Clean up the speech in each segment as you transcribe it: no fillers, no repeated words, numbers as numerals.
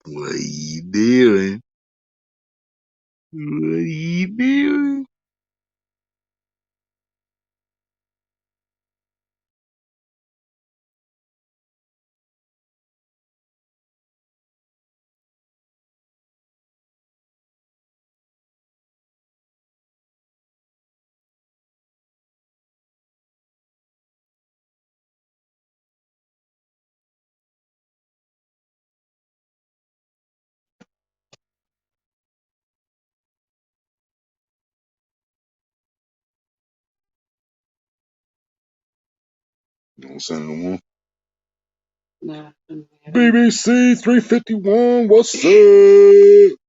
What are you doing? What are you doing? You don't send no one. No. BBC 351, what's up?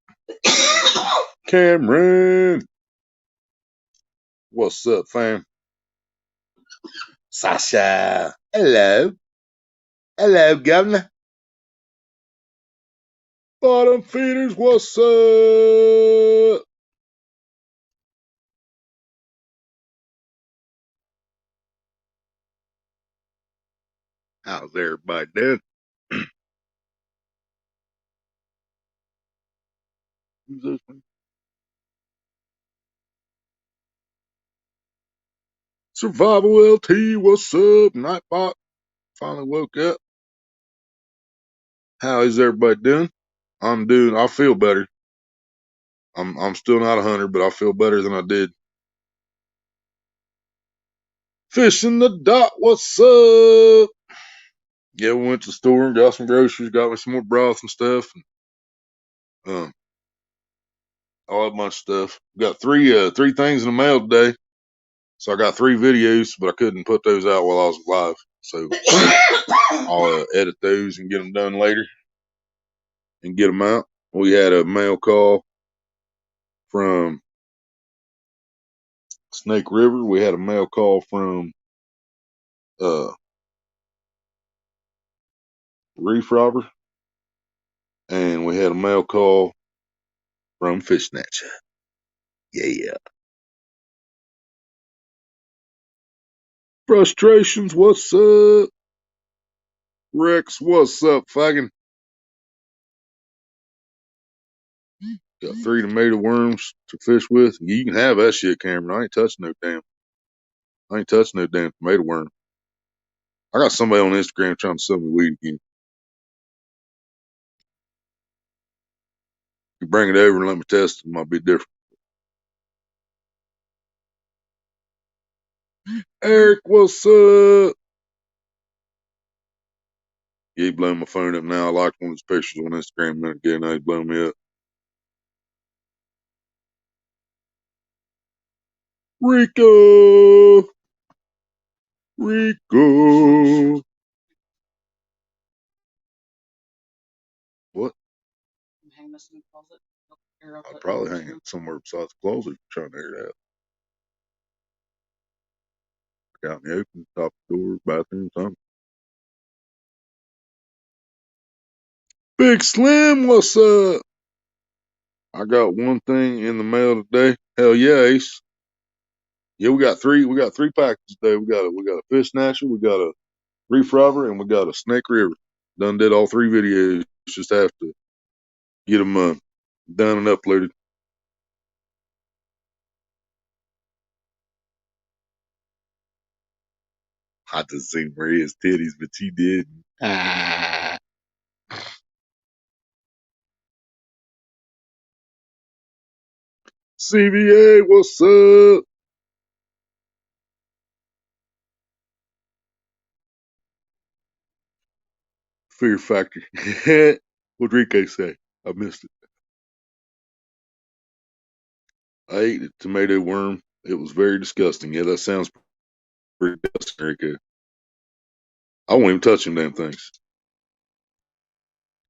Cameron. What's up, fam? Sasha. Hello. Hello, Governor. Bottom feeders, what's up? How's everybody doing? Who's this one? Survival LT, what's up? Nightbot. Finally woke up. How is everybody doing? I feel better. I'm still not 100, but I feel better than I did. Fishing the dot, what's up? Yeah, we went to the store and got some groceries, got me some more broth and stuff. And, all that bunch of stuff. Got three things in the mail today. So I got 3 videos, but I couldn't put those out while I was live. So I'll edit those and get them done later and get them out. We had a mail call from Snake River. We had a mail call from Reef Robber. And we had a mail call from Fish Snatcher. Yeah. Frustrations, what's up? Rex, what's up, fagin? Got 3 tomato worms to fish with. You can have that shit, Cameron. I ain't touching no damn tomato worm. I got somebody on Instagram trying to sell me weed again. You bring it over and let me test it, it might be different. Eric, what's up? Yeah, he blowing my phone up now. I liked one of his pictures on Instagram a minute ago. Now he's blowing me up. Rico. What? Hang this in the closet. I'd probably hang it somewhere besides the closet trying to air it out. Out in the open, top of the door, bathroom, something. Big Slim, what's up? I got one thing in the mail today. Hell yeah, Ace. Yeah, we got three packages today. We got a fish snatcher, we got a reef robber, and we got a Snake River. Done did all 3 videos. Just have to get them done and uploaded. I just seen Maria's titties, but she didn't. CVA, what's up? Fear Factor. What'd Rico say? I missed it. I ate a tomato worm. It was very disgusting. Yeah, that sounds pretty disgusting, Rico. I won't even touch them damn things.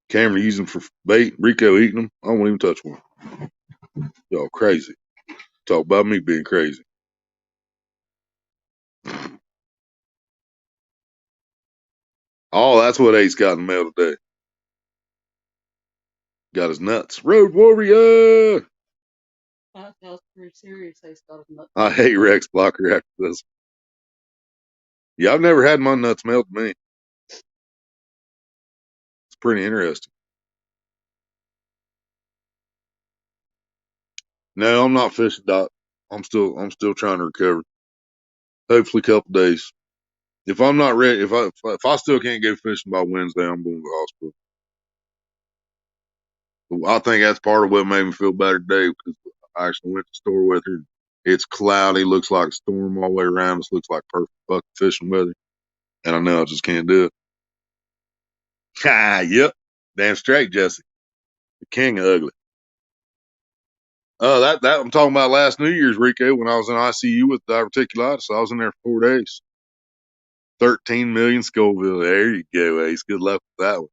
Cameron using them for bait. Rico eating them. I won't even touch one. Y'all crazy. Talk about me being crazy. Oh, that's what Ace got in the mail today. Got his nuts. Road Warrior. That was pretty serious. They got his nuts. I hate Rex Blocker after this. Yeah, I've never had my nuts mailed to me. It's pretty interesting. No, I'm not fishing, Doc. I'm still trying to recover. Hopefully, a couple days. If I'm not ready, if I still can't go fishing by Wednesday, I'm going to the hospital. I think that's part of what made me feel better today because I actually went to the store with her. It's cloudy, looks like a storm all the way around us, looks like perfect fucking fishing weather. And I know I just can't do it. Ha, yep. Damn straight, Jesse. The king of ugly. That I'm talking about last New Year's, Rico, when I was in ICU with diverticulitis. I was in there for 4 days. 13 million Scoville. There you go, Ace. Good luck with that one.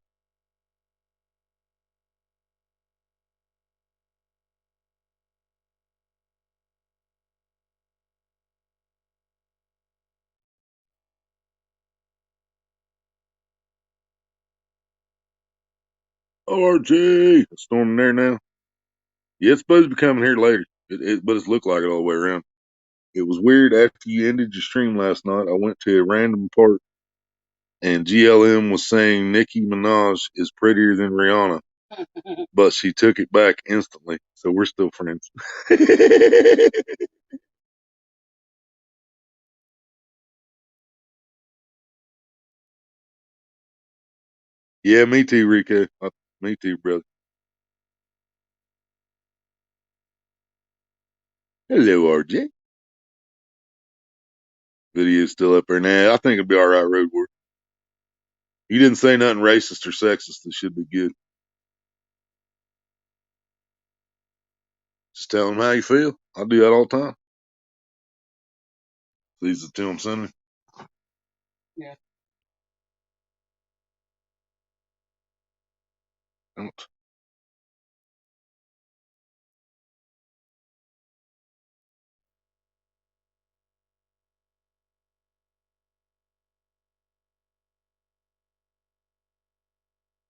RJ, it's storming there now. Yeah, it's supposed to be coming here later, but it's looked like it all the way around. It was weird after you ended your stream last night. I went to a random part and GLM was saying Nicki Minaj is prettier than Rihanna, but she took it back instantly. So we're still friends. Yeah, me too, Rico. Me too, brother. Hello, RJ. Video's still up there now. I think it'll be all right, Road Warrior. You didn't say nothing racist or sexist. It should be good. Just tell them how you feel. I do that all the time. Please to them, Senator. Yeah.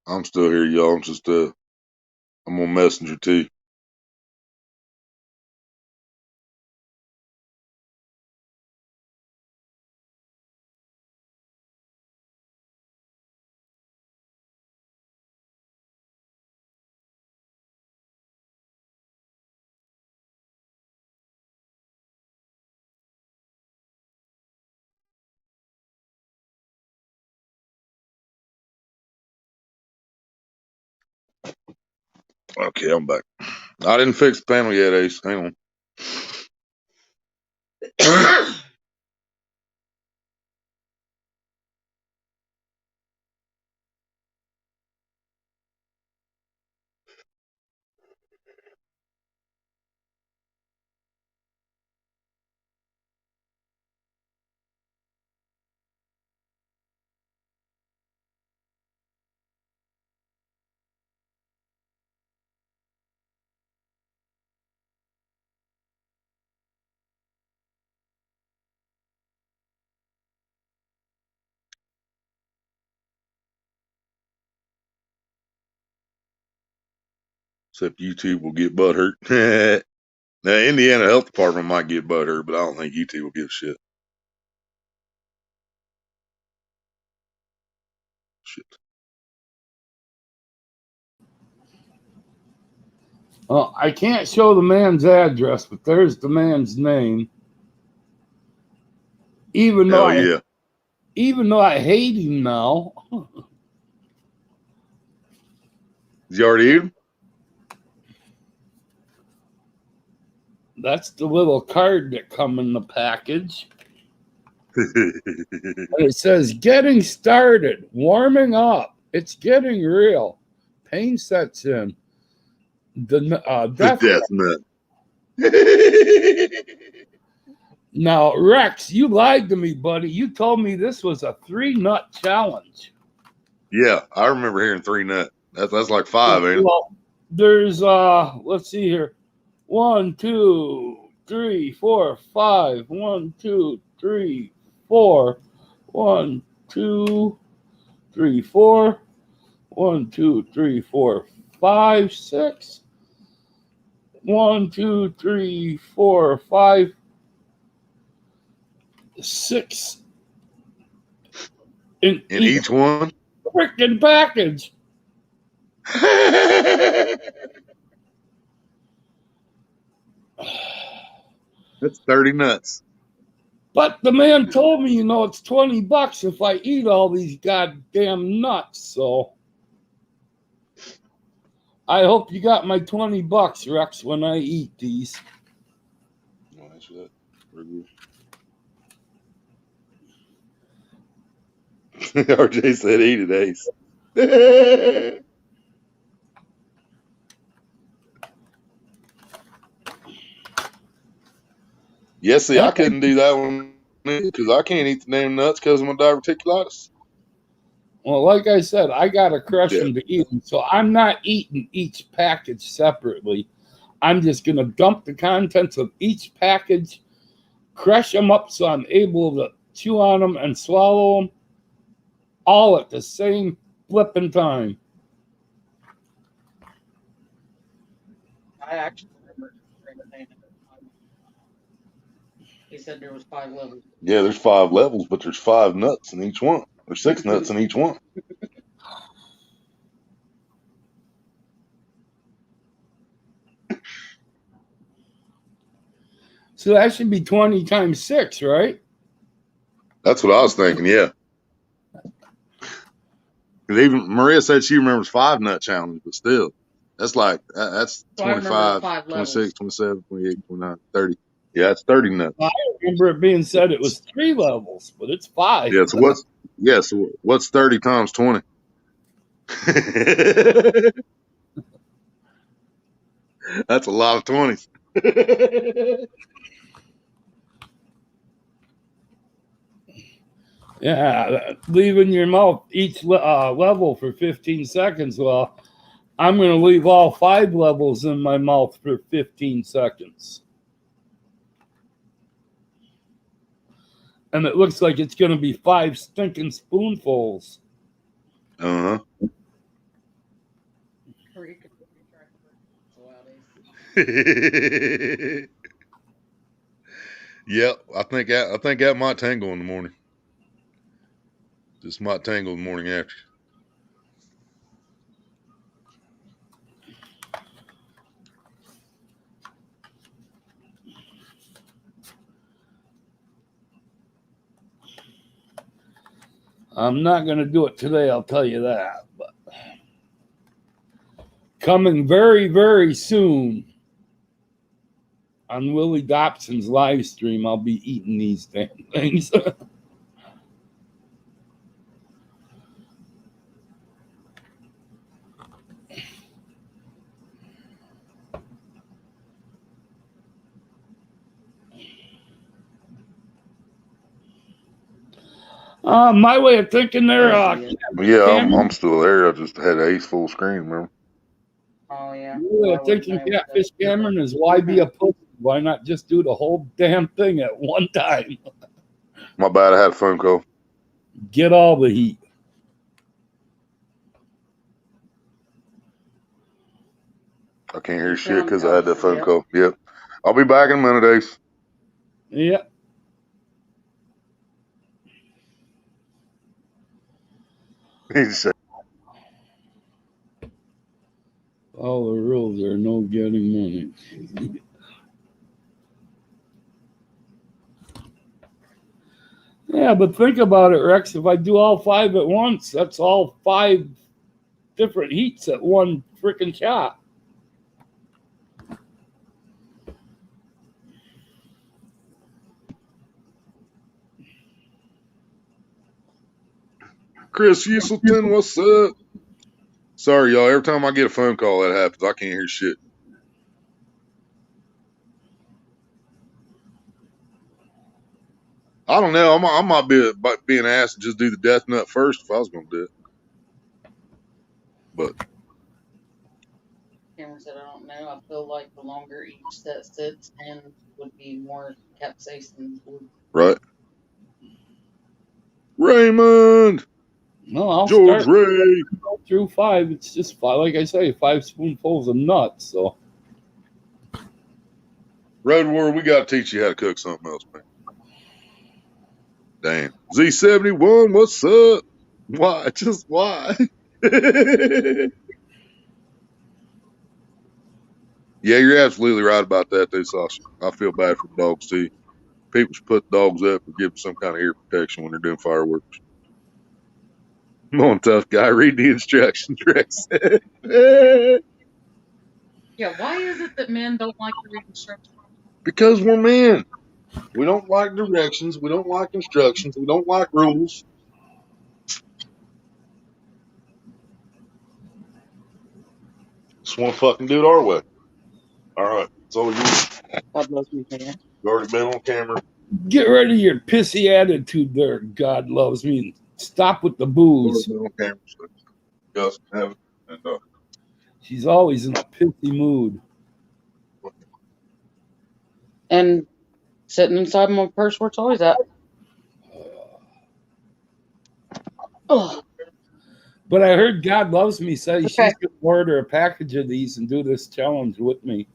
I'm still here, y'all. I'm on Messenger too. Okay, I'm back. I didn't fix the panel yet, Ace. Hang on. Except YouTube will get butthurt. Now, Indiana Health Department might get butthurt, but I don't think YouTube will give a shit. Shit. Well, I can't show the man's address, but there's the man's name. Even though I hate him now. Did you already eat him? That's the little card that come in the package. And it says, getting started, warming up. It's getting real. Pain sets in. Death nut. Now, Rex, you lied to me, buddy. You told me this was a 3-nut challenge. Yeah, I remember hearing 3 nut. That's like 5, ain't it? Well, there's let's see here. 1, 2, 3, 4, 5. 1, 2, 3, 4. 1, 2, 3, 4. 1, 2, 3, 4, 5, 6. 1, 2, 3, 4, 5, 6. In each one? Freaking package. That's 30 nuts. But the man told me, it's $20 if I eat all these goddamn nuts. So I hope you got my $20, Rex, when I eat these. No, answer that. Very good. RJ said eat it, Ace. Yeah, see, I couldn't do that one because I can't eat the damn nuts because of my diverticulitis. Well, like I said, I got to crush them to eat them. So I'm not eating each package separately. I'm just going to dump the contents of each package, crush them up so I'm able to chew on them and swallow them all at the same flipping time. I actually remember he said there was 5 levels. Yeah, there's 5 levels, but there's 5 nuts in each one. There's 6 nuts in each one. So that should be 20 times 6, right? That's what I was thinking, yeah. Because even Maria said she remembers 5 nut challenge, but still, that's 25, 26, 27, 28, 29, 30. Yeah, that's 30 nuts. I remember it being said it was 3 levels, but it's 5. Yeah, so what's 30 times 20? That's a lot of 20s. Yeah, leaving your mouth each level for 15 seconds. Well, I'm going to leave all 5 levels in my mouth for 15 seconds. And it looks like it's going to be 5 stinking spoonfuls. Uh-huh. Yep, I think that might tangle in the morning. This might tangle the morning after. I'm not going to do it today, I'll tell you that. But coming very, very soon on Willie Dobson's live stream, I'll be eating these damn things. My way of thinking there. I'm still there. I just had Ace full screen, remember? Oh, yeah. My way of thinking Catfish Cameron is why be a pussy? Why not just do the whole damn thing at one time? My bad, I had a phone call. Get all the heat. I can't hear shit because I had that phone call. Yep. I'll be back in a minute, Ace. Yep. All the rules are no getting money. Yeah, but think about it, Rex. If I do all 5 at once, that's all 5 different heats at one freaking shot. Chris Uselton, what's up? Sorry, y'all. Every time I get a phone call, that happens. I can't hear shit. I don't know. I might be being asked to just do the death nut first if I was going to do it. But Cameron said, I don't know. I feel like the longer each set sits in would be more capsaicin. Right. Raymond. No, I'll George start Ray. through 5. It's just 5, like I say, 5 spoonfuls of nuts. So, Road Warrior, we got to teach you how to cook something else, man. Damn. Z71, what's up? Why? Just why? Yeah, you're absolutely right about that, too, Sasha. I feel bad for the dogs, too. People should put dogs up or give them some kind of ear protection when they're doing fireworks. Come on, tough guy. Read the instructions, Rex. Yeah, why is it that men don't like to read instructions? Because we're men. We don't like directions. We don't like instructions. We don't like rules. Just want to fucking do it our way. All right. It's all you. God loves me, man. You've already been on camera. Get rid of your pissy attitude there. God loves me. Stop with the You've booze. already been on camera. So you guys can have it. And, She's always in a pissy mood. And sitting inside my purse where it's always at. Oh, But I heard God loves me say okay. she's going to order a package of these and do this challenge with me.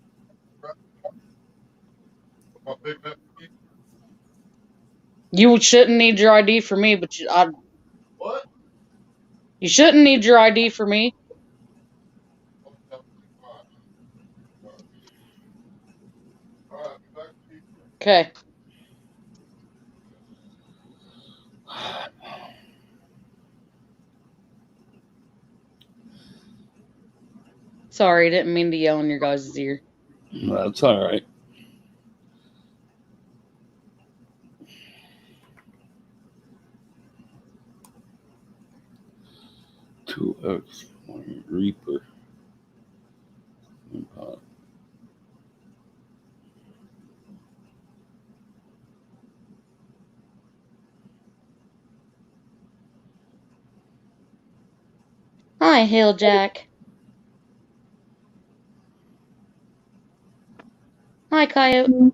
You shouldn't need your ID for me, but What? you shouldn't need your ID for me. Okay. Sorry, didn't mean to yell in your guys' ear. That's all right. Two X Reaper. Hi, Hill Jack. Hi, Coyote.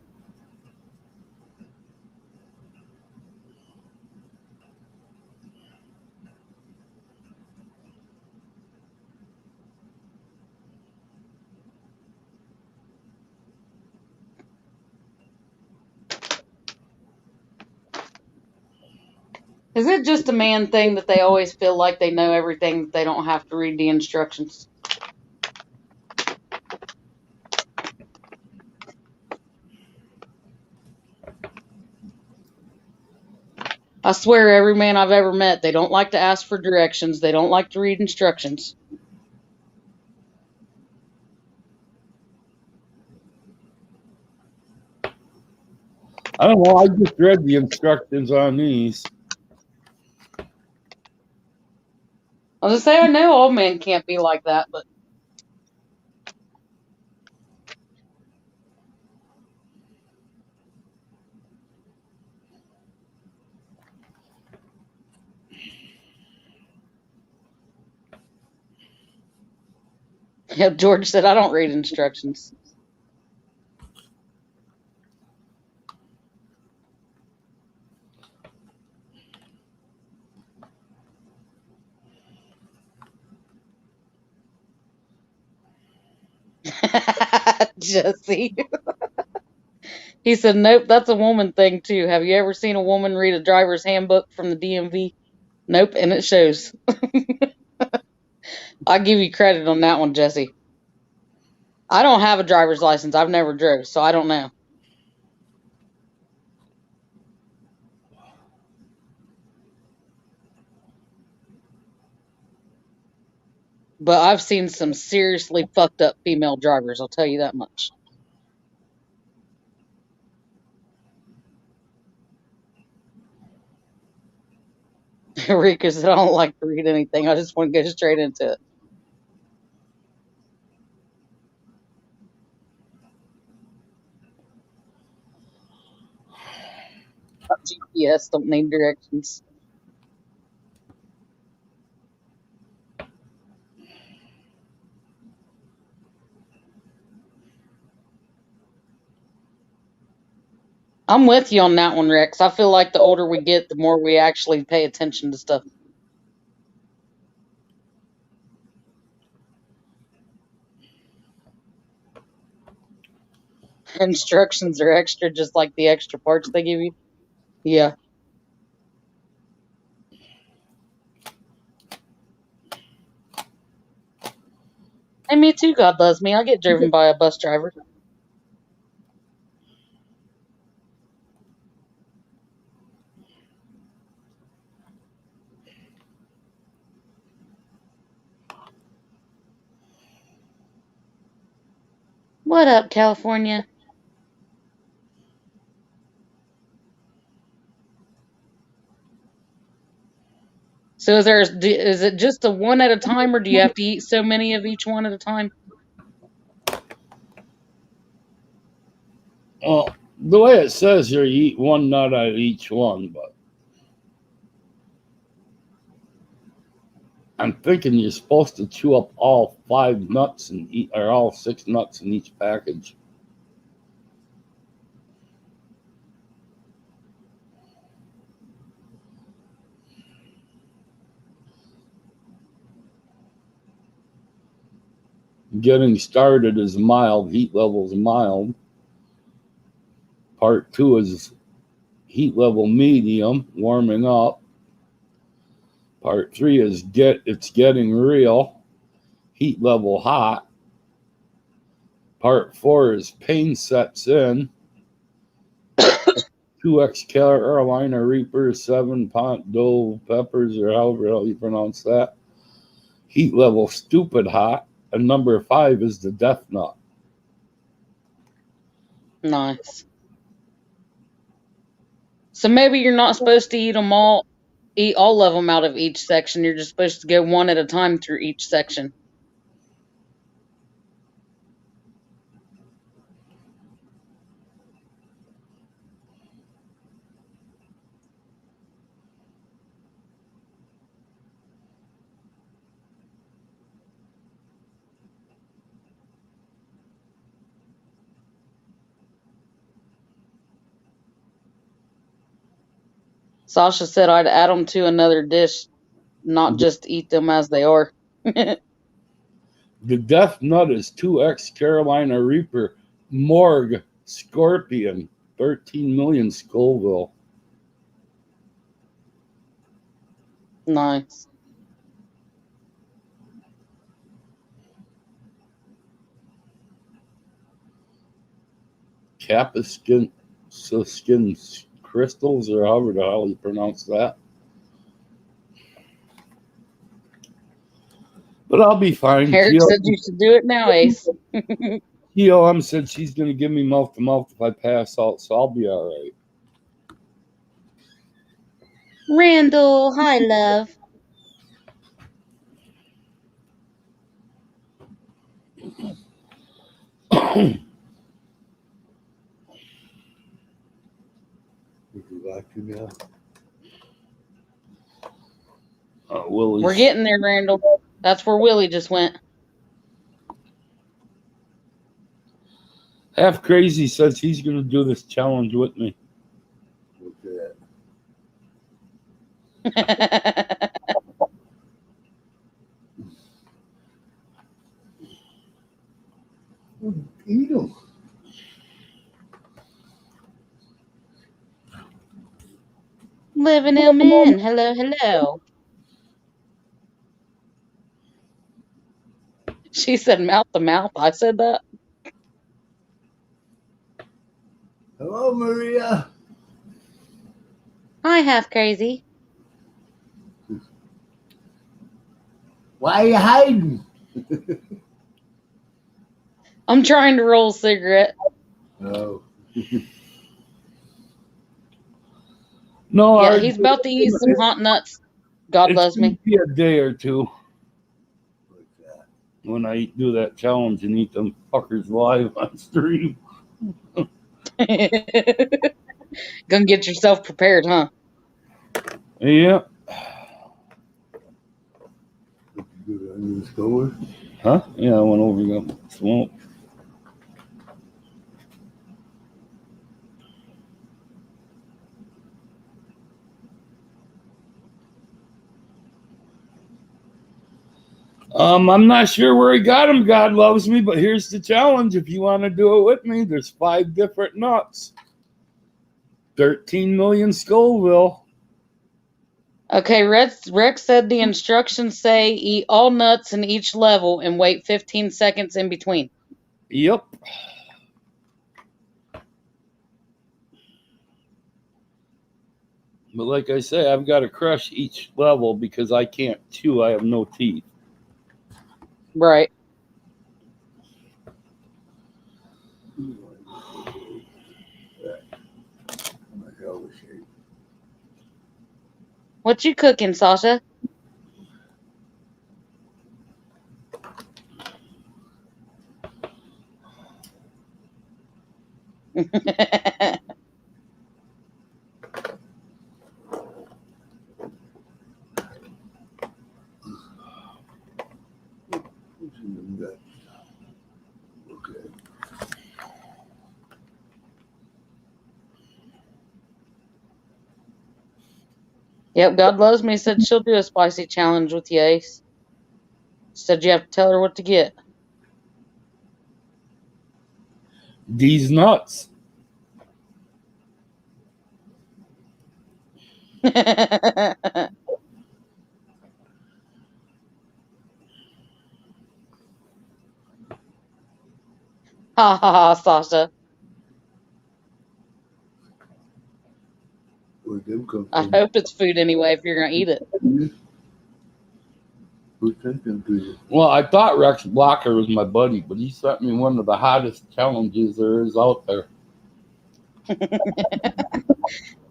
Is it just a man thing that they always feel like they know everything, that they don't have to read the instructions? I swear, every man I've ever met, they don't like to ask for directions. They don't like to read instructions. I don't know. I just read the instructions on these. I was gonna say, I know all men can't be like that, but yeah, George said I don't read instructions. Jesse. He said, nope, that's a woman thing too. Have you ever seen a woman read a driver's handbook from the DMV? Nope, and it shows. I give you credit on that one, Jesse. I don't have a driver's license. I've never drove, so I don't know. But I've seen some seriously fucked up female drivers, I'll tell you that much. Rika said, I don't like to read anything. I just want to go straight into it. GPS don't need directions. I'm with you on that one, Rex. I feel like the older we get, the more we actually pay attention to stuff. Instructions are extra, just like the extra parts they give you. Yeah. And me too, God loves me. I get driven by a bus driver. What up, California? So is it just a one at a time, or do you have to eat so many of each one at a time? Well, the way it says here, you eat one nut out of each one, but I'm thinking you're supposed to chew up all 5 nuts and eat, or all 6 nuts in each package. Getting started is mild, heat level is mild. Part 2 is heat level medium, warming up. Part 3 is it's getting real, heat level hot. Part 4 is pain sets in. 2X Carolina Reaper, 7 Pont Dove peppers, or however you pronounce that. Heat level stupid hot. And number 5 is the death nut. Nice. So maybe you're not supposed to eat all of them out of each section. You're just supposed to go one at a time through each section. Sasha said I'd add them to another dish, not just eat them as they are. The death nut is 2X Carolina Reaper, Morgue, Scorpion, 13 million Scoville. Nice. Capaskin crystals, or however the hell you pronounce that. But I'll be fine. Eric said you should do it now, Ace. GLM said she's going to give me mouth to mouth if I pass out, so I'll be all right. Randall, hi, love. We're getting there, Randall. That's where Willie just went. Half Crazy says he's going to do this challenge with me. Eat them. Living him in. Hello, hello. She said mouth to mouth. I said that. Hello, Maria. Hi, Half Crazy. Why are you hiding? I'm trying to roll a cigarette. Oh. No, yeah, he's about to eat some hot nuts. God loves me. Be a day or two when I do that challenge and eat them fuckers live on stream. Gonna get yourself prepared, huh? Yeah. Huh? Yeah, I went over and got smoke. I'm not sure where he got him, God loves me, but here's the challenge. If you want to do it with me, there's 5 different nuts. 13 million Scoville. Okay, Rex said the instructions say eat all nuts in each level and wait 15 seconds in between. Yep. But like I say, I've got to crush each level because I can't chew. I have no teeth. Right. What you cooking, Sasha? Okay. Yep, God loves me said she'll do a spicy challenge with you, Ace. Said you have to tell her what to get. These nuts. Ha ha ha, Sasha. Where'd them come I from? hope it's food anyway if you're gonna eat it. Who sent them to you? Well, I thought Rex Blocker was my buddy, but he sent me one of the hottest challenges there is out there.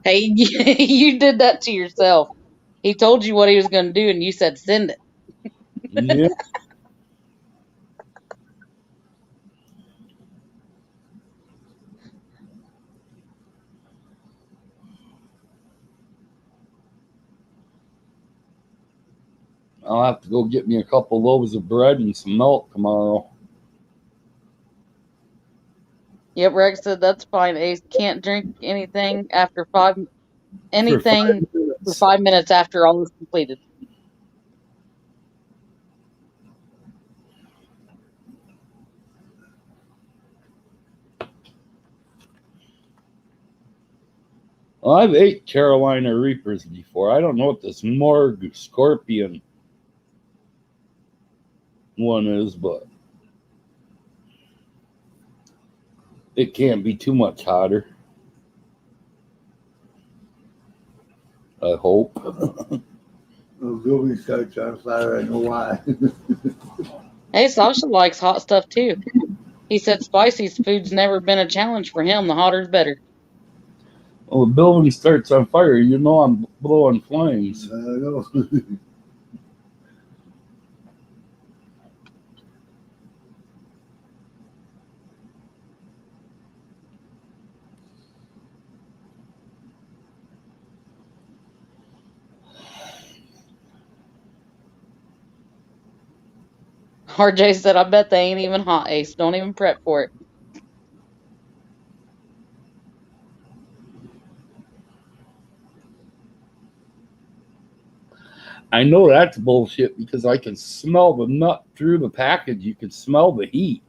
Hey, you did that to yourself. He told you what he was gonna do and you said send it. Yeah. I'll have to go get me a couple loaves of bread and some milk tomorrow. Yep, Rex said that's fine, Ace. Can't drink anything after For 5 anything for minutes. 5 minutes after all is completed. Well, I've ate Carolina Reapers before. I don't know what this Morg Scorpion one is, but it can't be too much hotter. I hope. Oh, building starts on fire. I know why. Hey, Sasha likes hot stuff too. He said spicy food's never been a challenge for him. The hotter's better. Well, the building starts on fire. You know I'm blowing flames. I know. RJ said, I bet they ain't even hot, Ace. Don't even prep for it. I know that's bullshit because I can smell the nut through the package. You can smell the heat.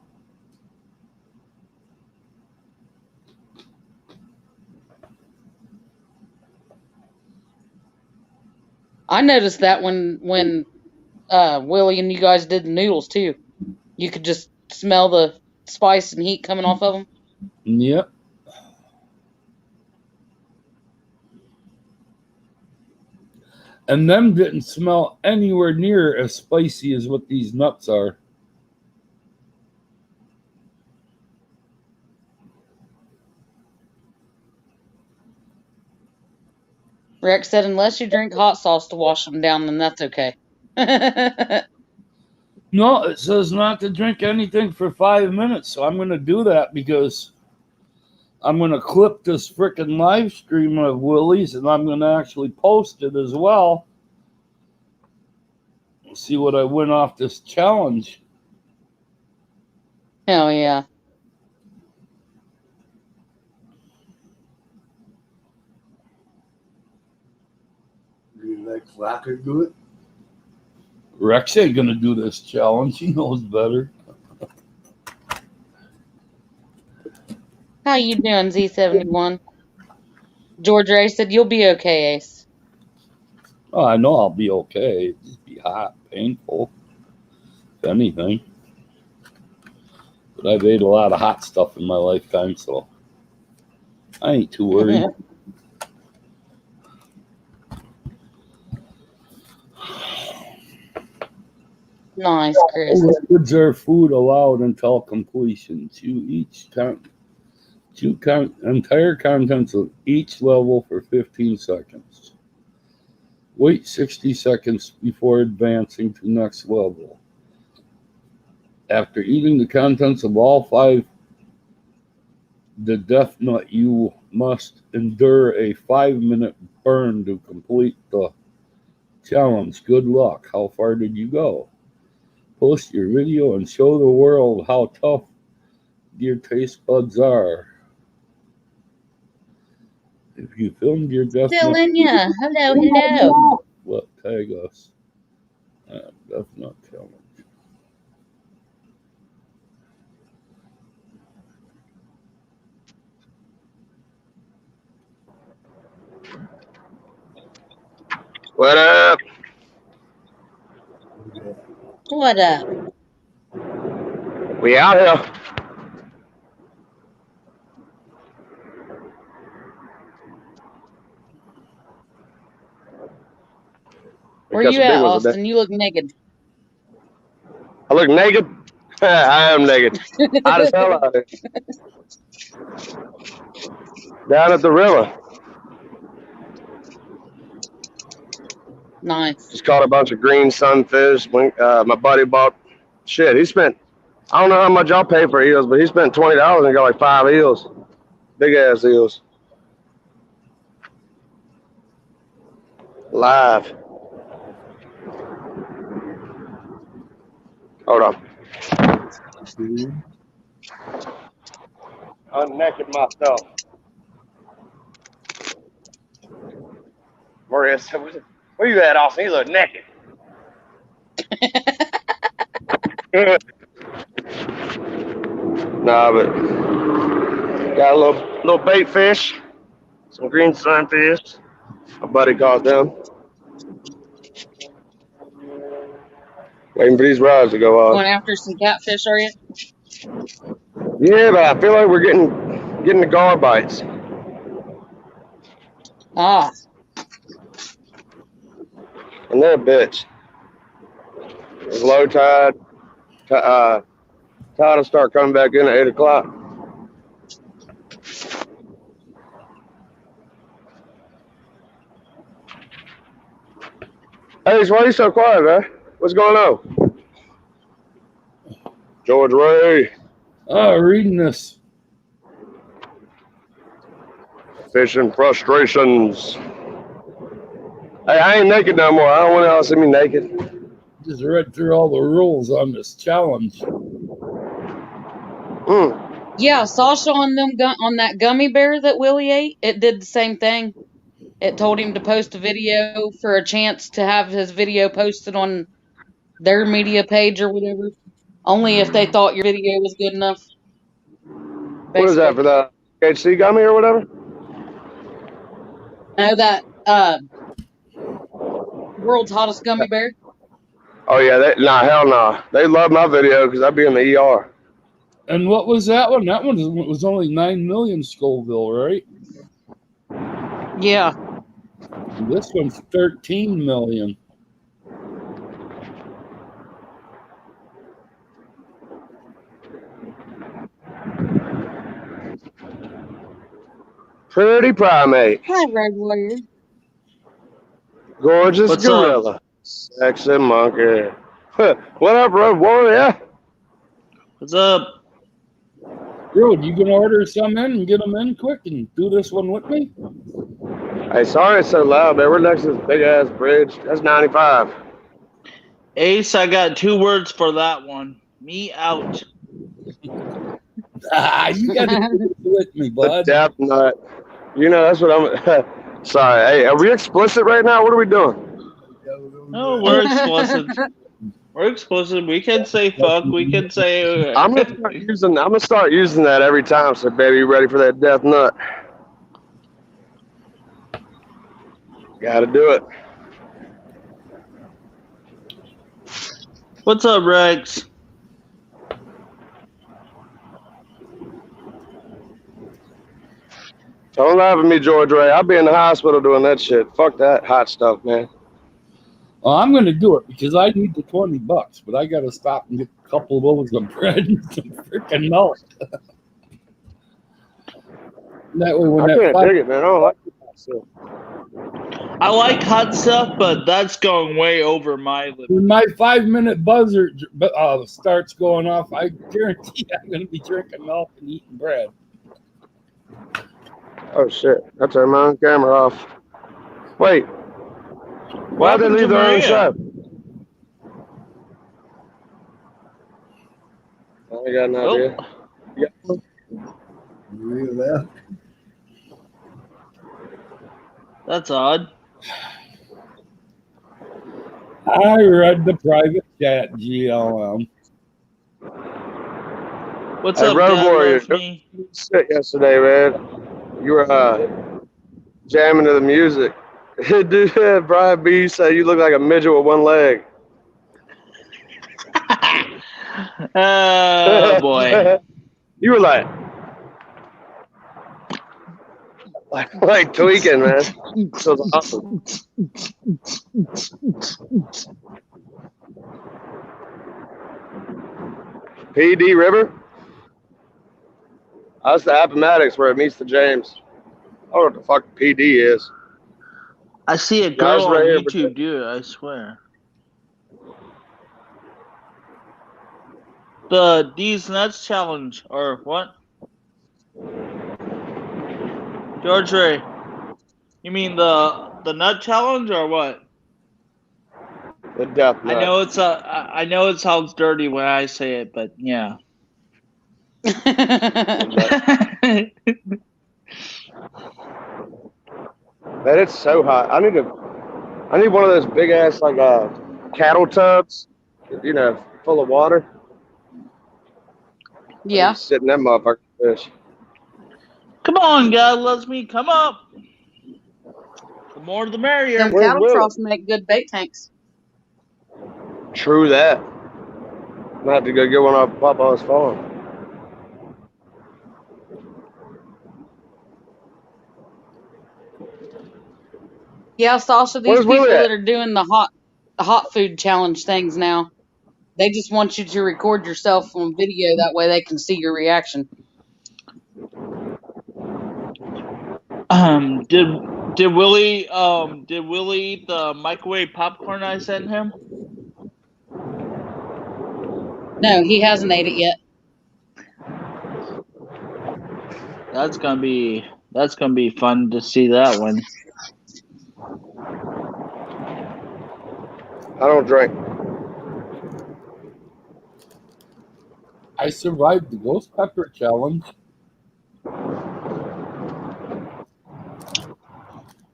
I noticed that when Willie and you guys did the noodles too. You could just smell the spice and heat coming off of them. Yep. And them didn't smell anywhere near as spicy as what these nuts are. Rex said, unless you drink hot sauce to wash them down, then that's okay. No, it says not to drink anything for 5 minutes. So I'm going to do that because I'm going to clip this freaking live stream of Willie's and I'm going to actually post it as well. See what I win off this challenge. Hell yeah. Do you let Slacker do it? Rex ain't going to do this challenge. He knows better. How you doing, Z71? George Ray said, you'll be okay, Ace. Oh, I know I'll be okay. It'll just be hot, painful, if anything. But I've ate a lot of hot stuff in my lifetime, so I ain't too worried. Nice, Chris. Liquids are food allowed until completion. Entire contents of each level for 15 seconds. Wait 60 seconds before advancing to next level. After eating the contents of all 5, the death nut, you must endure a 5-minute burn to complete the challenge. Good luck. How far did you go? Post your video and show the world how tough your taste buds are. If you filmed your death Still nut, in ya. Hello. what tag us? Death nut challenge. What up? What up? We out here. Where you at, Austin? You look naked. I look naked? I am naked. Hot as hell out here. Down at the river. Nice. Just caught a bunch of green sunfish. My buddy bought, he spent, I don't know how much y'all pay for eels, but he spent $20 and got like 5 eels. Big ass eels. Live. Hold on. Unnaked myself. Maria said, where you at, Austin? You look naked. Nah, but got a little bait fish, some green sunfish. My buddy caught them. Waiting for these rods to go Going on. after some catfish, are you? Yeah, but I feel like we're getting the gar bites. Ah. And they're a bitch. It's low tide. Tide will start coming back in at 8 o'clock. Hey, why are you so quiet, man? What's going on? George Ray. Reading this. Fishing frustrations. Hey, I ain't naked no more. I don't want y'all to see me naked. Just read through all the rules on this challenge. Yeah, Sasha on that gummy bear that Willie ate, it did the same thing. It told him to post a video for a chance to have his video posted on their media page or whatever. Only if they thought your video was good enough. Basically. What is that, for the HC gummy or whatever? No, that world's hottest gummy bear. Oh yeah, hell no. They love my video because I'd be in the ER. And what was that one? That one was only 9 million Scoville, right? Yeah. And this one's 13 million. Pretty primate. Hi, Red Warrior. Gorgeous What's gorilla. up? Sexy monkey. What up, Red Warrior? What's up? Dude, you can order some in and get them in quick and do this one with me? Hey, sorry it's so loud, man. We're next to this big-ass bridge. That's 95. Ace, I got 2 words for that one. Me out. You got to do it with me, The bud. depth nut. You know, that's what I'm... Sorry. Hey, are we explicit right now? What are we doing? No, we're explicit. We're explicit. We can say fuck. We can say... I'm gonna start using that every time. So, baby, you ready for that death nut? Gotta do it. What's up, Rex? Don't laugh at me, George Ray. I'll be in the hospital doing that shit. Fuck that hot stuff, man. Well, I'm going to do it because I need the $20, but I got to stop and get a couple of loaves of bread and some freaking milk. That way, when I can't dig it, man. I don't like hot stuff. I like hot stuff, but that's going way over my limit. When my 5-minute buzzer starts going off, I guarantee I'm going to be drinking milk and eating bread. Oh shit! I turned my own camera off. Wait, why did they leave their own show? I got an idea. Yeah. You left. That's odd. I read the private chat, GLM. What's Hey, up, Road Dad? Warrior? Love me? Shit yesterday, man. You were jamming to the music. Dude, Brian B said you look like a midget with one leg. Oh boy. You were like tweaking, man. It was awesome. PD River? That's the Appomattox where it meets the James. I don't know what the fuck PD is. I see a Guys girl right on here, YouTube do it, I swear. The These Nuts Challenge, or what? George Ray, you mean the Nut Challenge, or what? The Death Nut. I know it sounds dirty when I say it, but yeah. Man, it's so hot. I need one of those big ass cattle tubs, you know, full of water. Yeah. Sit in that motherfucker fish. Come on, God loves me. Come up. The more the merrier. Them Where's cattle Will? troughs make good bait tanks. True that. Might have to go get one off Papa's farm. Yeah, Sasha, these Where's people Willie at? that are doing the hot food challenge things now, they just want you to record yourself on video. That way they can see your reaction. Did Willie eat the microwave popcorn I sent him? No, he hasn't ate it yet. That's gonna be fun to see that one. I don't drink. I survived the Ghost Pepper Challenge.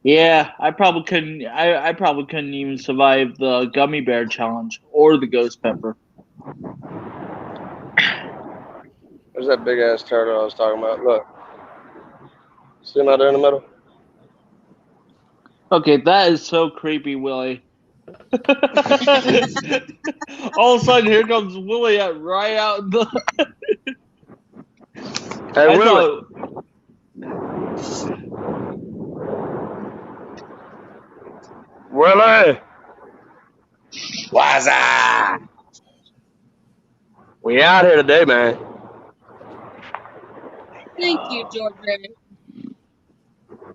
Yeah, I probably couldn't. I probably couldn't even survive the gummy bear challenge or the ghost pepper. There's that big ass turtle I was talking about. Look. See him out there in the middle? Okay, that is so creepy, Willie. All of a sudden, here comes Willie right out in the. Hey, Willie. Willie! What's up? We out here today, man. Thank you, George.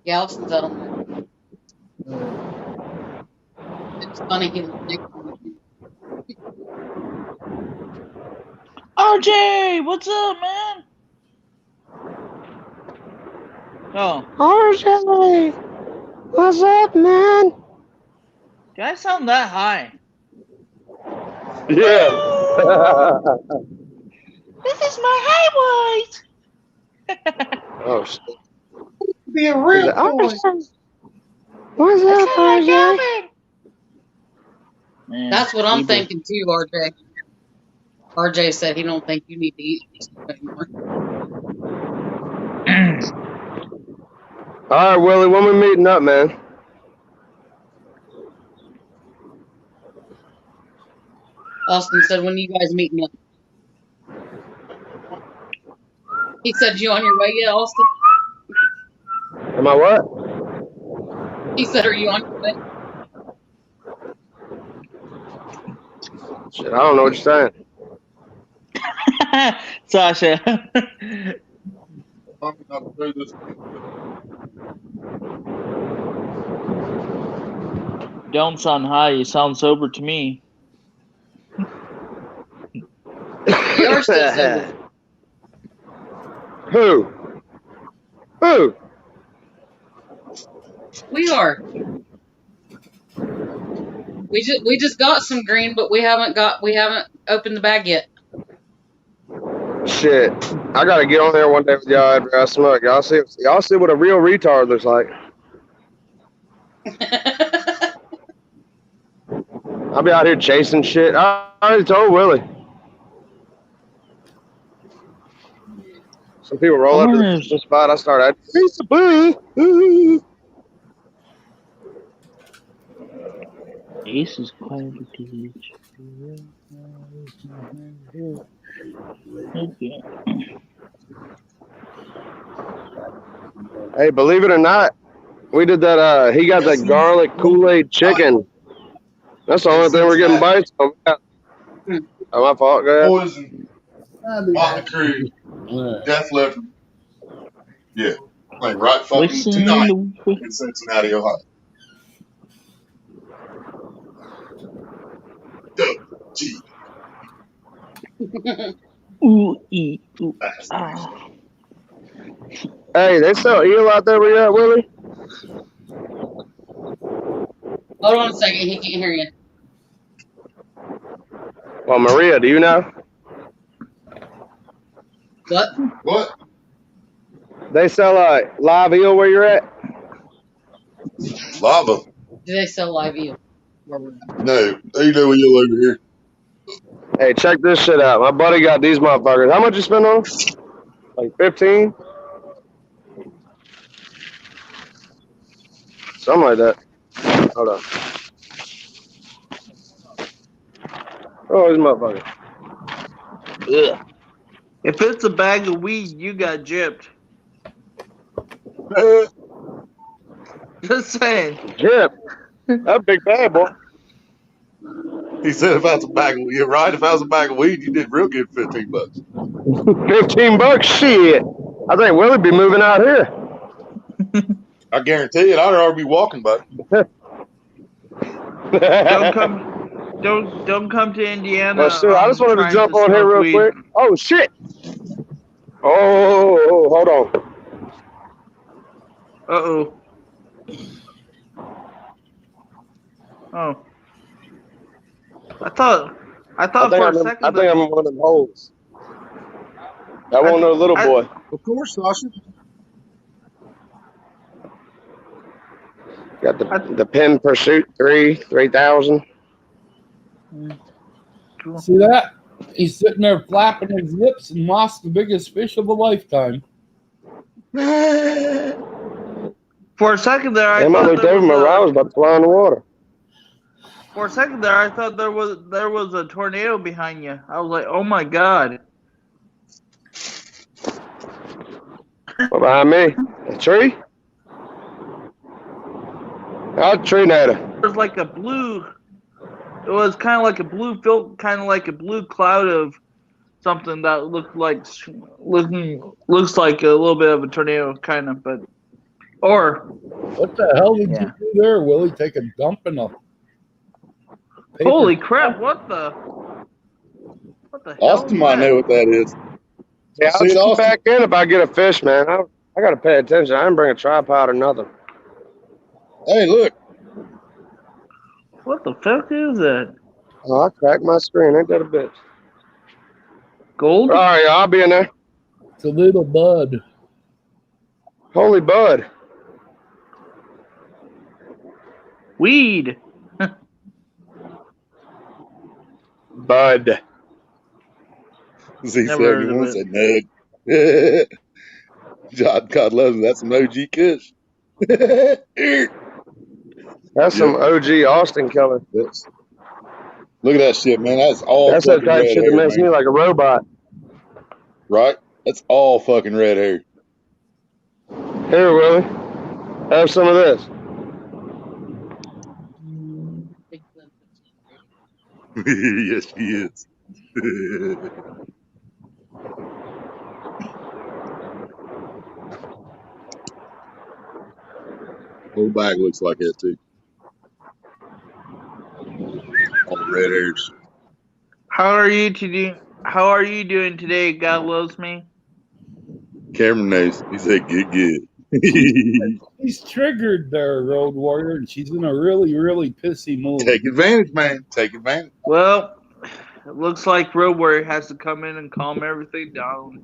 Yeah, I'll settle. It's funny he was next to me. RJ, what's up, man? Oh, RJ! What's up, man? did I sound that high? Yeah. This is my high voice. Oh, shit. Be a real boy. What's up, RJ? Man, That's what I'm Bieber. thinking too, RJ. RJ said he don't think you need to eat anymore. All right, Willie, when we meeting up, man? Austin said, when you guys meeting up? He said, you on your way yet, Austin? Am I what? He said, are you on your way? Shit, I don't know what you're saying. Sasha. I'm not afraid this. Don't sound high. You sound sober to me. We are still sober. Who? Who? We are. We just got some green, but we haven't opened the bag yet. Shit. I gotta get on there one day with y'all after I smoke. Y'all see what a real retard looks like. I'll be out here chasing shit. I already told Willie. Some people roll up to the spot. I start at piece of boo. Ace is quiet to teach. Hey, believe it or not, we did that. He got that garlic Kool-Aid chicken. That's the only thing we're getting bites on. Oh, my fault. Go ahead. Poison. Motley Crue. Death Leopard. Yeah. Like right fucking tonight in Cincinnati, Ohio. Gee. Ooh, ooh. Hey, they sell eel out there where you at, Willie? Hold on a second. He can't hear you. Well, Maria, do you know? What? What? They sell live eel where you're at? Lava. Do they sell live eel? No, they know eel over here. Hey, check this shit out. My buddy got these motherfuckers. How much you spend on them? Like 15? Something like that. Hold on. Oh, these motherfuckers. Ugh. If it's a bag of weed, you got gypped. Just saying. Gypped? That's a big bag, boy. He said if that's a bag of weed, you're right. If that was a bag of weed, you did real good $15. $15? Shit. I think Willie be moving out here. I guarantee it. I'd already be walking, buddy. Don't come to Indiana. Well, shit, I just wanted to jump on here real quick. Oh, shit. Oh, hold on. Uh-oh. Oh. I thought for a second. I think I'm in one of them holes. That wasn't no little boy. Of course, Sasha. Got the Pin Pursuit 3000. See that? He's sitting there flapping his lips and lost the biggest fish of a lifetime. For a second there, I looked over my rod was about to fly in the water. For a second there, I thought there was a tornado behind you. I was like, oh my god. What behind me? A tree? How's the tree native? It was like a blue. It was kind of like a blue blue cloud of something that looks like a little bit of a tornado, kind of, but or. What the hell did you do there, Willie? Take a dump in a. Holy crap! What the hell? Austin might know what that is. Yeah, I'll just back in if I get a fish, man. I gotta pay attention. I didn't bring a tripod or nothing. Hey, look. What the fuck is that? Oh, I cracked my screen. Ain't that a bitch? Gold? All right, I'll be in there. It's a little bud. Holy bud. Weed. Bud. Z71 said Ned. God loves him. That's some OG Kush. That's some OG Austin color. Look at that shit, man. That's all That's that fucking type red shit that hair, makes me man. like a robot. Right? That's all fucking red hair. Here, Willie, have some of this. Yes, she is. Whole bag looks like that too. All the red hairs. How are you doing today? God loves me. Cameron knows. He said, good. She's triggered there, Road Warrior, and she's in a really, really pissy mood. Take advantage, man. Take advantage. Well, it looks like Road Warrior has to come in and calm everything down.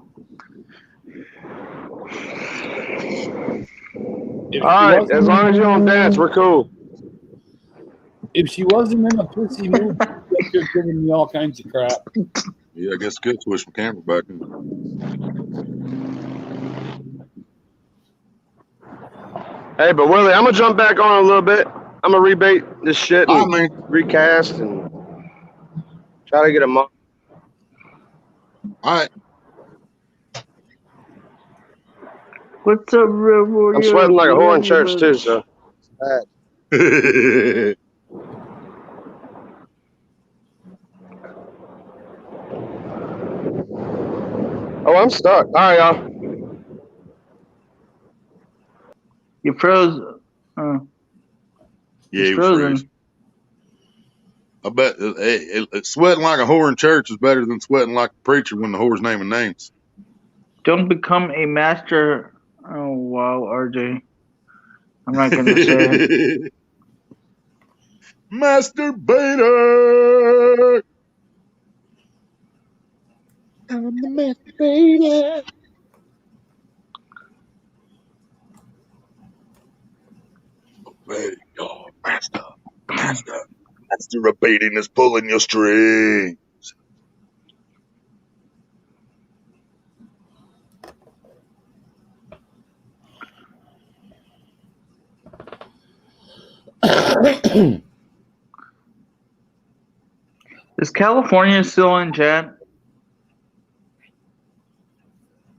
All right, as long as you don't dance, we're cool. If she wasn't in a pissy mood, she'd giving me all kinds of crap. Yeah, I guess good switch my camera back. Hey, but Willie, I'm gonna jump back on a little bit. I'm gonna rebait this shit and recast and try to get them up. All right. What's up, Road Warrior? I'm sweating like a whore in church too, so. Oh, I'm stuck. All right, y'all. You froze. Yeah, He's he was frozen. frozen. I bet sweating like a whore in church is better than sweating like a preacher when the whore's naming names. Don't become a master. Oh, wow, RJ. I'm not going to say it. Masturbator! I'm the masturbator. Ready, y'all. Masturbating is pulling your string. Is California still in chat?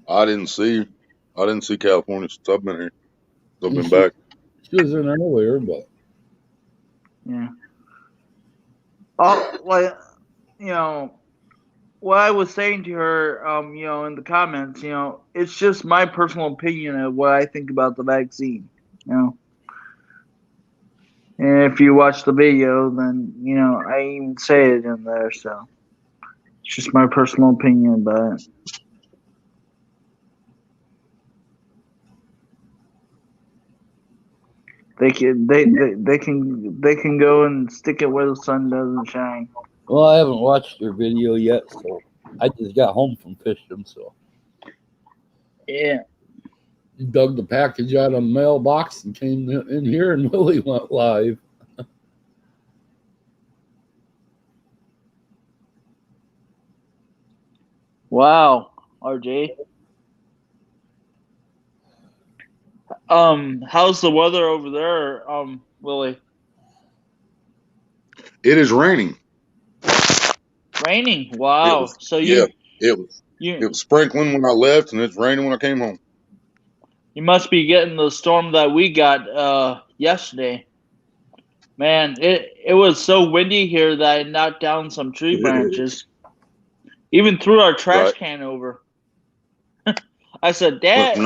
I didn't see California since I've been here. I've been back. She was in earlier, but Yeah. Oh, like, you know, what I was saying to her, you know, in the comments, you know, it's just my personal opinion of what I think about the vaccine, you know. And if you watch the video, then, you know, I even say it in there, so it's just my personal opinion about it. They can go and stick it where the sun doesn't shine. well, I haven't watched her video yet, so I just got home from fishing, so Yeah. dug the package out of the mailbox and came in here, and Willie went live. Wow, RJ. How's the weather over there, Willie? It is raining. Raining. Wow. It was sprinkling when I left, and it's raining when I came home. You must be getting the storm that we got yesterday. Man, it was so windy here that it knocked down some tree branches. Even threw our trash can over. I said, Dad,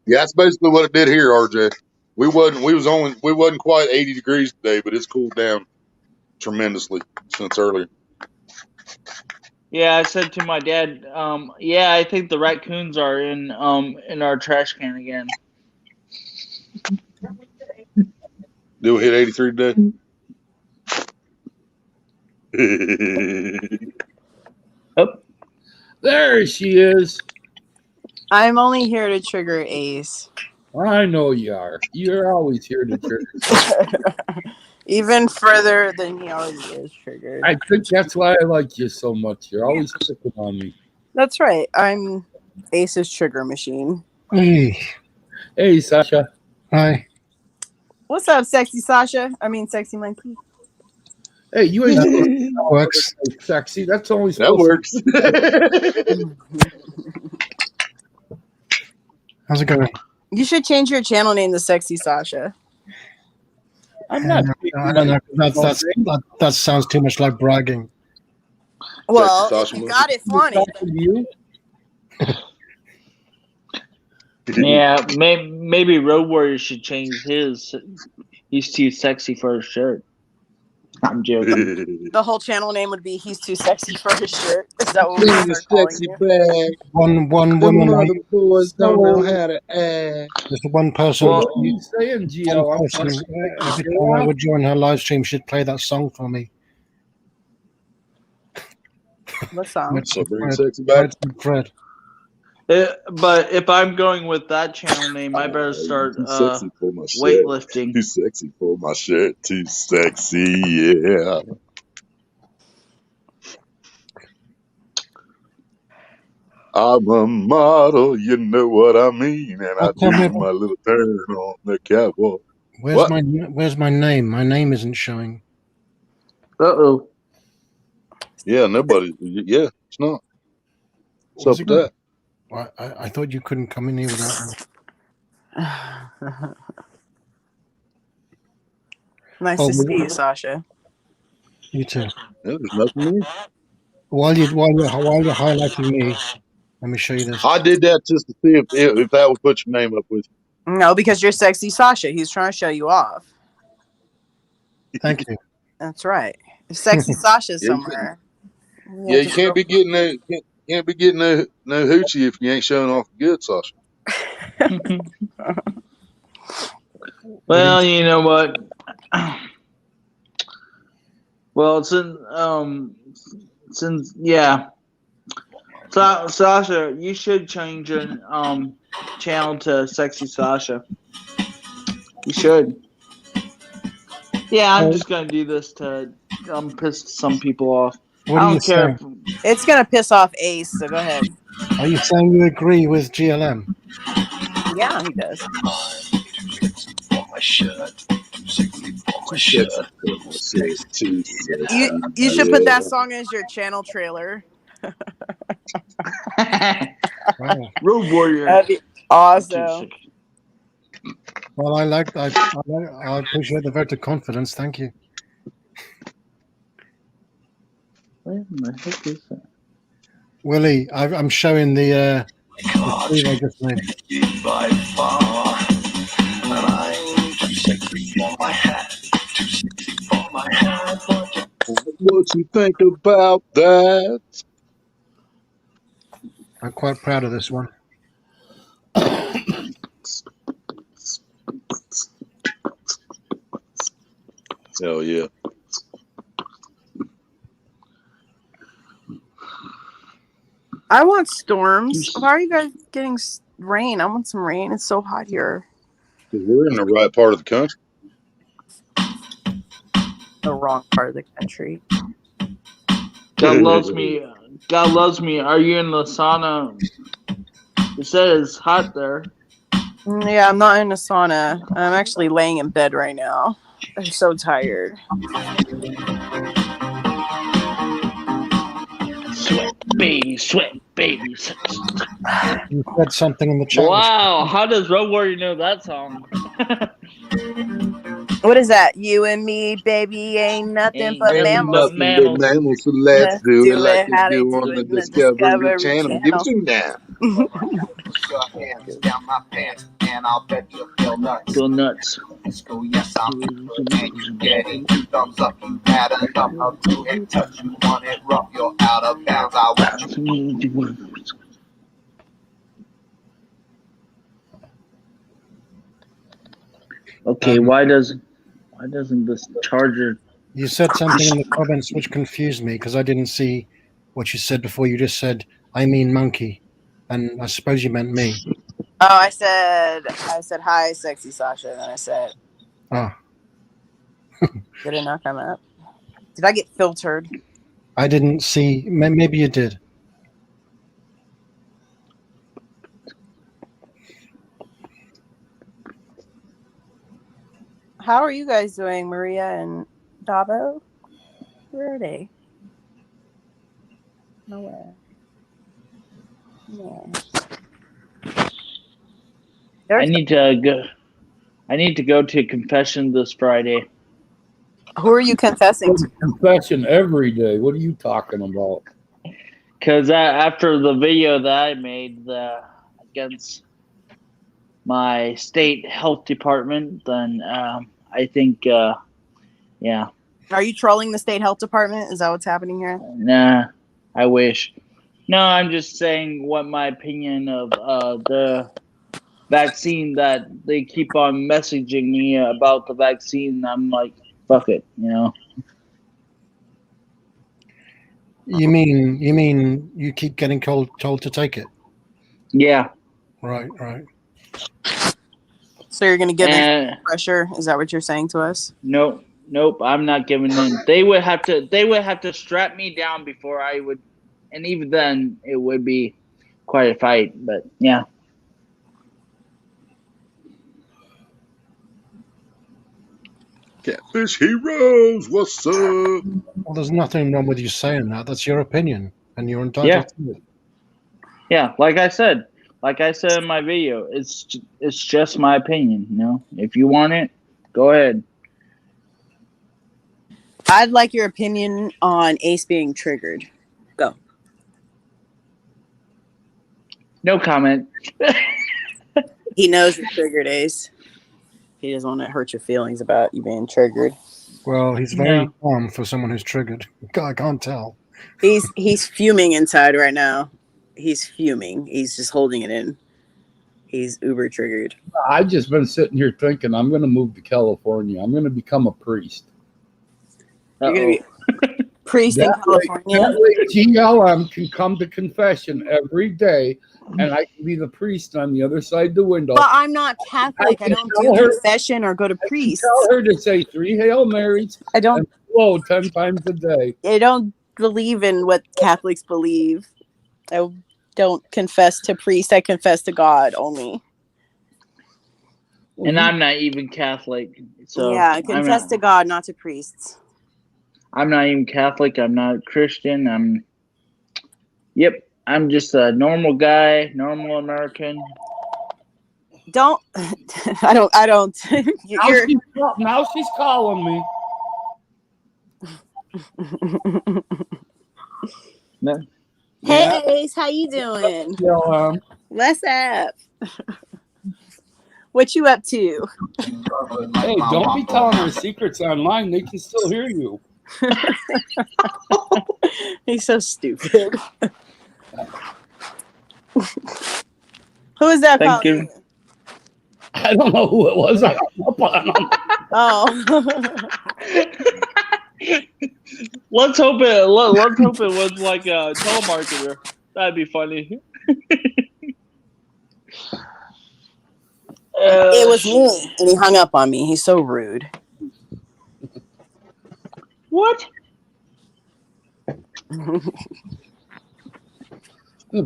yeah, that's basically what it did here, RJ. We wasn't quite 80 degrees today, but it's cooled down tremendously since earlier. Yeah, I said to my dad, yeah, I think the raccoons are in our trash can again. Did we hit 83 today? Oh. There she is. I'm only here to trigger Ace. I know you are. You're always here to trigger. Even further than he already is triggered. I think that's why I like you so much. You're always picking on me. That's right. I'm Ace's trigger machine. Hey, Sasha. Hi. What's up, sexy Sasha? I mean, sexy Mikey. Hey, you ain't supposed to That works. say sexy. That's only That supposed works. How's it going? You should change your channel name to Sexy Sasha. I'm not. I don't know. That sounds too much like bragging. Well, if Sasha you Monkey. got it, flaunt it. You? Yeah, maybe Road Warrior should change his. He's too sexy for a shirt. I'm joking. The whole channel name would be "He's Too Sexy for His Shirt." Is that what we Bring the start calling sexy you? back. One The woman. mother boys don't know how to act. There's one person. Well, What are you saying, Gio? One person. Every time I would join her live stream, she'd play that song for me. What song? So bring the sexy back. Fred. but if I'm going with that channel name, I better start Too sexy for my shirt. weightlifting. Too sexy for my shirt. Too sexy, yeah. I'm a model, you know what I mean, and I do my little turn on the catwalk. Where's my name? My name isn't showing. Uh-oh. Yeah, nobody. Yeah, it's not. What's up with that? I thought you couldn't come in here without me. Nice to see you, Sasha. You too. Yeah, there's nothing there. While you're highlighting me, let me show you this. I did that just to see if that would put your name up with you. No, because you're Sexy Sasha. He's trying to show you off. Thank you. That's right. If Sexy Sasha somewhere. Yeah, you can't be getting no hoochie if you ain't showing off good, Sasha. Well, you know what? Well, since Sasha, you should change your channel to Sexy Sasha. You should. Yeah, I'm just gonna do this to piss some people off. What I are you don't care. It's gonna piss off Ace, so go ahead. Are you saying you agree with GLM? Yeah, he does. You should put that song as your channel trailer. Wow. Road Warrior. That'd be awesome. Well, I appreciate the vote of confidence. Thank you. Where the heck is that? Willie, I'm showing the sleeve I just made. What you think about that? I'm quite proud of this one. Hell yeah. I want storms. Why are you guys getting rain? I want some rain. It's so hot here. We're in the right part of the country. The wrong part of the country. God loves me. God loves me. Are you in the sauna? It says hot there. Yeah, I'm not in a sauna. I'm actually laying in bed right now. I'm so tired. Sweat, baby, sweat, baby. You said something in the chat. Wow, how does Road Warrior know that song? What is that? You and me, baby, ain't nothing but mammals. Mammals, so let's do it like how they they do on the Discovery Channel. Give it to me now. Down my pants, and I'll bet you feel nuts. Feel nuts. Let's go, yes, I'm and you getting 2 thumbs up. You mad enough, I'll do it. Touch you, want it rough, you're out of bounds. I want you. Okay, why doesn't this charger? You said something in the comments which confused me because I didn't see what you said before. You just said, "I mean monkey," and I suppose you meant me. Oh, I said, hi, Sexy Sasha. And then I said, did it not come up? Did I get filtered? I didn't see. Maybe you did. How are you guys doing, Maria and Dabo? Where are they? Nowhere. No. I need to go to confession this Friday. Who are you confessing to? Confession every day. What are you talking about? Because after the video that I made against my state health department, then I think, yeah. Are you trolling the state health department? Is that what's happening here? Nah, I wish. No, I'm just saying what my opinion of the vaccine that they keep on messaging me about the vaccine. I'm like, fuck it, you know. You mean you keep getting told to take it? Yeah. Right. So you're going to give in pressure? Is that what you're saying to us? Nope. I'm not giving in. They would have to strap me down before I would, and even then it would be quite a fight. But yeah. Catfish Heroes, what's up? Well, there's nothing wrong with you saying that. That's your opinion, and you're entitled to it. Yeah, like I said in my video, it's just my opinion. You know, if you want it, go ahead. I'd like your opinion on Ace being triggered. Go. No comment. He knows you're triggered, Ace. He doesn't want to hurt your feelings about you being triggered. Well, he's very calm for someone who's triggered. I can't tell. He's fuming inside right now. He's fuming. He's just holding it in. He's uber triggered. I've just been sitting here thinking I'm going to move to California. I'm going to become a priest. You're going to be priest in California? That way GLM can come to confession every day, and I can be the priest on the other side of the window. But I'm not Catholic. I don't do confession or go to priest. Tell her to say 3 Hail Marys. I don't. And flow 10 times a day. I don't believe in what Catholics believe. I don't confess to priest. I confess to God only. And I'm not even Catholic. So yeah, I confess to God, not to priests. I'm not even Catholic. I'm not Christian. I'm just a normal guy, normal American. Don't. I don't. Now she's calling me. No. Hey, Ace, how you doing? What's up? What you up to? Hey, don't be telling her secrets online. They can still hear you. He's so stupid. Who is that calling you? I don't know who it was. I hung up on him. Oh. Let's hope it was like a telemarketer. That'd be funny. It was me, and he hung up on me. He's so rude. What?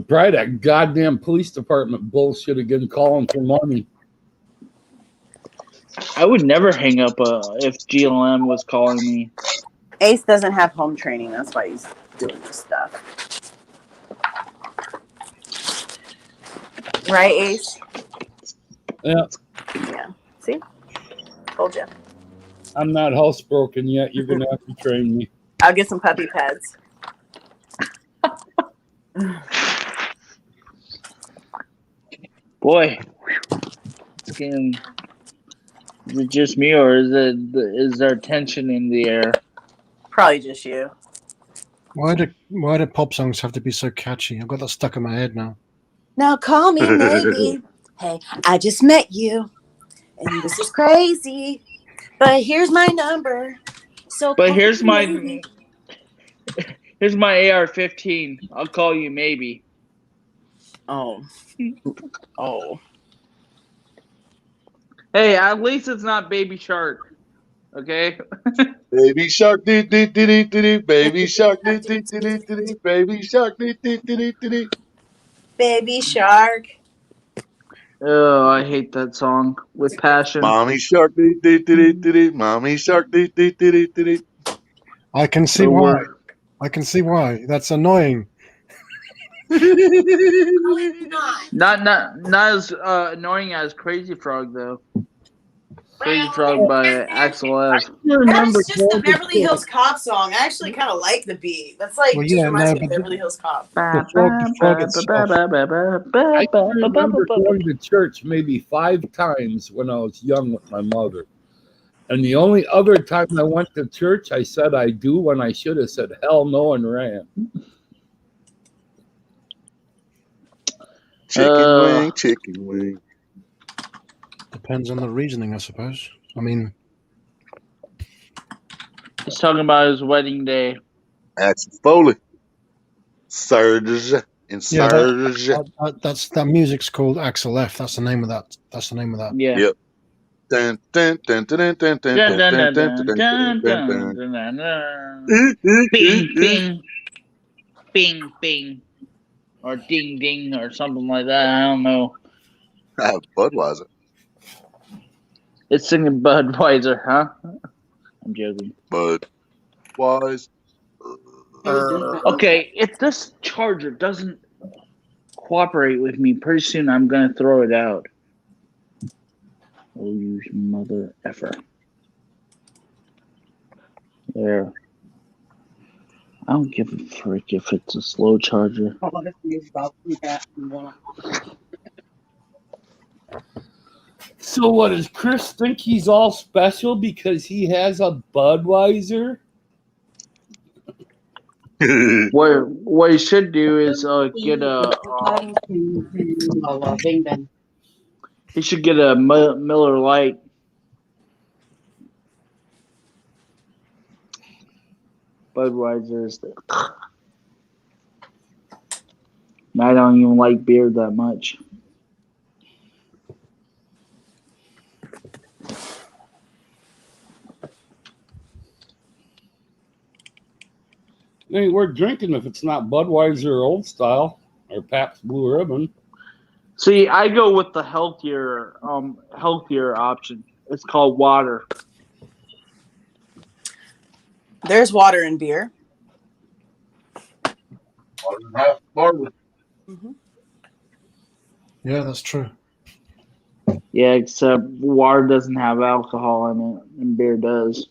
Probably that goddamn police department bullshit again, calling for money. I would never hang up if GLM was calling me. Ace doesn't have home training. That's why he's doing this stuff. Right, Ace? Yeah. Yeah. See? Told you. I'm not housebroken yet. You're going to have to train me. I'll get some puppy pads. Boy. Is it just me, or is there tension in the air? Probably just you. Why do pop songs have to be so catchy? I've got that stuck in my head now. Now call me maybe. Hey, I just met you, and this is crazy. But here's my number. So. But here's my AR-15. I'll call you maybe. Oh. Oh. Hey, at least it's not Baby Shark. Okay? Baby Shark, dee dee dee dee dee. Baby Shark, dee dee dee dee dee. Baby Shark, dee dee dee dee dee. Baby Shark. Oh, I hate that song with passion. Mommy Shark, dee dee dee dee dee. Mommy Shark, dee dee dee dee dee. I can see So why. we're I can see why. That's annoying. not as annoying as Crazy Frog though. Crazy Frog by Axel F. You That remember is just the Beverly Hills Cop song. I actually kind of like the beat. That's like Well, just yeah, reminds no, me of but Beverly Hills Cop. the frog itself. I can remember going to church maybe 5 times when I was young with my mother. And the only other time I went to church, I said I do when I should have said hell no and ran. Chicken wing. Depends on the reasoning, I suppose. I mean, He's talking about his wedding day. Axel Foley. Surge and yeah, Surge. that music's called Axel F. That's the name of that. That's the name of that. Yeah. Yep. Dun, dun, dun, dun, dun, dun, dun, Dun, dun, dun, dun, dun, dun, dun, dun, dun, dun, dun. dun, dun. Bing, bing, bing, bing, or ding, ding, or something like that. I don't know. Budweiser. It's singing Budweiser, huh? I'm joking. Budweiser. Okay, if this charger doesn't cooperate with me, pretty soon I'm gonna throw it out. Oh, you mother effer. There. I don't give a frick if it's a slow charger. So what, does Chris think he's all special because he has a Budweiser? What he should do is get a. He should get a Miller Lite. Budweiser is the. I don't even like beer that much. It ain't worth drinking if it's not Budweiser or Old Style or Pabst Blue Ribbon. See, I go with the healthier option. It's called water. There's water in beer. Mm-hmm. Yeah, that's true. Yeah, except water doesn't have alcohol in it, and beer does.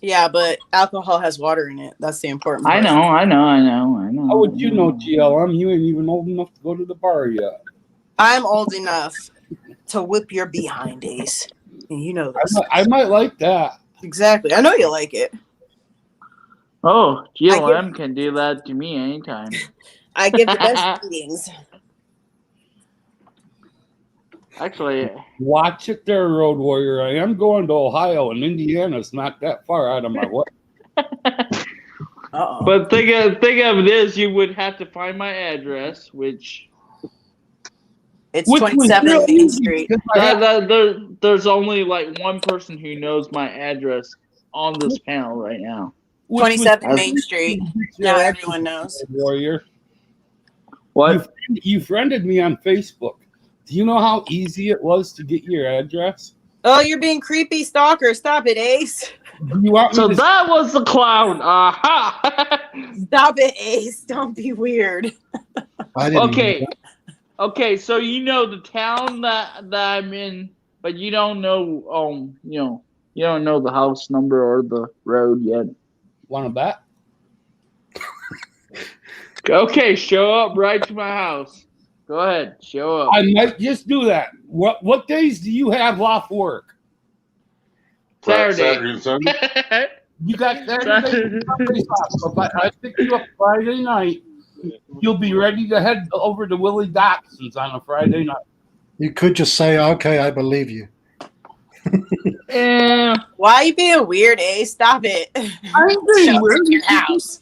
Yeah, but alcohol has water in it. That's the important part. I know. How would you know, GLM? You ain't even old enough to go to the bar yet. I'm old enough to whip your behind, Ace. And you know this. I might like that. Exactly. I know you like it. Oh, GLM can do that to me anytime. I give the best meetings. Actually, watch it there, Road Warrior. I am going to Ohio, and Indiana's not that far out of my way. Uh-oh. But think of this: you would have to find my address, which it's 27 Main Street. There's only like one person who knows my address on this panel right now. 27 Main Street. Now everyone knows. Warrior. What? You friended me on Facebook. Do you know how easy it was to get your address? Oh, you're being creepy, stalker. Stop it, Ace. You want so that was the clown. Aha! Stop it, Ace. Don't be weird. Okay. So you know the town that I'm in, but you don't know. You don't know the house number or the road yet. Want to bet? Okay, show up right to my house. Go ahead, show up. I might just do that. What days do you have off work? Saturday. Sunday. You got Saturday and Sundays off. So if I pick you up Friday night, you'll be ready to head over to Willie Dobson's on a Friday night. You could just say, "Okay, I believe you." Why are you being weird, Ace? Stop it. I'm being weird. Your house.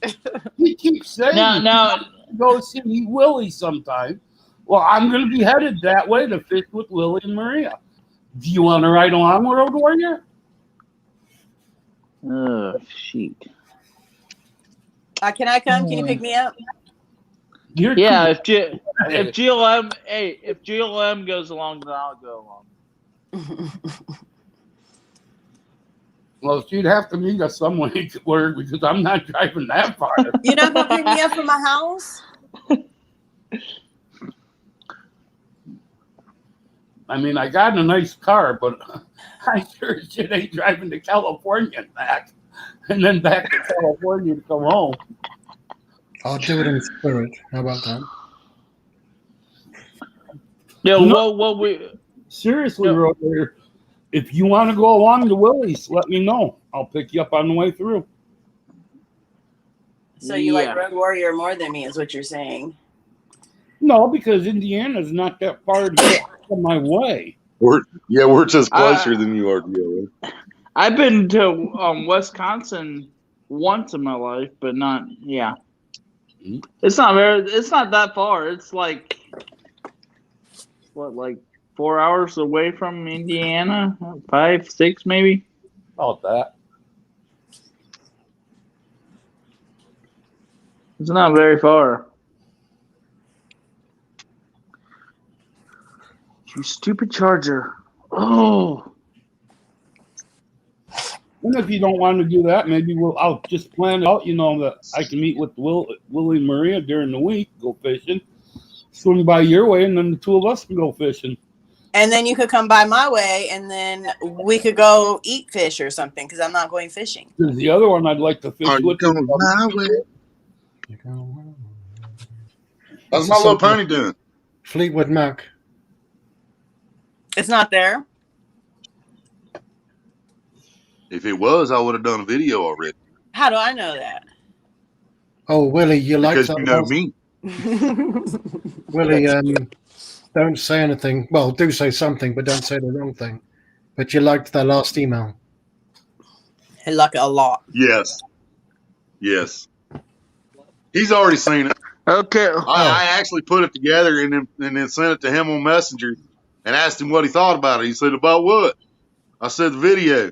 He keeps saying no. Go see Willie sometime. Well, I'm going to be headed that way to fish with Willie and Maria. Do you want to ride along, Road Warrior? Oh, shit. Can I come? Can you pick me up? Yeah, if GLM goes along, then I'll go along. Well, she'd have to meet us somewhere because I'm not driving that far. You know who picked me up from my house? I mean, I got in a nice car, but I sure shit ain't driving to California and back, and then back to California to come home. I'll do it in spirit. How about that? Yeah, No. what we Seriously, No. Road, if you want to go along to Willie's, let me know. I'll pick you up on the way through. So you like Yeah. Road Warrior more than me, is what you're saying? No, because Indiana's not that far to get on my way. We're just closer than you are, DOA. I've been to Wisconsin once in my life, but not It's not that far. It's like like 4 hours away from Indiana, 5, 6 maybe. About that. It's not very far. You stupid charger. Oh. And if you don't want to do that, maybe I'll just plan it out, that I can meet with Willie and Maria during the week, go fishing, swing by your way, and then the two of us can go fishing. And then you could come by my way, and then we could go eat fish or something, because I'm not going fishing. There's the other one I'd like to fish Are you with. coming my way? How's My Little Pony doing? Fleetwood Mac. It's not there. If it was, I would have done a video already. How do I know that? Oh, Willie, you like Because that? you know me. Willie, don't say anything. Well, do say something, but don't say the wrong thing. But you liked that last email. I like it a lot. Yes. He's already seen it. Okay. I actually put it together and then sent it to him on Messenger and asked him what he thought about it. He said, about what? I said, the video.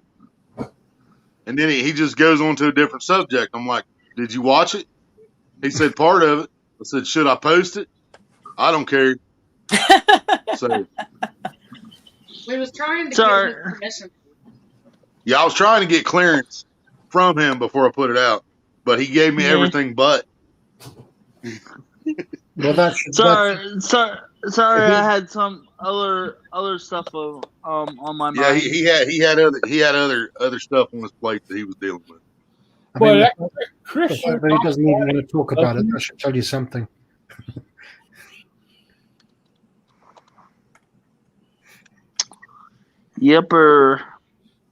And then he just goes on to a different subject. I'm like, did you watch it? He said, part of it. I said, should I post it? I don't care. So We was trying to get his permission. yeah, I was trying to get clearance from him before I put it out, but he gave me everything but. Well, that's Sorry, I had some other stuff on my mind. Yeah, he had other stuff on his plate that he was dealing with. I mean, But Chris, the fact that he doesn't even want to talk about it, that should tell you something. Yepper.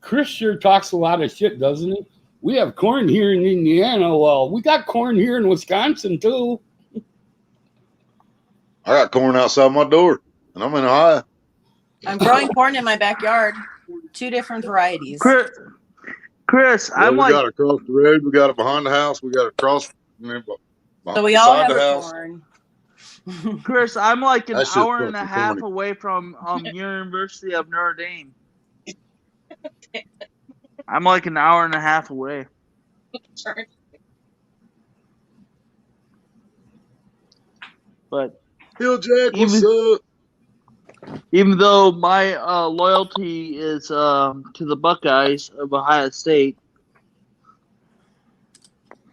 Chris sure talks a lot of shit, doesn't he? We have corn here in Indiana. Well, we got corn here in Wisconsin too. I got corn outside my door, and I'm in Ohio. I'm growing corn in my backyard. 2 different varieties. Chris, Yeah, I'm we got it across the road. We got it behind the house. We got it across. So we all have the a house. corn. Chris, I'm like an That's just hour and a fucking half corny. away from University of Notre Dame. I'm like an hour and a half away. But Hill Jack, what's up? even though my loyalty is to the Buckeyes of Ohio State.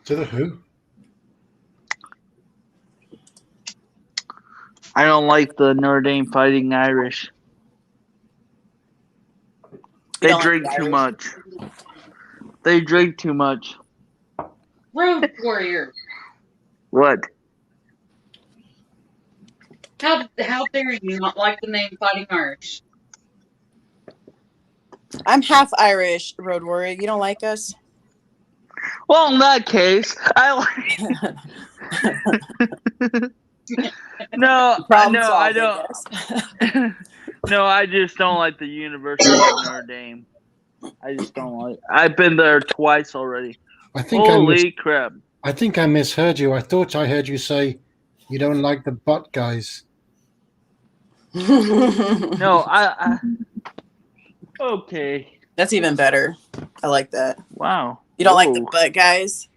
To the who? I don't like the Notre Dame Fighting Irish. They drink too much. They drink too much. Road Warrior. What? How dare you not like the name Fighting Irish? I'm half Irish, Road Warrior. You don't like us? Well, in that case, I like. No, I don't. No, I just don't like the University of Notre Dame. I just don't like. I've been there twice already. Holy crap! I think I misheard you. I thought I heard you say you don't like the butt guys. No, I. Okay. That's even better. I like that. Wow. You don't like the butt guys?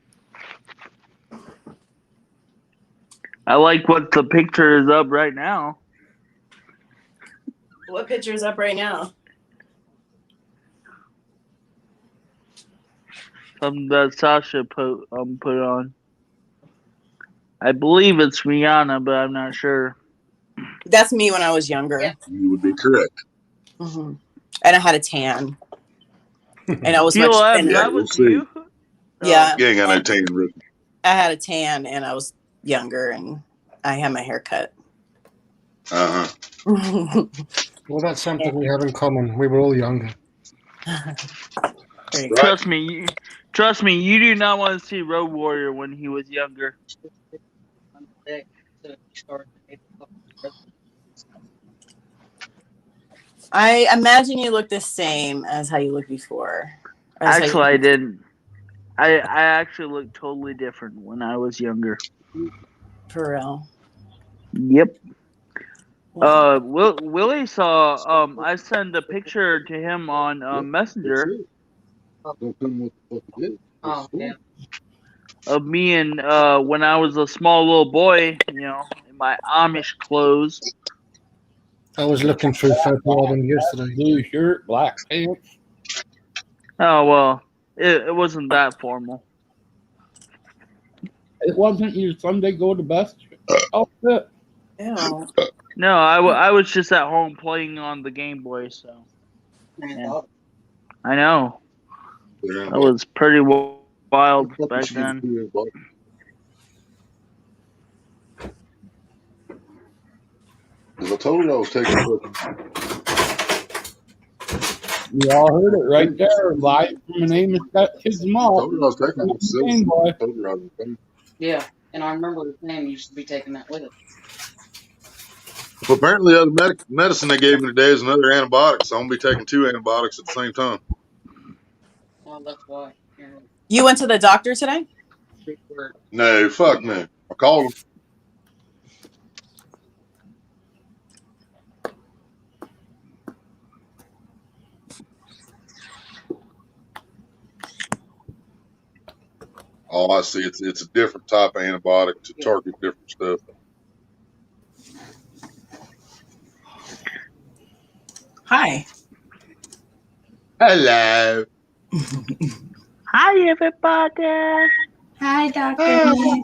I like what the picture is up right now. What picture is up right now? Something that Sasha put on. I believe it's Rihanna, but I'm not sure. That's me when I was younger. You would be correct. Mm-hmm. And I had a tan. And I was Theo much F, thinner. that We'll was see. you? Yeah. You ain't got no tan, Ricky. I had a tan and I was younger and I had my hair cut. Uh-huh. Well, that's something we have in common. We were all younger. There you go. Trust me, you do not want to see Road Warrior when he was younger. I imagine you look the same as how you looked before. Actually, I didn't. I actually looked totally different when I was younger. For real. Yep. Wow. Willie saw. I sent a picture to him on Messenger of me and when I was a small little boy, in my Amish clothes. I was looking through photo album yesterday. Blue shirt, black pants. Oh well, it wasn't that formal. It wasn't your Sunday go to best outfit. Ew. No, I was just at home playing on the Game Boy, so yeah. I know. That was pretty wild back then. Because I told you I was taking You all heard it right there, live from an Amos Got Kids Mall. I told you I was taking Game Boy. I told you I was taking. Yeah, and I remember the name. You should be taking that with it. Well, apparently the other medicine they gave me today is another antibiotic, so I'm going to be taking 2 antibiotics at the same time. Well, that's why. You went to the doctor today? No, fuck no. I called him. Oh, I see. It's a different type of antibiotic to target different stuff. Hi. Hello. Hi, everybody. Hi, Doctor. Hello,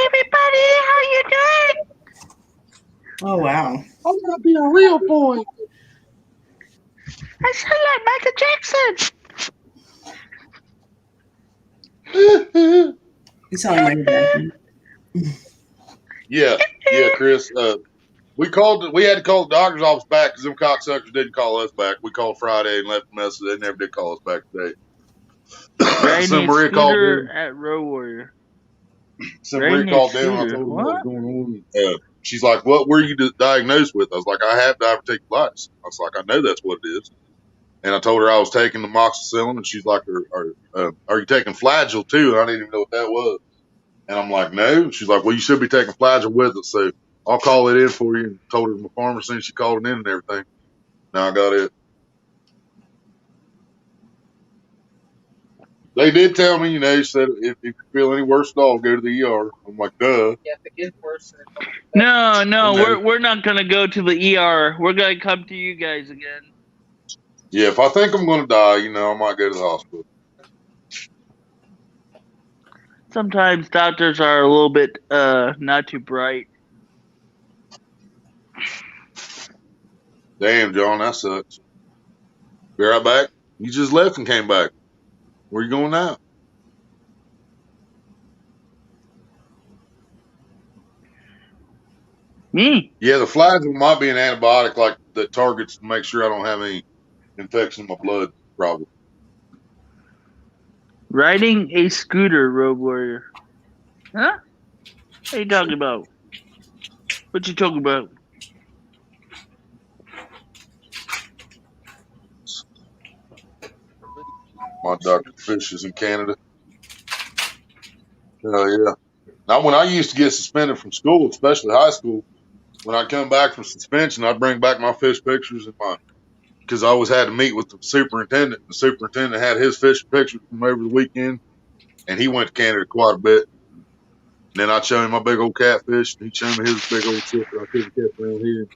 everybody. How you doing? Oh, wow. I'm gonna be a real boy. I sound like Michael Jackson. You sound like Michael. Yeah, Chris. We had to call the doctor's office back because them cocksuckers didn't call us back. We called Friday and left a message. They never did call us back today. So Maria called in. At Road Warrior. So Maria called in. I told her what was going on. She's like, "What were you diagnosed with?" I was like, "I have diverticulitis." I was like, "I know that's what it is." And I told her I was taking the amoxicillin, and she's like, "Are you taking Flagyl too?" And I didn't even know what that was. And I'm like, "No." She's like, "Well, you should be taking Flagyl with it." So I'll call it in for you. And told her my pharmacy, and she called it in and everything. Now I got it. They did tell me, she said if you feel any worse at all, go to the ER. I'm like, duh. Yeah, if it gets worse. No, we're not gonna go to the ER. We're gonna come to you guys again. Yeah, if I think I'm gonna die, I might go to the hospital. Sometimes doctors are a little bit not too bright. Damn, John, that sucks. Be right back. You just left and came back. Where you going now? Me? Yeah, the Flagyl might be an antibiotic like that targets to make sure I don't have any infection in my blood, probably. Riding a scooter, Road Warrior. Huh? What are you talking about? What you talking about? My Dr. Fish is in Canada. Yeah. Now, when I used to get suspended from school, especially high school, when I come back from suspension, I'd bring back my fish pictures and because I always had to meet with the superintendent. The superintendent had his fish pictures from over the weekend, and he went to Canada quite a bit. And then I'd show him my big old catfish, and he'd show me his big old shit that I couldn't catch around here.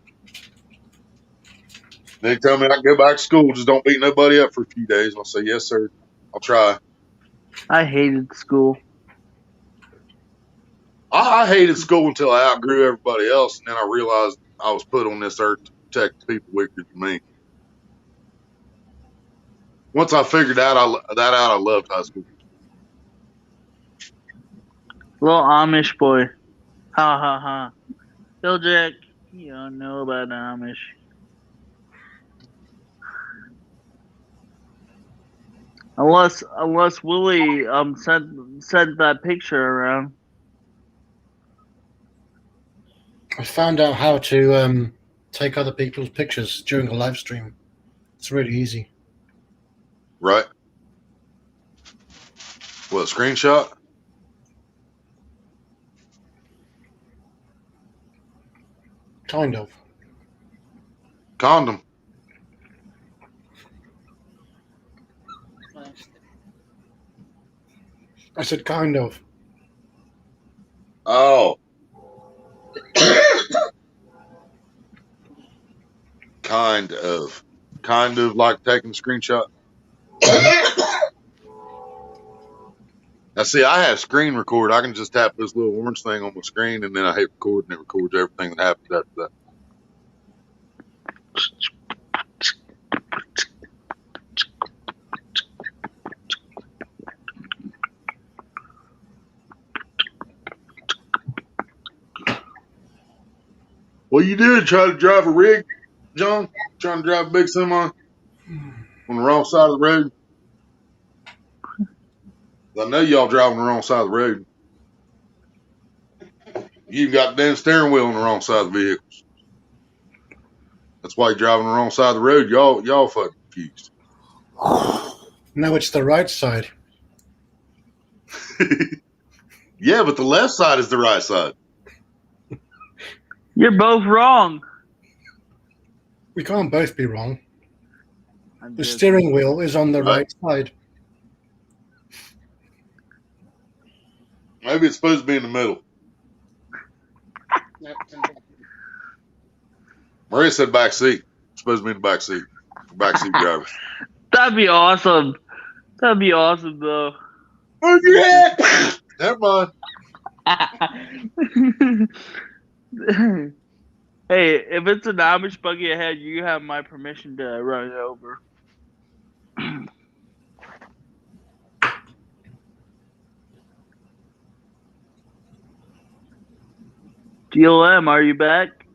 Then he'd tell me I can go back to school, just don't beat nobody up for a few days. And I'll say, yes, sir. I'll try. I hated school. I hated school until I outgrew everybody else, and then I realized I was put on this earth to protect the people weaker than me. Once I figured that out, I loved high school. Little Amish boy. Ha ha ha. Bill Jack, you don't know about the Amish. Unless Willie sent that picture around. I found out how to take other people's pictures during a live stream. It's really easy. Right? What, screenshot? Kind of. Condom. I said kind of. Oh. Kind of. Kind of like taking a screenshot. Now, see, I have screen record. I can just tap this little orange thing on my screen, and then I hit record, and it records everything that happens after that. What you did? Try to drive a rig, John? Trying to drive a big semi on the wrong side of the road? I know y'all driving the wrong side of the road. You even got the damn steering wheel on the wrong side of the vehicles. That's why you're driving the wrong side of the road. Y'all fucking confused. No, it's the right side. Yeah, but the left side is the right side. You're both wrong. We can't both be wrong. The steering wheel is on the right side. Maybe it's supposed to be in the middle. Maria said back seat. It's supposed to be in the back seat. Back seat driver. That'd be awesome. That'd be awesome, though. Move your head. Never mind. Hey, if it's an Amish buggy ahead, you have my permission to run it over. DLM, are you back?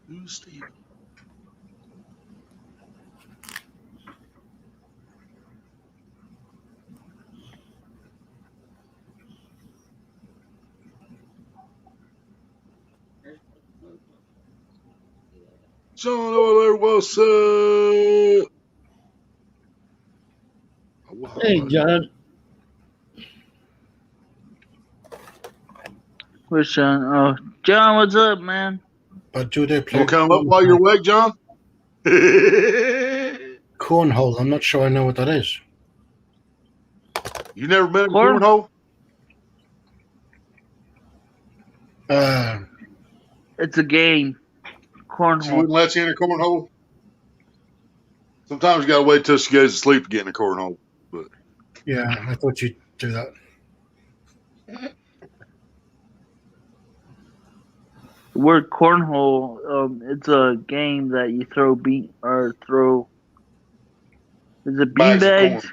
Who's Steve? John Oiler, what's up? Hey, John. Where's John? Oh, John, what's up, man? But do they play? Wanna come up while you're awake, John? Cornhole. I'm not sure I know what that is. You never been in cornhole? It's a game. Cornhole. She wouldn't let you in a cornhole? Sometimes you gotta wait till she goes to sleep to get in a cornhole. But yeah, I thought you'd do that. The word cornhole, it's a game that you throw is it beanbags?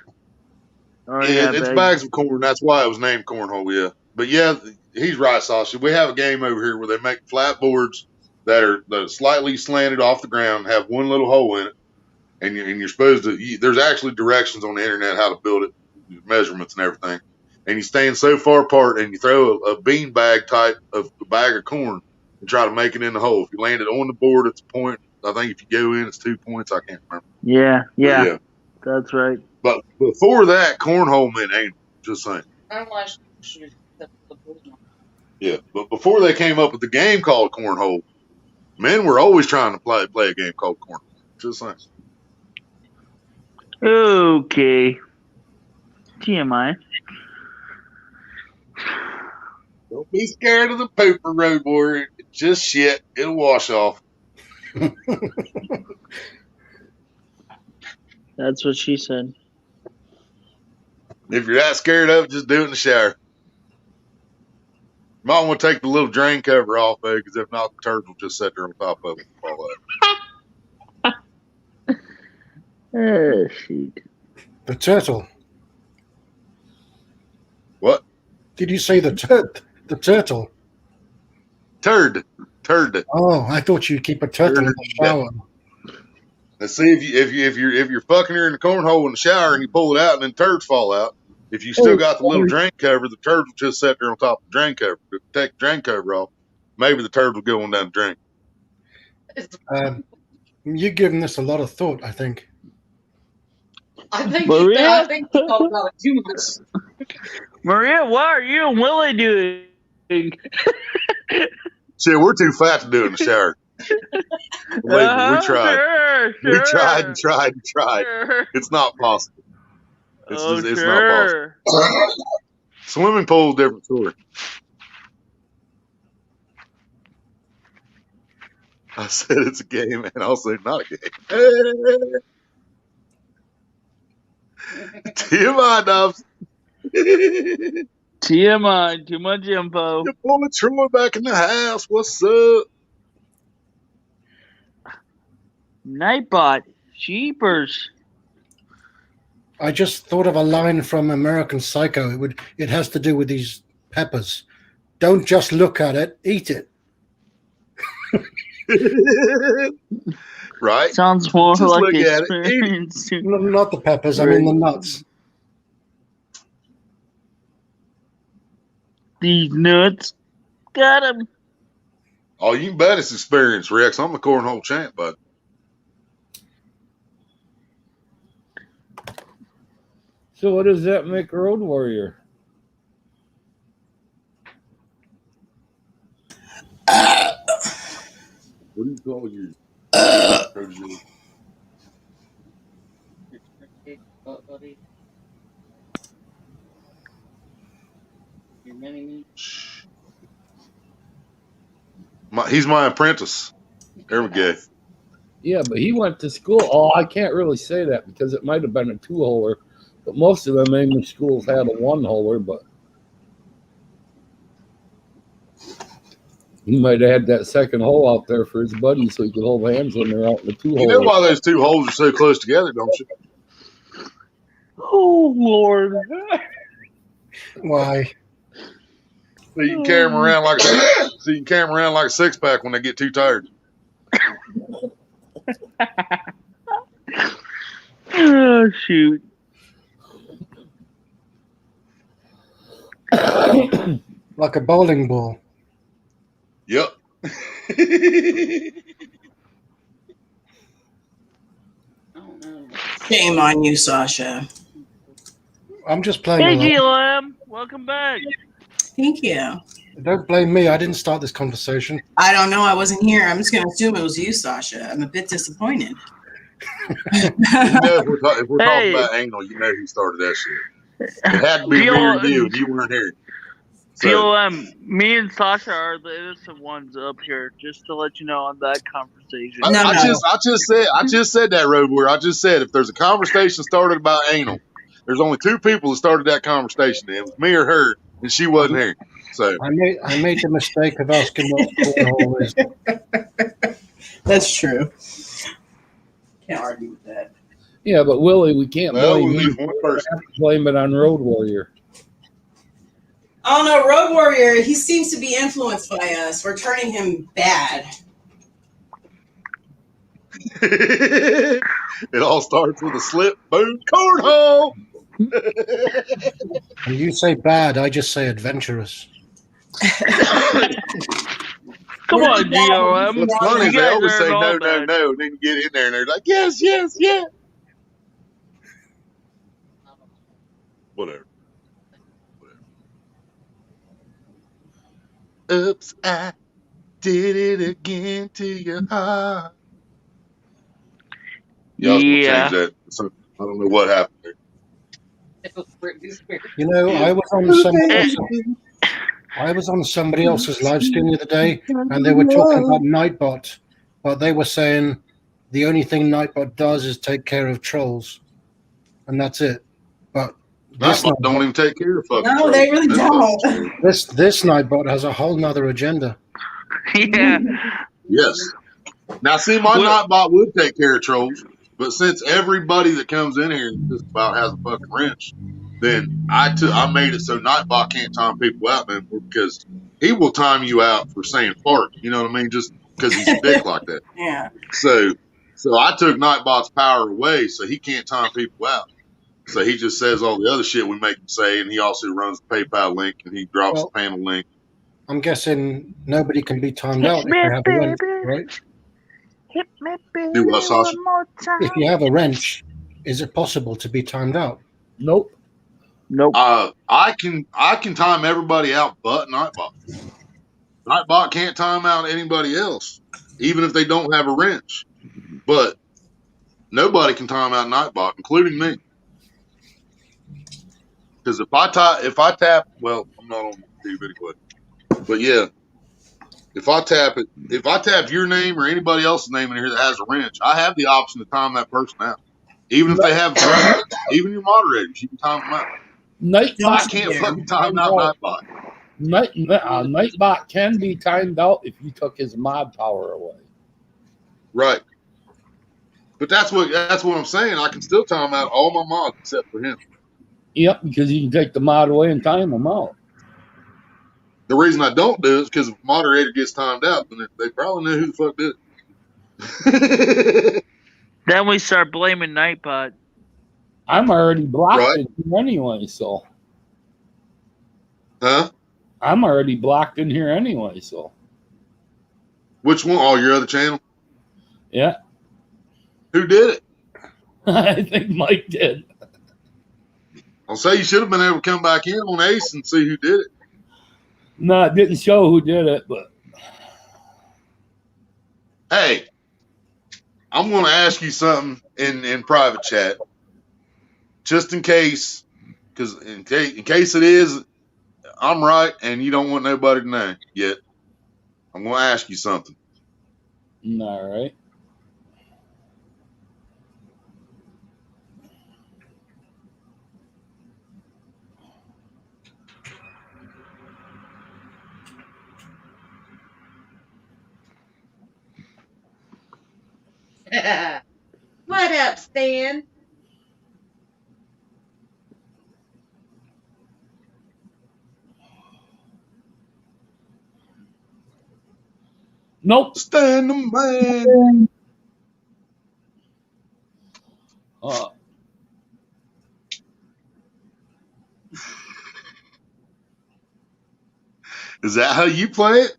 It's bags of corn. That's why it was named cornhole, yeah. But yeah, he's right, Sasha. We have a game over here where they make flat boards that are slightly slanted off the ground, have one little hole in it, and you're supposed to. There's actually directions on the internet how to build it, measurements and everything. And you stand so far apart, and you throw a bean bag type of a bag of corn and try to make it in the hole. If you land it on the board, it's a point. I think if you go in, it's 2 points. I can't remember. Yeah, that's right. But before that, cornhole meant anal. Just saying. Yeah, but before they came up with the game called cornhole, men were always trying to play a game called cornhole. Just saying. Okay. TMI. Don't be scared of the pooper road, boy. It's just shit. It'll wash off. That's what she said. If you're that scared of it, just do it in the shower. You might want to take the little drain cover off, though, because if not, the turds will just sit there on top of it and fall out. Oh, shoot. The turtle. What? Did you say the turtle? Turd. Oh, I thought you'd keep a turtle in the shower. Now, see if you're fucking her in the cornhole in the shower and you pull it out and then turds fall out. If you still got the little drain cover, the turds will just sit there on top of the drain cover. If you take the drain cover off, maybe the turds will go on down the drain. You're giving this a lot of thought, I think. I think Maria? you thought about it too much. Maria, what are you and Willie doing? Shit, we're too fat to do it in the shower. Believe me, we tried. Sure. We tried and tried and tried. Sure. It's not possible. It's not possible. Sure. Swimming pool, different story. I said it's a game, and I'll say not a game. TMI, Dobbs. TMI, too much info. Your boy Troy back in the house. What's up? Nightbot, sheepers. I just thought of a line from American Psycho. It has to do with these peppers. Don't just look at it, eat it. Right? Sounds more Just like look the at it, experience. Not the peppers, I mean the nuts. These nuts. Got him. Oh, you can bet it's experience, Rex. I'm the cornhole champ, bud. So what does that make Road Warrior? What do you call your protege? He's my apprentice. There we go. Yeah, but he went to school. Oh, I can't really say that because it might have been a 2-holer, but most of them English schools had a 1-holer, but he might have had that second hole out there for his buddy so he could hold hands when they're out in the 2-holer. You know why those two holes are so close together, don't you? Oh, Lord. Why? So you can carry them around like a 6-pack when they get too tired. Oh, shoot. Like a bowling ball. Yep. Shame on you, Sasha. I'm just playing Hey, along. GLM. Welcome back. Thank you. Don't blame me. I didn't start this conversation. I don't know. I wasn't here. I'm just going to assume it was you, Sasha. I'm a bit disappointed. If we're talking Hey. about anal, you know who started that shit. It had to be me or you, and you weren't here. So, GLM, me and Sasha are the innocent ones up here, just to let you know on that conversation. I just said that, Road Warrior. I just said if there's a conversation started about anal, there's only two people that started that conversation. It was me or her, and she wasn't here. So I made the mistake of asking what cornhole is. That's true. Can't argue with that. Yeah, but Willie, we can't blame we you. lose one person. We have to blame it on Road Warrior. I don't know. Road Warrior, he seems to be influenced by us. We're turning him bad. It all starts with a slip, boom, cornhole. When you say bad, I just say adventurous. Come on, GLM. What's funny is You they guys always say aren't no, all no, bad. no, and then you get in there and they're like, yes, yes, yeah. Whatever. Oops, I did it again to your heart. Y'all Yeah. change that. So, I don't know what happened there. You know, I was on somebody else's live stream the other day, and they were talking about Nightbot, but they were saying the only thing Nightbot does is take care of trolls, and that's it. But Nightbot don't even take care of fucking No, trolls. they really That's don't. fucking scary. This Nightbot has a whole nother agenda. Yeah. Yes. Now, see, my Well- Nightbot would take care of trolls, but since everybody that comes in here just about has a fucking wrench, then I made it so Nightbot can't time people out anymore because he will time you out for saying fart. You know what I mean? Just because he's a dick like that. Yeah. So I took Nightbot's power away, so he can't time people out. So he just says all the other shit we make him say, and he also runs the PayPal link and he drops the panel link. I'm guessing nobody can be timed out if they have a wrench, right? Hit me, baby, Do what, Sasha? one more time. If you have a wrench, is it possible to be timed out? Nope. Nope. I can time everybody out but Nightbot. Nightbot can't time out anybody else, even if they don't have a wrench. But nobody can time out Nightbot, including me. Because if I tap, well, I'm not on TV anyway. But yeah, if I tap your name or anybody else's name in here that has a wrench, I have the option to time that person out. Even if they have, even your moderators, you can time them out. I can't fucking time out Nightbot. Nightbot can be timed out if you took his mod power away. Right. But that's what I'm saying. I can still time out all my mods except for him. Yep, because you can take the mod away and time them out. The reason I don't do it is because if a moderator gets timed out, then they probably know who the fuck did it. Then we start blaming Nightbot. I'm already blocked in here anyway, so. Huh? I'm already blocked in here anyway, so. Which one? Oh, your other channel? Yeah. Who did it? I think Mike did. I'll say you should have been able to come back in on Ace and see who did it. No, it didn't show who did it, but. Hey, I'm going to ask you something in private chat, just in case, because in case it is, I'm right and you don't want nobody to know yet. I'm going to ask you something. All right. What up, Stan? Nope. Stan the man. Is that how you play it?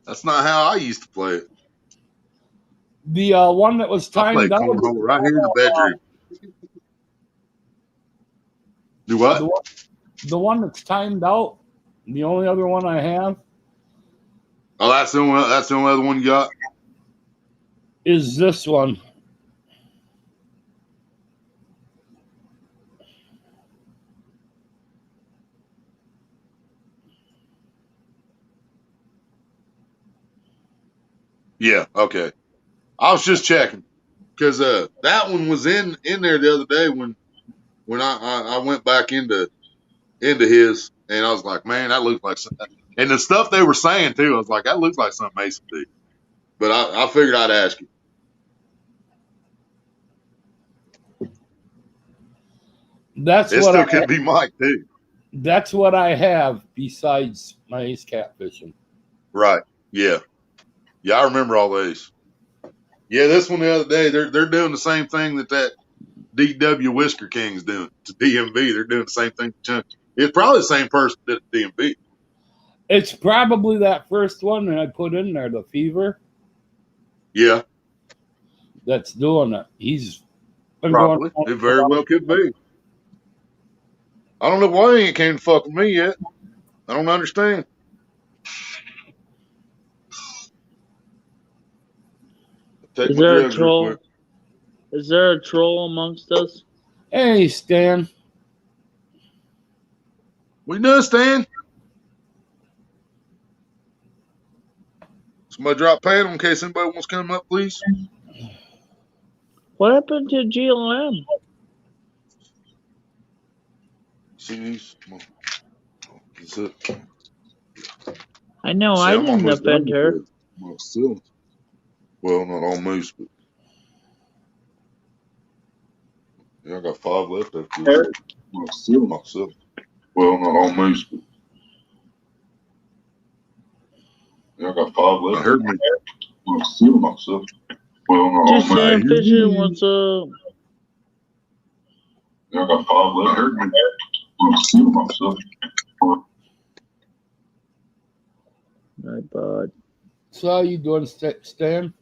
That's not how I used to play it. The one that was timed I play out. cornhole right here in the bedroom. Do what? The one that's timed out. The only other one I have. Oh, that's the only other one you got? Is this one. Yeah, okay. I was just checking because that one was in there the other day when I went back into his, and I was like, man, that looks like something. And the stuff they were saying too, I was like, that looks like something Mason did. But I figured I'd ask you. That's it what still could be Mike too. That's what I have besides my ace catfishing. Right. Yeah. Yeah, I remember all those. Yeah, this one the other day, they're doing the same thing that DW Whisker King's doing to DMV. They're doing the same thing to Chunky. It's probably the same person that did DMV. It's probably that first one that I put in there, the Fever. Yeah. That's doing it. He's been probably. It very well could be. I don't know why he ain't came to fuck with me yet. I don't understand. Is there a troll? Is there a troll amongst us? Hey, Stan. We know, Stan. Somebody drop panel in case anybody wants to come up, please. What happened to GLM? See these? Is it? I know See, I I'm didn't almost done offend with her. this. Well, still, well, not almost, but yeah, I got 5 left after this. Well, still, not 7. Well, not almost, but yeah, I got 5 left. I heard me. Well, still, not 7. Well, not Just Sam almost. Fishing, what's up? Yeah, I got 5 left. I heard me. Well, still, not 7. Night, bud. So how you doing, Stan?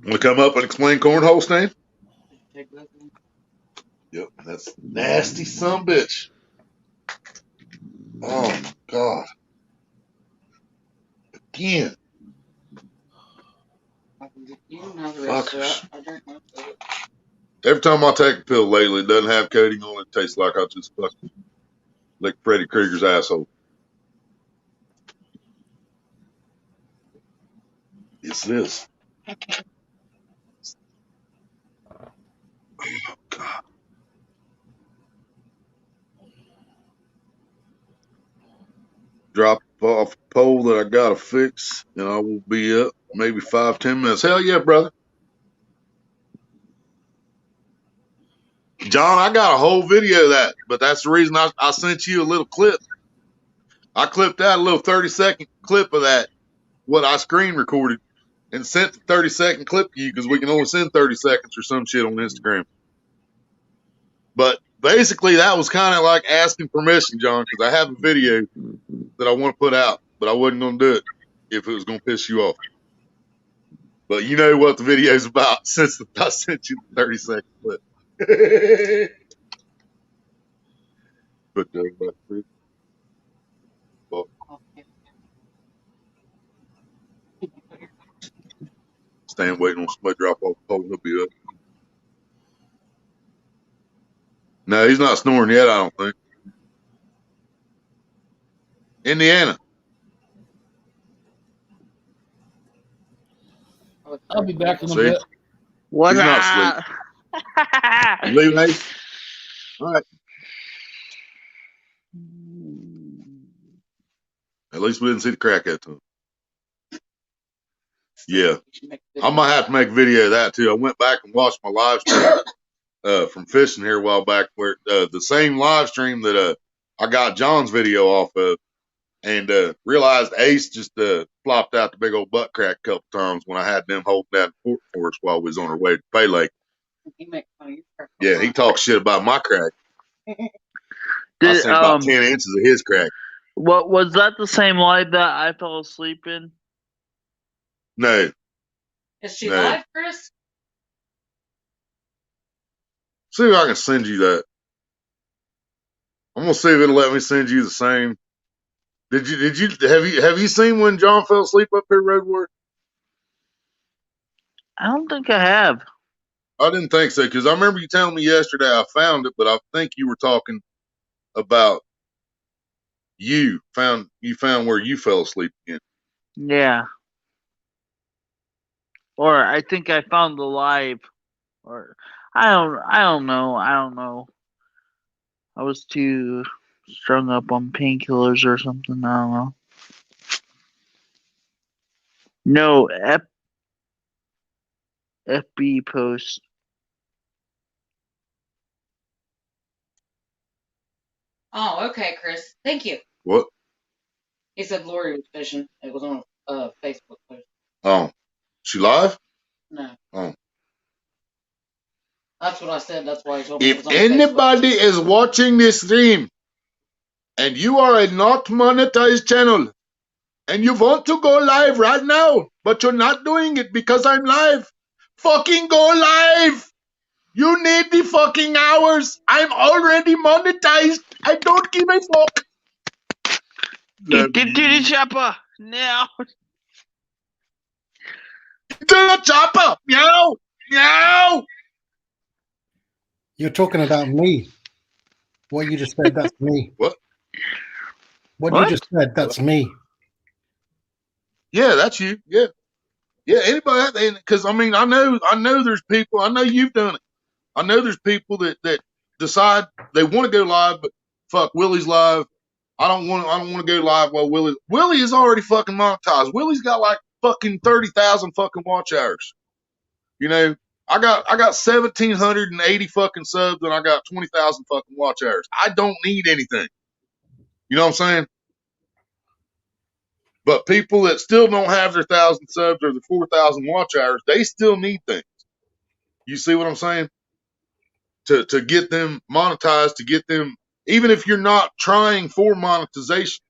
Want to come up and explain cornhole, Stan? Yep, that's nasty sumbitch. Oh my God. Again. Fuckers. Every time I take a pill lately, it doesn't have coating on it. It tastes like I just fucking licked Freddy Krueger's asshole. Yes, it is. Oh, God. Drop off a pole that I gotta fix, and I will be up maybe 5-10 minutes. Hell yeah, brother. John, I got a whole video of that, but that's the reason I sent you a little clip. I clipped out a little 30-second clip of that, what I screen recorded, and sent the 30-second clip to you because we can only send 30 seconds or some shit on Instagram. But basically, that was kind of like asking permission, John, because I have a video that I want to put out, but I wasn't going to do it if it was going to piss you off. But you know what the video's about since I sent you the 30-second clip. But stand waiting on somebody to drop off the pole. He'll be up. No, he's not snoring yet, I don't think. Indiana. I'll be back in a bit. What He's not up? asleep. You leaving, Ace? All right. At least we didn't see the crack that time. Yeah. I might have to make a video of that too. I went back and watched my live stream from fishing here a while back where the same live stream that I got John's video off of and realized Ace just flopped out the big old butt crack a couple times when I had them holding down the fort for us while we was on our way to Pay Lake. Yeah, he talks shit about my crack. I seen about 10 inches of his crack. What was that? The same light that I fell asleep in? No. Is she live, Chris? See if I can send you that. I'm gonna see if it'll let me send you the same. Have you seen when John fell asleep up here, Road Warrior? I don't think I have. I didn't think so because I remember you telling me yesterday I found it, but I think you were talking about you found where you fell asleep again. Yeah. Or I think I found the live. Or I don't know. I was too strung up on painkillers or something. I don't know. No, FB post. Oh, okay, Chris. Thank you. What? He said Lori was fishing. It was on a Facebook post. Oh, she live? No. Oh. That's what I said. That's why he told me it If was on anybody is watching this stream and you are a not monetized channel and you want to go live right now, but you're not doing it because I'm live, fucking go live. You need the fucking hours. I'm already monetized. I don't give a fuck. Get to the chopper now. Get to the chopper. Meow. Meow. You're talking about me. What you just said, that's me. What? What you just said, that's me. Yeah, that's you. Yeah. Yeah, anybody, because I mean, I know there's people. I know you've done it. I know there's people that decide they want to go live, but fuck, Willie's live. I don't want to go live while Willie is already fucking monetized. Willie's got like fucking 30,000 fucking watch hours. You know, I got 1,780 fucking subs and I got 20,000 fucking watch hours. I don't need anything. You know what I'm saying? But people that still don't have their 1,000 subs or their 4,000 watch hours, they still need things. You see what I'm saying? To get them monetized, to get them, even if you're not trying for monetization,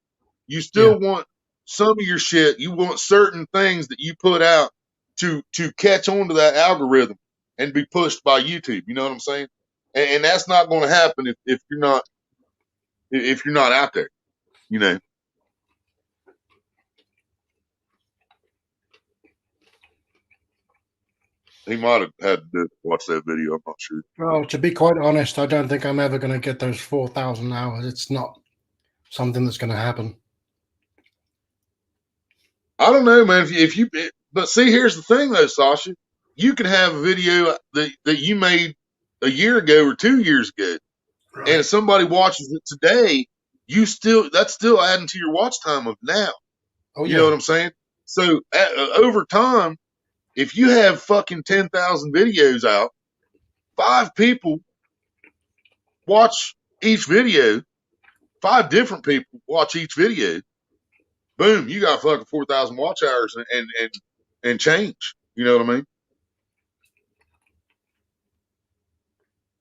you still want some of your shit. You want certain things that you put out to catch on to that algorithm and be pushed by YouTube. You know what I'm saying? And that's not going to happen if you're not out there. You know. He might have had to watch that video. I'm not sure. Well, to be quite honest, I don't think I'm ever going to get those 4,000 hours. It's not something that's going to happen. I don't know, man. But see, here's the thing, though, Sasha. You can have a video that you made a year ago or 2 years ago, right, and if somebody watches it today, that's still adding to your watch time of now. Oh, you know what I'm saying? So over time, if you have fucking 10,000 videos out, 5 people watch each video, 5 different people watch each video. Boom, you got fucking 4,000 watch hours and change. You know what I mean?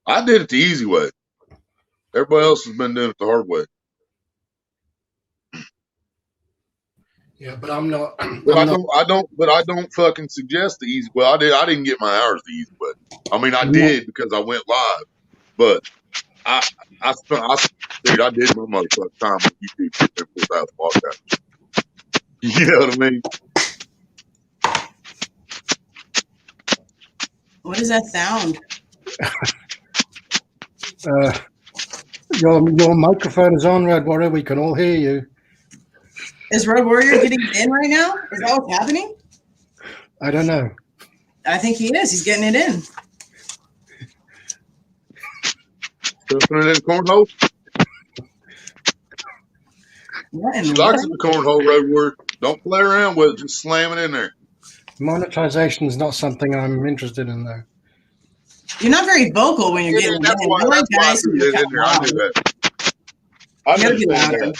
I did it the easy way. Everybody else has been doing it the hard way. Yeah, but I'm not. I don't fucking suggest the easy way. I didn't get my hours the easy way. I mean, I did because I went live, but I did my motherfucking time on YouTube to get them 4,000 watch hours. You know what I mean? What is that sound? Your microphone is on, Red Warrior. We can all hear you. Is Road Warrior getting it in right now? Is that what's happening? I don't know. I think he is. He's getting it in. Stuffing it in the cornhole? She likes it in the cornhole, Road Warrior. Don't play around with it. Just slam it in there. Monetization is not something I'm interested in, though. You're not very vocal when you're getting it in. I like guys who are kind of loud. I knew that. You gotta be louder.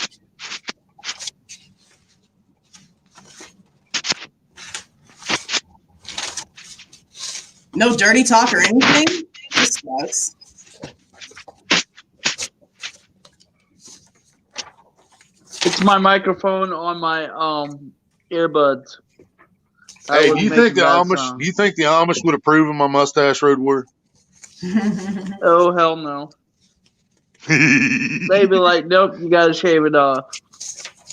No dirty talk or anything? This sucks. It's my microphone on my earbuds. Hey, do you think the Amish would approve of my mustache, Road Warrior? Oh, hell no. They'd be like, nope, you gotta shave it off.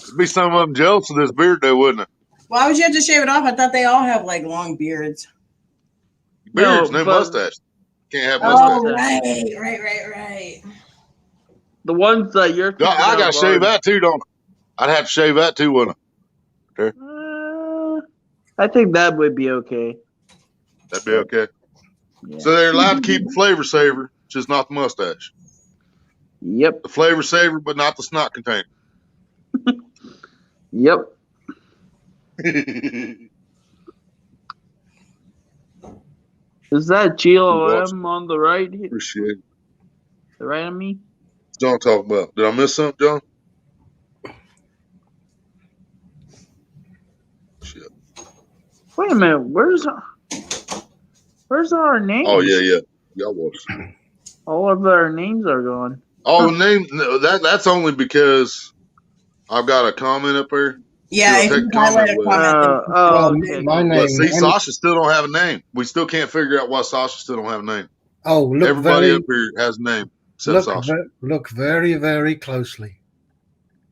There'd be some of them jealous of this beard, though, wouldn't it? Why would you have to shave it off? I thought they all have like long beards. Beards, no mustache. Can't have mustache. Oh, right. The ones that you're. I gotta shave that too, don't I? I'd have to shave that too, wouldn't I? Okay. I think that would be okay. That'd be okay. Yeah. So they're allowed to keep the flavor saver, just not the mustache. Yep. The flavor saver, but not the snot container. Yep. Is that GLM on the right here? Appreciate it. The right of me? John talk about. Did I miss something, John? Shit. Wait a minute. Where's our names? Oh yeah. Y'all watch. All of our names are gone. Oh, name that's only because I've got a comment up here. Yeah, if you highlight a comment. Okay. My name. But see, Sasha still don't have a name. We still can't figure out why Sasha still don't have a name. Oh, look! Everybody up here has a name except Sasha. Look very, very closely.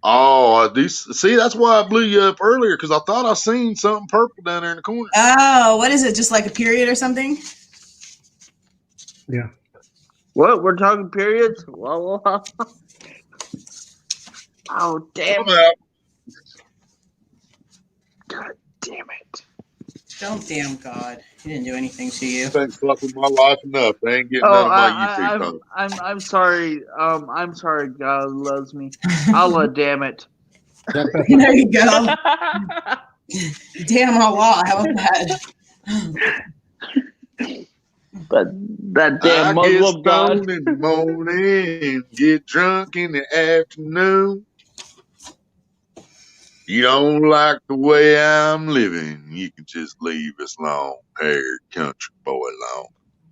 Oh, I do see. That's why I blew you up earlier because I thought I seen something purple down there in the corner. Oh, what is it? Just like a period or something? Yeah. What? We're talking periods? Oh, damn it. God damn it. Don't damn God. He didn't do anything to you. Thanks fuck with my life enough. They ain't getting Oh, none of my YouTube time. I'm sorry. I'm sorry. God loves me. Allah, damn it. There you go. Damn Allah. How about that? But that damn I get Muslim God. stoned in the morning, get drunk in the afternoon. You don't like the way I'm living, you can just leave this long-haired country boy alone.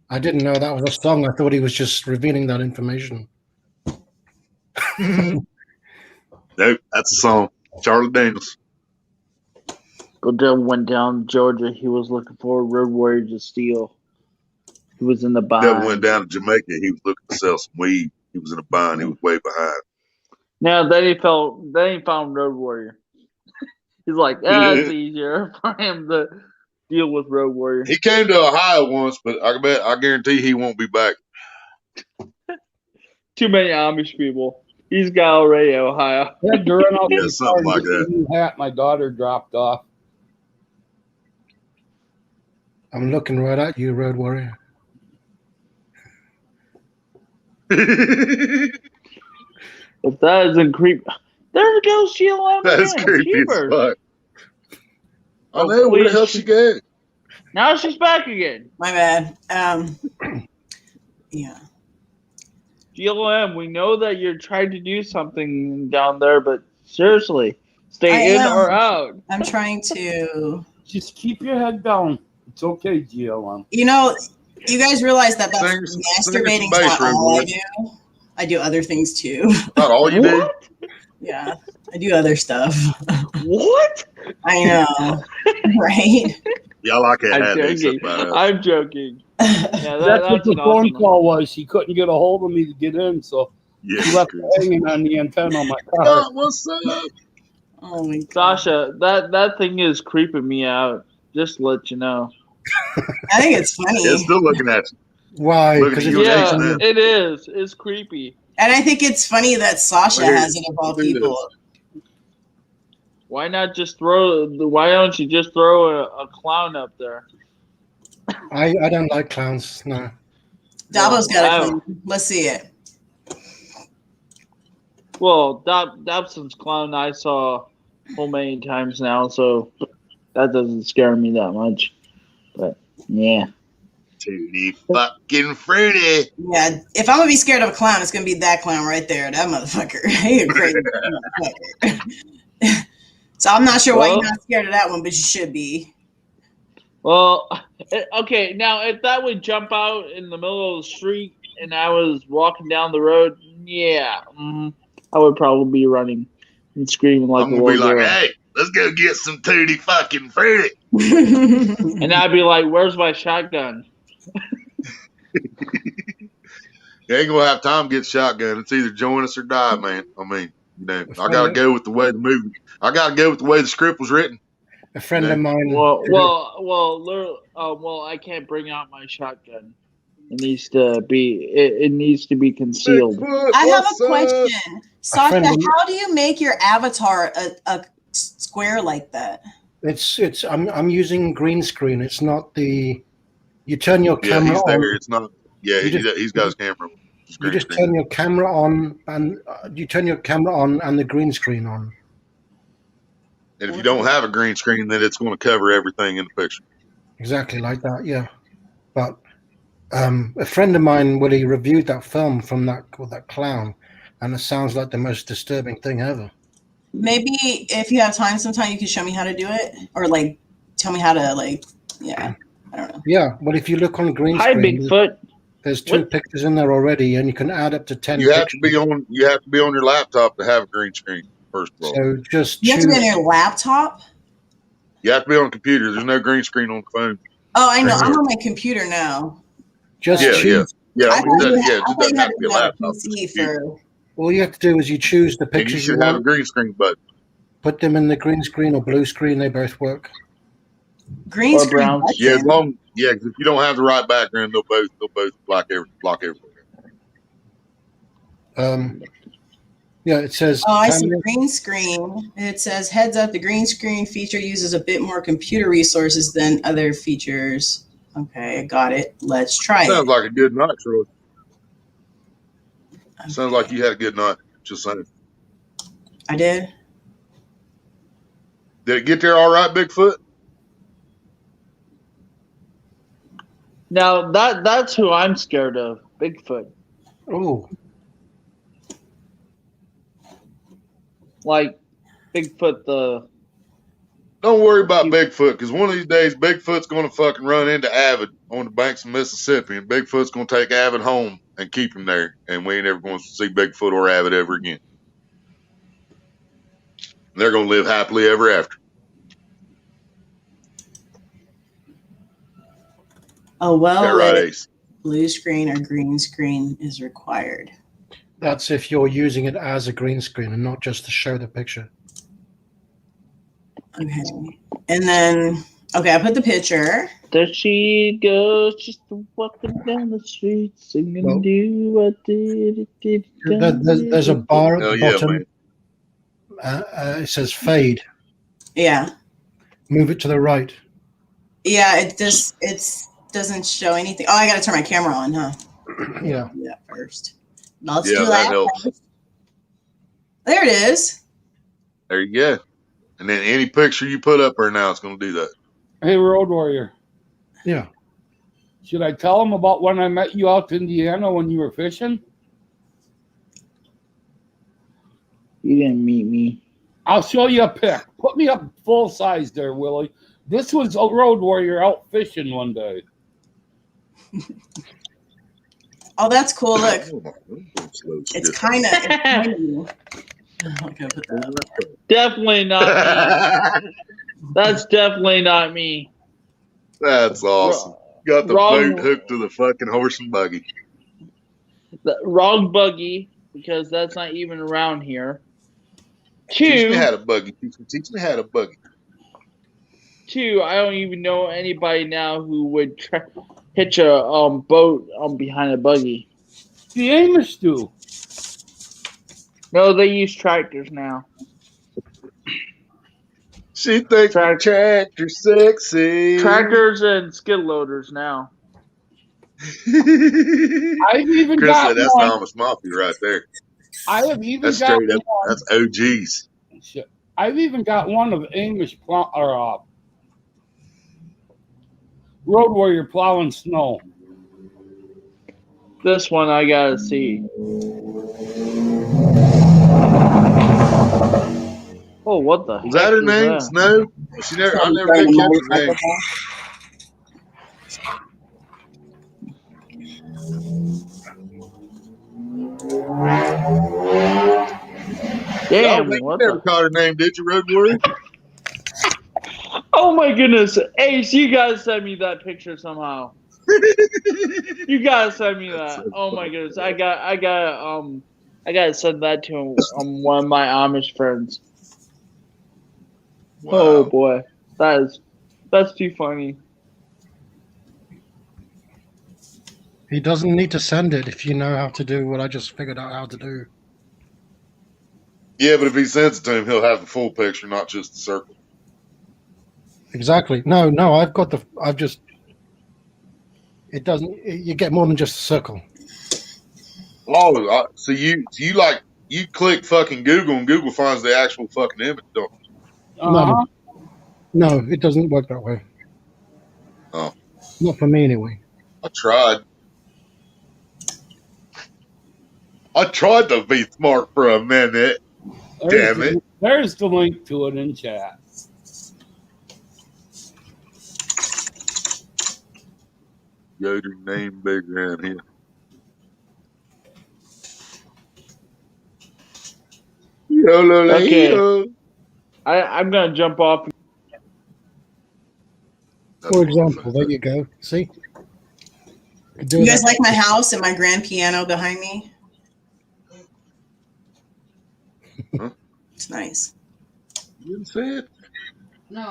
I didn't know that was a song. I thought he was just revealing that information. Nope, that's a song. Charlie Daniels. Goodell went down to Georgia. He was looking for a Road Warrior to steal. He was in the bind. Devil went down to Jamaica. He was looking to sell some weed. He was in a bind. He was way behind. Now then he found Road Warrior. He's like, it's easier for him to deal with Road Warrior. He came to Ohio once, but I guarantee he won't be back. Too many Amish people. He's got already Ohio. I had to run out Yeah, the something car like and get that. the new hat my daughter dropped off. I'm looking right at you, Road Warrior. If that isn't creepy. There goes GLM That's again. creepy as Jeepers. fuck. I know, where the hell she go? Now she's back again. My bad. Yeah. GLM, we know that you're trying to do something down there, but seriously, stay in or out. I'm trying to. Just keep your head down. It's okay, GLM. You know, you guys realize that masturbating's not all I do. I do other things too. Not all you do? Yeah, I do other stuff. What? I know, right? Y'all like it. I'm joking. Yeah, that's what the phone call was. He couldn't get a hold of me to get in, so he left it hanging on the antenna on my car. Oh, what's up? Oh my God. Sasha, that thing is creeping me out. Just to let you know. I think it's funny. It's still looking at you. Why? Yeah, it is. It's creepy. And I think it's funny that Sasha has it of all people. Why not just why don't you just throw a clown up there? I don't like clowns, no. Dabo's got a clown. Let's see it. Well, Dobson's clown I saw so many times now, so that doesn't scare me that much. But yeah. Tutti fucking fruity. Yeah, if I'm gonna be scared of a clown, it's gonna be that clown right there. That motherfucker. He a crazy motherfucker. So I'm not sure why you're not scared of that one, but you should be. Well, okay. Now, if that would jump out in the middle of the street and I was walking down the road, yeah, I would probably be running and screaming like a little girl. I'm gonna be like, hey, let's go get some Tutti fucking fruity. And I'd be like, where's my shotgun? You ain't gonna have time to get shotgun. It's either join us or die, man. I mean, you know, I gotta go with the way the movie. I gotta go with the way the script was written. A friend of mine. Well, I can't bring out my shotgun. It needs to be concealed. I have a question, Sasha. How do you make your avatar a square like that? I'm using green screen. It's not the. You turn your camera he's on. There. It's not. Yeah, he's got his camera. You just turn your camera on, and and the green screen on. And if you don't have a green screen, then it's going to cover everything in the picture. Exactly like that, yeah. But a friend of mine, Willie, reviewed that film from that clown, and it sounds like the most disturbing thing ever. Maybe if you have time sometime, you can show me how to do it, or like tell me how to yeah. I don't know. Yeah, well, if you look on green Hi, screen, Bigfoot. There's 2 pictures in there already, and you can add up to 10. You have to be on your laptop to have a green screen. First of all, so just you have to be on your laptop. You have to be on a computer. There's no green screen on the phone. Oh, I know. I'm on my computer now. Just choose. Yeah. I thought you doesn't have to be a laptop. PC for. All you have to do is you choose the pictures. You should have a green screen button. Put them in the green screen or blue screen. They both work. Green screen. Brown. Yeah, as long if you don't have the right background, they'll both block everything. Yeah, it says. Oh, I see camera. green screen. It says, heads up, the green screen feature uses a bit more computer resources than other features. Okay, I got it. Let's try Sounds it. like a good night, Troy. Okay. Sounds like you had a good night. Just saying. I did. Did it get there all right, Bigfoot? Now that's who I'm scared of, Bigfoot. Oh, Like Bigfoot the. Don't worry about Bigfoot, because one of these days Bigfoot's going to fucking run into Avid on the banks of Mississippi, and Bigfoot's going to take Avid home and keep him there, and we ain't ever going to see Bigfoot or Avid ever again. And they're going to live happily ever after. A well That right, lit Ace? blue screen or green screen is required. that's if you're using it as a green screen and not just to show the picture. Okay. And then, okay, I put the picture. There she goes, just walking down the street, singing, Well, do what did it. There's a bar at Hell the yeah, bottom. man. It says fade. Yeah. Move it to the right. Yeah, it doesn't show anything. Oh, I got to turn my camera on, huh? Yeah. Do that first. Let's Yeah, do that that. helps. There it is. There you go. And then any picture you put up there now, it's going to do that. Hey, Road Warrior. Yeah. Should I tell him about when I met you out in Indiana when you were fishing? You didn't meet me. I'll show you a pic. Put me up full size there, Willie. This was a Road Warrior out fishing one day. Oh, that's cool. Look, it's It's kind of. Definitely not me. That's definitely not me. That's awesome. Got the boat hooked to the fucking horse and buggy. The wrong buggy, because that's not even around here. Teach me how to buggy. Teach me how to buggy. Two, I don't even know anybody now who would hitch a boat behind a buggy. The Amish do. No, they use tractors now. She thinks tractor sexy. Tractors and skid loaders now. I've even Chris got said that's one. the Amish Mafia right there. I have even That's got straight up. one. That's OGs. I've even got one of Amish Road Warrior plowing snow. This one I gotta see. Oh, what the? Is that her name? That? Snow? I never did catch her name. Damn, you what never caught her name, did you, Road Warrior? Oh my goodness, Ace, you gotta send me that picture somehow. You gotta send me that. So oh my goodness, I gotta send that to one of my Amish friends. Wow. Oh boy, that's too funny. He doesn't need to send it if you know how to do what I just figured out how to do. Yeah, but if he sends it to him, he'll have the full picture, not just the circle. Exactly. No, it doesn't, you get more than just a circle. Oh, so you click fucking Google and Google finds the actual fucking image, don't you? No, it doesn't work that way. Oh. Not for me anyway. I tried. To be smart for a minute. Damn it. There's the link to it in chat. Yoder name big around here. Okay. I'm gonna jump off. For example, there you go. See? You guys like my house and my grand piano behind me? Huh? It's nice. You didn't say it? No.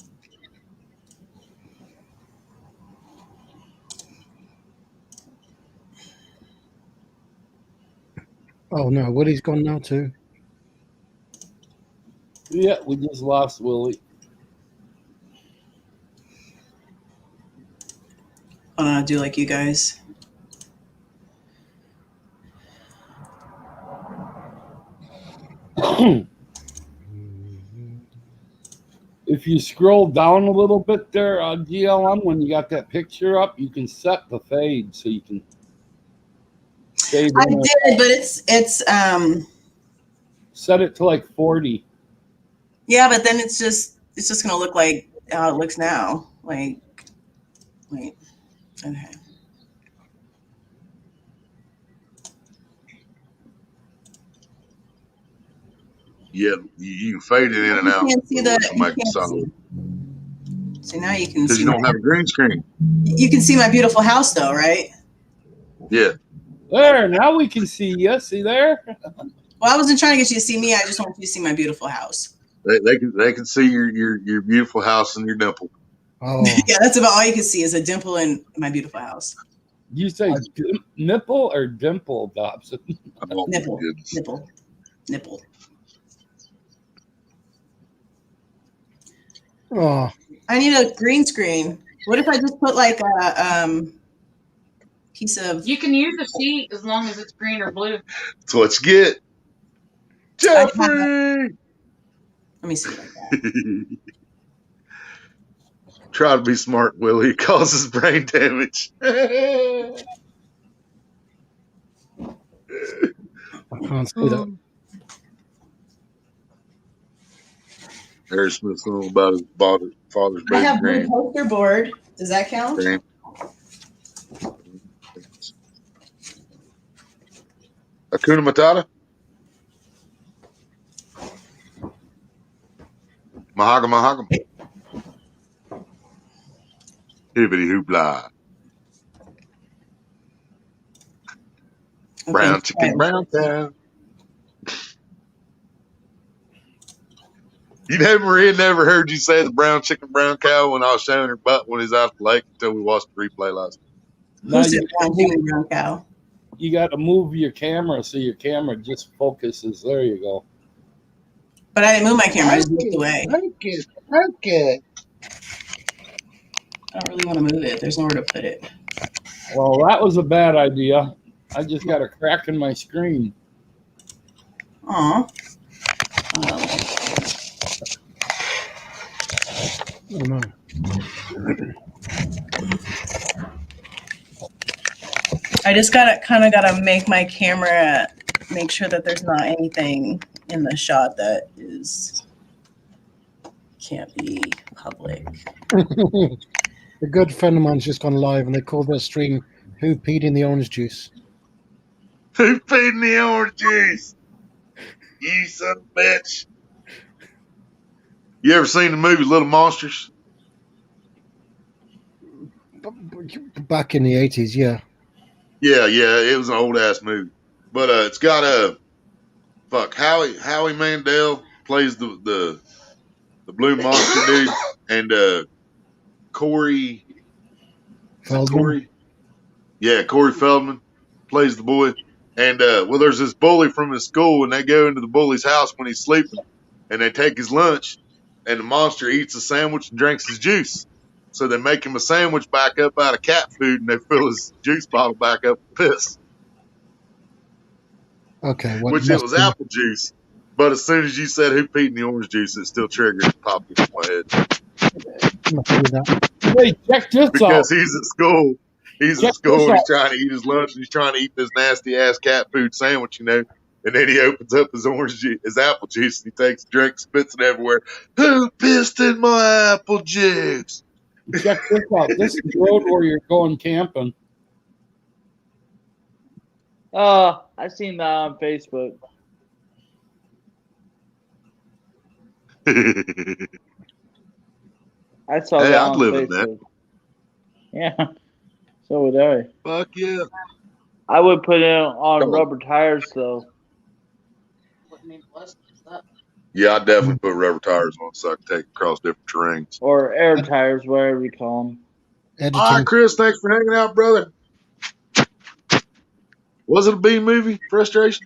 Oh no, Woody's gone now too. Yeah, we just lost Willie. Hold on, I'll do like you guys. If you scroll down a little bit there on GLM, when you got that picture up, you can set the fade so you can fade. I did, but it's set it to like 40. yeah, but then it's just gonna look like how it looks now. Like, wait, okay. Yeah, you can fade it in and out. You can't see the. To make it solid. See, now you can Because see. you don't have a green screen. You can see my beautiful house, though, right? Yeah. There, now we can see you. See there? Well, I wasn't trying to get you to see me. I just want you to see my beautiful house. They can see your beautiful house and your dimple. Oh. Yeah, that's about all you can see is a dimple in my beautiful house. You say nipple or dimple, Dobson? Oh, Nipple. Oh. I need a green screen. What if I just put like a piece of? You can use a sheet as long as it's green or blue. That's what you get. Jeffrey! Let me see like that. Try to be smart, Willie. It causes brain damage. I can't see that. Harry Smith song about his father's I baby have blue grand. poster board. Does that count? Grand. Hakuna Matata? Mahagam. Hibbity hoopla. Okay. Brown chicken, brown cow. You know, Maria never heard you say the brown chicken, brown cow when I was showing her butt when he's out the lake until we watched the replay last night. Who said brown chicken, brown cow? You got to move your camera so your camera just focuses. There you go. But I didn't move my camera. I just moved away. Okay. I don't really want to move it. There's nowhere to put it. Well, that was a bad idea. I just got a crack in my screen. Aw. Oh, no. I just gotta make my camera make sure that there's not anything in the shot that can't be public. A good friend of mine's just gone live and they called their stream "Who Peed in the Orange Juice?" Who peed in the orange juice? You son of a bitch. You ever seen the movie Little Monsters? Back in the 80s, yeah. Yeah, it was an old ass movie. But it's got Howie Mandel plays the blue monster dude, and Corey Feldman. Corey Feldman plays the boy. And well, there's this bully from his school, and they go into the bully's house when he's sleeping, and they take his lunch, and the monster eats a sandwich and drinks his juice. So they make him a sandwich back up out of cat food, and they fill his juice bottle back up with piss. Okay. Which it was apple juice. But as soon as you said who peed in the orange juice, it still triggered and popped into my head. Hey, check this out. Because he's at school. He's at school and he's trying to eat his lunch and he's trying to eat this nasty ass cat food sandwich, you know. And then he opens up his his apple juice and he takes a drink, spits it everywhere. Who pissed in my apple juice? Check this out. This is the road where you're going camping. I've seen that on Facebook. I saw that on I'd live in Facebook. that. Yeah, so would I. Fuck yeah. I would put it on rubber tires though. Yeah, I'd definitely put rubber tires on so I can take across different terrains. Or air tires, whatever you call them. All right, Chris, thanks for hanging out, brother. Was it a B movie? Frustration?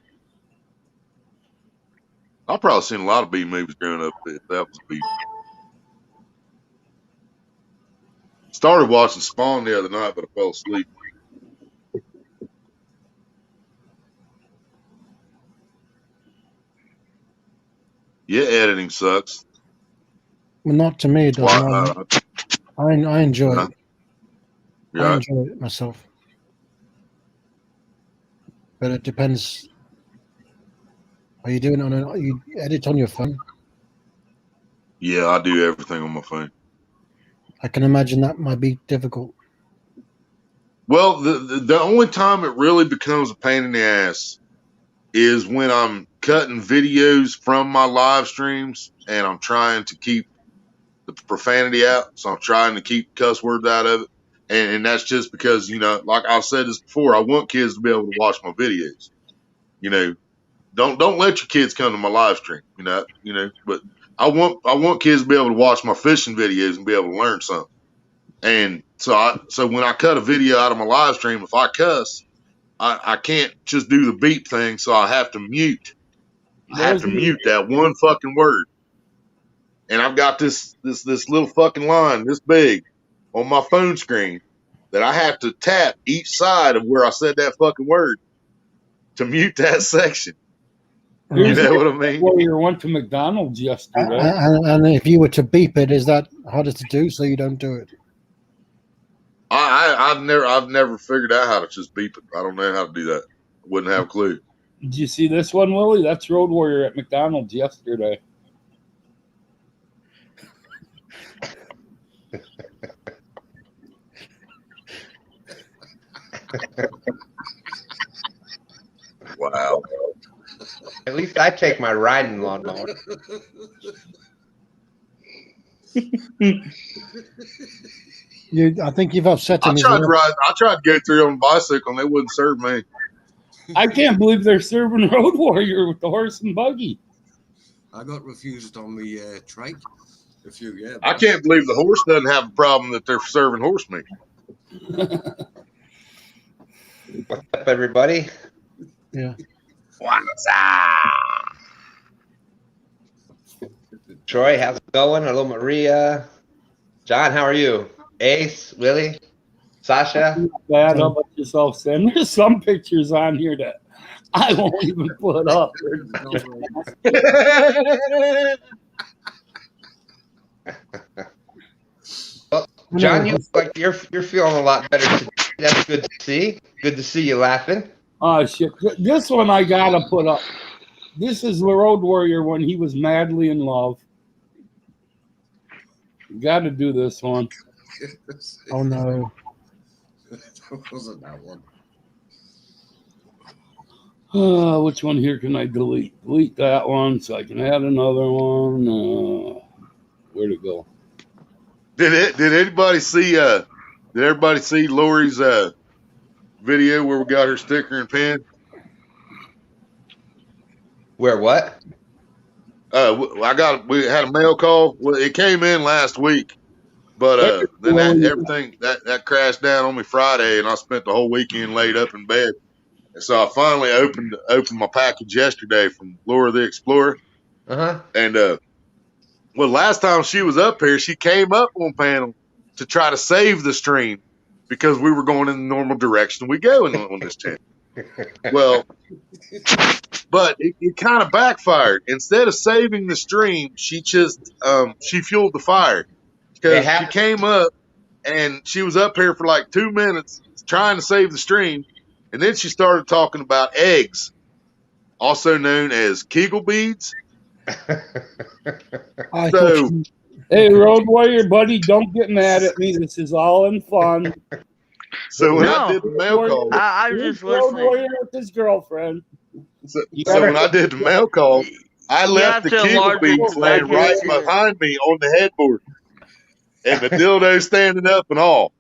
I've probably seen a lot of B movies growing up. If that was B. Started watching Spawn the other night, but I fell asleep. Yeah, editing sucks. Well, not to me. It doesn't. I enjoy it. I enjoy it myself. But it depends. Are you doing it on you edit on your phone? Yeah, I do everything on my phone. I can imagine that might be difficult. Well, the only time it really becomes a pain in the ass is when I'm cutting videos from my live streams and I'm trying to keep the profanity out. So I'm trying to keep cuss words out of it. And that's just because, like I've said this before, I want kids to be able to watch my videos. Don't let your kids come to my live stream, but I want kids to be able to watch my fishing videos and be able to learn something. And so when I cut a video out of my live stream, if I cuss, I can't just do the beep thing, so I have to mute. I have to mute that one fucking word. And I've got this little fucking line this big on my phone screen that I have to tap each side of where I said that fucking word to mute that section. You know what I mean? Well, you went to McDonald's yesterday. And if you were to beep it, is that harder to do so you don't do it? I've never figured out how to just beep it. I don't know how to do that. I wouldn't have a clue. Did you see this one, Willie? That's Road Warrior at McDonald's yesterday. Wow. At least I take my riding lawnmower. I think you've upset him. I tried to go through on a bicycle and they wouldn't serve me. I can't believe they're serving Road Warrior with the horse and buggy. I got refused on the trike. I can't believe the horse doesn't have a problem that they're serving horse meat. What's up, everybody? Yeah. What's up? Troy, how's it going? Hello, Maria. John, how are you? Ace, Willie, Sasha. Bad. How about yourself, Sam? There's some pictures on here that I won't even put up. Well, John, you look like you're feeling a lot better today. That's good to see. Good to see you laughing. Oh shit! This one I gotta put up. This is the Road Warrior when he was madly in love. Got to do this one. Oh no! That wasn't that one. Which one here can I delete? Delete that one so I can add another one. Where'd it go? Did anybody see? Did everybody see Lori's video where we got her sticker and pin? Where what? We had a mail call. Well, it came in last week, but then everything that crashed down on me Friday, and I spent the whole weekend laid up in bed. And so I finally opened my package yesterday from Laura the Explorer. And well, last time she was up here, she came up on panel to try to save the stream because we were going in the normal direction we go on this channel. Well, but it kind of backfired. Instead of saving the stream, she just she fueled the fire because she came up and she was up here for like 2 minutes trying to save the stream, and then she started talking about eggs, also known as Kegel beads. So, hey, Road Warrior, buddy, don't get mad at me. This is all in fun. So when I did the mail call, I was just Road listening. Warrior with his girlfriend. So when I did the mail call, I left the Kegel beads laying right behind me on the headboard, and the dildo standing up and all.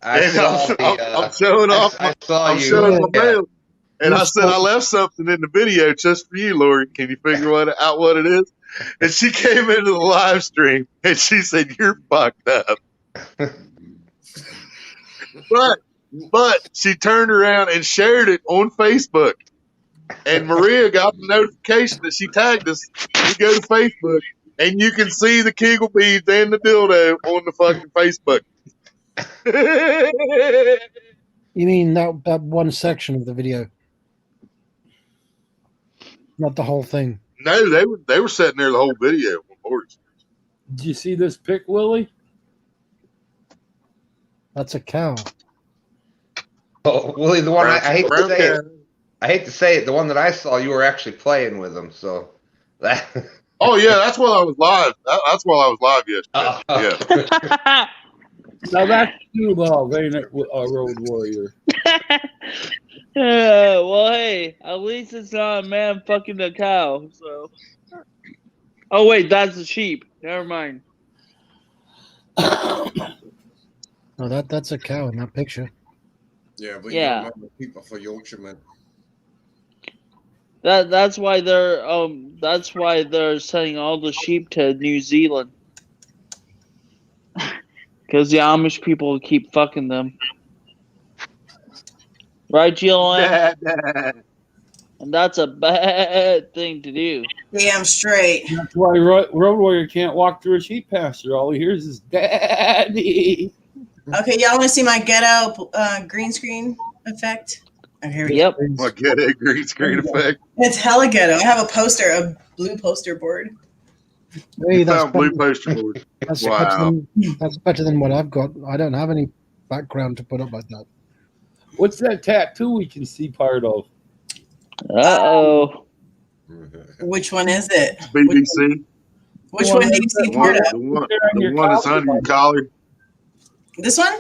I'm showing off my mail. And I said, I left something in the video just for you, Lori. Can you figure out what it is? And she came into the live stream and she said, "You're fucked up." But she turned around and shared it on Facebook. And Maria got the notification that she tagged us. We go to Facebook, and you can see the Kegel beads and the dildo on the fucking Facebook. You mean that one section of the video, not the whole thing? No, they were sitting there the whole video. Did you see this pic, Willie? That's a cow. Oh, Willie, the one I hate to say it. I hate to say it. The one that I saw, you were actually playing with them. So that. Oh yeah, that's while I was live. That's while I was live yesterday. Yeah. Now that's true love, ain't it, Road Warrior? Well, hey, at least it's not a man fucking a cow. So. Oh wait, that's a sheep. Never mind. No, that's a cow in that picture. Yeah, but Yeah. you remember people for Yorkshiremen. That's why they're sending all the sheep to New Zealand. Because the Amish people keep fucking them. Right, GLM? And that's a bad thing to do. Damn straight. That's why Road Warrior can't walk through a sheep pasture. All he hears is "Daddy." Okay, y'all want to see my ghetto green screen effect? Okay, here we Yep. My ghetto green screen effect. It's hella ghetto. I have a blue poster board. Hey, that's Found blue poster board. That's, Wow. that's better than what I've got. I don't have any background to put up like that. What's that tattoo we can see part of? Uh-oh. Which one is it? BBC. Which one do you see part of? The one that's under your collar. This one?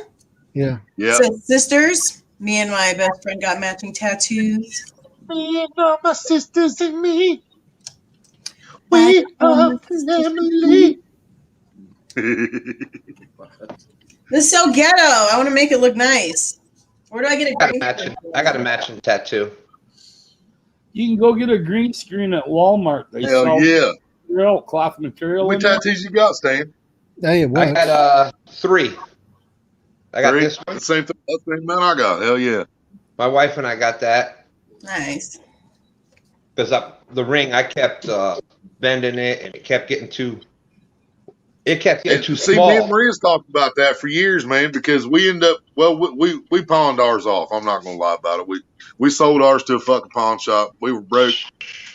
Yeah. Yeah. So sisters, me and my best friend got matching tattoos. Me and all my sisters and me. We are family. This is so ghetto. I want to make it look nice. Where do I get a green screen? I got a matching tattoo. You can go get a green screen at Walmart. They Hell sell yeah. real cloth material. How many tattoos you got, Stan? Hey, it works. I got 3. I got 3? this one. That's the same thing. That's the same amount I got. Hell yeah. My wife and I got that. Nice. Because the ring, I kept bending it, and it kept getting too. It kept getting too See, small. me and Maria's talked about that for years, man, because we end up, well, we pawned ours off. I'm not going to lie about it. We sold ours to a fucking pawn shop. We were broke,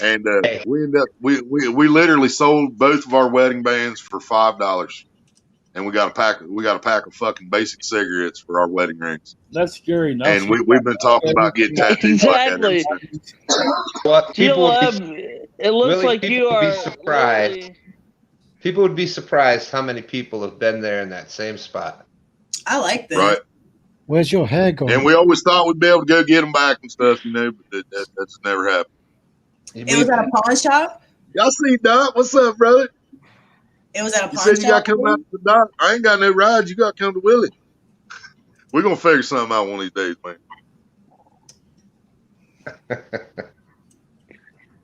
and we ended up, we literally sold both of our wedding bands for $5, and we got a pack of fucking basic cigarettes for our wedding rings. That's scary. Now And we've been talking about getting tattoos like that ever since. What people would be, GLM, it looks Willie, like people you would are be surprised. literally- People would be surprised how many people have been there in that same spot. I like this. Right. Where's your hair going? And we always thought we'd be able to go get them back and stuff, but that's never happened. It was at a pawn shop? Y'all see Doc? What's up, brother? It was at a You pawn said you got shop? to come out to Doc. I ain't got no rides. You got to come to Willie. We're going to figure something out one of these days, man.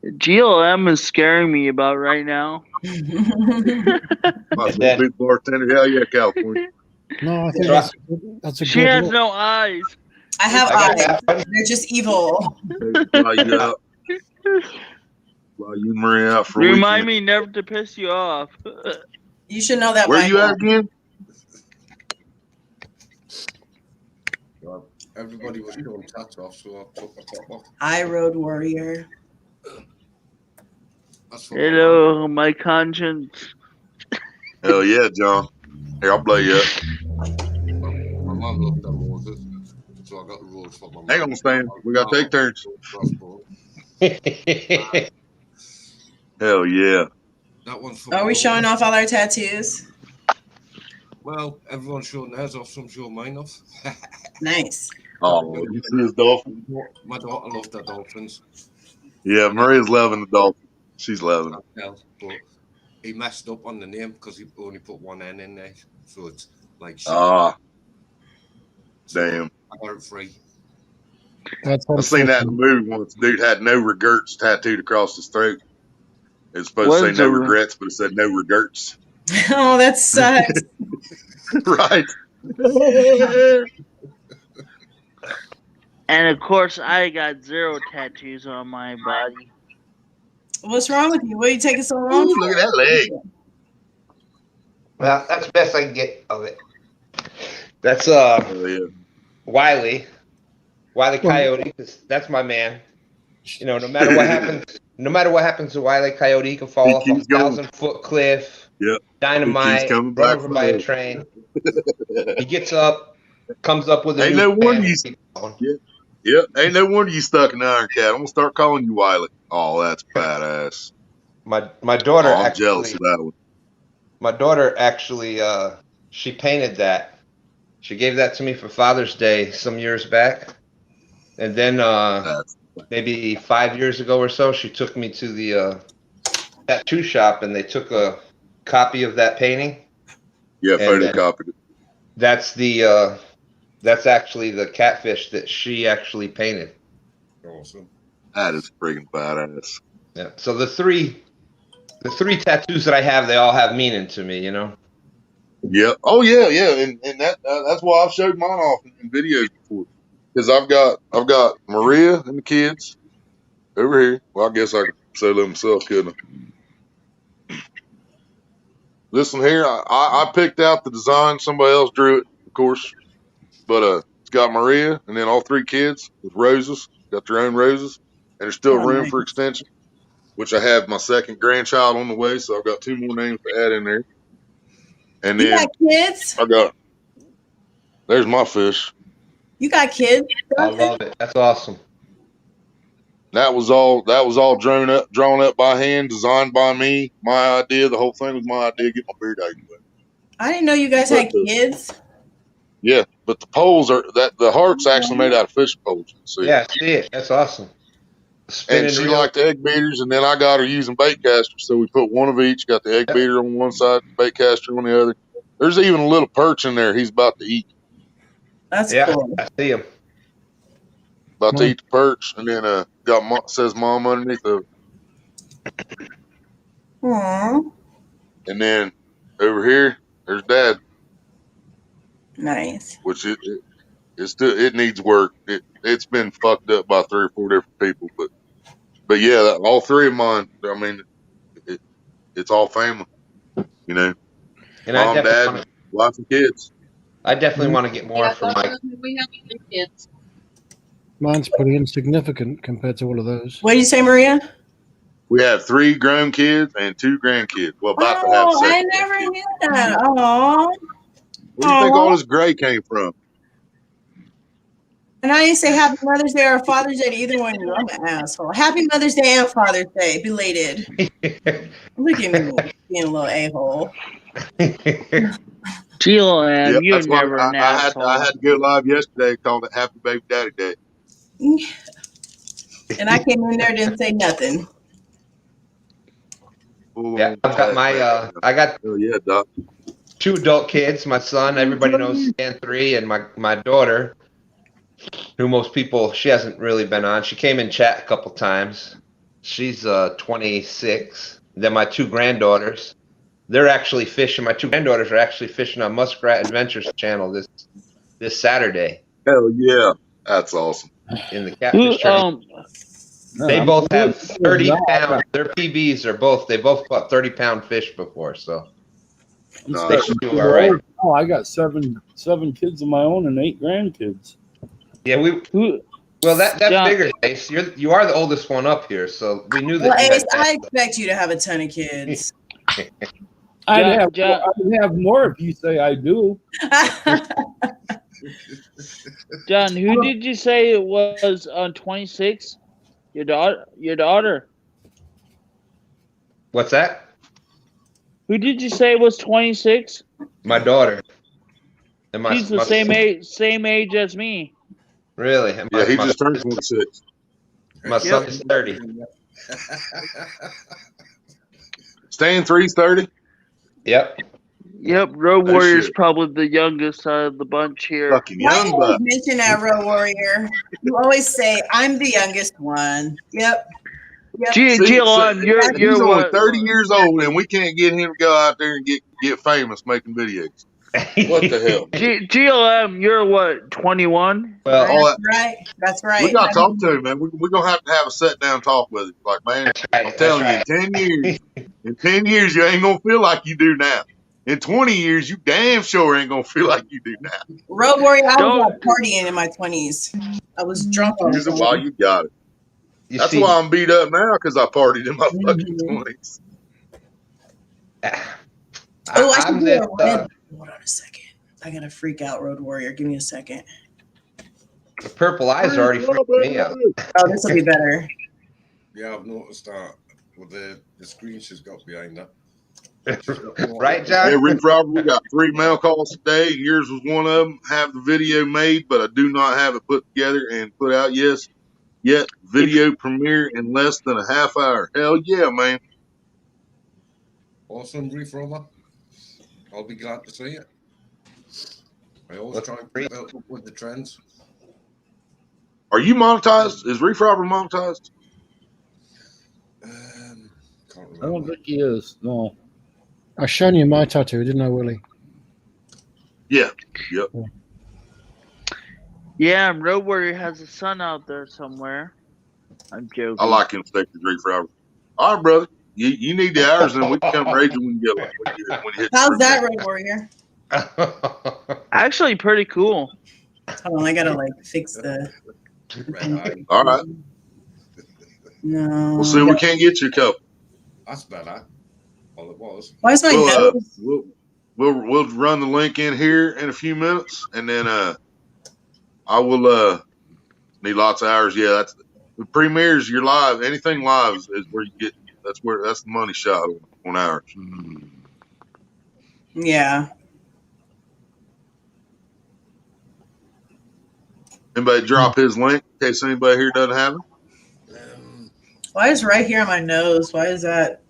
GLM is scaring me about right now. Might as well be the bartender. Hell yeah, California. No, I think that's a She good has look. no eyes. I have I got eyes. that one. They're just evil. Fly you out. Fly you, Maria, out for a Remind weekend. me never to piss you off. You should know that. Where by you now. at again? Well, everybody was showing tats off, so I took the top off. I Road Warrior. That's what Hello, my conscience. Hell yeah, John. Here, I'll blow you up. my mum loved them roses, so I got the rose for my mum. Hang on, Stan. We got to take turns. Hell yeah. That one's for Are my we mum. showing off all our tattoos? Well, everyone's showing theirs off, some showing mine off. Nice. Oh, you see his dolphin? My daughter loved the dolphins. Yeah, Maria's loving the dolphin. She's loving it. But he messed up on the name because he only put one N in there, so it's like. Ah. Damn. I got it free. That's I seen that in the movie once. Dude had no regrets tattooed across his throat. It's supposed to What's say no a- regrets, but it said no regrets. Oh, that sucks. Right. And of course, I got 0 tattoos on my body. What's wrong with you? What are you taking so long? Ooh, look at that leg. Well, that's the best I can get of it. That's Wiley Coyote, 'cause that's my man. You know, no matter what happens to Wiley Coyote, he can fall off a 1,000-foot cliff. Yep. Dynamite, coming run back over from by a there. train. He gets up, comes up with a Ain't new no wonder plan. you. Yep. Ain't no wonder you stuck in Iron Cat. I'm gonna start calling you Wiley. Oh, that's badass. My daughter I'm actually jealous of that one. My daughter actually she painted that. She gave that to me for Father's Day some years back. And then maybe 5 years ago or so, she took me to the tattoo shop and they took a copy of that painting. Yeah, photocopied it. That's actually the catfish that she actually painted. Awesome. That is freaking badass. Yeah. So the three tattoos that I have, they all have meaning to me, you know. Yep. Oh yeah, and that's why I've showed mine off in videos before. Because I've got Maria and the kids over here. Well, I guess I could say them myself, couldn't I? Listen here, I picked out the design. Somebody else drew it, of course. But it's got Maria and then all 3 kids with roses. Got their own roses, and there's still room for extension. Which I have my second grandchild on the way, so I've got 2 more names to add in there. And You then got kids? there's my fish. You got kids? I love it. That's awesome. That was all drawn up by hand, designed by me. My idea. The whole thing was my idea. Get my beard out of the way. I didn't know you guys had kids. Yeah, but the poles the heart's actually made out of fish poles. See? Yeah, I see it. That's awesome. And she liked egg beaters, and then I got her using bait casters. So we put one of each. Got the egg beater on one side, bait caster on the other. There's even a little perch in there. He's about to eat. That's cool. I see him. About to eat the perch, and then says mom underneath of it. Aww. And then over here, there's dad. Nice. Which it needs work. It's been fucked up by 3 or 4 different people, but yeah, all 3 of mine. I mean, it's all family, you know. And Mom, dad, wife, and kids. I definitely want to get more from my. We have 3 kids. Mine's pretty insignificant compared to all of those. What did you say, Maria? We have 3 grown kids and 2 grandkids. Well, about to have 6. I never knew that. Aww. Where do you think all this gray came from? And I didn't say Happy Mother's Day or Father's Day to either one of you. I'm an asshole. Happy Mother's Day and Father's Day, belated. Look at me being a little a-hole. Yep, you're never an asshole. I had to go live yesterday, called it Happy Baby Daddy Day. And I came in there and didn't say nothing. Yeah, I've got I got Doc. 2 adult kids. My son, everybody knows Stan 3, and my daughter, who most people, she hasn't really been on. She came in chat a couple times. She's 26. Then my 2 granddaughters, they're actually fishing. My 2 granddaughters are actually fishing on Muskrat Adventures channel this Saturday. Hell yeah, that's awesome. In the catfish tournament. They both have 30 pounds. Their PBs they both caught 30-pound fish before, so they should do all right. Oh, I got seven kids of my own and 8 grandkids. Yeah, well that's bigger, Ace. You are the oldest one up here, so we knew that. Well, Ace, I expect you to have a ton of kids. I'd have more if you say I do. John, who did you say it was on 26? Your daughter. What's that? Who did you say was 26? My daughter. And She's the same age as me. Really? Yeah, he just turned 26. My son is 30. Stan 3's 30? Yep. Yep, Road Warrior's probably the youngest of the bunch here. Fucking young you always mention that, Road Warrior. You always say, I'm the youngest one. Yep. He's only 30 years old, and we can't get him to go out there and get famous making videos. What the hell? GLM, you're what, 21? Well, All that, Right. That's right. we got to talk to him, man. We're going to have a sit down talk with him. Like, man, I'm telling you, in 10 years, you ain't going to feel like you do now. In 20 years, you damn sure ain't going to feel like you do now. Road Warrior, I was out partying in my 20s. I was drunk all the Use it time. while you got it. That's why I'm beat up now, because I partied in my fucking 20s. Oh, I should do a red. Hold on a second. I got to freak out, Road Warrior. Give me a second. The purple eyes are already freaking me out. Oh, this will be better. Yeah, I've noticed that with the screen she's got behind her. Right, John? Hey, Reef Robert, we got 3 mail calls today. Yours was one of them. Have the video made, but I do not have it put together and put out yet. Video premiere in less than a half hour. Hell yeah, man. Awesome, Reef Robert. I'll be glad to see it. I always try and keep up with the trends. Are you monetized? Is Reef Robert monetized? Can't remember. I don't think he is. No. I've shown you my tattoo, didn't I, Willie? Yeah. Yep. Yeah, and Road Warrior has a son out there somewhere. I'm joking. I like him, Stacey Reef Robert. All right, brother. You need the hours, and we can come raid you when you get when you hit. How's that, Road Warrior? Actually, pretty cool. Hold on, I gotta fix the. All right. No. We'll see if we can't get you a couple. That's better. All it was. Why is my nose? We'll run the link in here in a few minutes, and then I will need lots of hours. Yeah, that's the premieres. You're live. Anything live is where you get. That's the money shot on hours. Yeah. Anybody drop his link in case anybody here doesn't have it? Why is right here on my nose? Why is that?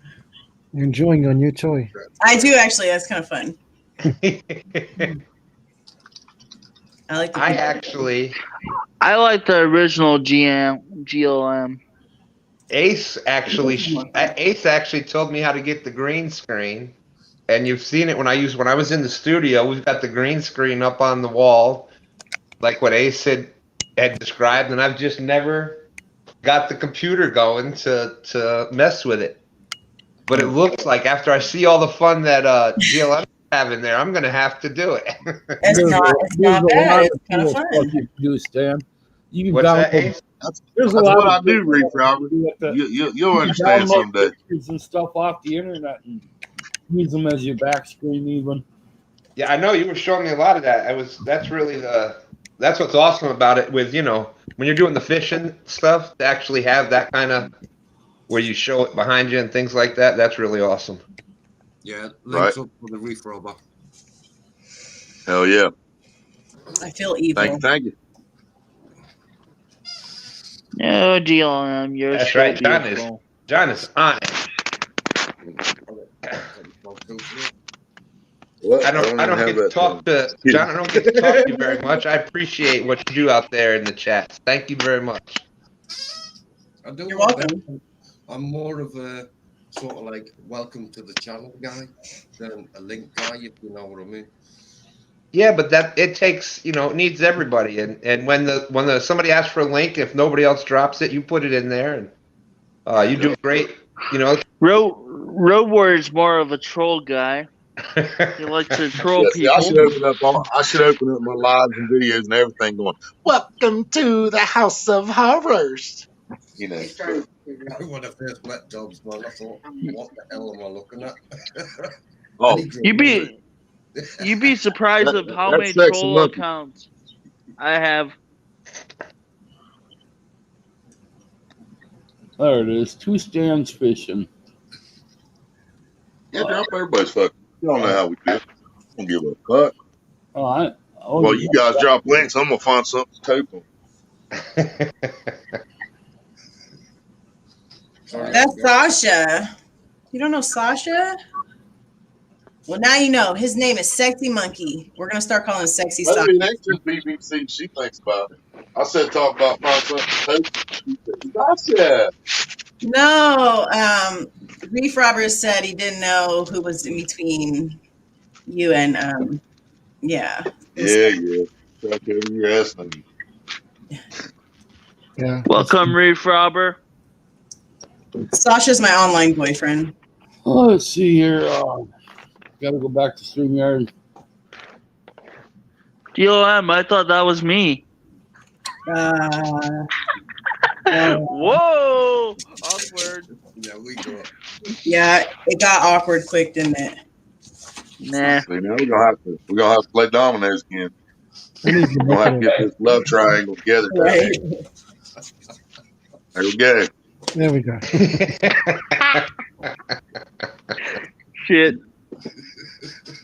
You're enjoying your new toy. I do actually. That's kind of fun. I like. I like the original GLM. Ace actually told me how to get the green screen, and you've seen it when I was in the studio. We've got the green screen up on the wall, like what Ace had described, and I've just never got the computer going to mess with it. But it looks like after I see all the fun that GLM having there, I'm going to have to do it. It's not bad. It's kind of fun. You can do, Stan. You can What's download. that, Ace? That's There's what a lot I of do, Reef Robert. You'll understand someday. Pictures and stuff off the internet and use them as your back screen even. Yeah, I know you were showing me a lot of that. That's what's awesome about it with, when you're doing the fishing stuff, to actually have that kind of where you show it behind you and things like that. That's really awesome. Yeah, links up for the Reef Robber. Hell yeah. I feel evil. Thank you. No, GLM, you're That's so right. beautiful. John is on it. I don't get to talk to John. I don't get to talk to you very much. I appreciate what you do out there in the chat. Thank you very much. You're welcome. I'm more of a sort of like welcome to the channel guy than a link guy, if you know what I mean. Yeah, but that it takes, it needs everybody. And when somebody asks for a link, if nobody else drops it, you put it in there, and you do great. Road Warrior's more of a troll guy. He likes to troll people. I should open up my lives and videos and everything, going, "Welcome to the House of Horrors." When I first met Dobbs, man, I thought, what the hell am I looking at? You'd be surprised of how many troll accounts I have. There it is. 2 stands fishing. Yeah, drop everybody's fucking. You don't know how we do. Don't give a fuck. Well, you guys drop links. I'm gonna find something to tape them. That's Sasha. You don't know Sasha? Well, now you know. His name is Sexy Monkey. We're gonna start calling him Sexy Sasha. Next to BBC, she thinks about it. I said talk about find something to tape. Sasha. No, Reef Roberts said he didn't know who was in between you and Yeah. Yeah. Back over your ass. Yeah. Welcome, Reef Robber. Sasha's my online boyfriend. Oh, let's see here. Gotta go back to StreamYard. DLM, I thought that was me. Whoa! Awkward. Yeah, we got. Yeah, it got awkward quick, didn't it? Nah. See, now we're gonna have to play dominoes again. We need to We're gonna have to get this love triangle together. Right. There we go. There we go. Shit.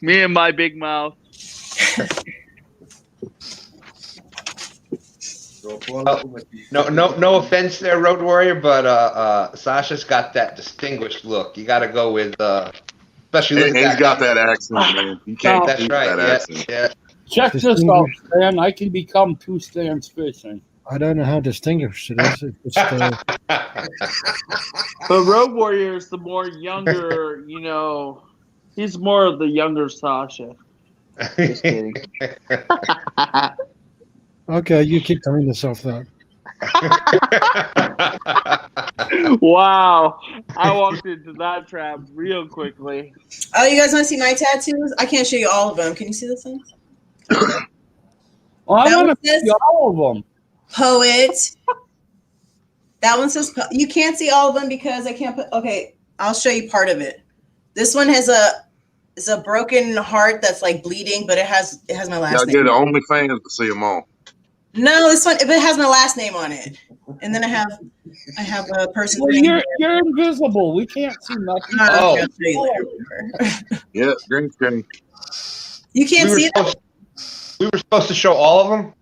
Me and my big mouth. No offense there, Road Warrior, but Sasha's got that distinguished look. You got to go with, especially And he's got that accent, man. You can't That's beat right. that accent. Yeah. Check this out, Stan. I can become 2 Stans fishing. I don't know how distinguished it is. It's just, But Road Warrior is the more younger, you know, he's more of the younger Sasha. Just kidding. okay, you keep telling yourself that. Wow. I walked into that trap real quickly. Oh, you guys want to see my tattoos? I can't show you all of them. Can you see this one? Well, I That want one to see says- all of them. Poet. That one says you can't see all of them because I can't put. Okay, I'll show you part of it. This one has a broken heart that's like bleeding, but it has my last Gotta name. get OnlyFans to see them all. No, this one it has my last name on it, and then I have a person. Well, you're invisible. We can't see nothing. I'll show you later. Yeah, green screen. You can't see it. We were supposed to show all of them.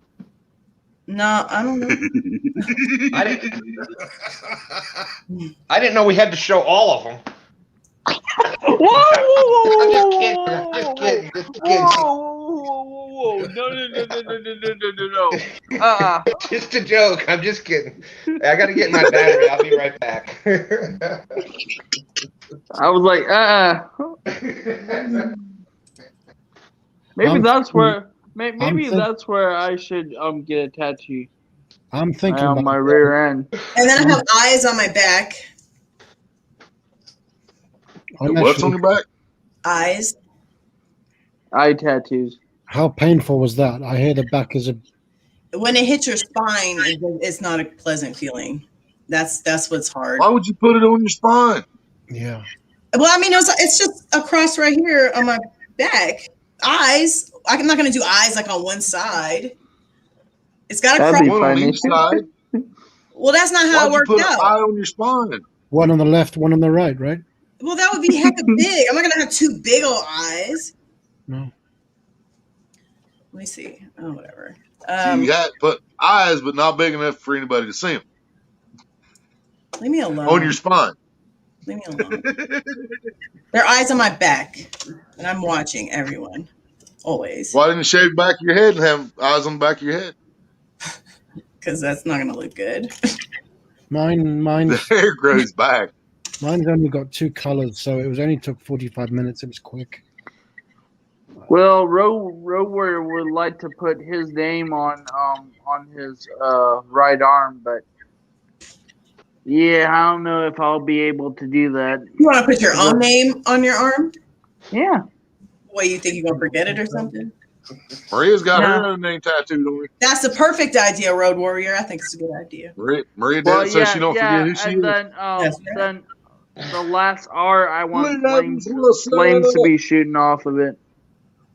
No, I don't know. I didn't know we had to show all of them. Whoa! Just kidding. Whoa! No. Just a joke. I'm just kidding. I got to get my battery. I'll be right back. I was like, Maybe that's where. Maybe that's where I should get a tattoo. I'm thinking on about my rear end. And then I have eyes on my back. What's on your back? Eyes. Eye tattoos. How painful was that? I hear the back is a. When it hits your spine, it's not a pleasant feeling. That's what's hard. Why would you put it on your spine? Yeah. Well, I mean, it's just across right here on my back. Eyes. I'm not going to do eyes like on one side. It's got to cross. One on each side. Well, that's not how it worked put out. an eye on your spine? One on the left, one on the right, right? Well, that would be hecka big. I'm not going to have two big old eyes. No. Let me see. Oh, whatever. You got put eyes, but not big enough for anybody to see them. Leave me alone. On your spine. Leave me alone. There are eyes on my back, and I'm watching everyone. Always. Why didn't you shave the back of your head and have eyes on the back of your head? Because that's not going to look good. Mine. The hair grows back. Mine's only got 2 colors, so it only took 45 minutes. It was quick. Well, Road Warrior would like to put his name on his right arm, but yeah, I don't know if I'll be able to do that. You want to put your own name on your arm? Yeah. What, you think you're going to forget it or something? Maria's got her own name tattooed on her. That's the perfect idea, Road Warrior. I think it's a good idea. Maria did it so she don't forget who she is. Then the last R, I want flames to be shooting off of it.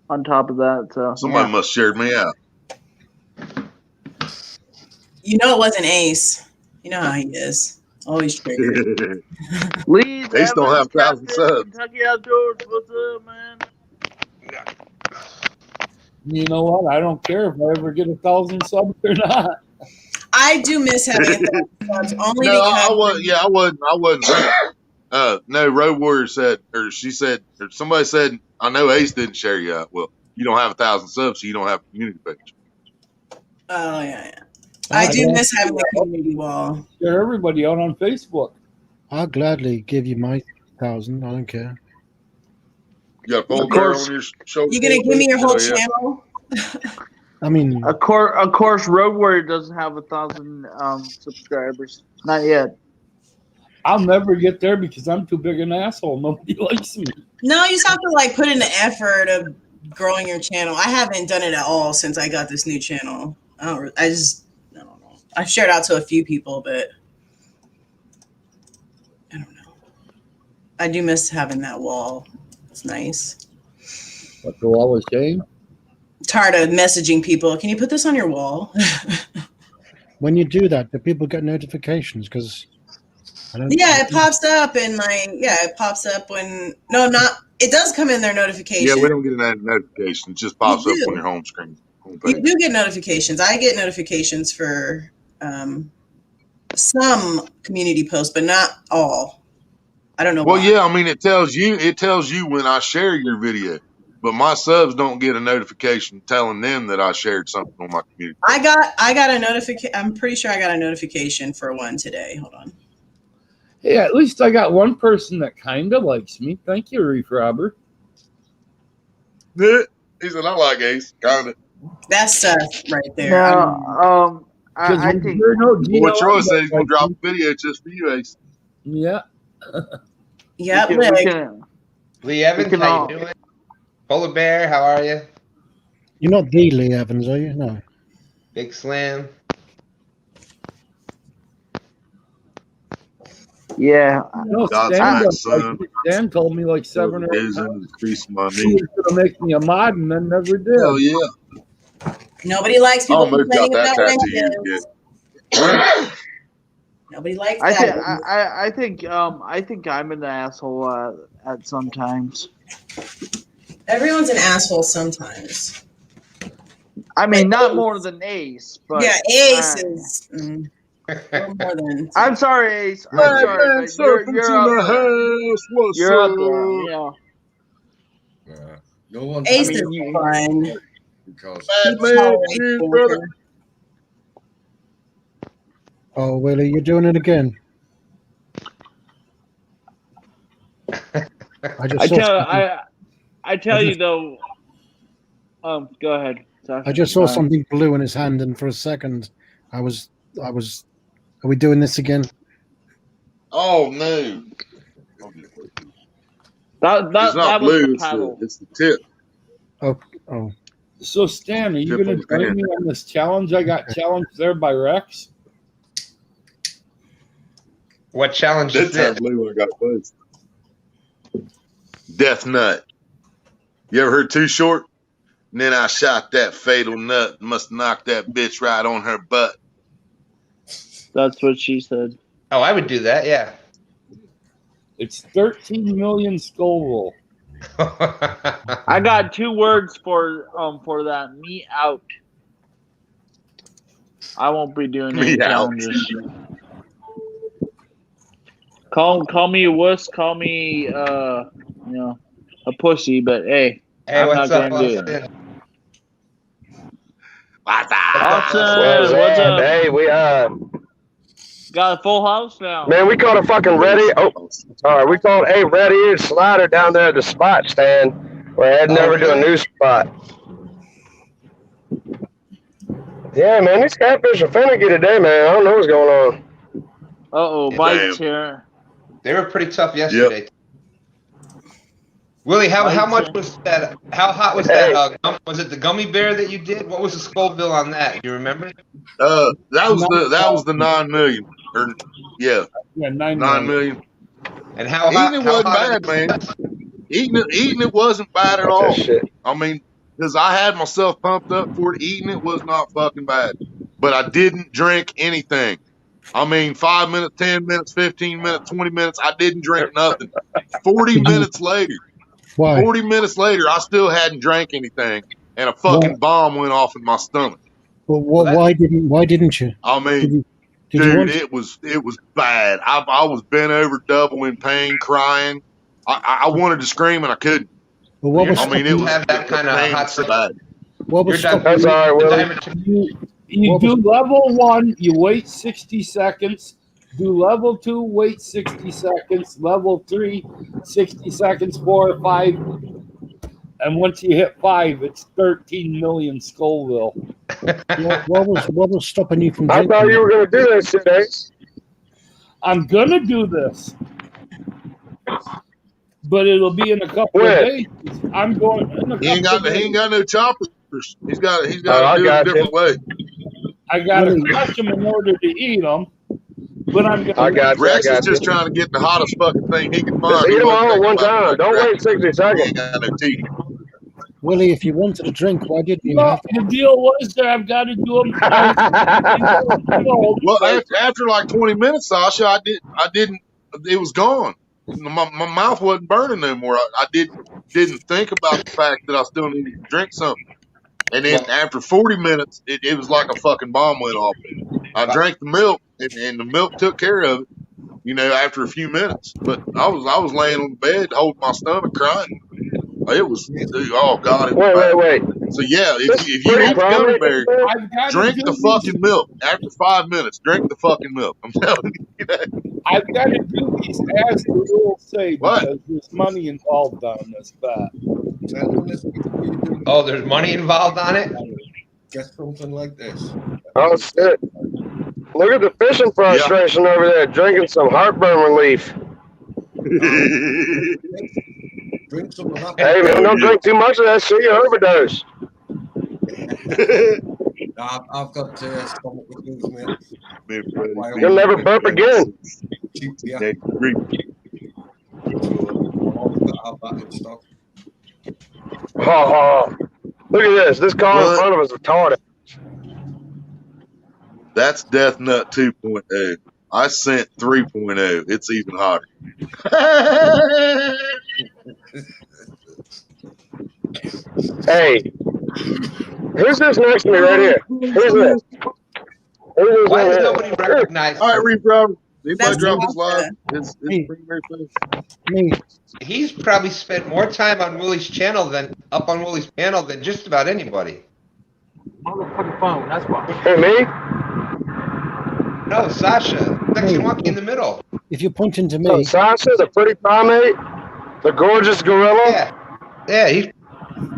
On top of that, so somebody must shared me out. You know it wasn't Ace. You know how he is. Always triggered. Ace don't have 1,000 subs. Kentucky Outdoors, what's up, man? You know what? I don't care if I ever get 1,000 subs or not. I do miss having 1,000 subs only No, because I wasn't. No, Road Warrior said, or she said, or somebody said, I know Ace didn't share you out. Well, you don't have 1,000 subs, so you don't have a community page. Oh, yeah. I do miss having the community wall. Share everybody out on Facebook. I'll gladly give you my 1,000. I don't care. You got a polar bear on your shoulder? You gonna give me your whole Hell yeah. channel? I mean, Of course, Road Warrior doesn't have 1,000 subscribers. Not yet. I'll never get there because I'm too big an asshole. Nobody likes me. No, you just have to like put in the effort of growing your channel. I haven't done it at all since I got this new channel. I don't know. I've shared out to a few people, but I don't know. I do miss having that wall. It's nice. What the wall was saying? Tired of messaging people. Can you put this on your wall? when you do that, do people get notifications? Because yeah, it pops up and it pops up when it does come in their notification. Yeah, we don't get a notification. It just pops up on your home screen. You do get notifications. I get notifications for some community posts, but not all. I don't know. Well, yeah, I mean, it tells you when I share your video, but my subs don't get a notification telling them that I shared something on my community. I got a notification. I'm pretty sure I got a notification for one today. Hold on. Yeah, at least I got one person that kind of likes me. Thank you, Reef Robber. He said, I like Ace, kind of. That's stuff right there. No, I think. Boy, Troy said he's going to drop a video just for you, Ace. Yeah. Yeah, Lee Evans, how you doing? Polar Bear, how are you? You're not the Lee Evans, are you? No. Big Slam. Yeah. No, Stan told me like 7 or 8 times he was going to make me a mod and then never did. Oh, yeah. Nobody likes people complaining about that. Nobody likes that. I think I'm an asshole at sometimes. Everyone's an asshole sometimes. I mean, not more than Ace, but yeah, Ace is more than. I'm sorry, Ace. I'm sorry, but you're up there. You're up there. Yeah. No one. Ace is fun. Because brother. Oh, Willie, you're doing it again. I tell you though. Go ahead. I just saw something blue in his hand, and for a second, I was. Are we doing this again? Oh no! It's not blue. It's the tip. Oh. So Stan, are you going to join me on this challenge? I got challenged there by Rex. What challenge is this? Blue when I got close. Death Nut. You ever heard Too Short? And then I shot that fatal nut. Must knock that bitch right on her butt. That's what she said. Oh, I would do that, yeah. It's 13 million Scoville. I got 2 words for that. Me out. I won't be doing any challenges. Call me a wuss. Call me a pussy. But hey, I'm what's not up, gonna do it. What's up? Austin, what's up? Hey, we got a full house now. Man, we caught a fucking ready. Oh, all right. We caught a red-eared slider down there at the spot stand. We're heading over to a new spot. Yeah, man, these catfish are finicky today, man. I don't know what's going on. Bites here. They were pretty tough yesterday. Yep. Willie, how much was that? How hot was that? Was it the gummy bear that you did? What was the Scoville on that? Do you remember? That was the 9 million. Yeah, 9 million. And how hot? Eating it wasn't bad, man. Eating it wasn't bad at all. I mean, because I had myself pumped up for it. Eating it was not fucking bad. But I didn't drink anything. I mean, 5 minutes, 10 minutes, 15 minutes, 20 minutes, I didn't drink nothing. 40 minutes later. Why? 40 minutes later, I still hadn't drank anything, and a fucking bomb went off in my stomach. Well, why didn't you? I mean, dude, it was bad. I was bent over, double in pain, crying. I wanted to scream and I couldn't. Well, what was it was have that kind of hot so bad. What was That's all right, Willie. You do level 1, you wait 60 seconds. Do level 2, wait 60 seconds. Level 3, 60 seconds. 4 or 5, And once you hit 5, it's 13 million Scoville. What was stopping you from I drinking? thought you were going to do that shit, Ace. I'm gonna do this, but it'll be in a couple of days. I'm going in a He ain't couple of days. got no choppers. He's got Oh, to I do it a got different way. I gotta crush them in order to eat them. But I'm gonna. I got you. Rex I is got you. just trying to get the hottest fucking thing he can find. Just He eat them wasn't all at thinking one about time. the Don't Rex. wait 60 He seconds. ain't got no teeth. Willie, if you wanted a drink, why didn't you No, have the deal was that I've got to do them. Well, after like 20 minutes, Sasha, I didn't. It was gone. My mouth wasn't burning no more. I didn't think about the fact that I still needed to drink something. And then after 40 minutes, it was like a fucking bomb went off. I drank the milk, and the milk took care of it. You know, after a few minutes. But I was laying on the bed, holding my stomach, crying. It was, oh God, it was Wait. So yeah, if you Pretty eat the gummy bear, I've got to drink do the these. fucking milk. After 5 minutes, drink the fucking milk. I'm telling you that. I've got to do these as the rules say What? because there's money involved on this bet. Oh, there's money involved on it? Get something like this. Oh, shit. Look at the fishing frustration over there, drinking some heartburn relief. Drink some of that. Hey, man, don't drink too much of that shit. You overdose. I've got stomach issues, man. You'll never burp again. Cheap beer. I'll have that in stock. Oh, look at this. This car in front of us is retarded. That's Death Nut 2.0. I sent 3.0. It's even hotter. Hey, who's this next to me right here? Who's this? Why does nobody recognize All right, Reef Robert. Anybody That's drop his Sasha. live? His primary thing? Me. He's probably spent more time on Willie's channel than just about anybody. Motherfucking phone, that's why. Hey, me? No, Sasha. Sexy monkey in the middle. If you're pointing to me, Oh, Sasha, the pretty primate, the gorgeous gorilla. Yeah, he's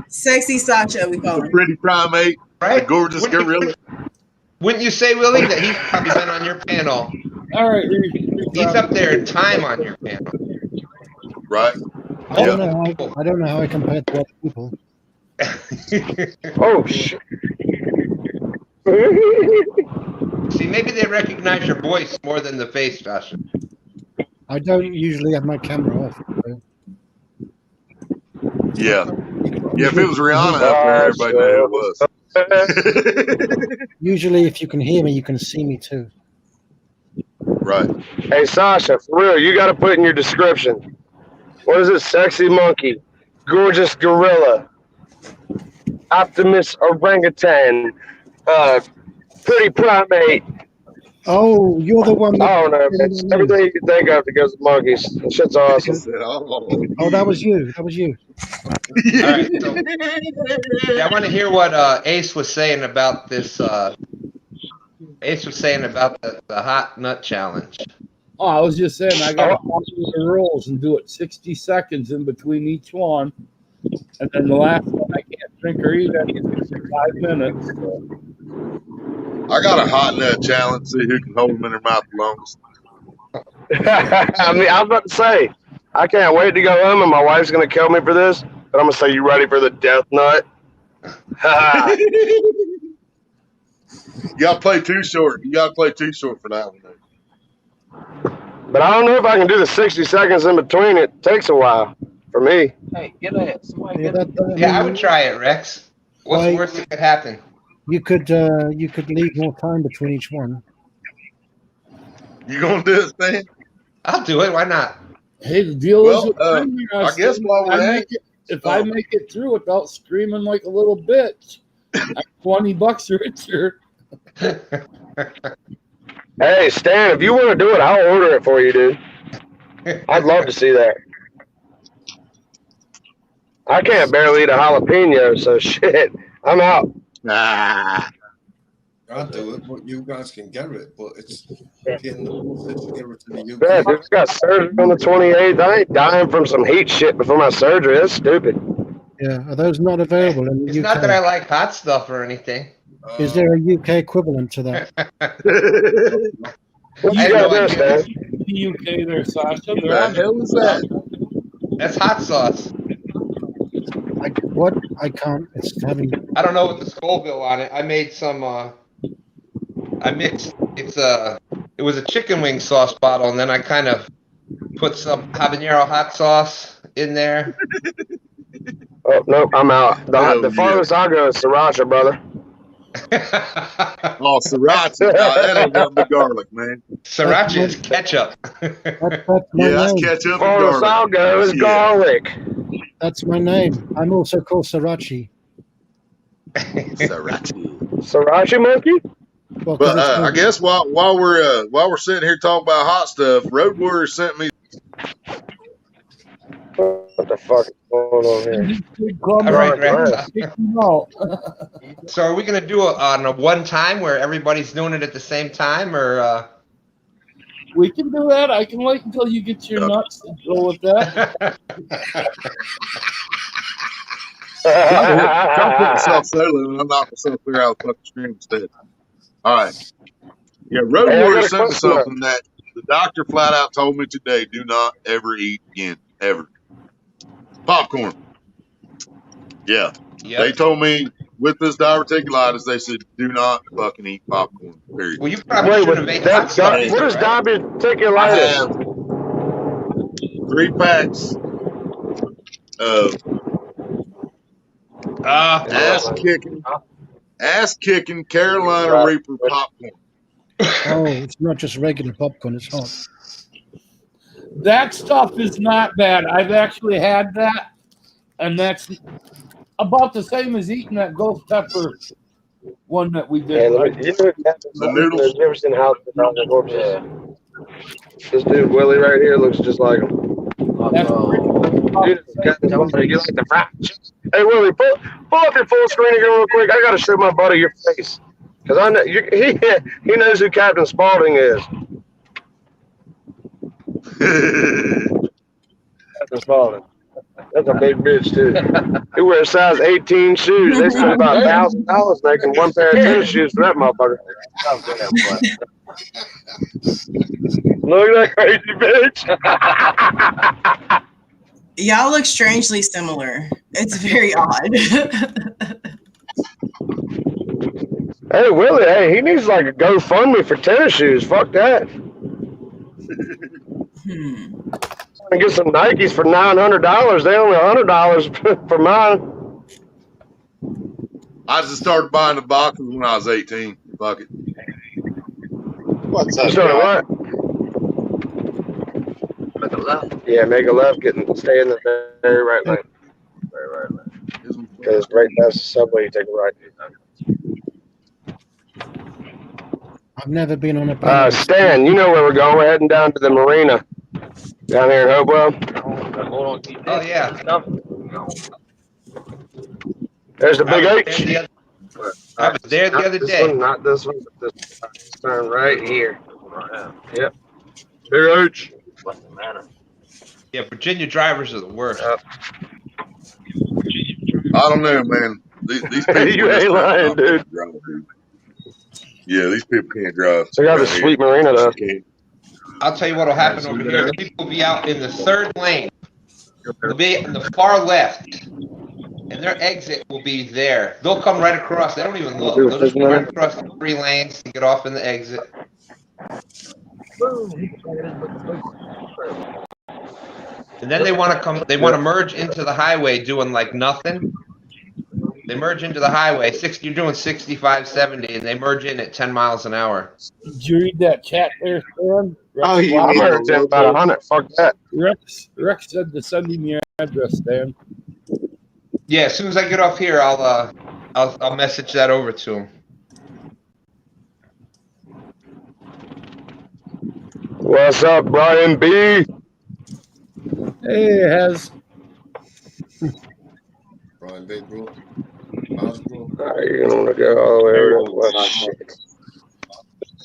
Sexy Sasha, we call The him. pretty primate, right. the gorgeous gorilla. Wouldn't you say, Willie, that he's probably been on your panel? All right, He's up there in time on your panel. Right. I don't know how I compare to other people. Oh, shit. See, maybe they recognize your voice more than the face, Sasha. I don't usually have my camera off. So. Yeah. Yeah, if it was Rihanna up there, everybody knew who it was. Usually, if you can hear me, you can see me too. Right. Hey, Sasha, for real, you got to put in your description. What is it? Sexy monkey, gorgeous gorilla, optimist orangutan, pretty primate. Oh, you're the one. I don't know, man. Just everything you can think of that goes with monkeys. That shit's awesome. Oh, that was you. That was you. All right, so, I want to hear what Ace was saying about this. Ace was saying about the hot nut challenge. Oh, I was just saying I got to follow the rules and do it 60 seconds in between each one, and then the last one I can't drink or eat anything for 5 minutes. So. I got a hot nut challenge. See who can hold them in their mouth the longest. I mean, I was about to say, I can't wait to go home, and my wife's going to kill me for this, but I'm going to say, you ready for the death nut? You got to play too short. You got to play too short for that one. Though. But I don't know if I can do the 60 seconds in between. It takes a while for me. Hey, get that. Somebody Yeah, get that. Yeah, I would try it, Rex. What's the worst that could happen? You could leave more time between each one. You gonna do it, Stan? I'll do it. Why not? Hey, the deal is with I guess while we're at if I make it through without screaming like a little bitch, I'm $20 richer. Hey, Stan, if you want to do it, I'll order it for you, dude. I'd love to see that. I can't barely eat a jalapeno, so shit, I'm out. Nah. I'll do it, but you guys can get it. But it's in the process to get it to the UK. Yeah, dude, I got surgery on the 28th. I ain't dying from some heat shit before my surgery. That's stupid. Yeah, are those not available in the It's UK? not that I like hot stuff or anything. Is there a UK equivalent to that? What I you have got no there, idea. Stan? In the UK, there, Sasha. What They're the on hell is that? That's hot sauce. What? I can't. It's having. I don't know what the Scoville on it. I made some. I mixed. It was a chicken wing sauce bottle, and then I kind of put some habanero hot sauce in there. Oh nope, I'm out. Hell The yeah. farthest I go is sriracha, brother. Oh, sriracha. Nah, that ain't nothing but garlic, man. Sriracha is ketchup. That's my Yeah, that's name. ketchup and Farthest I'll garlic. go is Yeah. garlic. That's my name. I'm also called Srirachi. Sriracha. Sriracha monkey? Well, But I guess while we're sitting here talking about hot stuff, Road Warrior sent me. What the fuck is going on here? All right, Rex. Kick him out. So are we gonna do it on a one time where everybody's doing it at the same time, or? We can do that. I can wait until you get your nuts and go with that. Try to put myself solo and I'm not myself clear out the fucking screen instead. All right. Yeah, Road Hey, I Warrior got a sent me question. something that the doctor flat out told me today: do not ever eat again, ever. Popcorn. Yeah. Yep. They told me with this diverticulitis, they said do not fucking eat popcorn. Period. Well, you probably shouldn't have ate hot stuff. What is I diverticulitis? have 3 packs of ass kicking Carolina Reaper popcorn. Oh, it's not just regular popcorn. It's hot. That stuff is not bad. I've actually had that, and that's about the same as eating that ghost pepper one that we did. The noodles. You ever seen House of the Corpses? This dude Willie right here looks just like him. Dude, you like the frat? Hey Willie, pull up your full screen again real quick. I gotta show my buddy your face, cause I know he knows who Captain Spaulding is. Captain Spaulding. That's a big bitch too. He wears size 18 shoes. They spent about $1,000 making one pair of tennis shoes for that motherfucker. Look at that crazy bitch. Y'all look strangely similar. It's very odd. Hey Willie, hey, he needs like a GoFundMe for tennis shoes. Fuck that. I get some Nikes for $900. They only $100 for mine. I just started buying the boxes when I was 18. Fuck it. What's You started what? Make a left. Yeah, make a left, stay in the very right lane. Very right lane. Because right past the subway, you take a right. I've never been on a plane. Stan, you know where we're going. We're heading down to the marina down here in Hopewell. Oh yeah. There's the big H. I was there the other day. Not this one, but this one. Turn right here. Yep. Big H. What's the matter? Yeah, Virginia drivers are the worst. I don't know, man. These people You ain't lying, dude. Yeah, these people can't drive. So got the sweet marina though. I'll tell you what'll happen over here. The people will be out in the third lane. They'll be in the far left. And their exit will be there. They'll come right across. They don't even look. They'll just come right across the 3 lanes to get off in the exit. And then they want to come. They want to merge into the highway, doing like nothing. They merge into the highway. You're doing 65, 70, and they merge in at 10 miles an hour. Did you read that chat there, Stan? Oh, yeah. I'm going to about 100. Fuck that. Rex said to send him your address, Stan. Yeah, as soon as I get off here, I'll message that over to him. What's up, Brian B? Hey, Hez. Brian B, bro. How's bro? You're going to go all the way over to the left.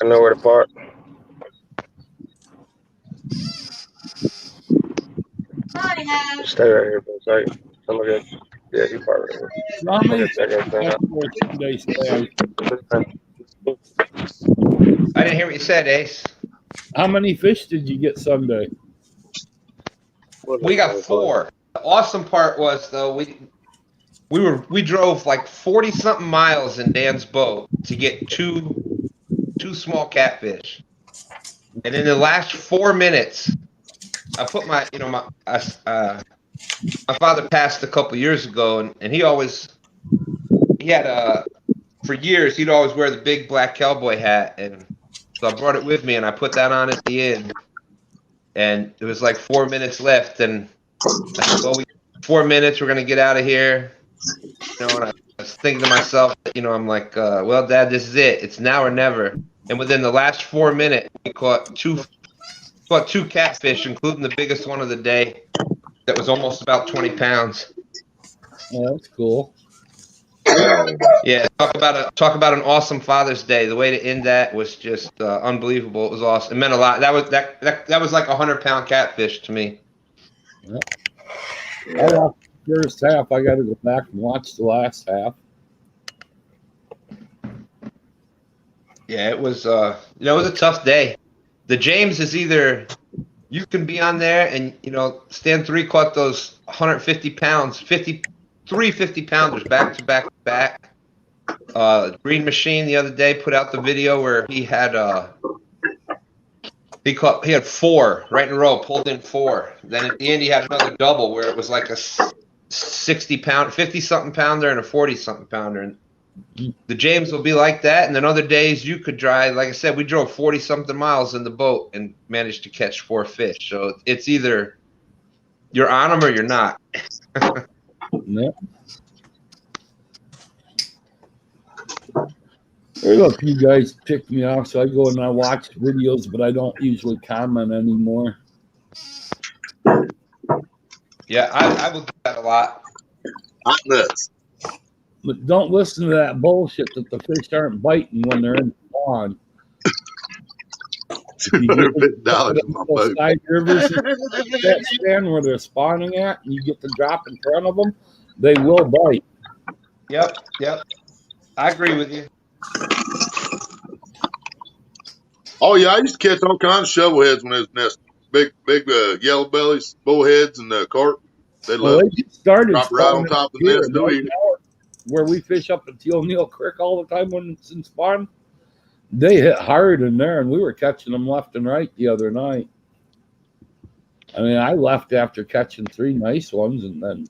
I know where to park. Stay right here for a second. I'm good. Yeah, you probably. So how many Okay, check fish did you everything catch out. for Sunday, Stan? I didn't hear what you said, Ace. How many fish did you get Sunday? We got 4. The awesome part was though we drove like 40 something miles in Dan's boat to get two small catfish, and in the last 4 minutes, I put my my father passed a couple years ago, and he had for years he'd always wear the big black cowboy hat, and so I brought it with me and I put that on at the end, and it was like 4 minutes left, and I said, well, 4 minutes, we're gonna get out of here. And I was thinking to myself, I'm like, well, Dad, this is it. It's now or never. And within the last 4 minutes, we caught two catfish, including the biggest one of the day. That was almost about 20 pounds. Oh, that's cool. Yeah, talk about an awesome Father's Day. The way to end that was just unbelievable. It was awesome. It meant a lot. That was like 100-pound catfish to me. Yep. I watched the first half. I got to go back and watch the last half. Yeah, it was. It was a tough day. The James is either you can be on there and Stan 3 caught those 150 pounds, 50-pounders back to back to back. Green Machine the other day put out the video where he had he had 4 right in a row, pulled in 4. Then at the end he had another double where it was like a 60-pound, 50-something pounder and a 40-something pounder. And the James will be like that, and then other days you could drive. Like I said, we drove 40-something miles in the boat and managed to catch 4 fish. So it's either you're on them or you're not. Yep. Look, you guys pick me off, so I go and I watch videos, but I don't usually comment anymore. Yeah, I will do that a lot. Hot nuts. But don't listen to that bullshit that the fish aren't biting when they're in spawn. $250 in my boat. Side rivers that stand where they're spawning at, and you get to drop in front of them, they will bite. Yep. I agree with you. Oh yeah, I used to catch all kinds of shovelheads when they was nesting. Big yellow bellies, bullheads, and carp. They love it. Started drop right on top of the nest. Right now, where we fish up at the O'Neill Creek all the time when it's in spawn, they hit hard in there, and we were catching them left and right the other night. I mean, I left after catching 3 nice ones, and then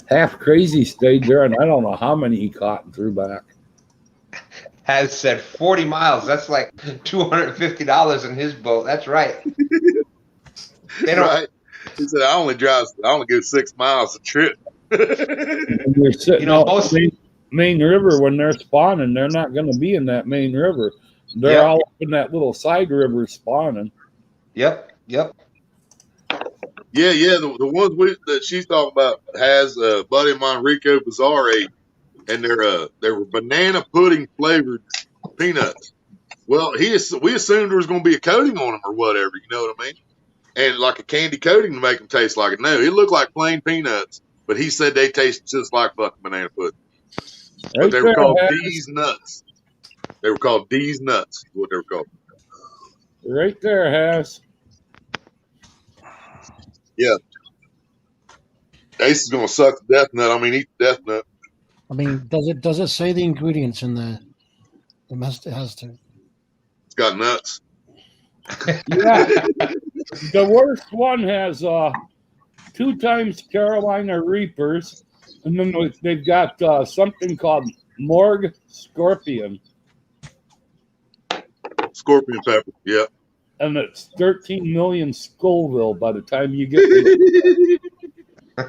Half Crazy stayed there, and I don't know how many he caught and threw back. Has said 40 miles. That's like $250 in his boat. That's right. Right. He said, I only go 6 miles a trip. You're sitting out main river when they're spawning. They're not going to be in that main river. They're all up in that little side river spawning. Yep. Yeah. The ones that she's talking about has a buddy of mine, Rico Bizarre, and they were banana pudding flavored peanuts. Well, we assumed there was going to be a coating on them or whatever. You know what I mean? And like a candy coating to make them taste like it. No, it looked like plain peanuts, but he said they tasted just like fucking banana pudding. But they were called D's nuts. They were called D's nuts. What they were called. Right there, Has. Yeah. Ace is gonna suck the death nut. I mean, eat the death nut. I mean, does it say the ingredients in there? It has to. It's got nuts. Yeah. The worst one has 2 times Carolina Reapers, and then they've got something called Morgue Scorpion. Scorpion pepper, yeah. And it's 13 million Scoville by the time you get to the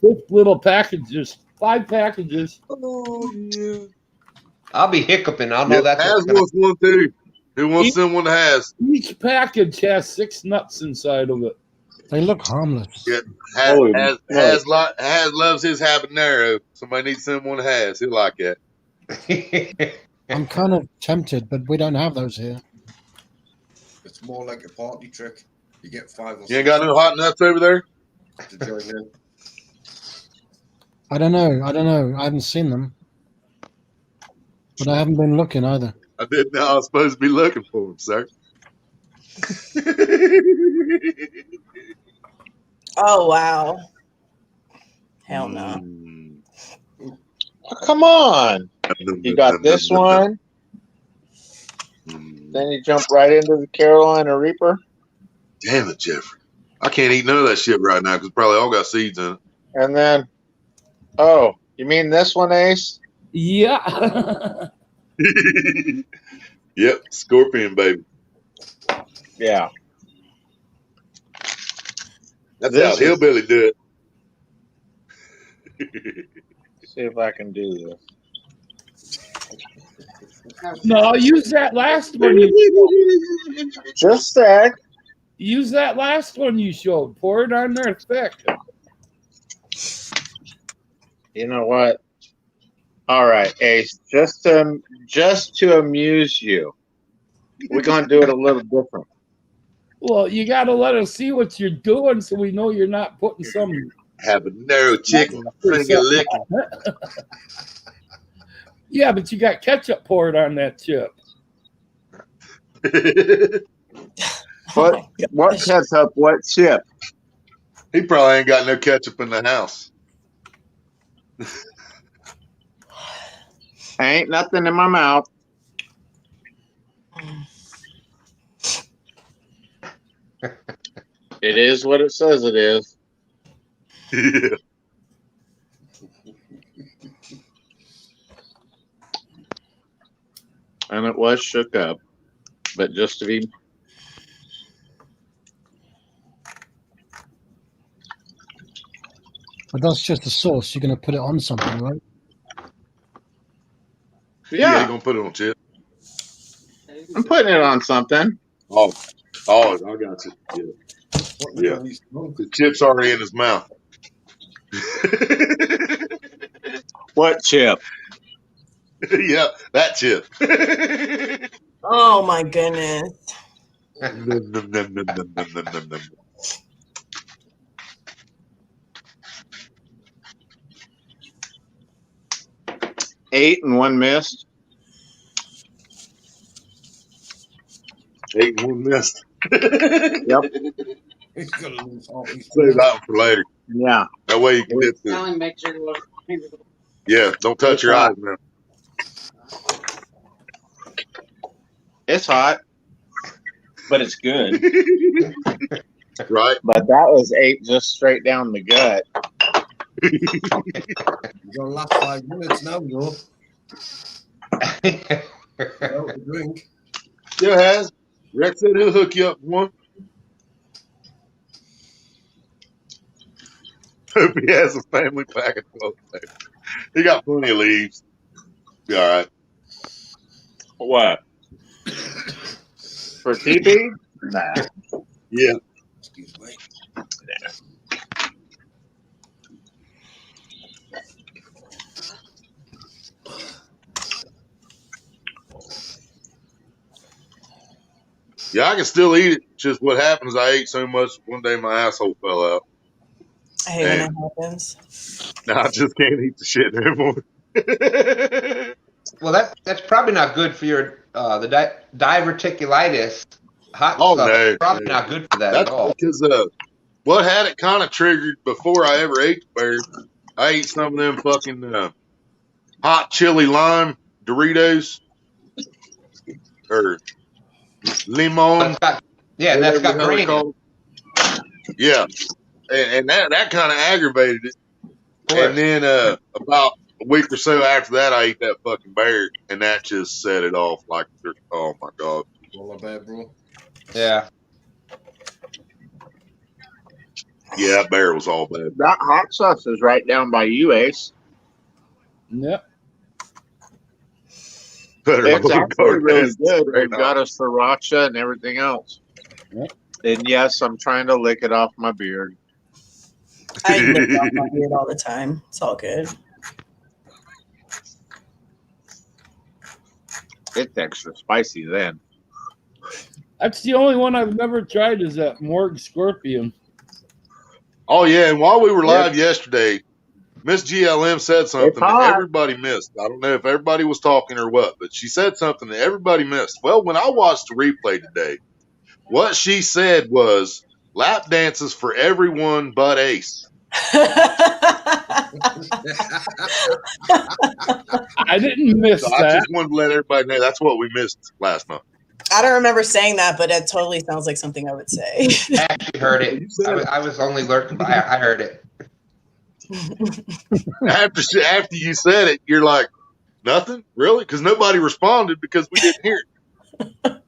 5th little packages, 5 packages. Oh, yeah. I'll be hiccuping. I'll know that. Has wants one too. Who wants someone to has? Each package has 6 nuts inside of it. They look harmless. Yeah, has loves his habanero. Somebody needs someone to has. He'll like that. I'm kind of tempted, but we don't have those here. It's more like a party trick. You get 5 or 6. You ain't got no hot nuts over there? To join in. I don't know. I haven't seen them, but I haven't been looking either. I didn't know I was supposed to be looking for them, sir. Oh wow. Hell no. Oh, come on. You got this one. Then you jump right into the Carolina Reaper. Damn it, Jeffrey. I can't eat none of that shit right now because probably all got seeds in it. And then, oh, you mean this one, Ace? Yeah. Yep, scorpion, baby. Yeah. That's This how hillbilly do it. See if I can do this. No, use that last one you showed. Just a sec. Use that last one you showed. Pour it on there thick. You know what? All right, Ace. Just to amuse you, we're gonna do it a little different. Well, you got to let us see what you're doing so we know you're not putting some. Have a narrow chicken finger licking. Yeah, but you got ketchup poured on that chip. What ketchup? What chip? He probably ain't got no ketchup in the house. Ain't nothing in my mouth. It is what it says it is. Yeah. And it was shook up. But just to be... But that's just a sauce. You're going to put it on something, right? Yeah, you're going to put it on chip. I'm putting it on something. Oh, I got you. Yeah. Yeah. The chip's already in his mouth. What chip? Yeah, that chip. Oh my goodness. 8 and 1 missed. 8 and 1 missed. Yep. Save that one for later. Yeah. That way you can get the. Yeah, don't touch your eyes, man. It's hot, but it's good. Right. But that was 8 just straight down the gut. You're gonna last 5 minutes now, yo. Without a drink. Still has. Rex said he'll hook you up with one. Hope he has a family pack of 12 papers. He got plenty of leaves. Be all right. What? For TB? Nah. Yeah. Excuse me. Yeah, I can still eat it. Just what happens, I ate so much one day my asshole fell out. I hate when that happens. Now I just can't eat the shit anymore. Well, that's probably not good for your the diverticulitis. Hot Oh stuff. no, Probably not good for that that's at all. because what had it kind of triggered before I ever ate the bear. I ate some of them fucking hot chili lime Doritos or limon. Yeah, that's got grain in it. Yeah, and that kind of aggravated it. And then about a week or so after that, I ate that fucking bear, and that just set it off like, oh my god. All bad, bro. Yeah. Yeah, that bear was all bad. That hot sauce is right down by you, Ace. Yep. It's actually really good. They've got a sriracha and everything else. Yep. And yes, I'm trying to lick it off my beard. I lick off my beard all the time. It's all good. It's extra spicy then. That's the only one I've never tried is that Morgue Scorpion. Oh yeah, and while we were live yesterday, Miss GLM said something that everybody missed. I don't know if everybody was talking or what, but she said something that everybody missed. Well, when I watched the replay today, what she said was lap dances for everyone but Ace. I didn't miss So that. I just wanted to let everybody know that's what we missed last month. I don't remember saying that, but it totally sounds like something I would say. I actually heard it. I was only lurking, but I heard it. After you said it, you're like, nothing? Really? Because nobody responded because we didn't hear it. I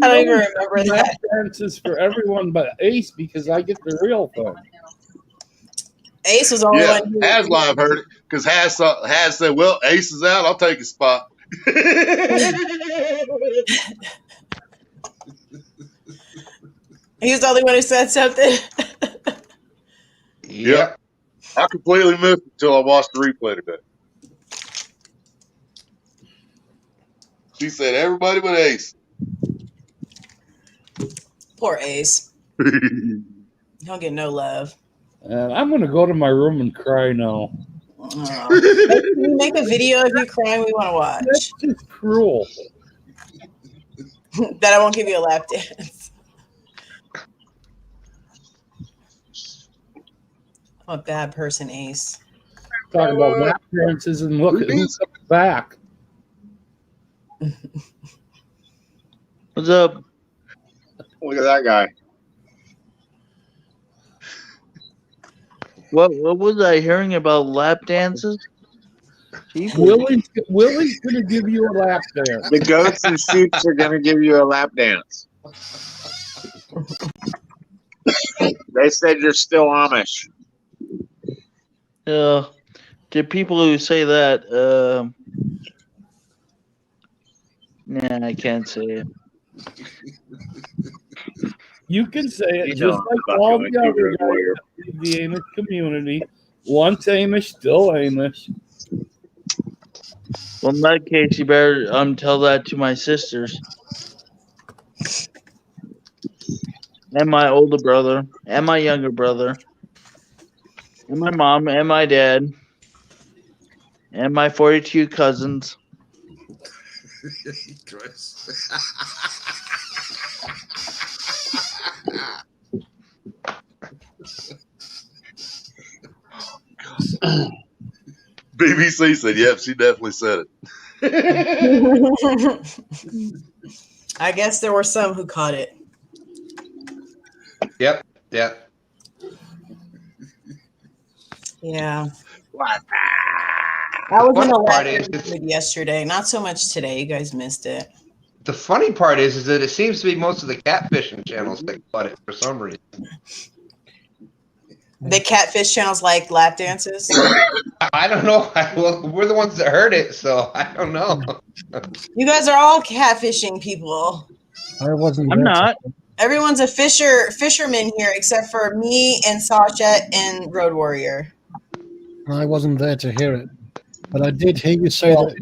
don't even remember that. Dances for everyone but Ace because I get the real thing. Ace was the only one. Has live heard it because Has said, "Well, Ace is out. I'll take his spot." He was the only one who said something. Yep. I completely missed it until I watched the replay today. She said, "Everybody but Ace." Poor Ace. He'll get no love. And I'm going to go to my room and cry now. Can you make a video of you crying? We want to watch. That's just cruel. That I won't give you a lap dance. I'm a bad person, Ace. Talk about lap dances and look at who's coming back. What's up? Look at that guy. What was I hearing about lap dances? Willie's going to give you a lap dance. The goats and sheeps are going to give you a lap dance. They said you're still Amish. To people who say that, nah, I can't say it. You can say it just like all the other guys in the Amish community. Once Amish, still Amish. Well, in that case, you better tell that to my sisters. And my older brother, and my younger brother, and my mom, and my dad, and my 42 cousins. BBC said, "Yep, she definitely said it." I guess there were some who caught it. Yep. Yeah. I was in a lot yesterday. Not so much today. You guys missed it. The funny part is that it seems to be most of the catfishing channels that caught it for some reason. The catfish channels like lap dances? I don't know. Well, we're the ones that heard it, so I don't know. You guys are all catfishing people. I wasn't. I'm not. Everyone's a fisherman here except for me and Sasha and Road Warrior. I wasn't there to hear it, but I did hear you say that.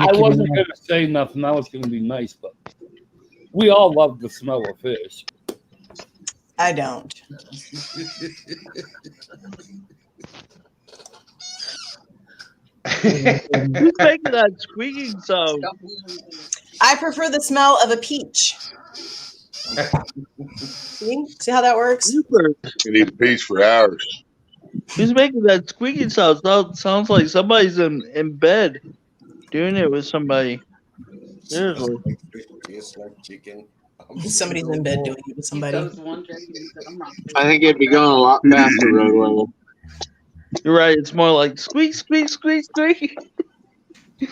I wasn't going to say nothing. I was going to be nice, but we all love the smell of fish. I don't. Who's making that squeaking sound? I prefer the smell of a peach. See how that works? You need a peach for hours. Who's making that squeaking sound? Sounds like somebody's in bed doing it with somebody. Seriously. Somebody's in bed doing it with somebody. I think it'd be going a lot faster, Roadway. You're right. It's more like squeak, squeak, squeak, squeak. You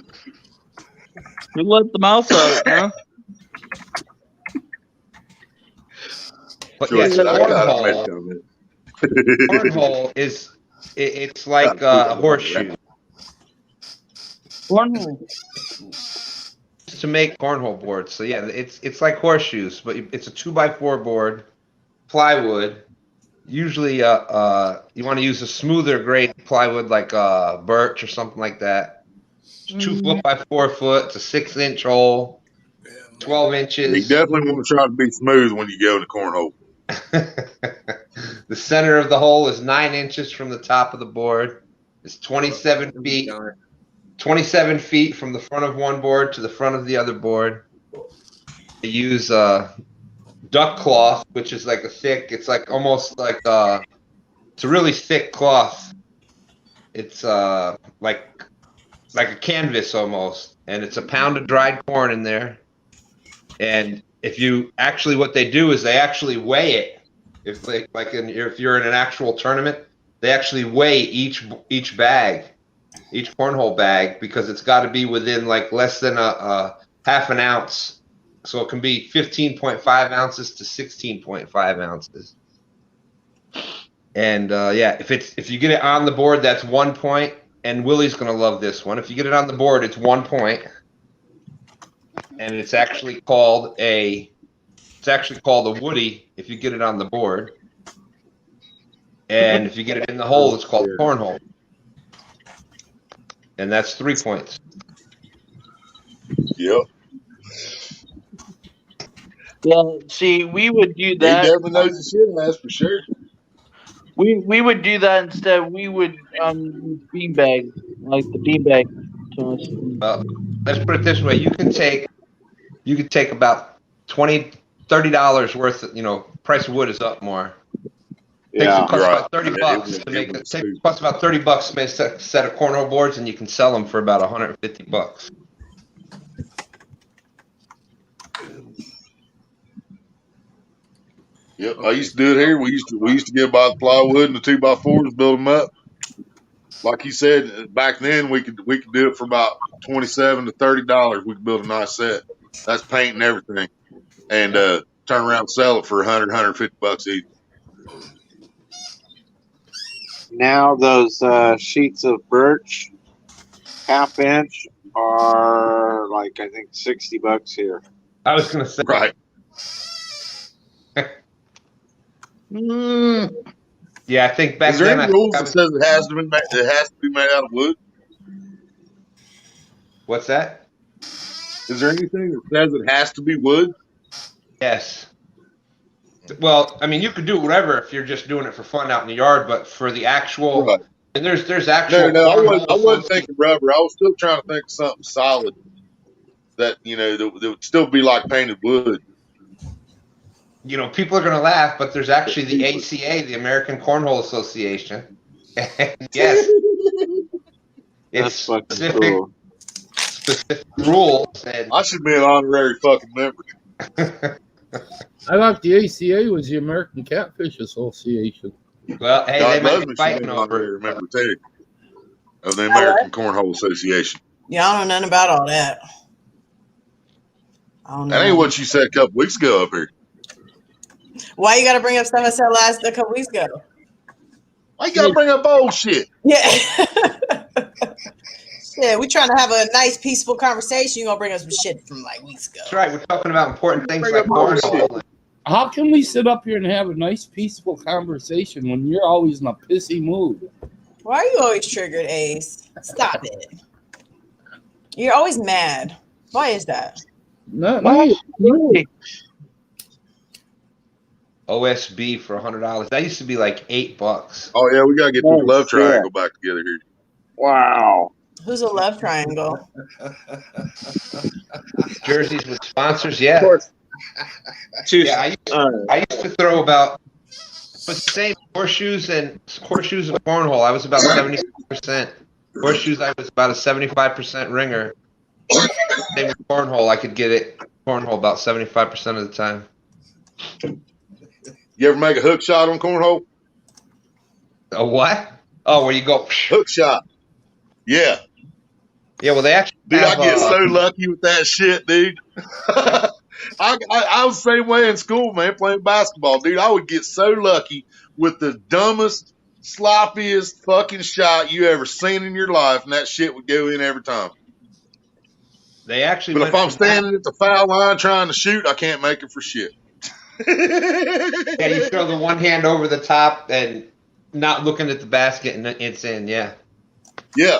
let the mouse out, huh? But yeah, cornhole is it's like a horseshoe. Cornhole. To make cornhole boards. So yeah, it's like horseshoes, but it's a 2x4 board, plywood. Usually, you want to use a smoother grade plywood like birch or something like that. It's 2 foot by 4 foot. It's a 6-inch hole, 12 inches. You definitely want to try to be smooth when you go in the cornhole. The center of the hole is 9 inches from the top of the board. It's 27 feet. 27 feet from the front of one board to the front of the other board. They use duck cloth, which is like it's like almost like it's a really thick cloth. It's like a canvas almost, and it's a pound of dried corn in there. And if you actually, what they do is they actually weigh it. If you're in an actual tournament, they actually weigh each bag, each cornhole bag, because it's got to be within like less than a half an ounce. So it can be 15.5 ounces to 16.5 ounces. And yeah, if you get it on the board, that's 1 point. And Willie's gonna love this one. If you get it on the board, it's 1 point. And it's actually called a woody if you get it on the board. And if you get it in the hole, it's called cornhole. And that's 3 points. Yep. Yeah, see, we would do that. He definitely knows his shit, that's for sure. We would do that instead. We would beanbag, like the beanbag toss. Well, let's put it this way: you can take about $20-$30 worth. Price of wood is up more. Yeah, it costs about $30 to make it. It costs about $30 to make a set of cornhole boards, and you can sell them for about $150. Yep, I used to do it here. We used to get by the plywood and the 2x4s, build them up. Like you said, back then we could do it for about $27 to $30. We could build a nice set. That's paint and everything, and turn around and sell it for $100-$150 each. Now those sheets of birch, half inch, are like I think $60 here. I was gonna say right. Yeah, I think back then. Is there then any rules that says it has to be made out of wood? What's that? Is there anything that says it has to be wood? Yes. Well, I mean, you could do whatever if you're just doing it for fun out in the yard, but for the actual, right. And there's actual. No, I wasn't thinking rubber. I was still trying to think of something solid that that would still be like painted wood. People are going to laugh, but there's actually the ACA, the American Cornhole Association. Yes, it's specific rules. And I should be an honorary fucking member. I thought the ACA was the American Catfish Association. Well, hey, they might be fighting over it. Member too of the American Cornhole Association. Yeah, I don't know nothing about all that. I don't know. That ain't what you said a couple weeks ago up here. Why you got to bring up stuff I said a couple weeks ago? Why you got to bring up bullshit? Yeah. Yeah, we trying to have a nice, peaceful conversation. You gonna bring us some shit from like weeks ago? That's right. We're talking about important things like cornhole. How can we sit up here and have a nice, peaceful conversation when you're always in a pissy mood? Why are you always triggered, Ace? Stop it. You're always mad. Why is that? No. OSB for $100. That used to be like $8. Oh yeah, we gotta get this love triangle back together here. Wow. Who's a love triangle? Jerseys with sponsors, yeah. Of course. Yeah, I used to throw about the same horseshoes and cornhole. I was about 75%. Horseshoes, I was about a 75% ringer. Same with cornhole, I could get it cornhole about 75% of the time. You ever make a hook shot on cornhole? A what? Oh, where you go hook shot? Yeah. Yeah, well, they actually. Dude, I get so lucky with that shit, dude. I was the same way in school, man, playing basketball, dude. I would get so lucky with the dumbest, sloppiest fucking shot you ever seen in your life, and that shit would go in every time. They actually. But if I'm standing at the foul line trying to shoot, I can't make it for shit. Yeah, you throw the one hand over the top and not looking at the basket, and it's in. Yeah. Yeah.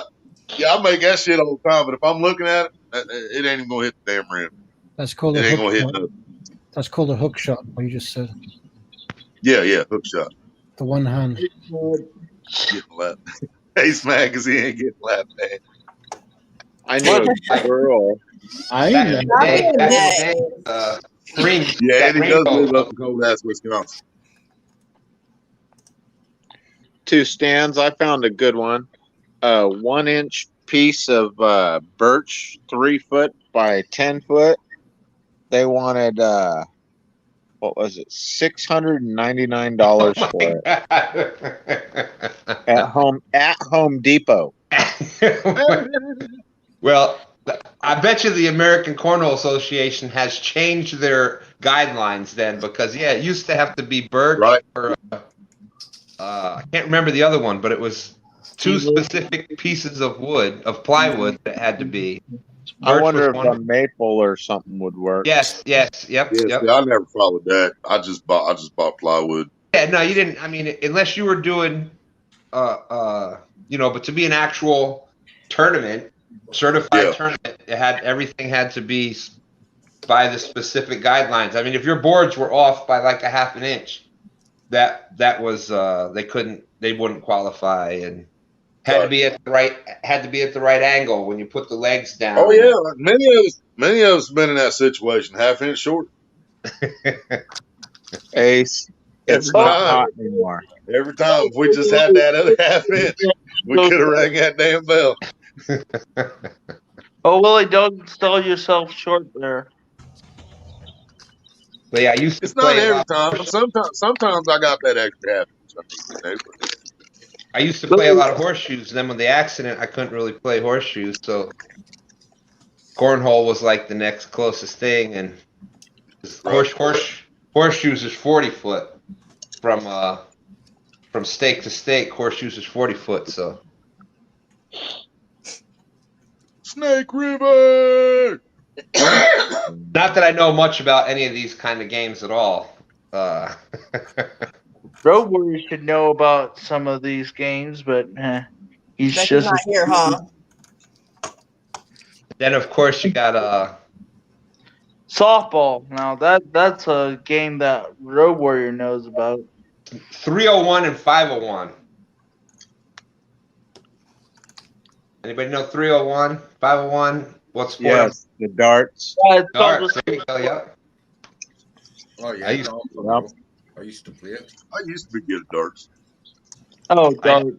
Yeah, I make that shit all the time, but if I'm looking at it, it ain't even gonna hit the damn rim. That's called it a ain't hook gonna hit shot. nothing. That's called a hook shot. What you just said. Yeah, hook shot. The one hand. Getting left. Ace Magazine ain't getting left, man. I knew a girl. I ain't Yeah, and he does live up in cold ass Wisconsin. Two stands. I found a good one. A 1-inch piece of birch, 3 foot by 10 foot. They wanted what was it? $699 for it at Home Depot. Well, I bet you the American Cornhole Association has changed their guidelines then, because it used to have to be birch, right? Or I can't remember the other one, but it was 2 specific pieces of plywood that had to be. I wonder if a maple or something would work. Yes, yep. Yeah, see, I never followed that. I just bought plywood. Yeah, no, you didn't. I mean, unless you were doing, but to be an actual tournament, certified tournament, everything had to be by the specific guidelines. I mean, if your boards were off by like a half an inch, that was they wouldn't qualify, and had to be at the right angle when you put the legs down. Oh yeah, many of us been in that situation, half inch short. Ace, it's not hot anymore. Every time, if we just had that other half inch, we could have rang that damn bell. Oh, Willie, don't sell yourself short there. But yeah, I used to it's not every time. Sometimes I got that extra half inch. I used to play a lot of horseshoes, and then with the accident, I couldn't really play horseshoes, so cornhole was like the next closest thing, and horseshoes is 40 foot from stake to stake. Horseshoes is 40 foot, so. Snake River. Not that I know much about any of these kind of games at all. Road Warrior should know about some of these games, but he's just not here, huh? Then of course you got softball. Now that's a game that Road Warrior knows about. 301 and 501. Anybody know 301, 501? What sport? Yes, the darts. Darts. There you go. Yep. Oh yeah, I used to play it. I used to be good at darts. Oh, darts.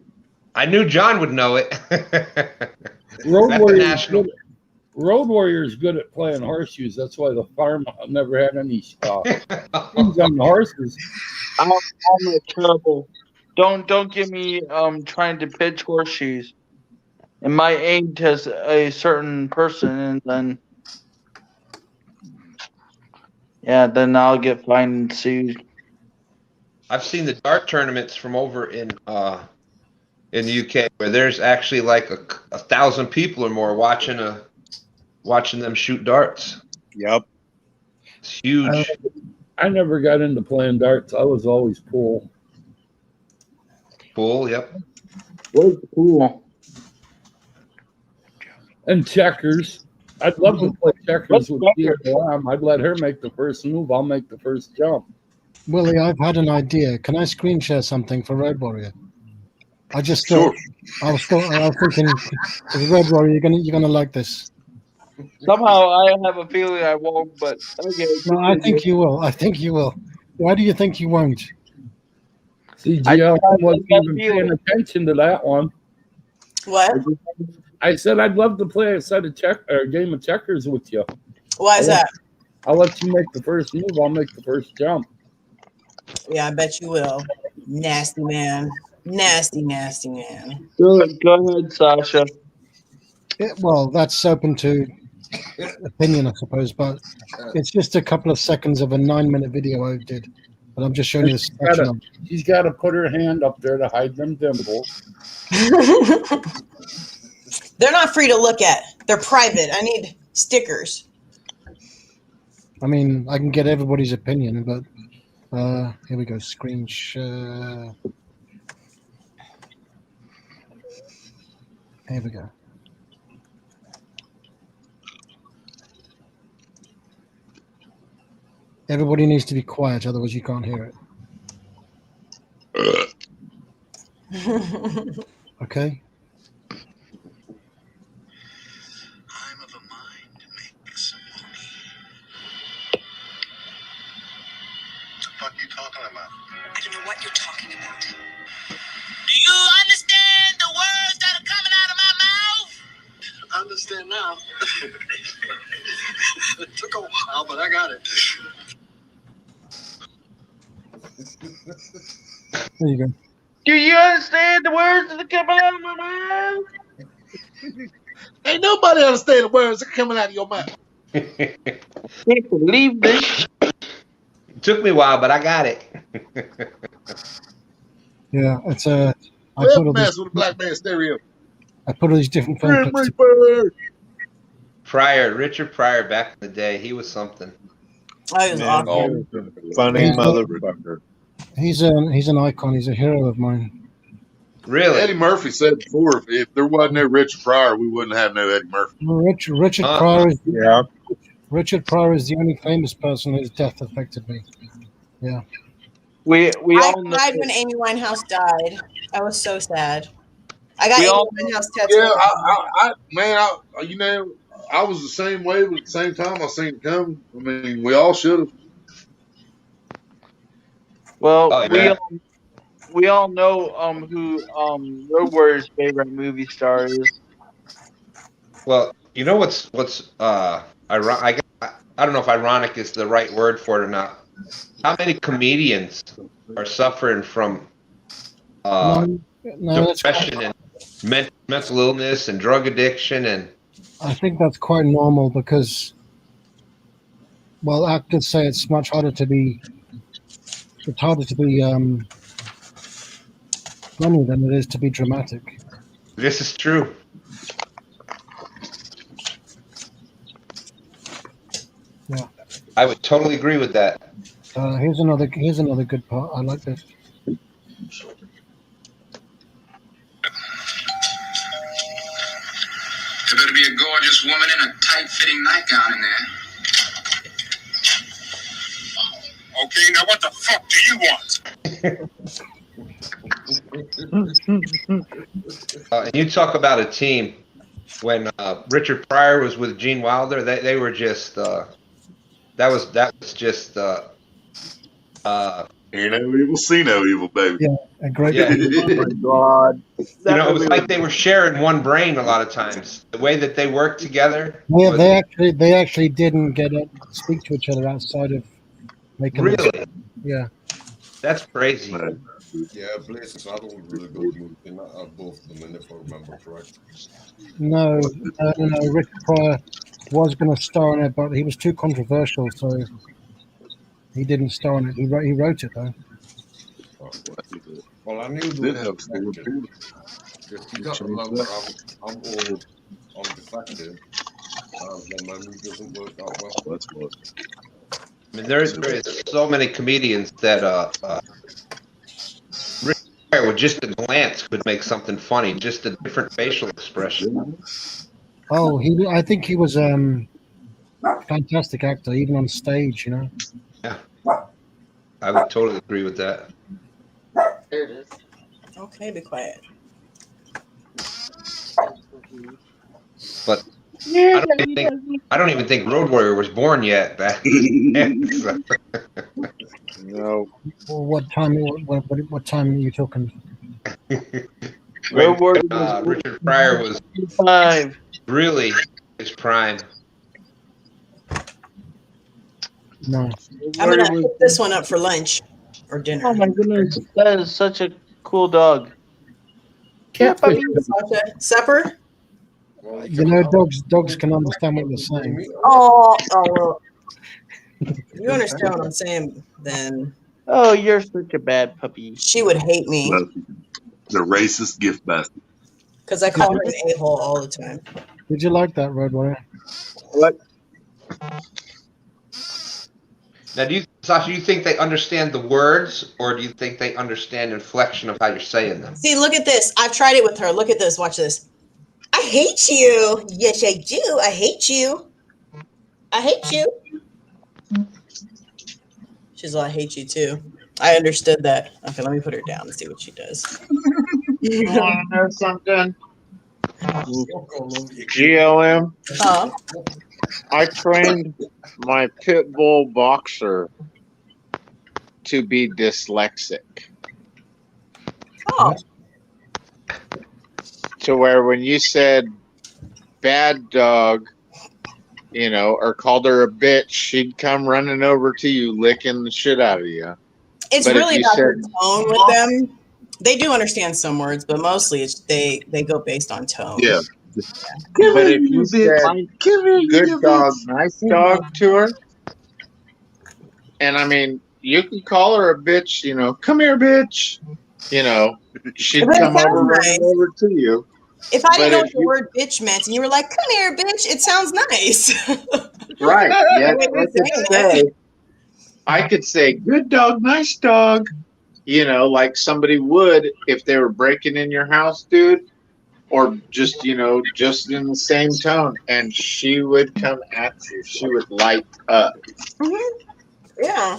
I knew John would know it. Road Warrior is good at playing horseshoes. That's why the farm never had any things on the horses. I'm in trouble. Don't get me trying to pitch horseshoes. And my aim has a certain person, and then I'll get fined and sued. I've seen the dart tournaments from over in the UK where there's actually like 1,000 people or more watching them shoot darts. Yep, it's huge. I never got into playing darts. I was always pool. Pool, yep. What's pool? And checkers. I'd love to play checkers with Tia Lam. I'd let her make the first move. I'll make the first jump. Willie, I've had an idea. Can I screen share something for Road Warrior? I just thought, I was thinking, as Road Warrior, you're gonna like this. Somehow I have a feeling I won't, but okay. No, I think you will. I think you will. Why do you think you won't? See, Gio wasn't even paying attention to that one. What? I said I'd love to play a game of checkers with you. Why is that? I'll let you make the first move. I'll make the first jump. Yeah, I bet you will. Nasty man. Nasty man. Go ahead, Sasha. Well, that's open to opinion, I suppose, but it's just a couple of seconds of a 9-minute video I did. But I'm just showing you the She's got to put her hand up there to hide them dimples. They're not free to look at. They're private. I need stickers. I mean, I can get everybody's opinion, but here we go. Screen share. Here we go. Everybody needs to be quiet, otherwise you can't hear it. Okay. I'm of a mind to make some money. What the fuck you talking about? I don't know what you're talking about. Do you understand the words that are coming out of my mouth? I understand now. It took a while, but I got it. There you go. Do you understand the words that are coming out of my mouth? Ain't nobody understand the words that are coming out of your mouth. Can't believe this. It took me a while, but I got it. Yeah, it's I Let's put all mess these. with the black man stereo. I put all these different film Grim clips. Reaper. Richard Pryor, back in the day, he was something. Oh, he was awesome. Funny He's, motherfucker. he's an icon. He's a hero of mine. Really? Eddie Murphy said before, if there wasn't no Richard Pryor, we wouldn't have no Eddie Murphy. Richard Pryor is Yeah. Richard Pryor is the only famous person whose death affected me. Yeah. We I all know. cried when Amy Winehouse died. I was so sad. I got We Amy all- Winehouse tattooed. Yeah, I was the same way, but at the same time, I seen it coming. I mean, we all should have. Well, Oh, yeah. we all know who Road Warrior's favorite movie star is. Well, you know what's ironic? I don't know if ironic is the right word for it or not. How many comedians are suffering from No, that's depression and mental illness and drug addiction? And I think that's quite normal because, well, actors say it's much harder to be. It's harder to be funny than it is to be dramatic. this is true. Yeah. I would totally agree with that. Here's another good part. I like this. There better be a gorgeous woman in a tight-fitting nightgown in there. Okay, now what the fuck do you want? And you talk about a team. When Richard Pryor was with Gene Wilder, they were just that was just Hear no evil, see no evil, baby. Yeah, a great. Yeah. Oh my god! You know, it was like they were sharing one brain a lot of times. The way that they worked together. Yeah, was- they actually didn't get to speak to each other outside of making. Really? Yeah. That's crazy. Yeah, Blazers had all really good movies in that, both of them, and if I remember correctly. No. Richard Pryor was going to star in it, but he was too controversial, so he didn't star in it. He wrote it though. Well, I knew Did there have was some a good connection. movies. Just you got to remember, I'm old, I'm defective, and my memory doesn't work that well. That's what. I mean, there is so many comedians that Richard Pryor with just a glance could make something funny, just a different facial expression. Oh, I think he was fantastic actor, even on stage. You know. Yeah, I would totally agree with that. There it is. Okay, be quiet. But I don't even think Road Warrior was born yet. Back then, so. No. Well, what time are you talking? When, Richard Pryor was 5. really his prime. No. I'm gonna put this one up for lunch or dinner. Oh my goodness, that is such a cool dog. Sasha, supper. You know, dogs can understand what you're saying. Oh, well. You understand what I'm saying, then. Oh, you're such a bad puppy. She would hate me The racist gift basket. because I call her an a-hole all the time. Did you like that, Road Warrior? What? Now, Sasha, do you think they understand the words, or do you think they understand inflection of how you're saying them? See, look at this. I've tried it with her. Look at this. Watch this. I hate you. Yes, I do. I hate you. I hate you. She's like, I hate you too. I understood that. Okay, let me put her down and see what she does. You want to know something? GLM. Huh? I trained my pit bull boxer to be dyslexic. Oh. To where when you said bad dog, or called her a bitch, she'd come running over to you, licking the shit out of you. It's But really if you about said, the tone with them. They do understand some words, but mostly they go based on tone. yeah. Come But here, if you you bitch. said Come here, good you dog, bitch. nice dog to her, and I mean, you can call her a bitch, come here, bitch. She'd But it come over sounds running nice. over to you. If I didn't But know if what the you, word bitch meant and you were like, come here, bitch, it sounds nice. right, yes, The way I you're could saying say, it. good dog, nice dog. Like somebody would if they were breaking in your house, dude, or just, just in the same tone. And she would come at you. She would light up, Mm-hmm. Yeah.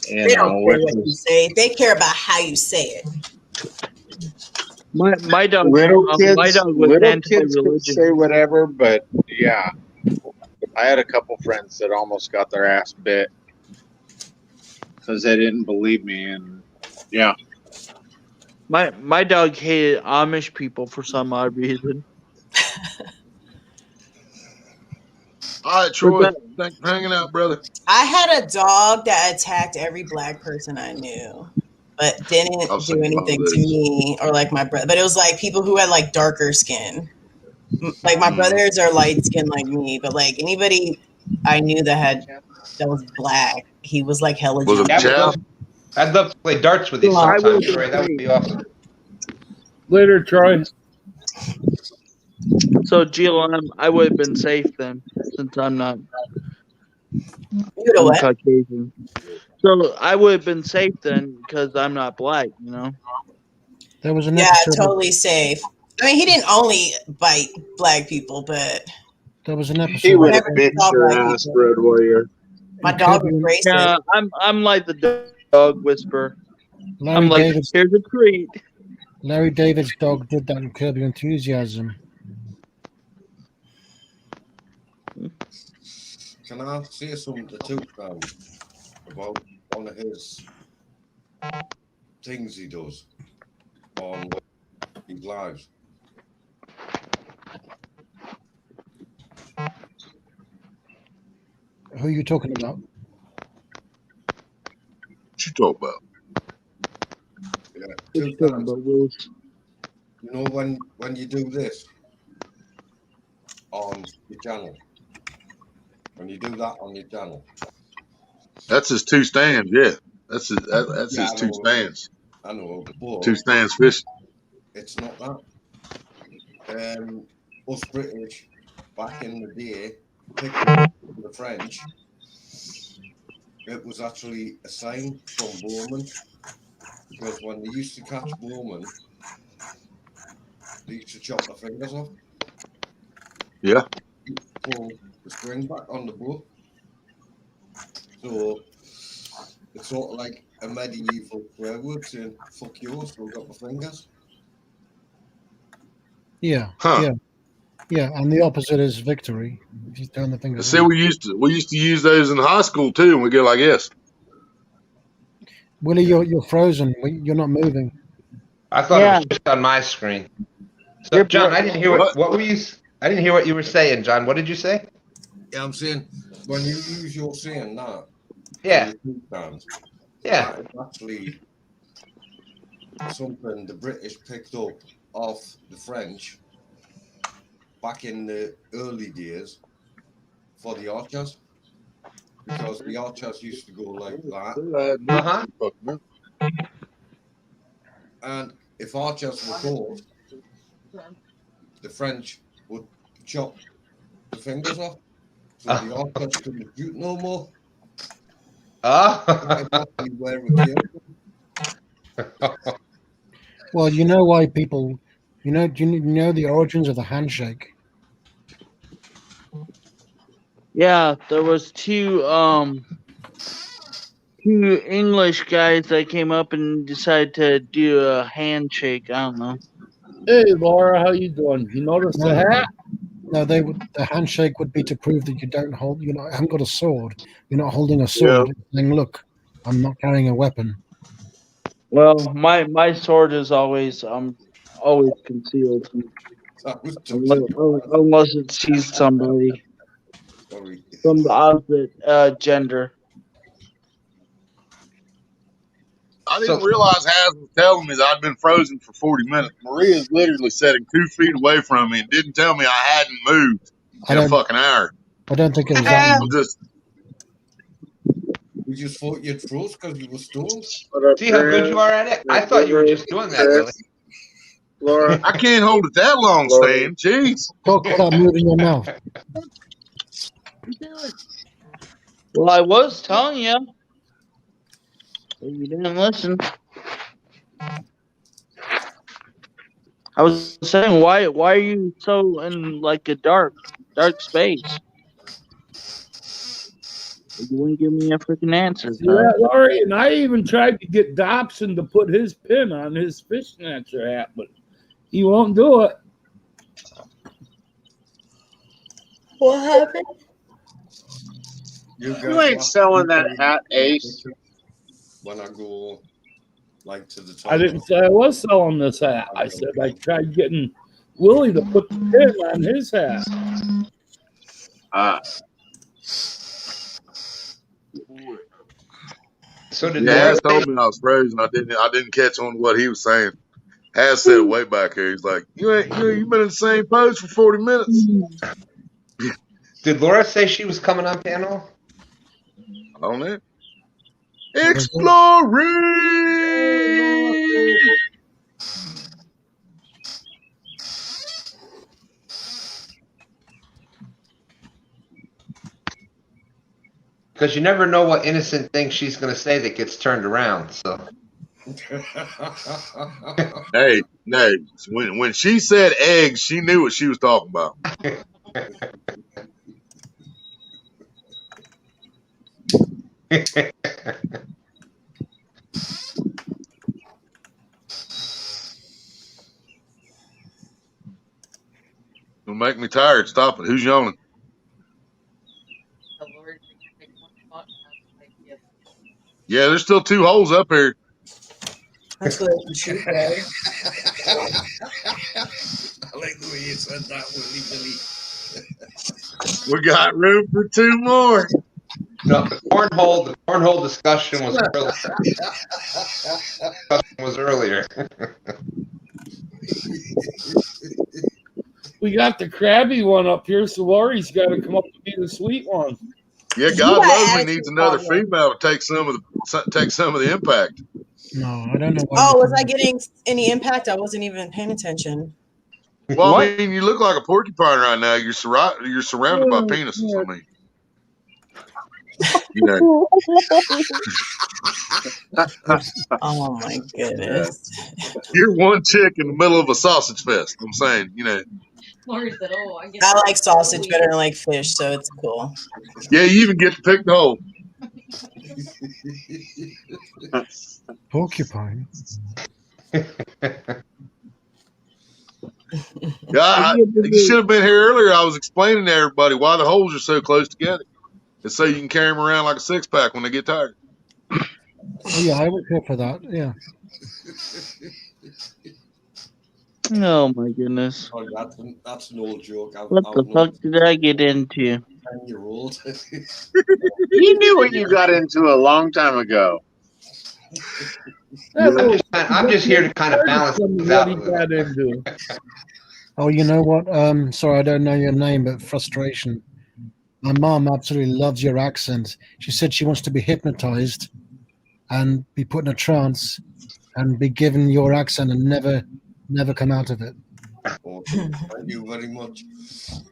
you They don't know, care which what you is say. They care about how you say it. My dog, little my kids. dog was Little kids could anti-religion. say whatever, but yeah, I had a couple friends that almost got their ass bit because they didn't believe me, and yeah. My dog hated Amish people for some odd reason. All right, Troy. Thanks for hanging out, brother. I had a dog that attacked every black person I knew, but didn't I've do seen a lot of anything to those. me or like my brother. But it was like people who had like darker skin. Like my brothers are light skinned like me, but like anybody I knew that was black, he was like hella Was it jealous. Chow? I'd love to play darts with you So I sometime, would Troy. That would be awesome. Later, Troy. So GLM, I would have been safe then, since I'm not. You know I'm what? Caucasian. So I would have been safe then because I'm not black. There was an Yeah, episode. totally safe. I mean, he didn't only bite black people, but There was an He episode. would have whenever he bit saw your black ass, people, Road Warrior. my dog was racist. Yeah, I'm like the dog whisperer. Larry I'm like, David's here's a treat. Larry David's dog did that in Curb Your Enthusiasm. Can I say something to Tupac about one of his things he does on his lives? Who are you talking about? What you talk about? Yeah, What you talking about, Willis? You know when you do this on your channel, when you do that on your channel. That's his two stands. Yeah, that's his. That's Yeah, his two stands. I know, but Two stands fishing. it's not that. Us British back in the day picked up the French. It was actually a sign from Bowman, because when they used to catch Bowman, they used to chop their fingers off. Yeah. Pull the string back on the boat. So it's sort of like a medieval swear word saying "fuck you," I still got my fingers. Yeah, Huh. yeah, and the opposite is victory. If you turn the fingers. See, we used to use those in high school too, and we go like this. Willie, you're frozen. You're not moving. I thought it was just on my screen. So, John, I didn't hear what were you? I didn't hear what you were saying, John. What did you say? Yeah, I'm saying when you use your saying that, Yeah, that is actually something the British picked up off the French back in the early days for the archers, because the archers used to go like that. And if archers were caught, the French would chop the fingers off, so the archers couldn't shoot no more. That is actually where it came from. Well, you know why people. Do you know the origins of the handshake? Yeah, there was two two English guys that came up and decided to do a handshake. I don't know. Hey, Laura, how you doing? You notice the hat? No, they would. The handshake would be to prove that you don't hold. You know, I haven't got a sword. You're not holding a sword. Yeah. Saying, "Look, I'm not carrying a weapon." Well, my sword is always concealed unless it sees somebody from the opposite gender. I didn't realize Haz was telling me that I'd been frozen for 40 minutes. Maria's literally sitting 2 feet away from me and didn't tell me I hadn't moved in a fucking hour. I don't think it was that. We just thought you'd froze because you were stoned. See how good you are at it? I thought you were just doing that, Willie. Laura, I can't hold it that long, Stan. Jeez. Talk about moving your mouth. Well, I was telling you, but you didn't listen. I was saying, why are you so in like a dark space? You wouldn't give me a freaking answer. Yeah, Laurie, and I even tried to get Dobson to put his pin on his fish snatcher hat, but he won't do it. What happened? You ain't selling that hat, Ace. When I go like to the top. I didn't say I was selling this hat. I said I tried getting Willie to put the pin on his hat. So did Haz told me I was frozen. I didn't catch on to what he was saying. Haz said it way back here. He's like, you been in the same pose for 40 minutes. Did Laura say she was coming on panel? I don't know. Exploring! Because you never know what innocent thing she's going to say that gets turned around. So. Hey, when she said eggs, she knew what she was talking about. It'll make me tired. Stop it. Who's yawning? Yeah, there's still 2 holes up here. That's what you shoot, right? I like the way you said that, Willie. We got room for 2 more. No, the cornhole discussion was earlier. We got the crabby one up here, so Laurie's got to come up to be the sweet one. Yeah, God loves me needs another female to take some of the impact. No, I don't know. Oh, was I getting any impact? I wasn't even paying attention. Well, I mean, you look like a porcupine right now. You're surrounded by penises. I mean, you know. Oh my goodness! You're one chick in the middle of a sausage fest. I'm saying, you know. I like sausage better than like fish, so it's cool. Yeah, you even get to pick the hole. Porcupine. Yeah, you should have been here earlier. I was explaining to everybody why the holes are so close together. It's so you can carry them around like a 6-pack when they get tired. Oh, yeah, I was here for that. Yeah. Oh my goodness! Oh, that's an old joke. What the fuck did I get into? 10-year-old. You knew what you got into a long time ago. I'm just here to kind of balance things out. Oh, you know what? Sorry, I don't know your name, but frustration. My mom absolutely loves your accent. She said she wants to be hypnotized and be put in a trance and be given your accent and never come out of it. Awesome. Thank you very much. I'm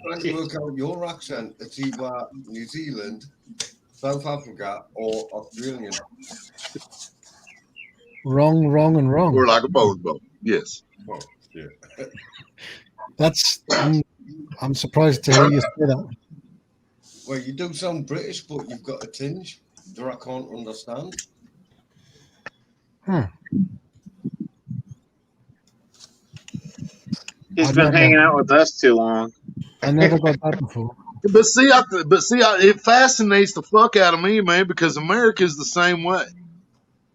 trying to work out your accent. It's either New Zealand, South Africa, or Australian. Wrong, and wrong. Or like a bowling ball. Yes. Oh, yeah. That's. I'm surprised to hear you say that. Well, you do sound British, but you've got a tinge. that I can't understand. He's been hanging out with us too long. I never got that before. But see, it fascinates the fuck out of me, man, because America's the same way.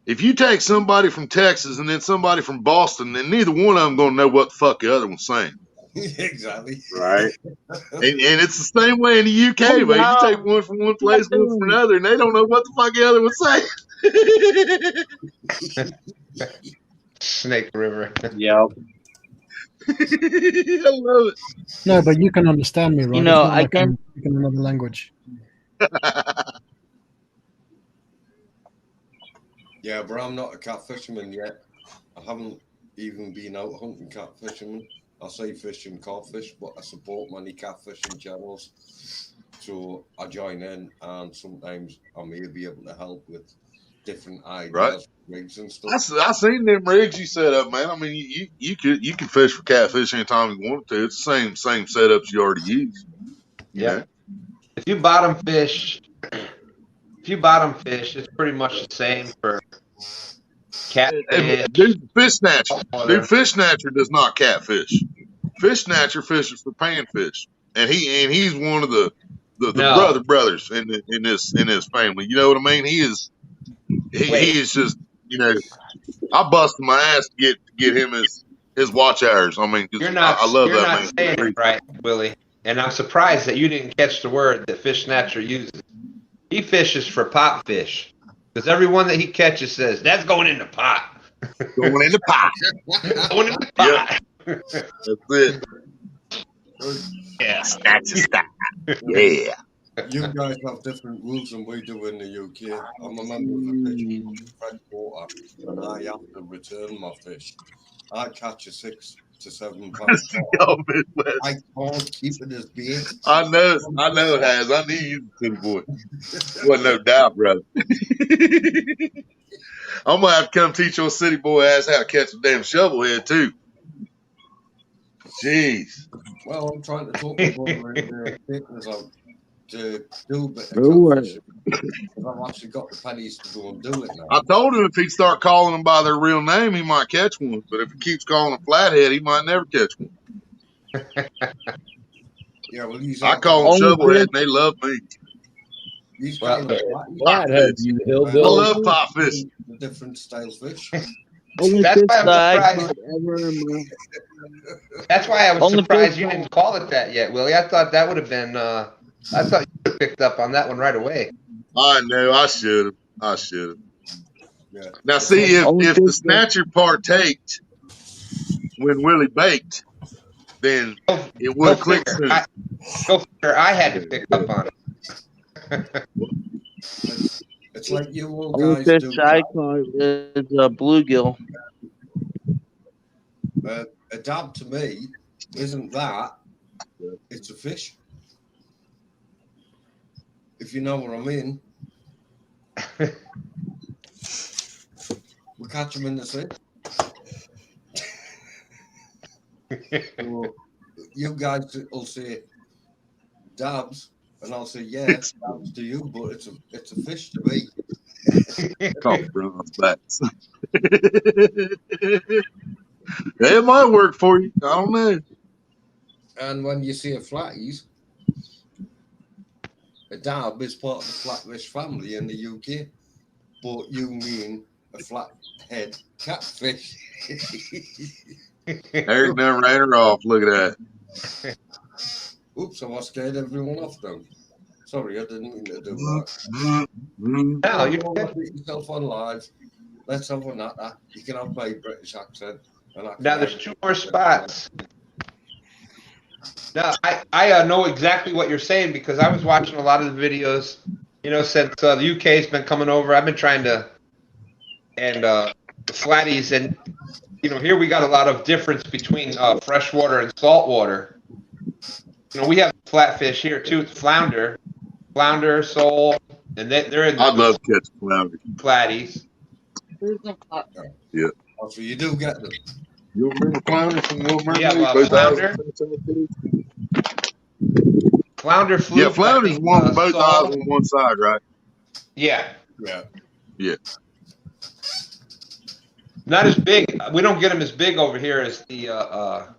If you take somebody from Texas and then somebody from Boston, then neither one of them gonna know what the fuck the other one's saying. Exactly. Right. And it's the same way in the UK, Oh, man. wow. You take one from one place, one from another, and they don't know what the fuck the other one's saying. Snake River. Yep. I love it. No, but you can understand me, right? You know, it's not I like can. I'm speaking another language. Yeah, but I'm not a cat fisherman yet. I haven't even been out hunting cat fishermen. I say fish and catfish, but I support many catfishing channels. So I join in, and sometimes I may be able to help with different ideas, Right. rigs and stuff. I seen them rigs you set up, man. I mean, you can fish for catfish anytime you want to. It's the same setups you already use. Yeah. If you bottom fish, it's pretty much the same for catfish. Dude, Fish Snatcher does not catfish. Fish Snatcher fishes for panfish, and he's one of the brothers in this family. You know what I mean? He is just, you know, I busted my ass to get him his watch hours. I mean, I love that man. Saying it right, Willie. And I'm surprised that you didn't catch the word that Fish Snatcher uses. He fishes for pot fish. Because every one that he catches says, that's going in the pot. Going in the pot. Going in the pot. Yep. That's it. Yeah. Snatch a stack. Yeah. You guys have different rules than we do in the UK. I'm a member of the Fish Fresh Water, and I have to return my fish. I catch a 6 to 7 pounds. I can't keep it as bait. I know it has. I knew you was a good boy. Wasn't no doubt, brother. I'm gonna have to come teach your city boy ass how to catch a damn shovelhead too. Jeez. Well, I'm trying to talk my brother into taking us out to do a bit of catfishing. I've actually got the pennies to go and do it now. I told him if he'd start calling them by their real name, he might catch one. But if he keeps calling them flathead, he might never catch one. Yeah, well, I call them shovelhead, and they love me. Flathead, you I hillbilly. love pot fish. Different style fish. That's why I was surprised you didn't call it that yet, Willie. I thought that would have been. I thought you would have picked up on that one right away. I know. I should have. Yeah. Now, see, if the snatcher partaked when Willie baked, then it would have clicked soon. I had to pick up on it. It's like you all Only guys fish do. I caught is a bluegill. A dab to me isn't that. It's a fish. If you know what I mean. We catch them in the sea. So you guys will say dabs, and I'll say dabs to you, but it's a fish to me. Oh, bronze backs. It might work for you. I don't know. And when you see a flatties, a dab is part of the flatfish family in the UK, but you mean a flathead catfish. Eric done ran her off. Look at that. Oops, I scared everyone off though. Sorry, I didn't mean to do that. No, you put yourself on live. Let's have one at that. You can have my British accent. And now there's 2 more spots. Now I know exactly what you're saying because I was watching a lot of the videos. You know, since the UK's been coming over, I've been trying to, and the flatties, and you know, here we got a lot of difference between freshwater and saltwater. You know, we have flatfish here too. It's flounder, sole, and they're in. I'd love to catch flounder. Flatties. Yeah. Oh, so you do get them. You remember flounder from Little Mermaid? Yeah, flounder. Flounder flew. Yeah, flounder's one with both eyes on one side, right? Yeah. Yeah. Yeah. Not as big. We don't get them as big over here as the UK.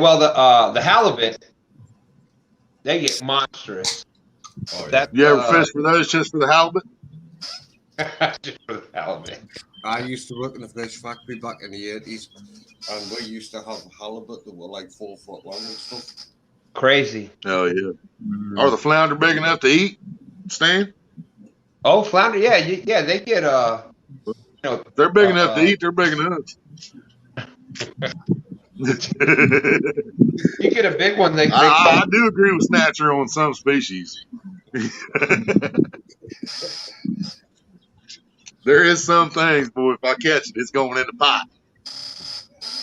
Well, the halibut, they get monstrous. Oh, yeah. That You ever fish for those just for the halibut? just for the halibut. I used to work in a fish factory back in the 80s, and we used to have halibut that were like 4 foot long and stuff. Crazy. Oh yeah. Are the flounder big enough to eat, Stan? Oh, flounder. Yeah, yeah. They get If they're big enough to eat, they're big enough. You get a big one. I do agree with Snatcher on some species. There is some things, boy. If I catch it, it's going in the pot.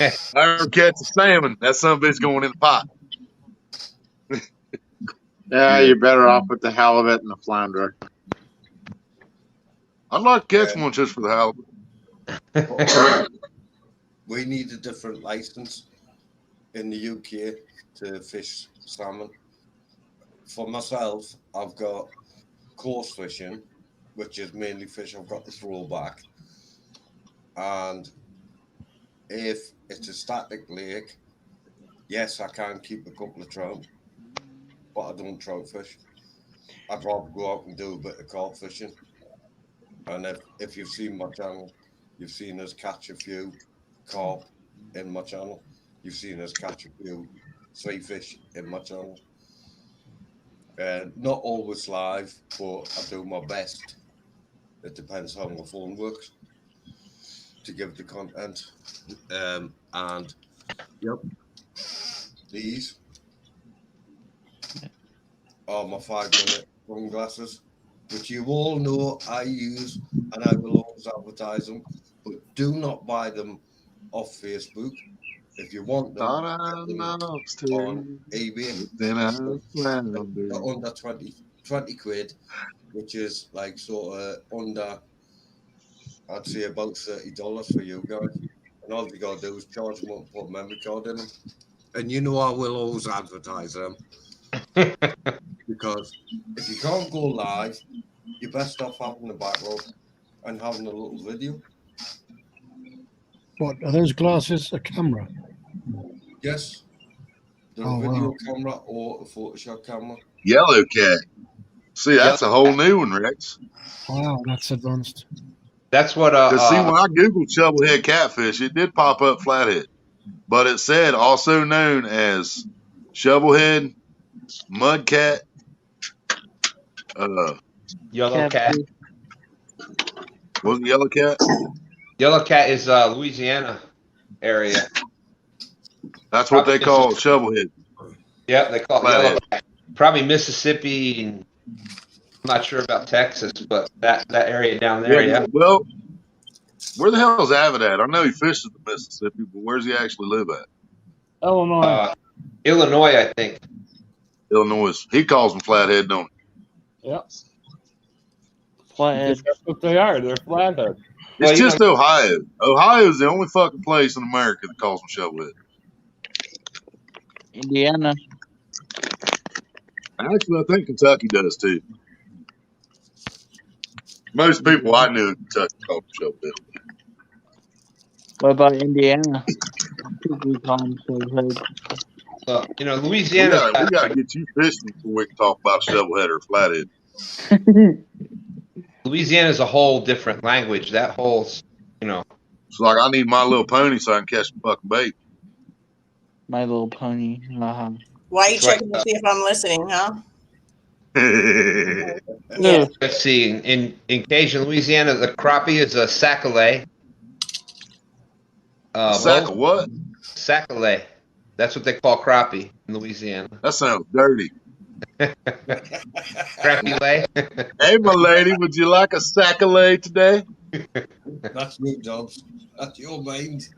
If I ever catch a salmon, that some bitch going in the pot. Yeah, you're better off with the halibut and the flounder. I'd like to catch one just for the halibut. We need a different license in the UK to fish salmon. For myself, I've got coarse fishing, which is mainly fish I've got to throw back. And if it's a static lake, yes, I can keep a couple of trout, but I don't trout fish. I'd rather go out and do a bit of carp fishing. And if you've seen my channel, you've seen us catch a few carp in my channel. You've seen us catch a few sea fish in my channel. Not always live, but I do my best. It depends how my phone works to give the content. And yep, these are my 5-minute sunglasses, which you all know I use and I will always advertise them, but do not buy them off Facebook. If you want them, on eBay. They're under 20 quid, which is like sort of under, I'd say about $30 for you guys. And all you got to do is charge them up and put a memory card in them. And you know I will always advertise them. Because if you can't go live, you're best off having the back row and having a little video. What are those glasses? A camera? Yes. They're a video camera or a Photoshop camera. Yellow cat. See, that's a whole new one, Rex. Wow, that's advanced. That's what. See, when I googled shovelhead catfish, it did pop up flathead, but it said also known as shovelhead, mudcat, yellow cat. Was it yellow cat? Yellow cat is Louisiana area. That's what they call shovelhead. Yeah, they call it yellow cat. Probably Mississippi, and I'm not sure about Texas, but that area down there. Yeah. Well, where the hell is Avid at? I know he fishes in Mississippi, but where's he actually live at? Illinois. Illinois, I think. Illinois. He calls them flathead, don't he? Yep. Flathead. That's what they are. They're flathead. It's just Ohio. Ohio's the only fucking place in America that calls them shovelhead. Indiana. Actually, I think Kentucky does too. Most people I knew in Kentucky called them shovelhead. What about Indiana? We call them shovelhead. Louisiana. We got to get you fishing before we can talk about shovelhead or flathead. Louisiana is a whole different language. That whole, It's like I need My Little Pony so I can catch the fucking bait. My Little Pony. Uh-huh. Why are you checking to see if I'm listening, huh? Yeah. Let's see. In Cajun, Louisiana, the crappie is a sac-a-lait. What? Sac-a-lait. That's what they call crappie in Louisiana. That sounds dirty. Crappie lay. Hey, my lady, would you like a sac-a-lait today? That's me, Dobbs. That's your mind.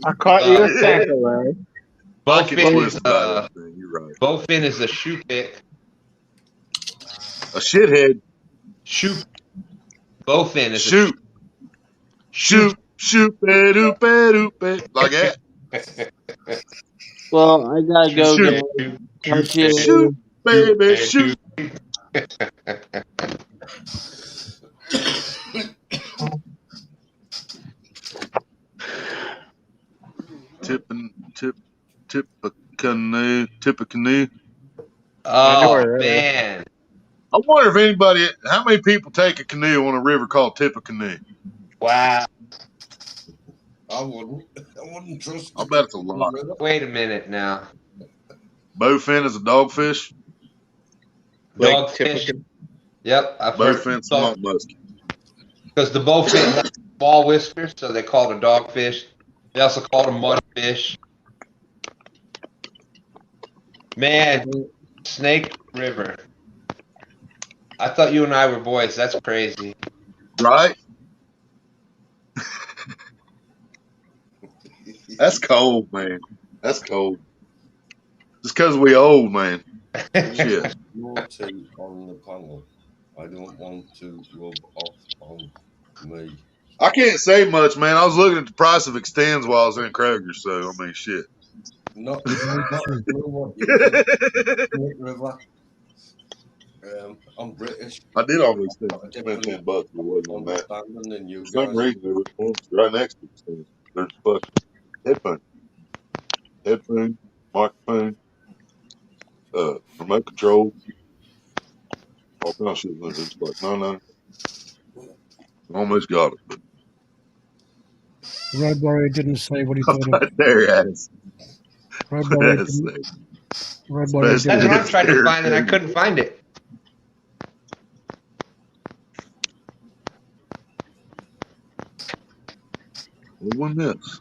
I caught you a sac-a-lait. Bowfin is a shoe pick. A shithead. Bowfin is shoot, like that. Well, I gotta go. Shoot, baby, shoot. Tippecanoe. Oh man, I wonder if how many people take a canoe on a river called Tippecanoe? wow. I wouldn't trust. I bet it's a lot. Wait a minute now. Bowfin is a dogfish. Dogfish. Yep, I've heard. Bowfin swamp muskie. Because the bowfin has ball whiskers, so they call it a dogfish. They also call it a mudfish. Man, Snake River. I thought you and I were boys. That's crazy. Right? That's cold, man. That's cold. Just because we old, man. Shit. Your two on the panel. I don't want to rub off on me. I can't say much, man. I was looking at the price of extends while I was in Kroger, so I mean, shit. Not what you think. River. I'm British. I did almost spend $10 but it wasn't on that. Than you For some guys. reason, there was one right next to extends. There's fucking headphone, microphone, remote control, all kind of shit. It's like, no. Almost got it, but Road Warrior didn't say what he thought of. there it is. Road Warrior That's what I'm trying to find, and I couldn't find it. What won this?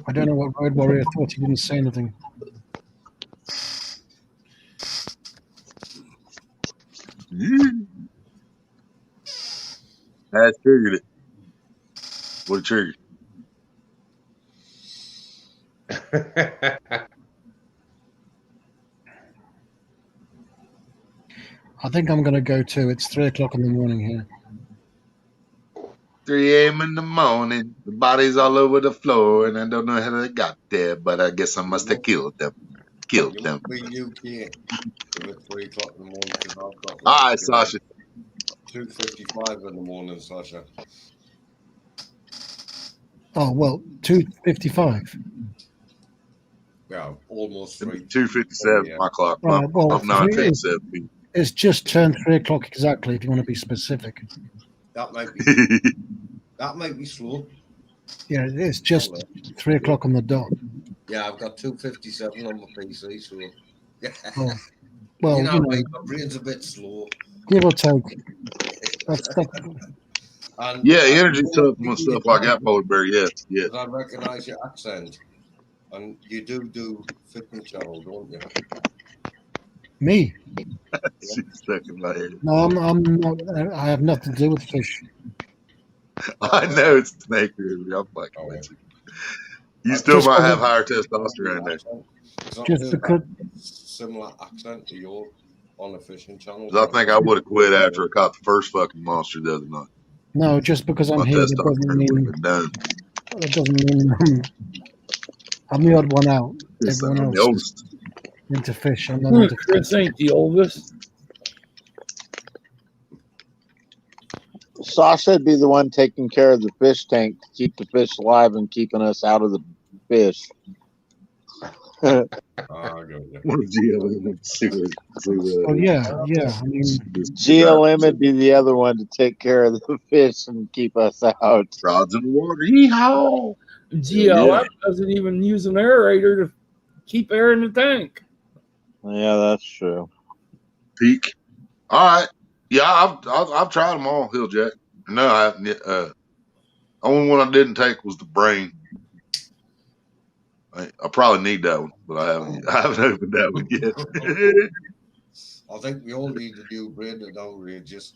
I don't know what Road Warrior thought. He didn't say anything. I triggered it. What triggered? I think I'm going to go too. It's 3 o'clock in the morning here. 3 a.m. in the morning, the bodies all over the floor, and I don't know how they got there, but I guess I must have killed them. You can't. If it's 3 o'clock in the morning, because I've got. All right, Sasha. 2:55 in the morning, Sasha. Oh, well, 2:55. Yeah, almost 3. 2:57, my clock. Right, well, I'm 9:57. It's just turned 3 o'clock exactly, if you want to be specific. That might be slow. Yeah, it's just 3 o'clock on the dot. Yeah, I've got 2:57 on my PC, so. Oh, well, you know, my brain's a bit slow. Give or take. Yeah, energy stuff and stuff like that, polar bear. Yeah. I recognise your accent, and you do fishing channel, don't you? Me? She's stuck in my head. No, I'm not. I have nothing to do with fish. I know it's Snake River. I'm fucking with you. You still might have higher testosterone there. Just because. Similar accent to yours on the fishing channel. I think I would have quit after I caught the first fucking monster the other night. No, just because I'm here, it doesn't mean I'm the odd one out. Yes, Everyone I'm the else oldest. is into fish. I'm not into Chris ain't the oldest. Sasha'd be the one taking care of the fish tank to keep the fish alive and keeping us out of the fish. Oh yeah. I mean, GLM would be the other one to take care of the fish and keep us out. Rods in the water. Yeehaw! GLM doesn't even use an aerator to keep air in the tank. Yeah, that's true. Peak. All right. Yeah, I've tried them all, Hilljack. No, I haven't. Only one I didn't take was the brain. I probably need that one, but I haven't opened that one yet. I think we all need to do brain and outrageous,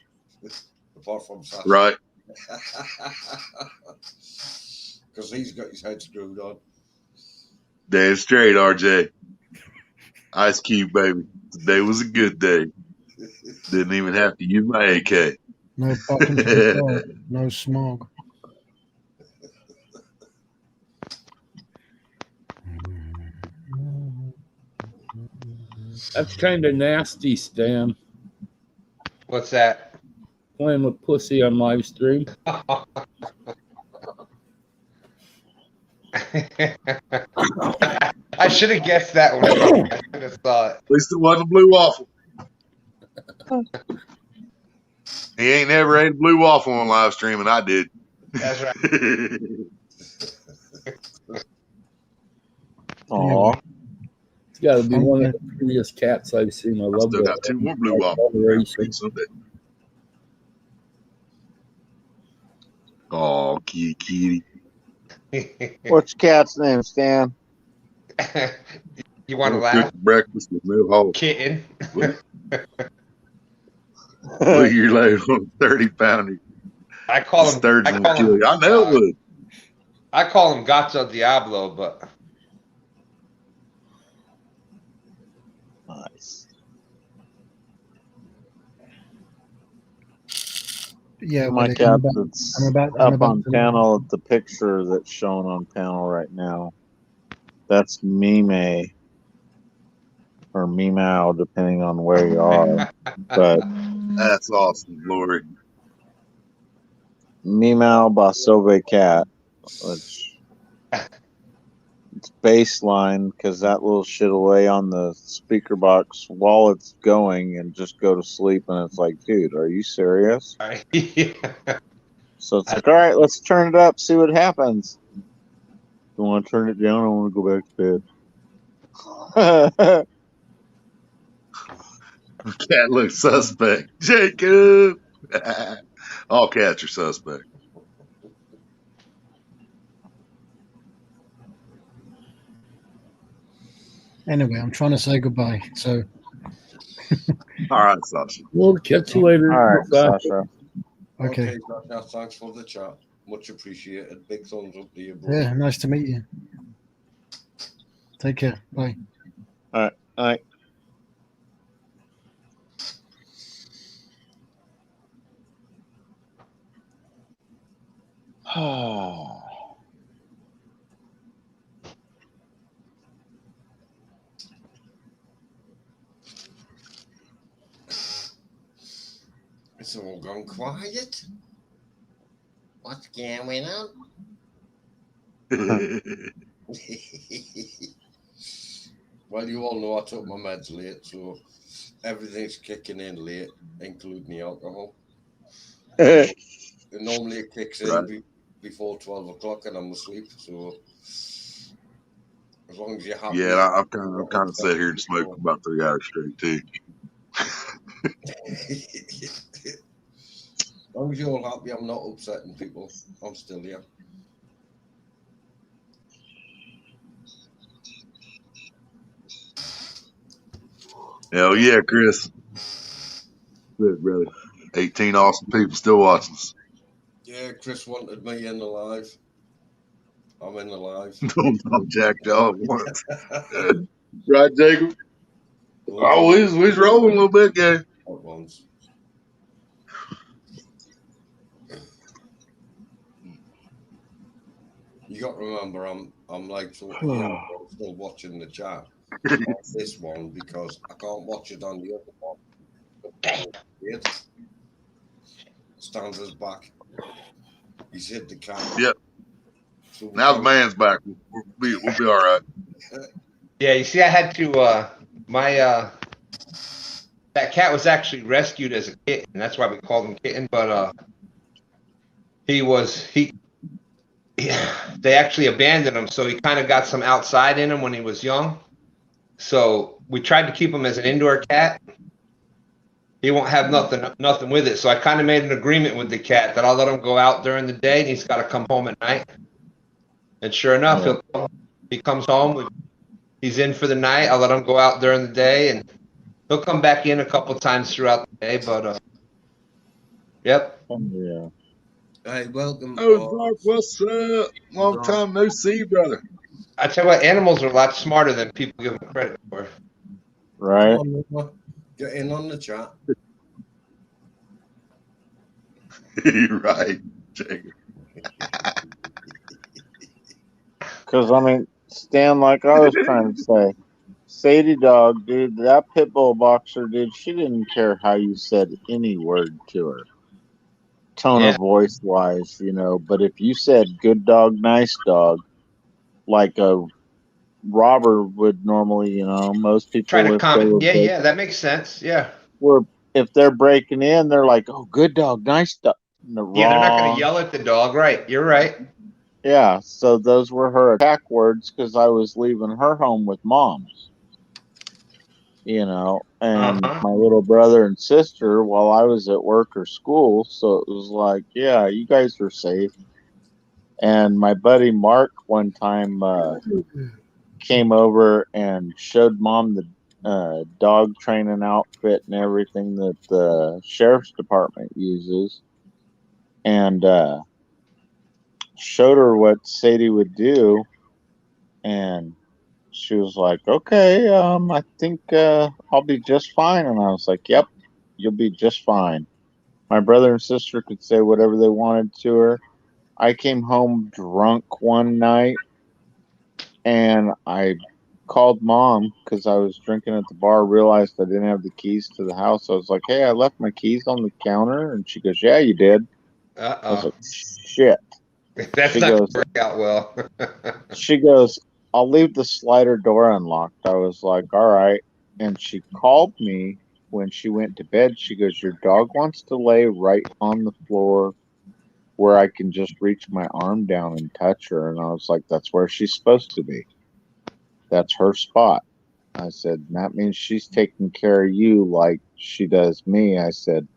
apart from Sasha. Right. Because he's got his head screwed on. Damn straight, RJ. Ice Cube, baby. Today was a good day. Didn't even have to use my AK. No fucking no smog. That's kind of nasty, Stan. What's that? Playing with pussy on live stream. I should have guessed that one. I should have thought. At least it wasn't a blue waffle. He ain't never ate a blue waffle on live stream, and I did. That's right. Aw. It's got to be one of the prettiest cats I've seen. I love Still that. got 2 more blue waffles someday. Oh, kitty. What's cat's name, Stan? You want to laugh? Cook breakfast with no hope. Kitten. Well, you're laid on 30-pounder. I call him. I know it would. I call him Gato Diablo, but nice. Yeah, my Willie, cat I'm that's about up on to- panel. The picture that's shown on panel right now. That's Mime or Meow, depending on where you are. But that's awesome, Lori. Meow Basove cat, which it's baseline because that little shit will lay on the speaker box while it's going and just go to sleep, and it's like, dude, are you serious? So it's like, all right, let's turn it up, see what happens. Don't want to turn it down. I want to go back to bed. Cat looks suspect. Jacob. All cats are suspect. Anyway, I'm trying to say goodbye. So. All right, Sasha. We'll catch you later. All right, Sasha. Okay. Sasha, thanks for the chat. Much appreciated. Big thumbs up to you, bro. Yeah, nice to meet you. Take care. Bye. All right. All right. Oh. It's all gone quiet. What's going on? Well, you all know I took my meds late, so everything's kicking in late, including the alcohol. Normally it kicks in before 12 o'clock and I'm asleep, so as long as you're happy. Yeah, I've kind of sat here and smoked for about 3 hours straight too. As long as you're all happy, I'm not upsetting people. I'm still here. Hell yeah, Chris. Good, brother. 18 awesome people still watching us. Yeah, Chris wanted me in the live. I'm in the live. Don't jack dog once. Right, Jacob? Oh, we's rolling a little bit, gang. Once. You got to remember, I'm like still watching the chat on this one because I can't watch it on the other one. Stanza's back. He's hit the cat. Yep. So now the man's back. We'll be all right. Yeah, you see, I had to that cat was actually rescued as a kitten. That's why we called him Kitten. But they actually abandoned him, so he kind of got some outside in him when he was young. So we tried to keep him as an indoor cat. He won't have nothing with it. So I kind of made an agreement with the cat that I'll let him go out during the day, and he's got to come home at night. And sure enough, he comes home. He's in for the night. I'll let him go out during the day, and he'll come back in a couple times throughout the day. But yep. Yeah. Hey, welcome. Oh, Doc, what's up? Long time no see, brother. I tell you what, animals are a lot smarter than people give them credit for. Right. Get in on the chat. You're right, Jacob. Because, I mean, Stan, like I was trying to say, Sadie Dog, dude, that pit bull boxer, dude, she didn't care how you said any word to her. Tone of voice wise, you know, but if you said good dog, nice dog, like a robber would normally, you know, most people Try to if they comment. were Yeah, that makes sense. Yeah. if they're breaking in, they're like, "Oh, good dog, nice dog." Yeah, they're not going to Wrong. yell at the dog, right? You're right. Yeah, so those were her attack words because I was leaving her home with moms, you know, and my little brother and sister while I was at work or school. So it was like, yeah, you guys are safe. And my buddy Mark one time came over and showed mom the dog training outfit and everything that the sheriff's department uses, and showed her what Sadie would do, and she was like, "Okay, I think I'll be just fine." And I was like, "Yep, you'll be just fine." My brother and sister could say whatever they wanted to her. I came home drunk one night, and I called mom because I was drinking at the bar. Realized I didn't have the keys to the house. I was like, "Hey, I left my keys on the counter," and she goes, "Yeah, you did." I was like, "Shit." That's She not going goes, to work out well. She goes, "I'll leave the slider door unlocked." I was like, "All right." And she called me when she went to bed. She goes, "Your dog wants to lay right on the floor where I can just reach my arm down and touch her." And I was like, "That's where she's supposed to be. That's her spot." I said, "That means she's taking care of you like she does me." I said,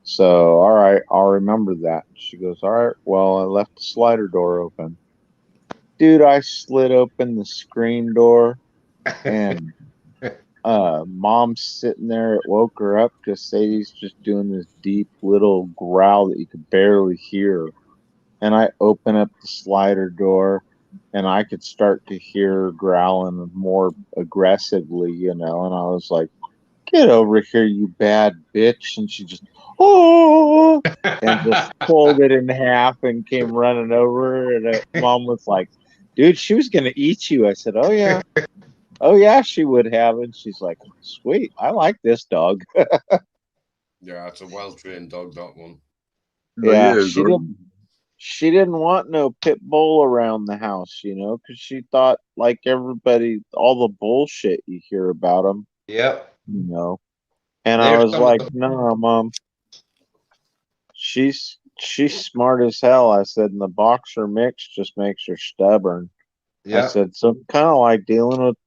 "So, all right, I'll remember that." She goes, "All right, well, I left the slider door open." Dude, I slid open the screen door and mom's sitting there. It woke her up because Sadie's just doing this deep little growl that you could barely hear. And I open up the slider door and I could start to hear her growling more aggressively, you know, and I was like, "Get over here, you bad bitch." And she just, "Oh," and just pulled it in half and came running over. And mom was like, "Dude, she was going to eat you." I said, "Oh, yeah. Oh, yeah, she would have." And she's like, "Sweet. I like this dog." Yeah, it's a well-trained dog, that one. Yeah, she didn't want no pit bull around the house, you know, because she thought, like everybody, all the bullshit you hear about them, Yep. you know. And I They're was some of like, the "No, mom, she's smart as hell." I said, "And the boxer mix just makes her stubborn." I Yeah. said, "So kind of like dealing with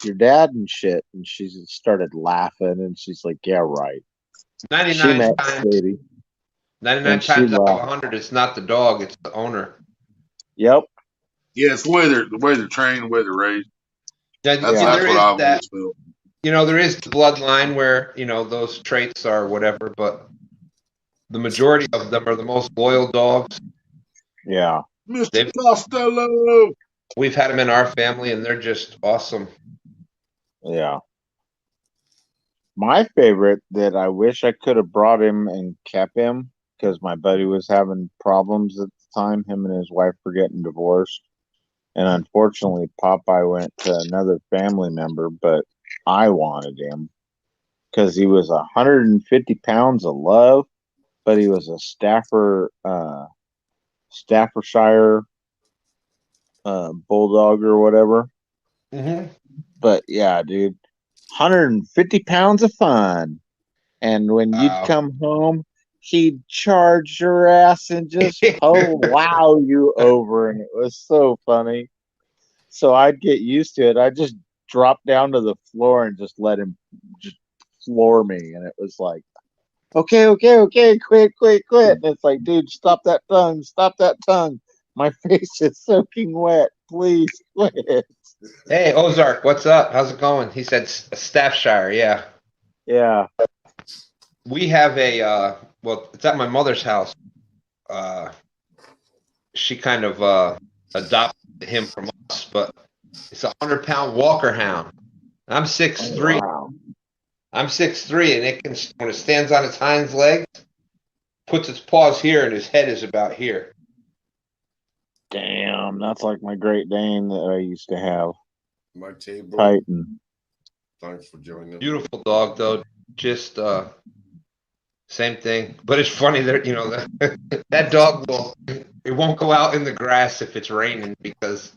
your dad and shit." And she started laughing, and she's like, "Yeah, right." She 99 met times Sadie, 99 and she times out of laughed. 100, it's not the dog, it's the owner. Yep. Yeah, it's the way they're trained, the way they're raised. Now, That's there what is I've that, always felt. you know, there is the bloodline where, you know, those traits are whatever, but the majority of them are the most loyal dogs. Yeah. Mr. Costello. We've had them in our family, and they're just awesome. Yeah. My favorite that I wish I could have brought him and kept him because my buddy was having problems at the time. Him and his wife were getting divorced. And unfortunately, Popeye went to another family member, but I wanted him because he was 150 pounds of love, but he was a Staffordshire bulldog or whatever. Mm-hmm. But yeah, dude, 150 pounds of fun. And when you'd come home, he'd charge your ass and just wow you over. And it was so funny. So I'd get used to it. I'd just drop down to the floor and just let him just floor me. And it was like, okay, quit. And it's like, dude, stop that tongue. My face is soaking wet. Please quit. Hey, Ozark, what's up? How's it going? He said Staffshire, yeah. Yeah. We have a, well, it's at my mother's house. She kind of adopted him from us, but it's a 100-pound Walker Hound. I'm 6'3". Wow. I'm 6'3", and it can, when it stands on its hind legs, puts its paws here, and his head is about here. Damn, that's like my Great Dane that I used to have. My table. Titan. Thanks for joining. Beautiful dog, though. Just same thing. But it's funny that, you know, that dog it won't go out in the grass if it's raining because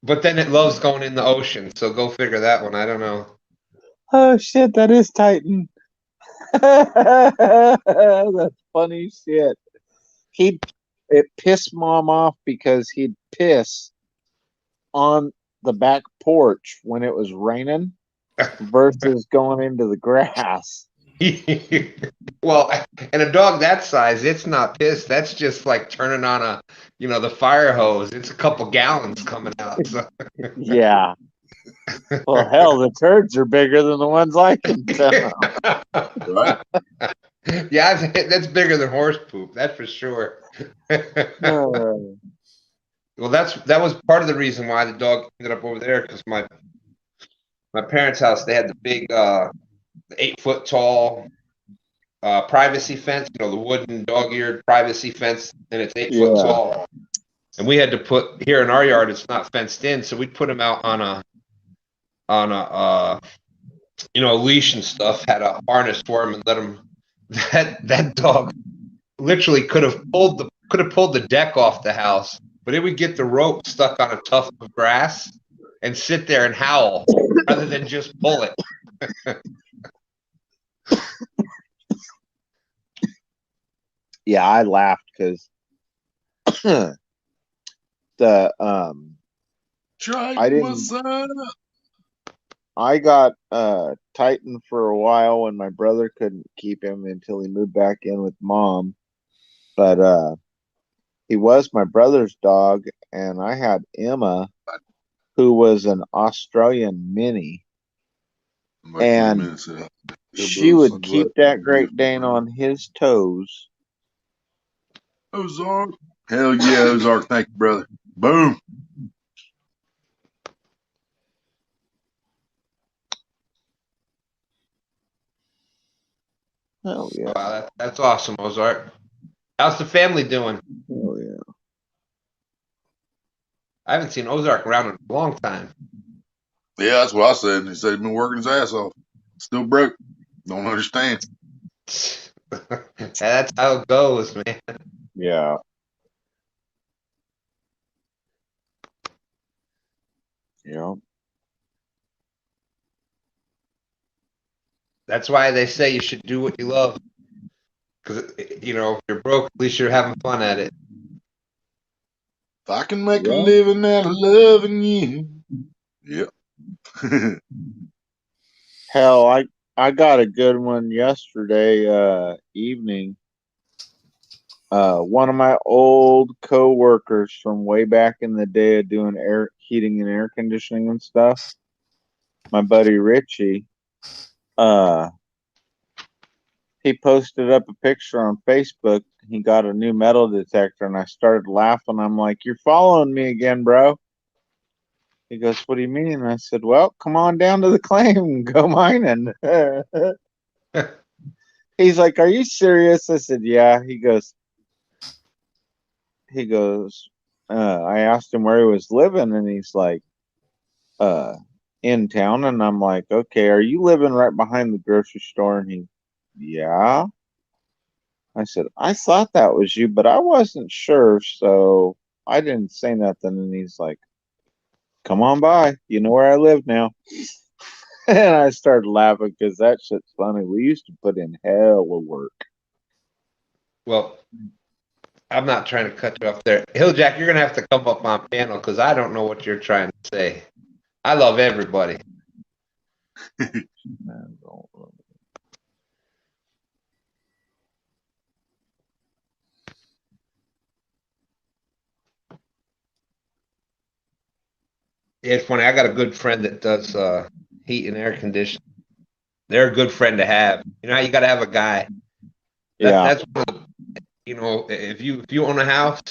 But then it loves going in the ocean, so go figure that one. I don't know. Oh shit, that is Titan. That's funny shit. It pissed Mom off because he'd piss on the back porch when it was raining versus going into the grass. Well, and a dog that size, it's not pissed. That's just like turning on the fire hose. It's a couple gallons coming out. So. Yeah. Well, hell, the turds are bigger than the ones I can tell. Right? Yeah, that's bigger than horse poop. That's for sure. Well, that was part of the reason why the dog ended up over there, because my parents' house, they had the big 8-foot tall privacy fence, the wooden dog-eared privacy fence, and it's 8 foot tall. And we had to put, here in our yard, it's not fenced in, so we'd put him out on a leash and stuff, had a harness for him, and let him. That dog literally could have pulled the deck off the house, but it would get the rope stuck on a tuft of grass and sit there and howl rather than just pull it. Yeah, I laughed because I got Titan for a while and my brother couldn't keep him until he moved back in with Mom. But he was my brother's dog, and I had Emma, who was an Australian mini. And she would keep that Great Dane on his toes. Ozark. Hell yeah, Ozark. Thank you, brother. Boom. Oh yeah. Wow, that's awesome, Ozark. How's the family doing? Oh yeah. I haven't seen Ozark around in a long time. Yeah, that's what I said. He said he'd been working his ass off. Still broke. Don't understand. That's how it goes, man. Yeah. Yeah. That's why they say you should do what you love. Because, if you're broke, at least you're having fun at it. If I can make a living out of loving you. Yep. Hell, I got a good one yesterday evening. One of my old co-workers from way back in the day of doing air heating and air conditioning and stuff, my buddy Richie, he posted up a picture on Facebook. He got a new metal detector, and I started laughing. I'm like, "You're following me again, bro." He goes, "What do you mean?" I said, "Well, come on down to the claim and go mining." He's like, "Are you serious?" I said, "Yeah." He goes, I asked him where he was living, and he's like, in town. And I'm like, "Okay, are you living right behind the grocery store?" And he, "Yeah." I said, "I thought that was you, but I wasn't sure, so I didn't say nothing." And he's like, "Come on by. You know where I live now." And I started laughing because that shit's funny. We used to put in hell of work. Well, I'm not trying to cut you off there. Hilljack, you're going to have to come up on panel because I don't know what you're trying to say. I love everybody. It's funny. I got a good friend that does heat and air conditioning. They're a good friend to have. You know how you got to have a guy. That's if you own a house,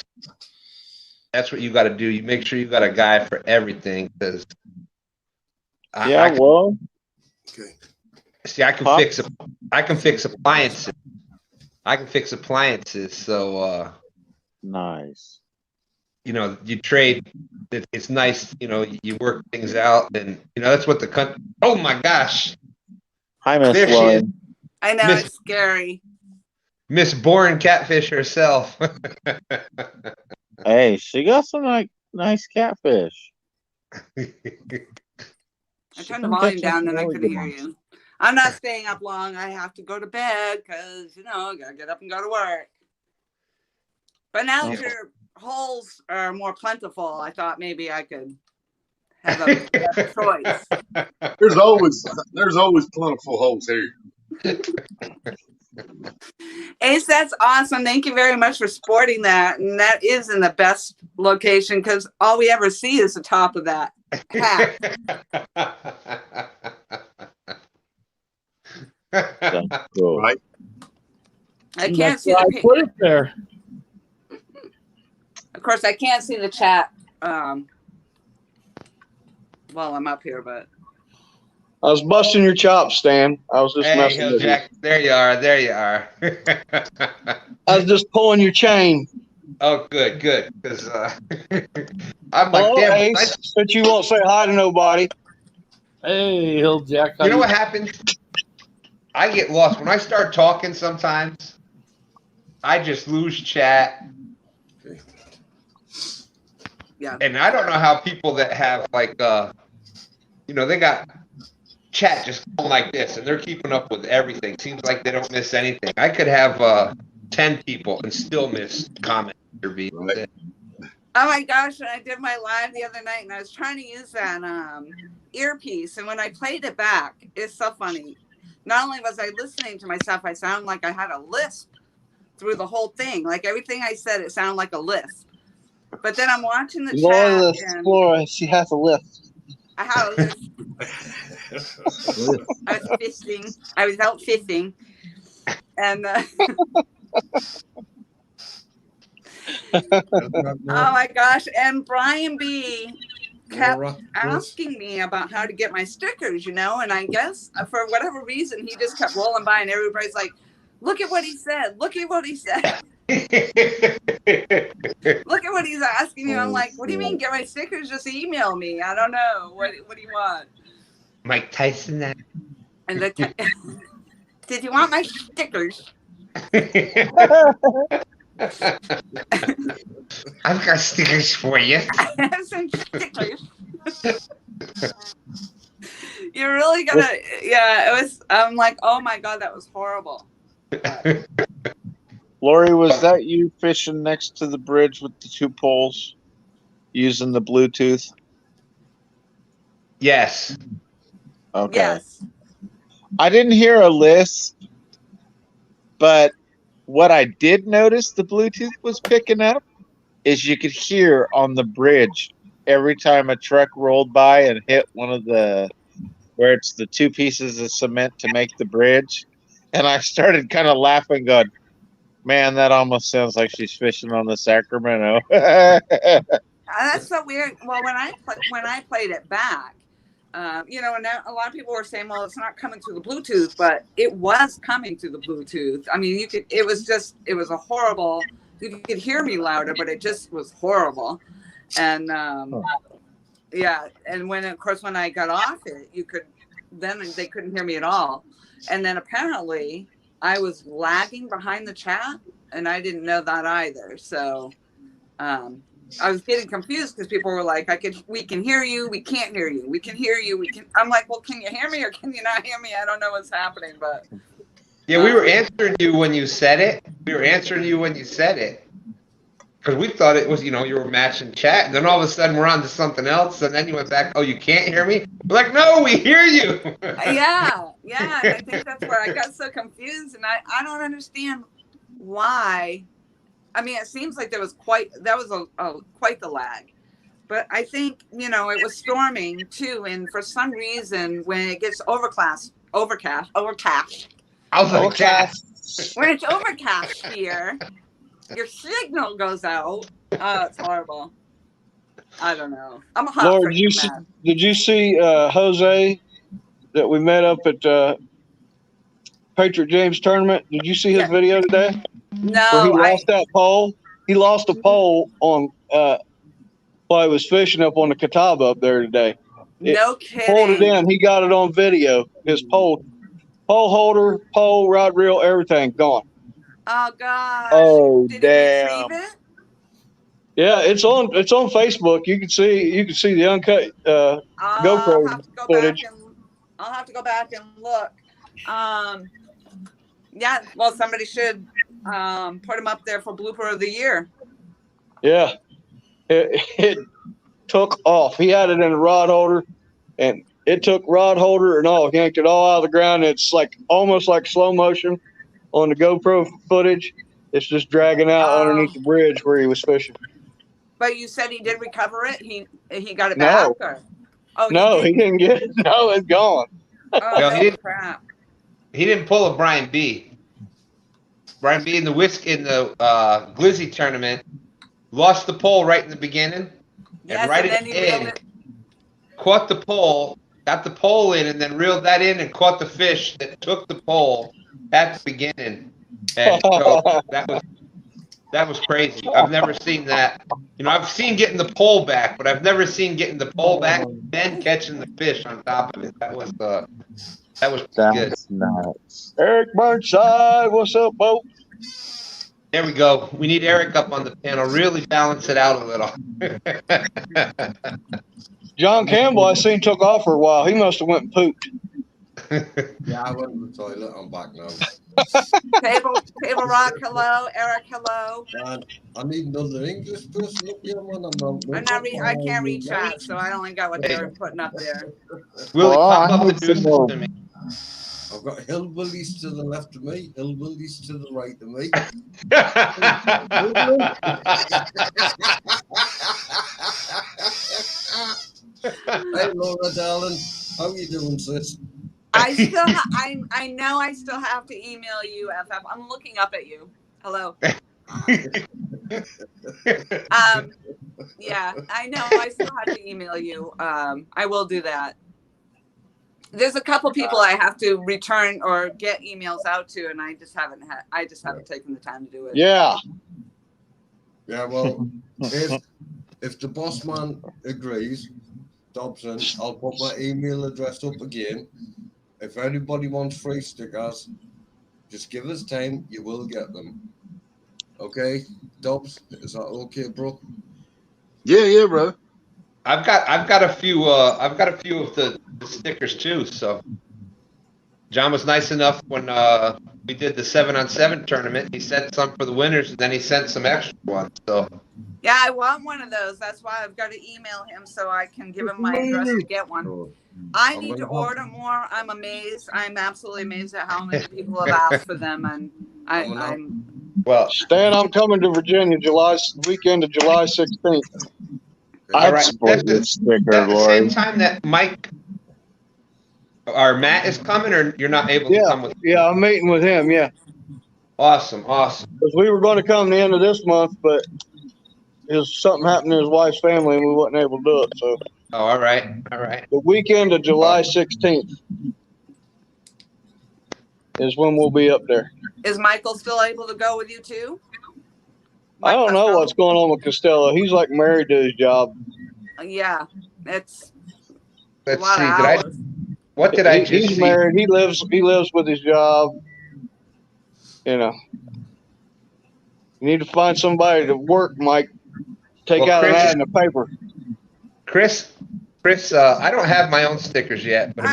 that's what you got to do. You make sure you got a guy for everything because I can fix appliances. I can fix appliances. So nice. You trade. It's nice. You work things out, and that's what the country. Oh my gosh! Hi, Miss William. I know it's scary. Miss Bourne Catfish herself. Hey, she got some like nice catfish. I turned the volume down and I couldn't hear you. I'm not staying up long. I have to go to bed because, I got to get up and go to work. But now that your holes are more plentiful, I thought maybe I could have a choice. There's always plentiful holes here. Ace, that's awesome. Thank you very much for sporting that. And that is in the best location because all we ever see is the top of that hat. Cool. Right. I can't see I put it there. Of course, I can't see the chat while I'm up here, but I was busting your chops, Stan. I was just messing with Jack. You. There you are. There you are. I was just pulling your chain. Oh, good. Because I'm like, hello, damn. Ace, but you won't say hi to nobody. Hey, Hill Jack. You know what happens? I get lost when I start talking. Sometimes I just lose chat. Yeah. And I don't know how people that have like, they got chat just going like this, and they're keeping up with everything. Seems like they don't miss anything. I could have 10 people and still miss comments or be. Right. oh my gosh, I did my live the other night and I was trying to use that earpiece, and when I played it back, it's so funny. Not only was I listening to myself, I sounded like I had a lisp through the whole thing. Like everything I said, it sounded like a lisp. But then I'm watching the chat and Laura, she has a lift. I had a lisp. I was fisting. I was out fisting. And oh my gosh. And Brian B kept asking me about how to get my stickers, and I guess for whatever reason, he just kept rolling by and everybody's like, look at what he said. Look at what he said. Look at what he's asking you. I'm like, what do you mean get my stickers? Just email me. I don't know. What do you want? Mike Tyson that. And did you want my stickers? I've got stickers for you. I have some stickers. You're really gonna, it was. I'm like, oh my god, that was horrible. Lori, was that you fishing next to the bridge with the 2 poles using the Bluetooth? Yes. Okay. Yes. I didn't hear a lisp, but what I did notice the Bluetooth was picking up is you could hear on the bridge every time a truck rolled by and hit one of where it's the 2 pieces of cement to make the bridge. And I started kind of laughing, going, man, that almost sounds like she's fishing on the Sacramento. That's so weird. Well, when I played it back, and a lot of people were saying, well, it's not coming through the Bluetooth, but it was coming through the Bluetooth. I mean, it was a horrible, you could hear me louder, but it just was horrible. And and when I got off it, then they couldn't hear me at all. And then apparently I was lagging behind the chat and I didn't know that either. So, I was getting confused because people were like, we can hear you, we can't hear you, we can hear you, I'm like, well, can you hear me or can you not hear me? I don't know what's happening, but. Yeah, we were answering you when you said it. Because we thought it was, you were matching chat. And then all of a sudden we're on to something else. And then you went back, oh, you can't hear me? We're like, no, we hear you. Yeah. And I think that's where I got so confused. And I don't understand why. I mean, it seems like quite the lag. But I think, it was storming too. And for some reason, when it gets overcast, when it's overcast here, your signal goes out. Oh, it's horrible. I don't know. I'm a hot Lord, did you see Jose that we met up at Patriot James tournament? Did you see his video today? No. Where he lost that pole. He lost a pole on while he was fishing up on the Catawba up there today. No kidding. Pulled it in. He got it on video. His pole holder, pole, rod reel, everything gone. Oh gosh. Oh Did he damn! retrieve it? Yeah, it's on Facebook. You can see the uncut I'll GoPro have to go back footage. and look. Yeah, well, somebody should put him up there for blooper of the year. Yeah, it took off. He had it in a rod holder, and it took rod holder and all, yanked it all out of the ground. It's like almost like slow motion on the GoPro footage. It's just dragging out underneath the bridge where he was fishing. But you said he did recover it. He got it back, No, or oh, no, he didn't get it. No, it's gone. Oh No, no, crap! he didn't pull a Brian B. Brian B. in the Glizzy tournament lost the pole right in the beginning, Yes, right and then he reeled it. caught the pole, got the pole in, and then reeled that in and caught the fish that took the pole at the beginning. And so that was crazy. I've never seen that. You know, I've seen getting the pole back, but I've never seen getting the pole back and then catching the fish on top of it. That was good. That's nuts. Eric Burnside, what's up, Bo? There we go. We need Eric up on the panel. Really balance it out a little. John Campbell, I seen took off for a while. He must have went and pooped. Yeah, I went to the toilet. I'm back now. Table Rock, hello. Eric, hello. And I need another English person up here, man. I can't read chat, so I only got what they're putting up there. Willie, pop up and do something to me. I've got hillbillies to the left of me, hillbillies to the right of me. Hey, Laura, darling, how you doing, sis? I know I still have to email you, FF. I'm looking up at you. Hello. Yeah, I know I still have to email you. I will do that. There's a couple people I have to return or get emails out to, and I just haven't taken the time to do it. Yeah. Yeah, well, if the boss man agrees, Dobson, I'll put my email address up again. If anybody wants free stickers, just give us time, you will get them. Okay, Dobbs, is that okay, bro? Yeah, bro. I've got a few of the stickers too. So John was nice enough when we did the 7-on-7 tournament. He sent some for the winners, and then he sent some extra ones. So yeah, I want one of those. That's why I've got to email him so I can give him my address to get one. I need to order more. I'm amazed. I'm absolutely amazed at how many people have asked for them, and I'm. Well, Stan, I'm coming to Virginia weekend of July 16th. All right, that's the same time that Mike or Matt is coming, or you're not able to come with? Yeah, I'm meeting with him. Yeah. Awesome. Because we were going to come the end of this month, but something happened to his wife's family, and we wasn't able to do it. So. Oh, all right. The weekend of July 16th is when we'll be up there. Is Michael still able to go with you too? I don't know what's going on with Costello. He's like married to his job. Yeah, it's Let's a lot see. of hours. What did I just see? He's married. He lives with his job. You know, you need to find somebody to work, Mike. Take out an ad in the paper. Chris, I don't have my own stickers yet, but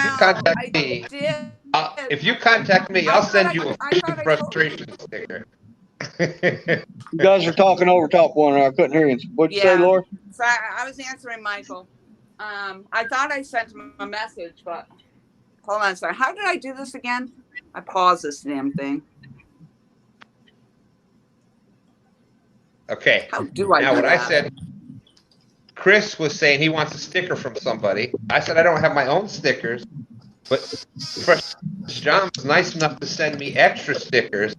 if you contact me, I'll send you a fishing frustration sticker. You guys are talking over top one another. I couldn't hear you. What'd you say, Laura? So I was answering Michael. I thought I sent him a message, but hold on a second. How did I do this again? I paused this damn thing. Okay. How do I now do what that? I said, Chris was saying he wants a sticker from somebody. I said I don't have my own stickers, but John was nice enough to send me extra stickers.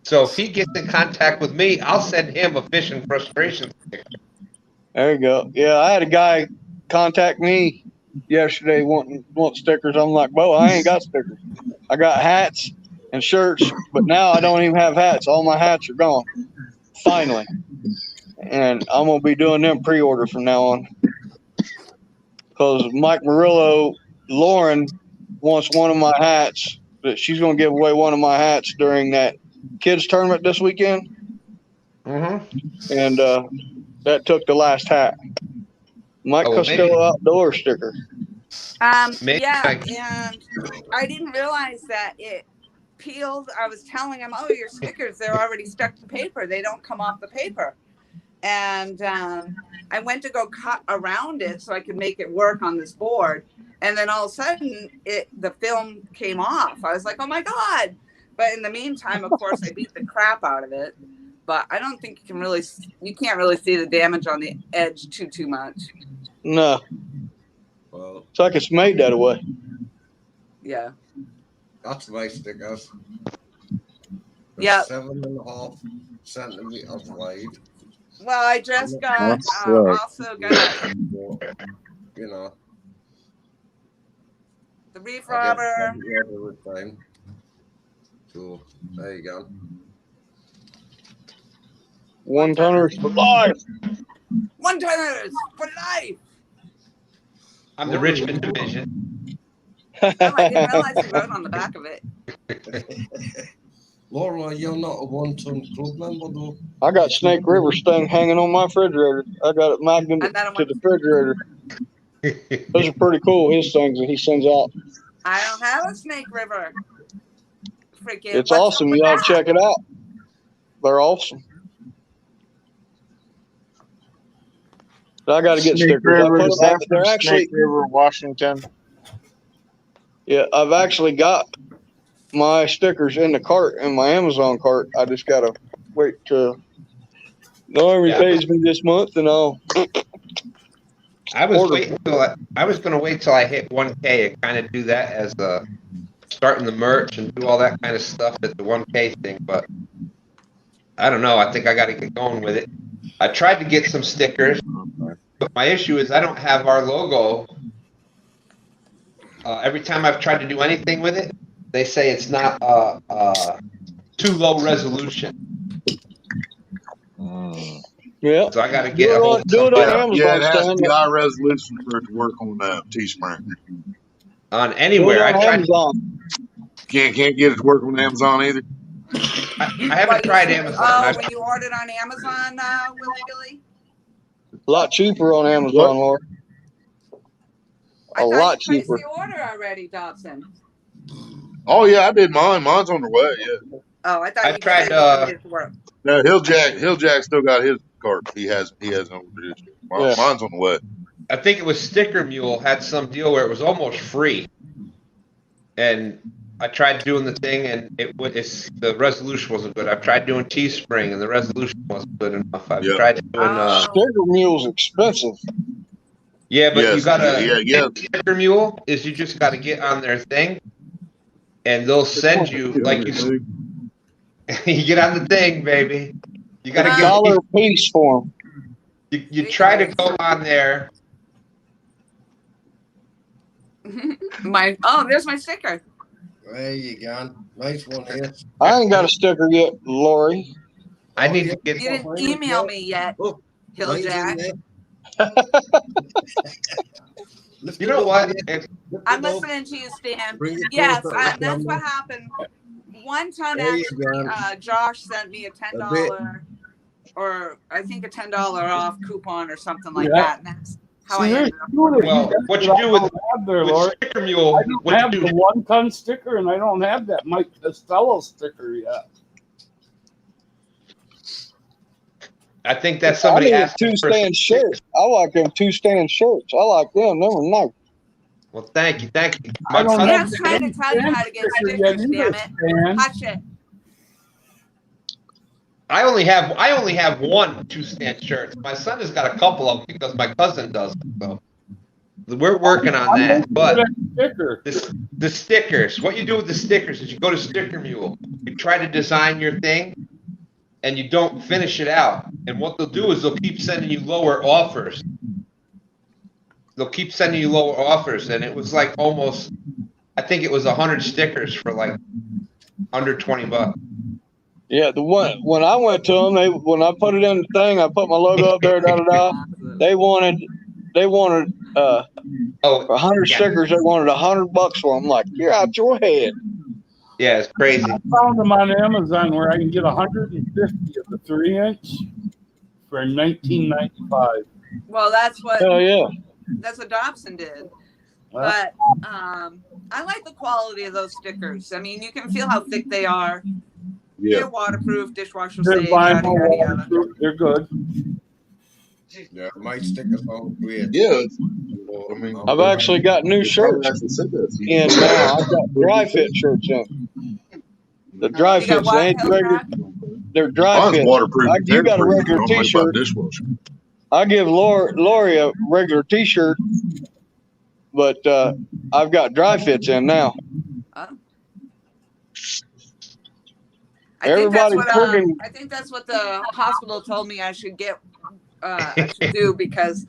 So if he gets in contact with me, I'll send him a fishing frustration sticker. There you go. Yeah, I had a guy contact me yesterday wanting stickers. I'm like, Bo, I ain't got stickers. I got hats and shirts, but now I don't even have hats. All my hats are gone. Finally. And I'm going to be doing them pre-order from now on. Because Mike Murillo, Lauren wants one of my hats. But she's going to give away one of my hats during that kids tournament this weekend. Mm-hmm. And that took the last hat. Mike Costello outdoor sticker. Yeah, and I didn't realize that it peeled. I was telling him, "Oh, your stickers, they're already stuck to paper. They don't come off the paper." And I went to go cut around it so I could make it work on this board. And then all of a sudden, the film came off. I was like, "Oh my God." But in the meantime, of course, I beat the crap out of it. But I don't think you can't really see the damage on the edge too much. No. Well, it's like it's made that way. Yeah. That's my stickers. Yeah. 7.5 centimeters wide. Well, I just got also got you know the reef robber. So there you go. 1-tonners for life. 1-tonners for life. I'm the Richmond division. Oh, I didn't realize he wrote on the back of it. Laura, you're not a 1-ton club member though. I got Snake River sting hanging on my refrigerator. I got it magneted to the refrigerator. Those are pretty cool, his things that he sends out. I don't have a Snake River. Freaking, it's awesome. You ought to check it out. They're awesome. I got to get Snake stickers. River, is that they're from actually Snake River, Washington? Yeah, I've actually got my stickers in the cart, in my Amazon cart. I just got to wait till the Army pays me this month, and I'll. I was waiting till I was going to wait till I hit 1K and kind of do that as starting the merch and do all that kind of stuff at the 1K thing, but I don't know. I think I got to get going with it. I tried to get some stickers, but my issue is I don't have our logo. Every time I've tried to do anything with it, they say it's not too low resolution. Yeah. So I got to get a hold of Yeah, it has to be high resolution for it to work on Teespring. On anywhere. I tried. Can't get it to work on Amazon either. I haven't tried Amazon. Oh, when you ordered on Amazon, Willie? A lot cheaper on Amazon, Laura. A lot cheaper. You order already, Dobson. Oh yeah, I did mine. Mine's on the way. Yeah. Oh, I thought you tried. It to work. No, Hilljack still got his cart. He hasn't ordered it. Mine's on the way. I think it was Sticker Mule had some deal where it was almost free, and I tried doing the thing, and the resolution wasn't good. I've tried doing Teespring, and the resolution wasn't good enough. I've tried doing Sticker Mule's expensive. Yeah, but you gotta Sticker Mule is you just gotta get on their thing, and they'll send you like you. You get on the thing, baby. You gotta get $1 a piece for them. You try to go on there. There's my sticker. There you go. Nice one here. I ain't got a sticker yet, Lori. I need to get. You didn't email me yet, Hilljack. You know what? I'm listening to you, Stan. Yes, that's what happened. One time, actually, Josh sent me a $10 or I think a $10 off coupon or something like that. And that's how I ended up. Well, what you do with Sticker Mule? I don't have the 1-ton sticker, and I don't have that Mike Costello sticker yet. I think that's somebody asked. 2-stand shirts. I like them 2-stand shirts. I like them. Them are nice. Well, thank you. I was trying to tell you how to get stickers, damn it. Hush it. I only have one 2-stand shirt. My son has got a couple of them because my cousin does. So we're working on that. But the stickers, what you do with the stickers is you go to Sticker Mule. You try to design your thing, and you don't finish it out. And what they'll do is they'll keep sending you lower offers. And it was like almost, I think it was 100 stickers for like under $20. Yeah, the one when I went to them, when I put it in the thing, I put my logo up there. They wanted for 100 stickers. They wanted $100 for them. I'm like, you're out your head. Yeah, it's crazy. I found them on Amazon where I can get 150 of the 3-inch for $19.95. Well, that's what Dobson did. But I like the quality of those stickers. I mean, you can feel how thick they are. Yeah. They're waterproof, dishwasher They're safe, yada, vinyl, yada, yada. waterproof. They're good. Yeah, my stickers sound great. Yeah. I mean, I've actually got new shirts in now. I've got dry fit shirts in. The dry You got fits, what, they ain't regular. They're dry Mine's fits. waterproof and You got a tamper-proof. regular I don't know T-shirt. about dishwasher. I give Lori a regular T-shirt, but I've got dry fits in now. Everybody's friggin'. I think that's what the hospital told me I should get. I should do because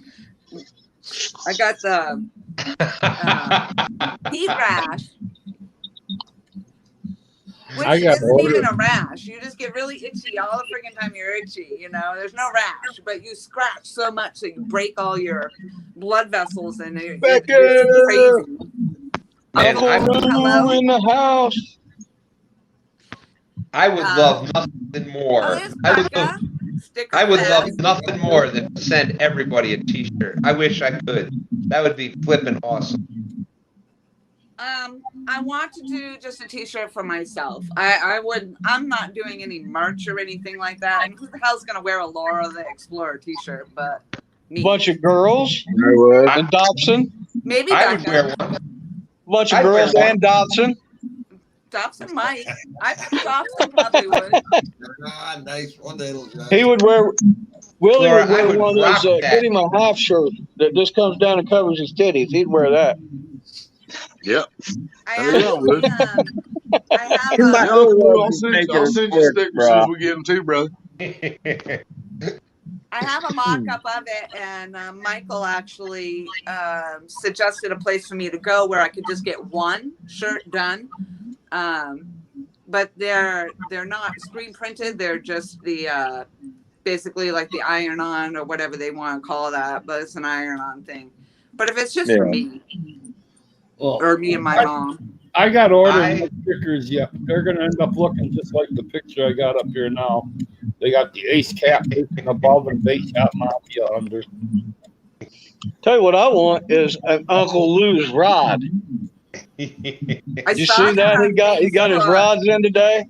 I got the heat rash. Which isn't even a rash. You just get really itchy all the freaking time you're itchy. You know, there's no rash, but you scratch so much that you break all your blood vessels, and it's crazy. Man, Hello in the house. I would love nothing more. I would love nothing more than to send everybody a T-shirt. I wish I could. That would be flipping awesome. I want to do just a T-shirt for myself. I'm not doing any merch or anything like that. And who the hell's gonna wear a Laura the Explorer T-shirt? But me. Bunch of girls and Dobson. Maybe I would wear one. Bunch of girls and Dobson. Dobson might. I think Dobson probably would. Nice one, He would wear. Willie Laura, would wear I would one of rock those. that. Get him a half shirt that just comes down and covers his titties. He'd wear that. Yep. I have I'll send you stickers as soon as we get them too, brother. I have a mock-up of it, and Michael actually suggested a place for me to go where I could just get one shirt done. But they're not screen printed. They're just the basically like the iron-on or whatever they want to call that, but it's an iron-on thing. But if it's just for me, or me and my mom. I got ordered no stickers yet. They're going to end up looking just like the picture I got up here now. They got the Ace Cap above and Base Cap Mafia under. Tell you what I want is an Uncle Lou's rod. Did you see that? He got his rods in today.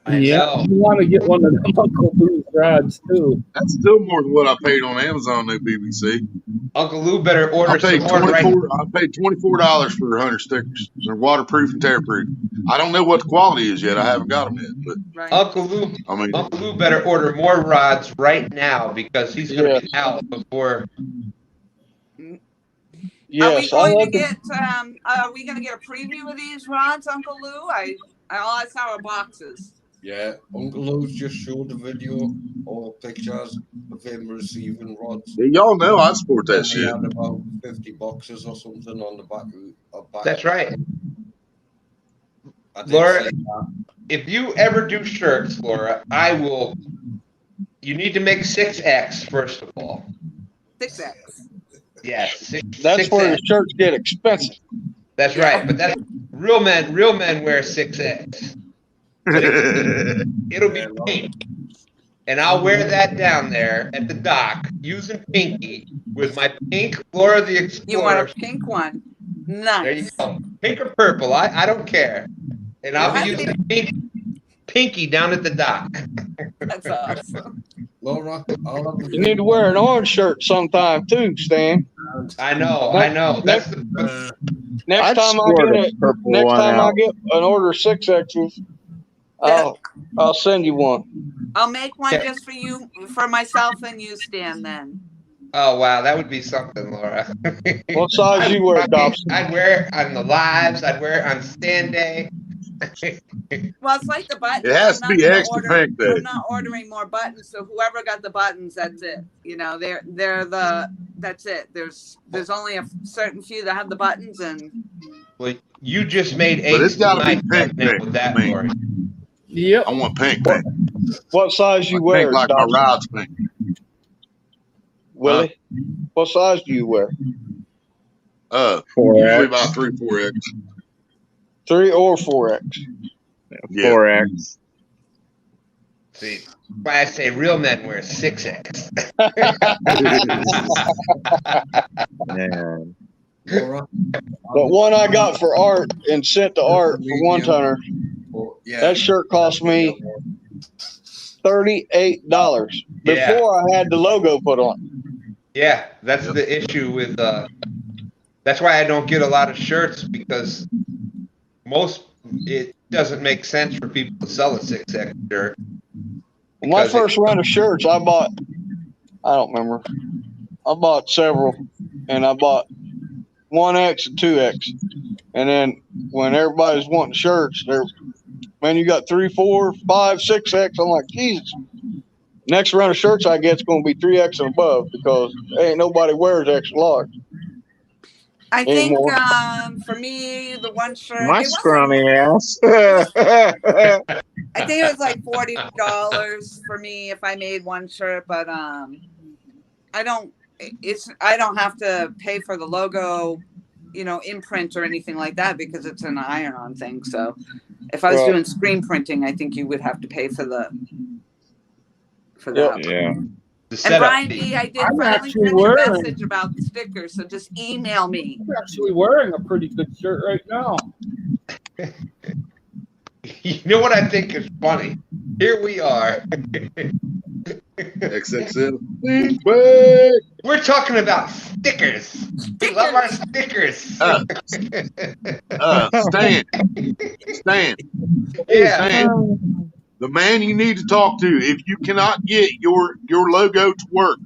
Yeah, you want to get one of them Uncle Lou's rods too. That's still more than what I paid on Amazon, though, BBC. Uncle Lou better order I paid some more right. I paid $24 for 100 stickers. They're waterproof and tear-proof. I don't know what the quality is yet. I haven't got them yet. But Uncle Lou better order more rods right now because he's going to be out before. Yes, are we going to get a preview of these rods, Uncle Lou? I all I saw were boxes. Yeah, Uncle Lou's just showed a video or pictures of him receiving rods. Yeah, y'all know I support that And shit. He had about 50 boxes or something on the back of That's right. Laura, if you ever do shirts, Laura, I will. You need to make 6X first of all. 6X. Yes. That's where the shirts get expensive. That's right, but that's real men wear 6X. It'll be pink. And I'll wear that down there at the dock using Pinky with my pink Laura the Explorer. You want a pink one? Nice. There you go. Pink or purple, I don't care. And I'll be using Pinky down at the dock. That's awesome. Laura, you need to wear an orange shirt sometime too, Stan. I know. That's next time I get an order 6X's, I'll send you one. I'll make one just for you, for myself and you, Stan, then. Oh, wow. That would be something, Laura. What size you wear, Dobson? I'd wear it on the lives. I'd wear it on stand day. Well, it's like the buttons. It has to be extra pink, though. I'm not ordering more buttons, so whoever got the buttons, that's it. You know, that's it. There's only a certain few that have the buttons, and well, you just made but it's got to be pink with that, Laura. Yep. I want pink. What size you wear? Pink like my rod's pink. Willie, what size do you wear? Usually about 3-4X. 3 or 4X. Yeah. 4X. See, why I say real men wear 6X. Man. The one I got for Art and sent to Art for one toner, that shirt cost me $38 before I had the logo put on. Yeah, that's the issue with. That's why I don't get a lot of shirts, because it doesn't make sense for people to sell a 6X shirt. My first run of shirts, I don't remember. I bought several, and I bought 1X and 2X. And then when everybody's wanting shirts, man, you got 3, 4, 5, 6X. I'm like, Jesus. Next round of shirts I get's going to be 3X and above, because ain't nobody wears extra large. I think anymore. for me, the one shirt, My it scrawny ass. I think it was like $40 for me if I made one shirt, but I don't have to pay for the logo, imprint or anything like that, because it's an iron-on thing. So if I was doing screen printing, I think you would have to pay for that. Yeah. And Brian B, I did finally send you a message about the stickers, so just email me. I'm actually wearing a pretty good shirt right now. You know what I think is funny? Here we are. XXL. We're talking about stickers. We love our stickers. Stan. Yeah. Stan. The man you need to talk to, if you cannot get your logo to work,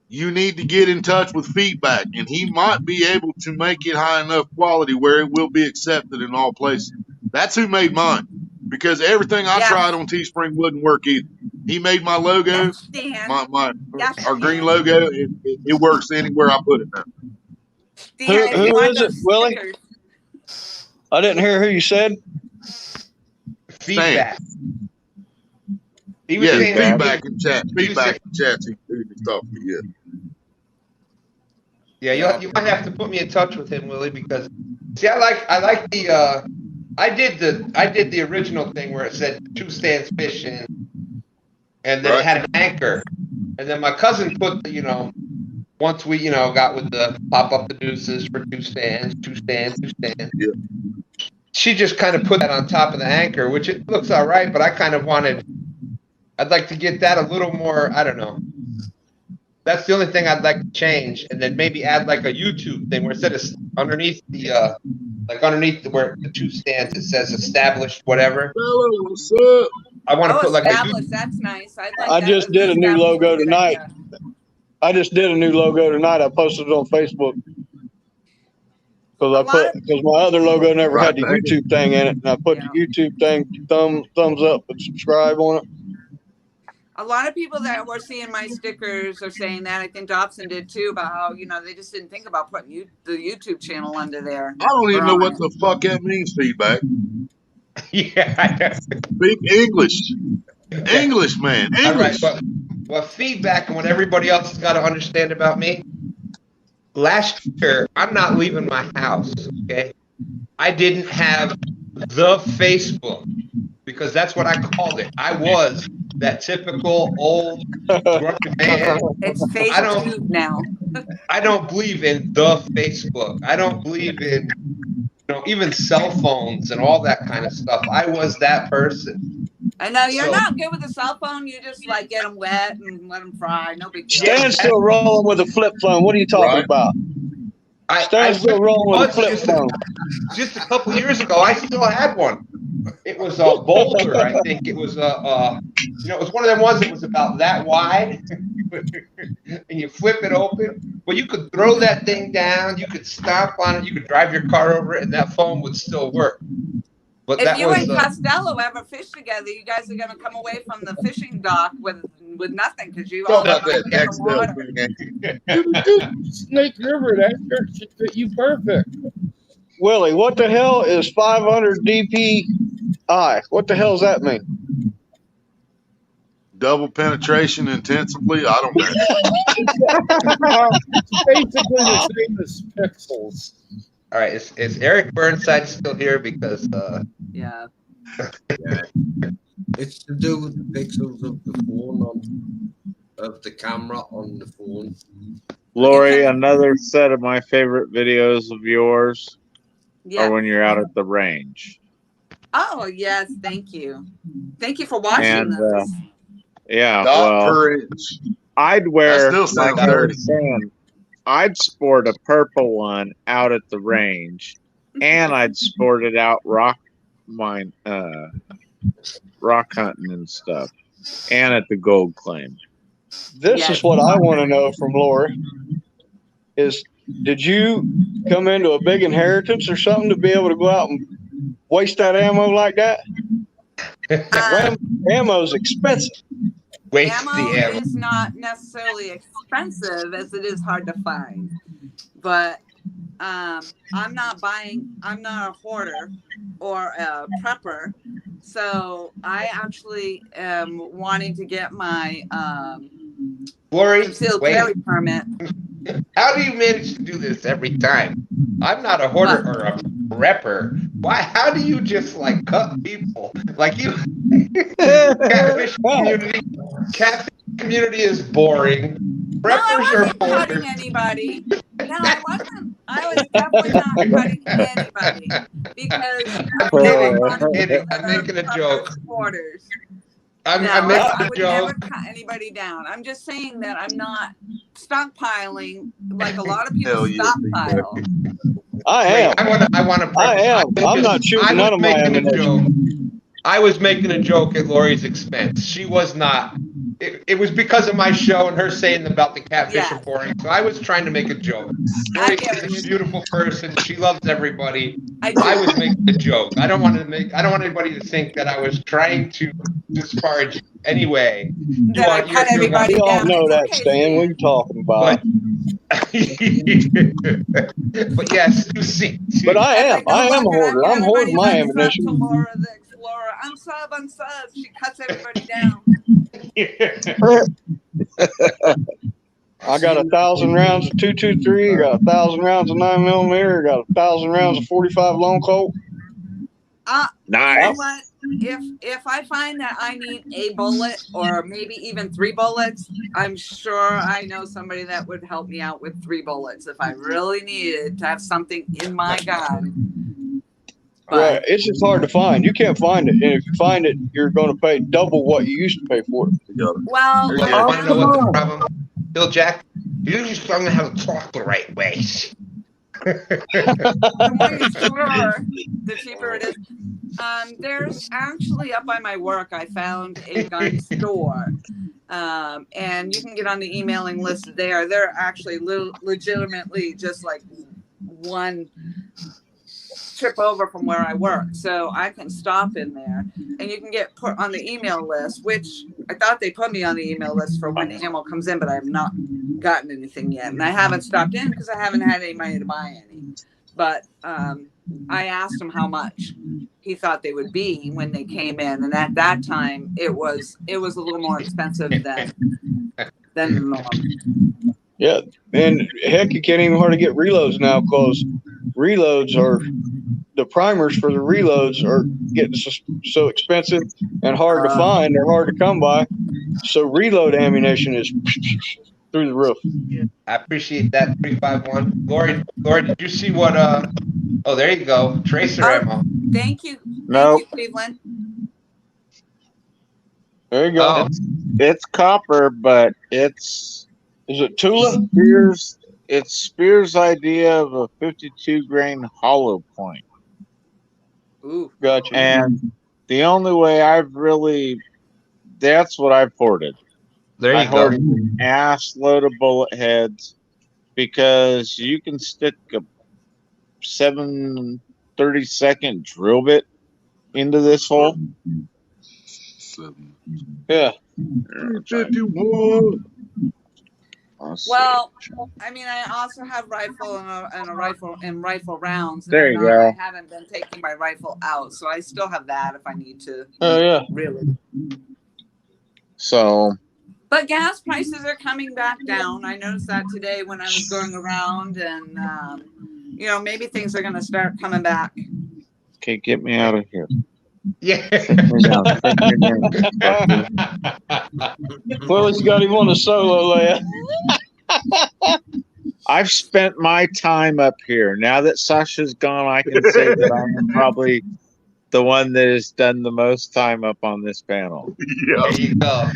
you need to get in touch with Feedback, and he might be able to make it high enough quality where it will be accepted in all places. That's who made mine, because everything I tried on Teespring wouldn't work either. He made my logo, our green logo. It works anywhere I put it now. Who is it, Willie? I didn't hear who you said. Feedback. Feedback in chat. Feedback in chat. He's talking to you. Yeah, you might have to put me in touch with him, Willie, because see, I like the I did the original thing where it said 2 stands fishing, and then it had an anchor, and then my cousin put once we got with the pop up the deuces for 2 stands. Yeah. She just kind of put that on top of the anchor, which it looks all right, but I'd like to get that a little more, I don't know. That's the only thing I'd like to change, and then maybe add like a YouTube thing where instead of underneath where the 2 stands, it says established whatever. What's up? I want to put like established. That's nice. I just did a new logo tonight. I posted it on Facebook. Because my other logo never had the YouTube thing in it, and I put the YouTube thing, thumbs up and subscribe on it. A lot of people that were seeing my stickers are saying that. I think Dobson did too, about how they just didn't think about putting the YouTube channel under there. I don't even know what the fuck that means. Feedback. Yeah. Speak English. English, man. English. All right, well, feedback and what everybody else has got to understand about me. Last year, I'm not leaving my house, okay? I didn't have the Facebook, because that's what I called it. I was that typical old grumpy man. It's Facebook now. I don't believe in the Facebook. I don't believe in, even cell phones and all that kind of stuff. I was that person. I know you're not good with a cell phone. You just get them wet and let them fry. No big deal. Stan's still rolling with a flip phone. What are you talking about? Stan's still rolling with a flip phone. Just a couple years ago, I still had one. It was a Boulder, I think. It was it was one of them ones that was about that wide, and you flip it open. Well, you could throw that thing down, you could stomp on it, you could drive your car over it, and that phone would still work. But if you and Costello ever fish together, you guys are going to come away from the fishing dock with nothing, because you all got to get the water. Snake River, that shirt should fit you perfect. Willie, what the hell is 500 DPI? What the hell does that mean? Double penetration intensively? I don't know. It's basically the same as pixels. All right, is Eric Burnside still here? Because Yeah. Yeah. It's to do with the pixels of the phone of the camera on the phone. Lori, another set of my favorite videos of yours Yeah. are when you're out at the range. Oh yes, thank you. Thank you for watching And those. yeah, Dot well, per inch. I'd wear, That still like sounds I dirty. was saying, I'd sport a purple one out at the range, and I'd sport it out rock hunting and stuff, and at the gold claim. This is what I want to know from Laura is, did you come into a big inheritance or something to be able to go out and waste that ammo like that? Ammo's expensive. Ammo is not necessarily expensive as it is hard to find, but I'm not a hoarder or a prepper, so I actually am wanting to get my Lori, concealed wait. carry permit. How do you manage to do this every time? I'm not a hoarder or a prepper. Why? How do you just like cut people? Like you, catfish community is boring. Preppers are boring. Cutting anybody. No, I wasn't. I was definitely not cutting anybody because I'm making a joke. Supporters. I'm I making a would joke. never cut anybody down. I'm just saying that I'm not stockpiling like a lot of people stockpile. I am. I want to. I am. I'm not shooting none of my ammunition. I was making a joke at Lori's expense. She was not. It was because of my show and her saying about the catfish are boring. So I was trying to make a joke. Lori's a beautiful person. She loves everybody. I was making a joke. I don't want anybody to think that I was trying to disparage anyway. We all know that, Stan. What are you talking about? But yes, but I am a hoarder. I'm hoarding my ammunition. Laura the Explorer. Unsub. She cuts everybody down. I got 1,000 rounds of 223. Got 1,000 rounds of 9mm. Got 1,000 rounds of 45 long Colt. Nice. You know what? If I find that I need a bullet or maybe even 3 bullets, I'm sure I know somebody that would help me out with 3 bullets if I really needed to have something in my gun. Right. It's just hard to find. You can't find it. And if you find it, you're going to pay double what you used to pay for it. Well, I want to know what the problem. Bill Jack, you just don't know how to talk the right way. The more you store, the cheaper it is. There's actually up by my work, I found a gun store. And you can get on the emailing list there. They're actually legitimately just like one trip over from where I work. So I can stop in there and you can get put on the email list, which I thought they put me on the email list for when ammo comes in, but I have not gotten anything yet. And I haven't stopped in because I haven't had any money to buy any. But I asked him how much he thought they would be when they came in. And at that time, it was a little more expensive than normal. Yeah, and heck, you can't even hardly get reloads now because the primers for the reloads are getting so expensive and hard to find. They're hard to come by. So reload ammunition is through the roof. I appreciate that 351. Lori, did you see what? Oh, there you go, tracer ammo. Thank you. No. Thank you, Cleveland. There you go. Oh. It's copper, but it's. Is it Tula? It's Spear's idea of a 52 grain hollow point. Ooh, gotcha. And the only way that's what I've hoarded. There you I go. hoarded an ass load of bullet heads because you can stick a 7/32 drill bit into this hole. Yeah. 51. Well, I mean, I also have rifle and a rifle and rifle rounds. And there you go. I haven't been taking my rifle out, so I still have that if I need to. Oh yeah, really. So. But gas prices are coming back down. I noticed that today when I was going around, and you know, maybe things are going to start coming back. Okay, get me out of here. Yeah. Willie's got him on a solo layout. I've spent my time up here. Now that Sasha's gone, I can say that I am probably the one that has done the most time up on this panel. Yeah. There you go.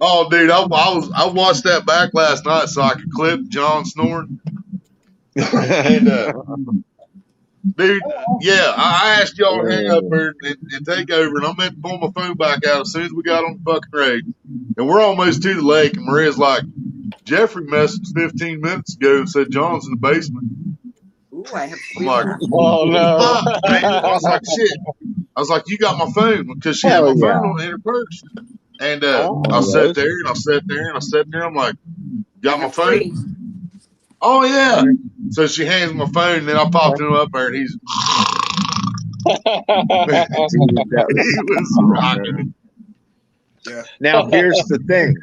Oh, dude, I watched that back last night so I could clip John snoring. And, dude, yeah, I asked y'all to hang up here and take over, and I meant to pull my phone back out as soon as we got on the fucking road. And we're almost to the lake, and Maria's like, Jeffrey messaged 15 minutes ago and said John's in the basement. Ooh, I have I'm like, oh no. man. I was like, shit. I was like, you got my phone, because she had my phone in her purse. And I sat there and I sat there and I sat there. I'm like, got my phone? Oh yeah. So she hands me my phone, and then I popped him up there, and he's he was rocking. Yeah. Now here's the thing.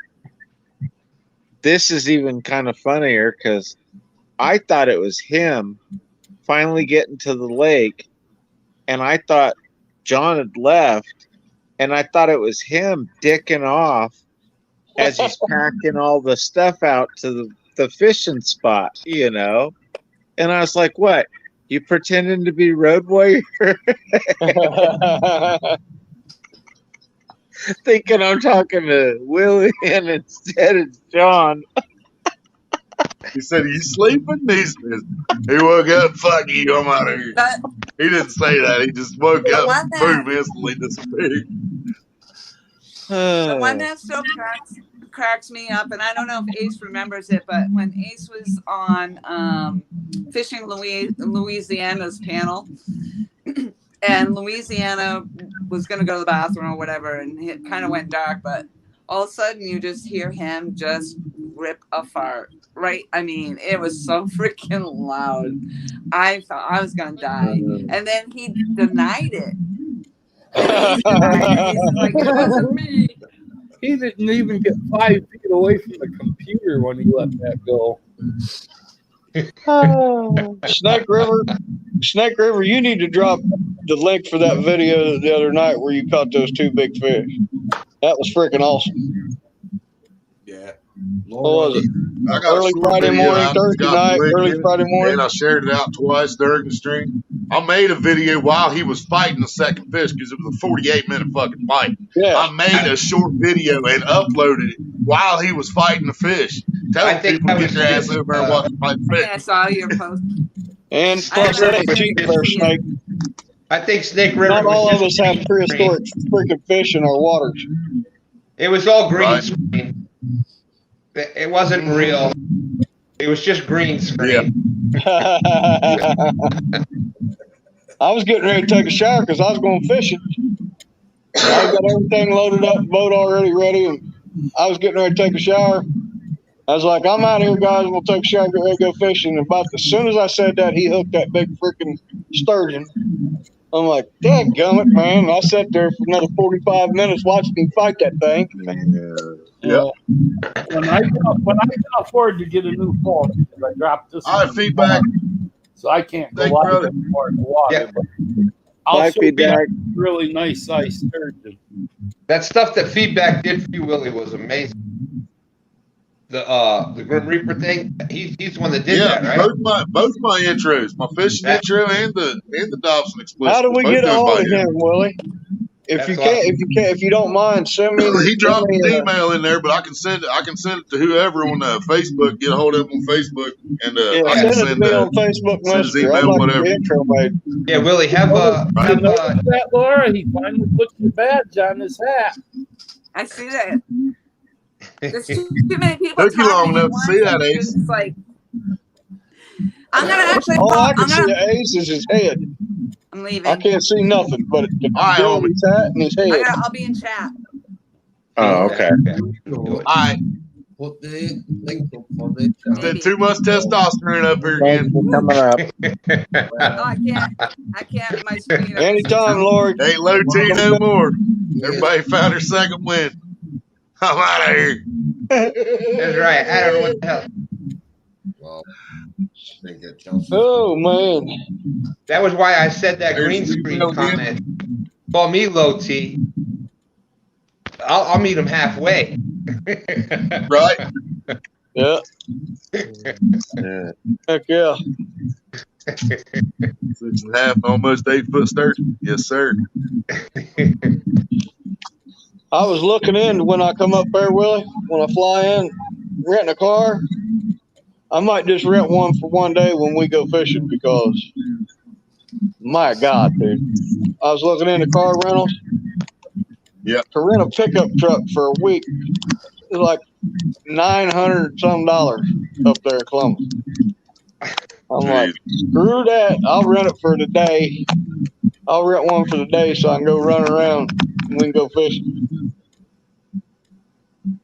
This is even kind of funnier because I thought it was him finally getting to the lake, and I thought John had left, and I thought it was him dicking off as he's packing all the stuff out to the fishing spot, you know? And I was like, what? You pretending to be road warrior? Thinking I'm talking to Willie, and instead it's John. He said, "You sleeping?" He woke up. Fuck you! I'm out of here. He didn't say that. He just woke up. Boom! Instantly disappeared. The one that still cracks me up, and I don't know if Ace remembers it, but when Ace was on Fishing Louisiana's panel, and Louisiana was going to go to the bathroom or whatever, and it kind of went dark, but all of a sudden you just hear him just rip a fart. Right? I mean, it was so freaking loud. I thought I was going to die. And then he denied it. He's like, it wasn't me. He didn't even get 5 feet away from the computer when he let that go. Snake River, you need to drop the link for that video the other night where you caught those 2 big fish. That was freaking awesome. Yeah. What was it? I got early Friday morning, Thursday night, early Friday morning. And I shared it out twice during the stream. I made a video while he was fighting the second fish because it was a 48-minute fucking fight. Yeah. I made a short video and uploaded it while he was fighting the fish. Telling people to get their ass over there and watch him fight the fish. I saw your post. And plus, that ain't cheap there, Snake. I think Snake River. Not all of us have prehistoric freaking fish in our waters. It was all green screen. It wasn't real. It was just green screen. I was getting ready to take a shower because I was going fishing. I got everything loaded up, boat already ready, and I was getting ready to take a shower. I was like, I'm out of here, guys. We'll take a shower, get ready to go fishing. And about as soon as I said that, he hooked that big freaking sturgeon. I'm like, dadgummit, man. I sat there for another 45 minutes watching him fight that thing. Yeah. When I can afford to get a new phone, because I dropped this. All right, feedback. So I can't go Thank live brother. anymore in the water. Yeah. But I'll Bye, show you a feedback. really nice size sturgeon. That stuff that Feedback did for you, Willie, was amazing. The Grim Reaper thing. He's the one that did that, right? both my intros, my fishing intro and the Dobson exclusive. How do we both get a done hold by of him, Willie? If you don't mind, send me. He dropped an email in there, but I can send it to whoever on Facebook. Get a hold of him on Facebook, and I can send it to me on Facebook send his Messenger. email, I'd like whatever. the intro made. Yeah, Willie, have that, Laura. He finally put the badge on his hat. I see that. There's too many people Took you long talking at enough to once. see that, Ace. It's like, I'm gonna actually. All I can see Ace is his head. I'm leaving. I can't see nothing but the right, bill, his hat, and his head. I'll be in chat. Oh, okay. All right. Put the link up for the There's too much testosterone up here again. Coming up. Oh, I can't. My screen. Anytime, Lord. Ain't low T no more. Everybody found their second win. I'm out of here. That's right. I don't know what the hell. Well, Didn't get Chelsea. Oh man, That was why I said that green screen comment. Call me low T. I'll meet him halfway. Right? yeah, heck yeah. 6.5, almost 8 foot sturgeon. Yes, sir. I was looking in when I come up there, Willie. When I fly in, renting a car. I might just rent one for one day when we go fishing because, my God, dude. I was looking into car rentals. Yeah. To rent a pickup truck for a week is like $900 some up there in Columbus. I'm like, screw that. I'll rent it for the day. I'll rent one for the day so I can go run around and we can go fishing.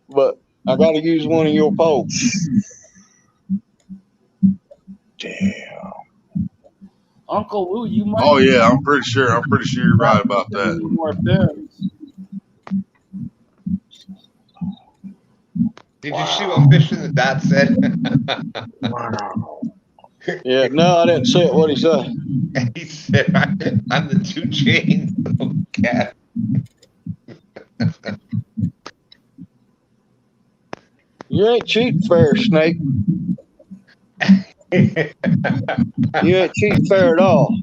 But I got to use one of your poles. Damn. Uncle Lou, you might. Oh yeah, I'm pretty sure you're right about that. More fins. Did you see what Fish in the Dot said? Wow. Yeah, no, I didn't see it. What he said? He said, I'm the 2 Chainz cat. You ain't cheating fair, Snake. You ain't cheating fair at all.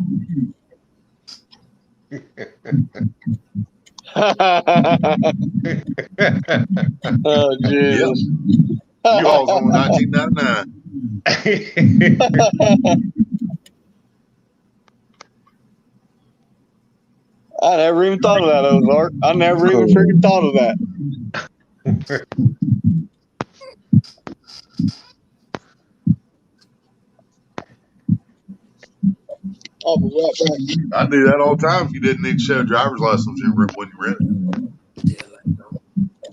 Oh, Jesus. Yep. U-Haul's on $19.99. I never even thought of that, Ozark. I never even freaking thought of that. I'll be right back. I do that all the time if you didn't need to show a driver's license when you rent it.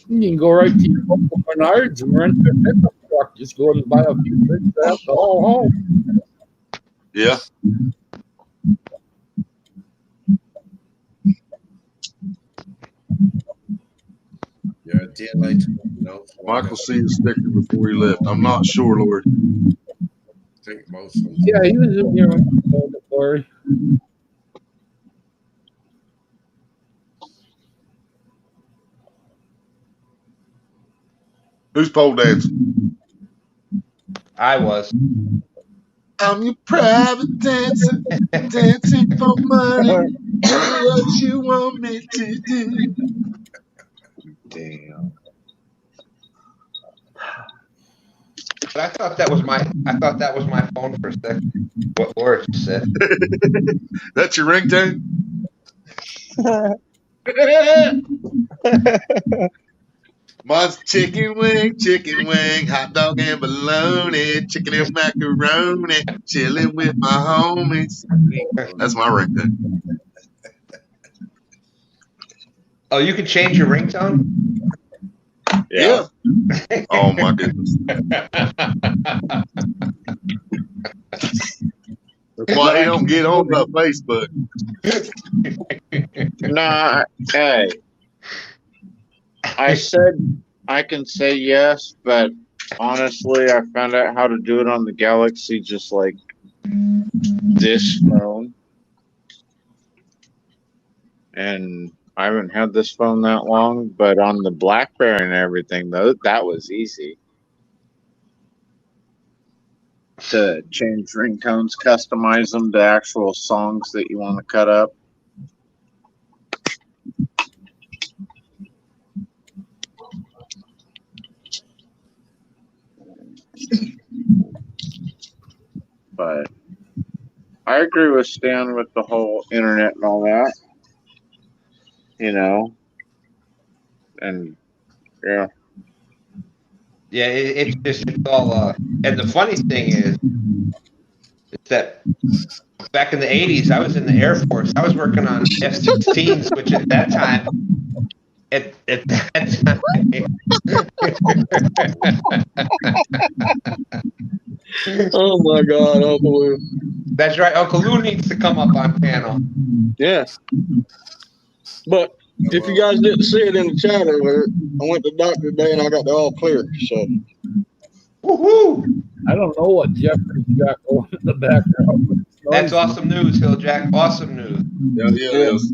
You can go right to your local Menards and rent a pickup truck. Just go and buy a few things to have to haul home. Yeah. You're a day late. No. Michael see the sticker before he left. I'm not sure, Lord. I think most of them. Yeah, he was in here with Lori. Who's pole dancing? I was. I'm your private dancer, dancing for money. What you want me to do? Damn. But I thought that was my phone for a second. What Laura just said. That's your ringtone? Mine's chicken wing, hot dog and bologna, chicken and macaroni, chilling with my homies. That's my ringtone. Oh, you can change your ringtone? Yeah. Oh my goodness. Why he don't get on the Facebook? Nah, hey. I said I can say yes, but honestly, I found out how to do it on the Galaxy, just like this phone. And I haven't had this phone that long, but on the BlackBerry and everything, though, that was easy. To change ringtones, customize them to actual songs that you want to cut up. But I agree with Stan with the whole internet and all that. You know, and yeah. Yeah, it's all. And the funny thing is that back in the 80s, I was in the Air Force. I was working on F-16s, which at that time, Oh my God, Uncle Lou. That's right. Uncle Lou needs to come up on panel. Yeah. But if you guys didn't see it in the chat over there, I went to the doctor today and I got the all clear. So. Woohoo! I don't know what Jeffrey's got going in the background. But it's That's noisy. awesome news, Hill Jack. Awesome news. Yeah, it is.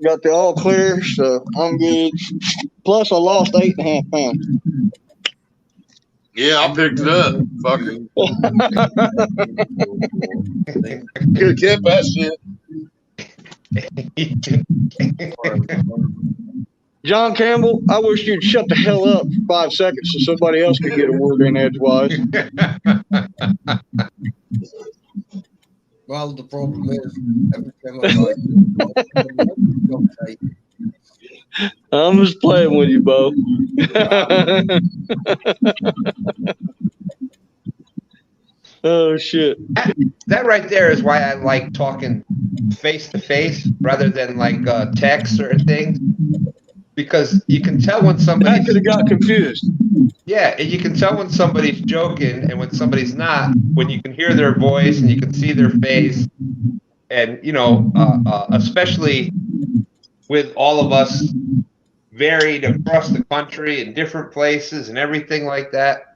Got the all clear, so I'm good. Plus, I lost 8.5 pounds. Yeah, I picked it up. Fucker. Could have kept that shit. John Campbell, I wish you'd shut the hell up for 5 seconds so somebody else could get a word in edgewise. Well, the problem is, every time I I'm just playing with you, Bo. Oh, shit. That right there is why I like talking face to face rather than like text or things, because you can tell when somebody I could have got confused. Yeah, and you can tell when somebody's joking and when somebody's not, when you can hear their voice and you can see their face. And, you know, especially with all of us varied across the country in different places and everything like that,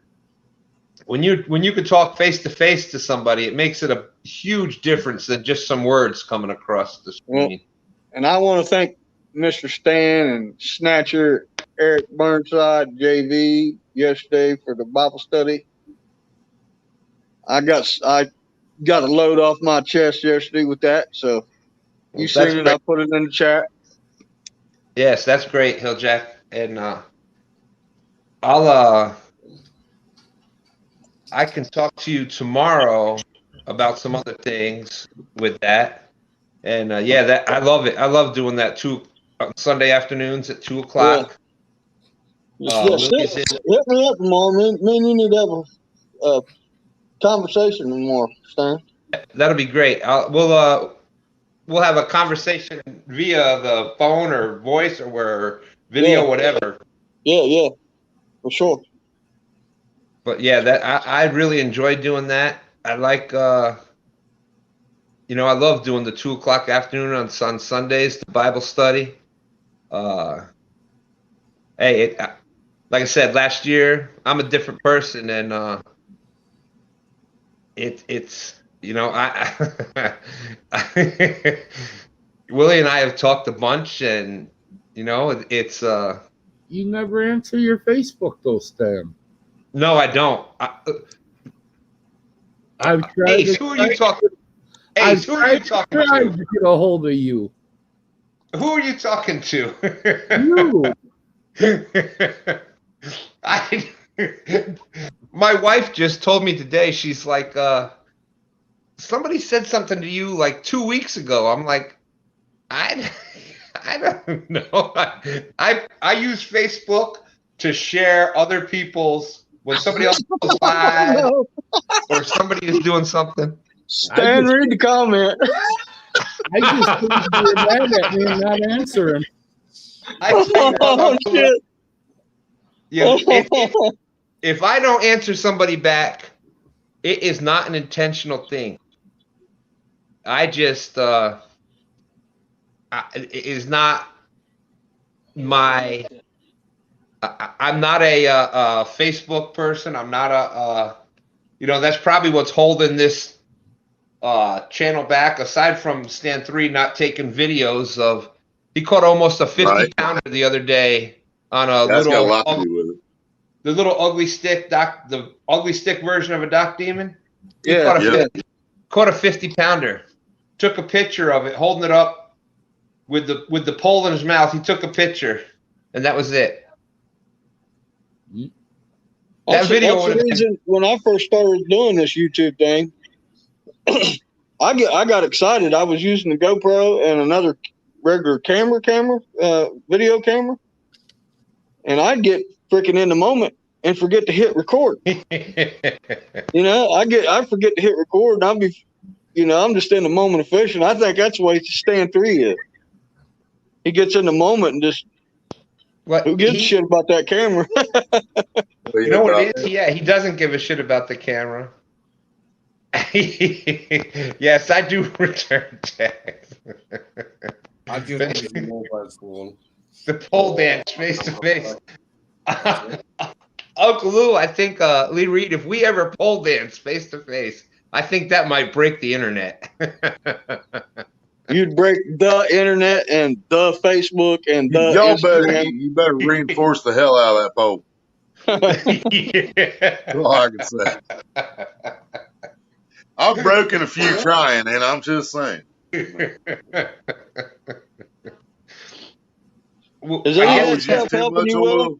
when you could talk face to face to somebody, it makes it a huge difference than just some words coming across the screen. Well, and I want to thank Mr. Stan and Snatcher, Eric Burnside, JV yesterday for the Bible study. I got a load off my chest yesterday with that, so you seen it. I put it in the chat. Yes, that's great, Hill Jack, and I can talk to you tomorrow about some other things with that, and yeah, that I love it. I love doing that too. Sunday afternoons at 2:00. Yeah, hit me up tomorrow. Me and you need to have a conversation tomorrow, Stan. That'll be great. We'll have a conversation via the phone or voice or video, whatever. Yeah, for sure. But yeah, that I really enjoy doing that. I like you know, I love doing the 2:00 afternoon on Sundays, the Bible study. Hey, like I said last year, I'm a different person, and it's you know Willie and I have talked a bunch, and you know it's You never answer your Facebook though, Stan. No, I don't. I've tried. Ace, who are you talking? Ace, who are you talking to? To get a hold of you. Who are you talking to? You. My wife just told me today. She's like, somebody said something to you like 2 weeks ago. I'm like, I don't know. I use Facebook to share other people's when somebody else goes live or somebody is doing something. Stan, read the comment. I just think you're mad at me and not answering. Shit. Yeah, if I don't answer somebody back, it is not an intentional thing. I just it is not my. I'm not a Facebook person. I'm not a. You know, that's probably what's holding this channel back. Aside from Stan 3 not taking videos of, he caught almost a 50-pounder the other day on a That's got a little. lot to do with it. The little ugly stick the ugly stick version of a dock demon. He Yeah, caught a 50-pounder. Took a picture of it, holding it up with the pole in his mouth. He took a picture, and that was it. That's the reason when I first started doing this YouTube thing, I got excited. I was using the GoPro and another regular video camera, and I'd get freaking in the moment and forget to hit record. You know, I forget to hit record, and I'll be, you know, I'm just in the moment of fishing. I think that's the way Stan 3 is. He gets in the moment and just, who gives a shit about that camera? You know what it is? Yeah, he doesn't give a shit about the camera. Yes, I do return text. I just use a mobile phone. The pole dance face to face. Uncle Lou, I think Lee Reed, if we ever pole dance face to face, I think that might break the internet. You'd break the internet and the Facebook and the Y'all Instagram. you better reinforce the hell out of that pole. That's all I can say. I've broken a few trying, and I'm just saying. Is I any of that always use stuff too helping much you, Willie? oil,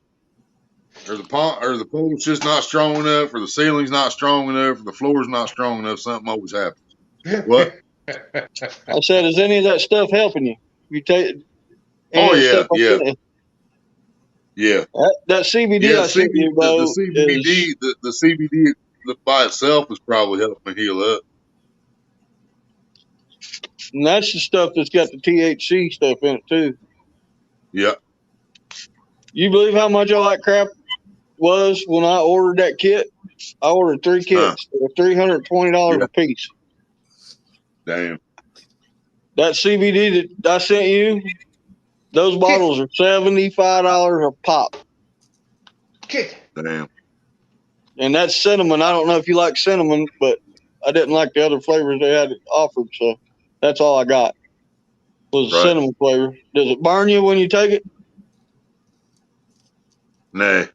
or the pole's just not strong enough, or the ceiling's not strong enough, or the floor's not strong enough. Something always happens. What? I said, is any of that stuff helping you? You take any Oh of that stuff yeah, I'm saying? yeah. That CBD Yeah, I sent you, the though, CBD, is the CBD by itself is probably helping me heal up. and that's the stuff that's got the THC stuff in it too. Yeah. You believe how much all that crap was when I ordered that kit? I ordered 3 kits. They were $320 Yeah. a piece. Damn. That CBD that I sent you, those bottles are $75 a pop. Damn. And that's cinnamon. I don't know if you like cinnamon, but I didn't like the other flavors they had offered, so that's all I got was the cinnamon flavor. Does it burn you when you take it? Nah.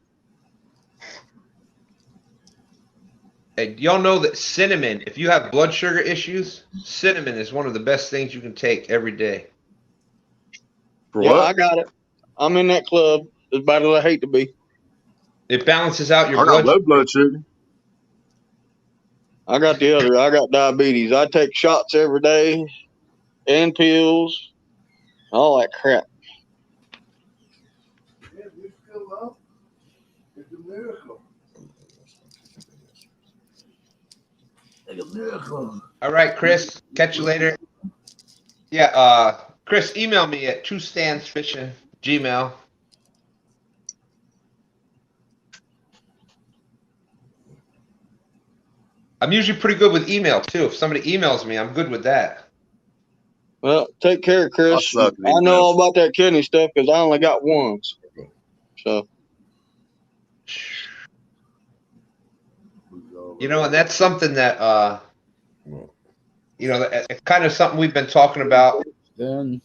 Hey, do y'all know that cinnamon, if you have blood sugar issues, cinnamon is one of the best things you can take every day. For Yeah, what? I got it. I'm in that club as bad as I hate to be. It balances out your I got low blood sugar. I got the other. I got diabetes. I take shots every day and pills, all that crap. Yeah, you still up? It's a miracle. It's a miracle. All right, Chris. Catch you later. Yeah, Chris, email me at twostandsfishing@gmail.com. I'm usually pretty good with email too. If somebody emails me, I'm good with that. Well, take care, Chris. I know all about that kidney stuff because I only got one. So, you know, and that's something that you know, it's kind of something we've been talking about. Then,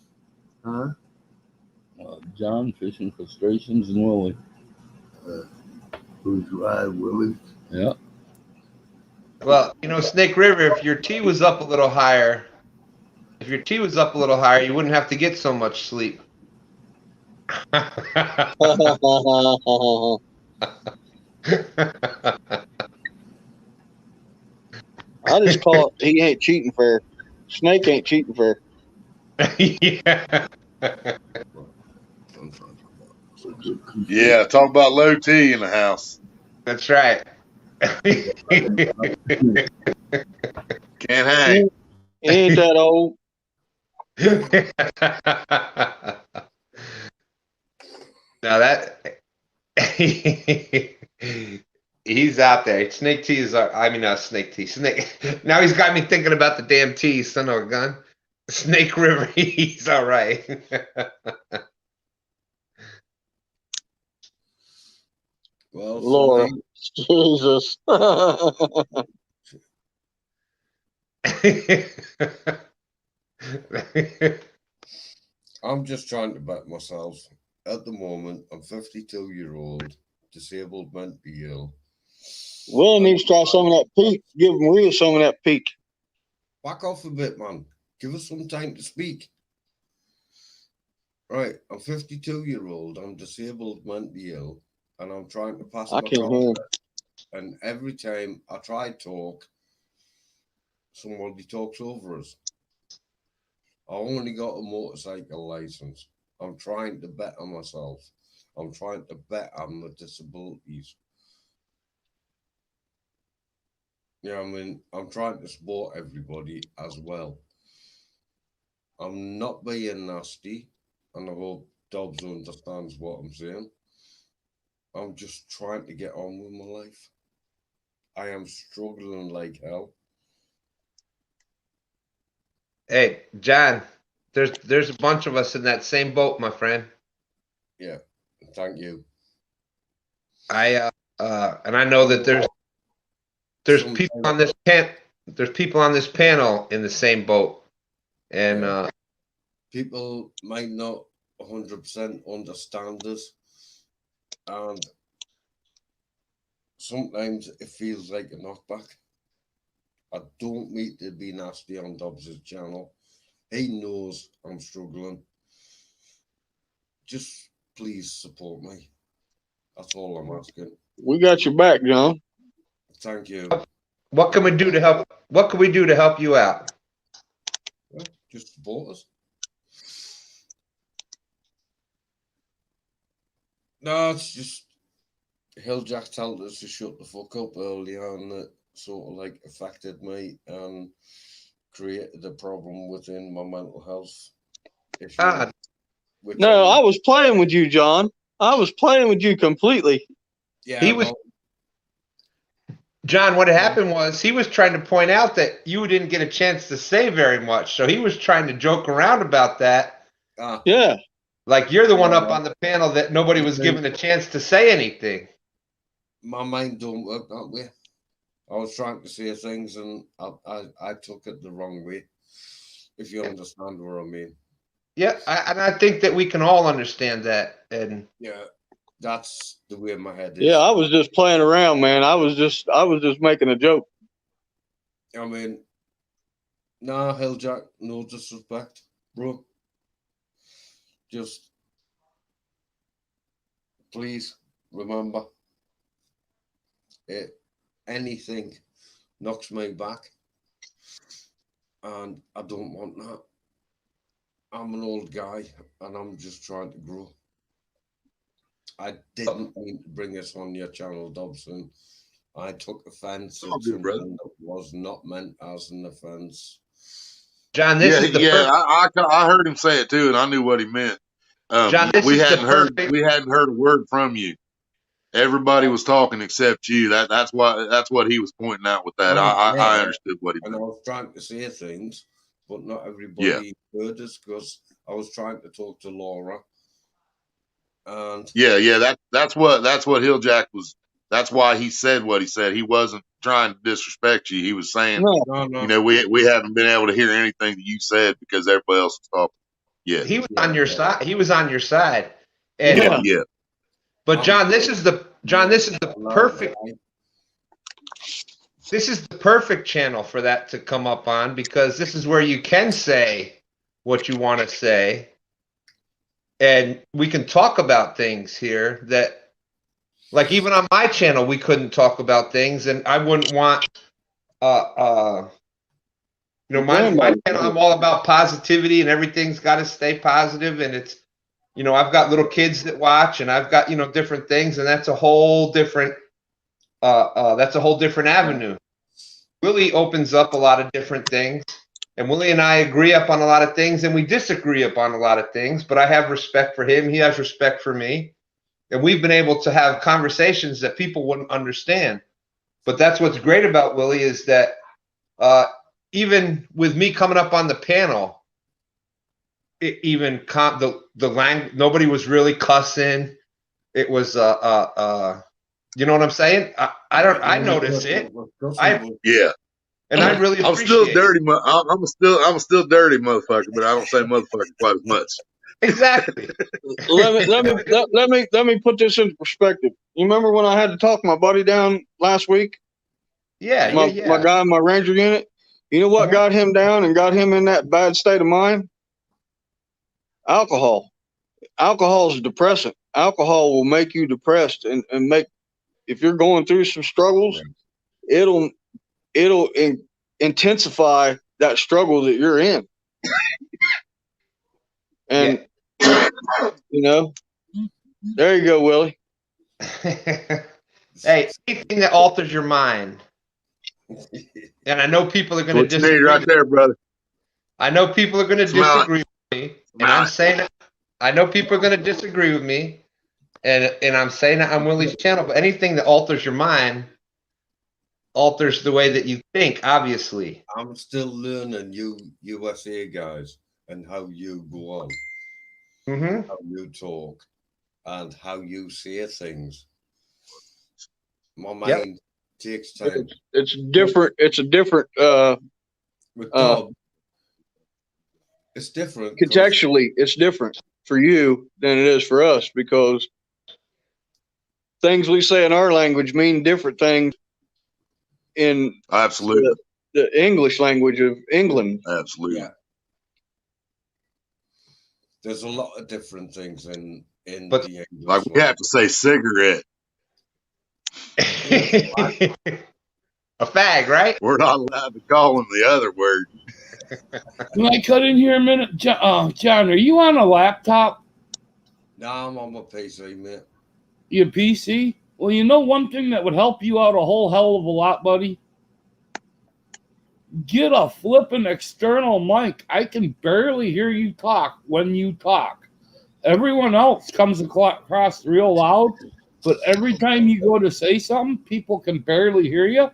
John, fishing frustrations, and Willie. Who's right, Willie? Yeah. Well, you know, Snake River, if your T was up a little higher, you wouldn't have to get so much sleep. I just call it he ain't cheating fair. Snake ain't cheating fair. Yeah. Yeah, talk about low T in the house. That's right. Can't hang. He ain't that old. Now that he's out there. Snake T is Snake T. Snake. Now he's got me thinking about the damn T, son of a gun. Snake River, he's all right. Well, Lord, Jesus. I'm just trying to bet myself. At the moment, I'm 52-year-old, disabled, mentally ill. Will needs to try some of that peak. Give him real some of that peak. Back off a bit, man. Give us some time to speak. Right, I'm 52-year-old. I'm disabled, mentally ill, and I'm trying to pass I my can't hear. And every time I try to talk, somebody talks over us. I only got a motorcycle license. I'm trying to bet on myself. I'm trying to bet on the disabilities. Yeah, I mean, I'm trying to support everybody as well. I'm not being nasty, and I hope Dobbs understands what I'm saying. I'm just trying to get on with my life. I am struggling like hell. Hey, John, there's a bunch of us in that same boat, my friend. Yeah, thank you. I And I know that there's people on this panel in the same boat, and people might not 100% understand us, and sometimes it feels like a knockback. I don't mean to be nasty on Dobbs' channel. He knows I'm struggling. Just please support me. That's all I'm asking. We got your back, John. Thank you. what can we do to help? What can we do to help you out? Well, just support us. No, it's just Hilljack told us to shut the fuck up earlier, and it sort of like affected me and created a problem within my mental health issue. No, I was playing with you, John. I was playing with you completely. Yeah, he was. John, what happened was he was trying to point out that you didn't get a chance to say very much, so he was trying to joke around about that. Yeah. Like you're the one up on the panel that nobody was given a chance to say anything. My mind don't work that way. I was trying to say things and I took it the wrong way, if you understand what I mean. Yeah, and I think that we can all understand that. And yeah, that's the way my head is. Yeah, I was just playing around, man. I was just making a joke. I mean, nah, Hilljack, no disrespect, bro. Just please remember, anything knocks me back, and I don't want that. I'm an old guy, and I'm just trying to grow. I didn't mean to bring this on your channel, Dobson. I took offense at something that was not meant as an offense. John, I heard him say it too, and I knew what he meant. John, we hadn't heard a word from you. Everybody was talking except you. That's what he was pointing out with that. I understood what he meant. And I was trying to say things, but not everybody heard us because I was trying to talk to Laura. And that's what Hilljack was. That's why he said what he said. He wasn't trying to disrespect you. He was saying, no. We haven't been able to hear anything that you said because everybody else was talking. Yeah, he was on your side. He was on your side. And yeah. But John, this is the perfect. This is the perfect channel for that to come up on, because this is where you can say what you want to say, and we can talk about things here that, like, even on my channel, we couldn't talk about things, and I wouldn't want, my channel, I'm all about positivity, and everything's got to stay positive, and it's, I've got little kids that watch, and I've got, different things, and that's a whole different, avenue. Willie opens up a lot of different things, and Willie and I agree up on a lot of things, and we disagree upon a lot of things, but I have respect for him. He has respect for me, and we've been able to have conversations that people wouldn't understand. But that's what's great about Willie, is that even with me coming up on the panel, the language, nobody was really cussing. It was you know what I'm saying? I noticed it. And I really I'm still dirty. I'm a still dirty motherfucker, but I don't say motherfucker quite as much. Exactly. let me put this into perspective. You remember when I had to talk my buddy down last week? My guy in my Ranger unit. You know what got him down and got him in that bad state of mind? Alcohol. Alcohol is a depressant. Alcohol will make you depressed and make, if you're going through some struggles, it'll intensify that struggle that you're in. And there you go, Willie. Hey, anything that alters your mind. And I know people are going to disagree. Right there, brother. I know people are going to disagree with me, and I'm saying it. I know people are going to disagree with me, and I'm saying it on Willie's channel. But anything that alters your mind alters the way that you think. Obviously, I'm still learning you USA guys and how you go on, how you talk, and how you say things. My mind takes time. It's different. It's a different. With dub, it's different. Contextually, it's different for you than it is for us because things we say in our language mean different things in absolutely the English language of England. Absolutely. Yeah. There's a lot of different things in the English like we have to say cigarette. A fag, right? We're not allowed to call them the other word. Can I cut in here a minute? John, are you on a laptop? No, I'm on my PC, man. Your PC? Well, you know one thing that would help you out a whole hell of a lot, buddy? Get a flippin' external mic. I can barely hear you talk when you talk. Everyone else comes across real loud, but every time you go to say something, people can barely hear you.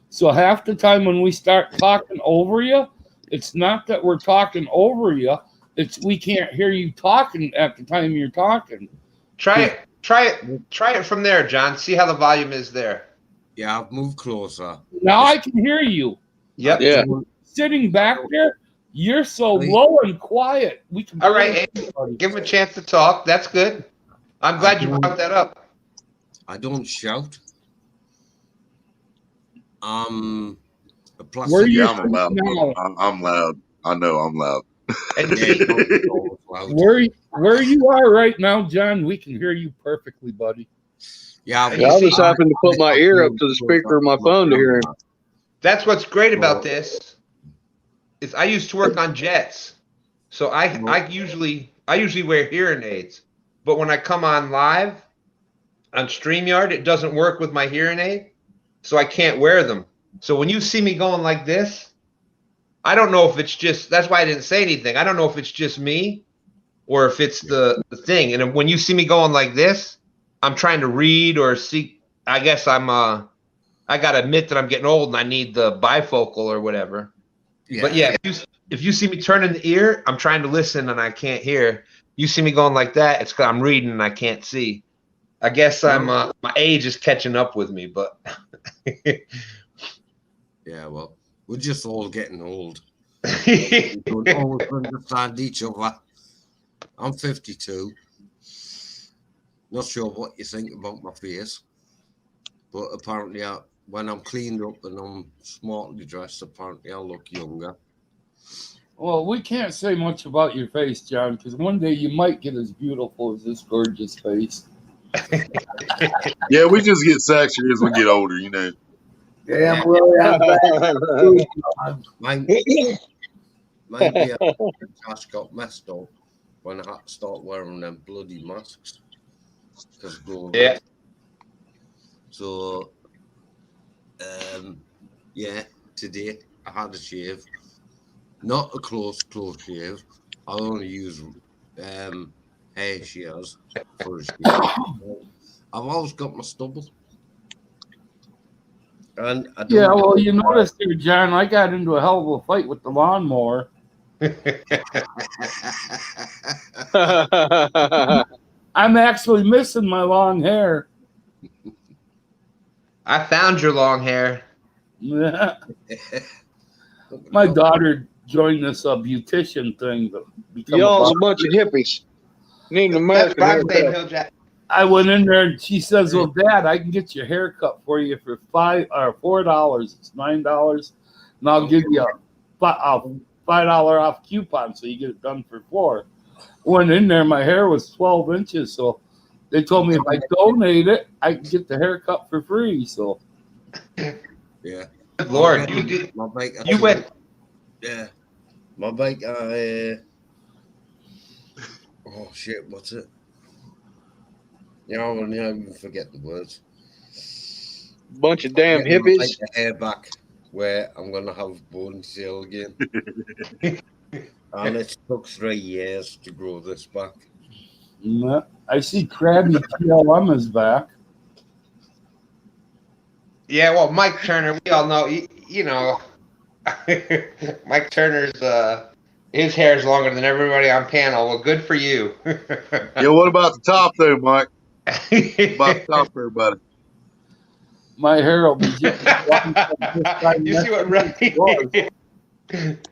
So half the time when we start talking over you, it's not that we're talking over you. It's we can't hear you talking at the time you're talking. Try it from there, John. See how the volume is there. Yeah, I've moved closer. Now I can hear you. Yep. Yeah. Sitting back there, you're so low and quiet. We can. All right, give him a chance to talk. That's good. I'm glad you brought that up. I don't shout. Where you I'm loud. I'm loud. I know I'm loud. Where you are right now, John, we can hear you perfectly, buddy. Yeah, I just happened to put my ear up to the speaker of my phone to hear him. That's what's great about this. Is I used to work on jets, so I usually wear hearing aids, but when I come on live on StreamYard, it doesn't work with my hearing aid, so I can't wear them. So when you see me going like this, I don't know if it's just, that's why I didn't say anything. I don't know if it's just me or if it's the thing. And when you see me going like this, I'm trying to read or see. I guess I got to admit that I'm getting old and I need the bifocal or whatever. Yeah. But yeah, if you see me turning the ear, I'm trying to listen and I can't hear. You see me going like that, it's because I'm reading and I can't see. I guess I'm my age is catching up with me, but yeah, well, we're just all getting old. We don't always understand each other. I'm 52. Not sure what you think about my face, but apparently when I'm cleaned up and I'm smartly dressed, apparently I look younger. Well, we can't say much about your face, John, because one day you might get as beautiful as this gorgeous face. Yeah, we just get sexier as we get older, you know. Yeah, well, Might be Josh got messed up when I had to start wearing them bloody masks. Yeah. So, yeah, today I had a shave. Not a close shave. I only use hair shears for a shave. I've always got my stubble. And I don't yeah, well, you notice here, John, I got into a hell of a fight with the lawnmower. I'm actually missing my long hair. I found your long hair. Yeah. My daughter joined this beautician thing. Y'all's a bunch of hippies. Need an American haircut. I went in there and she says, "Well, Dad, I can get your hair cut for you for $4. It's $9, and I'll give you a $5 off coupon so you get it done for $4." Went in there, my hair was 12 inches, so they told me if I donate it, I can get the haircut for free. So, yeah, Lord, you went. Yeah, my bike. Oh shit, what's it? You know, I even forget the words. Bunch of damn hippies. Take the hair back where I'm gonna have ponytail again. And it took 3 years to grow this back. I see Krabby TLM is back. Yeah, well, Mike Turner, we all know, you know, Mike Turner's, his hair is longer than everybody on panel. Well, good for you. Yeah, what about the top though, Mike? What about the top, everybody? My hair will be just You see what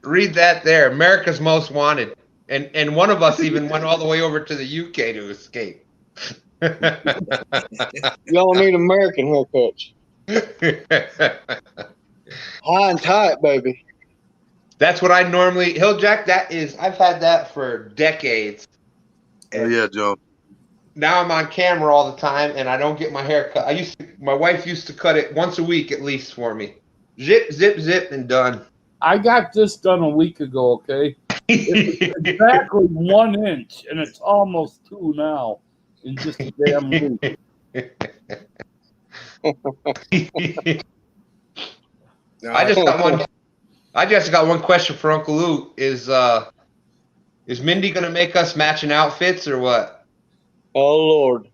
read that there. America's Most Wanted. And one of us even went all the way over to the UK to escape. Y'all need American haircuts. High and tight, baby. That's what I normally Hilljack, I've had that for decades. Oh yeah, Joe. Now I'm on camera all the time and I don't get my hair cut. My wife used to cut it once a week at least for me. Zip, zip, zip, and done. I got this done a week ago, okay? It's exactly 1 inch, and it's almost 2 now in just a damn week. I just got one question for Uncle Lou. Is Mindy gonna make us matching outfits or what? Oh Lord.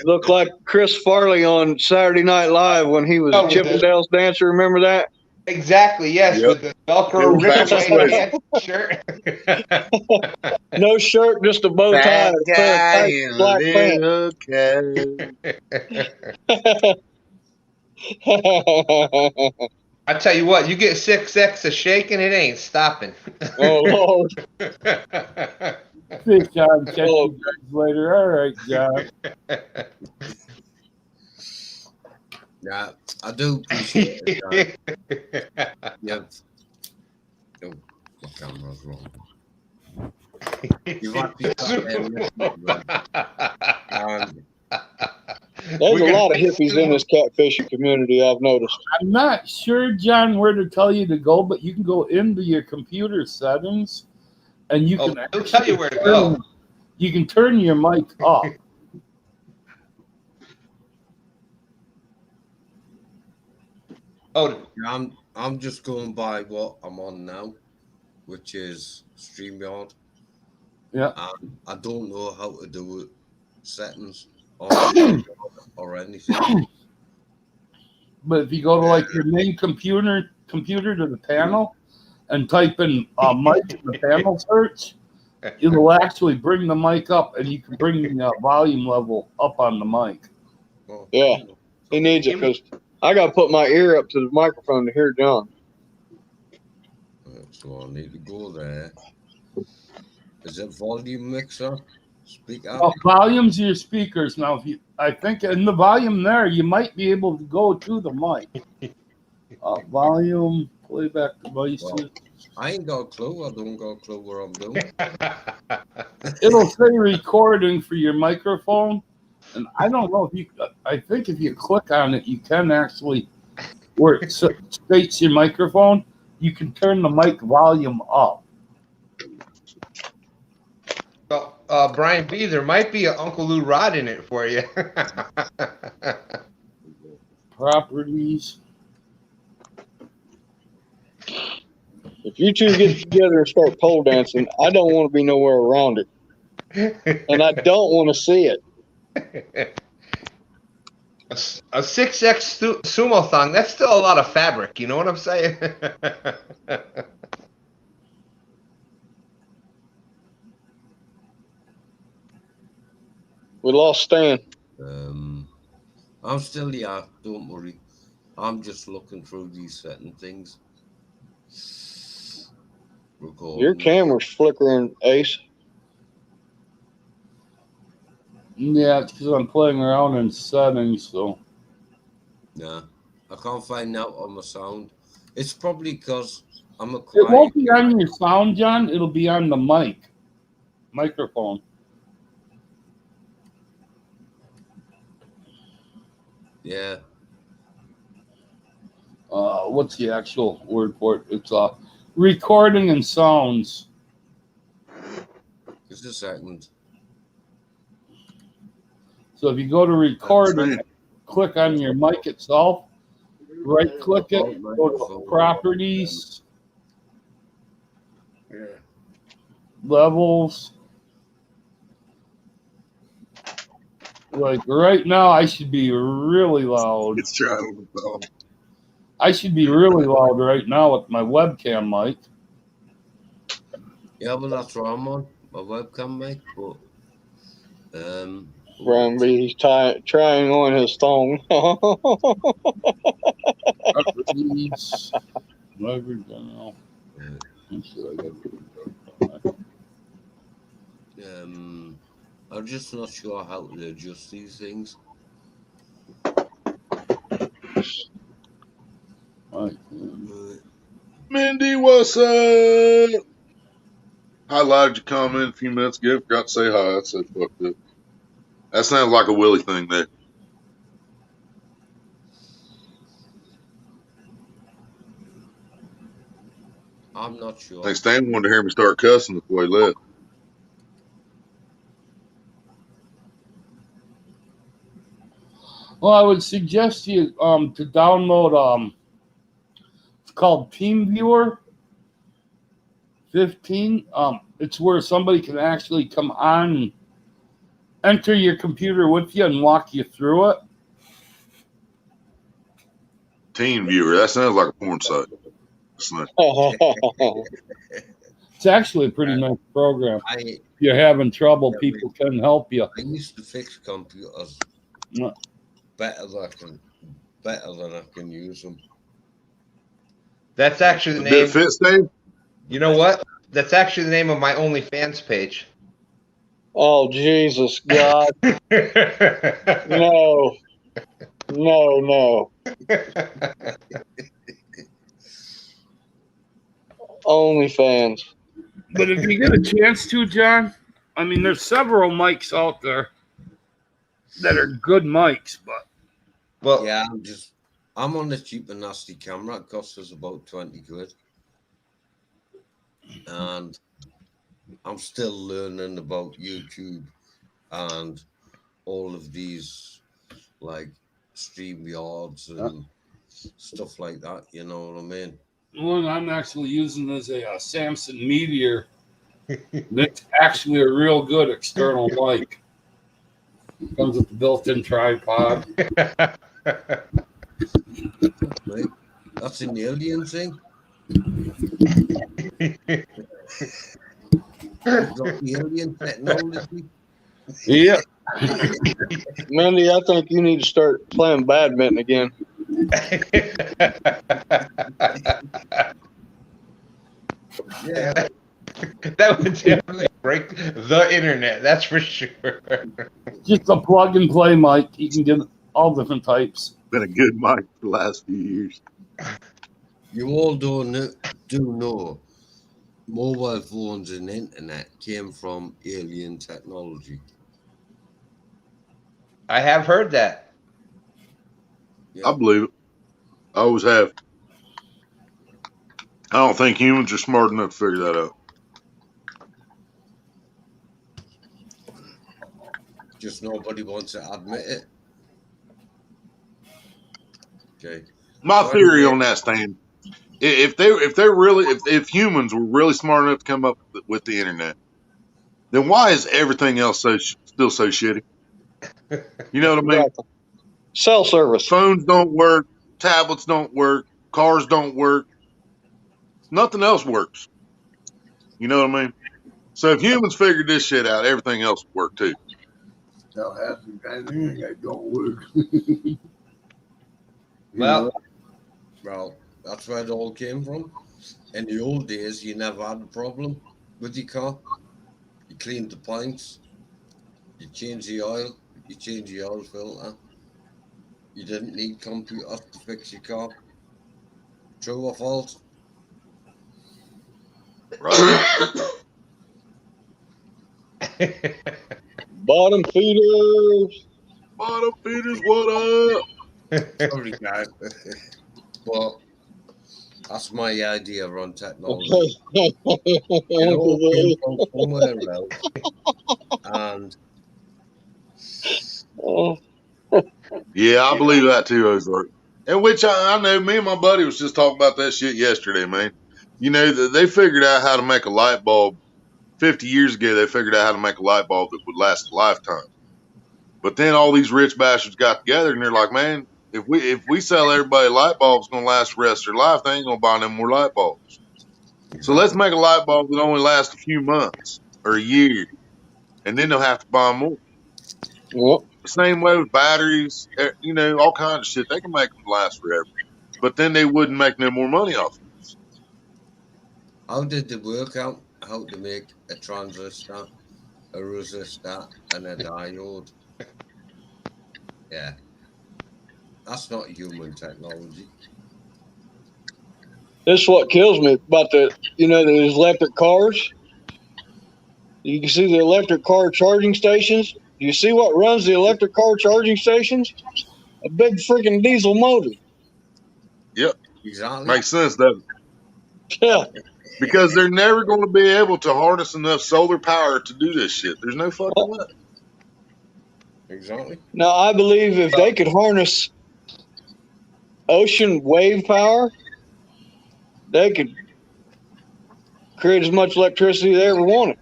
Look like Chris Farley on Saturday Night Live when he was Chippendales dancer. Remember that? Exactly. Yes, with the Velcro shirt. No shirt, just a bow tie. And a pair of tight black pants. I tell you what, you get 6X a shaking, it ain't stopping. Oh Lord. Fish on, catch you guys later. All right, John. Yeah, I do appreciate it. Yeah. Oh, my camera's wrong. You've actually sat there and listened, There's a lot of hippies in this catfishing community, I've noticed. I'm not sure, John, where to tell you to go, but you can go into your computer settings and you can I'll tell you where to go. You can turn your mic off. Oh, I'm just going by what I'm on now, which is StreamYard. Yeah. I don't know how to do it, settings or anything. But if you go to like your main computer to the panel and type in mic in the panel search, it'll actually bring the mic up and you can bring the volume level up on the mic. Yeah, he needs it because I got to put my ear up to the microphone to hear John. So I need to go there. Is it volume mixer? Speak up. Well, volume's your speakers. Now, I think in the volume there, you might be able to go to the mic. Volume, playback devices. Well, I ain't got a clue. I don't got a clue where I'm doing. It'll say recording for your microphone. And I don't know if I think if you click on it, you can actually, where it states your microphone, you can turn the mic volume up. Well, Brian B, there might be an Uncle Lou Rod in it for you. Properties. If you two get together and start pole dancing, I don't want to be nowhere around it. And I don't want to see it. A 6X sumo thong, that's still a lot of fabric. You know what I'm saying? We lost Stan. I'm still here. Don't worry. I'm just looking through these certain things. Recording. Your camera's flickering, Ace. Yeah, it's because I'm playing around in settings, so. Nah, I can't find out on my sound. It's probably because I'm a It quiet. won't be on your sound, John. It'll be on the microphone. Yeah. What's the actual word for it? It's recording and sounds. Just a second. So if you go to recording, click on your mic itself, right click it, go to properties, levels. Like right now, I should be really loud. It's trying to I should be really loud right now with my webcam mic. Yeah, well, that's what I'm on. My webcam mic, but Brownie, he's trying on his thong. Please. I'm just not sure how to adjust these things. Mindy, what's up? Highlighted your comment a few minutes ago. Forgot to say hi. I said fucked up. That sounds like a Willie thing there. I'm not sure. I think Stan wanted to hear me start cussing before he left. Well, I would suggest you to download it's called TeamViewer 15. It's where somebody can actually come on and enter your computer with you and walk you through it. Teen Viewer. That sounds like a porn site. It's actually a pretty nice program. If you're having trouble, people can help you. I used to fix computers better than I can use them. That's actually the name. You know what? That's actually the name of my OnlyFans page. Oh, Jesus, God. No. OnlyFans. But if you get a chance to, John, I mean, there's several mics out there that are good mics, but yeah, I'm on a cheap and nasty camera. It costs us about 20 quid. And I'm still learning about YouTube and all of these like StreamYards and stuff like that, you know what I mean? one I'm actually using is a Samson Meteor. That's actually a real good external mic. Comes with the built-in tripod. Right. That's an alien thing. The alien technology. Yeah. Mandy, I think you need to start playing badminton again. Yeah. That would definitely break the internet, that's for sure. Just a plug and play mic. You can get all different types. Been a good mic for the last few years. You all do know mobile phones and internet came from alien technology. I have heard that. I believe it. I always have. I don't think humans are smart enough to figure that out. Just nobody wants to admit it. Okay. My theory on that, Stan, if humans were really smart enough to come up with the internet, then why is everything else still so shitty? You know what I mean? Cell service. Phones don't work. Tablets don't work. Cars don't work. Nothing else works. You know what I mean? So if humans figured this shit out, everything else would work too. Tell half the time the internet don't work. Well, that's where it all came from. In the old days, you never had a problem with your car. You cleaned the points, you changed the oil, you changed the oil filter. You didn't need computers to fix your car. True or false? Right. Bottom feeders. Bottom feeders, what up? Sorry, guys. But that's my idea on technology. It all came from somewhere else. And yeah, I believe that too, Ozark. And which I know me and my buddy was just talking about that shit yesterday, man. You know, they figured out how to make a light bulb 50 years ago. They figured out how to make a light bulb that would last a lifetime. But then all these rich bastards got together and they're like, man, if we sell everybody light bulbs going to last the rest of their life, they ain't going to buy no more light bulbs. So let's make a light bulb that only lasts a few months or a year, and then they'll have to buy more. The same way with batteries, all kinds of shit. They can make them last forever, but then they wouldn't make no more money off them. How did they work out how to make a transistor, a resistor, and a diode? Yeah. That's not human technology. This is what kills me about those electric cars. You can see the electric car charging stations. You see what runs the electric car charging stations? A big freaking diesel motor. Yep. Exactly. Makes sense, doesn't it? Yeah. Because they're never going to be able to harness enough solar power to do this shit. There's no fucking way. Exactly. Now, I believe if they could harness ocean wave power, they could create as much electricity they ever wanted.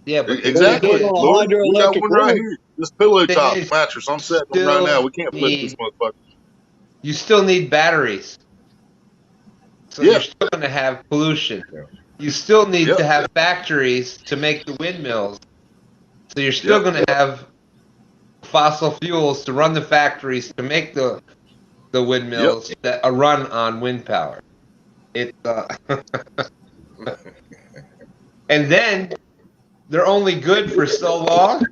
Yeah, but exactly. Lord, we got hydroelectric one right rig. here. This pillow top mattress I'm sitting on right now. We can't flip this motherfucker. You still need batteries. So you're still going to have pollution. You still need to have factories to make the windmills. So you're still going to have fossil fuels to run the factories to make the windmills that are run on wind power. It's and then they're only good for so long.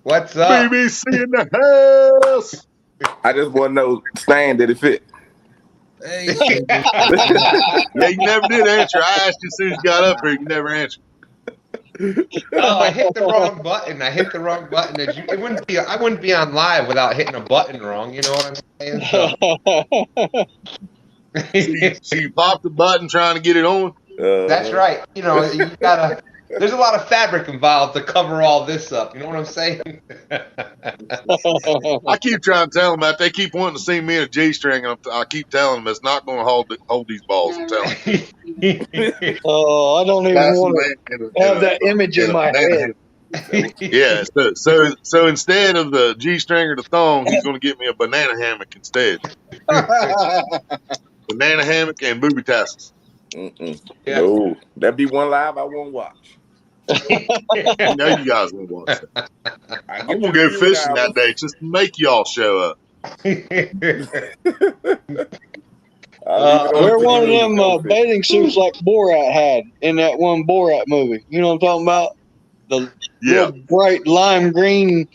What's up? BBC in the house. I just want to know, Stan, did it fit? Hey. Yeah, you never did answer. I asked you as soon as you got up here. You never answered. Oh, I hit the wrong button. I wouldn't be on live without hitting a button wrong. You know what I'm saying? So you popped the button trying to get it on? That's right. You gotta. There's a lot of fabric involved to cover all this up. You know what I'm saying? I keep trying to tell them that. They keep wanting to see me in a G-string, and I keep telling them it's not going to hold these balls. I'm telling you. Oh, I don't even want to have that image in my head. Yeah, so instead of the G-string or the thong, he's going to get me a banana hammock instead. Banana hammock and booby tassels. No, that'd be one live I won't watch. I know you guys won't watch that. I'm going to go fishing that day just to make y'all show up. Wear one of them bathing suits like Borat had in that one Borat movie. You know what I'm talking about? The real bright lime green.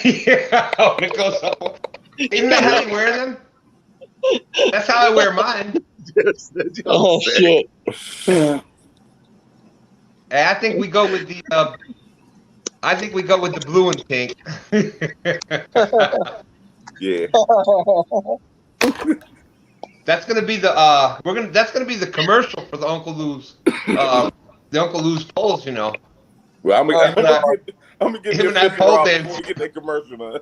Yeah, it goes up. Isn't that how you wear them? That's how I wear mine. Yes, oh shit! I think we go with the. I think we go with the blue and pink. Yeah. That's gonna be the That's gonna be the commercial for the Uncle Lou's. The Uncle Lou's polls, you know. Well, I'm gonna get him this and pole dance before we get that commercial on.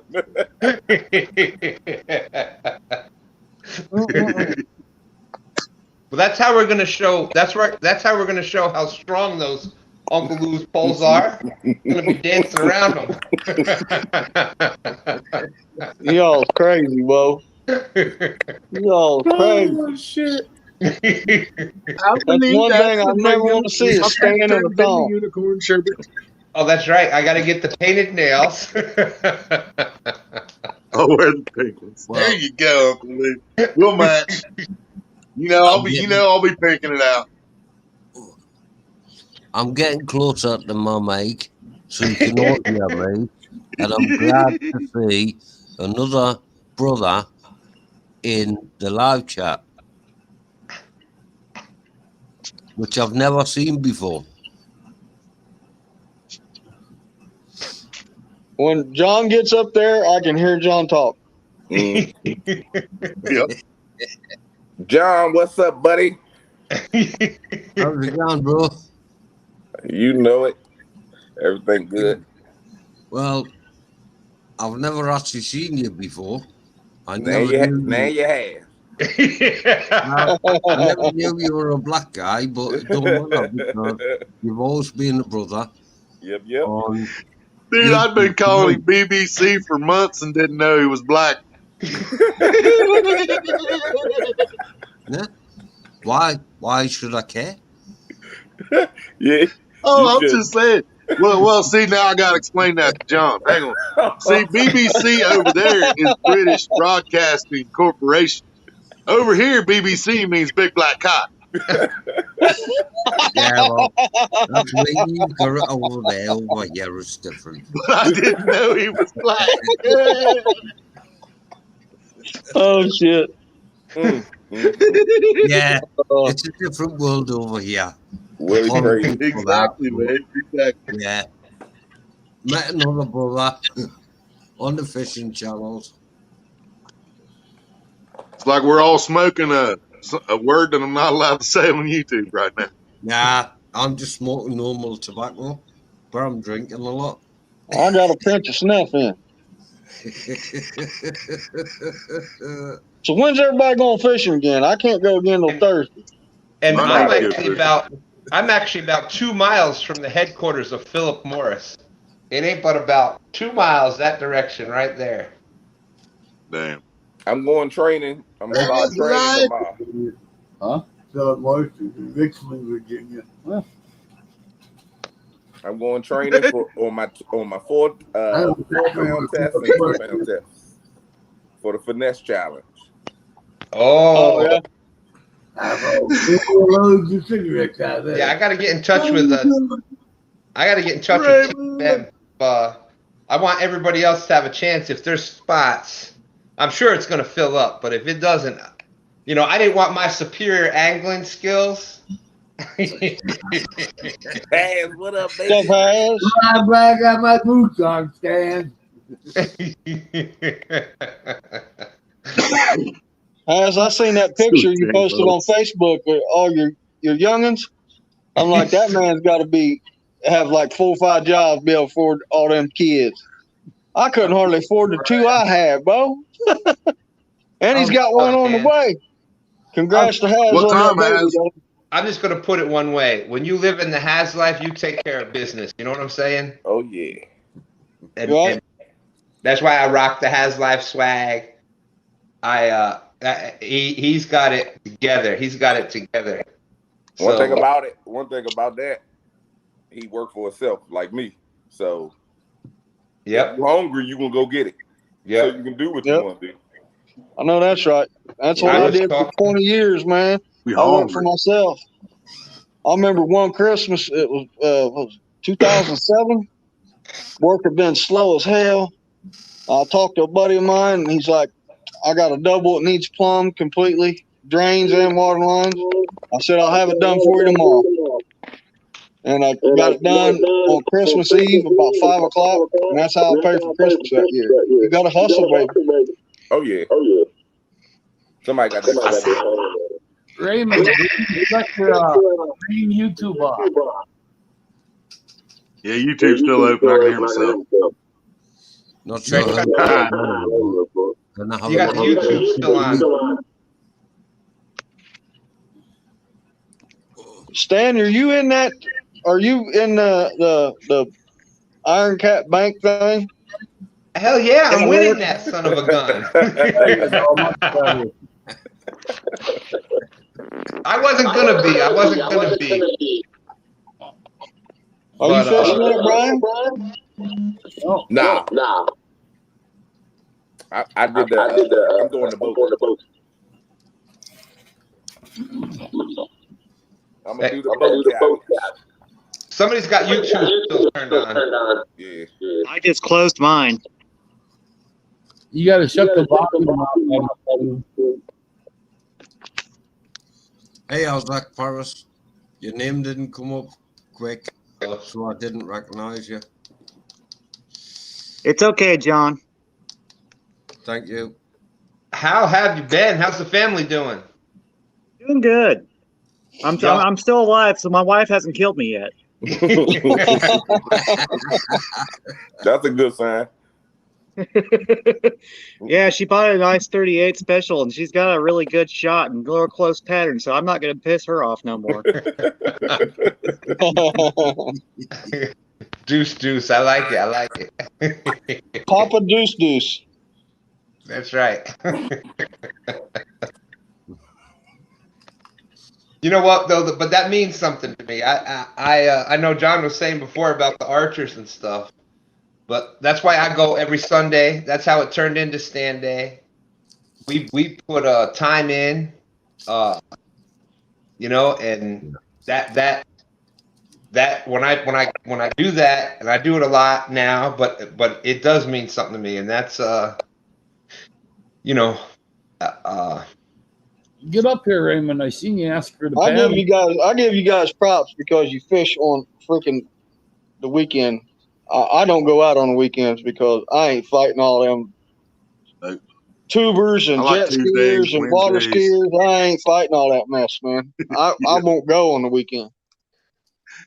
Well, that's how we're gonna show. That's right. That's how we're gonna show how strong those Uncle Lou's poles are. We're gonna be dancing around them. Y'all crazy, bro. Y'all crazy. Oh shit! That's one thing I never want to see is Stan in a thong. Unicorn sherbet. Oh, that's right. I got to get the painted nails. I'll wear the pink ones. There you go, Uncle Lou. We'll match. I'll be picking it out. I'm getting closer to my mic, so you can all hear me. And I'm glad to see another brother in the live chat, which I've never seen before. When John gets up there, I can hear John talk. Yep. John, what's up, buddy? How's it going, bro? You know it. Everything good. Well, I've never actually seen you before. Now you have. I never knew you were a black guy, but it don't matter because you've always been a brother. Yep. Dude, I'd been calling him BBC for months and didn't know he was black. Yeah. Why should I care? Yeah. Oh, I'm just saying. Well, see, now I got to explain that to John. Hang on. See, BBC over there is British Broadcasting Corporation. Over here, BBC means Big Black Cock. Yeah, well, that's me. You got it over there. Over here is different. But I didn't know he was black. Oh shit. Yeah, it's a different world over here. Willie crazy. Exactly, man. Exactly. Yeah. Met another brother on the fishing channels. It's like we're all smoking a word that I'm not allowed to say on YouTube right now. Nah, I'm just smoking normal tobacco, but I'm drinking a lot. I got a pinch of snuff in. So when's everybody going fishing again? I can't go again till Thursday. And I'm actually about 2 miles from the headquarters of Philip Morris. It ain't but about 2 miles that direction right there. Damn. I'm going training. I'm going to start training tomorrow. Huh? Philip Morris is in Richmond, Virginia. I'm going training on my 4-pound test and 2-pound test for the finesse challenge. Oh yeah. Loads of cigarettes out there. Yeah, I got to get in touch with them. I want everybody else to have a chance. If there's spots, I'm sure it's going to fill up. But if it doesn't, I didn't want my superior angling skills. Hey, what up, baby? I'm glad I got my boots on, Stan. As I seen that picture you posted on Facebook with all your youngins, I'm like, that man's got to have like 4 or 5 jobs to be able to afford all them kids. I couldn't hardly afford the 2 I had, bro. And he's got one on the way. Congrats to Haz on that baby. I'm just going to put it one way. When you live in the Haz life, you take care of business. You know what I'm saying? Oh, yeah. And that's why I rock the Haz life swag. He's got it together. One thing about that, he worked for himself like me. So, if you're hungry, you going to go get it. Yeah. So you can do what you want to do. I know that's right. That's what I did for 20 years, man. I went for myself. I remember one Christmas, it was 2007. Work had been slow as hell. I talked to a buddy of mine, and he's like, I got a double. It needs plumbed completely, drains and water lines. I said, I'll have it done for you tomorrow. And I got it done on Christmas Eve about 5 o'clock, and that's how I paid for Christmas that year. You got to hustle, baby. Oh, yeah. Somebody got that. Raymond, you got your main YouTube on. Yeah, YouTube's still open. I can hear myself. Not sure. You got the YouTube still on. Stan, are you in that? Are you in the Iron Cat Bank thing? Hell yeah, I'm winning that son of a gun. I wasn't gonna be. Are you fishing it, Brian? Nah. I did that. I'm doing the boat. I'm gonna do the boat. Somebody's got YouTube still turned on. Yeah. I just closed mine. You got to shut the volume off. Hey, how's that, Paris? Your name didn't come up quick, so I didn't recognize you. It's okay, John. Thank you. How have you been? How's the family doing? Doing good. I'm still alive, so my wife hasn't killed me yet. That's a good sign. Yeah, she bought a nice 38 special, and she's got a really good shot and real close pattern, so I'm not going to piss her off no more. Deuce. I like it. Papa Deuce. That's right. You know what though? But that means something to me. I know John was saying before about the archers and stuff, but that's why I go every Sunday. That's how it turned into stand day. We put time in, you know, and that when I do that, and I do it a lot now, but it does mean something to me, and that's you know, Get up here, Raymond. I seen you ask for the I panel. give you guys props because you fish on freaking the weekend. I don't go out on the weekends because I ain't fighting all them tubers and like jet Tuesdays, skiers and water Wednesdays. skiers. I ain't fighting all that mess, man. I won't go on the weekend.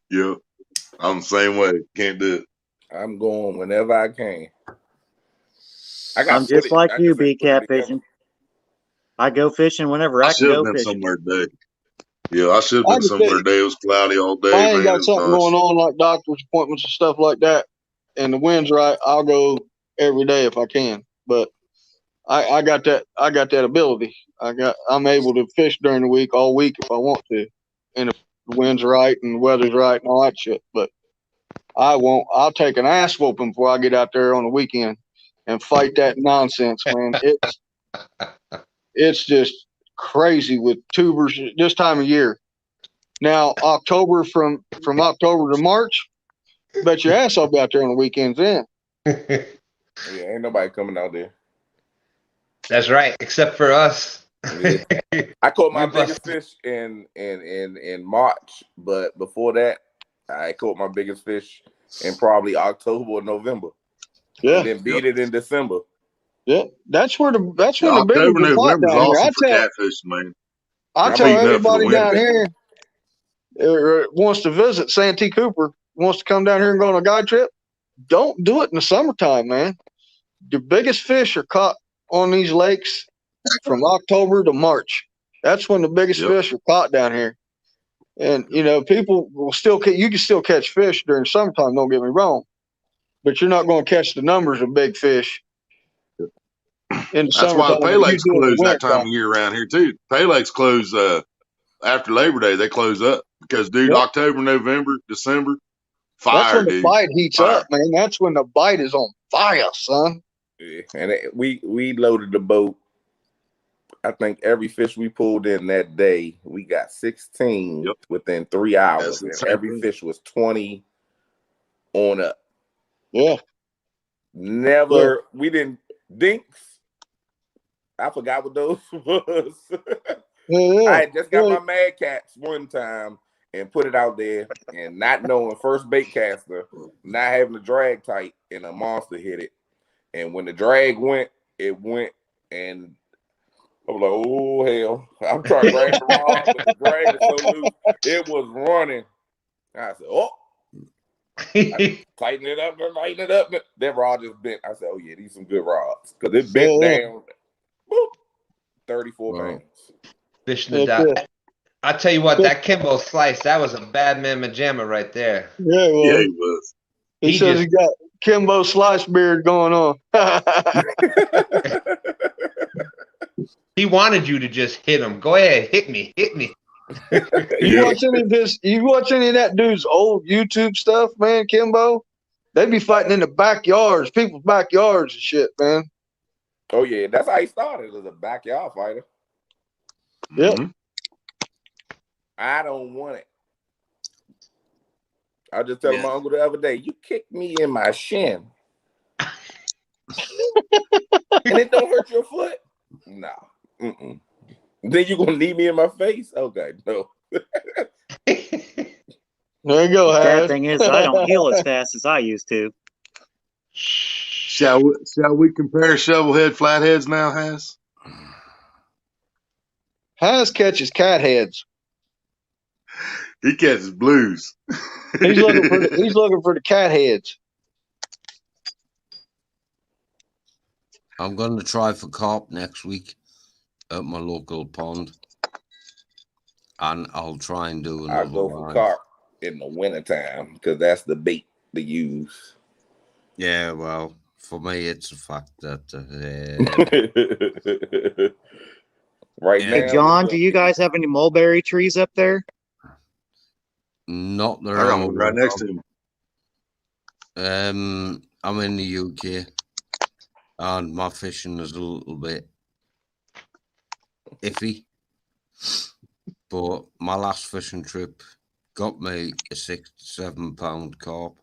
Yeah, I'm the same way. Can't do it. I'm going whenever I can. I got I'm just footage. like I you, just ain't be put it together. catfishing. I go fishing whenever I I can should have go been fishing. somewhere today. Yeah, I should have I been just say, somewhere today. It was cloudy all if day, I ain't man. It got was something going nice. on like doctor's appointments and stuff like that, and the wind's right, I'll go every day if I can. But I got that ability. I'm able to fish during the week all week if I want to, and if the wind's right and the weather's right and all that shit. But I won't. I'll take an ass whooping before I get out there on the weekend and fight that nonsense, man. It's just crazy with tubers this time of year. Now October from October to March, bet your ass I'll be out there on the weekends then. Yeah, ain't nobody coming out there. That's right, except for us. Yeah. I caught my We biggest busted. fish in March, but before that, I caught my biggest fish in probably October or November. Yeah. And then beat it in December. Yeah, that's when the biggest October, are caught November is down here. awesome for catfish, man. I I'm tell beating up for the everybody winter. down here wants to visit Santee Cooper, wants to come down here and go on a guide trip. Don't do it in the summertime, man. The biggest fish are caught on these lakes from October to March. That's when the biggest fish are caught down here. And you know, people will you can still catch fish during summertime. Don't get me wrong, but you're not going to catch the numbers of big fish in the That's why the summertime pay that you lakes do in the close that time wintertime. of year around here too. Pay lakes close after Labor Day. They close up because, dude, Yep. October, November, December, That's fire, when the dude. bite heats Fire. up, man. That's when the bite is on fire, son. Yeah. And we loaded the boat. I think every fish we pulled in that day, we got 16 within 3 hours, and every fish was 20 on up. Yeah. Never, we didn't dinks. I forgot what those was. I had just got my Mad Cats one time and put it out there, and not knowing first bait caster, not having the drag tight, and a monster hit it. And when the drag went, it went, and I was like, oh, hell. I'm trying to drag the rod, but the drag is so loose, it was running. I said, oh. Tighten it up. That rod just bent. I said, oh, yeah, these some good rods. Because it bent down. Boop, 34 pounds. Fish in the dock. I tell you what, that Kimbo slice, that was a bad man pajama right there. Yeah, well, yeah, he was. He says he got Kimbo slice beard going on. He wanted you to just hit him. Go ahead, hit me. You watch any of that dude's old YouTube stuff, man, Kimbo? They be fighting in the backyards, people's backyards and shit, man. Oh, yeah. That's how he started as a backyard fighter. Yep. Mm-hmm. I don't want it. I just tell my uncle the other day, you kicked me in my shin. And it don't hurt your foot? No. Mm-mm. Then you gonna knee me in my face? Okay, no. There you go, Bad thing is, I don't heal as fast as I used to. Shall we compare shovelhead flatheads now, Has? Has catches cat heads. He catches blues. He's looking for the cat heads. I'm going to try for carp next week at my local pond. And I'll try and do another I go for carp in the wintertime because that's the bait to use. Yeah, well, for me, it's a fact that... Right Yeah. now. John, do you guys have any mulberry trees up there? Not that I got I'm one right aware next of. to me. I'm in the UK, and my fishing is a little bit iffy. But my last fishing trip got me a 67 pound carp,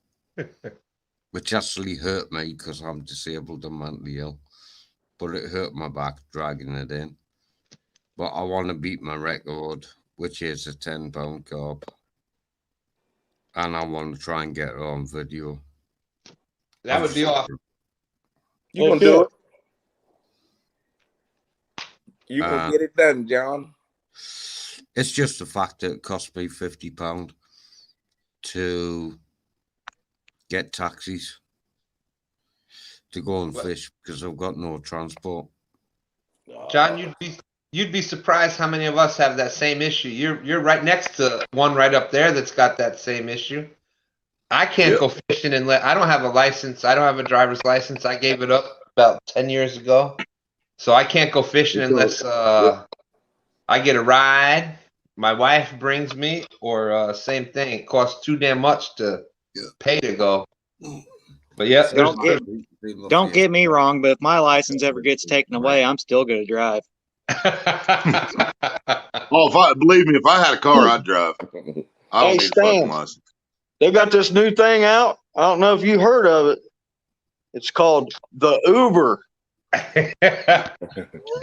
which actually hurt me because I'm disabled and mentally ill. But it hurt my back dragging it in. But I want to beat my record, which is a 10-pound carp. And I want to try and get it on video. That would be awesome. You gonna do it? You gonna get it done, John? It's just the fact that it cost me £50 to get taxis to go and fish because I've got no transport. John, you'd be surprised how many of us have that same issue. You're right next to one right up there that's got that same issue. I can't go fishing unless I don't have a license. I don't have a driver's license. I gave it up about 10 years ago. So I can't go fishing unless I get a ride, my wife brings me, or same thing. It costs too damn much to pay to go. But yeah, Don't get me wrong, but if my license ever gets taken away, I'm still going to drive. Oh, believe me, if I had a car, I'd drive. I don't need a fucking license. They got this new thing out. I don't know if you heard of it. It's called the Uber.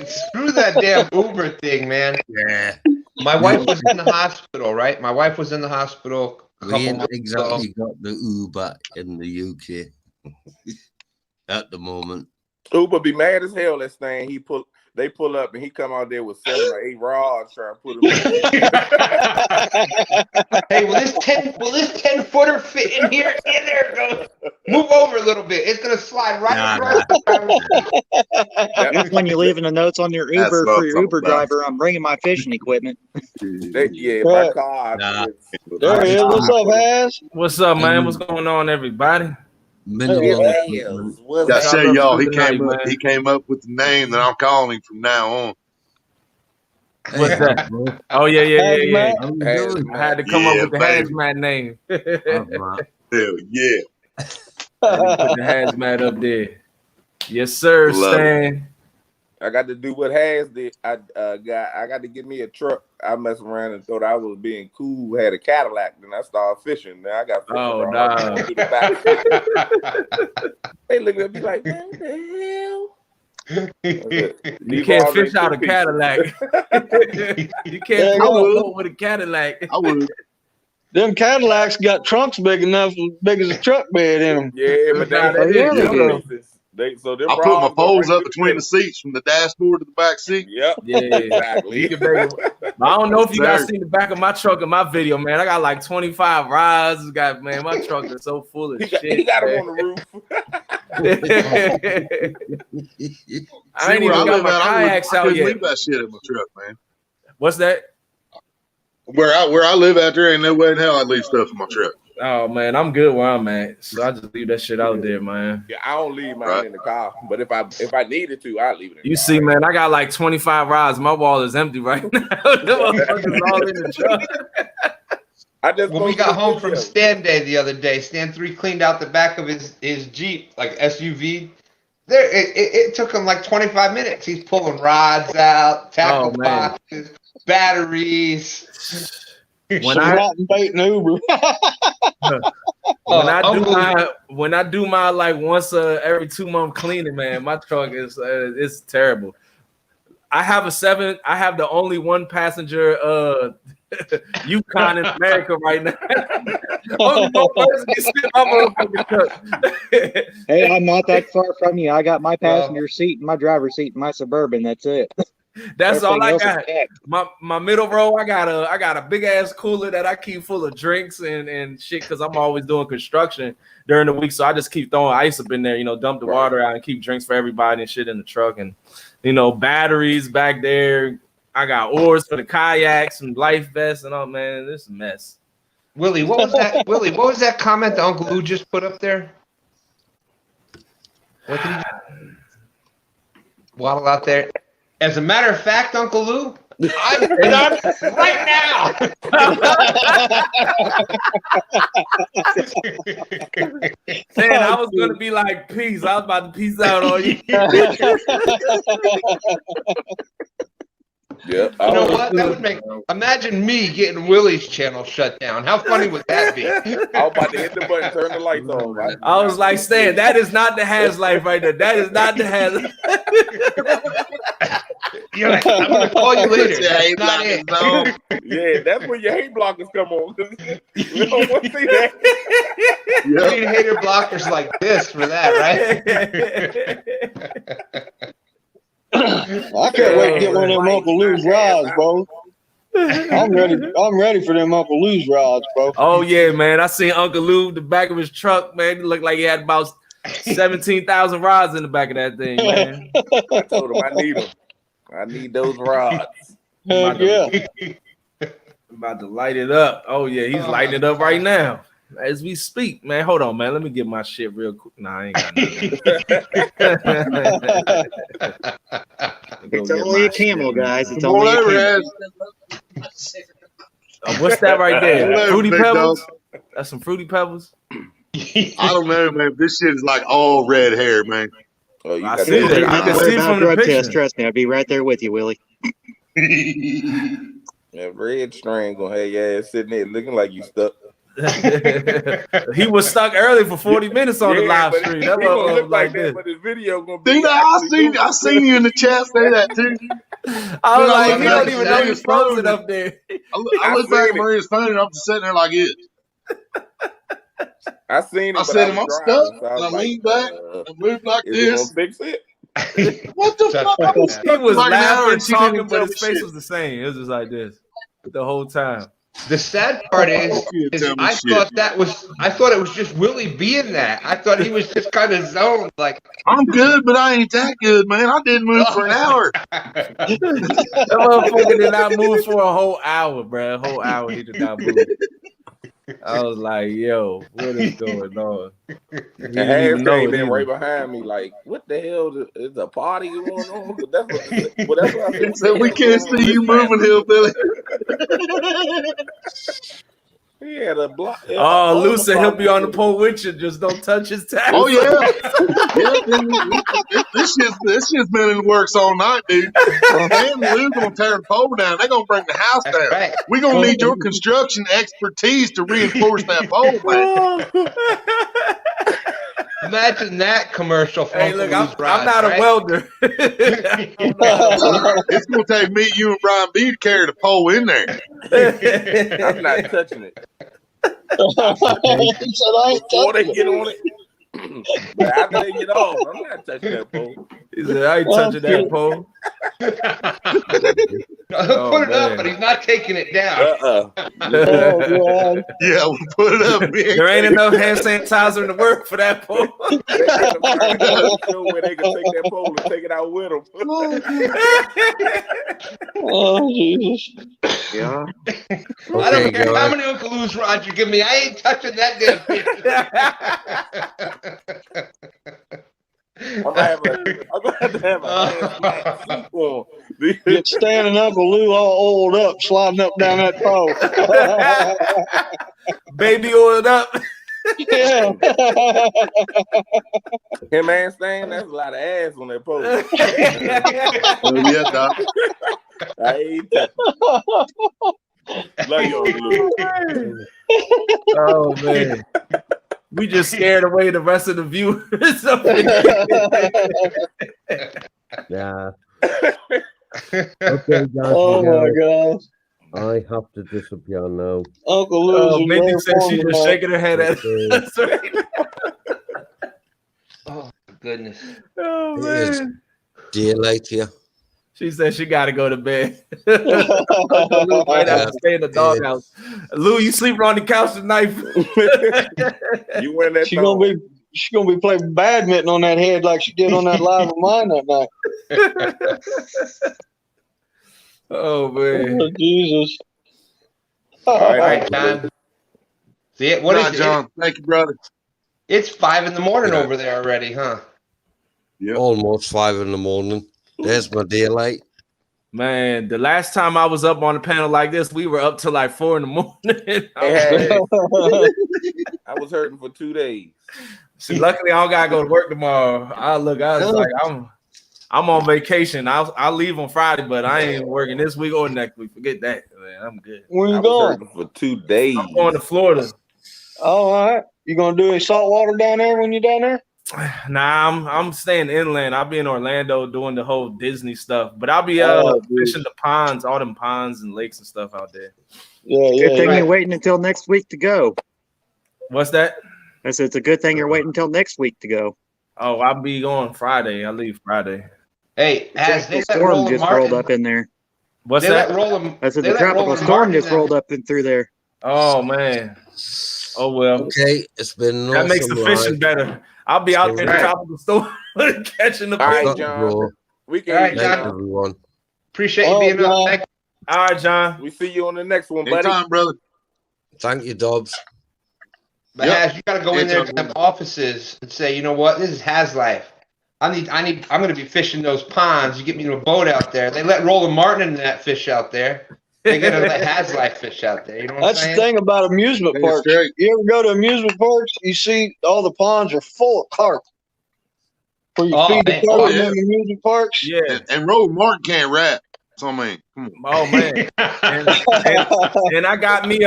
Screw that damn Uber thing, man. Yeah. My wife was in the hospital, right? My wife was in the hospital a We couple ain't months exactly ago. got the Uber in the UK at the moment. Uber be mad as hell. This thing they pull up and he come out there with 7 or 8 rods trying to put them in. Hey, will this 10-footer fit in here? Yeah, there it goes. Move over a little bit. It's gonna slide right across the Just when you leave in the notes on your Uber for your Uber driver, I'm bringing my fishing equipment. My car. There he is. What's up, Haz? What's up, man? What's going on, everybody? I say, y'all, he came up with the name that I'm calling him from now on. What's that? Oh yeah. I had to come up with the baby. hazmat name. Hell yeah. Put the hazmat up there. Yes, sir, Stan. I got to do what Has did. I got to get me a truck. I messed around and thought I was being cool. Had a Cadillac, then I started fishing. Now I got fishing. Oh nah. They look at me like, man, what the hell? You can't fish out a Cadillac. You can't go with a Cadillac. I would. Them Cadillacs got trunks big enough, big as a truck bed in them. Yeah, but I put my poles up between the seats from the dashboard to the back seat. Yep. Yeah, exactly. I don't know if you guys seen the back of my truck in my video, man. I got like 25 rides. My truck is so full of shit. He got them on the roof. I ain't even got my kayaks out yet. Leave that shit in my truck, man. What's that? Where I live out there, ain't no way in hell I'd leave stuff in my truck. Oh man, I'm good where I'm at, so I just leave that shit out there, man. Yeah, I don't leave mine in the car, but if I needed to, I'd leave it in the You see, man, I got like 25 rides. My wall is empty right now. The all in the truck. When we got home from Stan Day the other day, Stan 3 cleaned out the back of his Jeep, like SUV. There, it took him like 25 minutes. He's pulling rods out, tackle boxes, batteries. When I do my like once every 2 month cleaning, man, my truck is it's terrible. I have the only 1 passenger Yukon in America right now. Only 1 person can sit in my motherfucking truck. Hey, I'm not that far from you. I got my passenger seat and my driver's seat in my Suburban. That's it. That's all I got. My middle row, I got a big ass cooler that I keep full of drinks and shit because I'm always doing construction during the week. So I just keep throwing ice up in there, dump the water out and keep drinks for everybody and shit in the truck. And batteries back there. I got oars for the kayaks and life vests and all, man. This is a mess. Willie, what was that? Willie, what was that comment that Uncle Lou just put up there? What did he waddle out there? As a matter of fact, Uncle Lou, I'm done right now. Man, I was gonna be like, peace. I was about to peace out on you. Yeah. You know what? That would make. Imagine me getting Willie's channel shut down. How funny would that be? I was about to hit the button, turn the lights on. Right? I was like, Stan, that is not the Has life right there. That is not the Has. You're like, I'm gonna call you later. That's not it. Yeah, that's when your hate blockers come on. We don't want to see that. You need hater blockers like this for that, right? I can't wait to get one of them Uncle Lou's rods, bro. I'm ready for them Uncle Lou's rods, bro. Oh yeah, man. I seen Uncle Lou, the back of his truck, man. It looked like he had about 17,000 rods in the back of that thing, man. I told him I need them. I need those rods. I'm about to light it up. Oh yeah, he's lighting it up right now as we speak, man. Hold on, man. Let me get my shit real quick. Nah, I ain't got nothing. It's only a camel, guys. It's only a camel. What's that right there? Whatever, Fruity big Pebbles? dog. That's some Fruity Pebbles? I don't know, man. This shit is like all red hair, man. Oh, I see that. I can see from the drug test. picture. Trust me, I'll be right there with you, Willie. That red string gonna have your ass sitting there looking like you stuck. He was stuck early for 40 minutes on the live but stream. he That gonna was look like this. that, but his video gonna be. I seen you in the chat say that too. I was like, look you back don't at even know Maria's he's frozen phone. up there. I look back at Maria's phone and I'm just sitting there like it. I seen it. I but said, I am I was stuck? driving, so I And I was leaned back and moved like is it this. gonna fix it? What the fuck? I was He stuck was for like an hour laughing, and she didn't talking, even but tell his me face shit. was the same. It was just like this the whole time. The sad part is I thought it was just Willie being that. I thought he was just kind of zoned, like I'm good, but I ain't that good, man. I didn't move for an hour. That motherfucker did not move for a whole hour, bro. A whole hour he did not move. I was like, yo, what is going on? He And didn't Has even know came it in either. right behind me, like, what the hell is a party going on? That's what I said. So we can't see you moving, hillbilly. He had a block. Oh, Lou said he'll be on the pole with you. Just don't touch his tags. Oh yeah, this shit's been in the works all night, dude. Sam and Lou gonna tear the pole down. They're gonna bring the house down. right. We're gonna need your construction expertise to reinforce that pole, man. Imagine that commercial for Hey, Uncle look, Lou's I'm rods, not a right? welder. It's gonna take me, you, and Brian B to carry the pole in there. I'm not touching it. He said, I ain't Before they touching get it. on it. But after they get off, I'm not touching that pole. He said, I ain't touching that pole. He'll put it up, but he's not taking it down. Oh, God. Yeah, we'll put it up. There ain't enough hand sanitizer in the work for that pole. They got to find a show where they can take that pole and take it out with them. Oh, Jesus. Yeah. I don't care how many Uncle Lou's rods you give me. I ain't touching that damn thing. I'm gonna have to have a hand on. Get Stan and Uncle Lou all oiled up, sliding up down that pole. Baby oiled up. Yeah. Him and Stan, that's a lot of ass on that pole. Oh yeah, Doc. I ain't touching. Love you, Uncle Lou. Oh man. We just scared away the rest of the viewers. Yeah. Okay, guys. Oh my God. I have to disappear now. Uncle Lou's Oh, in Mindy rare said form she's just tonight. shaking her head at us right now. Oh, goodness. Oh, It is man. dear late here. She said she got to go to bed. Uncle Lou might have to stay in the doghouse. Lou, you sleeping on the couch tonight? You win that. She's gonna be playing badminton on that head like she did on that live of mine that night. Oh man. Oh, Jesus. All right, John. See it? What is it? John? Thank you, brother. It's 5 in the morning over there already, huh? Yep. Almost 5 in the morning. There's my daylight. Man, the last time I was up on a panel like this, we were up till like 4 a.m. I was hurting for 2 days. So luckily, I don't gotta go to work tomorrow. I was like, I'm on vacation. I'll leave on Friday, but I ain't working this week or next week. Forget that, man. I'm good. Where you I was going? hurting for 2 days. I'm going to Florida. Oh, all right. You gonna do any salt water down there when you're down there? Nah, I'm staying inland. I'll be in Orlando doing the whole Disney stuff, but I'll be fishing the ponds, all them ponds and lakes and stuff out there. Yeah, Good thing you're waiting until next week to go. What's that? I said it's a good thing you're waiting until next week to go. Oh, I'll be going Friday. I leave Friday. Hey, has they let storm Roland just Martin rolled up in there. What's they that? let Roland, I said they the let tropical Roland storm Martin just rolled up and through there. Oh man. Oh well. Okay, it's been That makes the fishing better. I'll be out there in the tropical storm catching the All right, fish. John. We can All right, John. John. Everyone. Appreciate you being on. Thank All right, John. We see you on the next one, buddy. Anytime, brother. Thank you, Dobbs. But Haz, you got to go in there to them offices and say, you know what, this is Haz life. I'm going to be fishing those ponds. You get me to a boat out there. They let Roland Martin and that fish out there. They got to let Haz life fish out there. You know what That's I'm saying? the thing about amusement parks. You ever go to amusement parks? You see all the ponds are full of carp. Where you feed the carp in the amusement parks. Yeah. And Roland Martin can't rap. So I mean, come on. Oh man. and I got me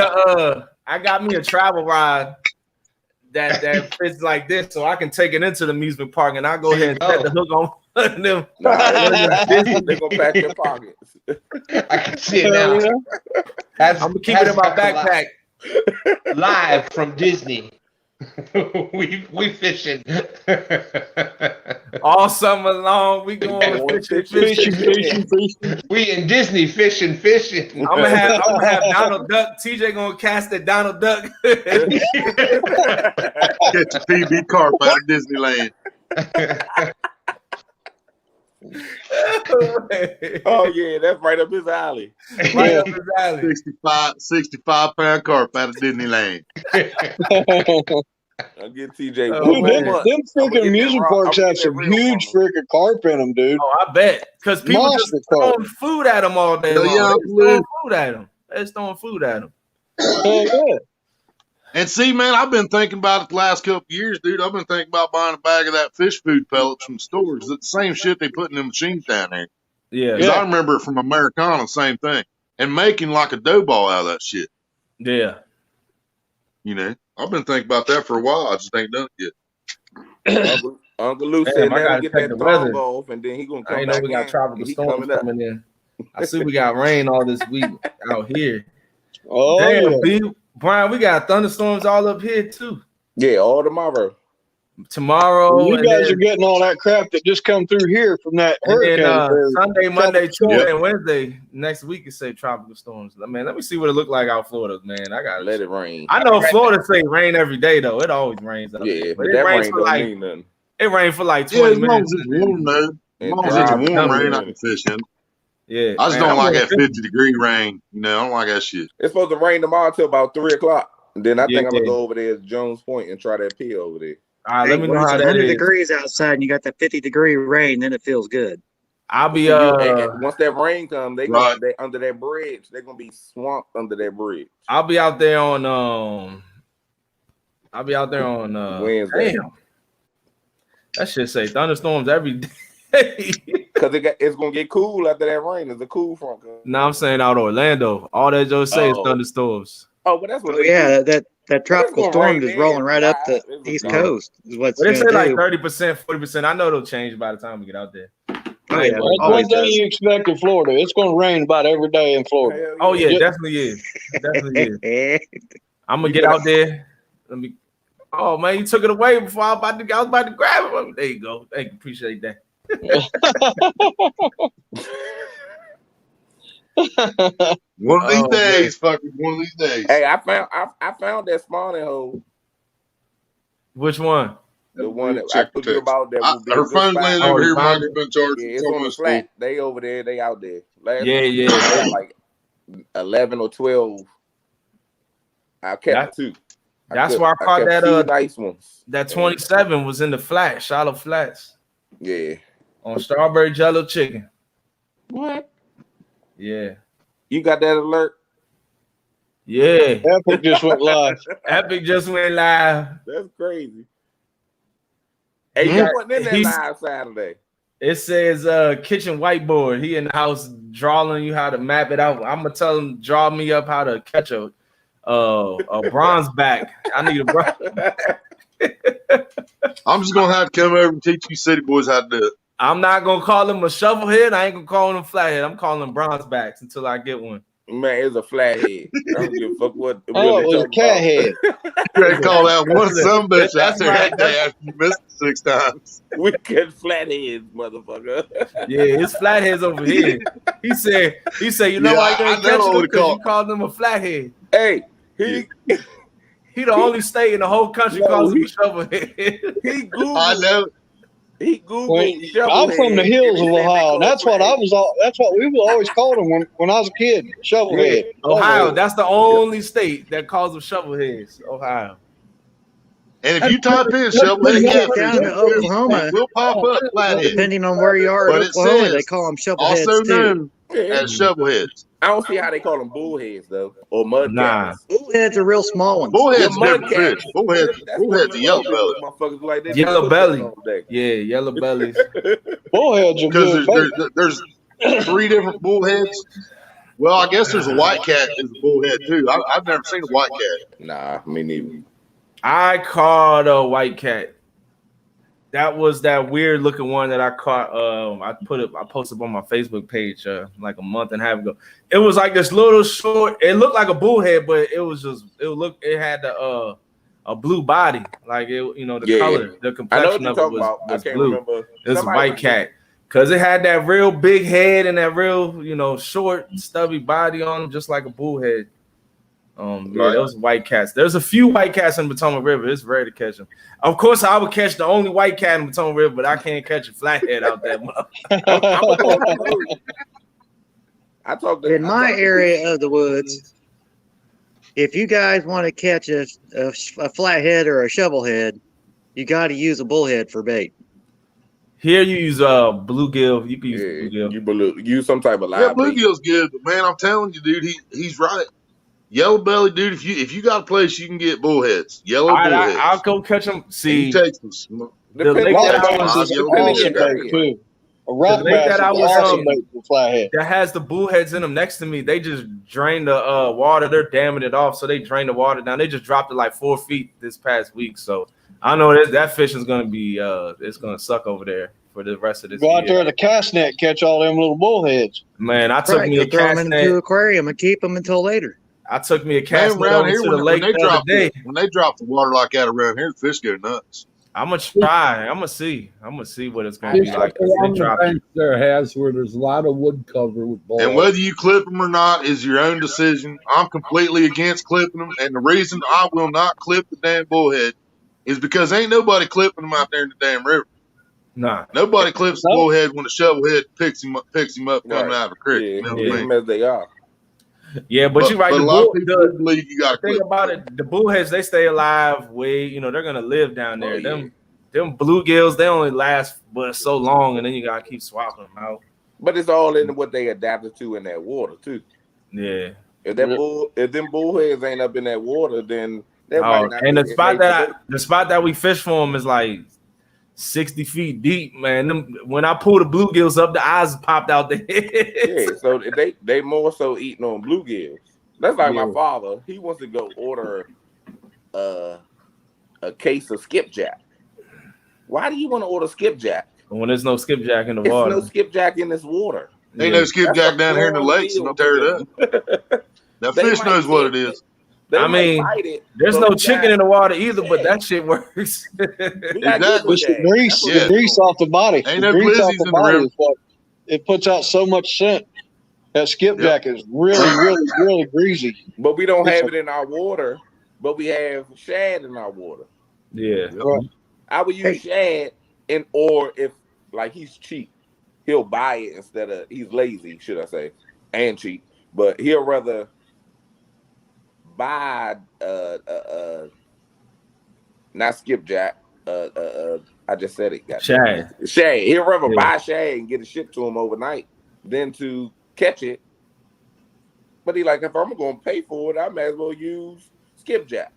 a travel ride that fits like this, so I can take it into the amusement park, and I'll go ahead and set the hook on them. They're gonna pack your pockets. I can see it now. I'm gonna keep it in my backpack. Live from Disney. we fishing all summer long. We going fishing. We in Disney fishing. I'm gonna have Donald Duck. TJ gonna cast that Donald Duck. Catch a PB carp out of Disneyland. Oh yeah, that's right up his alley. Right up his alley. 65-pound carp out of Disneyland. I'll get TJ. Dude, them freaking amusement parks have some huge freaking carp in them, dude. Oh, I bet. Because people just throwing food at them all day long. They're throwing food at them. Yeah. And see, man, I've been thinking about it the last couple of years, dude. I've been thinking about buying a bag of that fish food pellets from stores. It's the same shit they put in the machines down there. Yeah. Because I remember it from Americana, same thing. And making like a dough ball out of that shit. Yeah. You know, I've been thinking about that for a while. I just ain't done it yet. Uncle Lou said, "Man, get that thong off, and then he gonna come I back." know we got tropical storms coming in. I see we got rain all this week out here. Oh, damn, yeah. B. Brian, we got thunderstorms all up here too. Yeah, all tomorrow. You guys are getting all that crap that just come through here from that hurricane. Then, Sunday, Monday, Tuesday, and Wednesday next week is say tropical storms. Man, let me see what it look like out Florida, man. I gotta let it rain. I know Florida say rain every day though. It always rains. Yeah, but that rains rain for don't mean nothing. It rained for like 20 as minutes. long as it's warm, though. As long as it's warm rain, I can fish in. Yeah, I just don't like that 50-degree rain. You know, I don't like that shit. It's supposed to rain tomorrow till about 3:00. Then I think I'm gonna Yeah. go over there to Jones Point and try that pill over there. All right, let me know when how it's that 100 is. degrees outside and you got that 50-degree rain, then it feels good. I'll be And once that rain comes, they under that bridge. They're gonna be swamped under that bridge. I'll be out there on Wednesday. Damn. That shit say thunderstorms every day. Because it's gonna get cool after that rain. It's a cool front. No, I'm saying out Orlando. All that just say is thunderstorms. Oh, but that's what that tropical storm is rolling right up the East Coast. Is what's But they gonna say like do. 30%, 40%. I know it'll change by the time we get out there. Oh, yeah. That's one thing you expect in Florida. It's going to rain about every day in Florida. Oh yeah, definitely is. Definitely is. I'm gonna get out there. Let me. Oh man, you took it away before I was about to grab it. There you go. Thank you. Appreciate that. One of these days, fucking one of these days. Hey, I found that spawning hole. Which one? The one that I told you about that would be her phone's laying over here. Mine's been charged. Yeah, it's on the flat. They over there. They out there. Last Yeah, week, yeah. I had like 11 or 12. I kept two. That's where I caught kept that two nice ones. That 27 was in the flat, shallow flats. Yeah. on strawberry jello chicken. What? Yeah. You got that alert? Yeah. Epic just went live. Epic just went live. That's crazy. Hey, you wasn't in there live Saturday. It says kitchen whiteboard. He in the house drawing you how to map it out. I'm gonna tell him draw me up how to catch a bronze back. I need a bronze back. I'm just gonna have to come over and teach you city boys how to do it. I'm not gonna call him a shovelhead. I ain't gonna call him flathead. I'm calling him bronze backs until I get one. Man, it's a flathead. I don't give a fuck what. Oh, it was a cat head. You call that one some bitch out That's there right. that day after you missed it 6 times. We get flatheads, motherfucker. Yeah, it's flatheads over here. He said, you know why you ain't catching him? Because you called him a flathead. Hey, he the only state in the whole country calls him a shovelhead. He Googled. I know. He Googled. Well, I'm from the hills of Ohio. And that's what that's what we would always call them when I was a kid. Shovelhead. Ohio, that's the only state that calls them shovelheads. Ohio. And if you type in shovelhead Down catfish, in Oklahoma, it will pop up flathead. depending on where you are in But it Oklahoma, says they call them also shovelheads too. known as shovelheads. I don't see how they call them bullheads though, or mud cats. Bullheads are real small ones. Bullhead's Yeah, mud different fish. Bullhead's a yellow belly. Motherfuckers like that. Yellow belly. Yeah, yellow bellies. Bullheads are Because good. there's 3 different bullheads. Well, I guess there's a white cat is a bullhead too. I've never seen a white cat. Nah, me neither. I caught a white cat. That was that weird looking one that I caught. I posted on my Facebook page like a month and a half ago. It was like this little short. It looked like a bullhead, but it had a blue body, like it, the color, the complexion of it was blue. Remember. It was a white cat because it had that real big head and that real short stubby body on it, just like a bullhead. Yeah, those white cats. There's a few white cats in the Potomac River. It's rare to catch them. Of course, I would catch the only white cat in the Potomac River, but I can't catch a flathead out there. In my area of the woods, if you guys want to catch a flathead or a shovelhead, you got to use a bullhead for bait. Here you use bluegill. You can use bluegill. You use some type of live. Yeah, bluegill's good, but man, I'm telling you, dude, he's right. Yellow belly, dude. If you got a place, you can get bullheads. Yellow bullheads. I'll go catch them. See, the lake that I was that has the bullheads in them next to me. They just drained the water. They're damming it off, so they drained the water down. They just dropped it like 4 feet this past week. So I know that fish is gonna be it's gonna suck over there for the rest of this Go year. out there to the cast net, catch all them little bullheads. Man, I took me a throw cast them net. into an aquarium and keep them until later. I took me a cast net around over here to the lake when they day. drop the water like that around here, the fish go nuts. I'm gonna try. I'm gonna see what it's gonna be like. There has where there's a lot of wood cover with balls. And whether you clip them or not is your own decision. I'm completely against clipping them, and the reason I will not clip the damn bullhead is because ain't nobody clipping them out there in the damn river. Nah, nobody clips the bullhead when the shovelhead picks him up coming out of the creek. Yeah, You know what I mean? as they are. Yeah, but you're right. But The a lot of people believe you got to think clip about it. The bullheads, they stay alive. They're gonna live down there. Them bluegills, they only last but so long, and then you gotta keep swapping them out. But it's all in what they adapted to in that water too. Yeah. If them bullheads ain't up in that water, then that might not. And the spot that we fish for them is like 60 feet deep, man. When I pull the bluegills up, the eyes popped out there. Yeah, so they more so eating on bluegills. That's like my father. He wants to go order a case of skipjack. Why do you want to order skipjack? When there's no skipjack in the water. There's no skipjack in this water. Ain't no skipjack down here in the lakes, and they'll tear it up. That fish knows what it is. I mean, there's no chicken in the water either, but that shit works. The grease off the body. Ain't The no grease off glizzies the in the body river. is what it puts out so much scent. That skipjack is really greasy. But we don't have it in our water, but we have shad in our water. Yeah. I would use shad, or if like he's cheap, he'll buy it instead of he's lazy, should I say, and cheap. But he'll rather buy not skipjack. I I just said it. Shad. Shad. He'd rather buy shad and get it shipped to him overnight than to catch it. But he like, if I'm going to pay for it, I might as well use skipjack.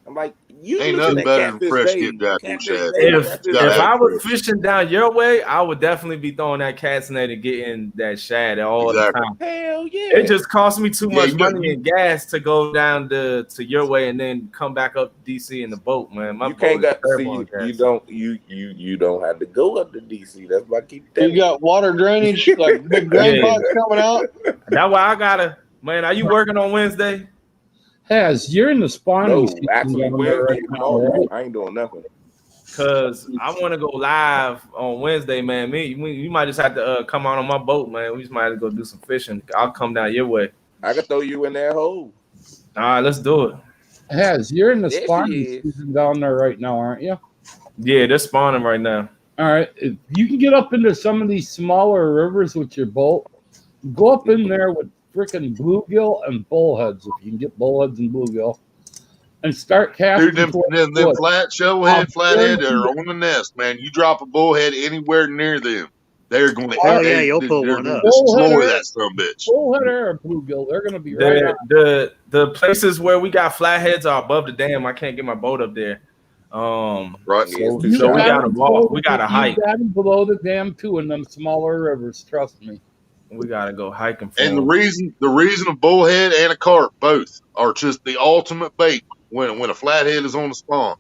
I'm like, you ain't listen nothing at better than Catfish fresh Bay. skipjack on shad. If I was fishing down your way, I would definitely be throwing that cat's net and getting that shad all the time. Hell yeah! It just costs me too much money in gas to go down to your way and then come back up DC in the boat, man. My you boat can't is got terrible see on you gas. you don't have to go up to DC. That's why I keep telling You got water drainage, like big drain pipes coming out. That's why I gotta, man. Are you working on Wednesday? Has you're in the spawning season actually down there Wednesday right now, right? I ain't doing nothing. Cause I want to go live on Wednesday, man. You might just have to come out on my boat, man. We just might have to go do some fishing. I'll come down your way. I can throw you in that hole. All right, let's do it. Has you're in the There she spawning is. season down there right now, aren't you? Yeah, they're spawning right now. All right, if you can get up into some of these smaller rivers with your boat, go up in there with freaking bluegill and bullheads if you can get bullheads and bluegill, and start casting. Dude, them flat shovelhead, flathead that are on the nest, man. You drop a bullhead anywhere near them, they're going to you'll pull one up. destroy that son of a bitch. Bullhead or bluegill, they're going to be right out. The places where we got flatheads are above the dam. I can't get my boat up there. Right. So we gotta walk. We gotta hike. You got them below the dam too in them smaller rivers. Trust me. We gotta go hiking. And the reason a bullhead and a carp both are just the ultimate bait when a flathead is on the spawn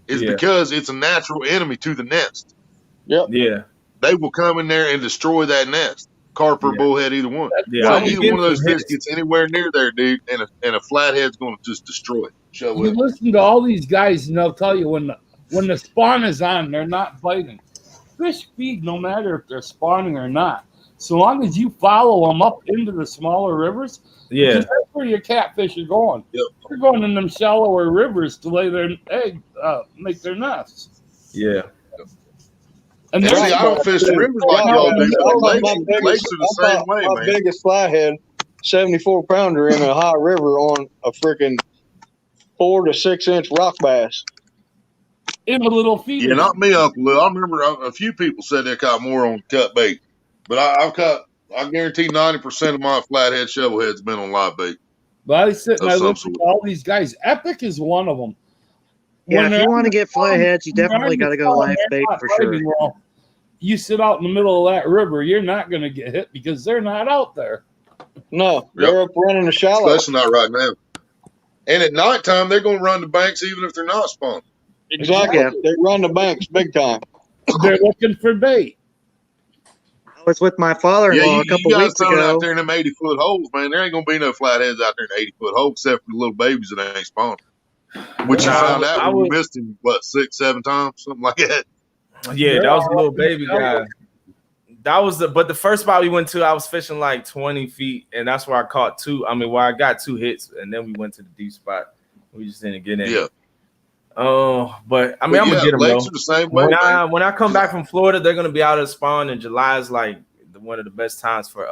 is because it's a natural enemy to the nest. Yep. Yeah. They will come in there and destroy that nest. Carp or bullhead, either one. Yeah, so either one of those fish gets anywhere near there, dude, and a flathead's going to just destroy it. You listen to all these guys, and they'll tell you when the spawn is on, they're not biting. Fish feed no matter if they're spawning or not. So long as you follow them up into the smaller rivers, because that's where your catfish are going. Yep. They're going in them shallower rivers to lay their egg, make their nests. Yeah. And see, I don't fish rivers like y'all do. Lakes are the same way, my man. biggest flathead, 74 pounder in a high river on a freaking 4 to 6 inch rock bass. In a little feeder. Yeah, not me, Uncle Lou. I remember a few people said they caught more on cut bait, but I guarantee 90% of my flathead shovelhead's been on live bait. But I sit and I listen to all these guys. Epic is one of them. Yeah, if you want to get flatheads, you definitely got to go live bait for sure. Well, you sit out in the middle of that river, you're not going to get hit because they're not out there. No, they're up running the shallow. Especially not right now. And at nighttime, they're going to run the banks even if they're not spawned. Exactly. Yeah. They run the banks big time. They're looking for bait. I was with my father-in-law a couple weeks ago. Out there in them 80-foot holes, man. There ain't going to be no flatheads out there in 80-foot holes except for the little babies that ain't spawned. Which you found out when we missed him, 6-7 times, something like that. Yeah, that was a little baby guy. That was but the first spot we went to, I was fishing like 20 feet, and that's where I caught where I got 2 hits, and then we went to the deep spot. We just didn't get in. Yeah. Oh, but I'm gonna get them though. Lakes are the same way, when I come back from Florida, they're gonna be out of spawn, and July is like one of the best times for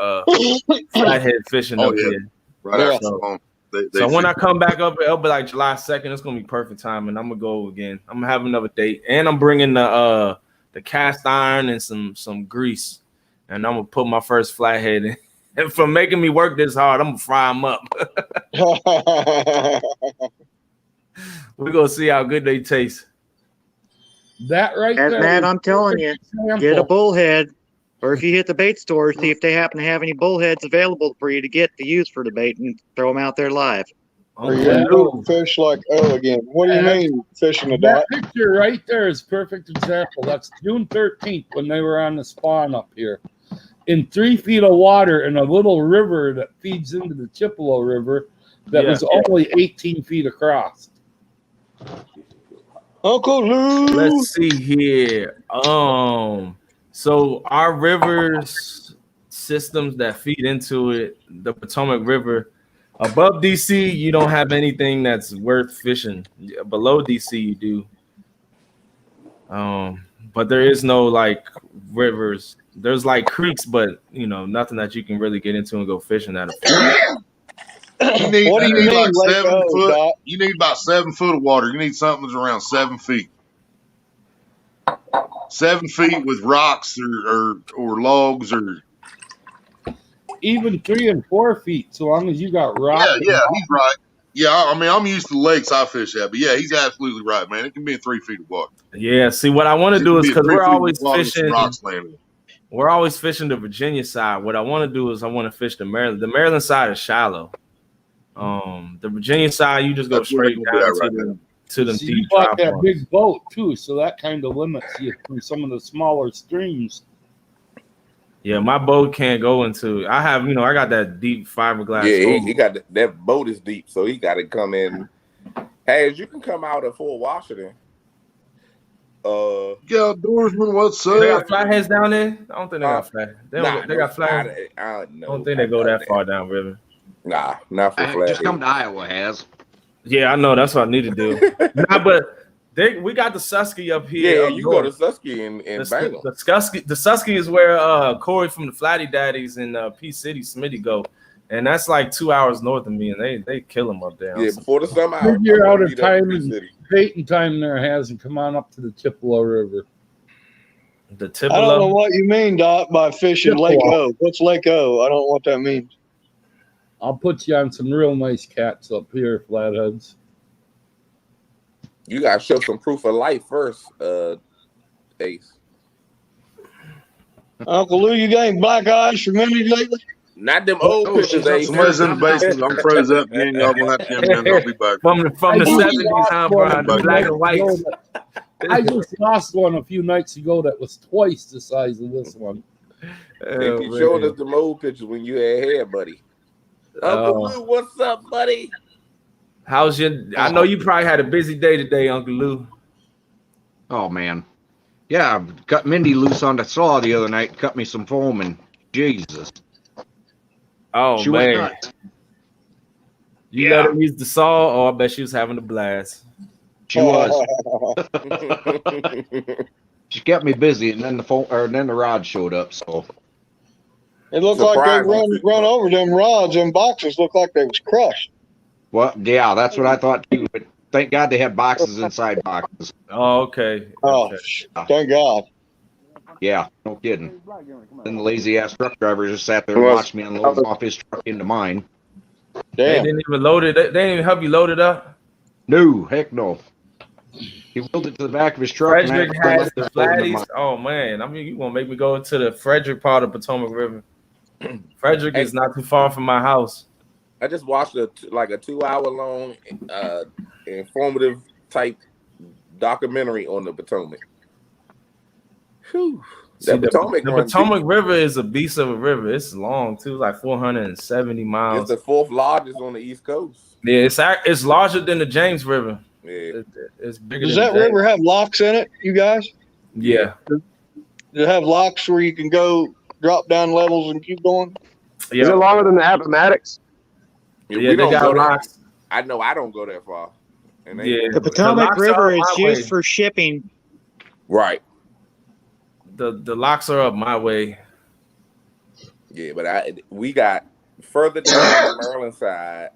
flathead fishing up here. Right. So when I come back up, it'll be like July 2nd. It's gonna be perfect time, and I'm gonna go again. I'm gonna have another date, and I'm bringing the cast iron and some grease, and I'm gonna put my first flathead in. And for making me work this hard, I'm gonna fry them up. We're gonna see how good they taste. That right there, man, I'm telling you, get a bullhead. Or if you hit the bait store, see if they happen to have any bullheads available for you to use for the bait and throw them out there live. Or you fish like again. What do you mean fishing a dot? That picture right there is a perfect example. That's June 13th when they were on the spawn up here. In 3 feet of water in a little river that feeds into the Chippewa River that was only 18 feet across. Uncle Lou. Let's see here. So our rivers systems that feed into it, the Potomac River, above DC, you don't have anything that's worth fishing. Below DC, you do. But there is no like rivers. There's like creeks, but nothing that you can really get into and go fishing at. You need like 7 foot. You need about 7 foot of water. You need something that's around 7 feet. 7 feet with rocks or logs or even 3 and 4 feet, so long as you got rocks. Yeah, he's right. Yeah, I mean, I'm used to the lakes I fish at, but yeah, he's absolutely right, man. It can be in 3 feet of water. Yeah, see, what I want to do is because we're always fishing. Rocks landing. We're always fishing the Virginia side. What I want to do is I want to fish the Maryland. The Maryland side is shallow. The Virginia side, you just go straight down to them deep you got drop that ones. big boat too, so that kind of limits you from some of the smaller streams. Yeah, my boat can't go into. I have, I got that deep fiberglass. Yeah, he got that boat is deep, so he got to come in. Hey, you can come out of Fort Washington. Yeah, outdoorsman, what's up? They got flatheads down there. I don't think they got flat. They got flatheads. I don't think they go that far down river. Nah, not for flatheads. Just come to Iowa, has. Yeah, I know. That's what I need to do. Nah, but we got the Susky up here. Yeah, you go to Susky in Bangor. The Susky is where Corey from the Flatty Daddies and P City Smitty go, and that's like 2 hours north of me, and they kill them up there. Yeah, before the summer. Figure out a time and baiting time there has, and come on up to the Chippewa River. The Chippewa. I don't know what you mean, Doc, by fishing Chippewa. Lake O. What's Lake O? I don't know what that means. I'll put you on some real nice cats up here, flatheads. You gotta show some proof of life first, Ace. Uncle Lou, you got any black eyes from Minnie lately? Not them old pictures, Ace. Somebody's in the basement. I'm froze up again. Y'all gonna have to come in. I'll be back. From the 70s, huh, Brian? The black and white. I just lost one a few nights ago that was twice the size of this one. And you showed us the old pictures when you had hair, buddy. Uncle Lou, what's up, buddy? How's your? I know you probably had a busy day today, Uncle Lou. Oh man, yeah, got Mindy loose on the saw the other night. Cut me some foam, and Jesus. Oh She man, was nuts. You let her use the saw? Oh, I bet she was having a blast. She was. She kept me busy, and then the rod showed up. So It looked like they run over them rods and boxes. Looked like they was crushed. well, yeah, that's what I thought too. But thank God they had boxes inside boxes. Oh, okay. Oh, thank God. Yeah, no kidding. Then the lazy ass truck driver just sat there and watched me unload off his truck into mine. They didn't even load it. They didn't even help you load it up. No, heck no. He wheeled it to the back of his truck. Frederick and I has left the there loading flatties. Oh man, I mean, you gonna make me go to the Frederick part of Potomac River? Frederick is not too far from my house. I just watched a 2-hour long informative type documentary on the Potomac. Whew. See, the Potomac River is a beast of a river. It's long too, like 470 miles. It's the fourth largest on the East Coast. Yeah, it's larger than the James River. Yeah, it's bigger. Does than that the James. river have locks in it, you guys? Yeah. Does it have locks where you can go drop down levels and keep going? Yeah. Is it longer than the Appomattox? Yeah, they got locks. I know I don't go that far. And Yeah, The Potomac River is my used way. for shipping. Right. The locks are up my way. Yeah, but we got further down the Maryland side.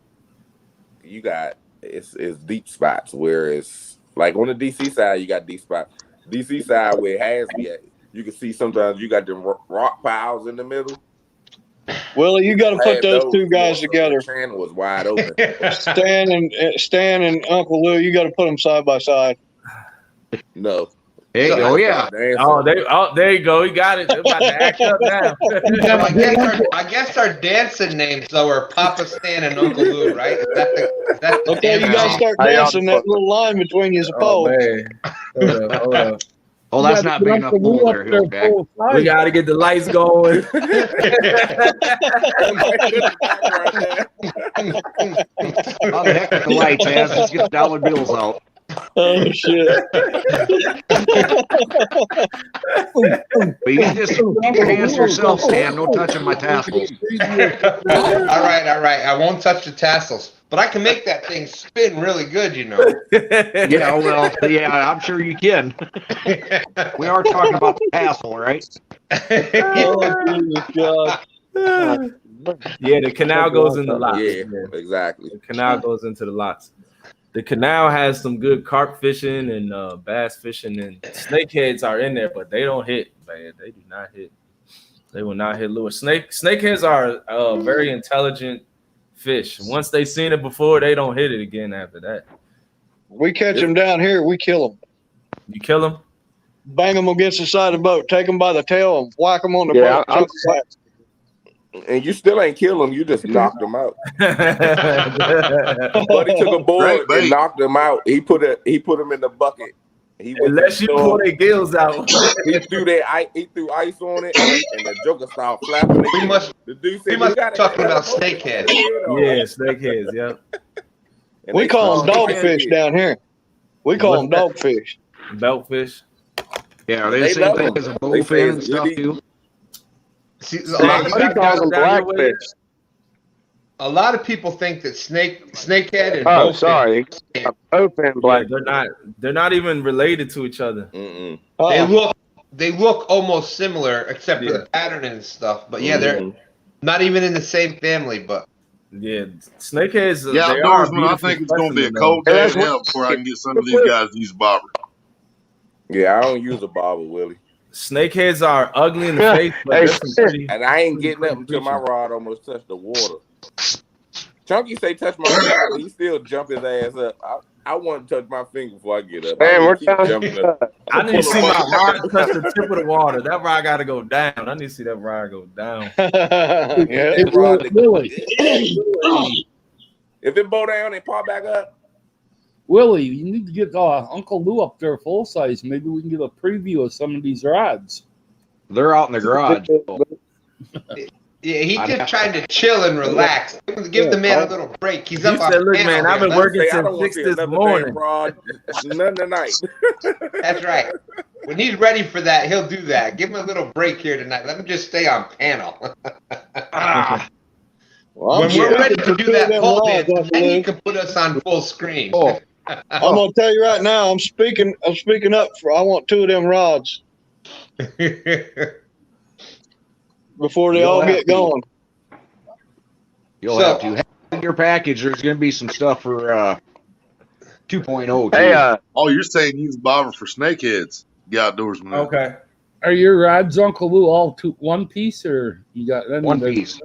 You got it's deep spots where it's like on the DC side you got deep spots. DC side where it has me at, you can see sometimes you got them rock piles in the middle. Willie, you got to put those two guys together. The channel was wide open. Stan and Uncle Lou, you got to put them side by side. No. Hey, oh yeah. There you go. He got it. They're about to act up now. I guess our dancing names though are Papa Stan and Uncle Lou, right? Okay, you guys start dancing. That little line between you is a pole. Man. Hold up. Oh, that's not big enough pole there, Hillback. We got to get the lights going. How the heck with the lights, man? Let's get the dollar bills out. Oh shit! But you just keep your hands to yourself, Stan. No touching my tassels. All right. I won't touch the tassels, but I can make that thing spin really good, you know. Yeah, well, yeah, I'm sure you can. We are talking about the tassel, right? Oh God! Yeah, the canal goes in the lots. Yeah, exactly. The canal goes into the lots. The canal has some good carp fishing and bass fishing, and snakeheads are in there, but they don't hit, man. They do not hit. They will not hit lures. Snakeheads are very intelligent fish. Once they've seen it before, they don't hit it again after that. We catch them down here, we kill them. You kill them? Bang them against the side of the boat, take them by the tail, and whack them on the boat. And you still ain't kill them. You just knocked them out. Buddy took a board and knocked them out. He put them in the bucket. Unless you pull their gills out. He threw ice on it, and the joker started flapping. We must be talking about snakeheads. Yeah, snakeheads. Yep. We call them dogfish down here. We call them dogfish. Beltfish. Yeah, are they the same thing as a bluefin and stuff too? See, a lot of people think that snakehead and bowfin. Black. Yeah, they're not even related to each other. They look almost similar except for the pattern and stuff. But yeah, they're not even in the same family. But yeah, snakeheads. Yeah, outdoorsman, I think it's going to be a cold day in hell before I can get some of these guys to use a bobber. Yeah, I don't use a bobber, Willie. Snakeheads are ugly in the face, but and I ain't getting up until my rod almost touched the water. Chunky say touch my finger, but he still jump his ass up. I want to touch my finger before I get up. Man, we're jumping up. I need to see my rod touch the tip of the water. That rod got to go down. I need to see that rod go down. If it bow down and pop back up. Willie, you need to get Uncle Lou up there full size. Maybe we can get a preview of some of these rods. They're out in the garage. Yeah, he's just trying to chill and relax. Give the man a little break. He's up on look, man, I've been working since 6 this morning. None tonight. That's right. When he's ready for that, he'll do that. Give him a little break here tonight. Let him just stay on panel. When we're ready to do that pole dance, then he can put us on full screen. I'm gonna tell you right now, I'm speaking up for I want 2 of them rods. Before they all get going. You'll have to. In your package, there's going to be some stuff for 2.0. Hey, you're saying use bobber for snakeheads. The outdoorsman. Okay. Are your rods, Uncle Lou, all one piece, or you got one piece?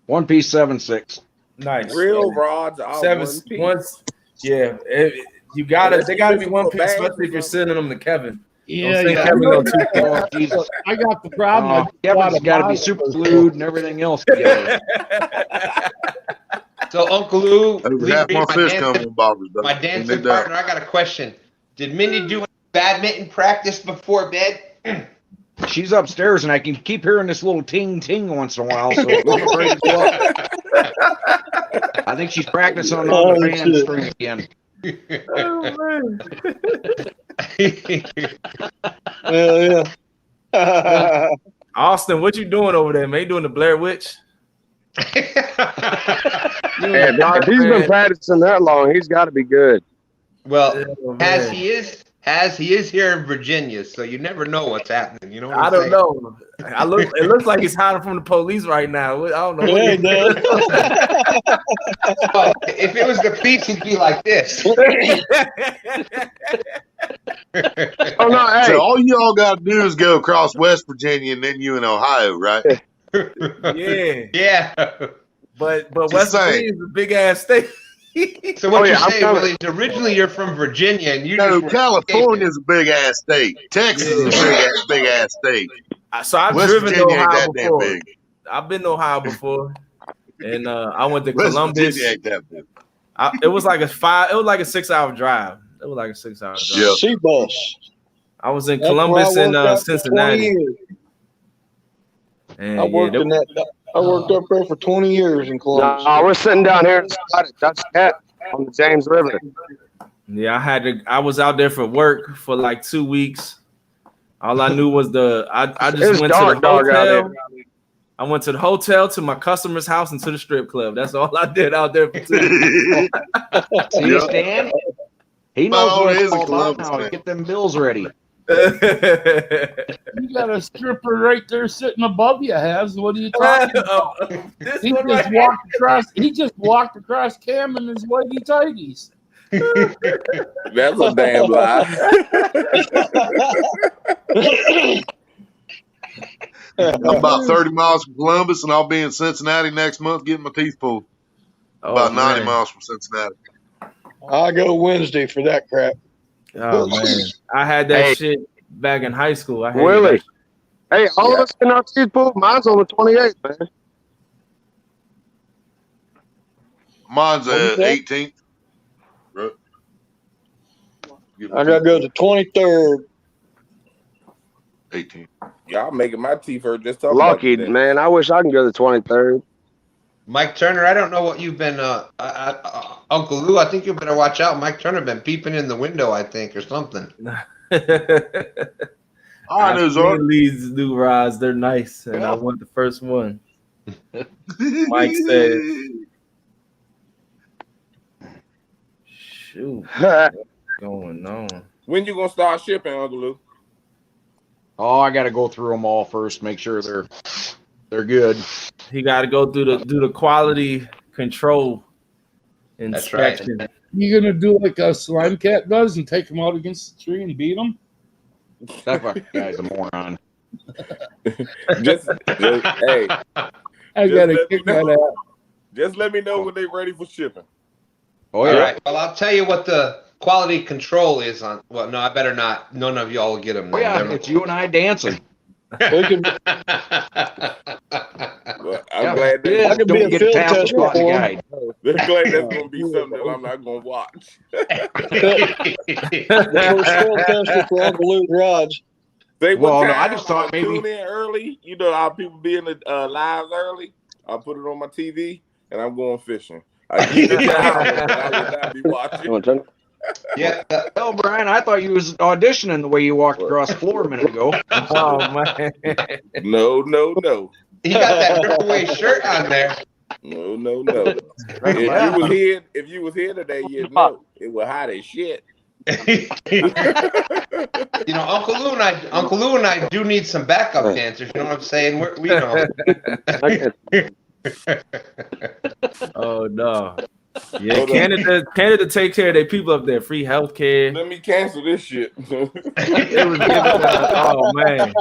1 piece, 7/6. Nice. Real rods are 7 once. Yeah, they got to be 1 piece, especially if you're sending them to Kevin. Yeah, Kevin I got the problem. Kevin's got to be super glued and everything else together. So, Uncle Lou, half my fish come in bobbers. My dancing partner, I got a question. Did Mindy do badminton practice before bed? She's upstairs, and I can keep hearing this little ting-ting once in a while, so I'm afraid to go up. I think she's practicing on the fan string again. Yeah. Austin, what you doing over there, man? You doing the Blair Witch? If he's been practicing that long, he's got to be good. Well, as he is here in Virginia, so you never know what's happening. You know what I'm saying? Know. It looks like he's hiding from the police right now. I don't know. If it was the police, he'd be like this. Oh no! Hey, so all y'all got to do is go across West Virginia, and then you in Ohio, right? Yeah. But West Virginia is a big ass state. So what you're saying, Willie, is originally you're from Virginia, and you California is a big ass state. Texas is a big ass state. So I've West driven Virginia to Ohio ain't that before. Damn big. I've been to Ohio before, and I went to West Columbus. Virginia ain't that big. It was like a 6-hour drive. It was like a 6-hour drive. Yeah. C-bus. I was in Columbus and Cincinnati. And I worked up there for 20 years in Columbus. No, we're sitting down here at Dutch Cat on the James River. Yeah, I was out there for work for like 2 weeks. All I knew was I just went to the hotel. I went to the hotel, to my customer's house, and to the strip club. That's all I did out there for 2 weeks. See, Stan? He knows what it's all about now. Get them bills ready. You got a stripper right there sitting above you, Has. What are you talking about? He just walked across Cam in his whitey tighties. That's a damn lie. I'm about 30 miles from Columbus, and I'll be in Cincinnati next month getting my teeth pulled. About 90 miles from Cincinnati. I'll go Wednesday for that crap. Oh man, I had that shit back in high school. I hated Willie. that. Hey, all of us in our teeth pulled. Mine's on the 28th, man. Mine's the 18th. Right. I gotta go to the 23rd. 18th. Y'all making my teeth hurt just talking Lucky, about that. man. I wish I could go to the 23rd. Mike Turner, I don't know what you've been, Uncle Lou, I think you better watch out. Mike Turner been peeping in the window, I think, or something. I know, Zor. These new rods, they're nice, and I want the first one. Mike said, "Shoot, what's going on?" When you gonna start shipping, Uncle Lou? Oh, I got to go through them all first, make sure they're good. He got to go through the quality control inspection. Right. You gonna do like a Slime Cat does and take them out against the tree and beat them? That fucking guy's a moron. just hey, I gotta kick that out. Just let me know when they're ready for shipping. Oh, yeah. All right. Well, I'll tell you what the quality control is on. Well, no, I better not. None of y'all will get them. Oh, yeah, it's you and I dancing. Well, I'm glad that I could be a field tester for him. I'm glad that's gonna be something that I'm not gonna watch. Field tester for Uncle Luke rods. Say Well, what no, time I just thought maybe tune in early. You know how people be in the lives early. I'll put it on my TV and I'm going fishing. I keep it down, but I will not be watching. Yeah. Hell, Brian, I thought you was auditioning the way you walked across the floor a minute ago. Oh man. No. He got that giveaway shirt on there. No. If you was here today, you'd know it was hot as shit. You know, Uncle Lou and I do need some backup dancers. You know what I'm saying? We know. Oh no. Yeah, Canada take care of their people up there. Free health care. Let me cancel this shit. It was oh man.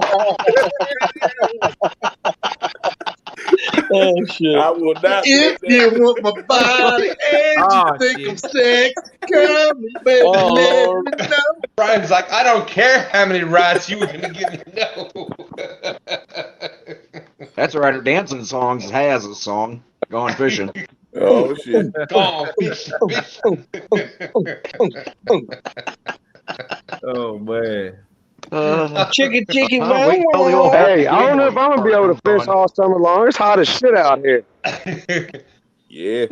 Oh shit! I will not. If you want my body and you think I'm sick, come and baby, let me know. Brian's like, I don't care how many rides you were gonna give me. No. That's right. Her dancing songs has a song. Gone fishing. Oh shit. Gone fishing. Oh man. Chicken, Hey, I don't know if I'm gonna be able to fish all summer long. It's hot as shit out here. Yeah.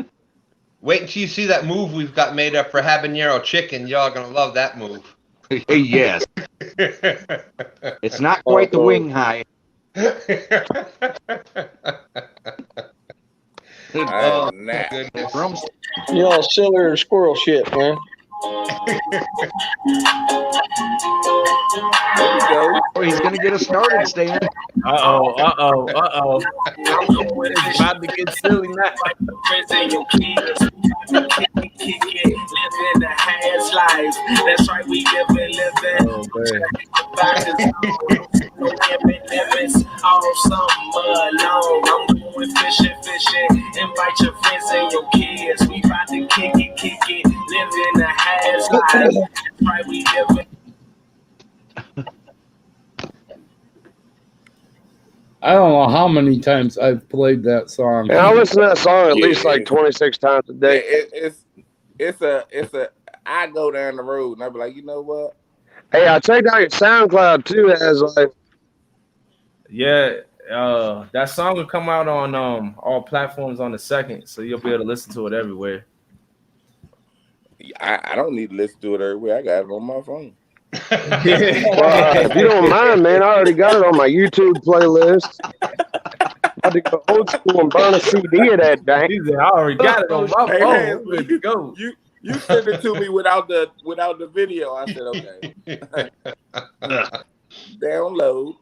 Wait until you see that move we've got made up for habanero chicken. Y'all gonna love that move. Yes. It's not quite the wing high. Oh, goodness. Y'all silly squirrel shit, man. Oh, he's gonna get us started, Stan. Uh-oh. It's about to get silly now. That's right, we living. Oh man. All summer long. I'm going fishing. Invite your friends and your kids. We about to kick it. Living the hash life. That's right, we living. I don't know how many times I've played that song. And I listen to that song at least like 26 times a day. It's a. I go down the road and I be like, you know what? Hey, I checked out your SoundCloud too. As like, yeah, that song will come out on all platforms on the 2nd, so you'll be able to listen to it everywhere. I don't need to listen to it everywhere. I got it on my phone. If you don't mind, man, I already got it on my YouTube playlist. I had to go old school and burn a CD of that dang. I already got it on my phone. Let's go. You sent it to me without the video. I said, okay. Download.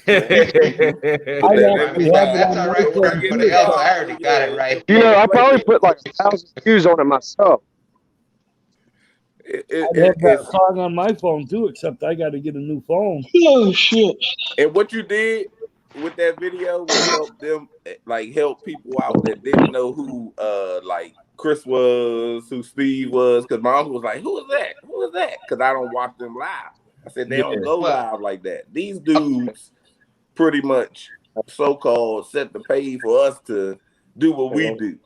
That's all right. I already got it right. You know, I probably put like 1,000 views on it myself. I'd have that song on my phone too, except I got to get a new phone. Oh shit! And what you did with that video was help them, like help people out that didn't know who like Chris was, who Steve was, because my uncle was like, "Who is that? Who is that?" Because I don't watch them live. I said they don't go live like that. These dudes pretty much so-called set the page for us to do what we do.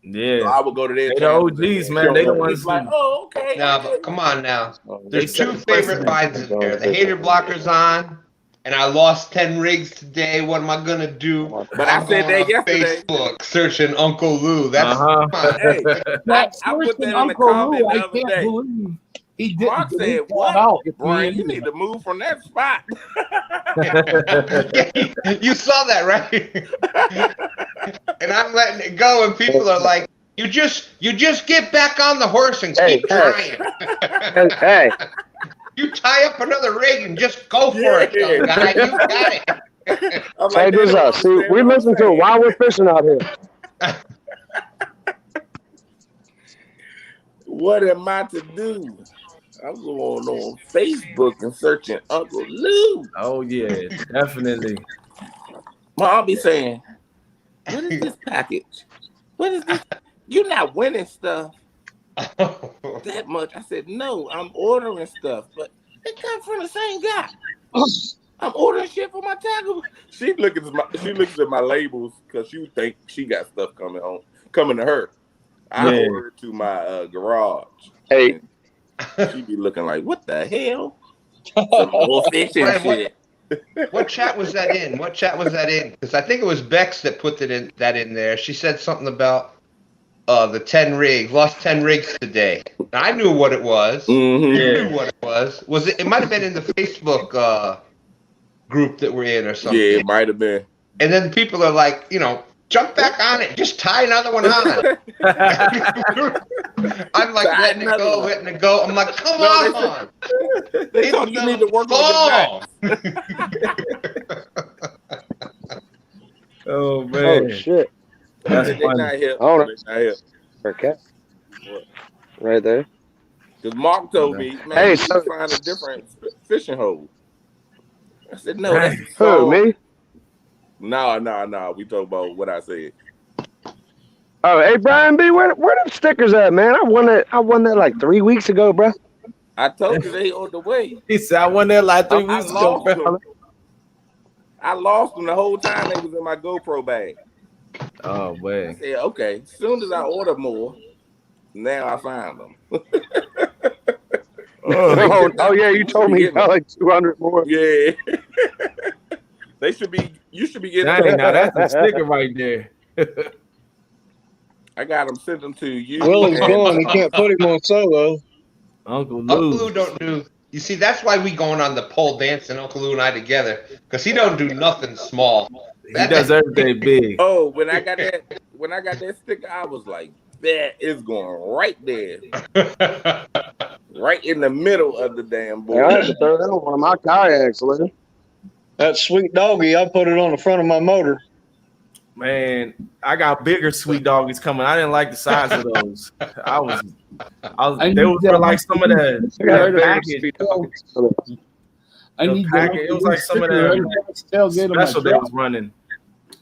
Yeah, so I would go to their they the OGs, man. They the ones like, oh, okay. Now, but come on now. There's two favorite lines in there. The hater blocker's on, and I lost 10 rigs today. What am I gonna do? But I said that yesterday. Facebook searching Uncle Lou. That's hey, I put that in the comment the other day. He did. Mark said, "What, Brian? You need to move from that spot." You saw that, right? And I'm letting it go, and people are like, "You just get back on the horse and keep trying." Hey. You tie up another rig and just go for it, young guy. You got it. Hey, this us. See, we listen to it while we're fishing out here. What am I to do? I'm going on Facebook and searching Uncle Lou. Oh yeah, definitely. Mom be saying, "What is this package? What is this? You're not winning stuff that much." I said, "No, I'm ordering stuff, but it comes from the same guy. I'm ordering shit for my tackle." She looks at my labels because she think she got stuff coming to her. I ordered to my garage. Hey. She be looking like, what the hell? Some more fishing shit. What chat was that in? Because I think it was Bex that put that in there. She said something about the 10 rigs. Lost 10 rigs today. Now, I knew what it was. Mm-hmm. You knew what it was. Was it? It might have been in the Facebook group that we're in or something. Yeah, it might have been. And then people are like, jump back on it. Just tie another one on. I'm like letting it go. I'm like, come on. They told you need to work on your Oh man. Oh shit. That's they funny. not here. Hold on. They not here. Okay. Right there. Because Mark told me, man, Hey, you so- find a different fishing hole. I said, no, that's a Who, song. me? No. We talk about what I said. Oh, hey, Brian B., where them stickers at, man? I won that like 3 weeks ago, bro. I told you they on the way. He said, I went there like 3 weeks ago, bro. I lost them the whole time they was in my GoPro bag. Oh, I man. said, okay, as soon as I order more, now I find them. Oh, yeah, you told me you got like 200 more. Yeah. You should be getting Dang, now that's a sticker right there. I got them, sent them to you. Willie's gone. He can't put him on solo. Uncle Lou. Uncle Lou don't do. You see, that's why we going on the pole dancing, Uncle Lou and I together, because he don't do nothing small. He does everything big. Oh, when I got that sticker, I was like, that is going right there. Right in the middle of the damn board. Yeah, I had to throw that on one of my kayaks, Lou. That sweet doggy, I put it on the front of my motor. Man, I got bigger sweet doggies coming. I didn't like the size of those. They were for like some of the package. It was like some of the special they was running.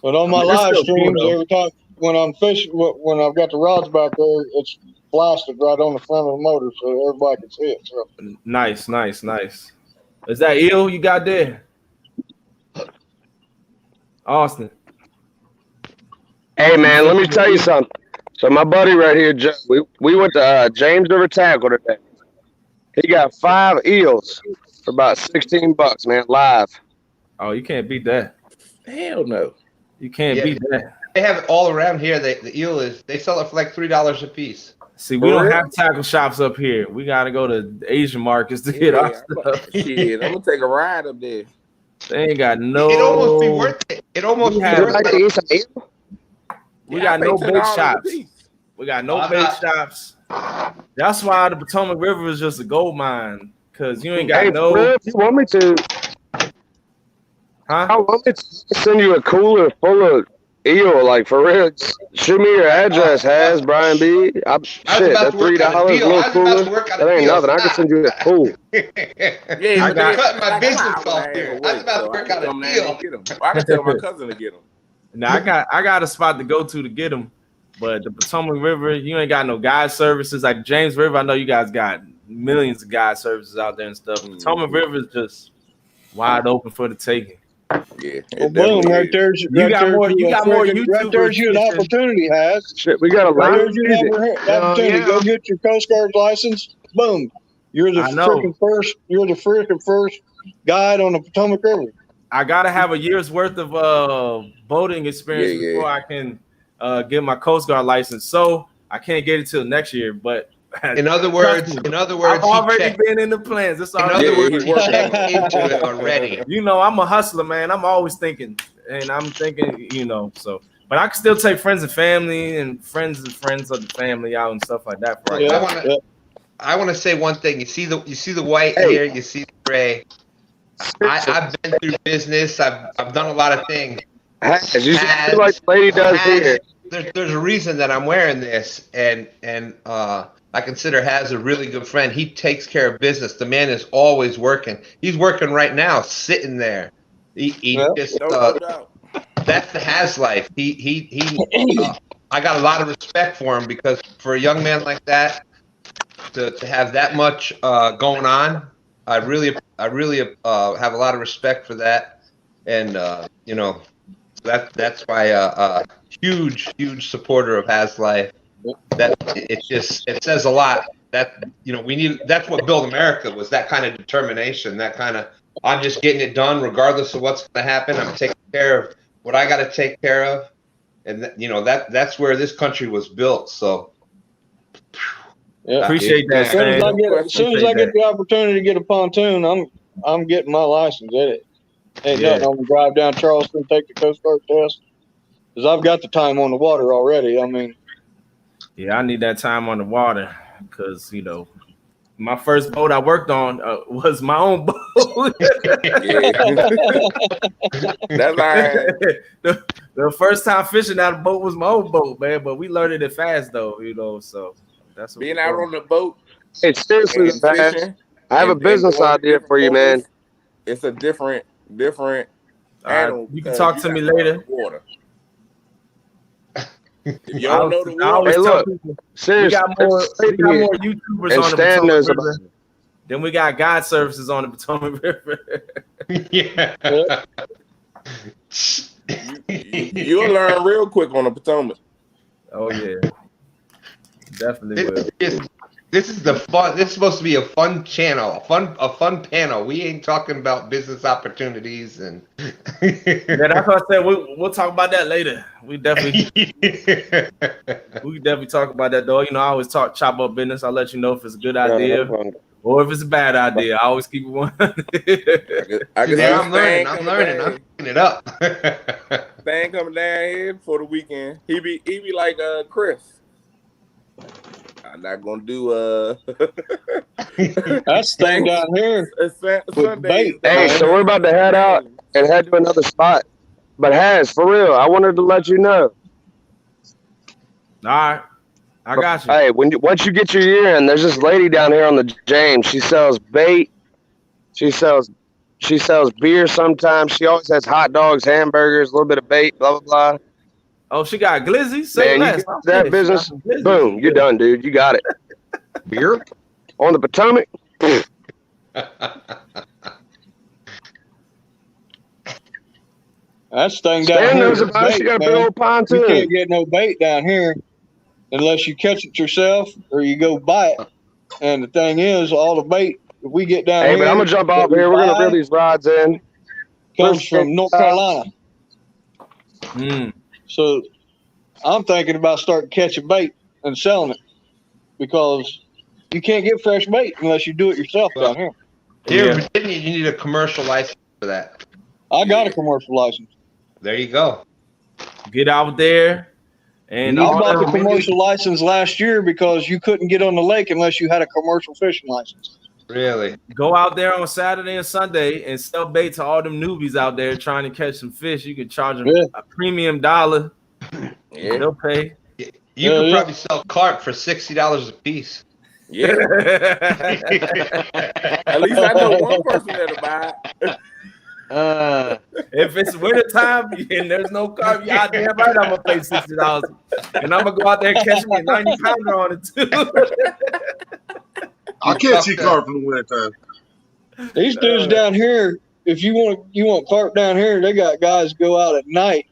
But on my live streams, every time when I'm fishing, when I've got the rods back there, it's blasted right on the front of the motor so everybody can see it. So. Nice. Is that eel you got there? Austin. Hey, man, let me tell you something. So my buddy right here, Joe, we went to James River Tackle today. He got 5 eels for about $16, man, live. Oh, you can't beat that. Hell no. You can't beat that. They have it all around here. The eel they sell it for like $3 a piece. See, we don't have tackle shops up here. We got to go to Asian markets to get our stuff. Shit, I'm going to take a ride up there. They ain't got no. It almost be worth it. It almost be worth it. We got no bait shops. We got no bait shops. That's why the Potomac River is just a gold mine. Because you ain't got no. If you want me to, huh? I want me to send you a cooler full of Eel, like for real, shoot me your address, Has Brian B. Shit, that $3, a little cooler. That ain't nothing. I can send you a pool. Yeah, I got cutting my business off here. I was about to work out a deal. And get them. I can tell my cousin to get them. now I got a spot to go to get them, but the Potomac River, you ain't got no guide services like James River. I know you guys got millions of guide services out there and stuff. Potomac River is just wide open for the taking. Yeah, well, boom! Right there's you got more YouTubers. Right there's you an opportunity, Has. Shit, we got a right license. there's you an opportunity. Go get your Coast Guard license. Boom! You're the freaking first. You're the freaking first guide on the Potomac River. I gotta have a year's worth of boating experience before I can get my Coast Guard license. So I can't get it till next year. But in other words, I've already been in the plans. It's already he's checked into it already. You know, I'm a hustler, man. I'm always thinking, and I'm thinking, you know, so. But I can still take friends and family and friends of the family out and stuff like that. I want to say one thing. You see the white here. You see the gray. I've been through business. I've done a lot of things. As you see, like the lady does here. There's a reason that I'm wearing this, and I consider Has a really good friend. He takes care of business. The man is always working. He's working right now, sitting there. That's the Has life. I got a lot of respect for him because for a young man like that to have that much going on, I really have a lot of respect for that, and you know, that's why a huge supporter of Has life. That it says a lot. That, you know, we need. That's what built America, was that kind of determination. That kind of, I'm just getting it done regardless of what's going to happen. I'm taking care of what I got to take care of, and you know, that's where this country was built. So appreciate that. As soon as I get the opportunity to get a pontoon, I'm getting my license at it. Ain't nothing. I'm gonna drive down Charleston, take the Coast Guard test, because I've got the time on the water already. I mean. Yeah, I need that time on the water because, you know, my first boat I worked on was my own boat. That's all right. The first time fishing out of a boat was my own boat, man. But we learned it fast, though, you know. So that's what being out on the boat. Hey, seriously, fishing, I have a business idea for you, man. It's a different animal. You can talk to me later. Water. If you don't know the water, hey, look, seriously, we got more YouTubers on the Potomac River. Then we got guide services on the Potomac River. Yeah. You'll learn real quick on the Potomac. Oh yeah, definitely will. This is the fun. This is supposed to be a fun channel, a fun panel. We ain't talking about business opportunities and. Yeah, that's what I said. We'll talk about that later. We definitely talk about that, though. You know, I always chop up business. I'll let you know if it's a good idea or if it's a bad idea. I always keep it one. I'm learning it up. Thing coming down here for the weekend. He be like Chris. I'm not gonna do that's thing down here. Sunday. Hey, so we're about to head out and head to another spot. But Has, for real, I wanted to let you know. All right, I got you. Hey, once you get your year in, there's this lady down here on the James. She sells bait. She sells beer sometimes. She always has hot dogs, hamburgers, a little bit of bait, blah blah blah. Oh, she got glizzy? Say man, you got that business, boom, you're done, dude. You got it. Beer on the Potomac. That's the thing down here. She got a big old pontoon. You can't get no bait down here unless you catch it yourself or you go buy it. And the thing is, all the bait, if we get down here. Hey, but I'm going to jump off here. We're going to reel these rods in. Comes from North Carolina. So I'm thinking about starting catching bait and selling it because you can't get fresh bait unless you do it yourself down here. Here in Virginia, you need a commercial license for that. I got a commercial license. There you go. Get out there. And I bought the commercial license last year because you couldn't get on the lake unless you had a commercial fishing license. Really? Go out there on Saturday and Sunday and sell bait to all them newbies out there trying to catch some fish. You can charge them a premium $1. Yeah. They'll pay. You could probably sell carp for $60 a piece. Yeah. At least I know one person that'll buy it. If it's winter time and there's no carp, yeah, damn right I'm gonna pay $60, and I'm gonna go out there and catch me a 90-pounder on it too. I'll catch you carp in the winter time. These dudes down here, if you want carp down here, they got guys go out at night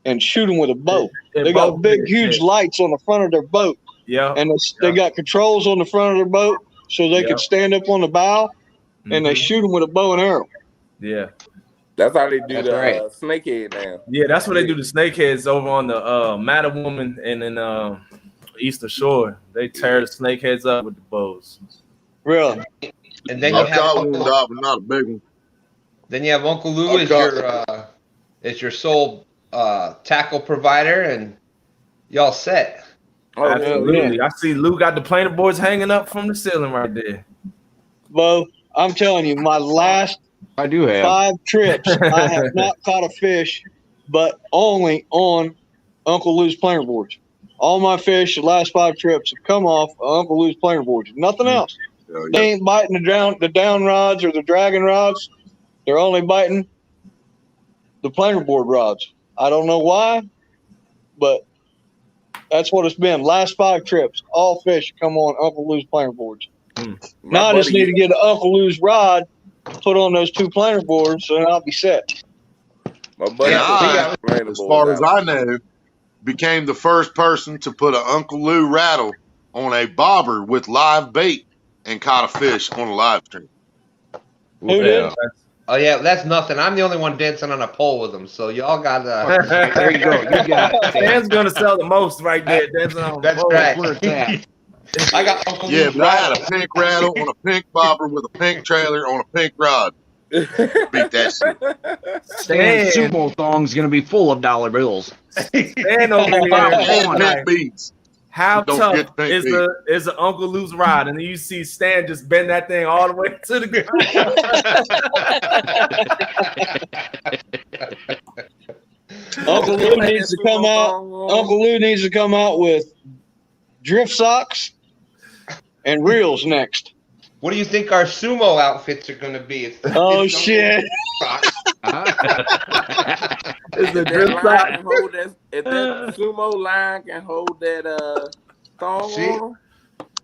and shoot them with a boat. They got big, huge lights on the front of their boat. Yeah, and they got controls on the front of their boat so they can stand up on the bow, and they shoot them with a bow and arrow. Yeah. That's how they do the snakehead now. Yeah, that's what they do the snakeheads over on the Mattawoman and in Eastern Shore. They tear the snakeheads up with the bows. Really? And then I've got one, but not a big one. Then you have Uncle Lou as your sole tackle provider, and y'all set. Oh, absolutely. I see Lou got the planer boards hanging up from the ceiling right there. Bo, I'm telling you, my last 5 trips, I have not caught a fish, but only on Uncle Lou's planer boards. All my fish, the last 5 trips, have come off Uncle Lou's planer boards. Nothing else. They ain't biting the down rods or the dragon rods. They're only biting the planer board rods. I don't know why, but that's what it's been. Last 5 trips, all fish come on Uncle Lou's planer boards. Now I just need to get an Uncle Lou's rod, put on those 2 planer boards, and I'll be set. My buddy, as far as I know, became the first person to put an Uncle Lou rattle on a bobber with live bait and caught a fish on a live stream. Who did? Oh yeah, that's nothing. I'm the only one dancing on a pole with them, so y'all got there you go. You got it. Dan's gonna sell the most right there. Dancing on that's pole. right. I got Uncle Yeah, but I had a pink rattle on a pink bobber with a pink trailer on a pink rod. Beat that shit. Stan's sumo thong's gonna be full of dollar bills. Stan over here. And pink beads. How Don't tough get pink is the Uncle Lou's rod? And then you see Stan just bend that thing all the way to the ground. Uncle Lou needs to come out. Uncle Lou needs to come out with drift socks and reels next. What do you think our sumo outfits are going to be? Oh shit! If that sumo line can hold that thong on,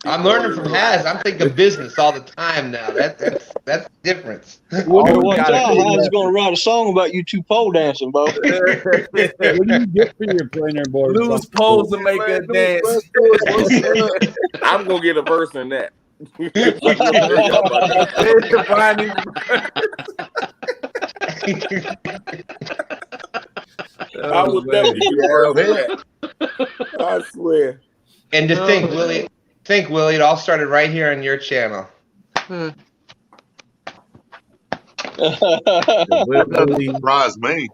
I'm learning from Haz. I'm thinking business all the time now. That's the difference. Watch out, Haz going to write a song about you 2 pole dancing, Bo. What do you get for your planer board? Lou's poles to make a dance. I'm gonna get a verse in that. I would never get a verse in that. I swear. And to think, Willie, it all started right here on your channel. Surprised me.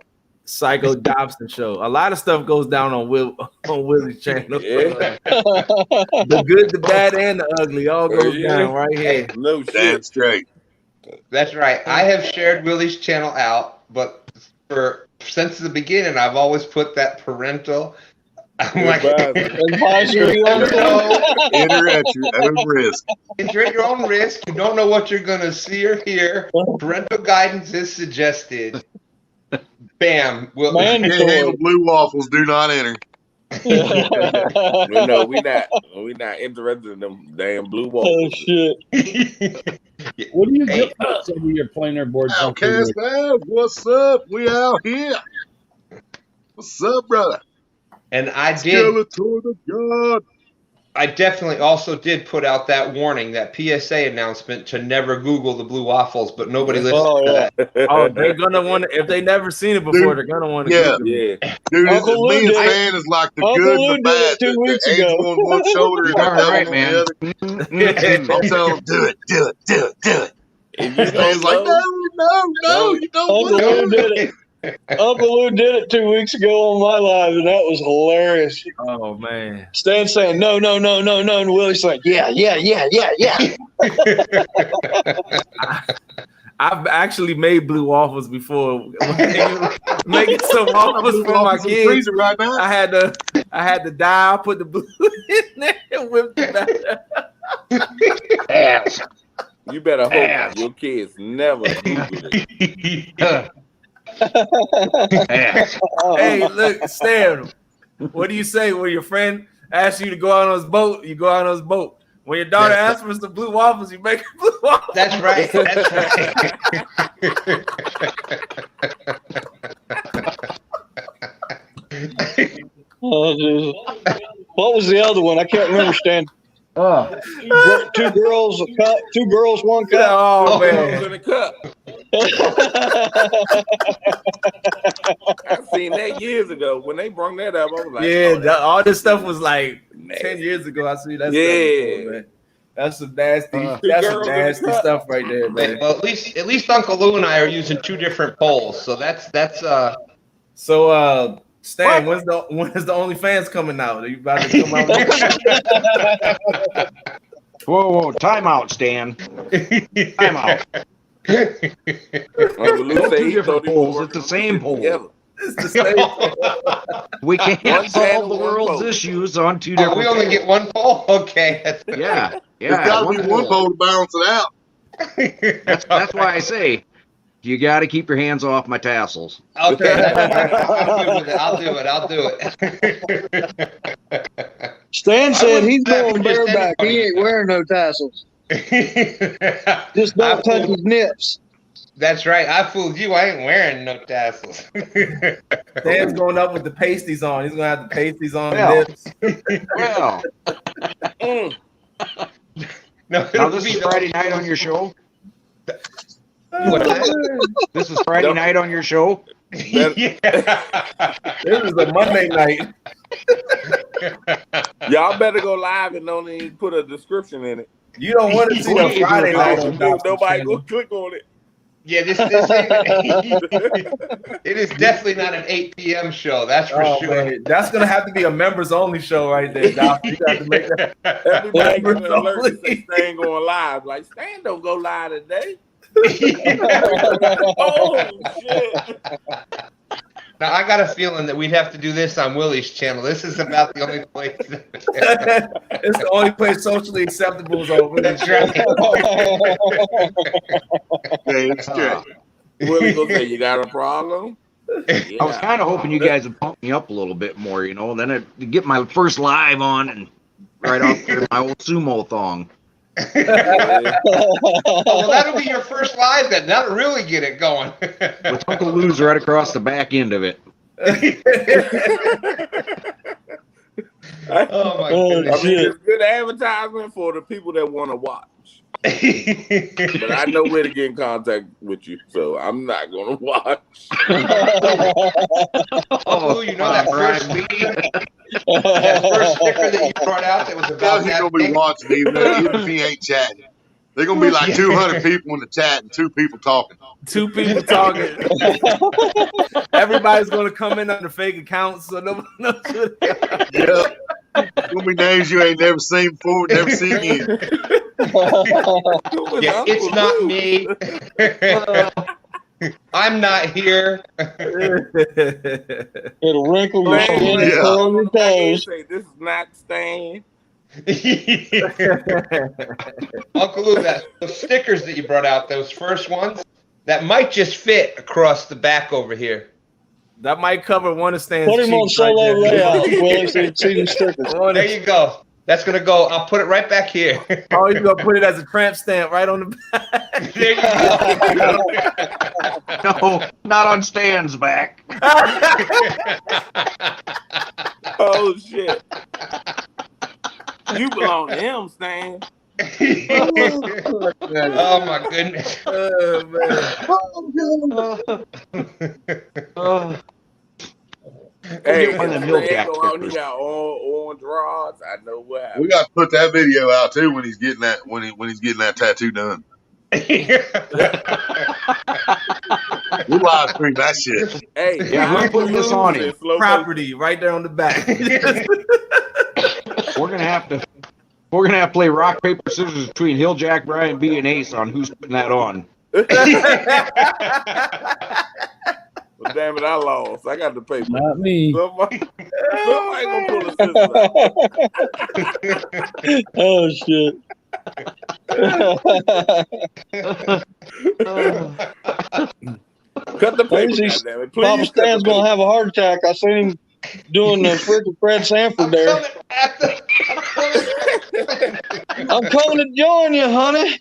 Psycho Dobson show. A lot of stuff goes down on Willie's channel. Yeah. The good, the bad, and the ugly all goes down right here. No Damn shit. straight. That's right. I have shared Willie's channel out, but since the beginning, I've always put that parental. I'm like, advisory on Enter at your own risk. Enter at your own risk. You don't know what you're going to see or hear. Parental guidance is suggested. Bam. Handle blue waffles do not enter. No, we not interested in them damn blue waffles. Oh shit! What do you get for some of your planer boards? Outcast Ave, what's up? We out here. What's up, brother? And I Skeleton of God. I definitely also did put out that warning, that PSA announcement to never Google the blue waffles, but nobody listened to that. Oh, they're gonna want to. If they never seen it before, they're gonna want to. Yeah. Dude, me and Stan is like the good and the bad. The angel on one shoulder and the devil on the other. I'm telling them, do it. And you Stan's like, no, you don't want to do it. Uncle Lou did it 2 weeks ago on my live, and that was hilarious. Oh man. Stan's saying no, and Willie's like, yeah. I've actually made blue waffles before. Making some waffles for my kids. Right now. I had to dye. I put the blue in there and whip the batter. Ass. You better hope your kids never Google it. Hey, look, Stan. What do you say when your friend asks you to go out on his boat? You go out on his boat. When your daughter asks for some blue waffles, you make blue waffles. That's right. That's right. Oh, Jesus. What was the other one? I can't remember, Stan. Two girls, a cup. 2 girls, 1 cup. Oh man, in a cup. I've seen that years ago. When they brought that up, I was like, yeah, all this stuff was like 10 years ago. I see that stuff before, man. That's some nasty stuff right there, man. Well, at least Uncle Lou and I are using 2 different polls, so that's So Stan, when is the OnlyFans coming out? Are you about to come out? Whoa, time out, Stan. Time out. Uncle Lou No said 2 he different thought he was polls. It's working the same poll. together. It's the same poll. We can't One solve channel, the one world's poll. issues on 2 Oh, different we only polls. get 1 poll? Okay. Yeah. There's got to be one poll to balance it out. That's why I say you got to keep your hands off my tassels. Okay. I'll do it. Stan said he's I going wouldn't have bareback. just He ain't wearing no tassels. Just don't touch his nips. That's right. I fooled you. I ain't wearing no tassels. Stan's going up with the pasties on. He's gonna have the pasties on Well. the lips. Well, No, now this is Friday night on your show. What's that? This is Friday night on your show. This is a Monday night. Y'all better go live and don't even put a description in it. You don't want to see a Friday night on Nobody will click on it. Yeah, this ain't it is definitely not an 8 p.m. show. That's for sure. Man. That's gonna have to be a members only show right there, Doc. You got to make that. Everybody get an alert to say Stan going live. Like, Stan don't go live today. Oh shit. Now I got a feeling that we'd have to do this on Willie's channel. This is about the only place. It's the only place socially acceptable is over. That's right. Willie gonna say, you got a problem? I was kind of hoping you guys would pump me up a little bit more, you know. Then I'd get my first live on and right off there my old sumo thong. Oh, well, that'll be your first live then. That'll really get it going. With Uncle Lou's right across the back end of it. Oh my goodness. I mean, it's good advertisement for the people that want to watch. But I know where to get in contact with you, so I'm not gonna watch. Oh, you know that first sticker that you brought out that was about He's gonna be watching even if he ain't chatting. They're gonna be like 200 people in the chat and 2 people talking. 2 people talking. Everybody's gonna come in under fake accounts, so nobody knows who they are. Yeah. Gonna be names you ain't never seen before, never seen again. Yeah, it's not me. I'm not here. It'll wrinkle your skin and curl your toes. Say this is not Stan. Uncle Lou, those stickers that you brought out, those first ones, that might just fit across the back over here. That might cover one of Stan's Put him on cheeks solo right there. layout, Willie, so you can see the stickers. There you go. That's gonna go. I'll put it right back here. Oh, you're gonna put it as a tramp stamp right on the back. There you go. No, not on Stan's back. Oh shit. You belong to him, Stan. Oh my goodness. Oh man. Hey, one of them Stan milk jack go out and he stickers. got all orange rods. I know what happened. We got to put that video out too when he's getting that tattoo done. We live stream that shit. Hey, Yeah, we're putting this on him. Property right there on the back. We're gonna have to play rock paper scissors between Hill Jack, Brian B, and Ace on who's putting that on. Well, damn it, I lost. I got the paper. Not me. Somebody gonna pull the scissors out. Oh shit. Cut the paper, Crazy. goddamn it. Papa Please Stan's gonna have a heart attack. I seen him doing the freaking Fred Sanford there. I'm coming to join you, honey.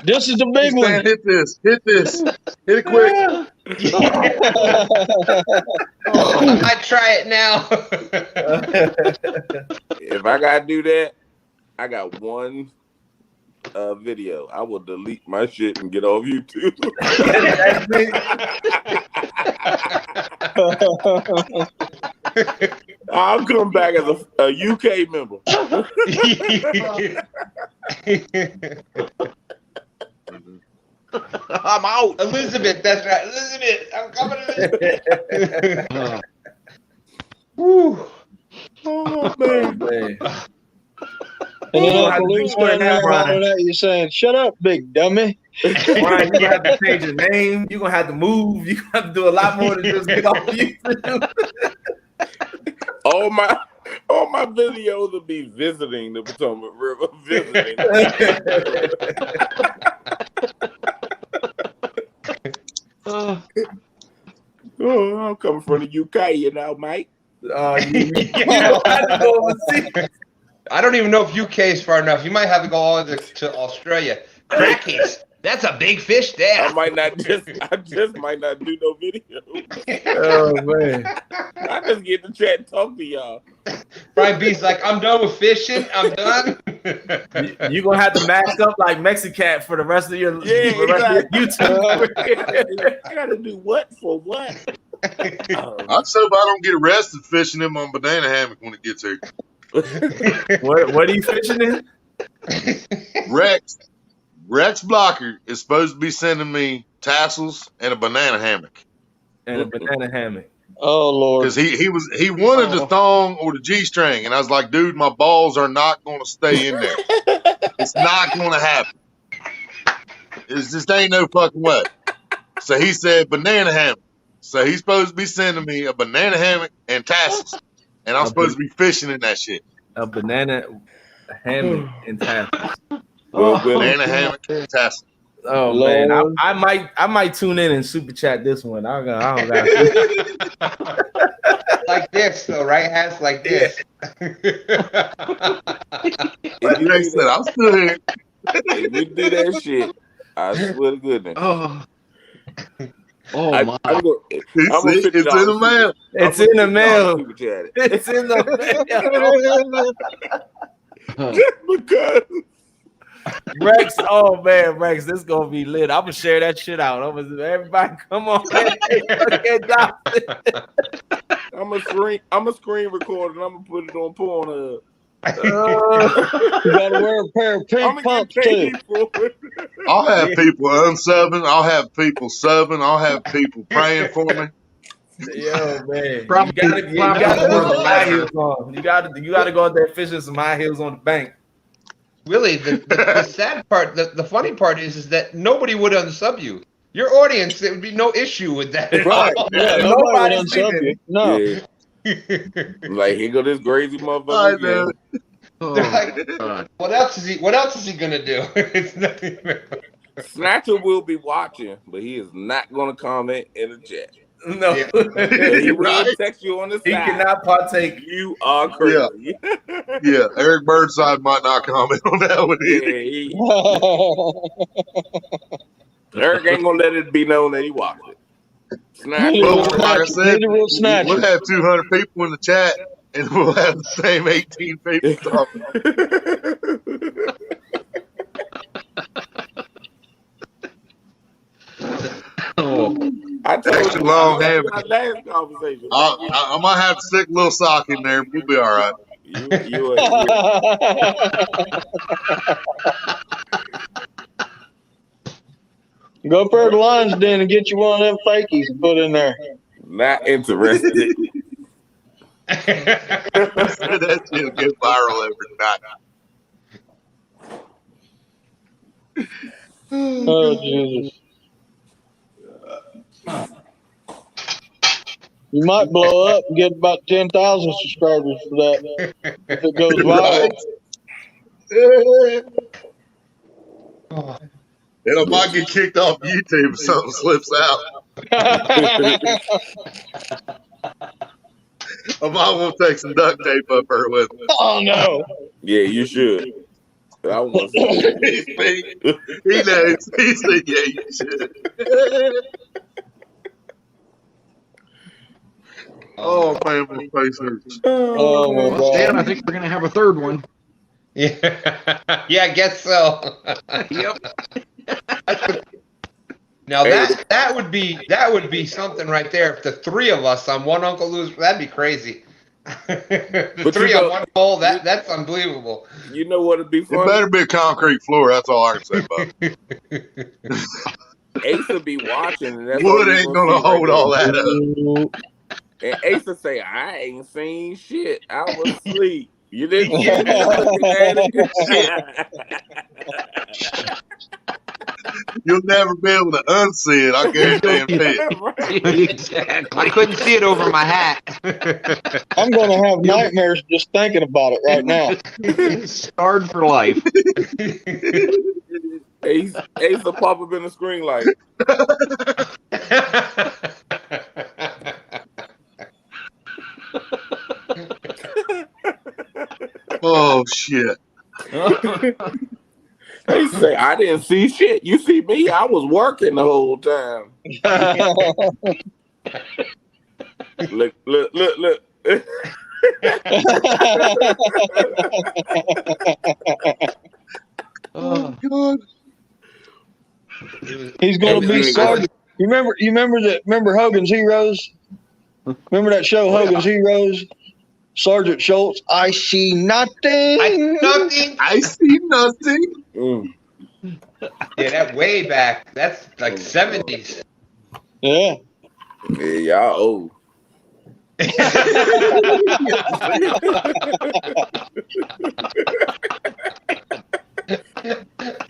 This is the big one. Hit this. Hit it quick. I might try it now. If I gotta do that, I got one video. I will delete my shit and get off YouTube. I'll come back as a UK member. I'm out. Elizabeth, that's right. Elizabeth, I'm coming to Woo. Oh, man. And then Uncle Luke's standing there hollering at you saying, "Shut up, big dummy." Brian, you have to change your name. You're gonna have to move. You have to do a lot more than just get off YouTube. All my videos will be visiting the Potomac River. Visiting. Oh, I'm coming from the UK, you know, mate. you don't have to go overseas. I don't even know if UK is far enough. You might have to go all the way to Australia. Crackers. That's a big fish there. I just might not do no video. Oh man. I just get to chat and talk to y'all. Brian B's like, I'm done with fishing. I'm done. You're gonna have to mask up like Mexicat for the rest of your YouTube. I gotta do what for what? I'm so if I don't get arrested fishing in my banana hammock when it gets here. What are you fishing in? Rex Blocker is supposed to be sending me tassels and a banana hammock. And a banana hammock. Oh Lord! Because he wanted the thong or the G-string, and I was like, dude, my balls are not going to stay in there. It's not going to happen. It just ain't no fucking way. So he said banana hammock. So he's supposed to be sending me a banana hammock and tassels, and I'm supposed to be fishing in that shit. A banana hammock and tassels. Banana hammock and tassels. Oh Lord. man, I might tune in and super chat this one. I don't got Like this, though, right? Has like this. Like I said, I'm still here. If you do that shit, I swear to goodness. Oh my! It's in the mail. It's in the mail. It's in the mail. Because Rex, oh man, Rex, this gonna be lit. I'm gonna share that shit out. Everybody, come on. I'm a screen record and I'm gonna put it on Pornhub. You gotta wear a pair of pink pumps too. I'll have people unsubbing. I'll have people subbing. I'll have people praying for me. Yo, man, you gotta put some high heels on. You gotta go out there fishing some high heels on the bank. Really, the sad part, the funny part is that nobody would unsub you. Your audience, there would be no issue with that. Right? Yeah, nobody would unsub you. No. Yeah. Like, here go this crazy motherfucker again. They're like, what else is he gonna do? It's nothing. Snatcher will be watching, but he is not gonna comment in the chat. No, he will text you on the side. He cannot partake. You are crazy. Yeah, Eric Burnside might not comment on that one either. Eric ain't gonna let it be known that he watched it. Well, like I said, we'll have 200 people in the chat, and we'll have the same 18 people talking. I told extra you long last hammock. conversation. I might have to stick a little sock in there. We'll be all right. Go up there to the lion's den and get you one of them fakies and put in there. Not interested. That shit'll get viral every night. Oh, Jesus. You might blow up and get about 10,000 subscribers for that if it goes viral. And I might get kicked off YouTube if something slips out. I might want to take some duct tape up there with me. Oh, no. Yeah, you should. I want to see. He knows. He said, yeah, you should. Oh, man, my face hurts. Oh, my Well, God. Stan, I think we're going to have a third one. Yeah, I guess so. Yep. Now that would be something right there. If the three of us on one Uncle Lou's, that'd be crazy. The three on one pole, that's unbelievable. You know what'd be funny? It better be a concrete floor. That's all I can say about it. Ace would be watching, and that's Wood all ain't gonna hold all that up. And Ace would say, "I ain't seen shit. I was asleep. You didn't see me looking at it." You'll never be able to unsee it. I guarantee it. Exactly. I couldn't see it over my hat. I'm going to have nightmares just thinking about it right now. Scarred for life. Ace will pop up in the screen like. Oh shit. They say, I didn't see shit. You see me? I was working the whole time. Look. Oh God. He's going to be sorry. You remember Hogan's Heroes? Remember that show, Hogan's Heroes? Sergeant Schultz, I see nothing. I see nothing. Yeah, that way back. That's like 70s. Yeah. Yeah, y'all old.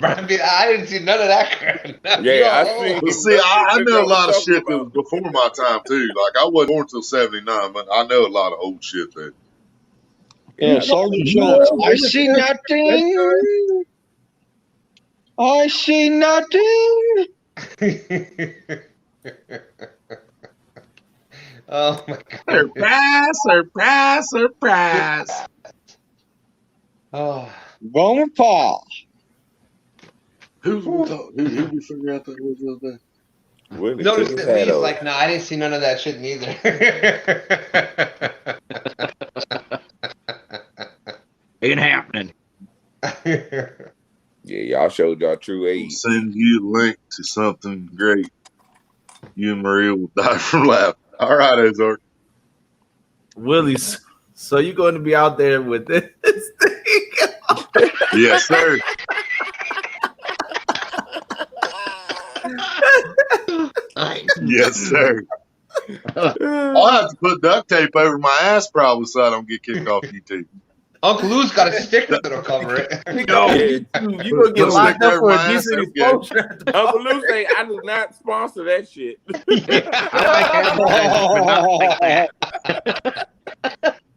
I didn't see none of that crap. Yeah, I know a lot of shit that was before my time too. Like I wasn't born until '79, but I know a lot of old shit there. Yeah, Sergeant Schultz. I see nothing. I see nothing. Oh my God. Surprise, surprise, surprise. Oh. Bowman Paul. Who we figure out that was the other day? Notice that Lee's like, no, I didn't see none of that shit neither. Ain't happening. Yeah, y'all showed y'all true age. I'll send you a link to something great. You and Maria will die from laughing. All right, Ozark. Willie, so you're going to be out there with this thing? Yes, sir. Yes, sir. I'll have to put duct tape over my ass probably so I don't get kicked off YouTube. Uncle Lou's got a sticker that'll cover it. You gonna get locked up for a decent exposure. Uncle Lou say, I do not sponsor that shit.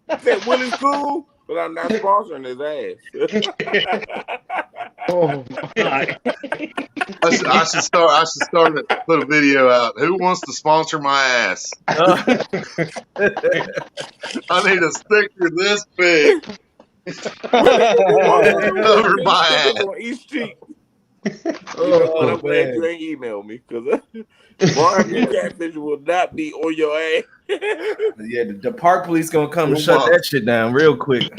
He said Willie's cool, but I'm not sponsoring his ass. Oh my! I should start to put a video out. Who wants to sponsor my ass? I need a sticker this big over my ass. On each cheek. I'm glad you ain't emailed me because Barb Catfish will not be on your ass. Yeah, the park police gonna come and shut that shit down real quick.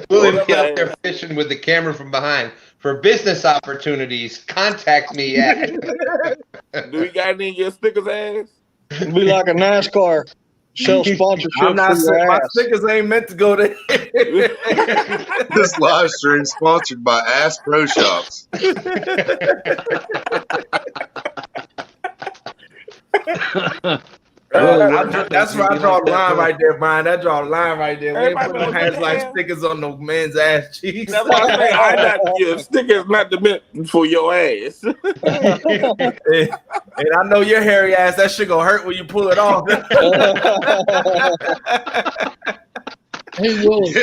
We'll be out there fishing with the camera from behind. For business opportunities, contact me at. Do we got any of your stickers, ass? It'd be like a NASCAR sell sponsorship I'm not for your saying my ass. stickers ain't meant to go there. This live stream sponsored by Ass Pro Shops. That's where I draw the line right there, Brian. That draw the line right there. We ain't Everybody putting know hands what like the hell? stickers on no men's ass cheeks. That's what I say. I not your stickers not the meant for your ass. and I know your hairy ass. That shit gonna hurt when you pull it off. Hey, Willie,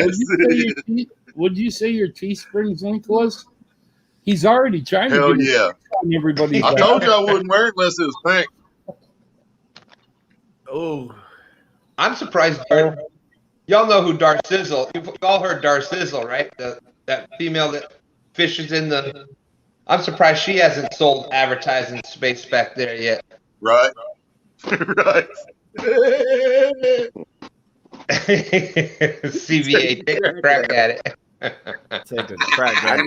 would you say your Teesprings link was? He's already trying Hell to get yeah. on everybody's I told you I wouldn't wear it unless it was pink. Oh, I'm surprised. Y'all know who Dar Sizzle? You've all heard Dar Sizzle, right? That female that fishes in the. I'm surprised she hasn't sold advertising space back there yet. Right. Right. CVA, take a crack at it. Take a crack at it.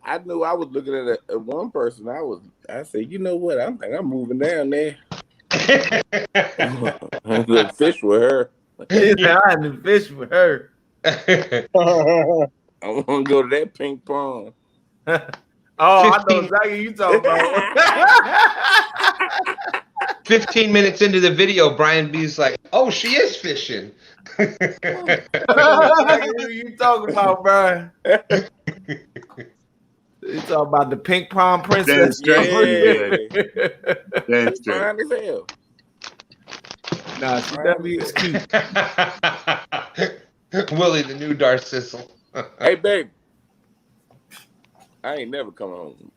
I know. I was looking at one person. I said, you know what? I think I'm moving down there. The fish with her. Yeah, I had to fish with her. I want to go to that pink pond. Oh, I know exactly what you talking about. 15 minutes into the video, Brian B's like, "Oh, she is fishing." Exactly what you talking about, Brian? You talking about the pink pond princess? Yeah. That's fine as hell. Nah, she definitely is cute. Willie, the new Dar Sizzle. Hey, babe. I ain't never come home.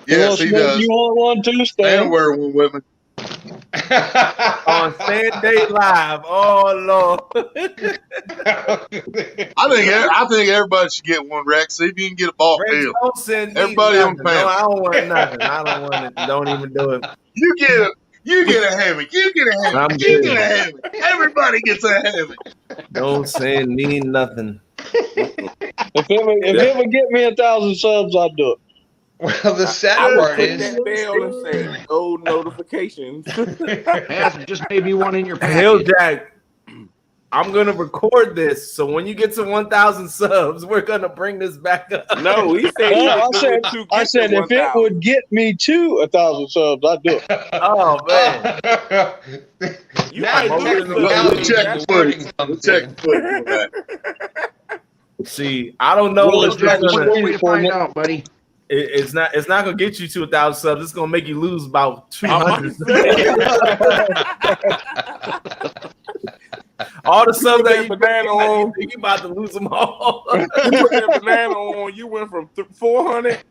Yeah, she does. You want one too, Stan? And wear one with me. On Stand Day Live. Oh Lord. I think everybody should get one, Rex. See if you can get a ball field. Everybody on No, panel. I don't want nothing. I don't want it. Don't even do it. You get a hammock. You get a hammock. I'm You good. get a hammock. Everybody gets a hammock. Don't send me nothing. If it would get me 1,000 subs, I'd do it. Well, the sad I would part put is that bell and say no notifications. Just maybe one in your Hell, package. Jack. I'm gonna record this, so when you get to 1,000 subs, we're gonna bring this back up. No, he said. I said if it would get me to 1,000 subs, I'd do it. Oh man, Check the footage. See, I don't know what's Way to find out, buddy. It's not gonna get you to 1,000 subs. It's gonna make you lose about 200. All the subs that you banana on, you about to lose them all. You put that banana on, you went from 400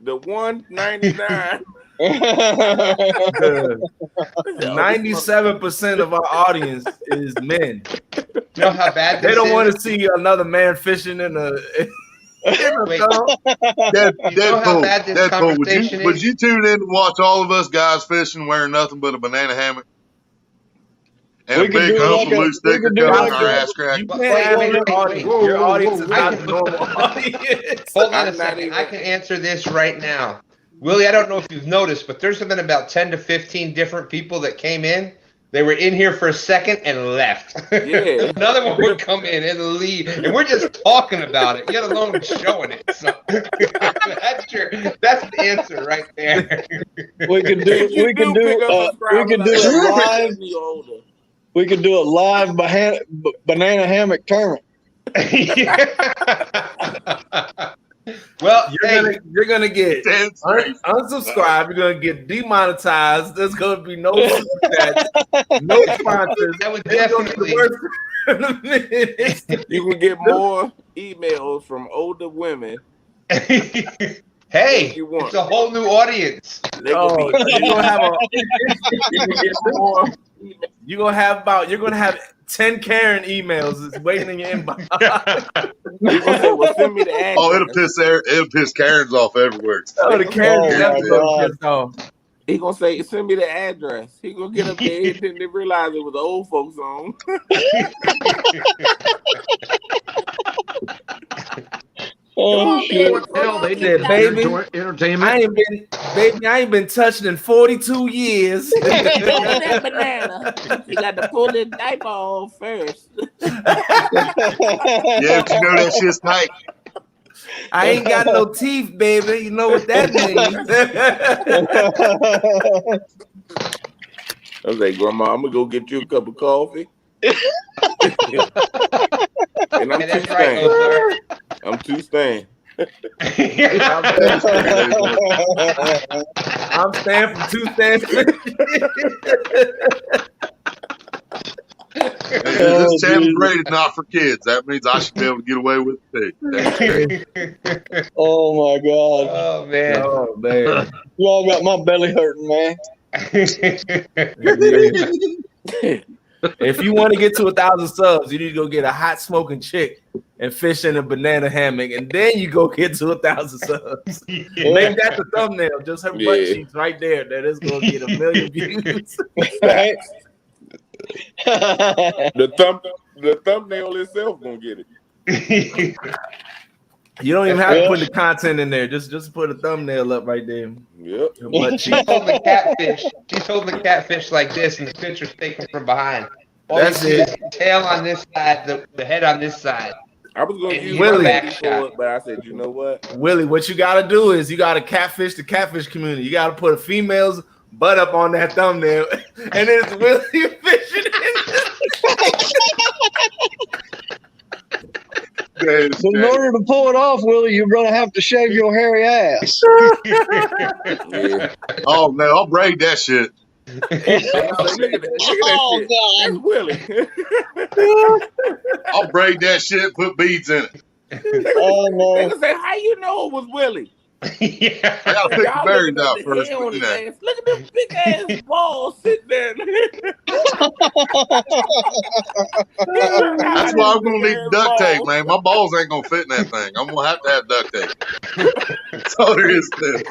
to 199. 97% of our audience is men. You know how bad They this don't is? want to see another man fishing in a. Deadpool, would you tune in to watch all of us guys fishing wearing nothing but a banana hammock? And a big hump of loose sticker covering our ass crack. You can't have your audience. Your audience is not the normal audience. Hold on a second. I can answer this right now. Willie, I don't know if you've noticed, but there's been about 10 to 15 different people that came in. They were in here for a second and left. Yeah. Another one would come in and leave. And we're just talking about it, let alone showing it. So that's the answer right there. We could do a live banana hammock tournament. Well, you're gonna get unsubscribed. You're gonna get demonetized. There's gonna be no super chats, no sponsors. That would definitely. You can get more emails from older women. Hey, it's a whole new audience. You're gonna have 10 Karen emails that's waiting in your inbox. You gonna say, well, send me the address. Oh, it'll piss Karens off everywhere. Oh, the Karens definitely pissed off. He gonna say, send me the address. He gonna get up there and then they realize it was the old folks on. Oh shit! Hell, they said, need baby, entertainment. I ain't been touching in 42 years. Pull that banana. You got to pull that diaper off first. Yeah, but you know that shit's tight. I ain't got no teeth, baby. You know what that means. I was like, Grandma, I'm gonna go get you a cup of coffee. And I'm too staying. I'm too staying. I'm staying from 2 stands. This channel's rated not for kids. That means I should be able to get away with it too. Oh my god. Oh man. Oh man. You all got my belly hurting, man. If you want to get to 1,000 subs, you need to go get a hot smoking chick and fish in a banana hammock, and then you go get to 1,000 subs. Yeah. Make that the thumbnail, just her butt cheeks right there. That is gonna get 1 million views. Right? The thumbnail itself gonna get it. You don't even have to put the content in there. Just put a thumbnail up right there. Yep. She's holding the catfish. She's holding the catfish like this, and the picture's taken from behind. All That's you see it. is the tail on this side, the head on this side. I was gonna use Willie. my back shot, but I said, you know what? Willie, what you gotta do is you gotta catfish the catfish community. You gotta put a female's butt up on that thumbnail, and it's Willie fishing But in order to pull it off, Willie, you're gonna have to shave your hairy ass. Yeah. Oh no, I'll braid that shit. Look at that shit. That's Willie. I'll braid that shit, put beads in it. Oh no. Nigga say, how you know it was Willie? I gotta pick the berries out first. Look But, at them big ass balls sitting there. that's why I'm gonna need duct tape, man. My balls ain't gonna fit in that thing. I'm gonna have to have duct tape. That's all there is to it.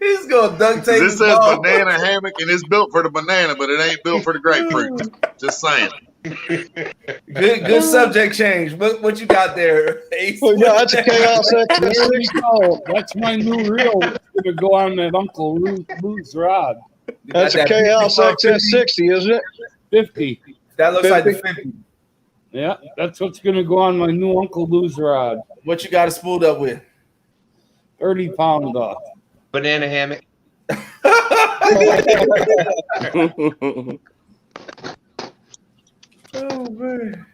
He's gonna duct tape. This says banana hammock, and it's built for the banana, but it ain't built for the grapefruit. Just saying. Good subject change. What you got there, Ace? Well, yeah, that's a chaos There we go. That's my new reel. It's gonna go on that Uncle Lou's rod. That's a Chaos XS60, isn't it? 50. That looks like the 50. Yeah, that's what's gonna go on my new Uncle Lou's rod. What you got it spooled up with? 30-pound Banana hammock. Oh man.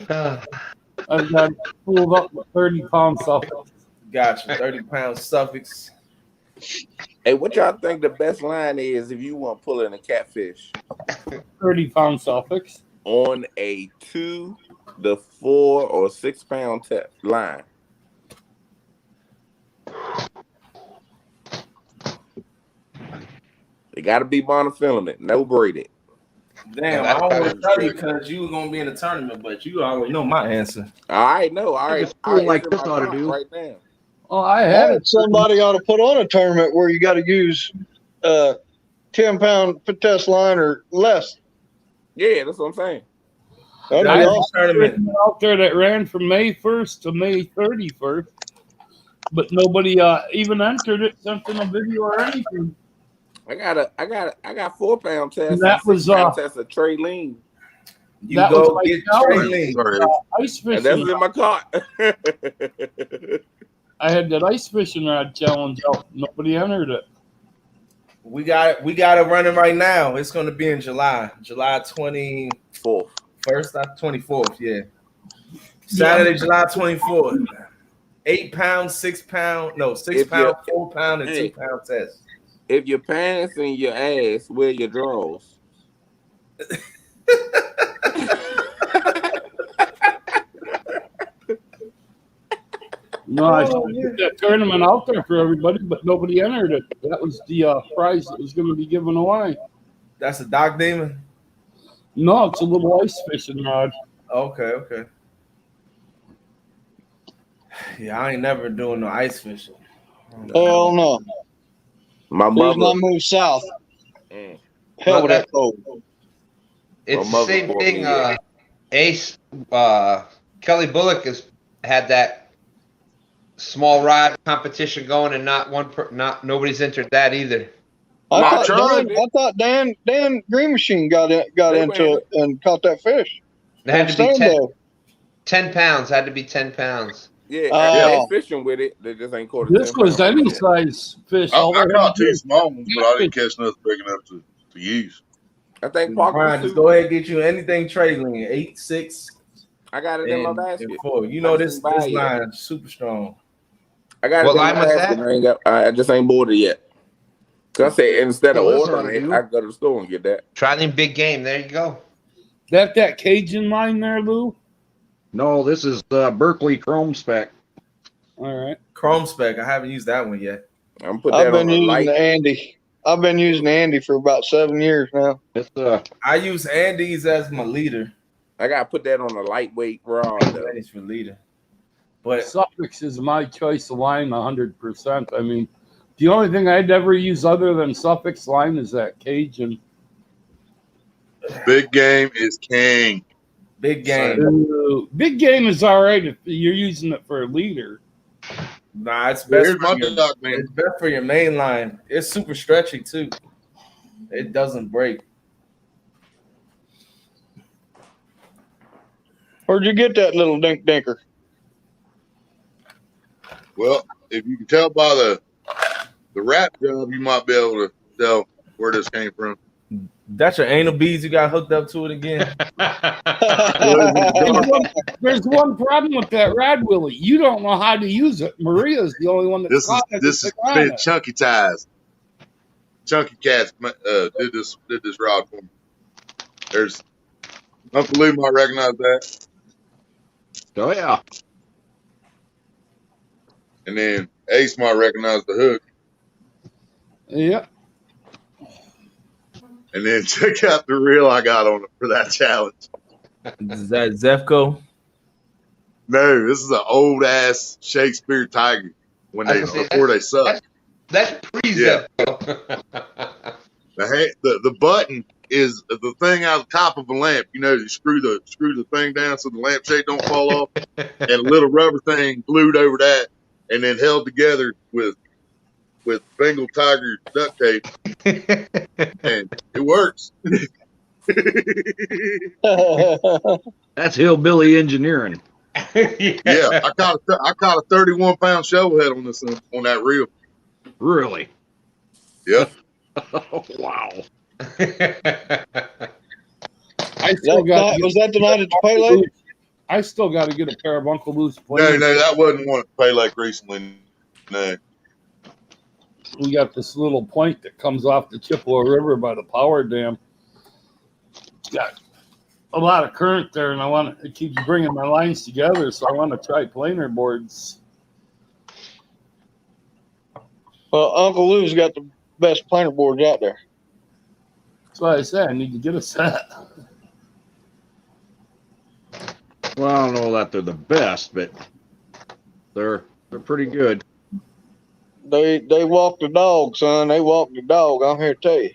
I've got spooled up with 30-pound suffix. Gotcha. 30-pound suffix. Hey, what y'all think the best line is if you want to pull in a catfish? 30-pound suffix. On a 2, the 4, or 6 pound line. It got to be monofilament, no braided. Damn, I don't want to tell you because you were gonna be in the tournament, but you already know my answer. I know. All right, like this ought to do right now. Oh, I had Somebody ought to put on a tournament where you got to use 10-pound test line or less. Yeah, that's what I'm saying. That'd be I had a awesome. tournament out there that ran from May 1st to May 31st, but nobody even entered it, sent in a video or anything. I got 4 pound tests. And that was test of Trey Lean. You that go was get Trey Lean. Ice fishing. And that's in my cart. I had that ice fishing rod challenge out. Nobody entered it. We got it running right now. It's going to be in July 24th. 24th, yeah. Saturday, July 24th. 8 pound, 6 pound, no, 6 pound, 4 pound, and 2 pound test. If your pants and your ass, wear your drawers. No, I should get that tournament out there for everybody, but nobody entered it. That was the prize that was going to be given away. That's a Doc Demon? No, it's a little ice fishing rod. Okay. Yeah, I ain't never doing no ice fishing. Hell no. My Please mother not move south. Hell with that cold. It's the same thing. Ace Kelly Bullock had that small rod competition going, and nobody's entered that either. I I thought tried it. Dan Green Machine got into it and caught that fish. It had to be 10 pounds. Had to be 10 pounds. Yeah, Oh. they fishing with it. They just ain't caught a This 10 was pound any yet. size fish. I All they had caught to do two was small ones, but I didn't catch nothing big enough to use. I think Parker Brian, just go ahead and get you anything trailing 8, 6. I got it in my basket. And 4. You know this line is super strong. I got What it in line my was basket. that? I just ain't bought it yet. So I said instead of Well, this ordering ought it, to do. I go to the store and get that. Try them big game. There you go. that Cajun line there, Lou. No, this is Berkeley Chrome Spec. All right, Chrome Spec. I haven't used that one yet. I'm put I've that been on a using light. the Andy. I've been using the Andy for about 7 years now. It's I use Andes as my leader. I gotta put that on a lightweight rod though. Andes for leader. But Suffix is my choice of line 100%. I mean, the only thing I'd ever use other than Suffix line is that Cajun. Big game is king. Big game. Big game is all right if you're using it for a leader. Nah, it's best Here's for my your, dog, man. it's best for your main line. It's super stretchy too. It doesn't break. Where'd you get that little dinker? Well, if you can tell by the wrap job, you might be able to tell where this came from. That's your anal beads you got hooked up to it again. There's one problem with that rad, Willie. You don't know how to use it. Maria's the only one that's This is been Chunky Ties. Chunky Cats did this rod for me. There's Uncle Lou might recognize that. Oh yeah. And then Ace might recognize the hook. Yeah. And then check out the reel I got on it for that challenge. Is that Zefco? No, this is an old ass Shakespeare Tiger before they suck. That's pre-Zefco. The button is the thing out the top of a lamp. You know, you screw the thing down so the lampshade don't fall off, and a little rubber thing glued over that, and then held together with Bengal Tiger duct tape, and it works. That's hillbilly engineering. Yeah, I caught a 31-pound shovel head on that reel. Really? Yep. Wow. Was that the night at the Pay Lake? I still got to get a pair of Uncle Lou's No, that wasn't one at Pay Lake recently. No. We got this little point that comes off the Chippewa River by the power dam. It's got a lot of current there, and it keeps bringing my lines together, so I want to try planer boards. Well, Uncle Lou's got the best planer boards out there. That's why I said I need to get a set. Well, I don't know that they're the best, but they're pretty good. They walk the dog, son. They walk the dog. I'm here to tell you.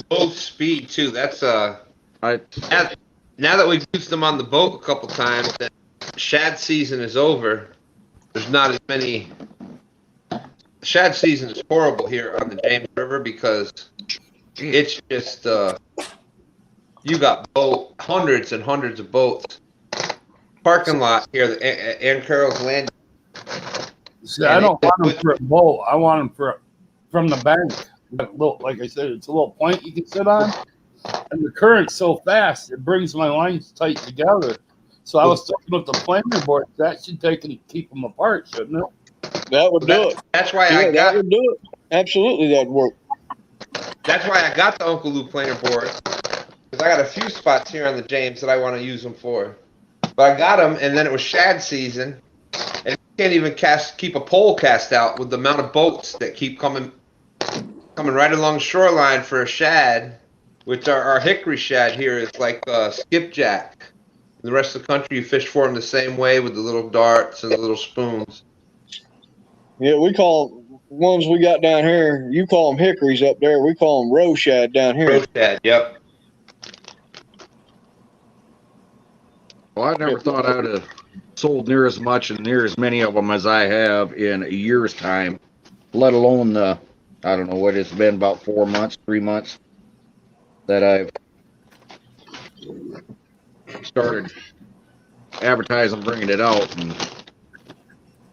Boat speed too. That's now that we've used them on the boat a couple times, that shad season is over. There's not as many. Shad season is horrible here on the James River because it's just you got hundreds and hundreds of boats. Parking lot here, Ann Carroll's Landing. See, I don't want them for a boat. I want them from the bank. Like I said, it's a little point you can sit on, and the current's so fast it brings my lines tight together. So I was talking with the planer board. That should keep them apart, shouldn't it? That would do it. That's why that would do it. Absolutely, that'd work. That's why I got the Uncle Lou planer board, because I got a few spots here on the James that I want to use them for. But I got them, and then it was shad season, and you can't even keep a pole cast out with the amount of boats that keep coming right along the shoreline for a shad, which our hickory shad here is like skipjack. The rest of the country, you fish for them the same way with the little darts and the little spoons. Yeah, we call them ones we got down here. You call them hickories up there. We call them roe shad down here. Roe shad, yep. Well, I never thought I'd have sold near as much and near as many of them as I have in a year's time, let alone the, I don't know what it's been, about 4 months, 3 months that I've started advertising, bringing it out, and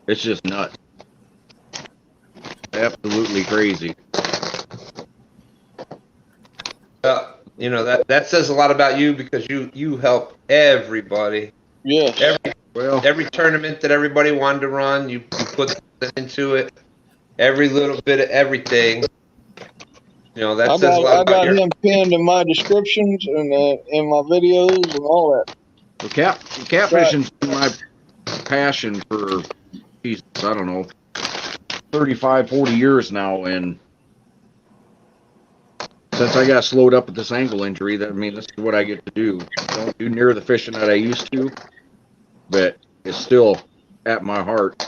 it's just nuts. Absolutely crazy. You know, that says a lot about you because you help everybody. Yeah. Every tournament that everybody wanted to run, you put something into it. Every little bit of everything. You know, that says a lot I about got your. him pinned in my descriptions and in my videos and all that. The catfishing's been my passion for, Jesus, I don't know, 35, 40 years now, and since I got slowed up with this ankle injury, this is what I get to do. Don't do near the fishing that I used to, but it's still at my heart.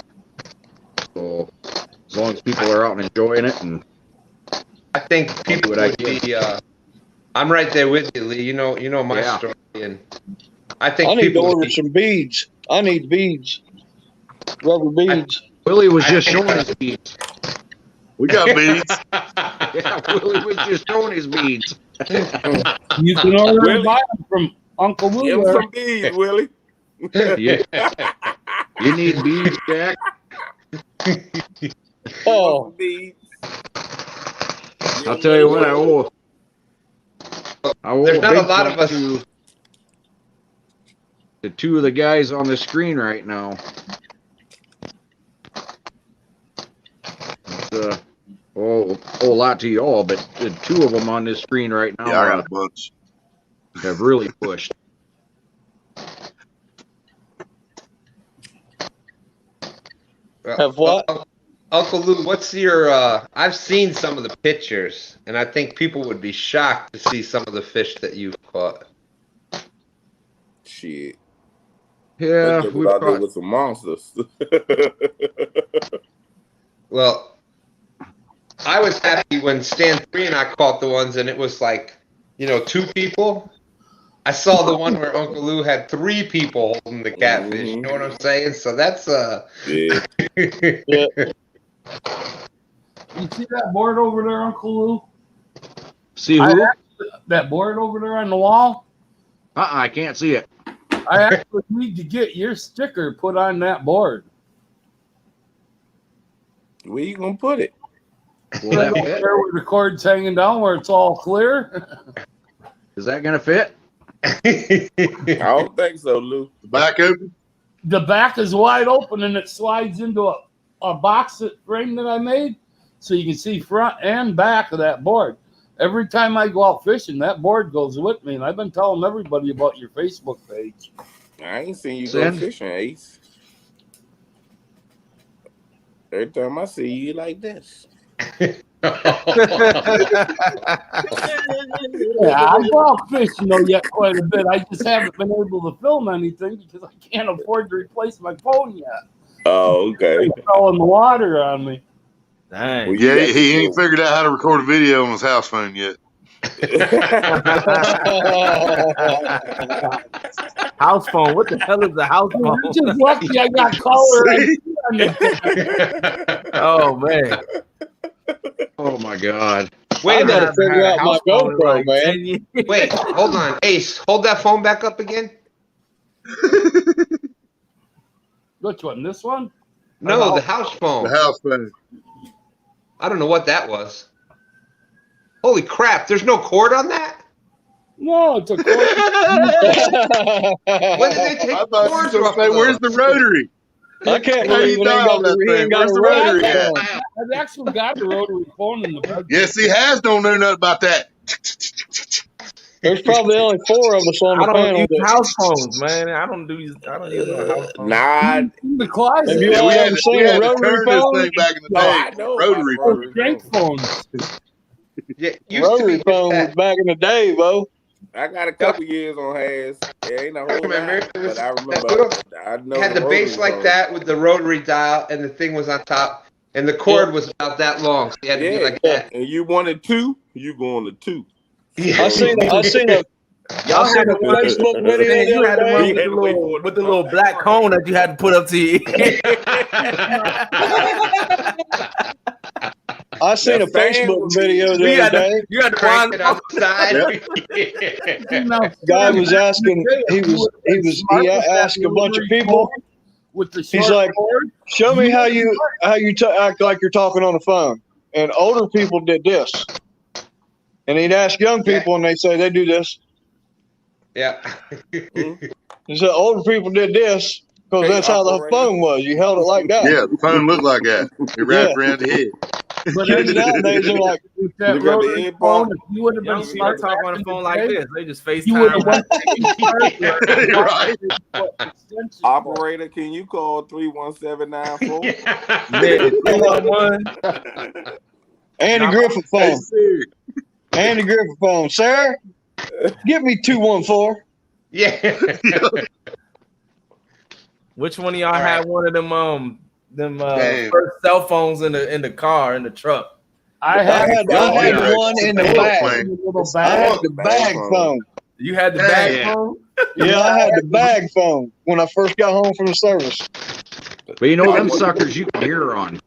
So as long as people are out and enjoying it, and I think people would be. I'm right there with you, Lee. You know my story, and I think I need people to would order be. some beads. I need beads, rubber beads. Willie was just showing his beads. We got beads. Yeah, Willie was just showing his beads. You can order and buy them from Uncle Willie. Give him some beads, Willie. Yeah. You need beads, Jack? Oh. Beads. I'll tell you what, I owe There's a not big a lot of us. to the two of the guys on the screen right now. It's, a lot to y'all, but the two of them on this screen right now I got a bunch. Have really pushed. Have what? Uncle Lou, what's your? I've seen some of the pictures, and I think people would be shocked to see some of the fish that you've caught. Shit. Yeah, we out there with some monsters. Well, I was happy when Stan 3 and I caught the ones, and it was like, 2 people. I saw the one where Uncle Lou had 3 people holding the catfish. You know what I'm saying? So that's yeah. Yeah. You see that board over there, Uncle Lou? See who? That board over there on the wall? I can't see it. I actually need to get your sticker put on that board. Where you gonna put it? Will that fit? There with the cords hanging down where it's all clear. Is that gonna fit? I don't think so, Lou. The back open? The back is wide open and it slides into a box frame that I made, so you can see front and back of that board. Every time I go out fishing, that board goes with me, and I've been telling everybody about your Facebook page. I ain't seen you go fishing, Ace. Every time I see you like this. Yeah, I go out fishing though yet quite a bit. I just haven't been able to film anything because I can't afford to replace my phone yet. Oh, okay. It's all in the water on me. Dang. Well, yeah, he ain't figured out how to record a video on his house phone yet. House phone. What the hell is the house phone? You're just lucky I got color. Oh man. Oh my God. Wait a minute. Figure out my GoPro, man. Wait, hold on. Ace, hold that phone back up again. Which one? This one? No, the house phone. The house phone. I don't know what that was. Holy crap, there's no cord on that? No, it's a cord. When did they take I thought cords you were off gonna say, of where's those? the rotary? I can't How believe you he ain't dial that thing? got Where's a the rotary rotary at? phone. I've actually got the rotary phone in the bedroom. Yes, he has. Don't know nothing about that. There's probably only 4 of us on I the don't panel. use house phones, man. I don't use a house phone. Nah. In the closet. Have you Yeah, we ever had to seen a turn rotary this phone? thing back in the No, day. I know Rotary about phone. Strength phones. Yeah, used to Rotary be phone was that. back in the day, Bo. I got a couple years on has. It ain't a whole Remember, lot, it was but I remember. that little, I know had the base rotary like phone. that with the rotary dial, and the thing was on top, and the cord was about that long, so you had to be like that. And you wanted 2, you go on the 2. Yeah. I seen Y'all seen had a the one. Facebook video Man, the you had the other one day. with the little black cone that you had to put up to you. I seen a Facebook video the other day. You had to wind it on the side. Guy was asking. He asked a bunch of people. With the He's like, show me how you act like you're talking on the phone. And older people did this. And he'd ask young people, and they say they do this. Yeah. He said older people did this because that's how the phone was. You held it like that. Yeah, the phone looked like that. It wrapped around the head. But Kids nowadays are like, that rotary phone, if you would have been Young people smart talk on back a in phone the like day, this. They just you would have FaceTime. went Operator, can you call 31794? Andy Griffith phone. Andy Griffith phone. Sir, give me 214. Yeah. Which one of y'all had one of them first cell phones in the car in the truck? I had one in the bag. I had the bag phone. You had the bag phone? Yeah, I had the bag phone when I first got home from the service. But you know them suckers you can hear on.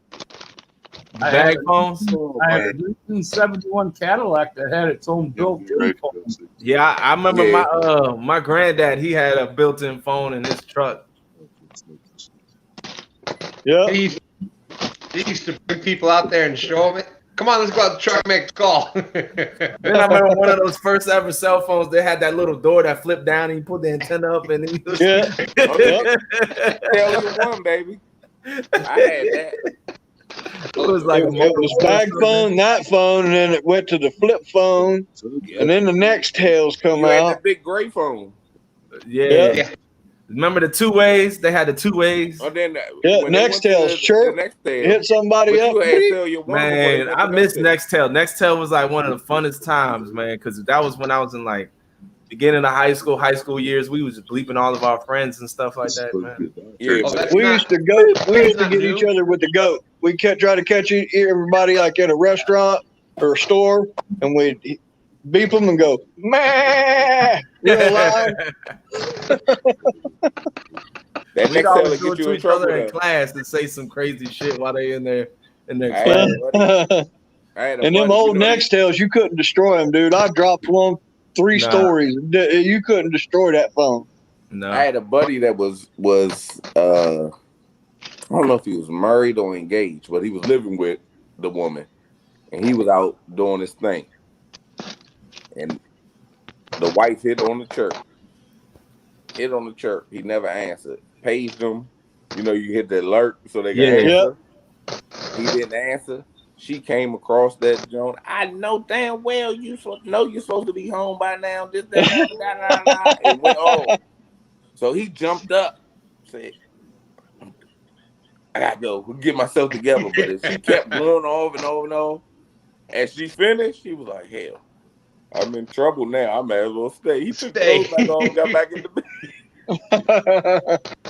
Bag phones? I had a 1971 Cadillac that had its own built-in phone. Yeah, I remember my granddad, he had a built-in phone in his truck. Yeah. He used to bring people out there and show them it. Come on, let's go out the truck and make a call. Then I remember one of those first ever cell phones, they had that little door that flipped down and you put the antenna up and then you Tell you one, baby. I had that. It was like it was bag phone, that phone, and then it went to the flip phone, and then the Nextels come You had out. that big gray phone. Yeah. Remember the two ways? They had the two ways. Oh, then Nextels chirp. Hit somebody up. Man, I miss Nextel. Nextel was like one of the funnest times, man, because that was when I was in like beginning of high school years. We was just bleeping all of our friends and stuff like that, man. Yeah, we used to get each other with the goat. We try to catch everybody like at a restaurant or a store, and we'd beep them and go, "Meh!" real loud. We'd always go to each other in class and say some crazy shit while they in their class. And them old Nextels, you couldn't destroy them, dude. I dropped one 3 stories. You couldn't destroy that phone. No. I had a buddy that was I don't know if he was married or engaged, but he was living with the woman, and he was out doing his thing. And the wife hit on the chirp. He never answered. Paged him. You know, you hit the alert so they can answer. He didn't answer. She came across that joint. I know damn well you're supposed to be home by now. This, that, it went on. So he jumped up, said, I gotta go. Get myself together. But if she kept going over and over and over, as she finished, he was like, hell, I'm in trouble now. I might as well stay. He took clothes back on, got back in the bed.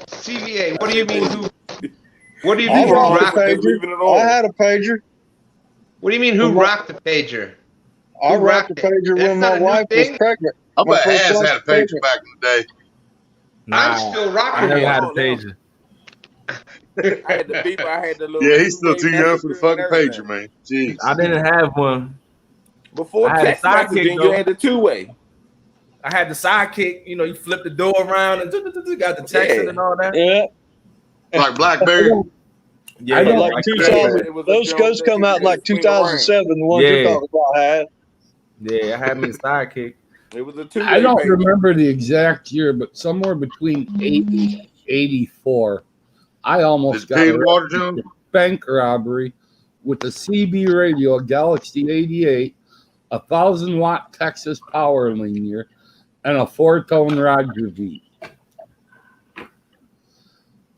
CVA, what do you mean who rocked the pager? I had a pager. What do you mean who rocked the pager? I rocked the pager when my wife was pregnant. I bet Ass had a pager back in the day. I'm still rocking. I never had a pager. I had the beep. I had the little. Yeah, he's still too young for the fucking pager, man. Jeez. I didn't have one. Before text messaging, you had the 2-way. I had the sidekick. You know, you flip the door around and got the texting and all that. Yeah. Like BlackBerry. Yeah, like 2000. Those come out like 2007. The ones you're talking about had. Yeah, I had me a sidekick. It was a 2-way. I don't remember the exact year, but somewhere between 80 and 84, I almost got a bank robbery with a CB radio, a Galaxy 88, a 1,000-watt Texas power linear, and a 4-tone Roger V.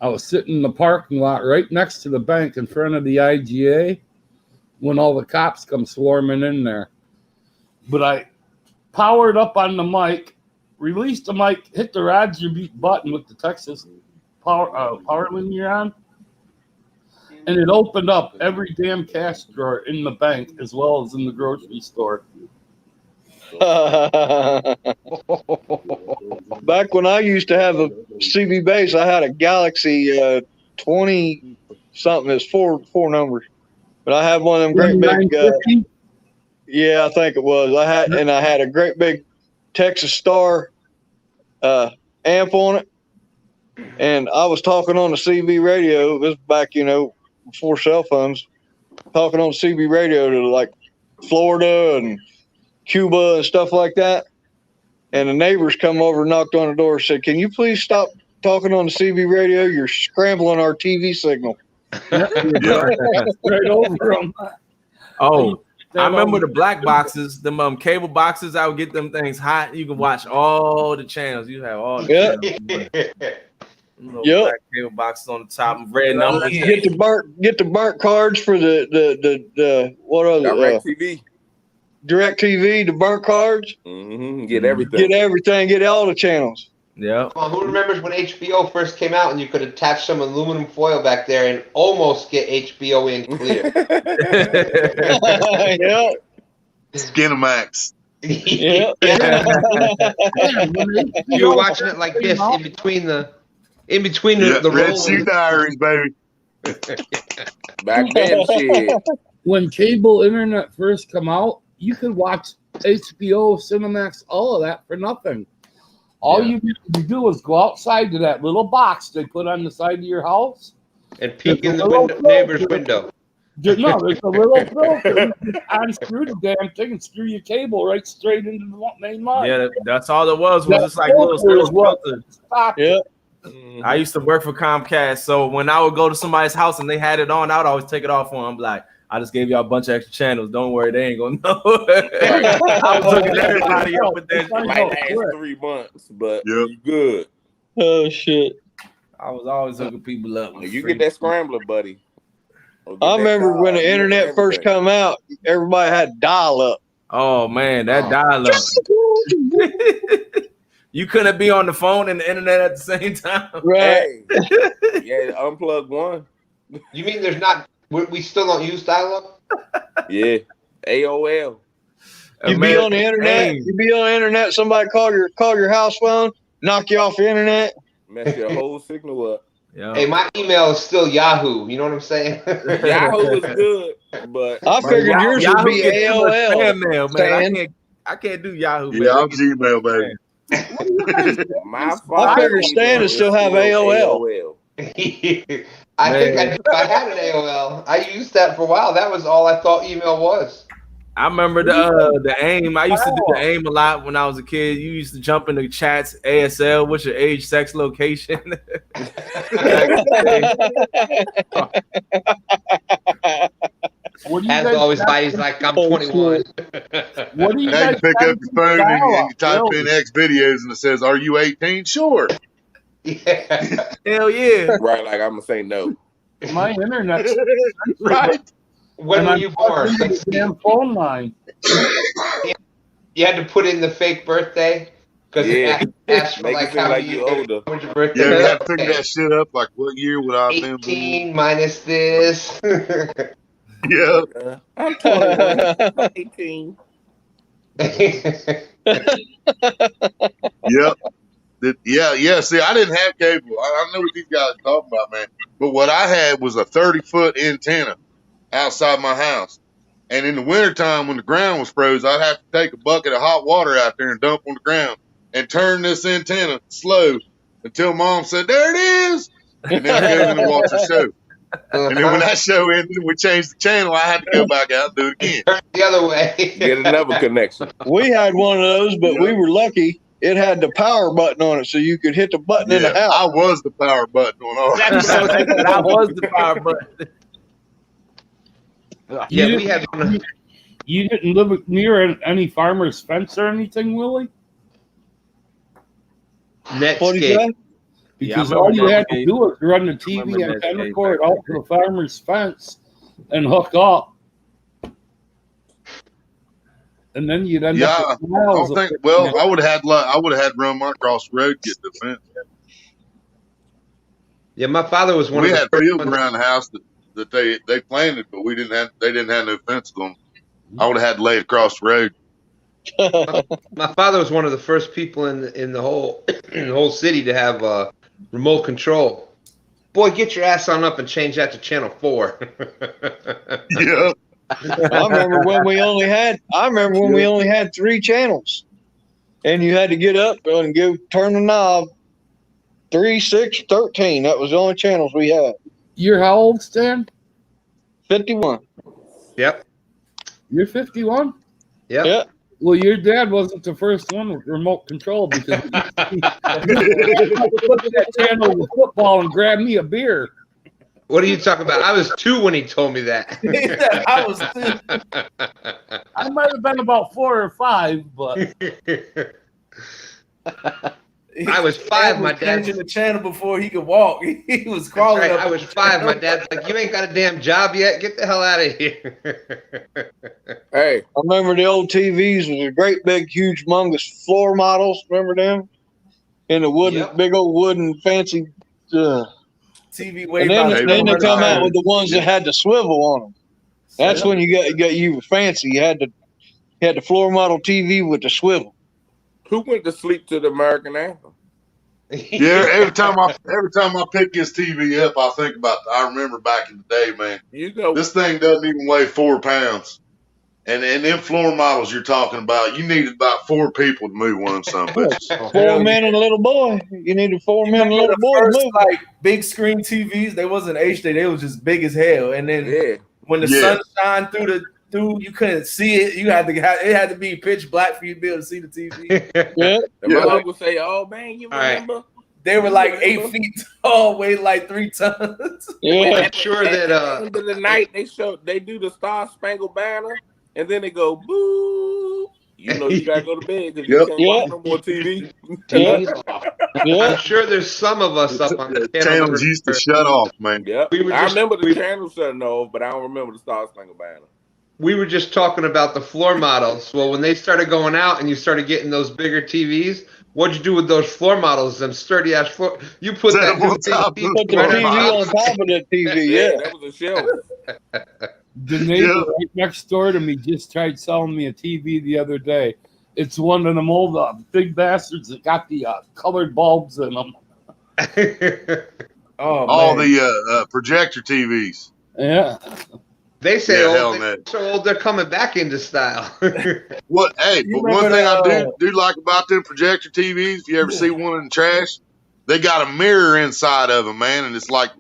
I was sitting in the parking lot right next to the bank in front of the IGA when all the cops come swarming in there. But I powered up on the mic, released the mic, hit the Roger beat button with the Texas power linear on, and it opened up every damn cash drawer in the bank as well as in the grocery store. Back when I used to have a CB base, I had a Galaxy 20 something. It's four numbers, but I had one of them great big. Yeah, I think it was. I had a great big Texas Star amp on it, and I was talking on the CB radio. This was back, before cell phones. Talking on CB radio to like Florida and Cuba and stuff like that. And the neighbors come over and knocked on the door and said, "Can you please stop talking on the CB radio? You're scrambling our TV signal." Right over them. Oh, I remember the black boxes, them cable boxes. I would get them things hot. You can watch all the channels. You have all the channels. Black cable boxes on the top, red numbers. Get the burnt cards for the what other DirecTV. DirecTV, the burnt cards. Mm-hmm. Get everything. Get all the channels. Yeah. Well, who remembers when HBO first came out and you could attach some aluminum foil back there and almost get HBO in clear? Yeah. Skinamax. Yeah. You were watching it like this in between the Red Shoe Diaries, baby. Back then, shit. When cable internet first come out, you could watch HBO, Cinemax, all of that for nothing. All you need to do is go outside to that little box they put on the side of your house and peek in the neighbor's window. No, there's a little filter. You just unscrew the damn thing and screw your cable right straight into the main line. Yeah, that's all it was just like little filters. Yeah. I used to work for Comcast, so when I would go to somebody's house and they had it on, I would always take it off on them. I'm like, I just gave y'all a bunch of extra channels. Don't worry, they ain't gonna know. I was hooking everybody up with that. It might last 3 months, but you good. Oh shit! I was always hooking people up. You get that scrambler, buddy. I remember when the internet first come out, everybody had dial up. Oh man, that dial up. You couldn't be on the phone and the internet at the same time. Right. Yeah, unplug one. You mean there's not? We still don't use dial-up? Yeah, AOL. You be on the internet. Somebody call your house phone, knock you off the internet, mess your whole signal up. Yeah. Hey, my email is still Yahoo. You know what I'm saying? Yahoo is good, but I figured yours would be AOL. Mail, man. I can't do Yahoo. Yeah, I'm Gmail, baby. I figured Stan would still have AOL. I think I had an AOL. I used that for a while. That was all I thought email was. I remember the AIM. I used to do the AIM a lot when I was a kid. You used to jump in the chats, ASL, what's your age, sex, location? As always, he's like, I'm 21. What do you now you pick up your phone and you type in X videos and it says, "Are you 18?" Sure. Yeah. Hell yeah. Right, like I'm gonna say no. My internet's right. When were you born? Damn phone line. You had to put in the fake birthday because it asked for like how you older. When's your birthday? Yeah, we had to figure that shit up. Like, what year would I have been? 18 minus this. Yeah. I'm 21. I'm 18. Yep. Yeah. See, I didn't have cable. I know what these guys are talking about, man. But what I had was a 30-foot antenna outside my house. And in the wintertime, when the ground was froze, I'd have to take a bucket of hot water out there and dump on the ground and turn this antenna slow until Mom said, "There it is." And then I go in and watch the show. And then when that show ended, we changed the channel. I had to go back out and do it again. Turn the other way. Get another connection. We had one of those, but we were lucky. It had the power button on it, so you could hit the button in the house. I was the power button on all. I was the power button. You didn't live near any farmer's fence or anything, Willie? Netscape. Because all you had to do was run the TV antenna cord out to the farmer's fence and hook up. And then you'd end up with miles. I would have had run my across the road to get the fence. Yeah, my father was one. We had fields around the house that they planted, but they didn't have no fence on them. I would have had to lay it across the road. My father was one of the first people in the whole city to have remote control. Boy, get your ass on up and change that to channel 4. Yeah. I remember when we only had 3 channels, and you had to get up and turn the knob 3, 6, 13. That was the only channels we had. You're how old, Stan? 51. Yep. You're 51? Yep. Yeah. Well, your dad wasn't the first one with remote control because he used to look at that channel with football and grab me a beer. What are you talking about? I was 2 when he told me that. I was 2. I might have been about 4 or 5, but I was 5. My dad changing the channel before he could walk. He was crawling right. up. I was 5. My dad's like, "You ain't got a damn job yet. Get the hell out of here." Hey, I remember the old TVs with the great big, huge, humongous floor models. Remember them? In the wooden, big old wooden, fancy. TV way and then they come out with the ones that had the swivel on them. That's when you were fancy. You had the floor model TV with the swivel. who went to sleep to the American anthem? Yeah, every time I pick this TV up, I think about. I remember back in the day, man. You know, this thing doesn't even weigh 4 pounds, and them floor models you're talking about, you needed about 4 people to move one of them bitches. 4 men and a little boy. You needed 4 men and a little boy to first, move. like big screen TVs, they wasn't HD, they was just big as hell. And then when the sun shined through you couldn't see it. It had to be pitch black for you to be able to see the TV. And my uncle say, "Oh man, you remember?" Right. They were like 8 feet tall, weighed like 3 tons. Yeah, I'm sure that at the end of the night they do the Star Spangled Banner, and then they go boo. You know you gotta go to bed because you can't watch no more TV. I'm sure there's some of us up on the channels used to shut off, man. Yep. We were I just- remember the channel shutting off, but I don't remember the Star Spangled Banner. We were just talking about the floor models. Well, when they started going out and you started getting those bigger TVs, what'd you do with those floor models? Them sturdy ass floor. You put that Put the TV on top of that TV. Yeah, that was a show. the neighbor right next door to me just tried selling me a TV the other day. It's one of them old big bastards that got the colored bulbs in them. All the projector TVs. Yeah. They say hell they're so old they're coming back into style. What? Hey, but one thing I do like about them projector TVs, if you ever see one in the trash, they got a mirror inside of them, man, and it's not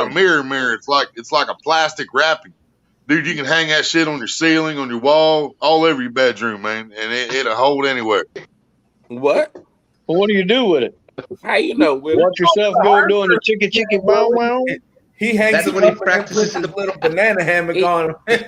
a mirror. It's like a plastic wrapping. Dude, you can hang that shit on your ceiling, on your wall, all over your bedroom, man, and it'll hold anywhere. What? Well, what do you do with it? How you know? Willie? Watch yourself go doing the chicken bow wow. He hangs That's it when he up practices with his little banana hammock on. Being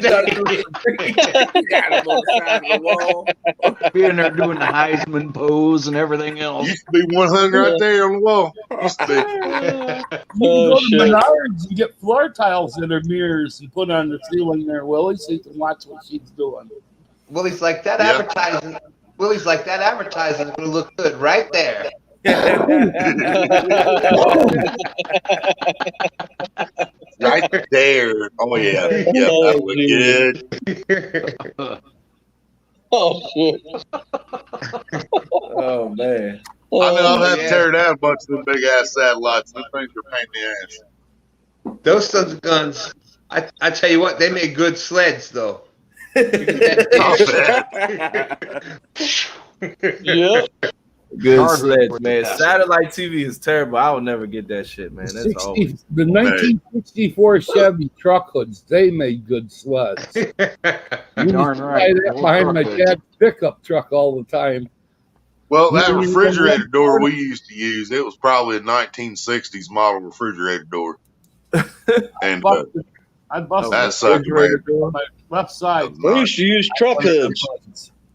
there doing the Heisman pose and everything else. Used to be 100 right there on the wall. Used to be. You can go to Menards and get floor tiles that are mirrors and put on the ceiling there, Willie, so you can watch what she's doing. Willie's like that advertising. Willie's like that advertising will look good right there. Right there. Oh yeah. Yeah, that would good. Oh shit. Oh man. I know I've had to tear down a bunch of them big ass satellites. Them things are pain in the ass. Those sons of guns. I tell you what, they made good sleds though. Yep. Good sleds, man. Satellite TV is terrible. I would never get that shit, man. That's always The 1964 Chevy truck hoods, they made good sleds. Darn right. That behind my dad's pickup truck all the time. Well, that refrigerator door we used to use, it was probably a 1960s model refrigerator door. And I busted that the sucked, refrigerator man. door on my left side. We used to use truck hoods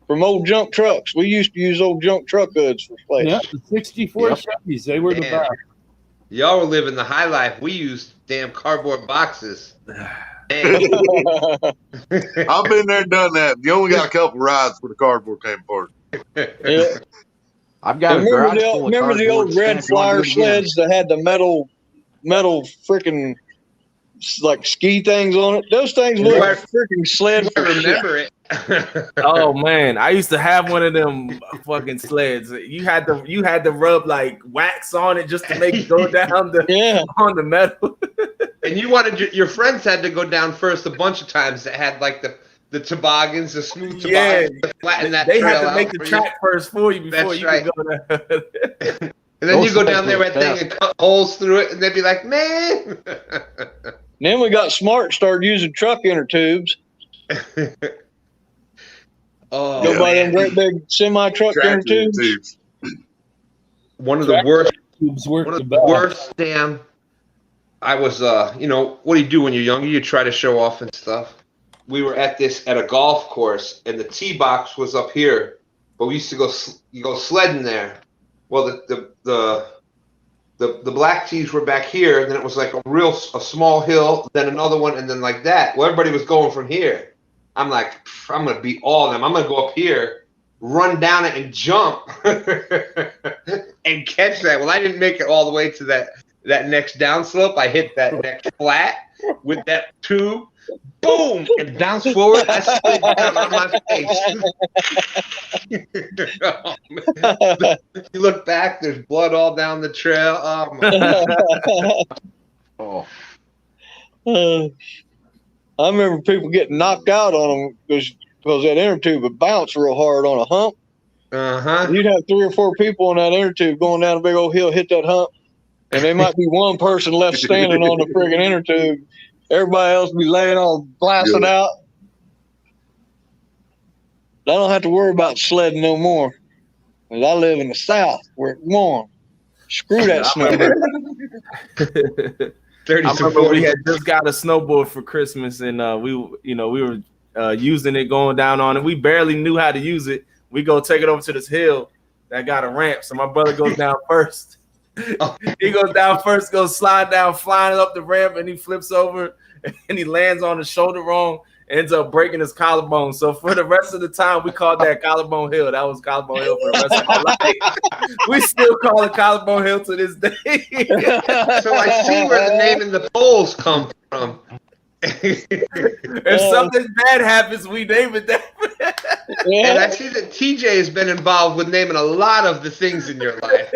from old junk trucks. We used to use old junk truck hoods for plates. Yeah, the 64 Chevys, they were the best. Y'all were living the high life. We used damn cardboard boxes. I've been there and done that. You only got a couple rides where the cardboard came apart. Yeah. I've got a garage full of remember the old cardboard red stands. You wanna do flyer it again? sleds that had the metal freaking like ski things on it? Those things look like freaking sled I for shit. remember it. Oh man, I used to have one of them fucking sleds. You had to rub like wax on it just to make it go down on the metal. And you wanted your friends had to go down first a bunch of times. That had like the toboggans, the smooth toboggans, to flatten that They trail had to make out the for track first for you before That's you right. could go down. And then Those you go sleds down there were with that thing and cut holes through it, and they'd be like, "Man." Then we got smart, started using truck inner tubes. Oh, Go by them man. great big semi truck inner tubes. One of the worst damn. I was, you know, what do you do when you're younger? You try to show off and stuff. We were at a golf course, and the tee box was up here, but we used to go sledding there. Well, the black tees were back here, and then it was like a small hill, then another one, and then like that. Well, everybody was going from here. I'm like, I'm gonna beat all of them. I'm gonna go up here, run down it, and jump, and catch that. Well, I didn't make it all the way to that next downslope. I hit that next flat with that tube. Boom! And bounce forward. I slid down on my face. Oh, man. You look back, there's blood all down the trail. Oh, my. Oh. I remember people getting knocked out on them because that inner tube would bounce real hard on a hump. Uh-huh. You'd have 3 or 4 people on that inner tube going down a big old hill, hit that hump, and there might be one person left standing on the friggin' inner tube. Everybody else be laying all blasted out. I don't have to worry about sledding no more. 'Cause I live in the South where it's warm. Screw that snow. I remember we had just got a snowboard for Christmas, and we were using it, going down on it. We barely knew how to use it. We go take it over to this hill that got a ramp. So my brother goes down first. He goes down first, goes slide down, flying up the ramp, and he flips over and he lands on the shoulder wrong, ends up breaking his collarbone. So for the rest of the time, we called that Collarbone Hill. That was Collarbone Hill for the rest of our life. We still call it Collarbone Hill to this day. So I see where the name and the poles come from. If something bad happens, we name it that. And I see that TJ has been involved with naming a lot of the things in your life.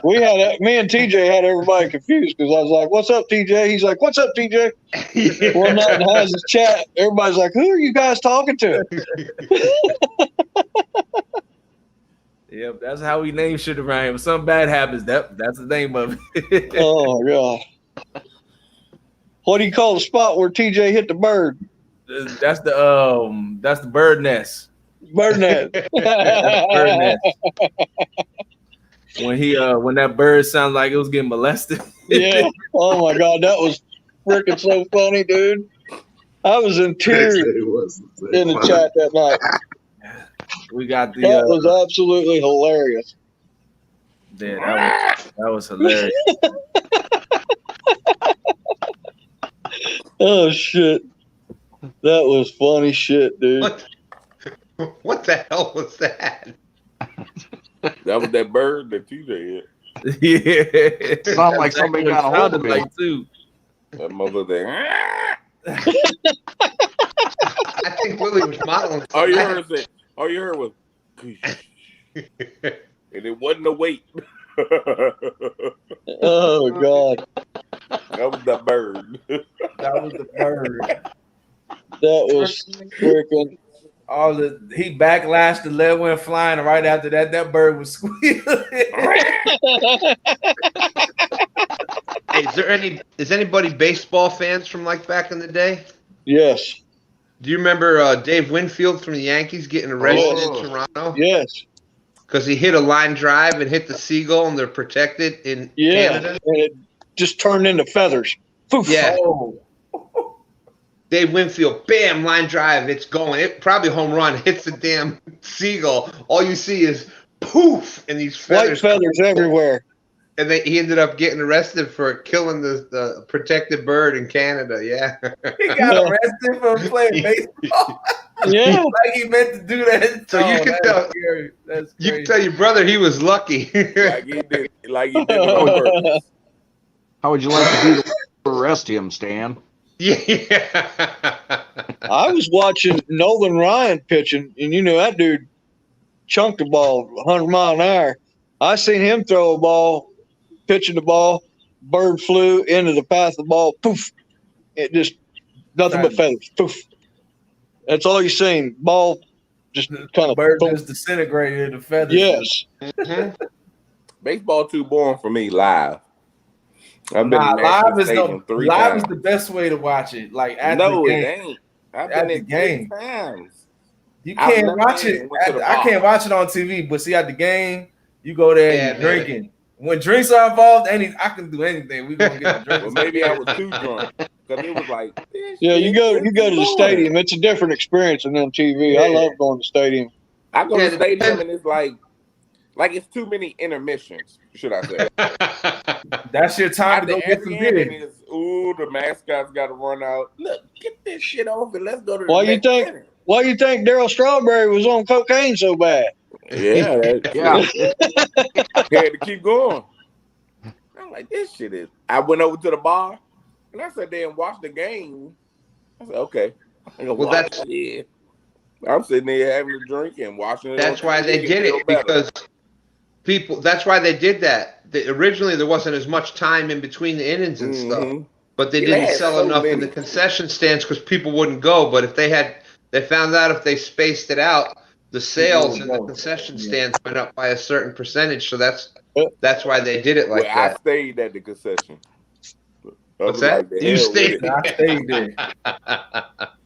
Me and TJ had everybody confused because I was like, "What's up, TJ?" He's like, "What's up, TJ?" One night in Hazard's chat, everybody's like, "Who are you guys talking to?" Yep, that's how we name shit around here. If something bad happens, that's the name of it. Oh god. What do you call the spot where TJ hit the bird? That's the bird nest. Bird nest. Bird nest. When that bird sounded like it was getting molested. Yeah. Oh my god, that was freaking so funny, dude. I was in tears in the chat that night. We got that was absolutely hilarious. Yeah, that was hilarious. Oh shit. That was funny shit, dude. What the hell was that? That was that bird that TJ hit. Yeah. Sounded like somebody got a hold of it. Too. That mother thing. I think Willie was modeling. All you heard that. All you heard was, and it wasn't a weight. Oh god. That was the bird. That was the bird. That was freaking. He backlashed, the leg went flying, and right after that bird was squealing. Hey, is anybody baseball fans from like back in the day? Yes. Do you remember Dave Winfield from the Yankees getting arrested in Toronto? Yes. Because he hit a line drive and hit the seagull, and they're protected in Canada. And it just turned into feathers. Poof. Yeah. Oh. Dave Winfield, bam, line drive, it's going. It probably home run, hits the damn seagull. All you see is poof, and these feathers. White feathers everywhere. And he ended up getting arrested for killing the protected bird in Canada. Yeah. He got arrested for playing baseball. Yeah. Like he meant to do that. So you can tell. You can tell your brother he was lucky. Like he did on purpose. How would you like to arrest him, Stan? Yeah. I was watching Nolan Ryan pitching, and that dude chunked the ball 100 mile an hour. I seen him throw a ball, pitching the ball, bird flew into the path of the ball, poof. It just nothing but feathers, poof. That's all you seen. Ball just kind of bird just disintegrated the feathers. Yes. Baseball too boring for me live. I've been live is three live times. is the best way to watch it. Like at No, the it game. ain't. I've At been the in game. 3 times. You can't watch it. I can't watch it on TV, but see at the game, you go there and you're drinking. When drinks are involved, I can do anything. We gonna get the drinks. Well, maybe I was too drunk because it was like. Yeah, you go to the stadium. It's a different experience than on TV. Yeah. I love going to the stadium. I go to the stadium and it's like it's too many intermissions. Should I say? That's your time to go get some beer. Ooh, the mascot's got to run out. Look, get this shit off and let's go to the Why next inning. Why you think Daryl Strawberry was on cocaine so bad? Yeah, yeah. I had to keep going. I'm like, this shit is. I went over to the bar and I sat there and watched the game. I said, okay. I'm sitting there having a drink and watching it. That's why they did it, because people. That's why they did that. Originally, there wasn't as much time in between the innings and stuff, but they didn't sell enough in the concession stands because people wouldn't go. But if they found out if they spaced it out, the sales in the concession stands went up by a certain percentage. So that's why they did it like that. I stayed at the concession. What's that? You stayed. I stayed there.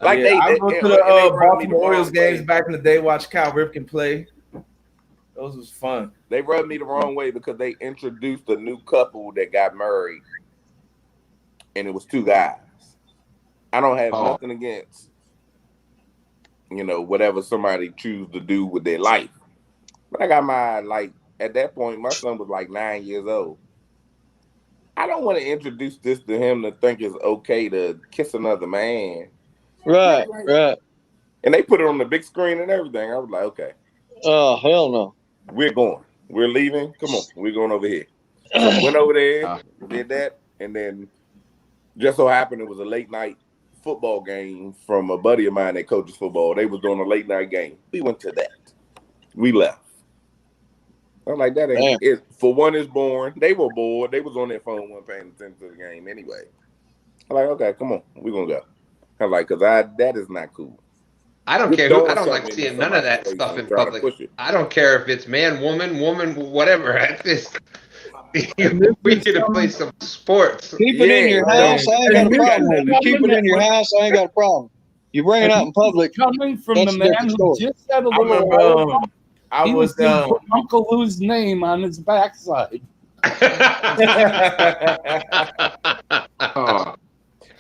Like I go to the Baltimore Orioles games back in the day. Watch Cal Ripken play. Those was fun. They rubbed me the wrong way because they introduced a new couple that got married, and it was 2 guys. I don't have nothing against, whatever somebody choose to do with their life. But I got at that point, my son was like 9 years old. I don't want to introduce this to him to think it's okay to kiss another man. Right. And they put it on the big screen and everything. I was like, okay. Oh, hell no. We're going. We're leaving. Come on. We're going over here. So went over there, did that, and then just so happened it was a late night football game from a buddy of mine that coaches football. They was doing a late night game. We went to that. We left. I was like, that ain't it. For one, it's boring. They were bored. They was on their phone, weren't paying attention to the game anyway. I'm like, okay, come on. We're going to go. I'm like, because that is not cool. I don't care. I don't like seeing none of that stuff in public. I don't care if it's man, woman, whatever. We need to play some sports. Keep it in your house. I ain't got a problem with it. You keep it in your house. I ain't got a problem. You bring it out in public. Coming from the man who just said a little while he was going to put Uncle Lou's name on his backside.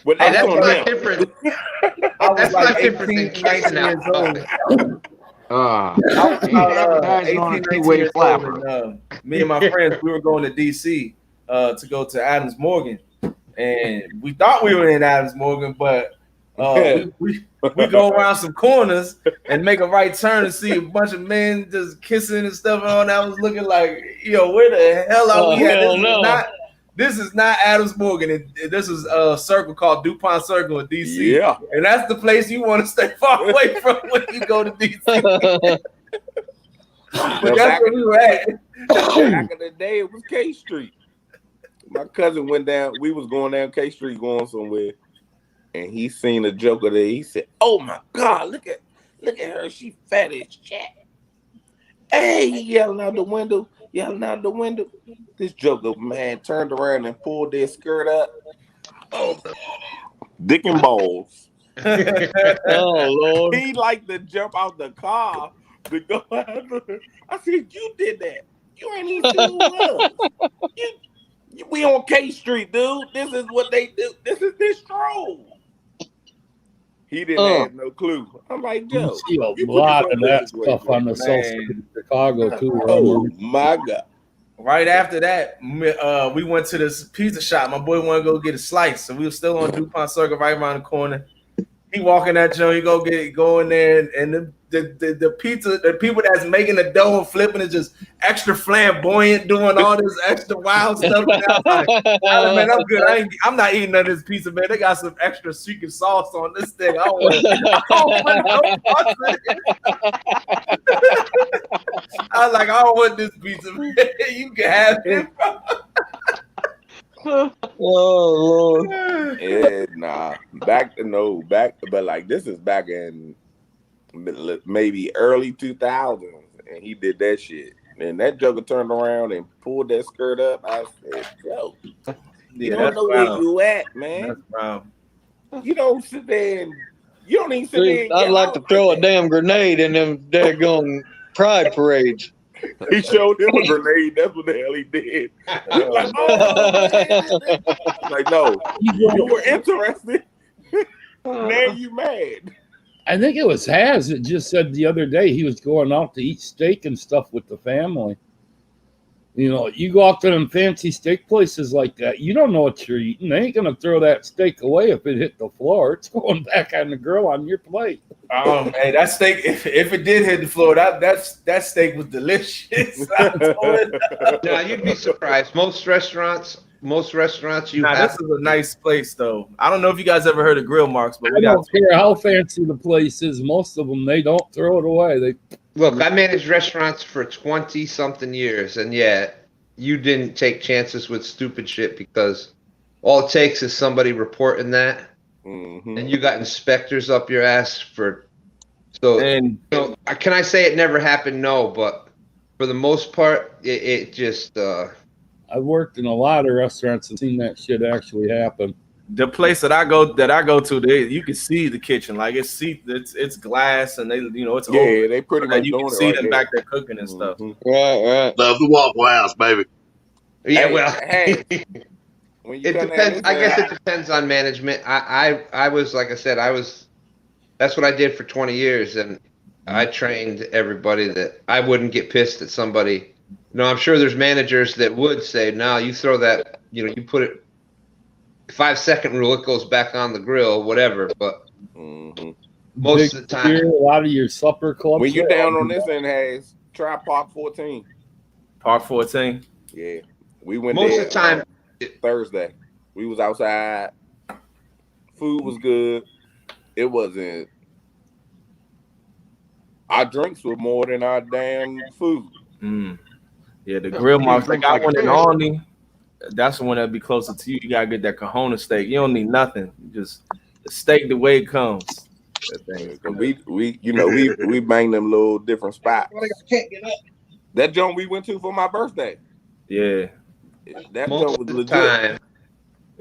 Well, hey, that's not different. That's not different than kissing years old. I was 18, 19 years old, and me and my friends, we were going to DC to go to Adams Morgan, and we thought we were in Adams Morgan, but we go around some corners and make a right turn and see a bunch of men just kissing and stuff, and I was looking like, where the hell are we at? This is not Adams Morgan. This is a circle called DuPont Circle in DC. Yeah. And that's the place you want to stay far away from when you go to DC. But that's where we were at. Back in the day, it was K Street. My cousin went down. We was going down K Street going somewhere. And he seen a joker there. He said, oh, my God, look at her. She fat as shit. Hey, he yelling out the window. This joker, man, turned around and pulled their skirt up. Oh, dick and balls. Oh, Lord. He liked to jump out the car to go after. I said, you did that. You ain't even doing us. We on K Street, dude. This is what they do. This is this stroll. He didn't have no clue. I'm like, Joe. You see a lot of that stuff on the south side of Chicago, too. Oh, my God. Right after that, we went to this pizza shop. My boy wanted to go get a slice. So we were still on DuPont Circle right around the corner. He walking that joint, he go in there, and the pizza, the people that's making the dough and flipping is just extra flamboyant, doing all this extra wild stuff. And I was like, man, I'm good. I'm not eating none of this pizza, man. They got some extra secret sauce on this thing. I don't want I was like, I don't want this pizza, man. You can have it. Oh Lord. Yeah, nah. But like this is back in maybe early 2000s, and he did that shit. And that joker turned around and pulled that skirt up. I said, yo, you don't know where you at, man. That's wild. You don't sit there and you don't even sit there. I'd like to throw a damn grenade in them daggone pride parades. He showed him a grenade. That's what the hell he did. He was like, oh, man. Like, no, you were interested. Now you mad. I think it was Haz that just said the other day he was going out to eat steak and stuff with the family. You know, you go out to them fancy steak places like that, you don't know what you're eating. They ain't going to throw that steak away if it hit the floor. It's going back on the grill on your plate. Hey, that steak, if it did hit the floor, that steak was delicious. Now, you'd be surprised. Most restaurants you have. This is a nice place, though. I don't know if you guys ever heard of Grill Marks, but I don't care how fancy the place is. Most of them, they don't throw it away. Look, I managed restaurants for 20-something years, and yeah, you didn't take chances with stupid shit because all it takes is somebody reporting that, and you got inspectors up your ass for. So, can I say it never happened? No, but for the most part, it just. I've worked in a lot of restaurants and seen that shit actually happen. The place that I go to, you can see the kitchen, like it's glass, and it's open. They pretty much you can see them back there cooking and stuff. Right. Love the Waffle House, baby. Yeah, well, hey, it depends. I guess it depends on management. I was, like I said, that's what I did for 20 years, and I trained everybody that I wouldn't get pissed at somebody. No, I'm sure there's managers that would say, no, you throw that, you put it 5-second rule, it goes back on the grill, whatever. But most of the time, a lot of your supper clubs. When you're down on this end, Hayes, try Park 14. Park 14? Yeah. We went most there of the time Thursday. We was outside. Food was good. It wasn't. Our drinks were more than our damn food. Yeah, the Grill Marks. I got one in Albany. That's the one that'd be closer to you. You gotta get that Kahuna steak. You don't need nothing. Just the steak the way it comes. That thing. We bang them little different spots. That joint we went to for my birthday. Yeah. That joint was legit.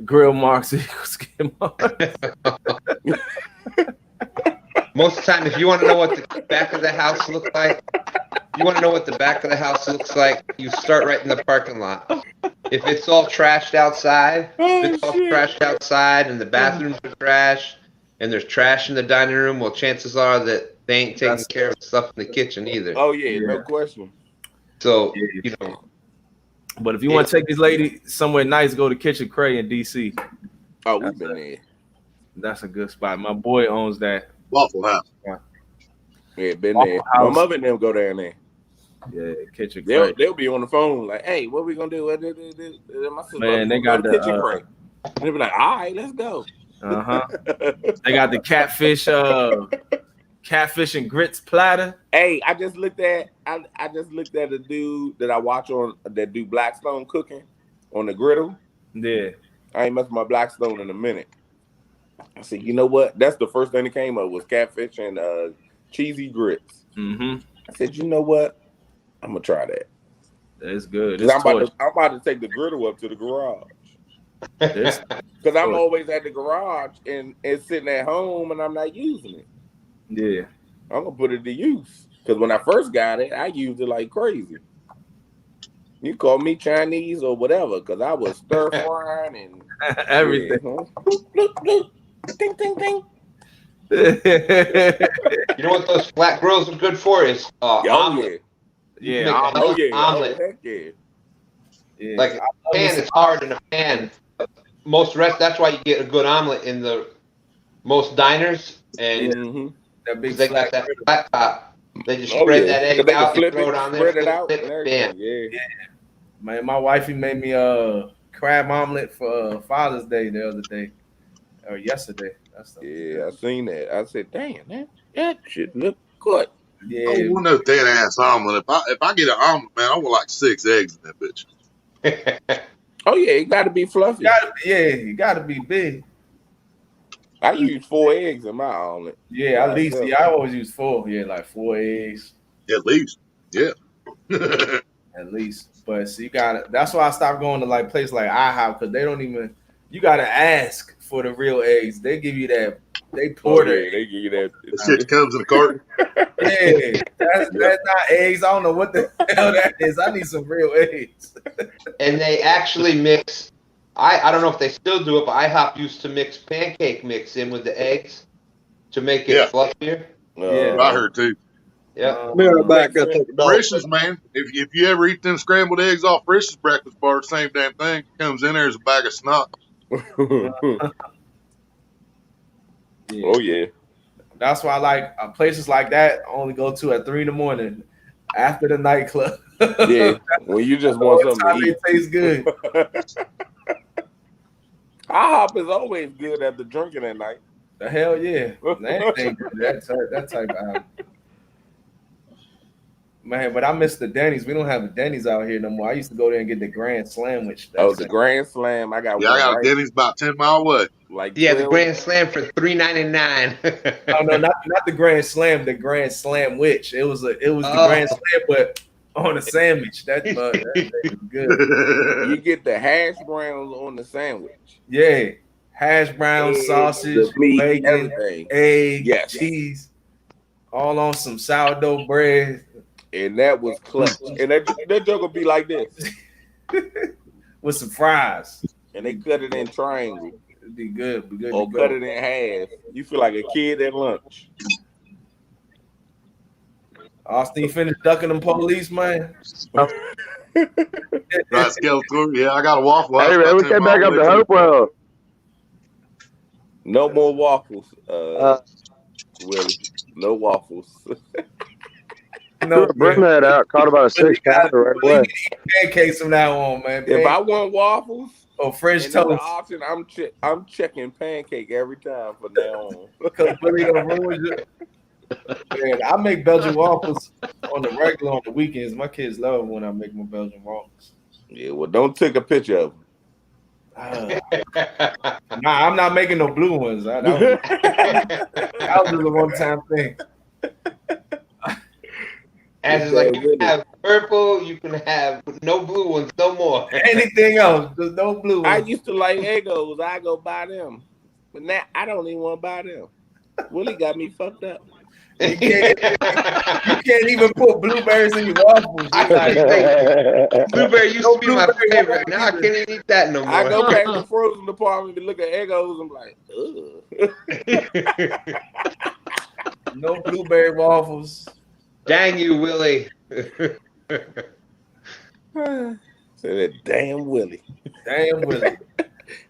Grill Marks equals skin marks. Most of the time, if you want to know what the back of the house looks like, you start right in the parking lot. If it's all trashed outside, and the bathrooms are trash, and there's trash in the dining room, well, chances are that they ain't taking care of stuff in the kitchen either. Oh, yeah, no question. So, But if you want to take this lady somewhere nice, go to Kitchen Cray in D.C. Oh, we've been there. That's a good spot. My boy owns that. Waffle House. Yeah, been there. My mother and them go down there. Yeah, Kitchen Cray. They'll be on the phone like, hey, what we going to do? My sister, man, they got the Kitchen Cray. And they'll be like, all right, let's go. They got the catfish and grits platter. Hey, I just looked at a dude that I watch on that do Blackstone cooking on the griddle. Yeah. I ain't messed with my Blackstone in a minute. I said, you know what? That's the first thing that came up was catfish and cheesy grits. I said, you know what? I'm gonna try that. That's good. I'm about to take the griddle up to the garage. Because I'm always at the garage and it's sitting at home and I'm not using it. Yeah. I'm gonna put it to use. Because when I first got it, I used it like crazy. You call me Chinese or whatever, because I was stir frying and everything. Ding, ding, ding. You know what those flat grills are good for is omelet. Yeah. Omelet. Heck yeah. Like a pan is hard in a pan. That's why you get a good omelet in the most diners. And That big they got that flat top. They just spread that egg they can out, flip throw it, it on there, spread it out, and everything. Yeah. Man, my wifey made me crab omelet for Father's Day the other day or yesterday. Yeah, I seen that. I said, damn, that shit look good. I Yeah. don't want no thin ass omelet. If I get an omelet, man, I want like 6 eggs in that bitch. Oh yeah, it got to be fluffy. You got to be big. I use 4 eggs in my omelet. Yeah, at least. Yeah, I always use 4. Yeah, like 4 eggs. At least. Yeah. At least. But see, you gotta. That's why I stopped going to like places like IHOP because they don't even. You gotta ask for the real eggs. They give you that. They pour it. They give you that. The shit comes in a carton. Yeah, that's not eggs. I don't know what the hell that is. I need some real eggs. And they actually mix. I don't know if they still do it, but IHOP used to mix pancake mix in with the eggs to make it fluffier. Yeah, I heard too. Yeah. Frisch's, man. If you ever eat them scrambled eggs off Frisch's breakfast bar, same damn thing. Comes in there as a bag of snot. Oh yeah. That's why I like places like that. I only go to at 3 a.m. after the nightclub. Yeah, when you just want something to eat. It tastes good. IHOP is always good after drinking at night. The hell yeah. that type of album. Man, but I miss the Denny's. We don't have the Denny's out here no more. I used to go there and get the Grand Sandwich. The Grand Slam. I got one. I got a Denny's about 10 miles away. Like the Grand Slam for $3.99. No, not the Grand Slam. The Grand Slam which it was the Grand Slam, but on a sandwich. That's good. You get the hash browns on the sandwich. Yeah, hash browns, sausage, meat, bacon, everything. egg, cheese, all on some sourdough bread. And that was clutch. And that joke will be like this. With some fries. And they cut it in triangles. It'd be good. Or cut it in half. You feel like a kid at lunch. Austin, you finished ducking them police, man? Right, Skeletor. Yeah, I got a waffle. Hey, man, we came back up to Hopewell. No more waffles, Willie. No waffles. No, bring that out. Caught about a 6-pounder right away. Pancakes from now on, man. If I want waffles or French and toast, the option, I'm checking pancake every time from now on. Because Willie gonna ruin it. Man, I make Belgian waffles on the regular on the weekends. My kids love when I make my Belgian waffles. Yeah, well, don't take a picture of them. Nah, I'm not making no blue ones. That was just a one-time thing. And it's like you can have purple, you can have no blue ones, no more. Anything else, there's no blue ones. I used to like Eggos. I go buy them, but now I don't even want to buy them. Willie got me fucked up. You can't even put blueberries in your waffles. Blueberry used to be my favorite. Now I can't even eat that no more. I go back to the frozen department to look at Eggos. I'm like, ugh. No blueberry waffles. Dang you, Willie. Say that damn Willie. Damn Willie.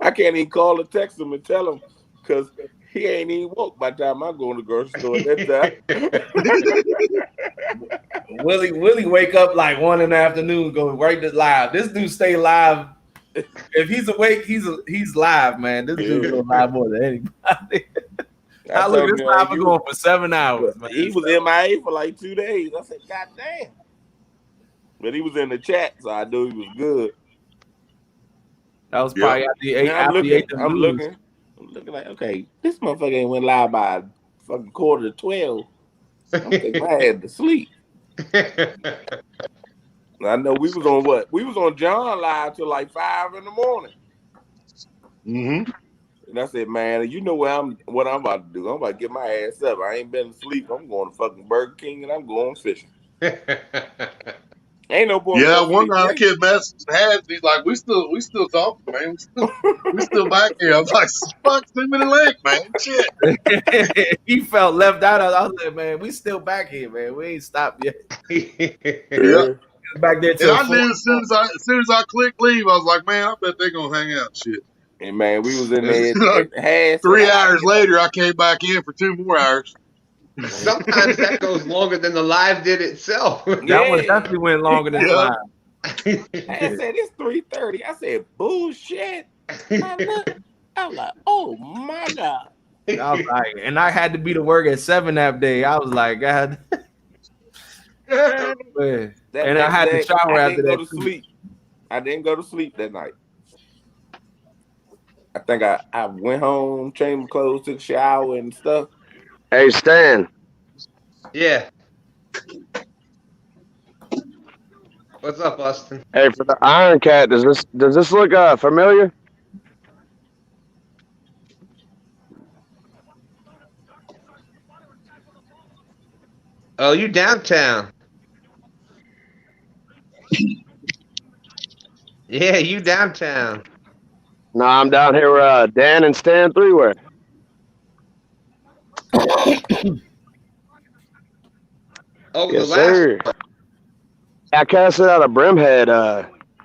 I can't even call or text him and tell him because he ain't even woke by the time I go in the grocery store at that time. Willie wake up like 1 in the afternoon, go right to live. This dude stay live. If he's awake, he's live, man. This dude go live more than anybody. I look, this live been going for 7 hours. Man. He was MIA for like 2 days. I said, God damn. But he was in the chat, so I knew he was good. That was probably I'm looking like, okay, this motherfucker ain't went live by fucking 11:45. I'm thinking I had to sleep. I know we was on what? We was on John live till like 5 in the morning. Mm-hmm. And I said, man, you know what I'm about to do. I'm about to get my ass up. I ain't been asleep. I'm going to fucking Burger King and I'm going fishing. Ain't no point. Yeah, one guy kid messaged had. He's like, we still talking, man. We still back here. I was like, fuck, 2 minute late, man. Shit. He felt left out. I was like, man, we still back here, man. We ain't stopped yet. Yeah. Back there and I knew as soon as I clicked leave, I was like, man, I bet they're gonna hang out. Shit. And man, we was in there. 3 hours later, I came back in for 2 more hours. Sometimes that goes longer than the live did itself. That one definitely went longer than the live. I said it's 3:30. I said bullshit. I was like, oh my god. I was like, and I had to be to work at 7 that day. I was like, God. And I had to shower after that. I didn't go to sleep. I didn't go to sleep that night. I think I went home, changed my clothes, took a shower and stuff. Hey, Stan. Yeah. What's up, Austin? Hey, for the Iron Cat, does this look familiar? Oh, you downtown. Yeah, you downtown. No, I'm down here where Dan and Stan 3 were. Oh, yes, the last sir. I cast it out of Brimhead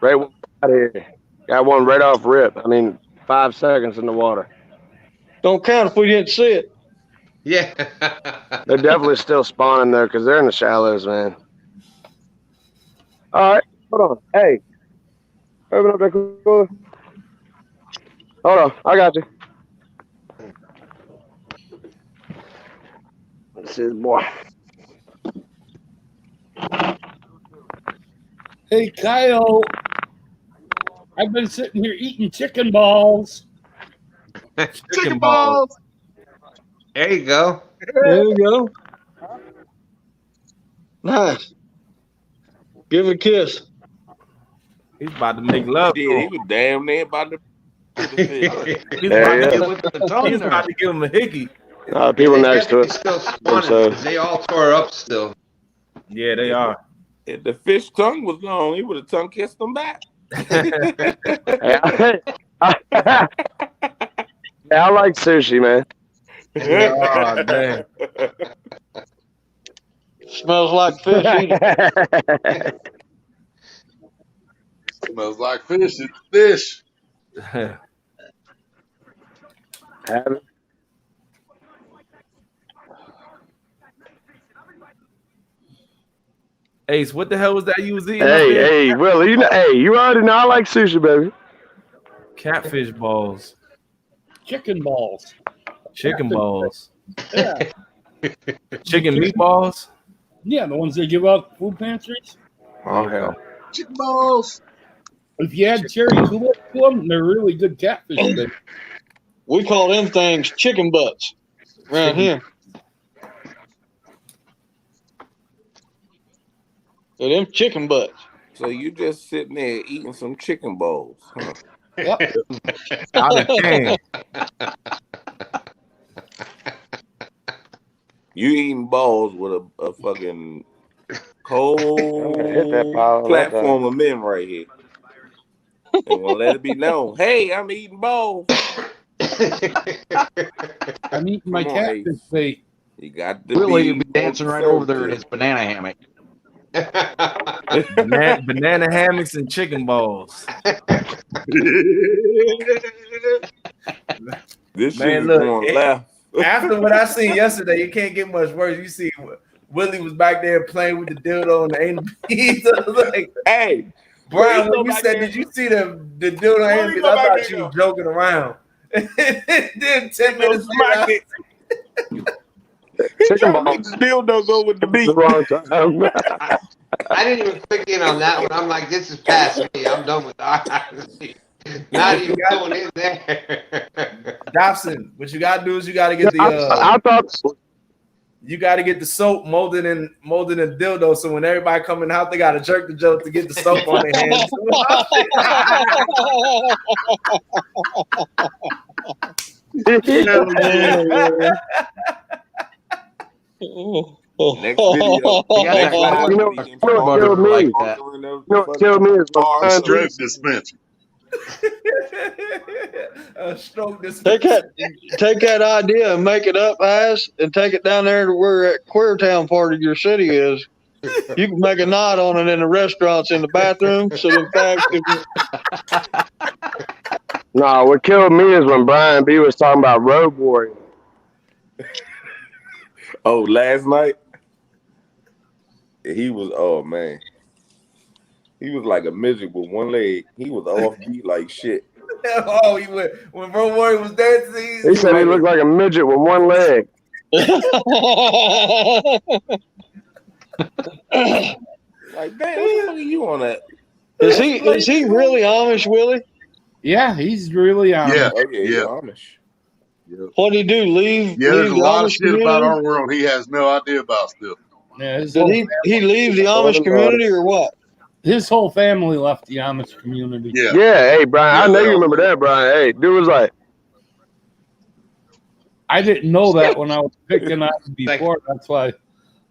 right out here. Got one right off rip. I mean, 5 seconds in the water. Don't count if we didn't see it. Yeah. They're definitely still spawning there because they're in the shallows, man. All right, hold on. Hey, open up that cooler. Hold on, I got you. Let's see this boy. Hey, Kyle. I've been sitting here eating chicken balls. Chicken balls. There you go. There you go. Nice. Give a kiss. He's about to make love. He was damn near about to. He's about to give him a hickey. People next to It's us. still spawning. They all tore up still. Yeah, they are. If the fish tongue was long, he would have tongue kissed them back. Yeah, I like sushi, man. Oh, man. Smells like fish eating. Smells like fish. It's fish. Ace, what the hell was that you was eating? Hey, Willie, you already know I like sushi, baby. Catfish balls. Chicken balls. Chicken balls. Yeah. Chicken meatballs? Yeah, the ones they give out food pantries. Oh, hell. Chicken balls. If you add cherry to them, they're really good catfish. Baby. We call them things chicken butts around here. So them chicken butts. So you just sitting there eating some chicken balls, huh? Yep. Out of can. You eating balls with a fucking cold Hit that pile platform of men right here. And we'll let it be known. Hey, I'm eating balls. I'm eating my catfish bait. You got to Willie, be you'd be dancing right over there in his banana hammock. Banana hammocks and chicken balls. This Man, shit is look, going left. After what I seen yesterday, you can't get much worse. You see, Willie was back there playing with the dildo and the anal beads. I was like, hey, Brian, when you said, did you see the dildo and anal beads? I thought you was joking around. Then 10 minutes later, Chicken balls. Dildo go with the beat. I didn't even click in on that one. I'm like, this is past me. I'm done with that. Not even going in there. Dobson, what you gotta do is you gotta get the I thought you gotta get the soap molded in dildo, so when everybody coming out, they gotta jerk the joke to get the soap on their hands. Next video. You know what killed me is my son. Stroke dispenser. Stroke dispenser. Take that idea and make it up as, and take it down there to where that queer town part of your city is. You can make a knot on it in the restaurants in the bathroom. So in fact, No, what killed me is when Brian B was talking about Road Warrior. Oh, last night he was. Oh man, he was like a midget with one leg. He was off beat like shit. Oh, he went when Bro Warrior was dancing. He said he looked like a midget with one leg. Like, damn, what the fuck are you on that? Is he really Amish, Willie? Yeah, he's really Amish. Yeah, Oh, yeah, he's yeah. Amish. Yeah. What did he do? Leave There's a the lot of Amish shit about community? our world he has no idea about still. Yeah, Did he leave the Amish community or what? His whole family left the Amish community. Yeah. Yeah, hey Brian, Yeah, I know they you all remember that, Brian. Hey, dude was like, I didn't know that when I was picking up before. That's why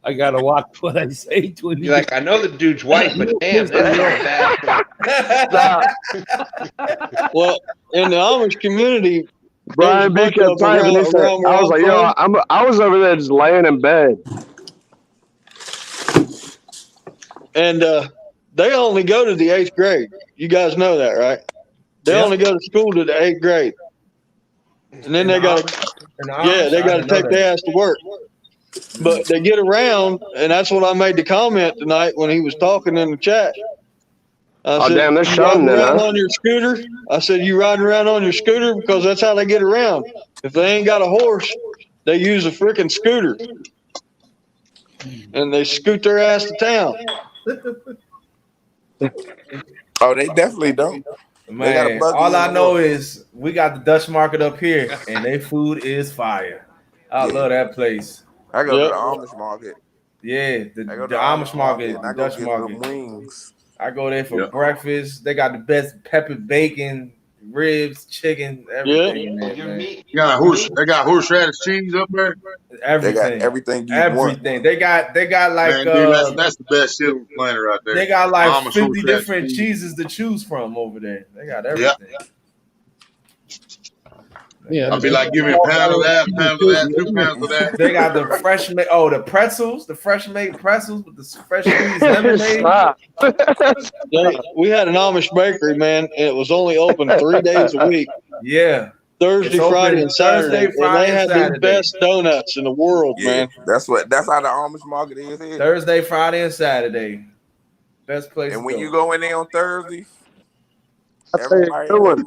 I gotta watch what I say to him. You're like, I know the dude's white, but damn, that's not bad. Well, in the Amish community, Brian B kept typing. He said, I was like, yo, I was over there just laying in bed. And they only go to the 8th grade. You guys know that, right? They only go to school to the 8th grade. And then they got to take their ass to work. But they get around, and that's what I made the comment tonight when he was talking in the chat. I said, damn, they're you shunning riding it, around huh? on your scooter? I said, you riding around on your scooter because that's how they get around. If they ain't got a horse, they use a freaking scooter. And they scoot their ass to town. Oh, they definitely don't. They got a Man, buggy all in I the know world. is we got the Dutch market up here, and their food is fire. I love that place. I go to the Amish market. Yeah, the I go to Amish market, and the I go Dutch get market. some wings. I go there for Yeah. breakfast. They got the best peppered bacon, ribs, chicken, everything in there, man. They got horseradish cheese up there. Everything. They got everything you want. Everything. They got like Man, dude, that's the best shit on the planet right there. they got like Amish 50 horseradish different cheese. cheeses to choose from over there. They got Yeah. everything. Yeah, I'll be like, give me a pound of that, 2 pounds of that. They got the fresh made the pretzels, the fresh made pretzels with the fresh squeezed lemonade. Stop. Yeah, we had an Amish bakery, man, and it was only open 3 days a week. Yeah. Thursday, It's Friday, open and Saturday. Thursday, Friday, and they and had Saturday. the best donuts in the world, man. That's how the Amish market is here. Thursday, Friday, and Saturday. Best place. And to when go. you go in there on Thursday, I tell you, good one.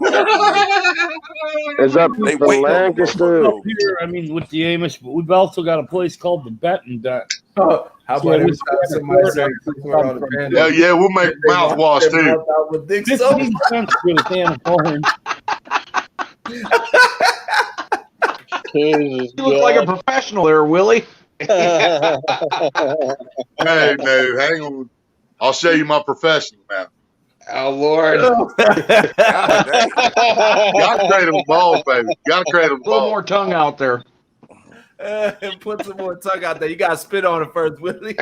Is up They in wait on Lancaster. Up here, I mean, with the Amish, but we've also got a place called the Benton Deck. How about every time somebody says Yeah, yeah, we'll make mouthwash too. 15 cents for a can of corn. You look like a professional there, Willie. Hey, no, hang on. I'll show you my professional now. Oh, Lord. Gotta create a ball, baby. Gotta create a A little more tongue out there. Put some more tongue out there. You gotta spit on it first, Willie.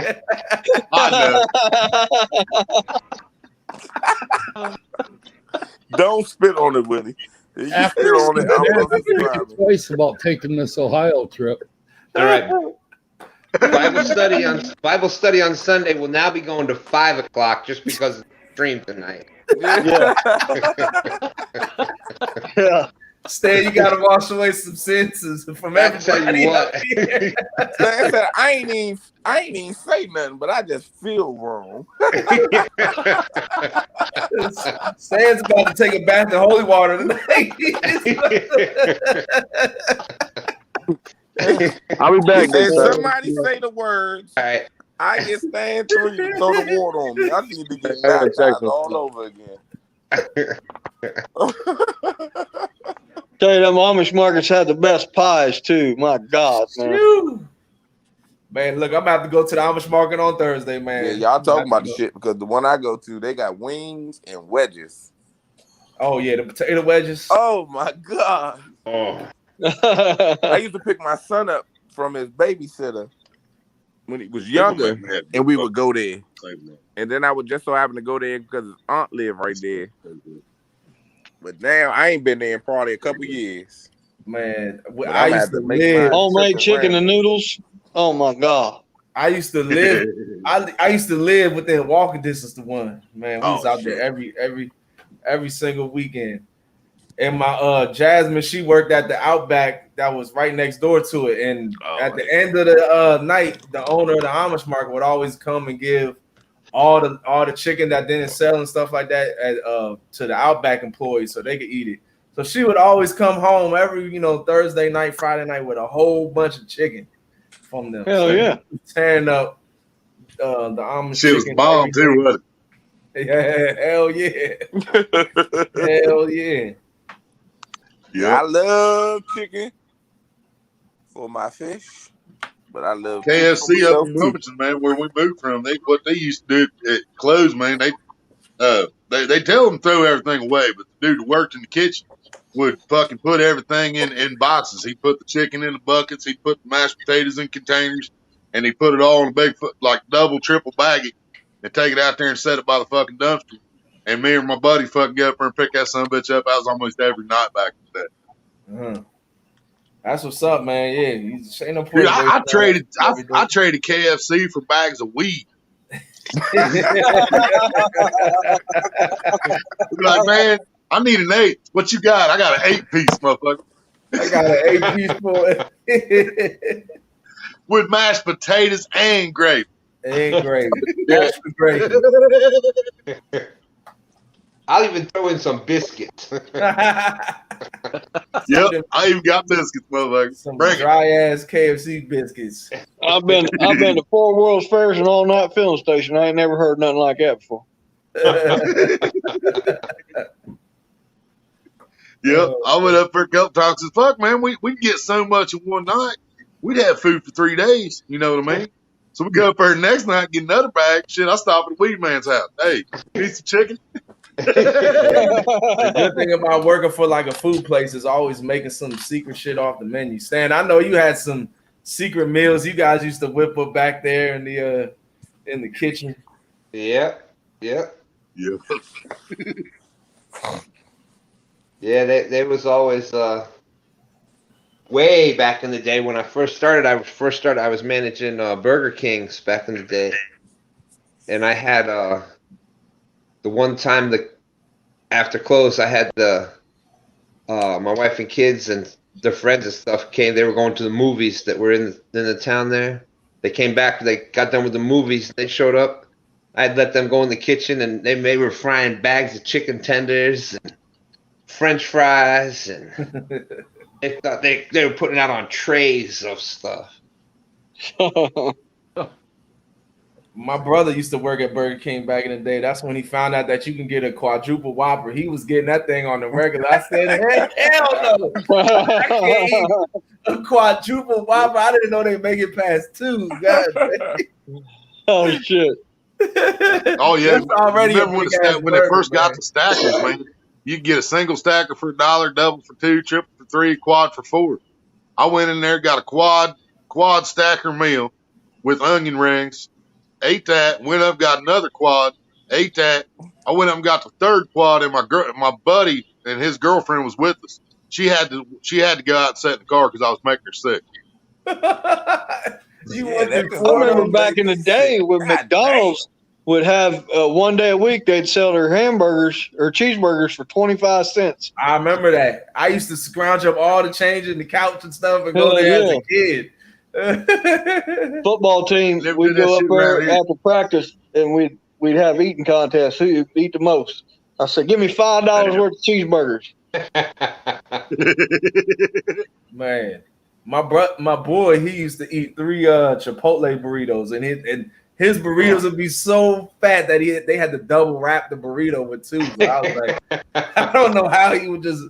Don't spit on it, Willie. If you After spit on it, I'm gonna subscribe. twice about taking this Ohio trip. All right. Bible study on Sunday will now be going to 5 o'clock just because of the stream tonight. Yeah. Yeah. Stan, you gotta wash away some senses from everybody. Tell you what. Stan said, I ain't even say nothing, but I just feel wrong. Stan's about to take a bath in holy water tonight. I'll be back. Said, somebody say the words. All right. I get Stan 3 to throw the water on me. I need to get baptized all over again. Tell you, them Amish markets had the best pies too. My God, man. Phew. Man, look, I'm about to go to the Amish market on Thursday, man. Yeah, y'all talking about the shit because the one I go to, they got wings and wedges. Oh yeah, the potato wedges. Oh my God. Oh. I used to pick my son up from his babysitter when he was younger, and we would go there. And then I would just so happen to go there because his aunt lived right there. But now I ain't been there in probably a couple years. Man, I used to live homemade chicken and noodles. Oh my God. I used to live. I used to live within walking distance to one. Man, we was out there every single weekend. And my Jasmine, she worked at the Outback that was right next door to it. And at the end of the night, the owner of the Amish market would always come and give all the chicken that didn't sell and stuff like that to the Outback employees so they could eat it. So she would always come home every Thursday night, Friday night with a whole bunch of chicken from them. Hell yeah, tearing up the Amish Shit was chicken. bomb too, wasn't it? Yeah, hell yeah, hell yeah. Yeah, I love chicken for my fish, but I love KFC up in Wilmington, man, where we moved from. What they used to do at close, man, they tell them to throw everything away, but the dude that worked in the kitchen would fucking put everything in boxes. He'd put the chicken in the buckets, he'd put the mashed potatoes in containers, and he put it all in a big, like double, triple bag it, and take it out there and set it by the fucking dumpster. And me and my buddy fucking get up there and pick that son of a bitch up. That was almost every night back in the day. That's what's up, man. Yeah, you ain't no point. Dude, I traded KFC for bags of weed. Like, man, I need an 8. What you got? I got an 8-piece, motherfucker. I got an 8-piece boy. With mashed potatoes and gravy. And gravy. Mashed gravy. I'll even throw in some biscuits. Yep, I even got biscuits, motherfucker. Some dry ass KFC biscuits. I've been to 4 World's Fairs and all night filling station. I ain't never heard nothing like that before. Yep, I went up there a couple times and said, fuck, man, we get so much in one night. We'd have food for 3 days. You know what I mean? So we go up there the next night, get another bag. Shit, I stop at the weed man's house. Hey, piece of chicken. The good thing about working for like a food place is always making some secret shit off the menu. Stan, I know you had some secret meals you guys used to whip up back there in the kitchen. Yeah. Yeah. Yeah, they was always way back in the day when I first started. I was managing Burger King's back in the day, and I had the one time after close, I had my wife and kids and their friends and stuff came. They were going to the movies that were in the town there. They came back. They got done with the movies. They showed up. I'd let them go in the kitchen, and they were frying bags of chicken tenders and French fries, and they thought they were putting out on trays of stuff. My brother used to work at Burger King back in the day. That's when he found out that you can get a quadruple Whopper. He was getting that thing on the regular. I said, hell no. I can't eat a quadruple Whopper. I didn't know they make it past 2. God damn. Oh, shit. Oh, yeah. Already remember when they first got the stackers, man? You could get a single stacker for $1, double for $2, triple for $3, quad for $4. I went in there, got a quad stacker meal with onion rings. Ate that, went up, got another quad, ate that. I went up and got the 3rd quad, and my buddy and his girlfriend was with us. She had to go out and sit in the car because I was making her sick. I remember back in the day when McDonald's would have 1 day a week, they'd sell their hamburgers or cheeseburgers for 25 cents. I remember that. I used to scrounge up all the change in the couch and stuff and go there as a kid. Football team, we'd go up there after practice and we'd have eating contests. Who eat the most? I said, give me $5 worth of cheeseburgers. Man, my boy, he used to eat 3 Chipotle burritos, and his burritos would be so fat that they had to double wrap the burrito with 2. So I was like, I don't know how he would just.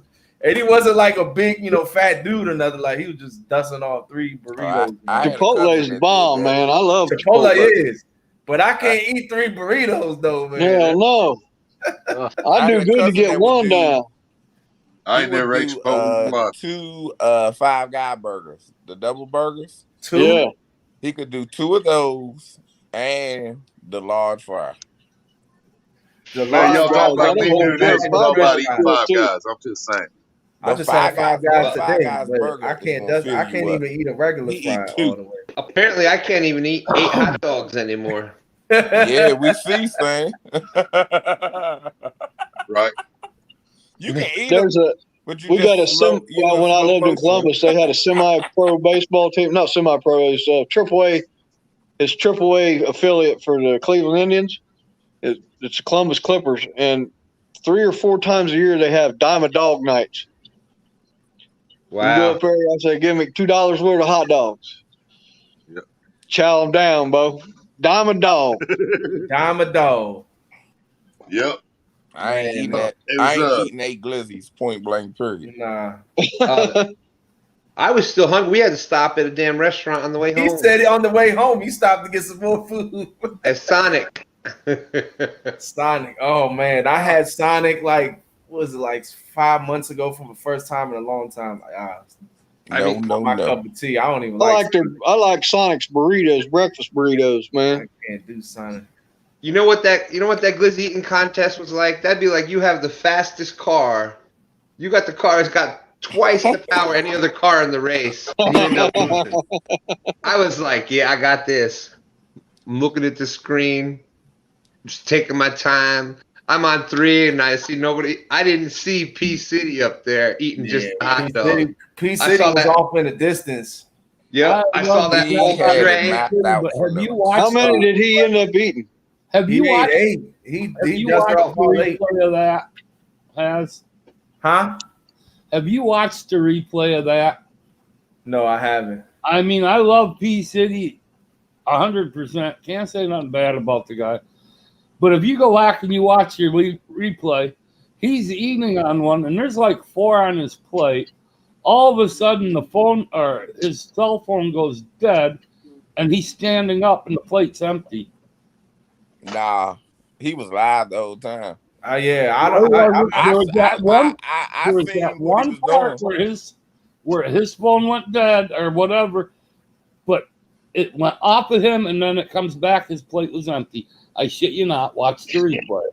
And he wasn't like a big, fat dude or nothing. Like he was just dusting all 3 burritos. Chipotle is the bomb, man. I love Chipotle. Is, but I can't eat 3 burritos though, man. Hell no. I do good to get one down. I ain't never ate Chipotle. 2 Five Guy burgers, the double burgers. 2. Yeah. He could do 2 of those and the large fry. The large y'all talk about me doing this. Talk about eating Five Guys. I'm just saying. I just had Five Guys today, but I can't even eat a regular fry all the way. Apparently, I can't even eat 8 hot dogs anymore. Yeah, we see, Stan. Right. You can eat There's We got a when I lived in Columbus, they had a semi-pro baseball team. Not semi-pro, it's AAA. It's AAA affiliate for the Cleveland Indians. It's Columbus Clippers, and 3 or 4 times a year they have Diamond Dog nights. Wow. You go up there, I say, give me $2 worth of hot dogs. Yep. Chow them down, Bo. Diamond Dog. Diamond Dog. Yep. I ain't eating that. I ain't eating 8 glizzies, point blank period. Nah. I was still hungry. We had to stop at a damn restaurant on the way home. He said on the way home he stopped to get some more food. At Sonic. Sonic. Oh man, I had Sonic like what was it like 5 months ago for the first time in a long time. Like, not my cup of tea. I don't even like. I like Sonic's burritos, breakfast burritos, man. I can't do Sonic. You know what that glizzy eating contest was like? That'd be like you have the fastest car. You got the car that's got twice the power any other car in the race. And you end up losing. I was like, yeah, I got this. I'm looking at the screen, just taking my time. I'm on 3 and I see nobody. I didn't see P City up there eating just a hot dog. P City was off in the distance. Yeah, I saw that whole tray. How many did he end up eating? Have you watched 8? He just off all 8. Of that? Have you watched the replay of that? No, I haven't. I mean, I love P City 100%. Can't say nothing bad about the guy. But if you go back and you watch your replay, he's eating on one, and there's like 4 on his plate. All of a sudden, the phone or his cell phone goes dead, and he's standing up, and the plate's empty. Nah, he was live the whole time. Yeah, I was that one part where his phone went dead or whatever, but it went off of him, and then it comes back. His plate was empty. I shit you not. Watch the replay.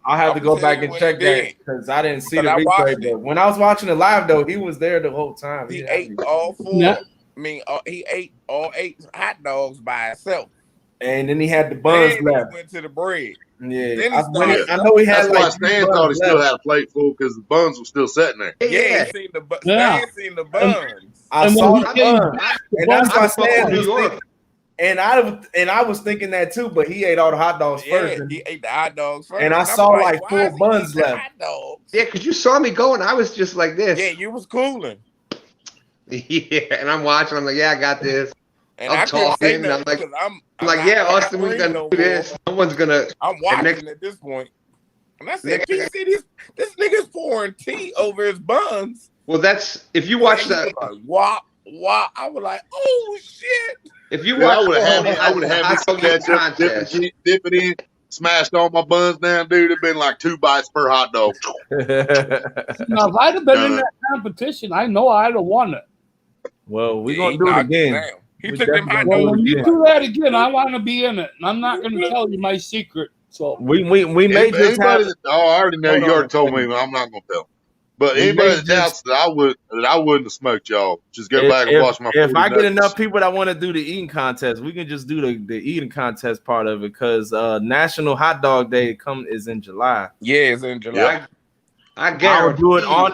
I'll have to go back and check that because I didn't see the replay. But when I was watching it live, though, he was there the whole time. He ate all 4. Yeah. I mean, he ate all 8 hot dogs by himself. And then he had the buns then left. He went to the bread. Yeah, I know he had. That's why Stan thought he still had a plate full because the buns were still sitting there. Yeah, he seen the Stan seen the buns. I saw the buns, and that's why Stan was thinking. And I was thinking that too, but he ate all the hot dogs first. He ate the hot dogs first. And I saw like 4 buns left. Yeah, because you saw me going. I was just like this. Yeah, you was cooling. Yeah, and I'm watching. I'm like, yeah, I got this. And I'm talking. And I'm like, yeah, Austin, we're gonna do this. No one's gonna. I'm watching at this point. And I said, PC, this nigga's pouring tea over his buns. Well, that's if you watch that. Like, wow. I was like, oh shit. If you watch, I would have had some ketchup, dip it in, smashed all my buns down, dude. It'd been like 2 bites per hot dog. Now, if I'd have been in that competition, I know I'd have won it. Well, we're gonna do it again. He took them hot dogs. When you do that again, I want to be in it, and I'm not going to tell you my secret. So we may just have. I already know. You already told me. I'm not gonna tell. But anybody that doubts that I wouldn't have smoked y'all, just go back and watch my. If I get enough people that want to do the eating contest, we can just do the eating contest part of it because National Hot Dog Day is in July. Yeah, it's in July. I guarantee do it on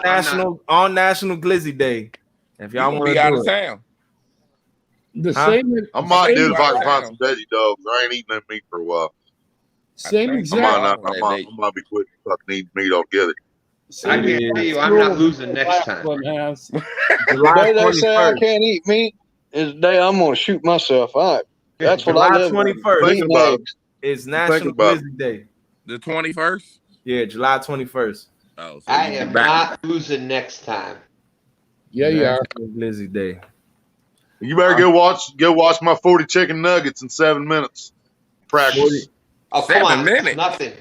National Glizzy Day. If y'all want to be out of town. I might do it if I can find some veggie dogs. I ain't eating that meat for a while. Same exact. I might be quitting fucking eating meat altogether. I guarantee you, I'm not losing next time. The day they say I can't eat meat is the day I'm going to shoot myself. All right. That's what I live 21st is National Glizzy Day. The 21st? Yeah, July 21st. Oh, so I am not losing next time. Yeah, you are. Glizzy Day. You better go watch my 40 chicken nuggets in 7 minutes. Practice. Oh, come on, nothing.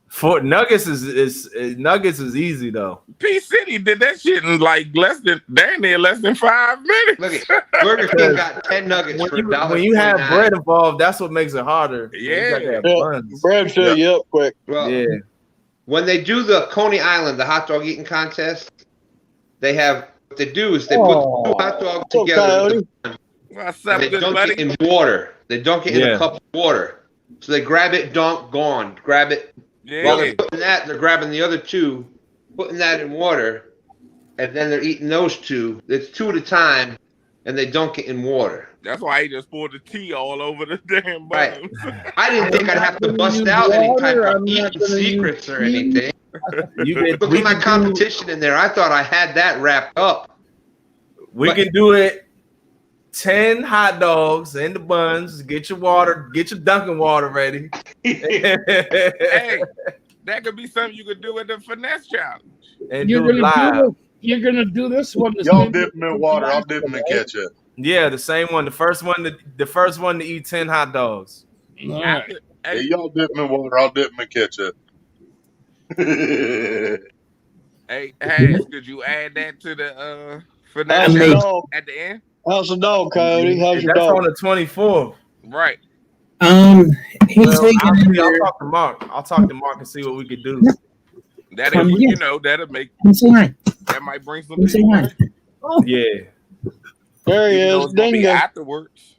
For Nuggets is easy though. P City did that shit in like less than 5 minutes. Look at Burger King got 10 nuggets for $1.29. When you have bread involved, that's what makes it harder. Yeah, bread fill you up quick. Well, yeah. When they do the Coney Island, the hot dog eating contest, they have what they do is they put the 2 hot dogs together. They dunk it in water. They dunk it in a cup of water. So they grab it, dunk, gone. Grab it. Yeah. While they're putting that, they're grabbing the other 2, putting that in water, and then they're eating those two. It's two at a time, and they dunk it in water. That's why he just poured the tea all over the damn Right. buns. I didn't think I'd have to bust out any type of eating secrets or anything. Look at my competition in there. I thought I had that wrapped up. We can do it. 10 hot dogs in the buns. Get your water. Get your Dunkin' water ready. Hey, that could be something you could do at the finesse challenge. And do it live. You're gonna do this one. Y'all dip them in water. I'll dip them in ketchup. Yeah, the same one. The first one to eat 10 hot dogs. All right. Hey, y'all dip them in water. I'll dip them in ketchup. Hey, Hash, could you add that to the finesse How's your challenge dog? at the end? How's the dog, Cody? How's your That's dog? on the 24th. Right. He's taking I'll talk to Mark. I'll talk to Mark and see what we could do. That'll, you know, that'll make that might bring some people. Right? Yeah. There he Even though is. it's gonna be Dingo. afterwards.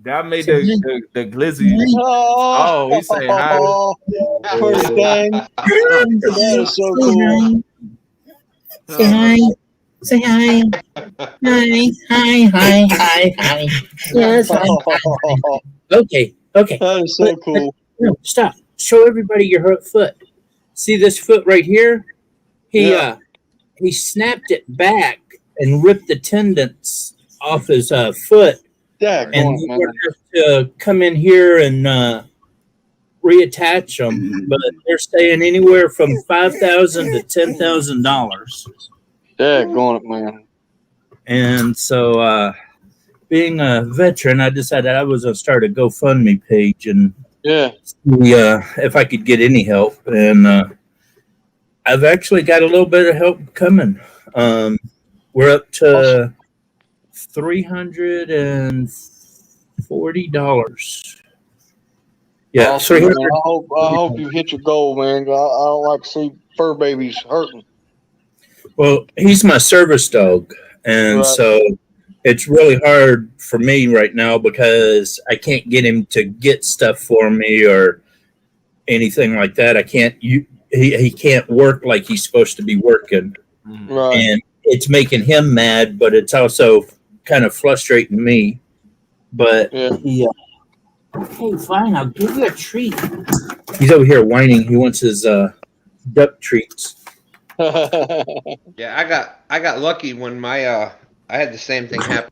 That made the glizzy. Oh, he's saying hi. Pretty thing. That is so cool. Say hi. Say hi. Hi. Yes. Hi. Okay. That is so cool. No, stop. Show everybody your foot. See this foot right here? He snapped it back and ripped the tendons off his foot. Yeah, and we're going to come in here and reattach them, but they're staying anywhere from $5,000 to $10,000. Yeah, going it, man. And so, being a veteran, I decided I was going to start a GoFundMe page and see if I could get any help. And I've actually got a little bit of help coming. We're up to $340. Yeah, awesome, man. I hope you hit your goal, man. I don't like to see fur babies hurting. Well, he's my service dog, and so it's really hard for me right now because I can't get him to get stuff for me or anything like that. I can't. He can't work like he's supposed to be working, and it's making him mad. But it's also kind of frustrating me. But he, hey, fine, I'll give you a treat. He's over here whining. He wants his duck treats. Yeah, I got lucky when my I had the same thing happen.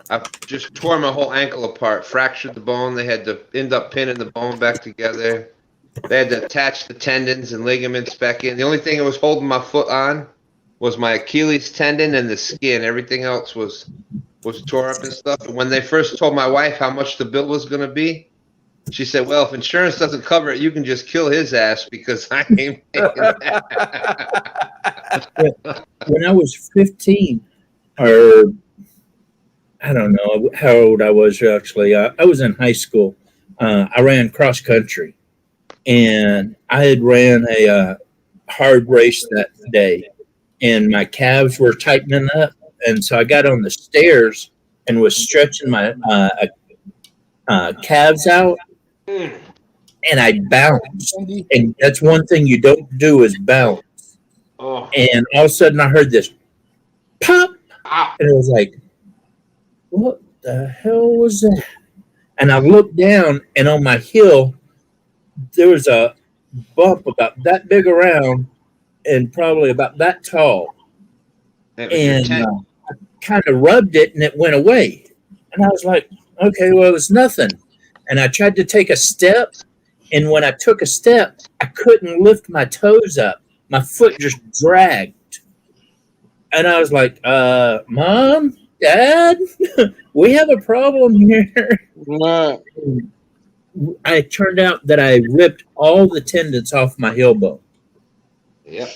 I just tore my whole ankle apart, fractured the bone. They had to end up pinning the bone back together. They had to attach the tendons and ligaments back in. The only thing that was holding my foot on was my Achilles tendon and the skin. Everything else was tore up and stuff. And when they first told my wife how much the bill was going to be, she said, "Well, if insurance doesn't cover it, you can just kill his ass because I ain't paying that." When I was 15, or I don't know how old I was actually, I was in high school. I ran cross country, and I had ran a hard race that day, and my calves were tightening up, and so I got on the stairs and was stretching my calves out. And I bounced, and that's one thing you don't do is bounce. And all of a sudden, I heard this pop, and it was like, "What the hell was that?" And I looked down, and on my heel, there was a bump about that big around, and probably about that tall. And I kind of rubbed it, and it went away. And I was like, "Okay, well, it's nothing." And I tried to take a step, and when I took a step, I couldn't lift my toes up. My foot just dragged. And I was like, Mom, Dad, we have a problem here. It turned out that I ripped all the tendons off my heel bone. Yep.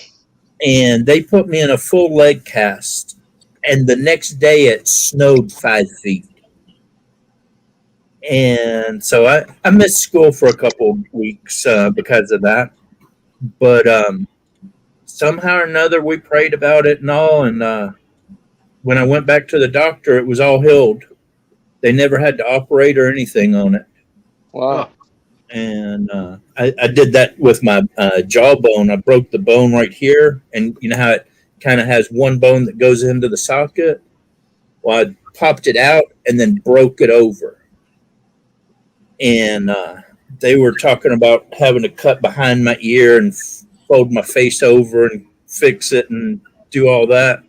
And they put me in a full leg cast. And the next day it snowed 5 feet. And so I missed school for a couple of weeks because of that. But somehow or another, we prayed about it and all. And when I went back to the doctor, it was all healed. They never had to operate or anything on it. Wow. And I did that with my jawbone. I broke the bone right here, and you know how it kind of has one bone that goes into the socket. Well, I popped it out and then broke it over. And they were talking about having to cut behind my ear and fold my face over and fix it and do all that.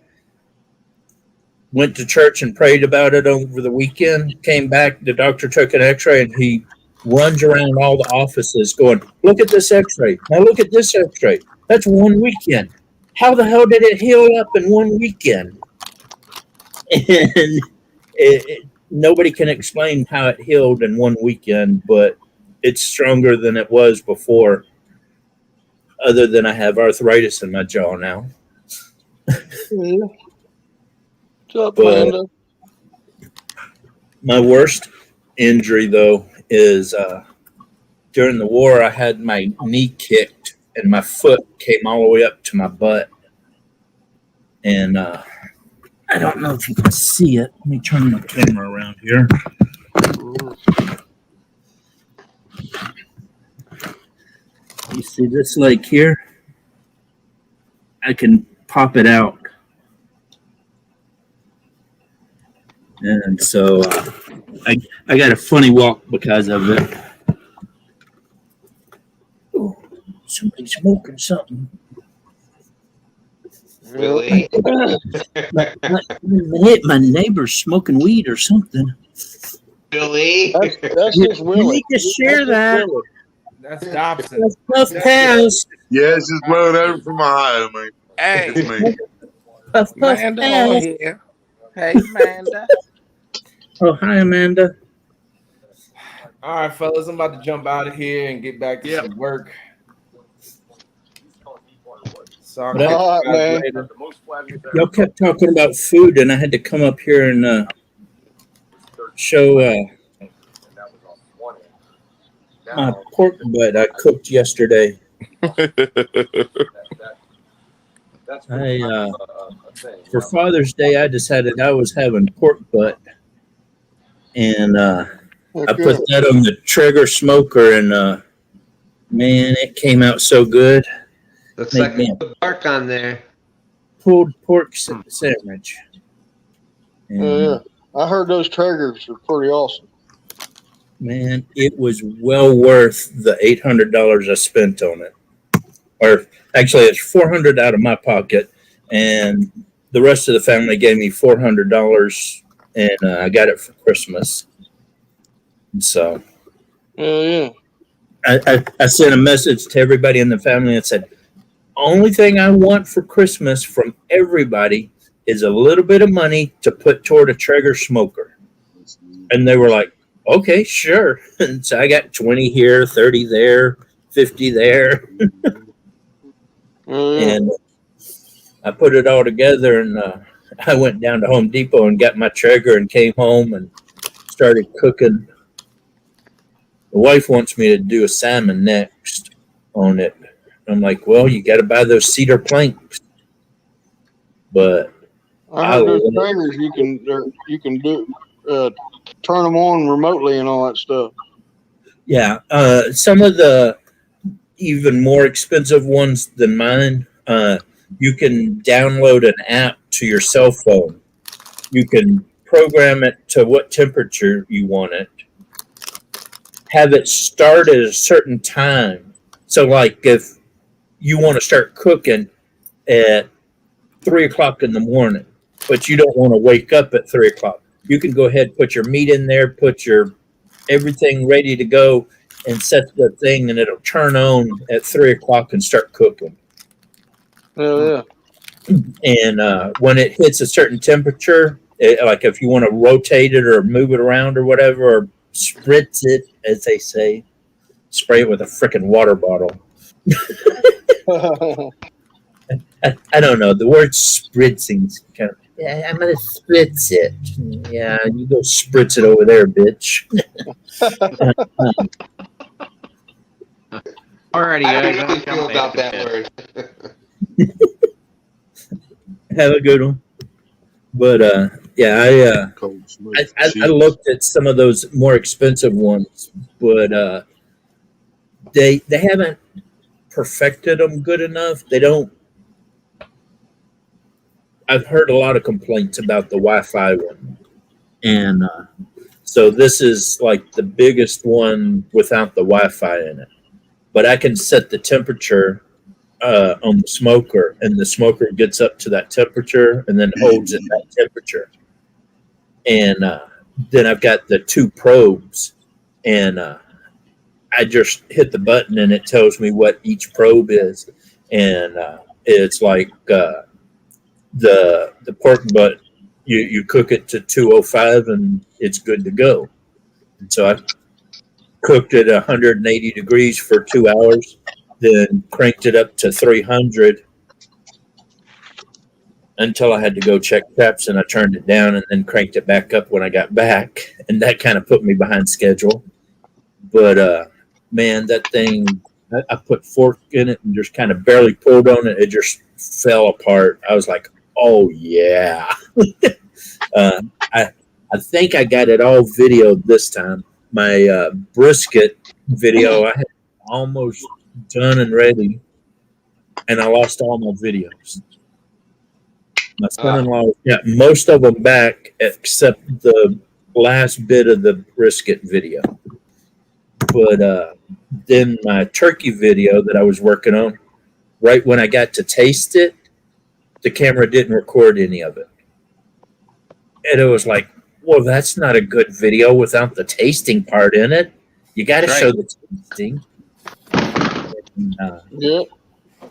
Went to church and prayed about it over the weekend. Came back, the doctor took an x-ray, and he runs around all the offices going, look at this x-ray. Now look at this x-ray. That's one weekend. How the hell did it heal up in one weekend? And nobody can explain how it healed in one weekend, but it's stronger than it was before, other than I have arthritis in my jaw now. What's up, But Amanda? my worst injury, though, is during the war, I had my knee kicked and my foot came all the way up to my butt. And I don't know if you can see it. Let me turn my camera around here. You see this leg here? I can pop it out. And so I got a funny walk because of it. Oh, somebody's smoking something. Really? My neighbor's smoking weed or something. Really? That's just You Willie. need to share that. That's Dobson. That's Puff Pass. Yeah, it's just blowing over from Ohio, man. Hey, It's me. Puff Amanda on Pass. here. Hey, Amanda. Oh, hi, Amanda. All right, fellas, I'm about to jump out of here and get back to some work. So I'll catch All you right, guys man. later. Y'all kept talking about food, and I had to come up here and show my pork butt I cooked yesterday. For Father's Day, I decided I was having pork butt, and I put that on the Traeger smoker, and man, it came out so good. Looks Made like me you put bark on there. pulled pork sandwich. And, Yeah. I heard those Traegers are pretty awesome. man, it was well worth the $800 I spent on it. Or actually, it's $400 out of my pocket, and the rest of the family gave me $400, and I got it for Christmas. So, Yeah. I sent a message to everybody in the family and said, only thing I want for Christmas from everybody is a little bit of money to put toward a Traeger smoker. And they were like, okay, sure. And so I got 20 here, 30 there, 50 there. And I put it all together, and I went down to Home Depot and got my Traeger and came home and started cooking. The wife wants me to do a salmon next on it. I'm like, well, you got to buy those cedar planks. But I heard those Traegers you can do turn them on remotely and all that stuff. yeah, some of the even more expensive ones than mine, you can download an app to your cell phone. You can program it to what temperature you want it. Have it start at a certain time. So, like, if you want to start cooking at 3 o'clock in the morning, but you don't want to wake up at 3 o'clock, you can go ahead, put your meat in there, put your everything ready to go, and set the thing, and it'll turn on at 3 o'clock and start cooking. Yeah. And when it hits a certain temperature, like if you want to rotate it or move it around or whatever, or spritz it, as they say, spray it with a freaking water bottle. I don't know. The word spritzing kind of, yeah, I'm going to spritz it. Yeah, you go spritz it over there, bitch. Alrighty, I guys. don't really feel about that word. Have a good one. But yeah, I looked at some of those more expensive ones, but they haven't perfected them good enough. They don't. I've heard a lot of complaints about the Wi-Fi one, and so this is like the biggest one without the Wi-Fi in it. But I can set the temperature on the smoker, and the smoker gets up to that temperature and then holds at that temperature. And then I've got the 2 probes, and I just hit the button and it tells me what each probe is. And it's like the pork butt, you cook it to 205 and it's good to go. And so I cooked it 180 degrees for 2 hours, then cranked it up to 300 until I had to go check temps, and I turned it down and then cranked it back up when I got back, and that kind of put me behind schedule. But man, that thing, I put fork in it and just kind of barely pulled on it. It just fell apart. I was like, oh yeah. I think I got it all videoed this time. My brisket video, I had almost done and ready, and I lost all my videos. My son-in-law got most of them back except the last bit of the brisket video. But then my turkey video that I was working on, right when I got to taste it, the camera didn't record any of it. And it was like, well, that's not a good video without the tasting part in it. You got to show the tasting. And,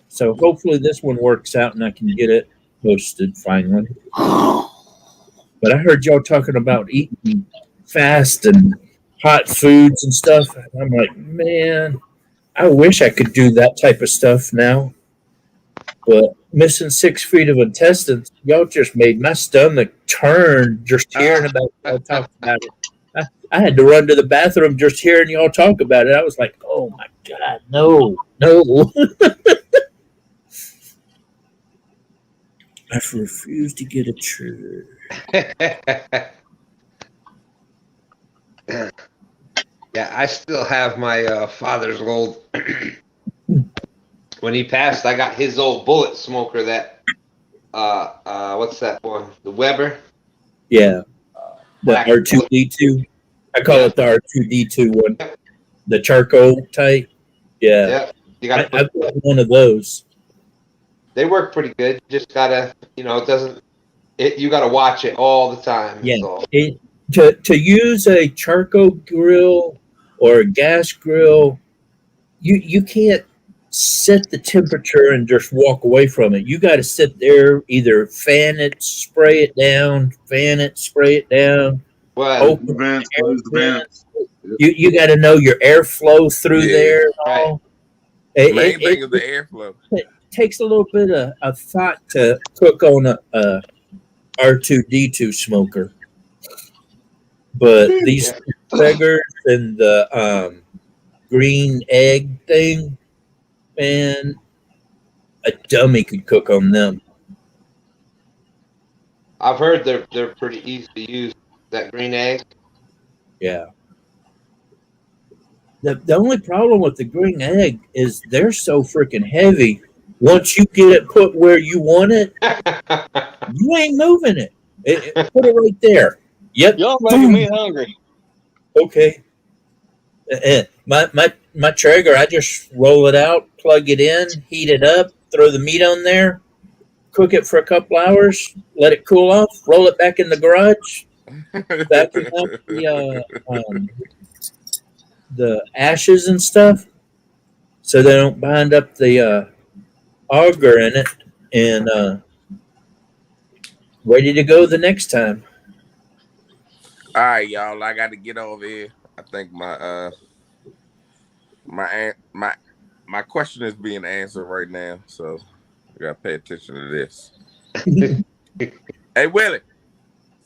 so hopefully this one works out and I can get it posted finally. But I heard y'all talking about eating fast and hot foods and stuff. And I'm like, man, I wish I could do that type of stuff now. But missing 6 feet of intestines, y'all just made my stomach turn just hearing about y'all talk about it. I had to run to the bathroom just hearing y'all talk about it. I was like, oh my God, no. I refuse to get a trigger. Yeah, I still have my father's old. When he passed, I got his old bullet smoker. That what's that one? The Weber. Yeah, the R2D2. I call it the R2D2 one. The charcoal type. Yeah, you got. I've got one of those. They work pretty good. You just gotta, it doesn't. You gotta watch it all the time. Yeah. To use a charcoal grill or a gas grill, you can't set the temperature and just walk away from it. You got to sit there, either fan it, spray it down, fan it, spray it down. Well, open the vents, close the vents. You got to know your airflow through there. And all. Main thing is the airflow. It takes a little bit of thought to cook on a R2D2 smoker. But these beggars and the green egg thing, man, a dummy could cook on them. I've heard they're pretty easy to use. That green egg. Yeah. The only problem with the green egg is they're so freaking heavy. Once you get it put where you want it, you ain't moving it. Put it right there. Yep. Y'all making me hungry. Okay. My Traeger, I just roll it out, plug it in, heat it up, throw the meat on there, cook it for a couple hours, let it cool off, roll it back in the garage, vacuum out the ashes and stuff so they don't bind up the auger in it, and ready to go the next time. All right, y'all. I got to get over here. I think my question is being answered right now, so we gotta pay attention to this. Hey, Willie,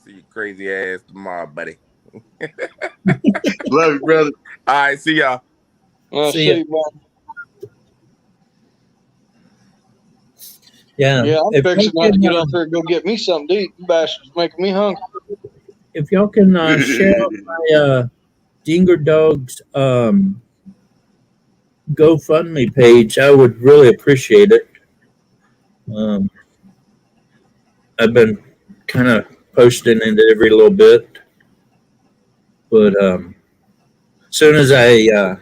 see you crazy ass tomorrow, buddy. Love you, brother. All right, see y'all. See you, man. Yeah, I'm fixing to get up there and go get me something to eat. You bastards making me hungry. If y'all can share out my Dinger Dog's GoFundMe page, I would really appreciate it. I've been kind of posting it every little bit, but soon as I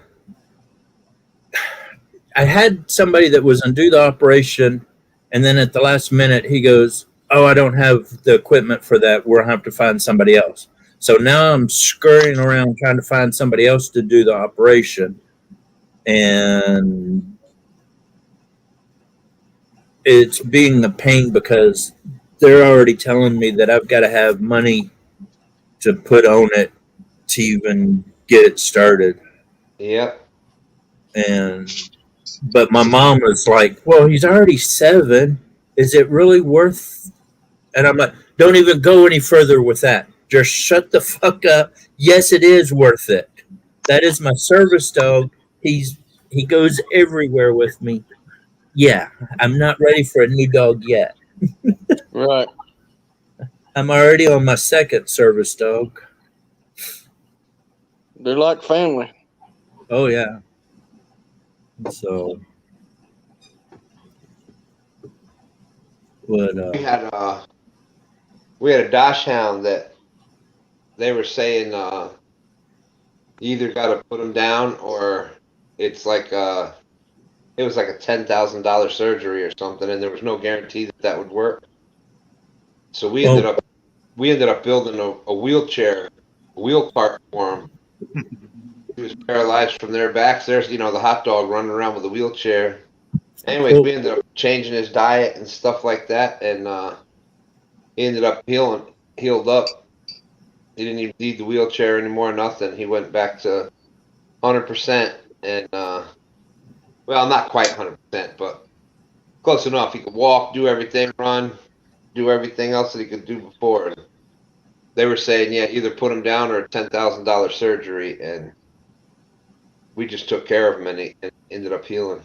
had somebody that was going to do the operation, and then at the last minute he goes, "Oh, I don't have the equipment for that. We'll have to find somebody else." So now I'm scurrying around trying to find somebody else to do the operation, and it's being a pain because they're already telling me that I've got to have money to put on it to even get it started. Yep. But my mom was like, "Well, he's already 7. Is it really worth?" And I'm like, "Don't even go any further with that. Just shut the fuck up. Yes, it is worth it. That is my service dog. He goes everywhere with me. Yeah, I'm not ready for a new dog yet." Right. I'm already on my 2nd service dog. They're like family. Oh yeah. So, but we had a dachshund that they were saying you either got to put him down or it's like it was like a $10,000 surgery or something, and there was no guarantee that that would work. So we ended up building a wheelchair, a wheel cart for him. He was paralyzed from their backs. There's the hot dog running around with a wheelchair. Anyways, we ended up changing his diet and stuff like that, and he ended up healed up. He didn't even need the wheelchair anymore, nothing. He went back to 100%, and well, not quite 100%, but close enough. He could walk, do everything, run, do everything else that he could do before. And they were saying, yeah, either put him down or a $10,000 surgery, and we just took care of him, and he ended up healing.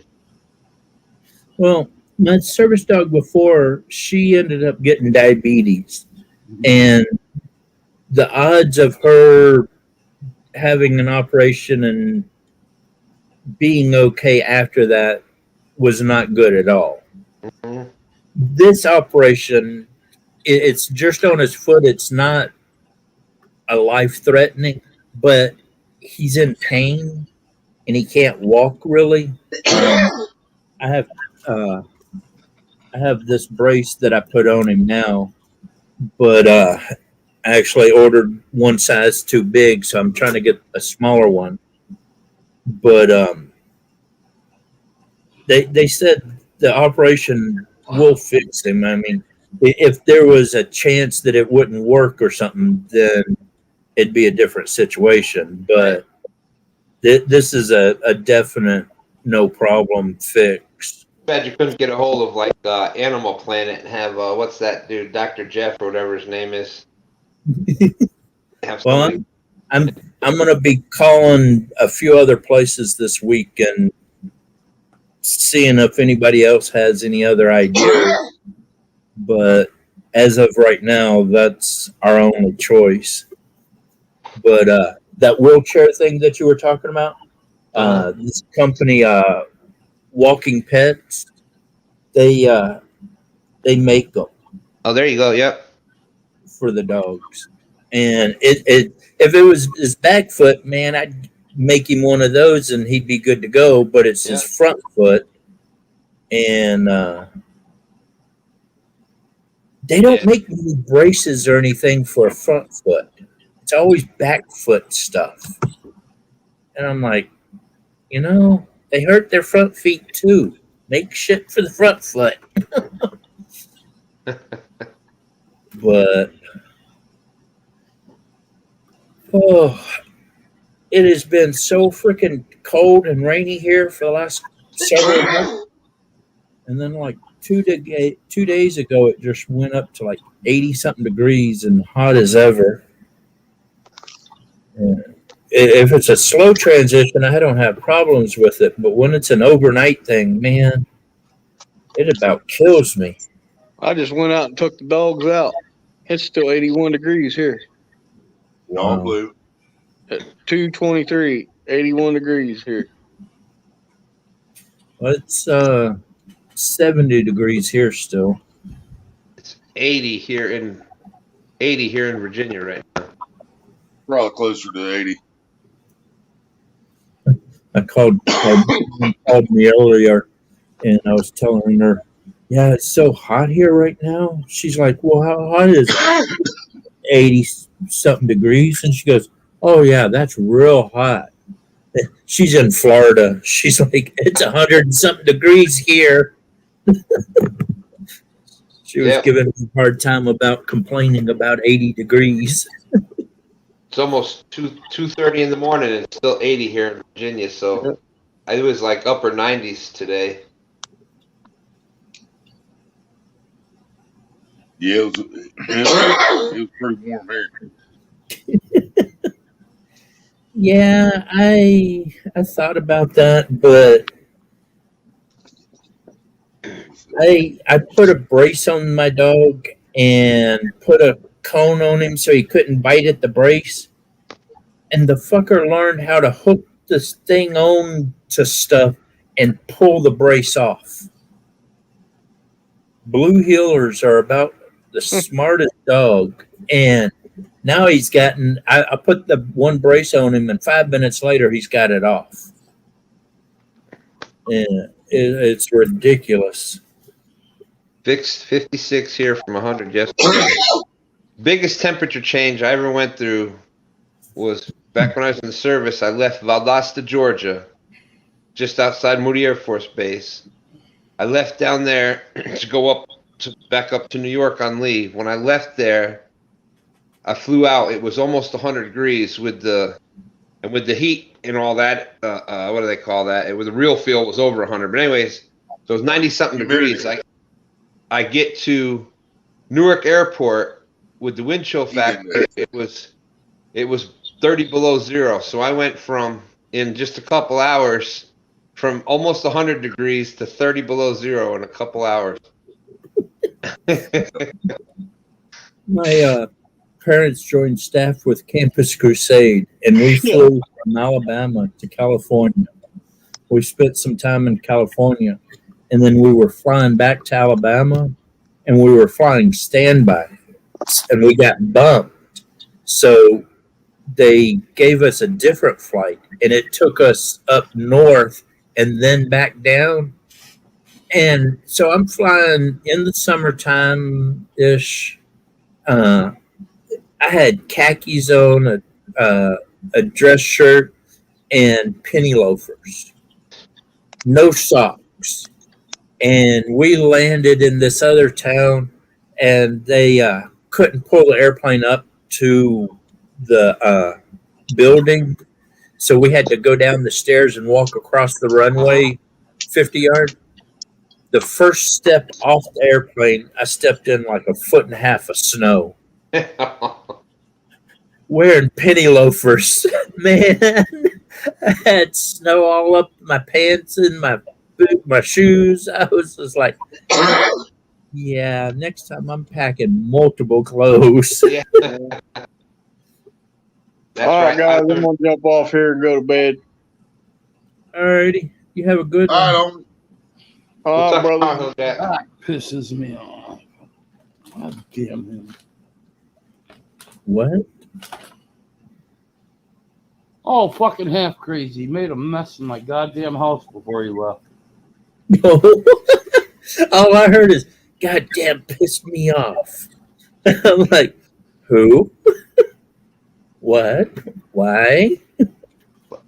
Well, my service dog before, she ended up getting diabetes, and the odds of her having an operation and being okay after that was not good at all. Mm-hmm. This operation, it's just on his foot. It's not a life-threatening, but he's in pain and he can't walk really. I have this brace that I put on him now, but I actually ordered one size too big, so I'm trying to get a smaller one. But they said the operation will fix him. I mean, if there was a chance that it wouldn't work or something, then it'd be a different situation. But this is a definite no problem fix. Bad you couldn't get a hold of like Animal Planet and have what's that dude, Dr. Jeff or whatever his name is. Well, I'm going to be calling a few other places this week and seeing if anybody else has any other ideas. But as of right now, that's our only choice. But that wheelchair thing that you were talking about, this company, Walking Pets, they make them. Oh, there you go. Yep. For the dogs, and if it was his back foot, man, I'd make him one of those and he'd be good to go. But it's his front foot, and they don't make any braces or anything for a front foot. It's always back foot stuff, and I'm like, they hurt their front feet too. Make shit for the front foot. But it has been so freaking cold and rainy here for the last several months. And then like 2 days ago, it just went up to like 80-something degrees and hot as ever. If it's a slow transition, I don't have problems with it. But when it's an overnight thing, man, it about kills me. I just went out and took the dogs out. It's still 81 degrees here. No, I believe it. At 2:23, 81 degrees here. Well, it's 70 degrees here still. It's 80 here in Virginia right now. Probably closer to 80. I called me earlier, and I was telling her, "Yeah, it's so hot here right now." She's like, "Well, how hot is it?" 80 something degrees, and she goes, "Oh yeah, that's real hot." She's in Florida. She's like, "It's 100 and something degrees here." She was giving me a hard time about complaining about 80 degrees. It's almost 2:30 in the morning and it's still 80 here in Virginia, so it was like upper 90s today. Yeah, it was pretty warm here. Yeah, I thought about that, but I put a brace on my dog and put a cone on him so he couldn't bite at the brace. And the fucker learned how to hook this thing on to stuff and pull the brace off. Blue heelers are about the smartest dog. And now he's gotten, I put the one brace on him, and 5 minutes later, he's got it off. And it's ridiculous. Fixed 56 here from 100 yesterday. Biggest temperature change I ever went through was back when I was in the service. I left Valdosta, Georgia, just outside Moody Air Force Base. I left down there to go back up to New York on leave. When I left there, I flew out. It was almost 100 degrees with the heat and all that. What do they call that? It was the real feel was over 100. But anyways, so it was 90 something degrees. I get to Newark Airport with the wind chill factor. It was 30 below zero. So I went from, in just a couple hours, from almost 100 degrees to 30 below zero in a couple hours. My parents joined staff with Campus Crusade, and we flew from Alabama to California. We spent some time in California, and then we were flying back to Alabama, and we were flying standby, and we got bumped. So they gave us a different flight, and it took us up north and then back down. And so I'm flying in the summertime-ish. I had khakis on, a dress shirt, and penny loafers. No socks. And we landed in this other town, and they couldn't pull the airplane up to the building. So we had to go down the stairs and walk across the runway 50 yards. The first step off the airplane, I stepped in like a foot and a half of snow. Wearing penny loafers. Man, I had snow all up my pants and my shoes. I was just like, yeah, next time I'm packing multiple clothes. All right, guys, I'm going to jump off here and go to bed. All righty. You have a good one. All right, brother. That pisses me off. God damn him. What? Oh, fucking half crazy. He made a mess in my goddamn house before he left. All I heard is, goddamn, pissed me off. I'm like, who? What? Why?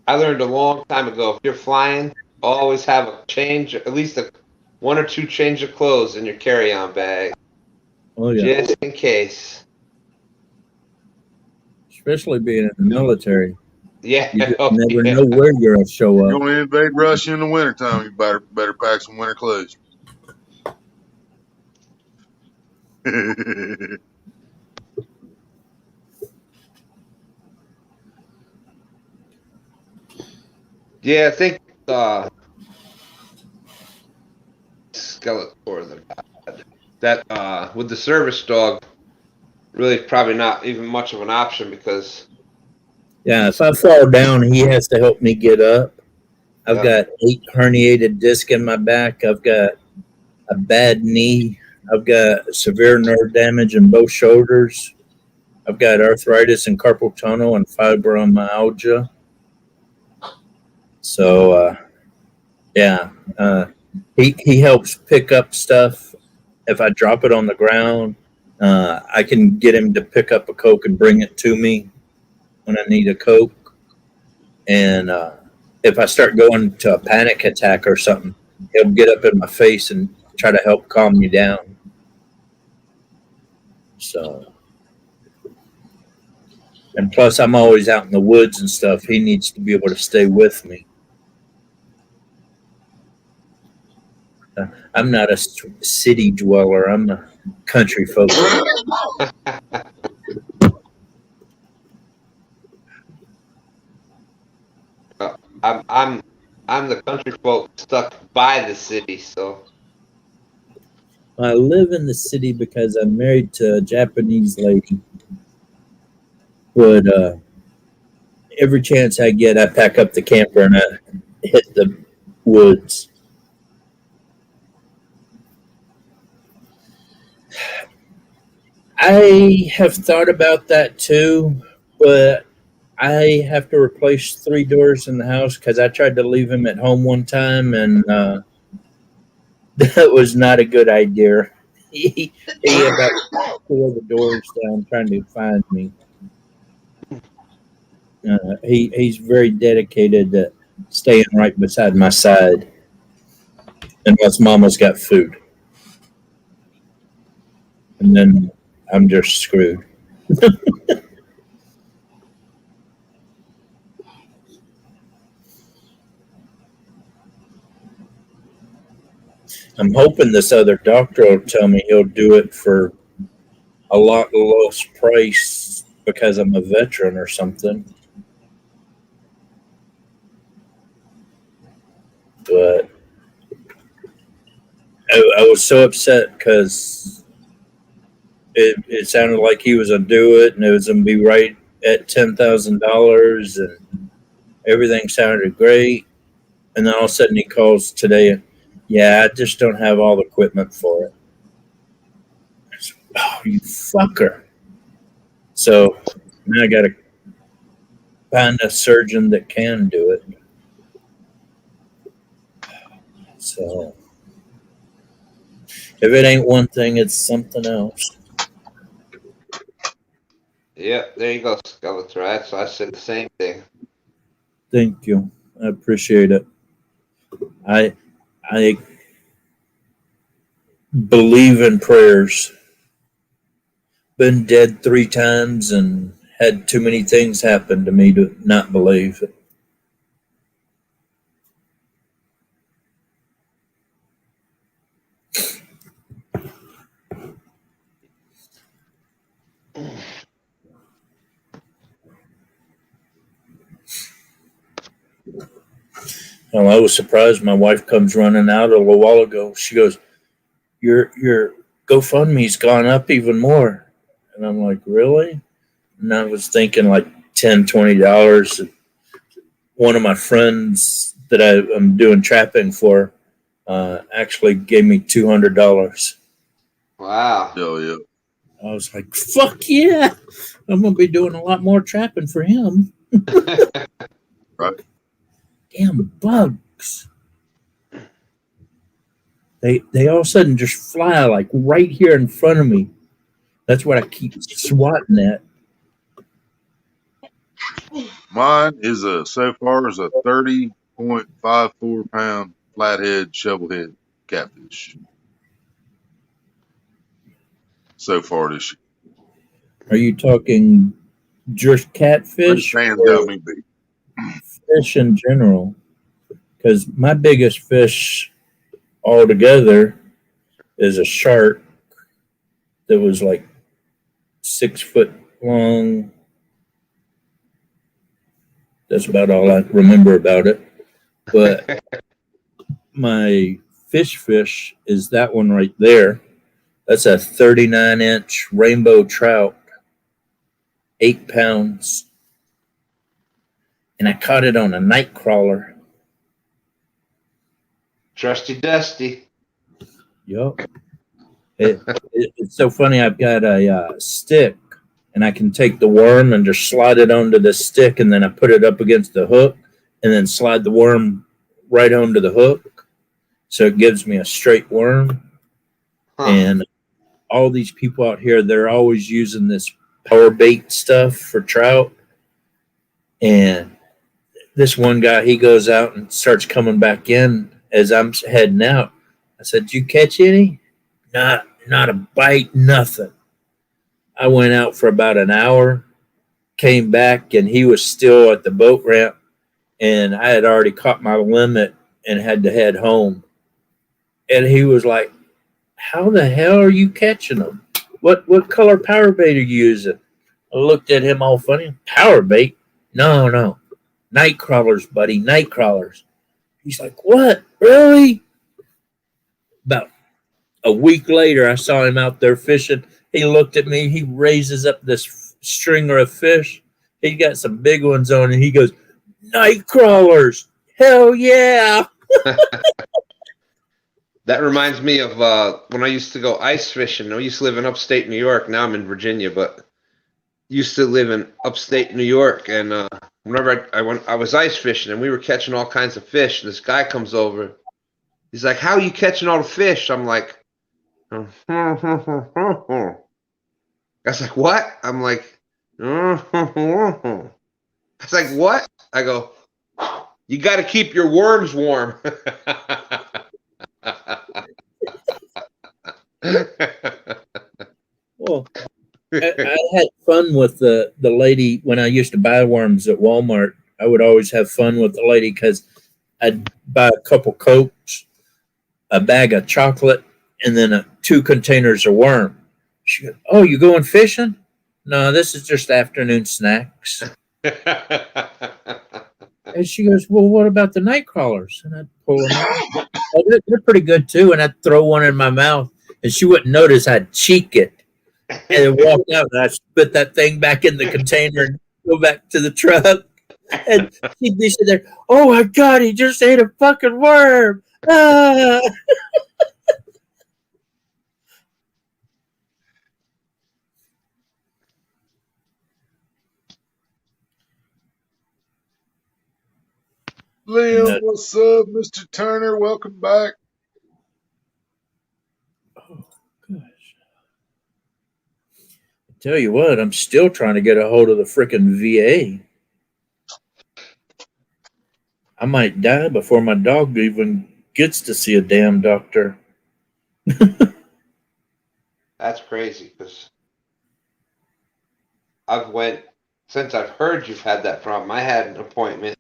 I learned a long time ago, if you're flying, always have a change, at least one or two change of clothes in your carry-on bag. Oh, yeah. Just in case. Especially being in the military. Yeah. You just never know where you're going to show up. You're going to invade Russia in the wintertime, you better pack some winter clothes. Yeah, I think Skeletor that with the service dog, really probably not even much of an option because yeah, if I fall down, he has to help me get up. I've got 8 herniated discs in my back. I've got a bad knee. I've got severe nerve damage in both shoulders. I've got arthritis and carpal tunnel and fibromyalgia. So, he helps pick up stuff. If I drop it on the ground, I can get him to pick up a Coke and bring it to me when I need a Coke. And if I start going to a panic attack or something, he'll get up in my face and try to help calm me down. So, and plus I'm always out in the woods and stuff. He needs to be able to stay with me. I'm not a city dweller. I'm a country folk. I'm the country folk stuck by the city, so. I live in the city because I'm married to a Japanese lady. But every chance I get, I pack up the camper and I hit the woods. I have thought about that too, but I have to replace 3 doors in the house because I tried to leave him at home one time and that was not a good idea. He about tore the doors down trying to find me. He's very dedicated to staying right beside my side unless Mama's got food. And then I'm just screwed. I'm hoping this other doctor will tell me he'll do it for a lot less price because I'm a veteran or something. But I was so upset because it sounded like he was going to do it and it was going to be right at $10,000 and everything sounded great. And then all of a sudden he calls today, yeah, I just don't have all the equipment for it. I said, oh, you fucker. So now I got to find a surgeon that can do it. So if it ain't one thing, it's something else. Yep, there you go, Skeletor. So I said the same thing. Thank you. I appreciate it. I believe in prayers. Been dead 3 times and had too many things happen to me to not believe. Well, I was surprised. My wife comes running out a little while ago. She goes, your GoFundMe's gone up even more. And I'm like, really? And I was thinking like $10, $20. One of my friends that I'm doing trapping for actually gave me $200. Wow. Oh, yeah. I was like, fuck yeah. I'm going to be doing a lot more trapping for him. Right. Damn bugs. They all of a sudden just fly like right here in front of me. That's what I keep swatting at. Mine is so far is a 30.54 pound flathead shovelhead catfish. So far this year. Are you talking just catfish Fans or got me beat. fish in general? Because my biggest fish altogether is a shark that was like 6 foot long. That's about all I remember about it. But my fish is that one right there. That's a 39-inch rainbow trout, 8 pounds. And I caught it on a night crawler. Trusty Dusty. Yep. It's so funny. I've got a stick, and I can take the worm and just slide it onto the stick, and then I put it up against the hook, and then slide the worm right onto the hook, so it gives me a straight worm. And all these people out here, they're always using this power bait stuff for trout. And this one guy, he goes out and starts coming back in as I'm heading out. I said, "Did you catch any?" Not a bite, nothing. I went out for about an hour, came back, and he was still at the boat ramp, and I had already caught my limit and had to head home. And he was like, "How the hell are you catching them? What color power bait are you using?" I looked at him all funny. "Power bait? No. Night crawlers, buddy, night crawlers." He's like, "What? Really?" About a week later, I saw him out there fishing. He looked at me. He raises up this stringer of fish. He got some big ones on, and he goes, "Night crawlers. Hell yeah." That reminds me of when I used to go ice fishing. I used to live in upstate New York. Now I'm in Virginia, but used to live in upstate New York. And whenever I was ice fishing, and we were catching all kinds of fish. This guy comes over. He's like, "How are you catching all the fish?" I'm like, I was like, "What?" I'm like, I was like, "What?" I go, "You got to keep your worms warm." Well, I had fun with the lady when I used to buy worms at Walmart. I would always have fun with the lady because I'd buy a couple Cokes, a bag of chocolate, and then 2 containers of worm. She goes, "Oh, you going fishing?" "No, this is just afternoon snacks." And she goes, "Well, what about the night crawlers?" And I'd pull them out. "Oh, they're pretty good too." And I'd throw one in my mouth, and she wouldn't notice I'd cheek it. And then walk out, and I'd spit that thing back in the container and go back to the truck. And she'd be sitting there, "Oh my God, he just ate a fucking worm." Ah. Liam, what's up? Mr. Turner, welcome back. Tell you what, I'm still trying to get a hold of the frickin' VA. I might die before my dog even gets to see a damn doctor. That's crazy because since I've heard you've had that problem. I had an appointment,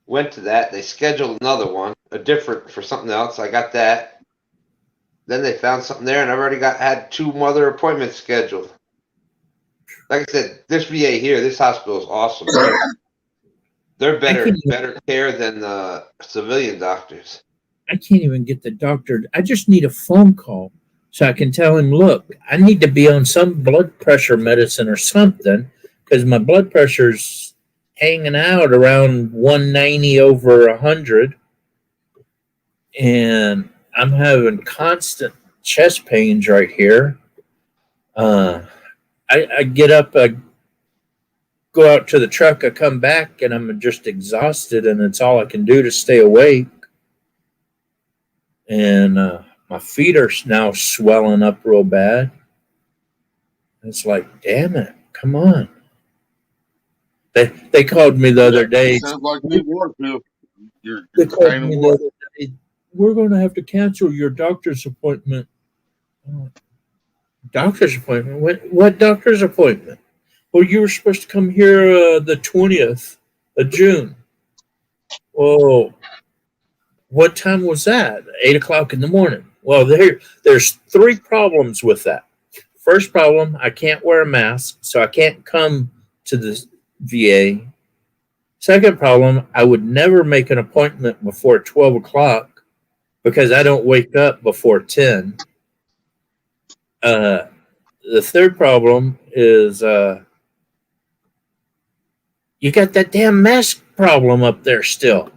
went to that. They scheduled another one, a different for something else. I got that. Then they found something there, and I've already had 2 other appointments scheduled. Like I said, this VA here, this hospital is awesome. They're better care than the civilian doctors. I can't even get the doctor. I just need a phone call so I can tell him, "Look, I need to be on some blood pressure medicine or something because my blood pressure's hanging out around 190 over 100. And I'm having constant chest pains right here. I get up, I go out to the truck, I come back, and I'm just exhausted, and it's all I can do to stay awake. And my feet are now swelling up real bad. It's like, damn it, come on. They called me the other day. Sounds like good work, Bill. They called me the other day. "We're going to have to cancel your doctor's appointment." "Doctor's appointment? What doctor's appointment?" "Well, you were supposed to come here the 20th of June. "Well, what time was that?" 8 o'clock in the morning. Well, there's 3 problems with that. First problem, I can't wear a mask, so I can't come to the VA. Second problem, I would never make an appointment before 12 o'clock because I don't wake up before 10. The third problem is you got that damn mask problem up there still.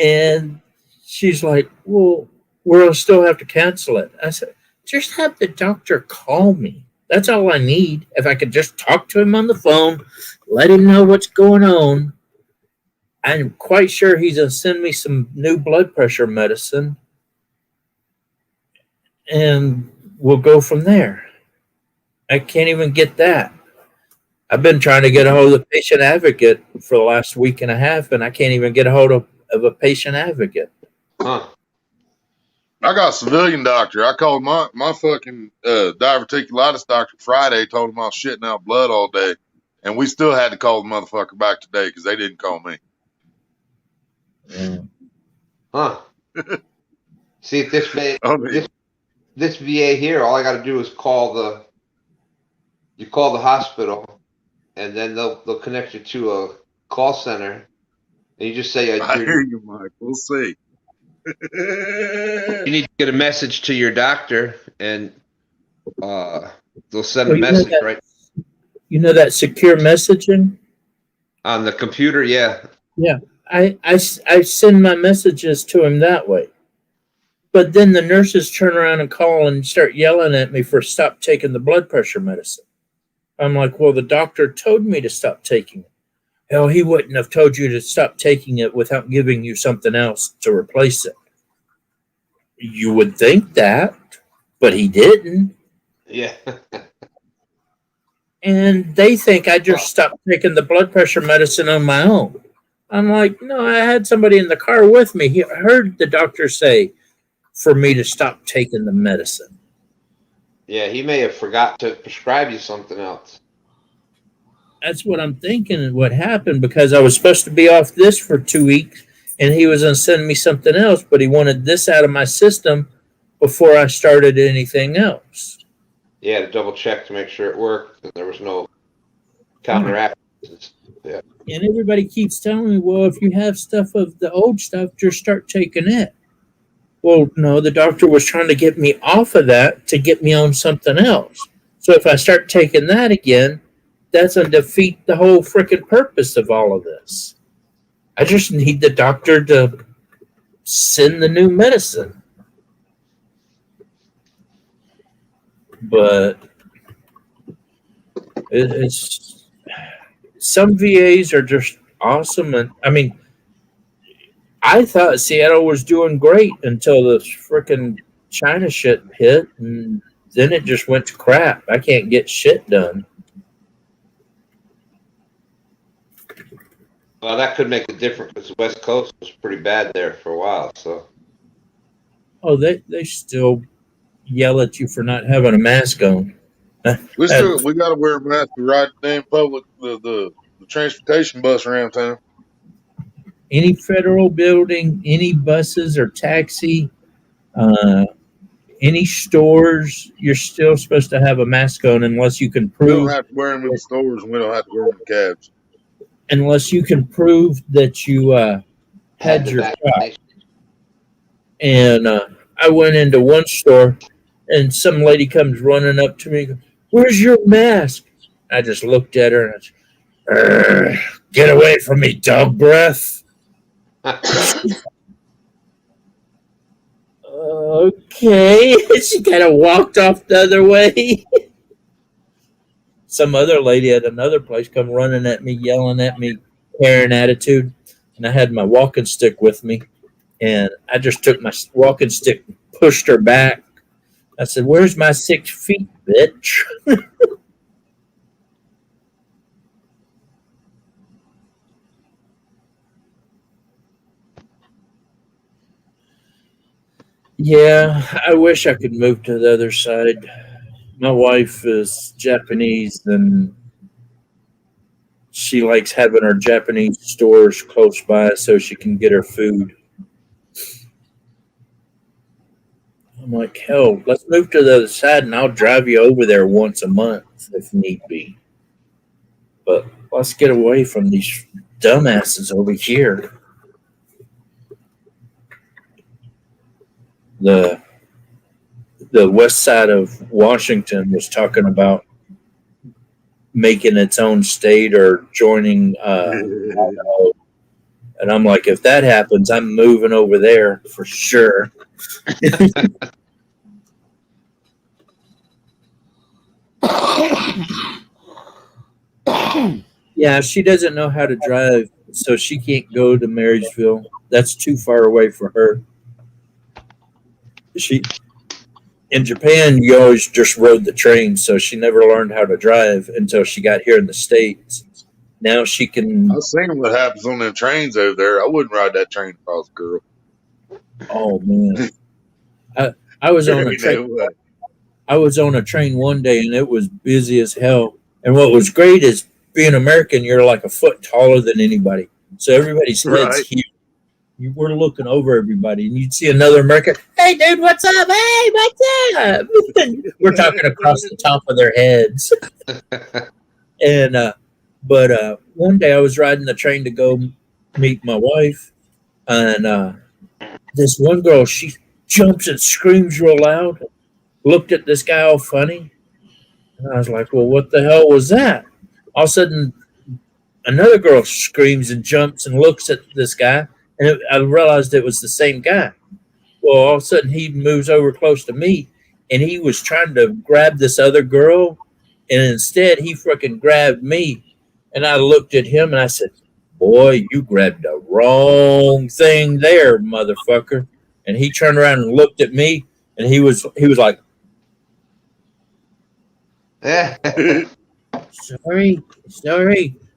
And she's like, well, we'll still have to cancel it. I said, just have the doctor call me. That's all I need. If I could just talk to him on the phone, let him know what's going on. I'm quite sure he's going to send me some new blood pressure medicine, and we'll go from there. I can't even get that. I've been trying to get a hold of the patient advocate for the last week and a half, and I can't even get a hold of a patient advocate. Huh. I got a civilian doctor. I called my fucking diverticulitis doctor Friday, told him I was shitting out blood all day, and we still had to call the motherfucker back today because they didn't call me. Huh. See, if this VA here, all I got to do is call the hospital, and then they'll connect you to a call center, and you just say, I hear you, Mike. We'll see. You need to get a message to your doctor, and they'll send a message, right? You know that secure messaging? On the computer, yeah. Yeah, I send my messages to him that way. But then the nurses turn around and call and start yelling at me for stop taking the blood pressure medicine. I'm like, well, the doctor told me to stop taking it. Hell, he wouldn't have told you to stop taking it without giving you something else to replace it. You would think that, but he didn't. Yeah. And they think I just stopped taking the blood pressure medicine on my own. I'm like, no, I had somebody in the car with me. He heard the doctor say for me to stop taking the medicine. Yeah, he may have forgot to prescribe you something else. That's what I'm thinking and what happened, because I was supposed to be off this for 2 weeks and he was going to send me something else, but he wanted this out of my system before I started anything else. Yeah, to double check to make sure it worked, that there was no counteractions. Yeah. And everybody keeps telling me, well, if you have stuff of the old stuff, just start taking it. Well, no, the doctor was trying to get me off of that to get me on something else. So if I start taking that again, that's going to defeat the whole freaking purpose of all of this. I just need the doctor to send the new medicine. But it's some VAs are just awesome. And I mean, I thought Seattle was doing great until the freaking China shit hit, and then it just went to crap. I can't get shit done. Well, that could make a difference because the West Coast was pretty bad there for a while. So. Oh, they still yell at you for not having a mask on. We got to wear a mask to ride the damn public the transportation bus around town. Any federal building, any buses or taxi, any stores, you're still supposed to have a mask on unless you can prove. We don't have to wear them in the stores, and we don't have to wear them in cabs. Unless you can prove that you had your shot. And I went into one store, and some lady comes running up to me, "Where's your mask?" I just looked at her and I said, "Get away from me, dog breath." Okay. She kind of walked off the other way. Some other lady at another place come running at me, yelling at me, carrying attitude. And I had my walking stick with me. And I just took my walking stick and pushed her back. I said, "Where's my 6 feet, bitch?" Yeah, I wish I could move to the other side. My wife is Japanese, and she likes having her Japanese stores close by so she can get her food. I'm like, hell, let's move to the other side, and I'll drive you over there once a month if need be. But let's get away from these dumbasses over here. The west side of Washington was talking about making its own state or joining And I'm like, if that happens, I'm moving over there for sure. Yeah, she doesn't know how to drive, so she can't go to Marysville. That's too far away for her. In Japan, you always just rode the train, so she never learned how to drive until she got here in the States. Now she can. I've seen what happens on them trains over there. I wouldn't ride that train if I was a girl. Oh man, I was on a train. I was on a train one day, and it was busy as hell. And what was great is being American, you're like a foot taller than anybody, so everybody's head's huge. You were looking over everybody, and you'd see another American. Hey, dude, what's up? Hey, what's up? We're talking across the top of their heads. And but one day I was riding the train to go meet my wife, and this one girl, she jumps and screams real loud, looked at this guy all funny, and I was like, "Well, what the hell was that?" All of a sudden, another girl screams and jumps and looks at this guy. And I realized it was the same guy. Well, all of a sudden, he moves over close to me, and he was trying to grab this other girl, and instead, he freaking grabbed me. And I looked at him, and I said, "Boy, you grabbed the wrong thing there, motherfucker." And he turned around and looked at me, and he was like, sorry.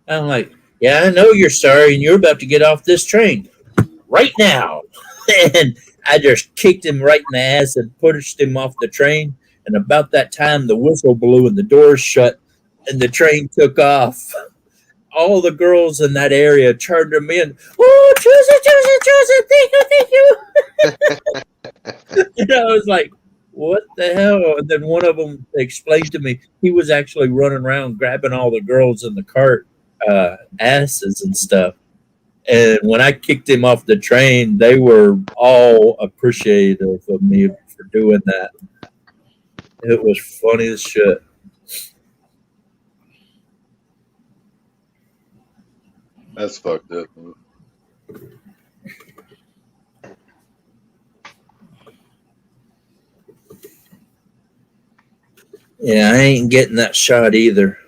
I'm like, "Yeah, I know you're sorry, and you're about to get off this train right now." And I just kicked him right in the ass and pushed him off the train. And about that time, the whistle blew and the doors shut and the train took off. All the girls in that area turned to me and, "Oh, choose it, thank you." And I was like, "What the hell?" And then one of them explained to me he was actually running around grabbing all the girls in the cart asses and stuff. And when I kicked him off the train, they were all appreciative of me for doing that. It was funny as shit. That's fucked up. Yeah, I ain't getting that shot either.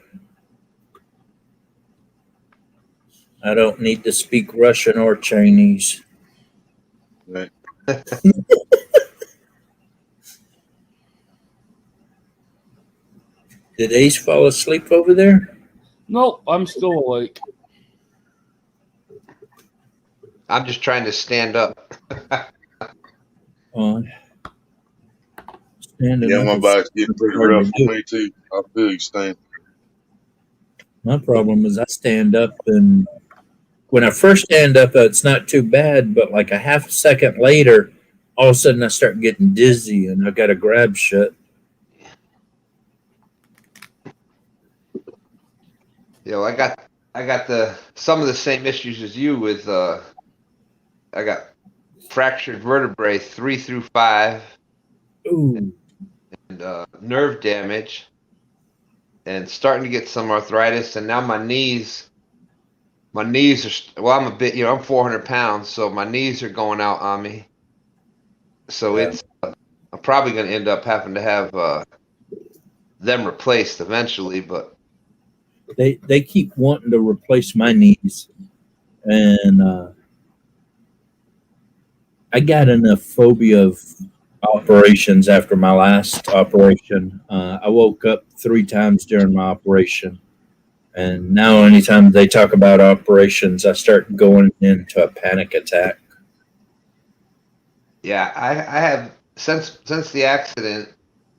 I don't need to speak Russian or Chinese. Right. Did Ace fall asleep over there? Nope, I'm still awake. I'm just trying to stand up. Yeah, my back's getting pretty rough for me too. I feel you, Stan. My problem is I stand up, and when I first stand up, it's not too bad, but like a half a second later, all of a sudden I start getting dizzy and I got to grab shit. I got some of the same issues as you with I got fractured vertebrae 3 through 5. Ooh. And nerve damage, and starting to get some arthritis, and now my knees are, well, I'm a bit, I'm 400 pounds, so my knees are going out on me. So Yeah. it's I'm probably going to end up having to have them replaced eventually, but They keep wanting to replace my knees, and I got enough phobia of operations after my last operation. I woke up 3 times during my operation, and now anytime they talk about operations, I start going into a panic attack. yeah, I have since the accident,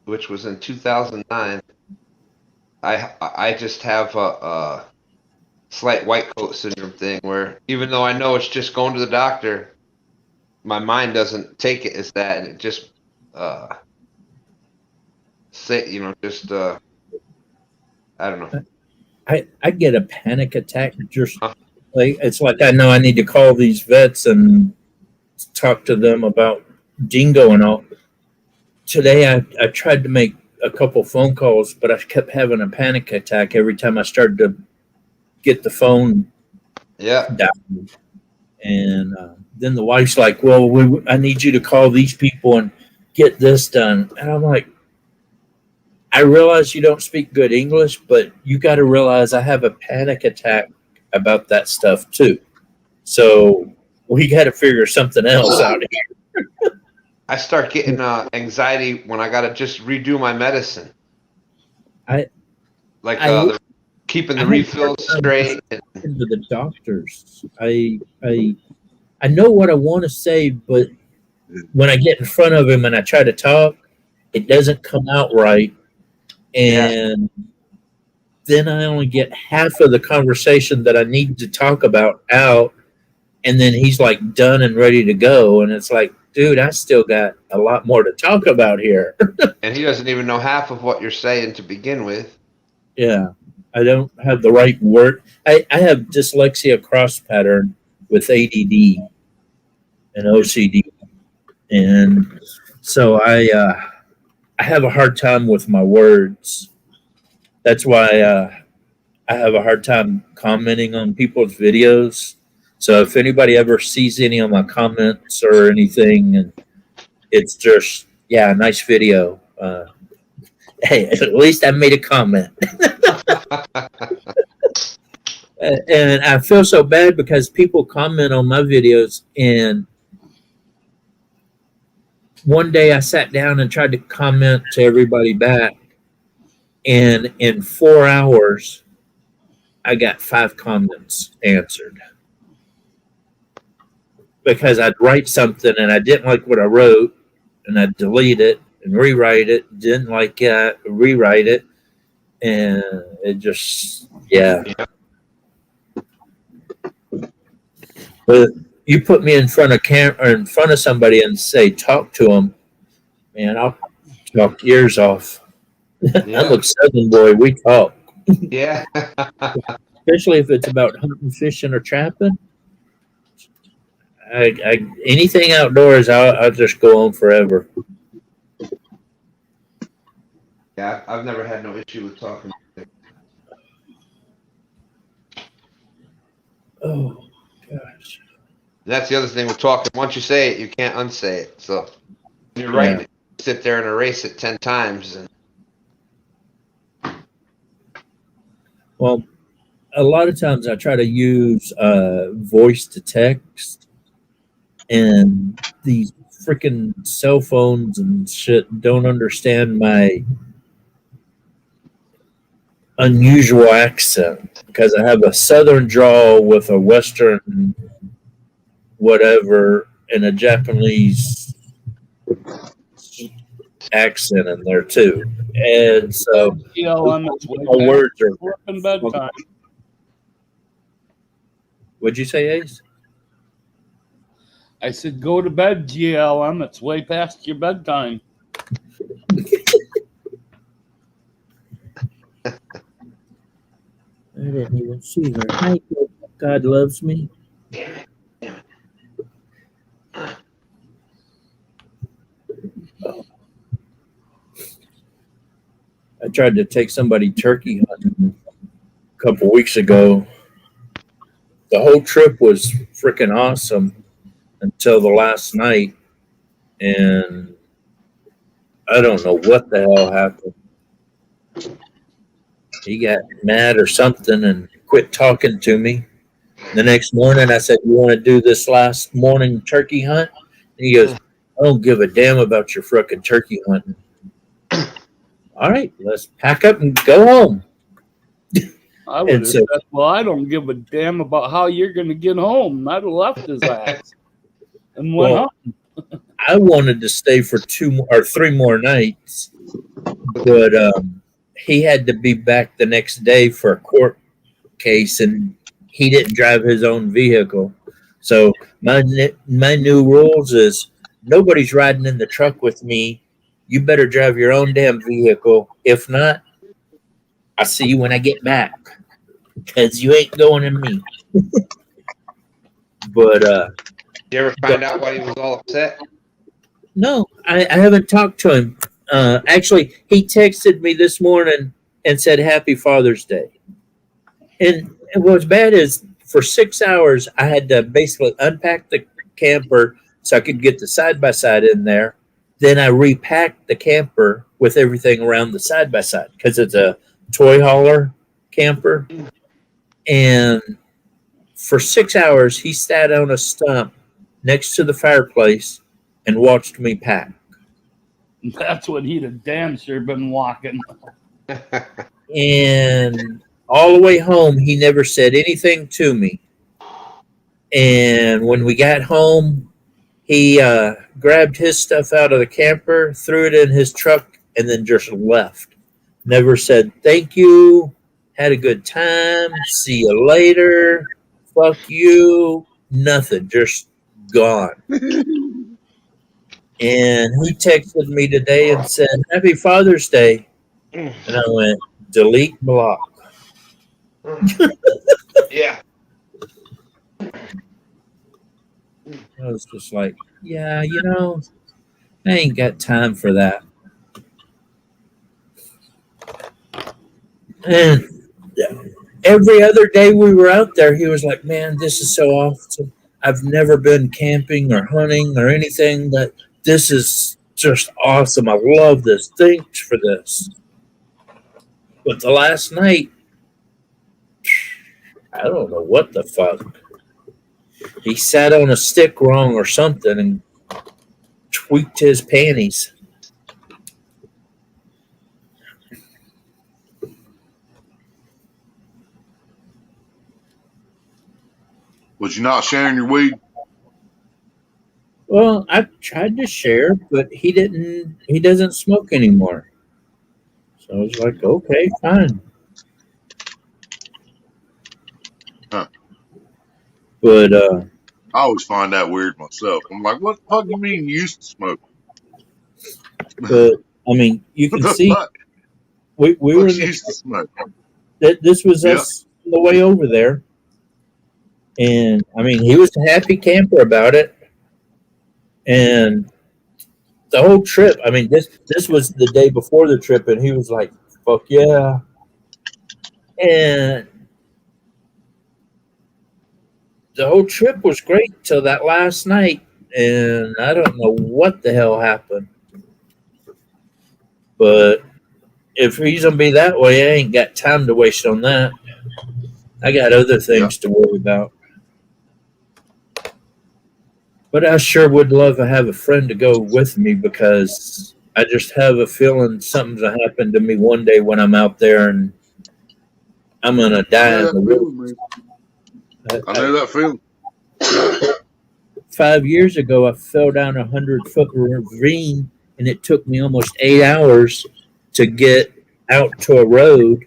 which was in 2009. I just have a slight white coat syndrome thing where even though I know it's just going to the doctor, my mind doesn't take it as that, and it just I don't know. I get a panic attack just like it's like I know I need to call these vets and talk to them about dingo and all. Today I tried to make a couple phone calls, but I kept having a panic attack every time I started to get the phone down. And then the wife's like, well, I need you to call these people and get this done. And I'm like, I realize you don't speak good English, but you got to realize I have a panic attack about that stuff too. So we got to figure something else out here. I start getting anxiety when I got to just redo my medicine. Keeping the refills straight. Into the doctors. I know what I want to say, but when I get in front of him and I try to talk, it doesn't come out right. And then I only get half of the conversation that I need to talk about out. And then he's like done and ready to go. And it's like, dude, I still got a lot more to talk about here. And he doesn't even know half of what you're saying to begin with. Yeah. I don't have the right word. I have dyslexia cross pattern with ADD and OCD. And so I have a hard time with my words. That's why I have a hard time commenting on people's videos. So if anybody ever sees any of my comments or anything, and it's just, yeah, nice video. Hey, at least I made a comment. And I feel so bad because people comment on my videos, and one day I sat down and tried to comment to everybody back, and in 4 hours I got 5 comments answered because I'd write something and I didn't like what I wrote, and I'd delete it and rewrite it, didn't like it, rewrite it, and it just, yeah. But you put me in front of in front of somebody and say, talk to them, man, I'll talk ears off. Yeah. I'm a Southern boy, we talk. Yeah. Especially if it's about hunting, fishing, or trapping. Anything outdoors, I'll just go on forever. Yeah, I've never had no issue with talking. Oh, gosh. That's the other thing with talking. Once you say it, you can't unsay it. So when you're writing it, you sit there and erase it 10 times. Well, a lot of times I try to use voice to text, and these freaking cell phones and shit don't understand my unusual accent because I have a Southern drawl with a Western whatever and a Japanese accent in there too. And so my words are working bedtime. What'd you say, Ace? I said, go to bed, GLM. It's way past your bedtime. I didn't even see her. Hi, God loves me. Damn it. I tried to take somebody turkey hunting a couple weeks ago. The whole trip was freaking awesome until the last night, and I don't know what the hell happened. He got mad or something and quit talking to me. The next morning, I said, "You want to do this last morning turkey hunt?" And he goes, "I don't give a damn about your frickin' turkey hunting." All right, let's pack up and go home. I would have said, well, I don't give a damn about how you're going to get home. I'd have left his ass and went home. I wanted to stay for 2 or 3 more nights, but he had to be back the next day for a court case, and he didn't drive his own vehicle. So my new rules is nobody's riding in the truck with me. You better drive your own damn vehicle. If not, I'll see you when I get back, because you ain't going in me. But did you ever find out why he was all upset? No, I haven't talked to him. Actually, he texted me this morning and said Happy Father's Day. And what's bad is for 6 hours, I had to basically unpack the camper so I could get the side by side in there. Then I repacked the camper with everything around the side by side because it's a toy hauler camper. And for 6 hours, he sat on a stump next to the fireplace and watched me pack. That's what he'd have damn sure been walking. And all the way home, he never said anything to me. And when we got home, he grabbed his stuff out of the camper, threw it in his truck, and then just left. Never said thank you, had a good time, see you later, fuck you, nothing, just gone. And he texted me today and said, Happy Father's Day. And I went, delete block. Yeah. I was just like, yeah, I ain't got time for that. And every other day we were out there, he was like, man, this is so awesome. I've never been camping or hunting or anything, but this is just awesome. I love this. Thanks for this. But the last night, I don't know what the fuck. He sat on a stick wrong or something and tweaked his panties. Was you not sharing your weed? Well, I tried to share, but he doesn't smoke anymore. So I was like, okay, fine. Huh. But I always find that weird myself. I'm like, what the fuck do you mean you used to smoke? But I mean, you can see fuck? we were in used to smoke. This was us on the way over there. And I mean, he was a happy camper about it. And the whole trip, I mean, this was the day before the trip, and he was like, fuck yeah. And the whole trip was great till that last night. And I don't know what the hell happened. But if he's going to be that way, I ain't got time to waste on that. I got other things to worry about. But I sure would love to have a friend to go with me because I just have a feeling something's going to happen to me one day when I'm out there and I'm going to die in the woods. I know that feeling. 5 years ago, I fell down a 100-foot ravine, and it took me almost 8 hours to get out to a road.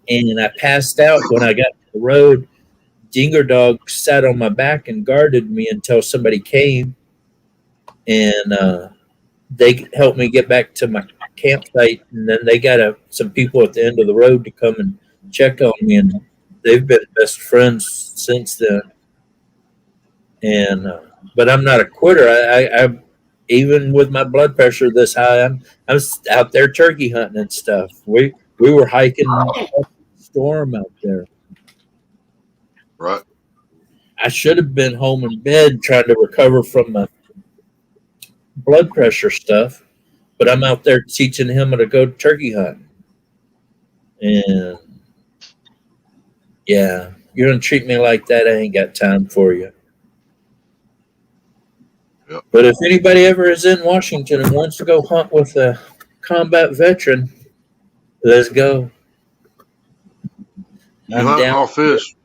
And I passed out when I got to the road. Dinger dog sat on my back and guarded me until somebody came, and they helped me get back to my campsite. And then they got some people at the end of the road to come and check on me, and they've been best friends since then. And but I'm not a quitter. I even with my blood pressure this high, I'm out there turkey hunting and stuff. We were hiking storm out there. Right. I should have been home in bed trying to recover from my blood pressure stuff, but I'm out there teaching him how to go turkey hunt. And yeah, you're gonna treat me like that, I ain't got time for you. Yep. But if anybody ever is in Washington and wants to go hunt with a combat veteran, let's go. You hunt all fish.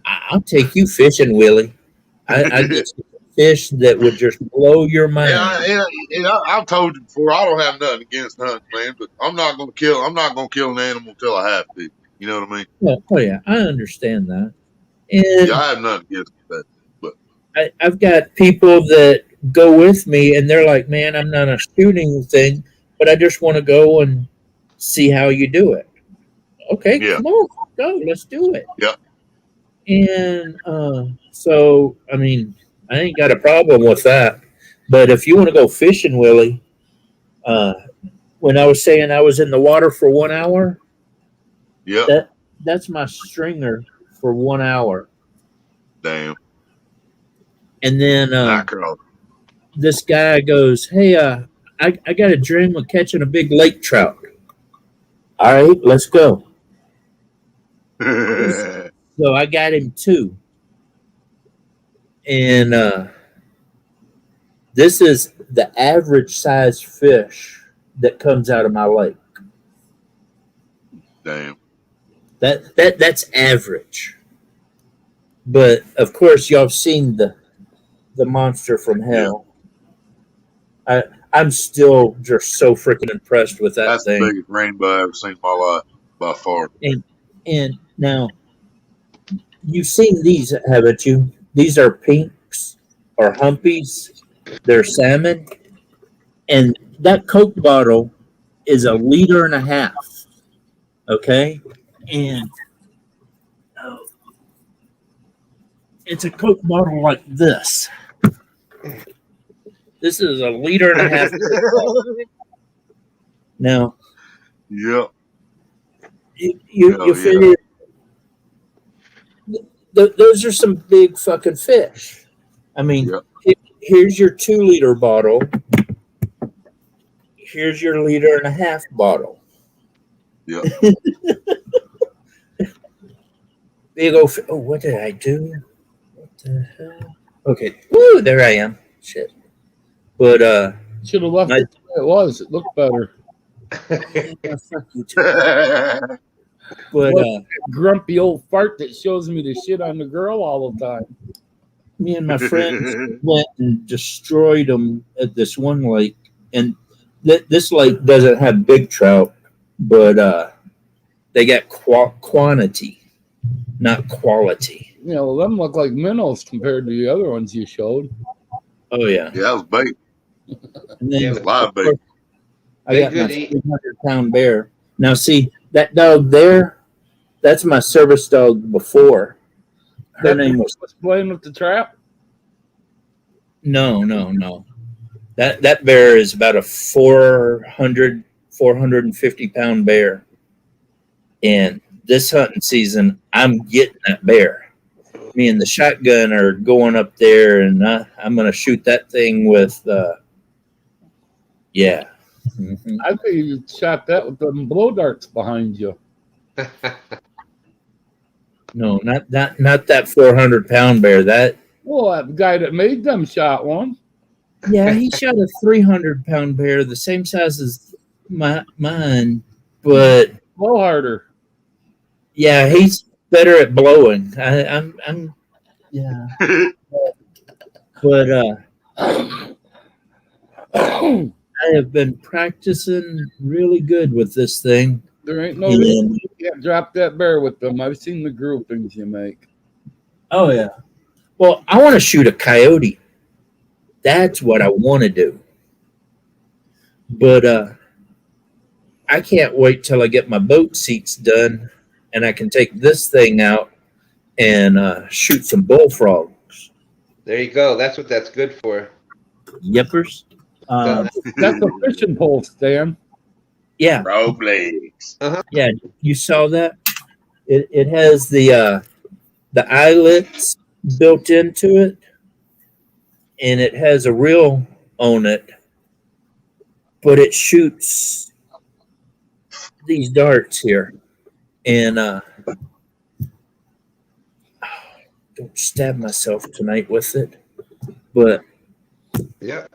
I'll take you fishing, Willie. I get some fish that would just blow your mind. I've told you before, I don't have nothing against hunting, man, but I'm not gonna kill an animal until I have to. You know what I mean? Oh yeah, I understand that. And I have nothing against that. But I've got people that go with me, and they're like, "Man, I'm not a shooting thing, but I just want to go and see how you do it." Okay, come on, go, let's do it. Yeah. And so, I mean, I ain't got a problem with that. But if you want to go fishing, Willie, when I was saying I was in the water for 1 hour, that's my stringer for 1 hour. Damn. And then Mackerel. this guy goes, "Hey, I got a dream of catching a big lake trout." All right, let's go. So I got him 2. And this is the average size fish that comes out of my lake. Damn. That's average. But of course, y'all have seen the monster from hell. I'm still just so freaking impressed with that That's thing. the biggest rainbow I've ever seen in my life, by far. And now, you've seen these, haven't you? These are pinks or humpies. They're salmon. And that Coke bottle is 1.5 liters. Okay? And it's a Coke bottle like this. This is 1.5 liters. Now, Yep. you figure those are some big fucking fish. I mean, here's your 2-liter bottle. Here's your 1.5 liter bottle. Yep. Big old. Oh, what did I do? What the hell? Okay. Woo, there I am. Shit. But should have left it the way it was. It looked better. But that grumpy old fart that shows me the shit on the girl all the time. Me and my friends went and destroyed them at this one lake, and this lake doesn't have big trout, but they got quantity, not quality. You know, them look like minnows compared to the other ones you showed. Oh yeah, yeah, that was bait. And then, live bait. I got my 300-pound bear. Now, see that dog there? That's my service dog before. Her name was playing with the trap. No. That bear is about a 450-pound bear. And this hunting season, I'm getting that bear. Me and the shotgun are going up there, and I'm going to shoot that thing with, yeah. Mm-hmm. I think you shot that with them blow darts behind you. No, not that 400-pound bear. That that guy that made them shot one. Yeah, he shot a 300-pound bear, the same size as mine, but blow harder. Yeah, he's better at blowing. I'm yeah. But I have been practicing really good with this thing. There ain't no reason you can't drop that bear with them. I've seen the groupings you make. Oh yeah. Well, I want to shoot a coyote. That's what I want to do. But I can't wait till I get my boat seats done and I can take this thing out and shoot some bullfrogs. There you go. That's what that's good for. Yippers. That's a fishing pole, Stan. Yeah. Frog legs. Yeah, you saw that? It has the eyelets built into it, and it has a reel on it, but it shoots these darts here. And don't stab myself tonight with it, but yeah.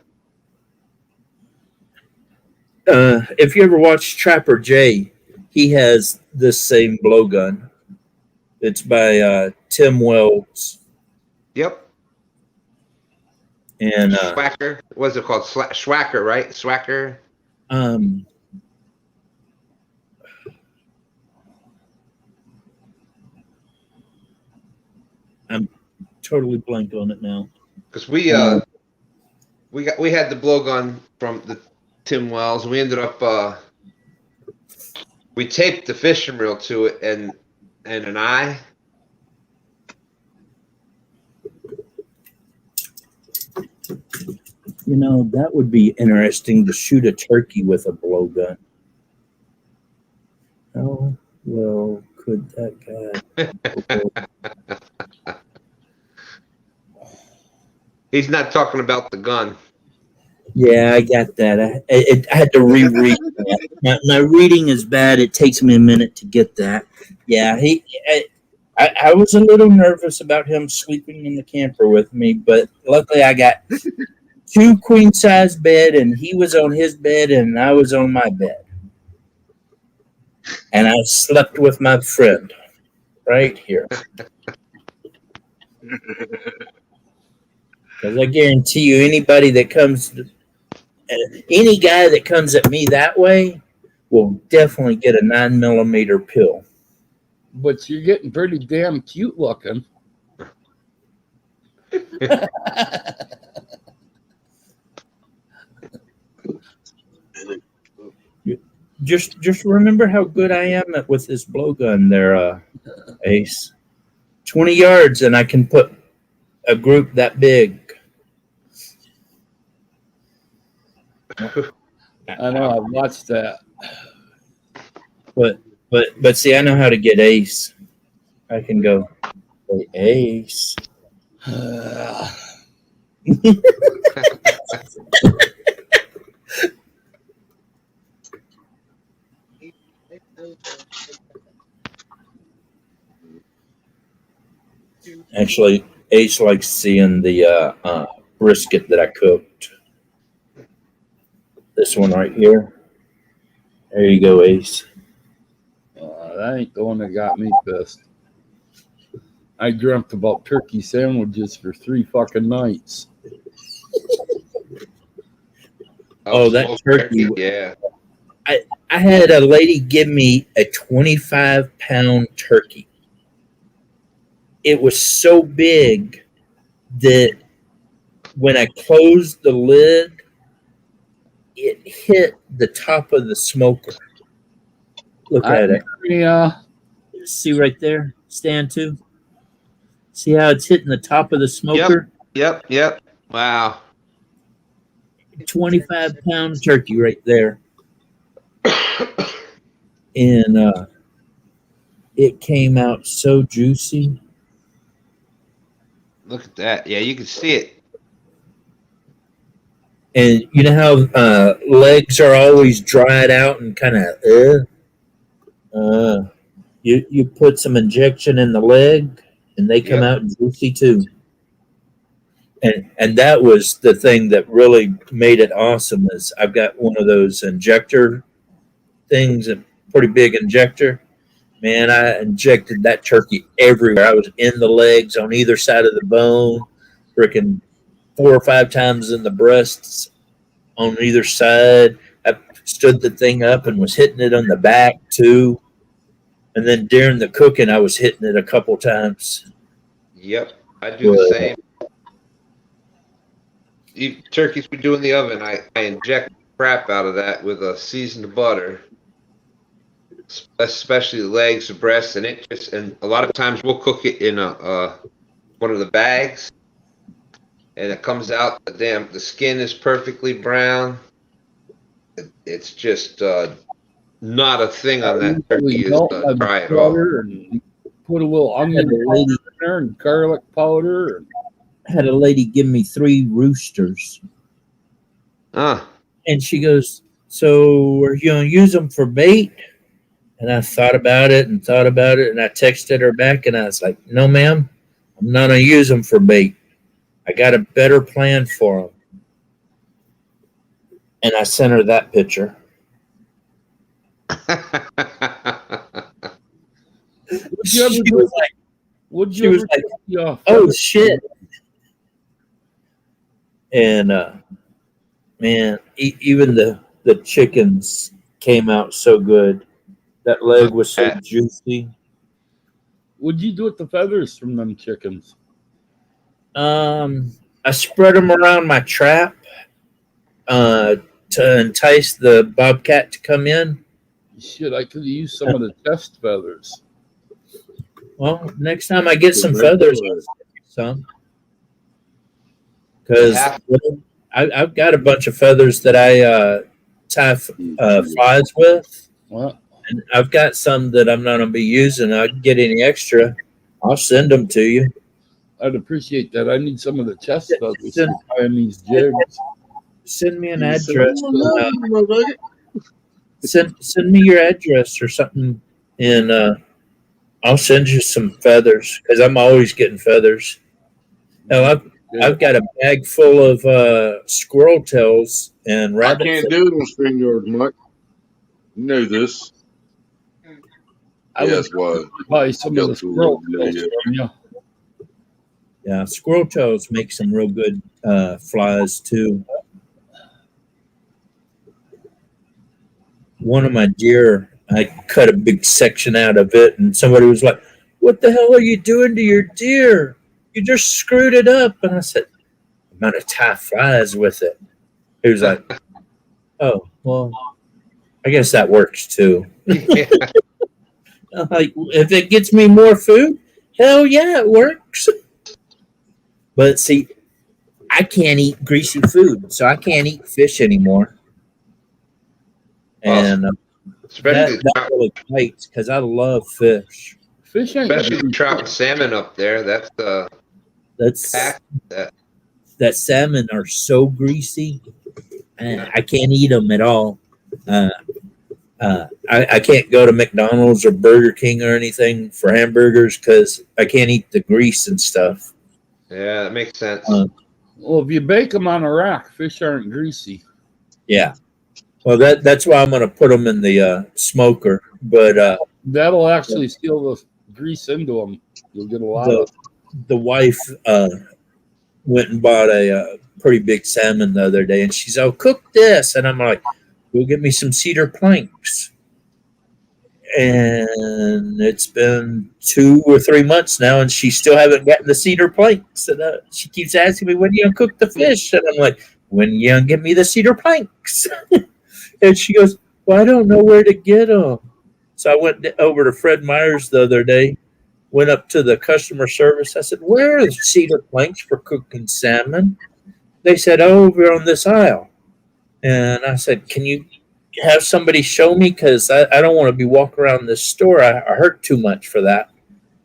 If you ever watch Trapper Jay, he has this same blowgun. It's by Tim Wells. Yep. And Schwacker. What's it called? Schwacker, right? Schwacker. I'm totally blank on it now. Because we had the blowgun from the Tim Wells. We ended up we taped the fishing reel to it and an eye. You know, that would be interesting to shoot a turkey with a blowgun. How well could that guy? He's not talking about the gun. Yeah, I got that. I had to reread that. My reading is bad. It takes me a minute to get that. Yeah, I was a little nervous about him sleeping in the camper with me, but luckily I got 2 queen size bed, and he was on his bed, and I was on my bed, and I slept with my friend right here. Because I guarantee you, any guy that comes at me that way will definitely get a 9mm pill. But you're getting pretty damn cute looking. Just remember how good I am with this blowgun there, Ace. 20 yards and I can put a group that big. I know, I've watched that. But see, I know how to get Ace. I can go, hey, Ace. Actually, Ace likes seeing the brisket that I cooked. This one right here. There you go, Ace. That ain't the one that got me pissed. I dreamt about turkey sandwiches for 3 fucking nights. Oh, that turkey. Yeah. I had a lady give me a 25-pound turkey. It was so big that when I closed the lid, it hit the top of the smoker. Look at it. Yeah. See right there? Stand to. See how it's hitting the top of the smoker? Yep. Wow. 25-pound turkey right there. And it came out so juicy. Look at that. Yeah, you can see it. And you know how legs are always dried out and kind of you put some injection in the leg and they come out juicy too. And that was the thing that really made it awesome is I've got one of those injector things, a pretty big injector. Man, I injected that turkey everywhere. I was in the legs, on either side of the bone, freaking 4 or 5 times in the breasts on either side. I stood the thing up and was hitting it on the back too. And then during the cooking, I was hitting it a couple times. Yep, I do the same. Turkeys we do in the oven, I inject the crap out of that with a seasoned butter, especially the legs, the breasts, and a lot of times we'll cook it in one of the bags, and it comes out. The skin is perfectly brown. It's just not a thing on that turkey is dry at all. And put a little onion powder in there and garlic powder. Had a lady give me 3 roosters. And she goes, so are you going to use them for bait? And I thought about it, and I texted her back, and I was like, no, ma'am, I'm not going to use them for bait. I got a better plan for them. And I sent her that picture. She was like, oh, shit. And man, even the chickens came out so good. That leg was so juicy. What'd you do with the feathers from them chickens? I spread them around my trap to entice the bobcat to come in. Shit, I could have used some of the chest feathers. Well, next time I get some feathers, some. Because I've got a bunch of feathers that I tie flies with. What? And I've got some that I'm not going to be using. I can get any extra, I'll send them to you. I'd appreciate that. I need some of the chest feathers Send, for tying these jigs. send me an You address. said- Send me your address or something, and I'll send you some feathers because I'm always getting feathers. Now I've got a bag full of squirrel tails and I rabbit. can't do it on StreamYard, Mike. You know this. I Yeah, would that's why. buy some of the squirrel tails from you. Yeah, squirrel tails make some real good flies too. One of my deer, I cut a big section out of it, and somebody was like, "What the hell are you doing to your deer? You just screwed it up." And I said, "I'm gonna tie flies with it." He was like, "Oh, well, I guess that works too." Like, if it gets me more food, hell yeah, it works. But see, I can't eat greasy food, so I can't eat fish anymore. And that really bites because I love fish. Fish ain't especially trout and salmon up there. That's that salmon are so greasy. I can't eat them at all. I can't go to McDonald's or Burger King or anything for hamburgers because I can't eat the grease and stuff. Yeah, that makes sense. Well, if you bake them on a rack, fish aren't greasy. Yeah. Well, that's why I'm going to put them in the smoker. But that'll actually steal the grease into them. You'll get a lot of. The wife went and bought a pretty big salmon the other day, and she's, "Oh, cook this," and I'm like, "Go get me some cedar planks." And it's been 2 or 3 months now, and she still haven't gotten the cedar planks. And she keeps asking me, "When you gonna cook the fish?" And I'm like, "When you gonna give me the cedar planks?" And she goes, "Well, I don't know where to get them." So I went over to Fred Meyer's the other day, went up to the customer service. I said, "Where are the cedar planks for cooking salmon?" They said, "Oh, over on this aisle." And I said, "Can you have somebody show me? Because I don't want to be walking around this store. I hurt too much for that."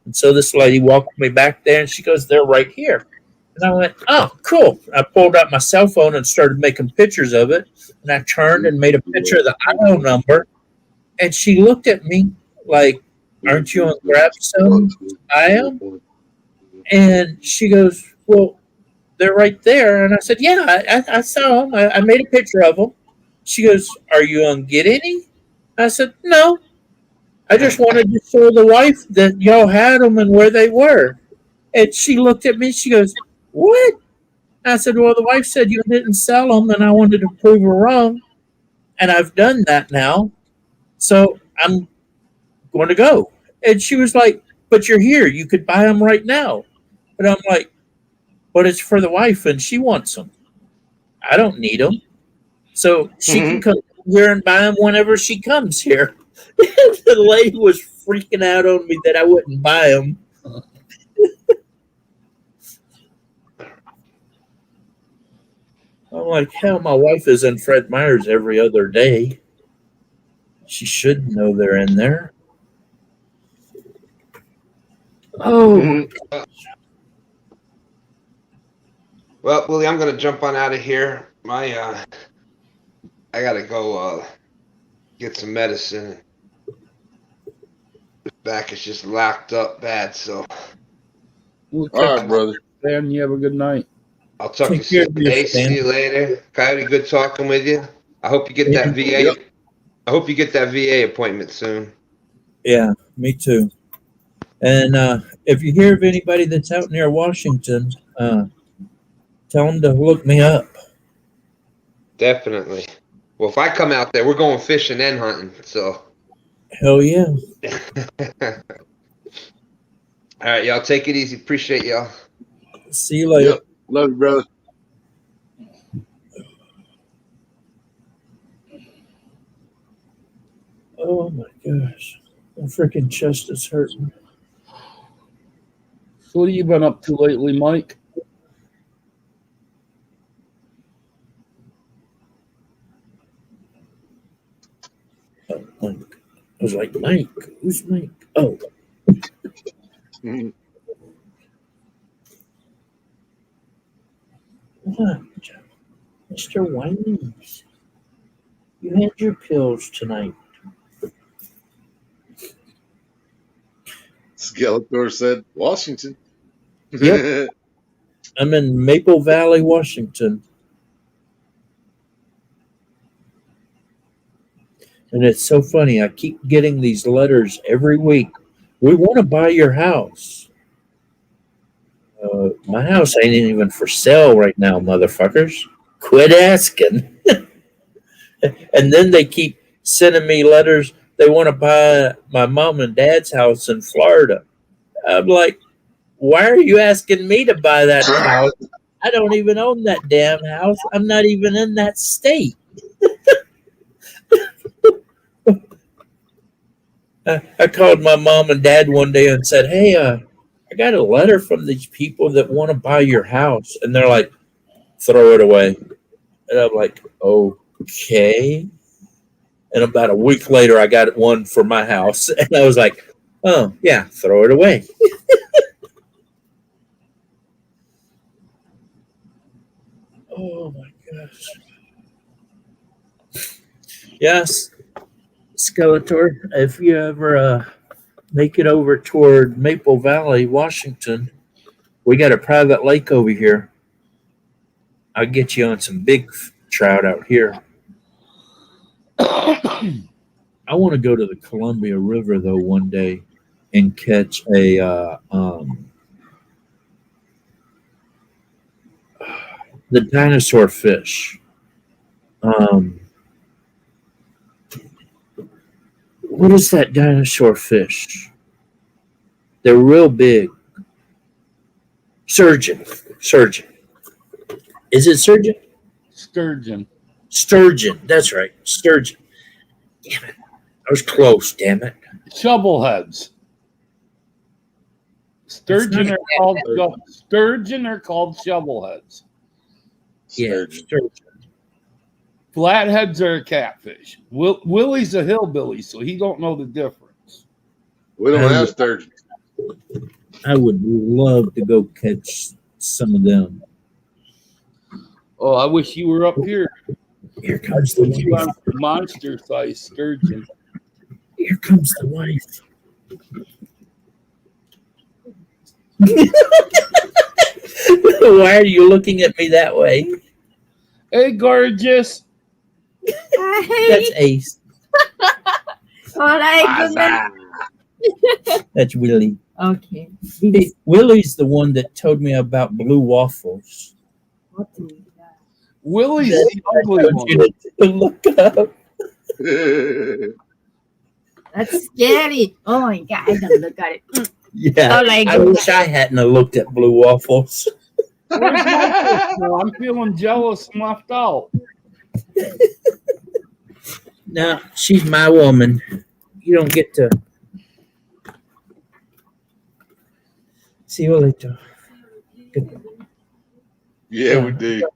And so this lady walked me back there, and she goes, "They're right here." And I went, "Oh, cool." I pulled out my cell phone and started making pictures of it. And I turned and made a picture of the aisle number. And she looked at me like, "Aren't you on Grab Some?" "I am." And she goes, "Well, they're right there." And I said, "Yeah, I saw them. I made a picture of them." She goes, "Are you on Get Any?" I said, "No. I just wanted to show the wife that y'all had them and where they were." And she looked at me. She goes, "What?" I said, "Well, the wife said you didn't sell them, and I wanted to prove her wrong. And I've done that now. So I'm going to go." And she was like, "But you're here. You could buy them right now." But I'm like, "But it's for the wife, and she wants them. I don't need them. So she can come here and buy them whenever she comes here." The lady was freaking out on me that I wouldn't buy them. I'm like, hell, my wife is in Fred Meyer's every other day. She should know they're in there. Oh. Well, Willie, I'm gonna jump on out of here. I gotta go get some medicine. The back is just locked up bad, so. All right, brother. Dan, you have a good night. I'll talk to you soon. Hey, see you later. Coyote, good talking with you. I hope you get that VA. Yep. I hope you get that VA appointment soon. Yeah, me too. And if you hear of anybody that's out near Washington, tell them to look me up. Definitely. Well, if I come out there, we're going fishing and hunting, so. Hell yeah. All right, y'all. Take it easy. Appreciate y'all. See you later. Yep. Love you, brother. Oh my gosh. My freaking chest is hurting. So what have you been up to lately, Mike? was like, Mike, who's Mike? Oh. What? Mr. Wines, you had your pills tonight. Skeletor said, Washington. Yep. I'm in Maple Valley, Washington. And it's so funny. I keep getting these letters every week. We want to buy your house. My house ain't even for sale right now, motherfuckers. Quit asking. And then they keep sending me letters. They want to buy my mom and dad's house in Florida. I'm like, why are you asking me to buy that house? I don't even own that damn house. I'm not even in that state. I called my mom and dad one day and said, hey, I got a letter from these people that want to buy your house. And they're like, throw it away. And I'm like, okay. And about a week later, I got one for my house. And I was like, oh, yeah, throw it away. Oh, my gosh. Yes, Skeletor, if you ever make it over toward Maple Valley, Washington, we got a private lake over here. I'll get you on some big trout out here. I want to go to the Columbia River, though, one day and catch a the dinosaur fish. What is that dinosaur fish? They're real big. Surgeon. Is it surgeon? Sturgeon. Sturgeon. That's right. Sturgeon. Damn it. I was close, damn it. Shovelheads. Sturgeon are called shovelheads. Yeah, sturgeon. Flatheads are a catfish. Willie's a hillbilly, so he don't know the difference. We don't have sturgeon. I would love to go catch some of them. Oh, I wish you were up here. Here comes the wife. Monster-sized sturgeon. Here comes the wife. Why are you looking at me that way? Hey, gorgeous. That's Ace. That's Willie. Okay. Hey, Willie's the one that told me about blue waffles. Willie's the ugly one. Look up. That's scary. Oh my God, I don't look at it. Yeah, I wish I hadn't looked at blue waffles. Where's my no, I'm feeling jealous and left out. No, she's my woman. You don't get to. See you later. Yeah, we do.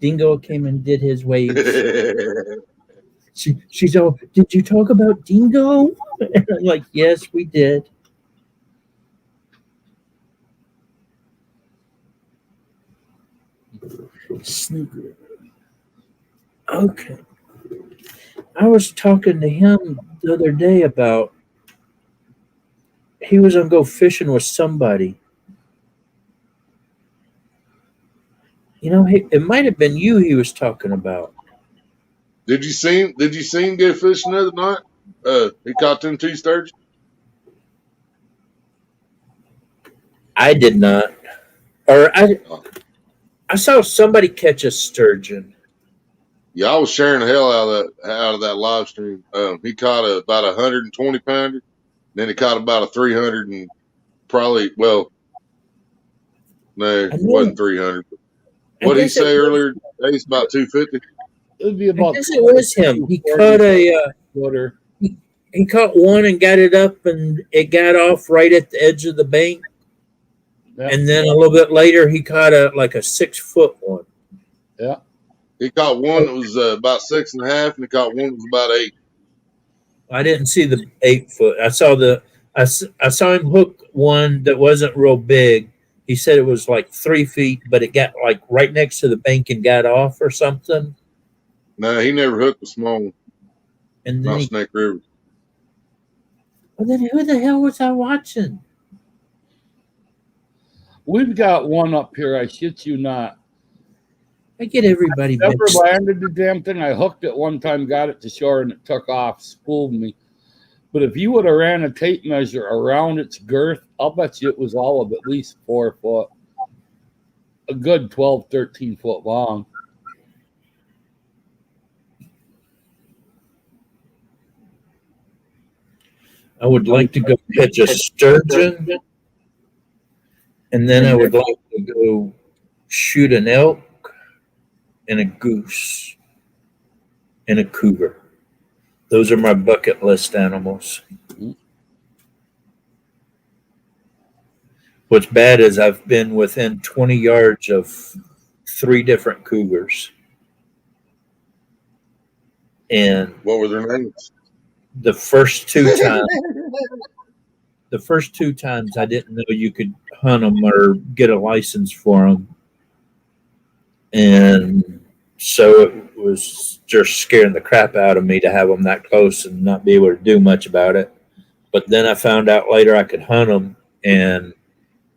Dingo came and did his waves. She's all, did you talk about Dingo? And I'm like, yes, we did. Snooker. Okay. I was talking to him the other day about he was gonna go fishing with somebody. You know, it might have been you he was talking about. Did you see him go fishing the other night? He caught them 2 sturgeon. I did not. Or I saw somebody catch a sturgeon. Yeah, I was sharing the hell out of that live stream. He caught about 120 pounder. Then he caught about a 300 and probably, well, no, it wasn't 300. What did he say earlier? It's about 250. It would be about. I guess it was him. He caught he caught one and got it up, and it got off right at the edge of the bank. Yeah. And then a little bit later, he caught a 6-foot one. Yeah. He caught one that was about 6.5, and he caught one that was about 8. I didn't see the 8-foot. I saw him hook one that wasn't real big. He said it was like 3 feet, but it got like right next to the bank and got off or something. No, he never hooked a small one. And then Not Snake River. Well, then who the hell was I watching? We've got one up here. I shit you not. I get everybody. I never landed the damn thing. I hooked it one time, got it to shore, and it took off, spooled me. But if you would have ran a tape measure around its girth, I'll bet you it was all of at least 4 foot. A good 12, 13 foot long. I would like to go catch a sturgeon, and then I would like to go shoot an elk and a goose and a cougar. Those are my bucket list animals. What's bad is I've been within 20 yards of 3 different cougars. And what were their names? The first 2 times I didn't know you could hunt them or get a license for them. And so it was just scaring the crap out of me to have them that close and not be able to do much about it. But then I found out later I could hunt them, and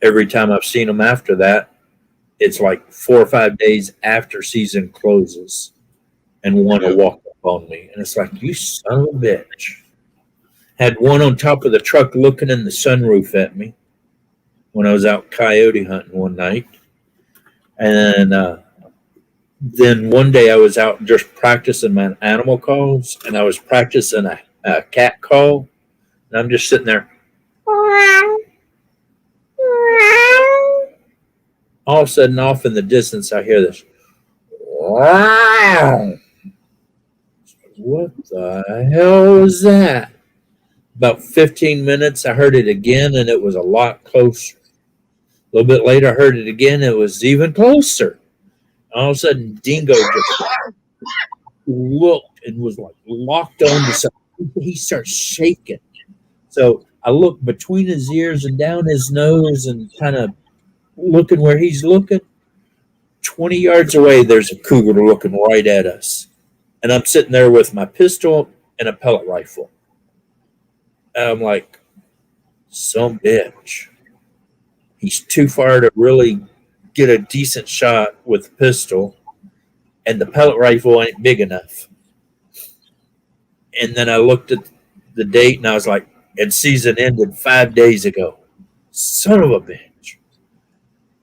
every time I've seen them after that, it's like 4 or 5 days after season closes, and one will walk up on me. And it's like, you son of a bitch. Had one on top of the truck looking in the sunroof at me when I was out coyote hunting one night. And then one day I was out just practicing my animal calls, and I was practicing a cat call. And I'm just sitting there. All of a sudden, off in the distance, I hear this. Wow. What the hell was that? About 15 minutes, I heard it again, and it was a lot closer. A little bit later, I heard it again. It was even closer. All of a sudden, Dingo just looked and was like locked on to something. He starts shaking. So I looked between his ears and down his nose and kind of looking where he's looking. 20 yards away, there's a cougar looking right at us. And I'm sitting there with my pistol and a pellet rifle. And I'm like, some bitch. He's too far to really get a decent shot with the pistol, and the pellet rifle ain't big enough. And then I looked at the date, and I was like, and season ended 5 days ago. Son of a bitch.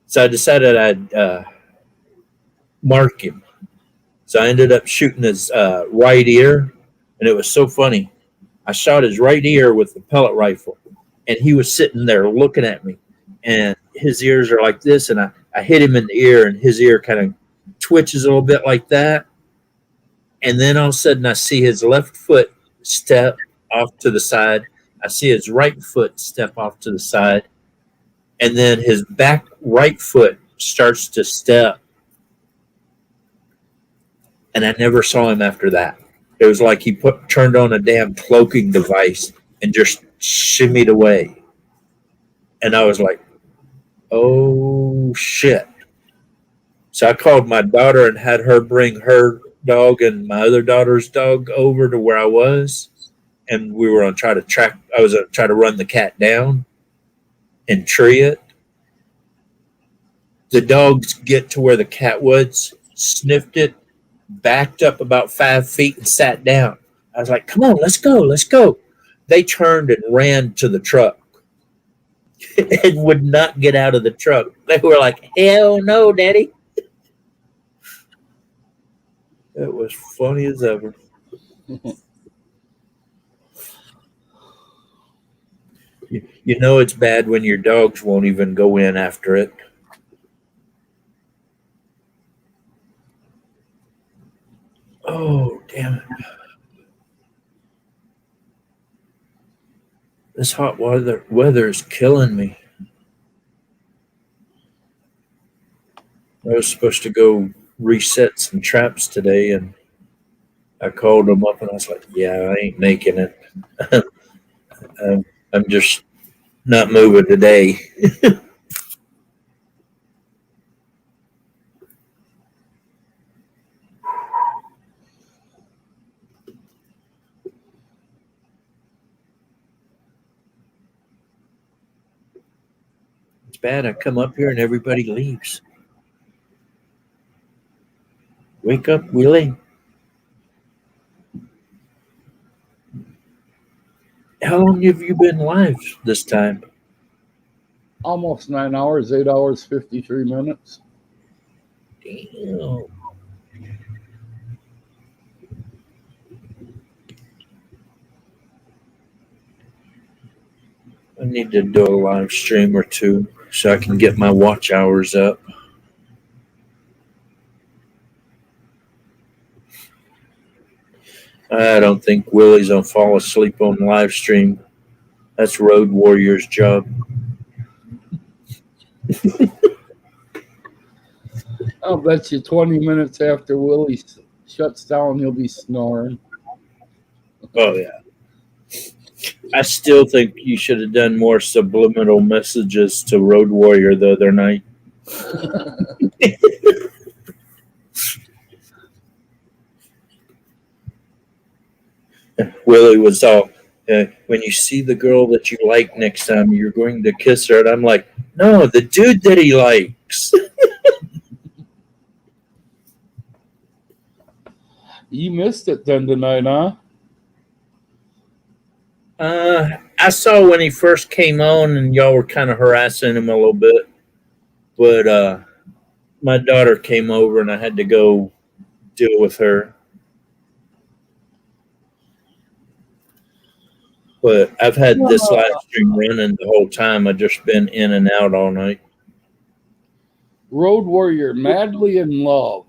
So I decided I'd mark him. So I ended up shooting his right ear, and it was so funny. I shot his right ear with the pellet rifle, and he was sitting there looking at me, and his ears are like this, and I hit him in the ear, and his ear kind of twitches a little bit like that. And then all of a sudden, I see his left foot step off to the side. I see his right foot step off to the side, and then his back right foot starts to step. And I never saw him after that. It was like he turned on a damn cloaking device and just shimmied away. And I was like, oh, shit. So I called my daughter and had her bring her dog and my other daughter's dog over to where I was. And we were going to try to track. I was going to try to run the cat down and tree it. The dogs get to where the cat was, sniffed it, backed up about 5 feet and sat down. I was like, come on, let's go, let's go. They turned and ran to the truck and would not get out of the truck. They were like, hell no, Daddy. It was funny as ever. You know it's bad when your dogs won't even go in after it. Oh, damn it. This hot weather is killing me. I was supposed to go reset some traps today, and I called him up and I was like, yeah, I ain't making it. I'm just not moving today. It's bad. I come up here and everybody leaves. Wake up, Willie. How long have you been live this time? Almost 9 hours, 8 hours, 53 minutes. Damn. I need to do a live stream or two so I can get my watch hours up. I don't think Willie's gonna fall asleep on live stream. That's Road Warrior's job. I'll bet you 20 minutes after Willie shuts down, he'll be snoring. Oh, yeah. I still think you should have done more subliminal messages to Road Warrior the other night. Willie was all, when you see the girl that you like next time, you're going to kiss her. And I'm like, no, the dude that he likes. You missed it then tonight, huh? I saw when he first came on and y'all were kind of harassing him a little bit. But my daughter came over and I had to go deal with her. But I've had this live stream running the whole time. I've just been in and out all night. Road Warrior, madly in love.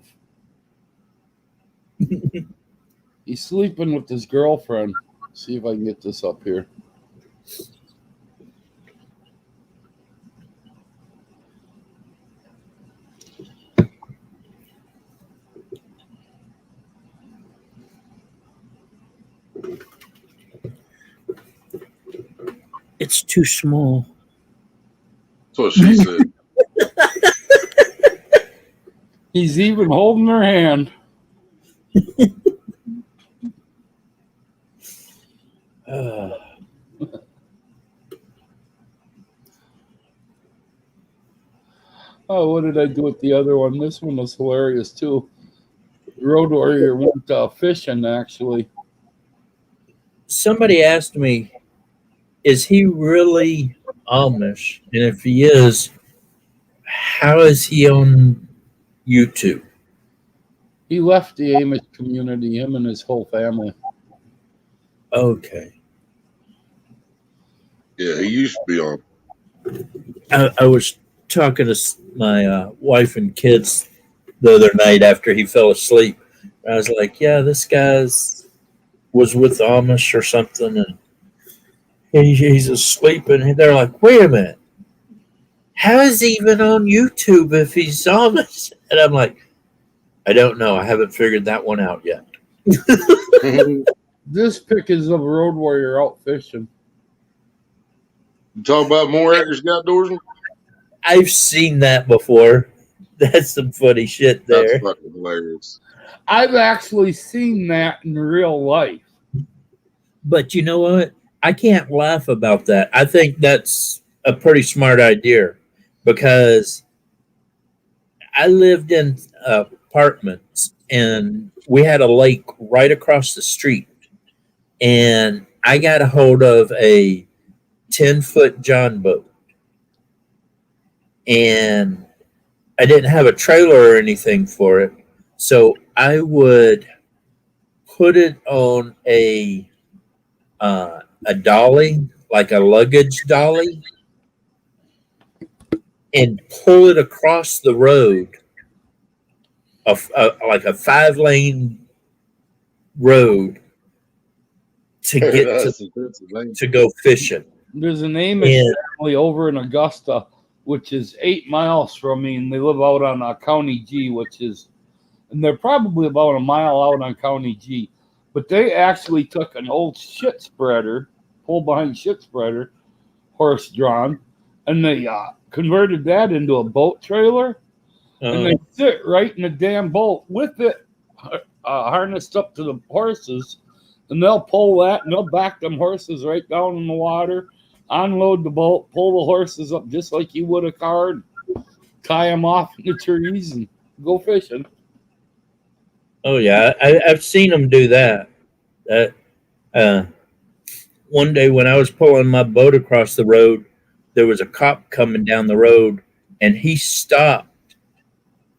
He's sleeping with his girlfriend. See if I can get this up here. It's too small. That's what she said. He's even holding her hand. Oh, what did I do with the other one? This one was hilarious too. Road Warrior went fishing, actually. Somebody asked me, is he really Amish? And if he is, how is he on YouTube? He left the Amish community, him and his whole family. Okay. Yeah, he used to be on. I was talking to my wife and kids the other night after he fell asleep. I was like, yeah, this guy's was with Amish or something, and he's asleep, and they're like, wait a minute, how is he even on YouTube if he's Amish? And I'm like, I don't know. I haven't figured that one out yet. This pic is of Road Warrior out fishing. You talk about more actors outdoorsman? I've seen that before. That's some funny shit there. That's fucking hilarious. I've actually seen that in real life. But you know what? I can't laugh about that. I think that's a pretty smart idea because I lived in apartments and we had a lake right across the street. And I got a hold of a 10-foot John boat. And I didn't have a trailer or anything for it. So I would put it on a dolly, like a luggage dolly, and pull it across the road, like a 5-lane road to get to go fishing. There's an Amish family over in Augusta, which is 8 miles from me, and they live out on County G, and they're probably about a mile out on County G. But they actually took an old shit spreader, pull behind shit spreader, horse drawn, and they converted that into a boat trailer. And they sit right in the damn boat with it harnessed up to the horses, and they'll pull that and they'll back them horses right down in the water, unload the boat, pull the horses up just like you would a car, and tie them off in the trees and go fishing. Oh yeah, I've seen them do that. One day when I was pulling my boat across the road, there was a cop coming down the road, and he stopped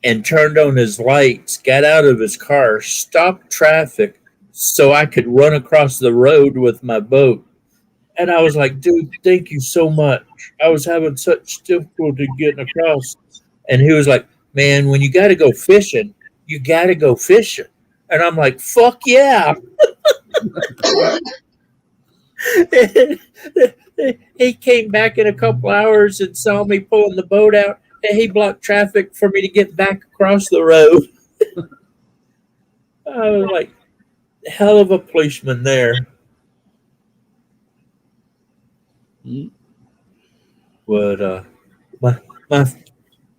and turned on his lights, got out of his car, stopped traffic so I could run across the road with my boat. And I was like, dude, thank you so much. I was having such difficulty getting across. And he was like, man, when you got to go fishing, you got to go fishing. And I'm like, fuck yeah. He came back in a couple hours and saw me pulling the boat out, and he blocked traffic for me to get back across the road. I was like, hell of a policeman there. But my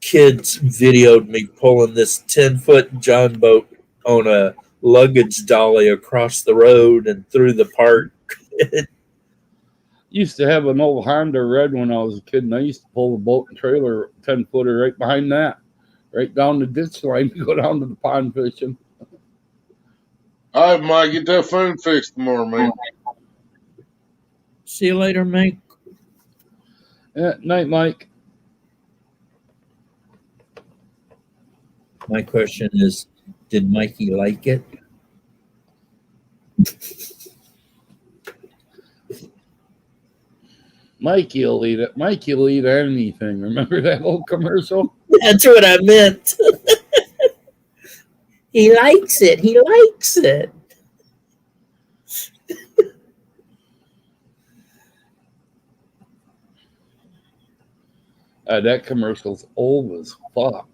kids videoed me pulling this 10-foot John boat on a luggage dolly across the road and through the park. Used to have an old Honda Red when I was a kid, and I used to pull the boat and trailer 10-footer right behind that, right down the ditch line to go down to the pond fishing. All right, Mike, get that phone fixed tomorrow, man. See you later, Mike. Yeah, night, Mike. My question is, did Mikey like it? Mikey will eat it. Mikey will eat anything. Remember that old commercial? That's what I meant. He likes it. He likes it. That commercial's old as fuck.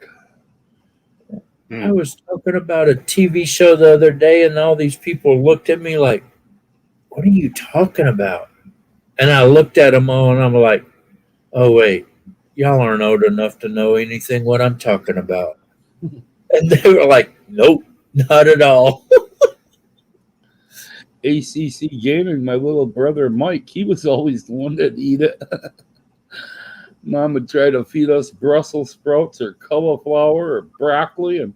I was talking about a TV show the other day, and all these people looked at me like, what are you talking about? And I looked at them all, and I'm like, oh, wait, y'all aren't old enough to know anything what I'm talking about. And they were like, nope, not at all. ACC Gaming, my little brother Mike, he was always the one that'd eat it. Mom would try to feed us Brussels sprouts or cauliflower or broccoli, and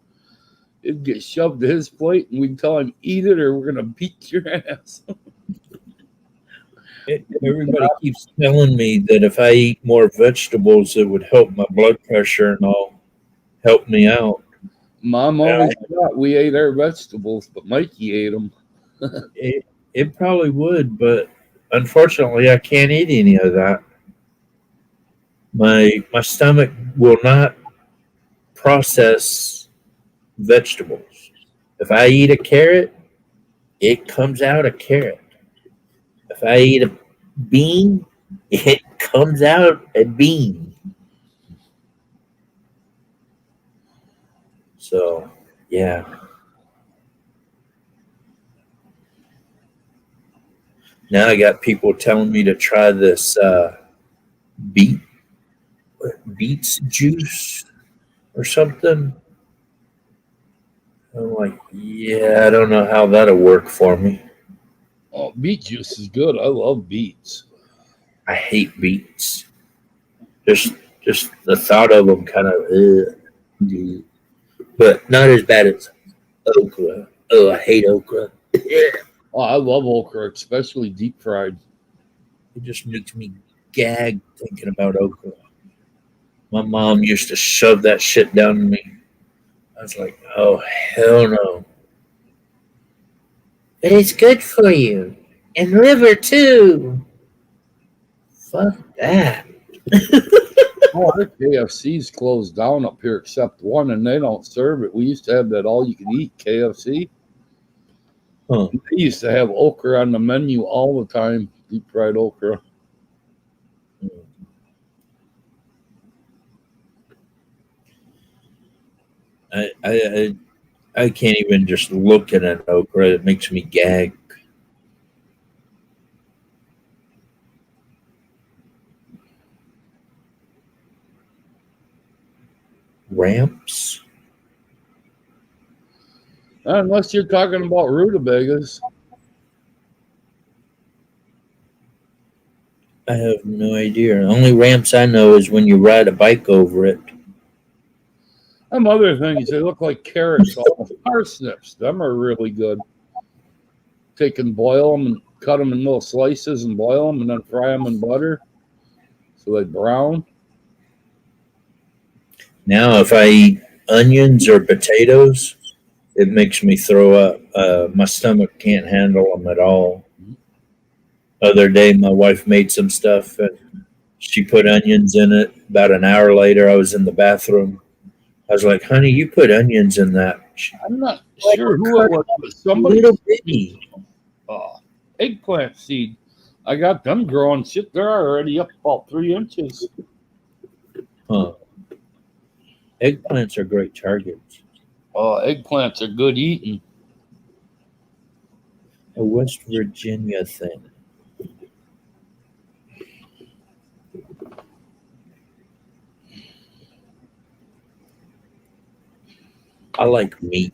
it'd get shoved to his plate, and we'd tell him, eat it or we're going to beat your ass. Everybody keeps telling me that if I eat more vegetables, it would help my blood pressure and all, help me out. Mom always thought we ate our vegetables, but Mikey ate them. It probably would, but unfortunately, I can't eat any of that. My stomach will not process vegetables. If I eat a carrot, it comes out a carrot. If I eat a bean, it comes out a bean. So, yeah. Now I got people telling me to try this beets juice or something. I'm like, yeah, I don't know how that'll work for me. Oh, beet juice is good. I love beets. I hate beets. Just the thought of them kind of, but not as bad as okra. Oh, I hate okra. Oh, I love okra, especially deep fried. It just makes me gag thinking about okra. My mom used to shove that shit down to me. I was like, oh, hell no. But it's good for you. And liver, too. Fuck that. Oh, our KFC's closed down up here except one, and they don't serve it. We used to have that all-you-can-eat KFC. Huh. They used to have okra on the menu all the time, deep-fried okra. I I can't even just look at an okra. It makes me gag. Ramps? Unless you're talking about rutabagas. I have no idea. The only ramps I know is when you ride a bike over it. Them other things, they look like carrots, almost parsnips. Them are really good. Take and boil them and cut them in little slices and boil them and then fry them in butter so they brown. Now, if I eat onions or potatoes, it makes me throw up. My stomach can't handle them at all. Other day, my wife made some stuff and she put onions in it. About an hour later, I was in the bathroom. I was like, honey, you put onions in that. I'm not sure who it was, but somebody little bitty. Eggplant seed. I got them growing. Shit, they're already up about 3 inches. Huh. Eggplants are great targets. Eggplants are good eating. A West Virginia thing. I like meat.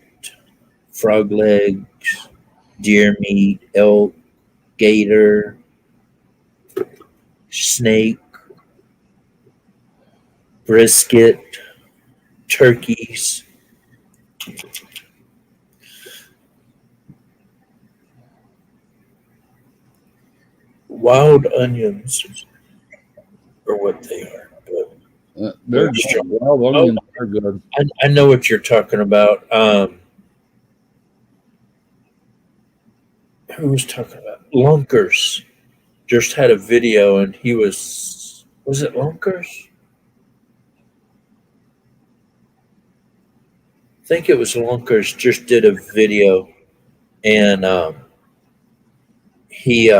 Frog legs, deer meat, elk, gator, snake, brisket, turkeys. Wild onions are what they are. They're good. Wild onions are good. I know what you're talking about. Who was talking about lunkers? Just had a video, and he was it lunkers? I think it was lunkers. Just did a video, and he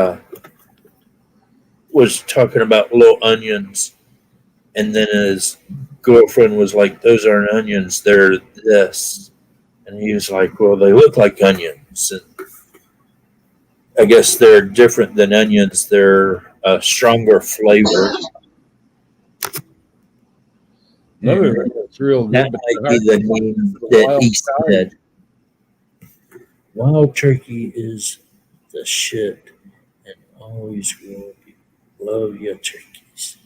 was talking about little onions, and then his girlfriend was like, "Those aren't onions; they're this." And he was like, "Well, they look like onions." And I guess they're different than onions. They're a stronger flavor. Another thing that's real good. That might be the name that he said. Wild turkey is the shit, and always will be. Love your turkeys.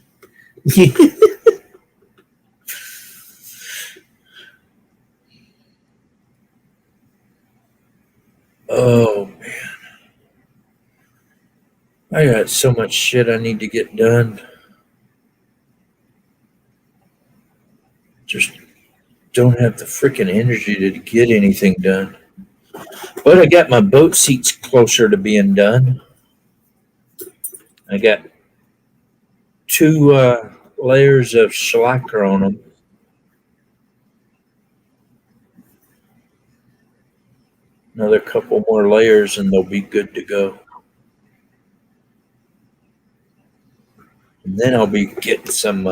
Oh man, I got so much shit I need to get done. Just don't have the freaking energy to get anything done. But I got my boat seats closer to being done. I got 2 layers of shellac on them. Another couple more layers and they'll be good to go. And then I'll be getting some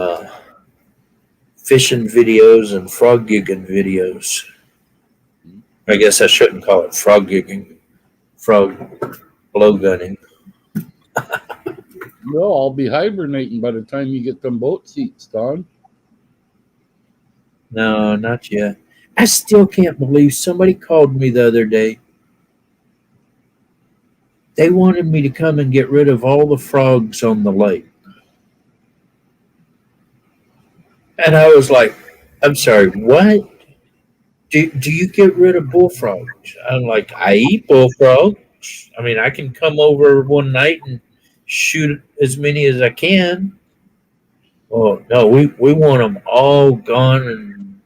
fishing videos and frog gigging videos. I guess I shouldn't call it frog gigging. Frog blow gunning. No, I'll be hibernating by the time you get them boat seats done. No, not yet. I still can't believe somebody called me the other day. They wanted me to come and get rid of all the frogs on the lake. And I was like, I'm sorry, what? Do you get rid of bullfrogs? I'm like, I eat bullfrogs. I mean, I can come over one night and shoot as many as I can. Oh, no, we want them all gone and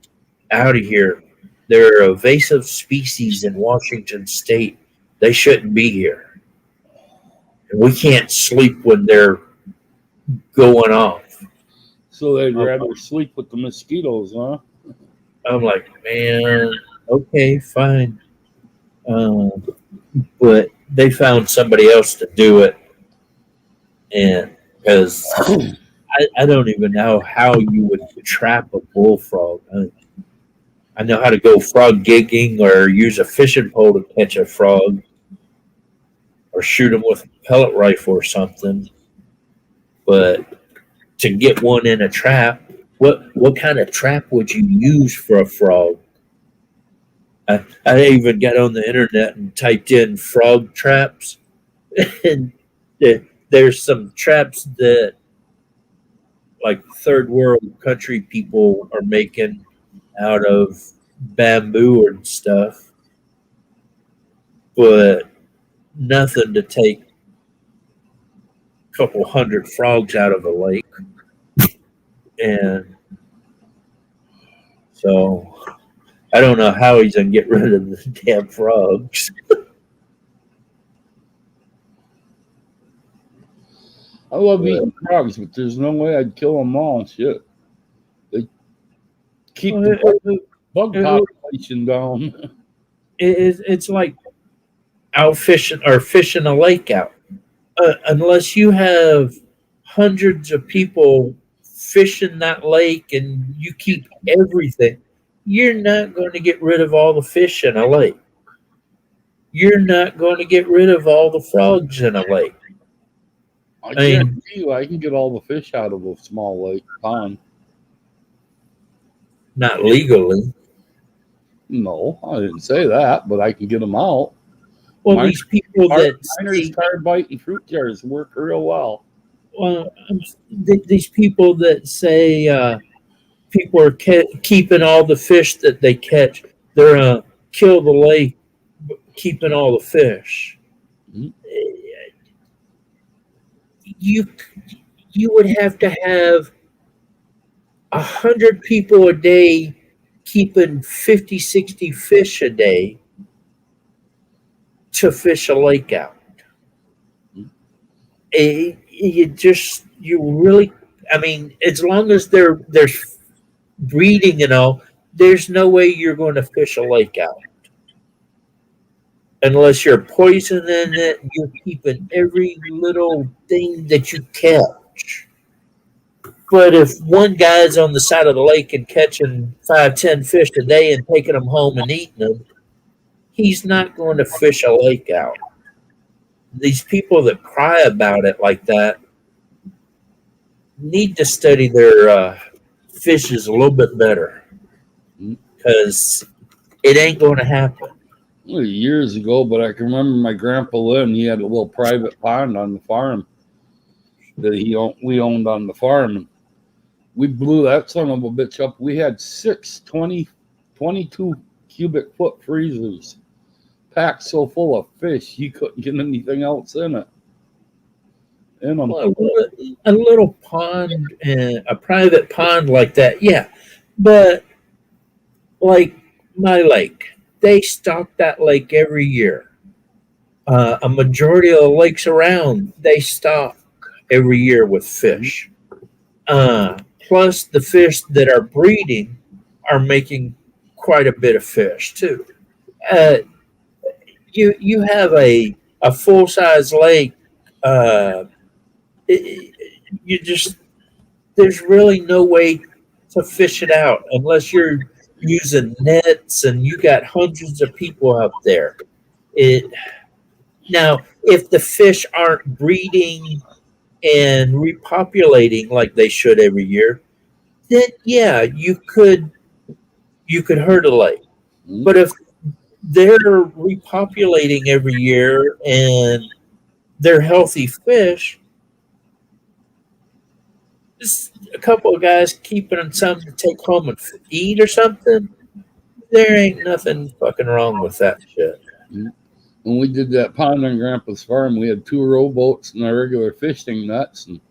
out of here. They're a invasive species in Washington State. They shouldn't be here. And we can't sleep when they're going off. So they'd rather sleep with the mosquitoes, huh? I'm like, man, okay, fine. But they found somebody else to do it. And because I don't even know how you would trap a bullfrog. I know how to go frog gigging or use a fishing pole to catch a frog or shoot them with a pellet rifle or something. But to get one in a trap, what kind of trap would you use for a frog? I even got on the internet and typed in frog traps, and there's some traps that like third world country people are making out of bamboo and stuff, but nothing to take a couple hundred frogs out of a lake. And so I don't know how he's gonna get rid of the damn frogs. I love eating frogs, but there's no way I'd kill them all. Shit, they keep the bug population down. It's like out fishing or fishing a lake out. Unless you have hundreds of people fishing that lake and you keep everything, you're not going to get rid of all the fish in a lake. You're not going to get rid of all the frogs in a lake. I guarantee you, I can get all the fish out of a small lake pond. Not legally. No, I didn't say that, but I can get them out. Well, these people that miners, carbide, and fruit jars work real well. Well, these people that say people are keeping all the fish that they catch, they're kill the lake, keeping all the fish. Mm-hmm. You would have to have 100 people a day keeping 50, 60 fish a day to fish a lake out. You really, I mean, as long as there's breeding and all, there's no way you're going to fish a lake out. Unless you're poisoning it, you're keeping every little thing that you catch. But if one guy's on the side of the lake and catching 5, 10 fish a day and taking them home and eating them, he's not going to fish a lake out. These people that cry about it like that need to study their fishes a little bit better, because it ain't going to happen. Years ago, but I can remember my grandpa Lynn, he had a little private pond on the farm that we owned on the farm. And we blew that son of a bitch up. We had 22 cubic foot freezers packed so full of fish you couldn't get anything else in it. A little pond, a private pond like that, yeah. But like my lake, they stock that lake every year. A majority of the lakes around, they stock every year with fish. Plus, the fish that are breeding are making quite a bit of fish too. You have a full size lake. There's really no way to fish it out unless you're using nets, and you got hundreds of people out there. Now, if the fish aren't breeding and repopulating like they should every year, then yeah, you could hurt a lake. But if they're repopulating every year and they're healthy fish, just a couple of guys keeping them something to take home and eat or something, there ain't nothing fucking wrong with that shit. When we did that pond on Grandpa's farm, we had 2 rowboats and our regular fishing nets and a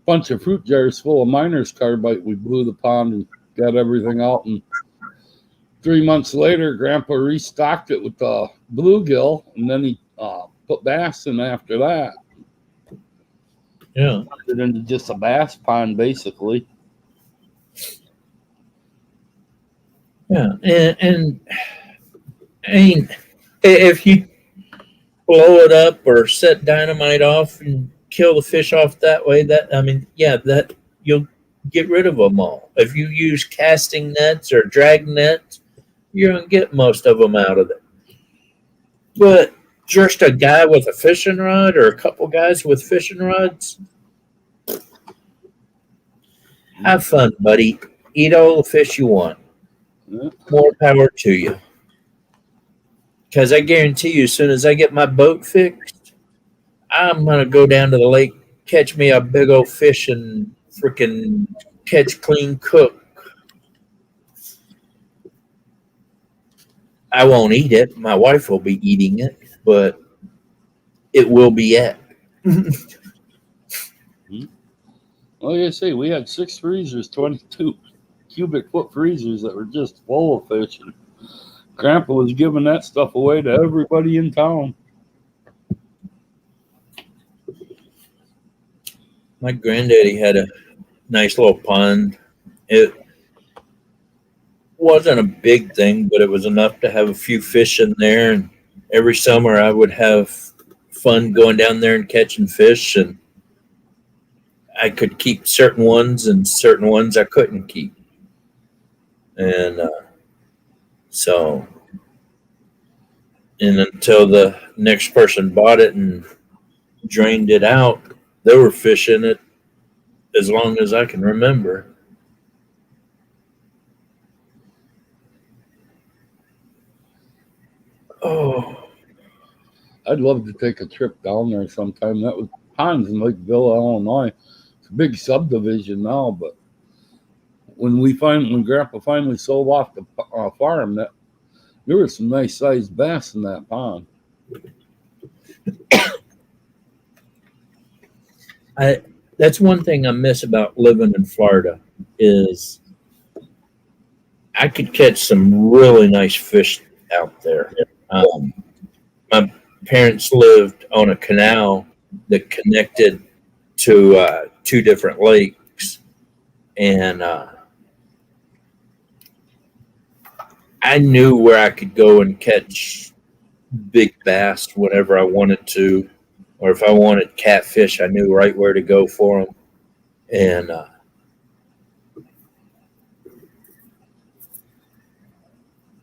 bunch of fruit jars full of miners carbide. We blew the pond and got everything out, and 3 months later, Grandpa restocked it with bluegill, and then he put bass in after that. Yeah, it into just a bass pond, basically. Yeah, and I mean, if you blow it up or set dynamite off and kill the fish off that way, that you'll get rid of them all. If you use casting nets or drag nets, you're going to get most of them out of it. But just a guy with a fishing rod or a couple guys with fishing rods, have fun, buddy. Eat all the fish you want. More power to you. Because I guarantee you, as soon as I get my boat fixed, I'm going to go down to the lake, catch me a big old fish, and freaking catch, clean, cook. I won't eat it. My wife will be eating it, but it will be it. Well, like I say, we had 6 freezers, 22 cubic foot freezers that were just full of fish. And Grandpa was giving that stuff away to everybody in town. My granddaddy had a nice little pond. It wasn't a big thing, but it was enough to have a few fish in there. And every summer I would have fun going down there and catching fish. And I could keep certain ones and certain ones I couldn't keep. And and until the next person bought it and drained it out, they were fishing it as long as I can remember. Oh, I'd love to take a trip down there sometime. That was ponds in Lakeville, Illinois. It's a big subdivision now, but when Grandpa finally sold off the farm, there were some nice sized bass in that pond. That's one thing I miss about living in Florida is I could catch some really nice fish out there. My parents lived on a canal that connected to 2 different lakes, and I knew where I could go and catch big bass whenever I wanted to, or if I wanted catfish, I knew right where to go for them. And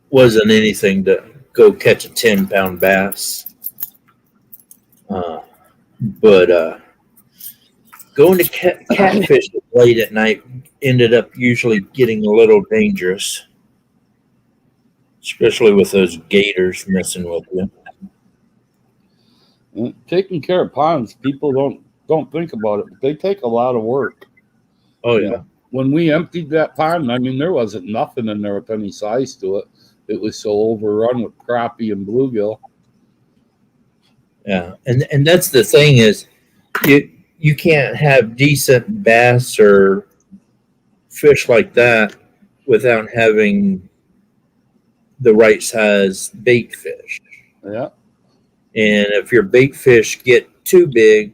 wasn't anything to go catch a 10-pound bass. But going to catfish late at night ended up usually getting a little dangerous, especially with those gators messing with you. And taking care of ponds, people don't think about it, but they take a lot of work. Oh yeah. When we emptied that pond, I mean, there wasn't nothing in there with any size to it. It was so overrun with crappie and bluegill. Yeah, and that's the thing is, you can't have decent bass or fish like that without having the right size bait fish. Yeah. And if your bait fish get too big,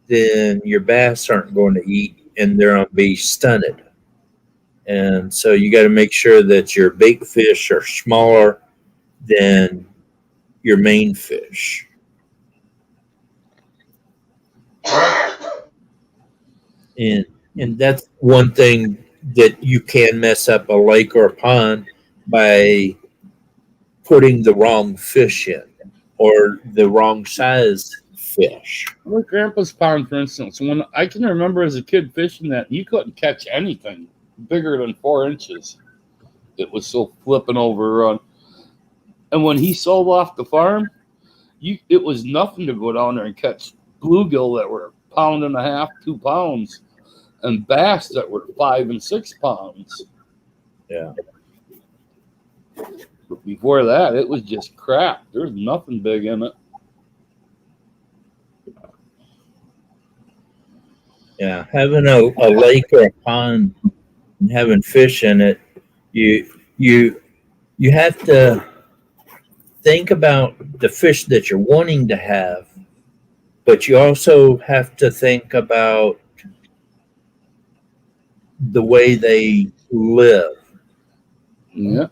then your bass aren't going to eat and they're going to be stunted. And so you got to make sure that your bait fish are smaller than your main fish. And that's one thing that you can mess up a lake or a pond by putting the wrong fish in or the wrong size fish. Like Grandpa's pond, for instance, when I can remember as a kid fishing that, you couldn't catch anything bigger than 4 inches. It was so flipping overrun. And when he sold off the farm, it was nothing to go down there and catch bluegill that were 1.5 pounds, 2 pounds, and bass that were 5 and 6 pounds. Yeah. But before that, it was just crap. There was nothing big in it. Yeah, having a lake or a pond and having fish in it, you have to think about the fish that you're wanting to have, but you also have to think about the way they live. Yeah.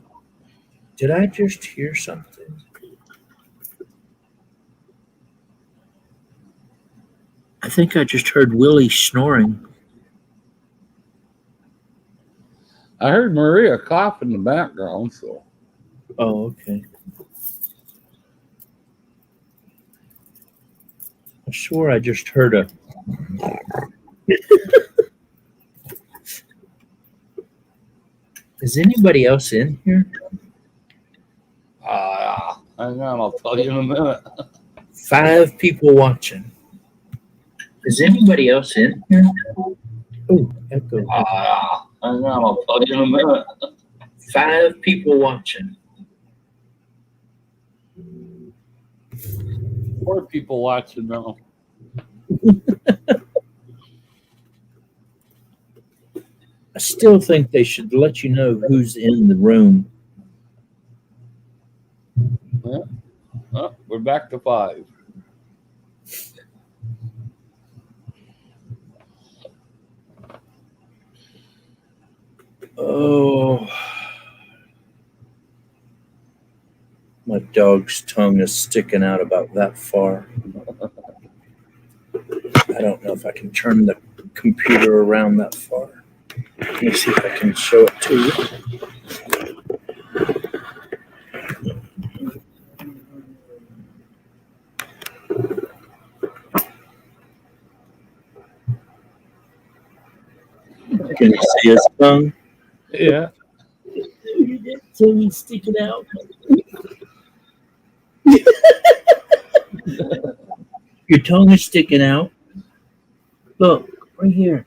Did I just hear something? I think I just heard Willie snoring. I heard Maria cough in the background, so. Oh, okay. I swore I just heard a. Is anybody else in here? Hang on, I'll tell you in a minute. 5 people watching. Is anybody else in here? Oh, echo. Hang on, I'll tell you in a minute. 5 people watching. 4 people watching now. I still think they should let you know who's in the room. Yeah. Oh, we're back to 5. Oh, my dog's tongue is sticking out about that far. I don't know if I can turn the computer around that far. Let me see if I can show it to you. Can you see his tongue? Yeah. Tongue sticking out. Your tongue is sticking out. Look, right here.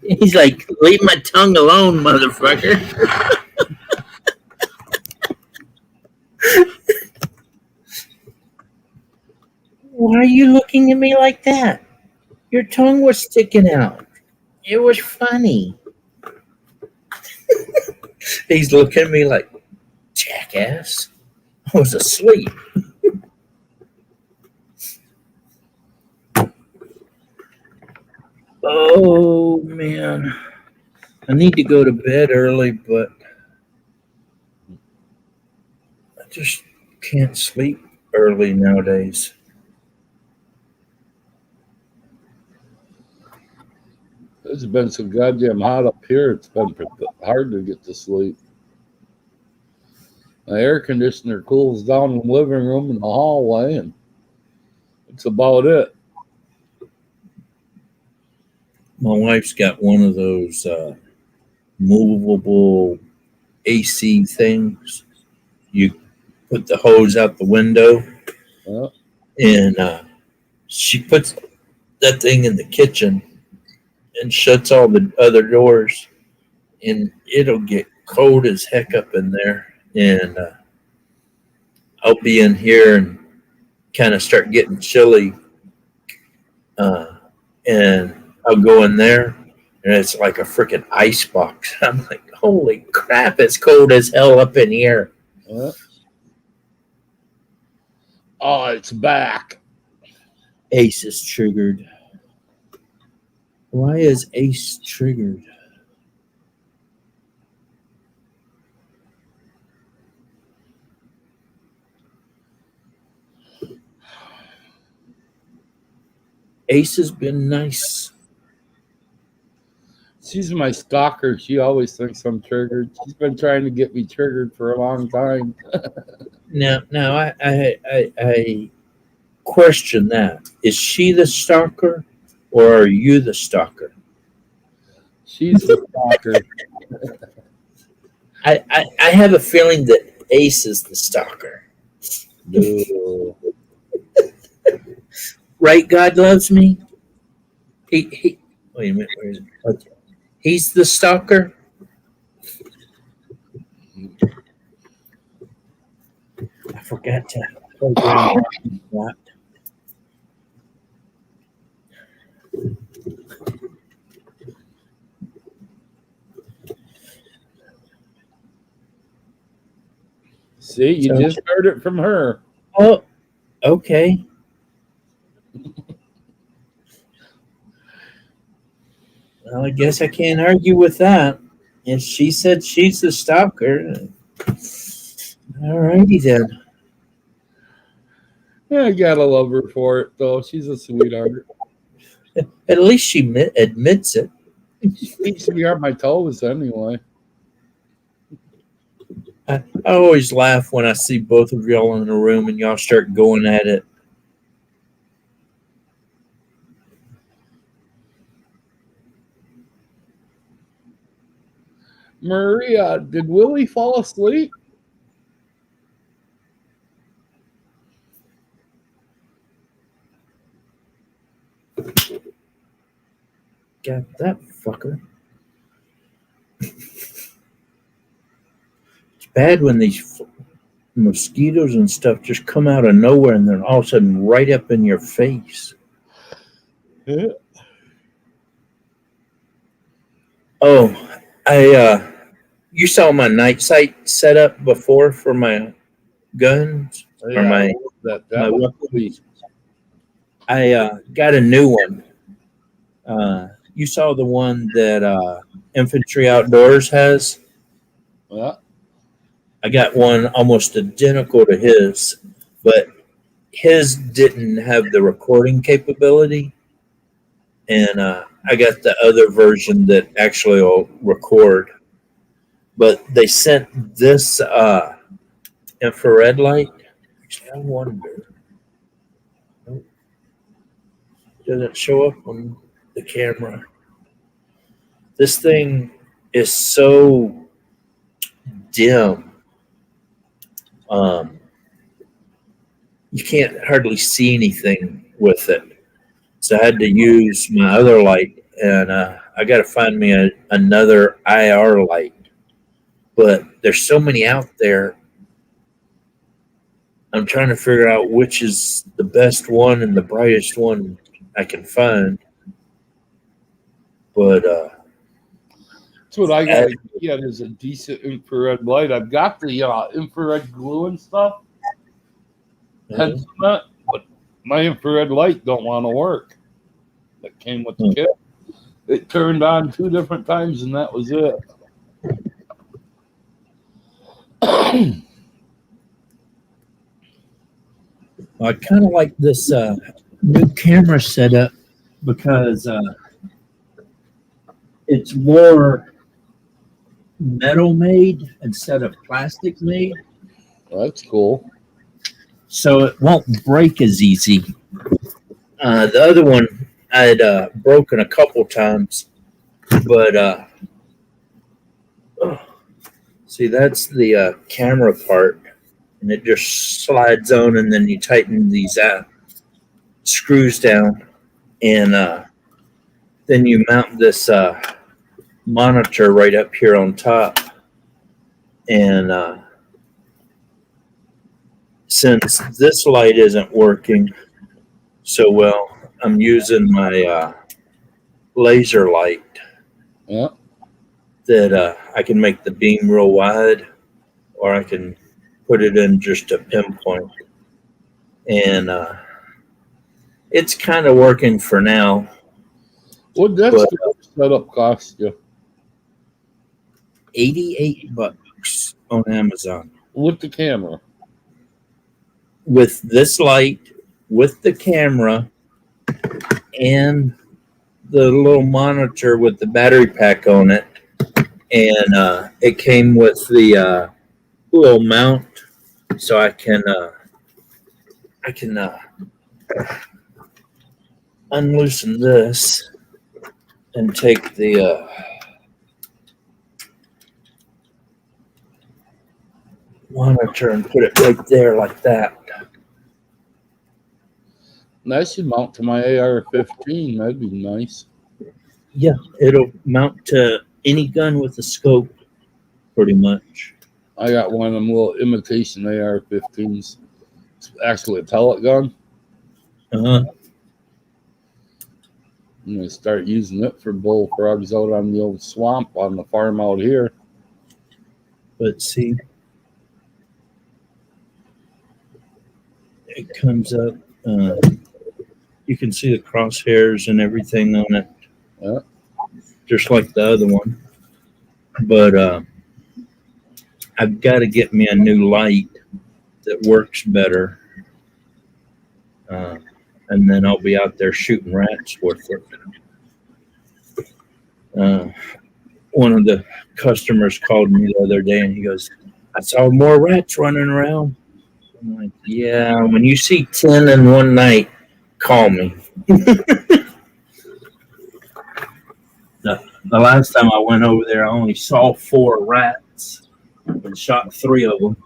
He's like, leave my tongue alone, motherfucker. Why are you looking at me like that? Your tongue was sticking out. It was funny. He's looking at me like, jackass. I was asleep. Oh, man. I need to go to bed early, but I just can't sleep early nowadays. It's been so goddamn hot up here. It's been hard to get to sleep. The air conditioner cools down in the living room and the hallway, and that's about it. My wife's got one of those movable AC things. You put the hose out the window, and she puts that thing in the kitchen and shuts all the other doors, and it'll get cold as heck up in there. And I'll be in here and kind of start getting chilly, and I'll go in there, and it's like a freaking ice box. I'm like, holy crap, it's cold as hell up in here. Oh, it's back. Ace is triggered. Why is Ace triggered? Ace has been nice. She's my stalker. She always thinks I'm triggered. She's been trying to get me triggered for a long time. Now, I question that. Is she the stalker, or are you the stalker? She's the stalker. I have a feeling that Ace is the stalker. No. Right? God loves me. He. Wait a minute. Where is it? Okay. He's the stalker. I forgot to. What? See, you just heard it from her. Oh, okay. Well, I guess I can't argue with that. If she said she's the stalker, all righty then. Yeah, I gotta love her for it, though. She's a sweetheart. At least she admits it. She keeps me on my toes anyway. I always laugh when I see both of y'all in a room and y'all start going at it. Maria, did Willie fall asleep? Got that fucker. It's bad when these mosquitoes and stuff just come out of nowhere and they're all of a sudden right up in your face. Yeah. Oh, you saw my night sight set up before for my guns or my weapons. I got a new one. You saw the one that Infantry Outdoors has? Yeah. I got one almost identical to his, but his didn't have the recording capability. And I got the other version that actually will record. But they sent this infrared light. Actually, I wonder. Does it show up on the camera? This thing is so dim. You can't hardly see anything with it. So I had to use my other light, and I got to find me another IR light. But there's so many out there. I'm trying to figure out which is the best one and the brightest one I can find. But that's what I got to get is a decent infrared light. I've got the infrared glue and stuff. Had some of that, but my infrared light don't want to work. That came with the kit. It turned on 2 different times, and that was it. I kind of like this new camera setup because it's more metal made instead of plastic made. Well, that's cool. So it won't break as easy. The other one I had broken a couple times, but see, that's the camera part, and it just slides on, and then you tighten these screws down, and then you mount this monitor right up here on top, and since this light isn't working so well, I'm using my laser light. Yeah. That I can make the beam real wide, or I can put it in just a pinpoint. And it's kind of working for now. What does that setup cost you? $88 on Amazon. With the camera? With this light, with the camera, and the little monitor with the battery pack on it. And it came with the little mount, so I can unloosen this and take the monitor and put it right there like that. That should mount to my AR-15. That'd be nice. Yeah, it'll mount to any gun with a scope, pretty much. I got one of them little imitation AR-15s. It's actually a pellet gun. Uh-huh. I'm going to start using it for bullfrogs out on the old swamp on the farm out here. Let's see. It comes up. You can see the crosshairs and everything on it. Yeah. Just like the other one. But I've got to get me a new light that works better. And then I'll be out there shooting rats with it. One of the customers called me the other day and he goes, I saw more rats running around. I'm like, yeah, when you see 10 in one night, call me. The last time I went over there, I only saw 4 rats and shot 3 of them.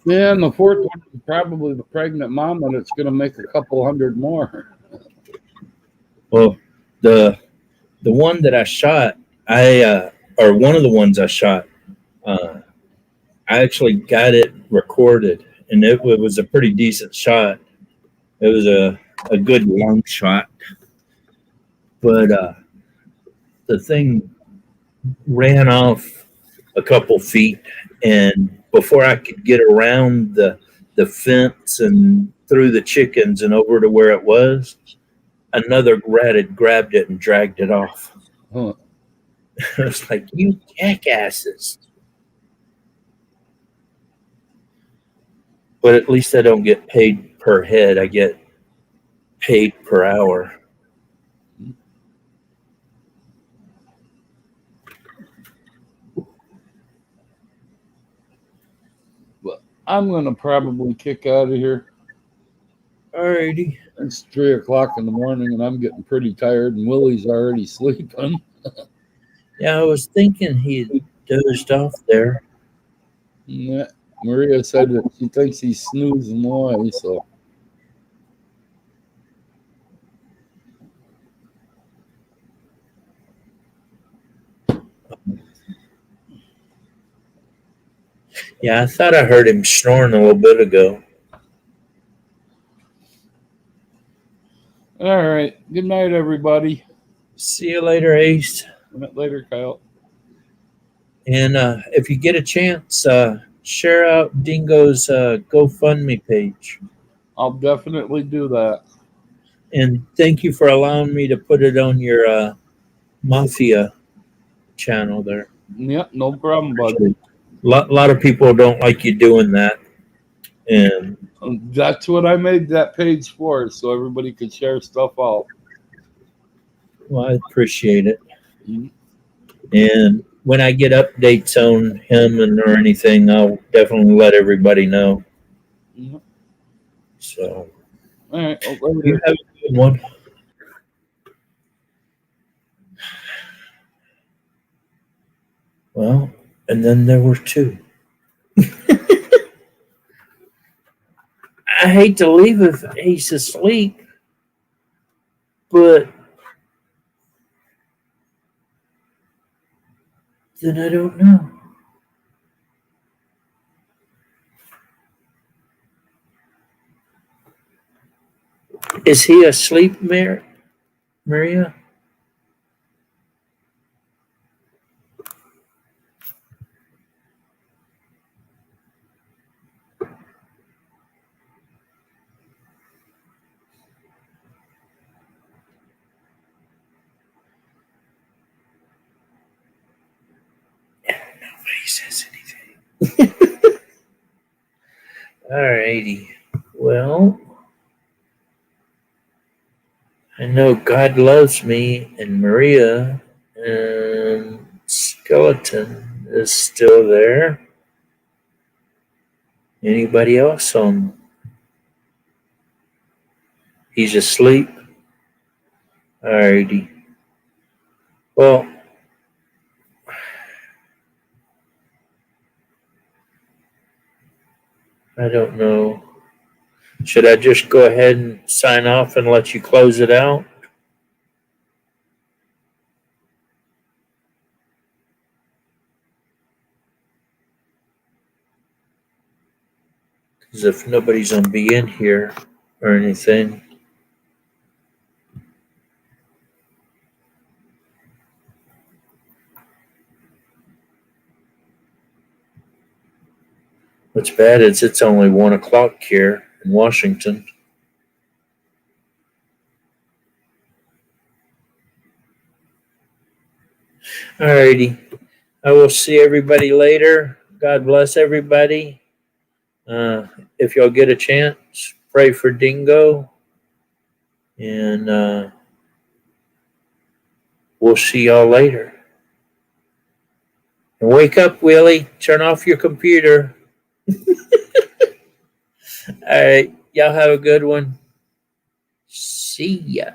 Yeah, and the fourth one is probably the pregnant mama that's going to make a couple hundred more. Well, the one that I shot, or one of the ones I shot, I actually got it recorded, and it was a pretty decent shot. It was a good long shot, but the thing ran off a couple feet, and before I could get around the fence and through the chickens and over to where it was, another rat had grabbed it and dragged it off. Huh. I was like, you jackasses. But at least I don't get paid per head. I get paid per hour. But I'm going to probably kick out of here. Alrighty. It's 3 o'clock in the morning, and I'm getting pretty tired, and Willie's already sleeping. Yeah, I was thinking he dozed off there. Yeah, Maria said that she thinks he's snoozing away, so. Yeah, I thought I heard him snoring a little bit ago. All right. Good night, everybody. See you later, Ace. Later, Kyle. And if you get a chance, share out Dingo's GoFundMe page. I'll definitely do that. And thank you for allowing me to put it on your Mafia channel there. Yep, no problem, buddy. A lot of people don't like you doing that. And that's what I made that page for, so everybody could share stuff out. Well, I appreciate it. Mm-hmm. And when I get updates on him or anything, I'll definitely let everybody know. Mm-hmm. So, all right. You have a good one. Well, and then there were 2. I hate to leave if he's asleep, but then I don't know. Is he asleep, Maria? Nobody says anything. Alrighty. Well, I know God loves me, and Maria and Skeleton is still there. Anybody else on? He's asleep. Alrighty. Well, I don't know. Should I just go ahead and sign off and let you close it out? Because if nobody's going to be in here or anything. What's bad is it's only 1 o'clock here in Washington. Alrighty. I will see everybody later. God bless everybody. If y'all get a chance, pray for Dingo. And we'll see y'all later. Wake up, Willie. Turn off your computer. All right. Y'all have a good one. See ya.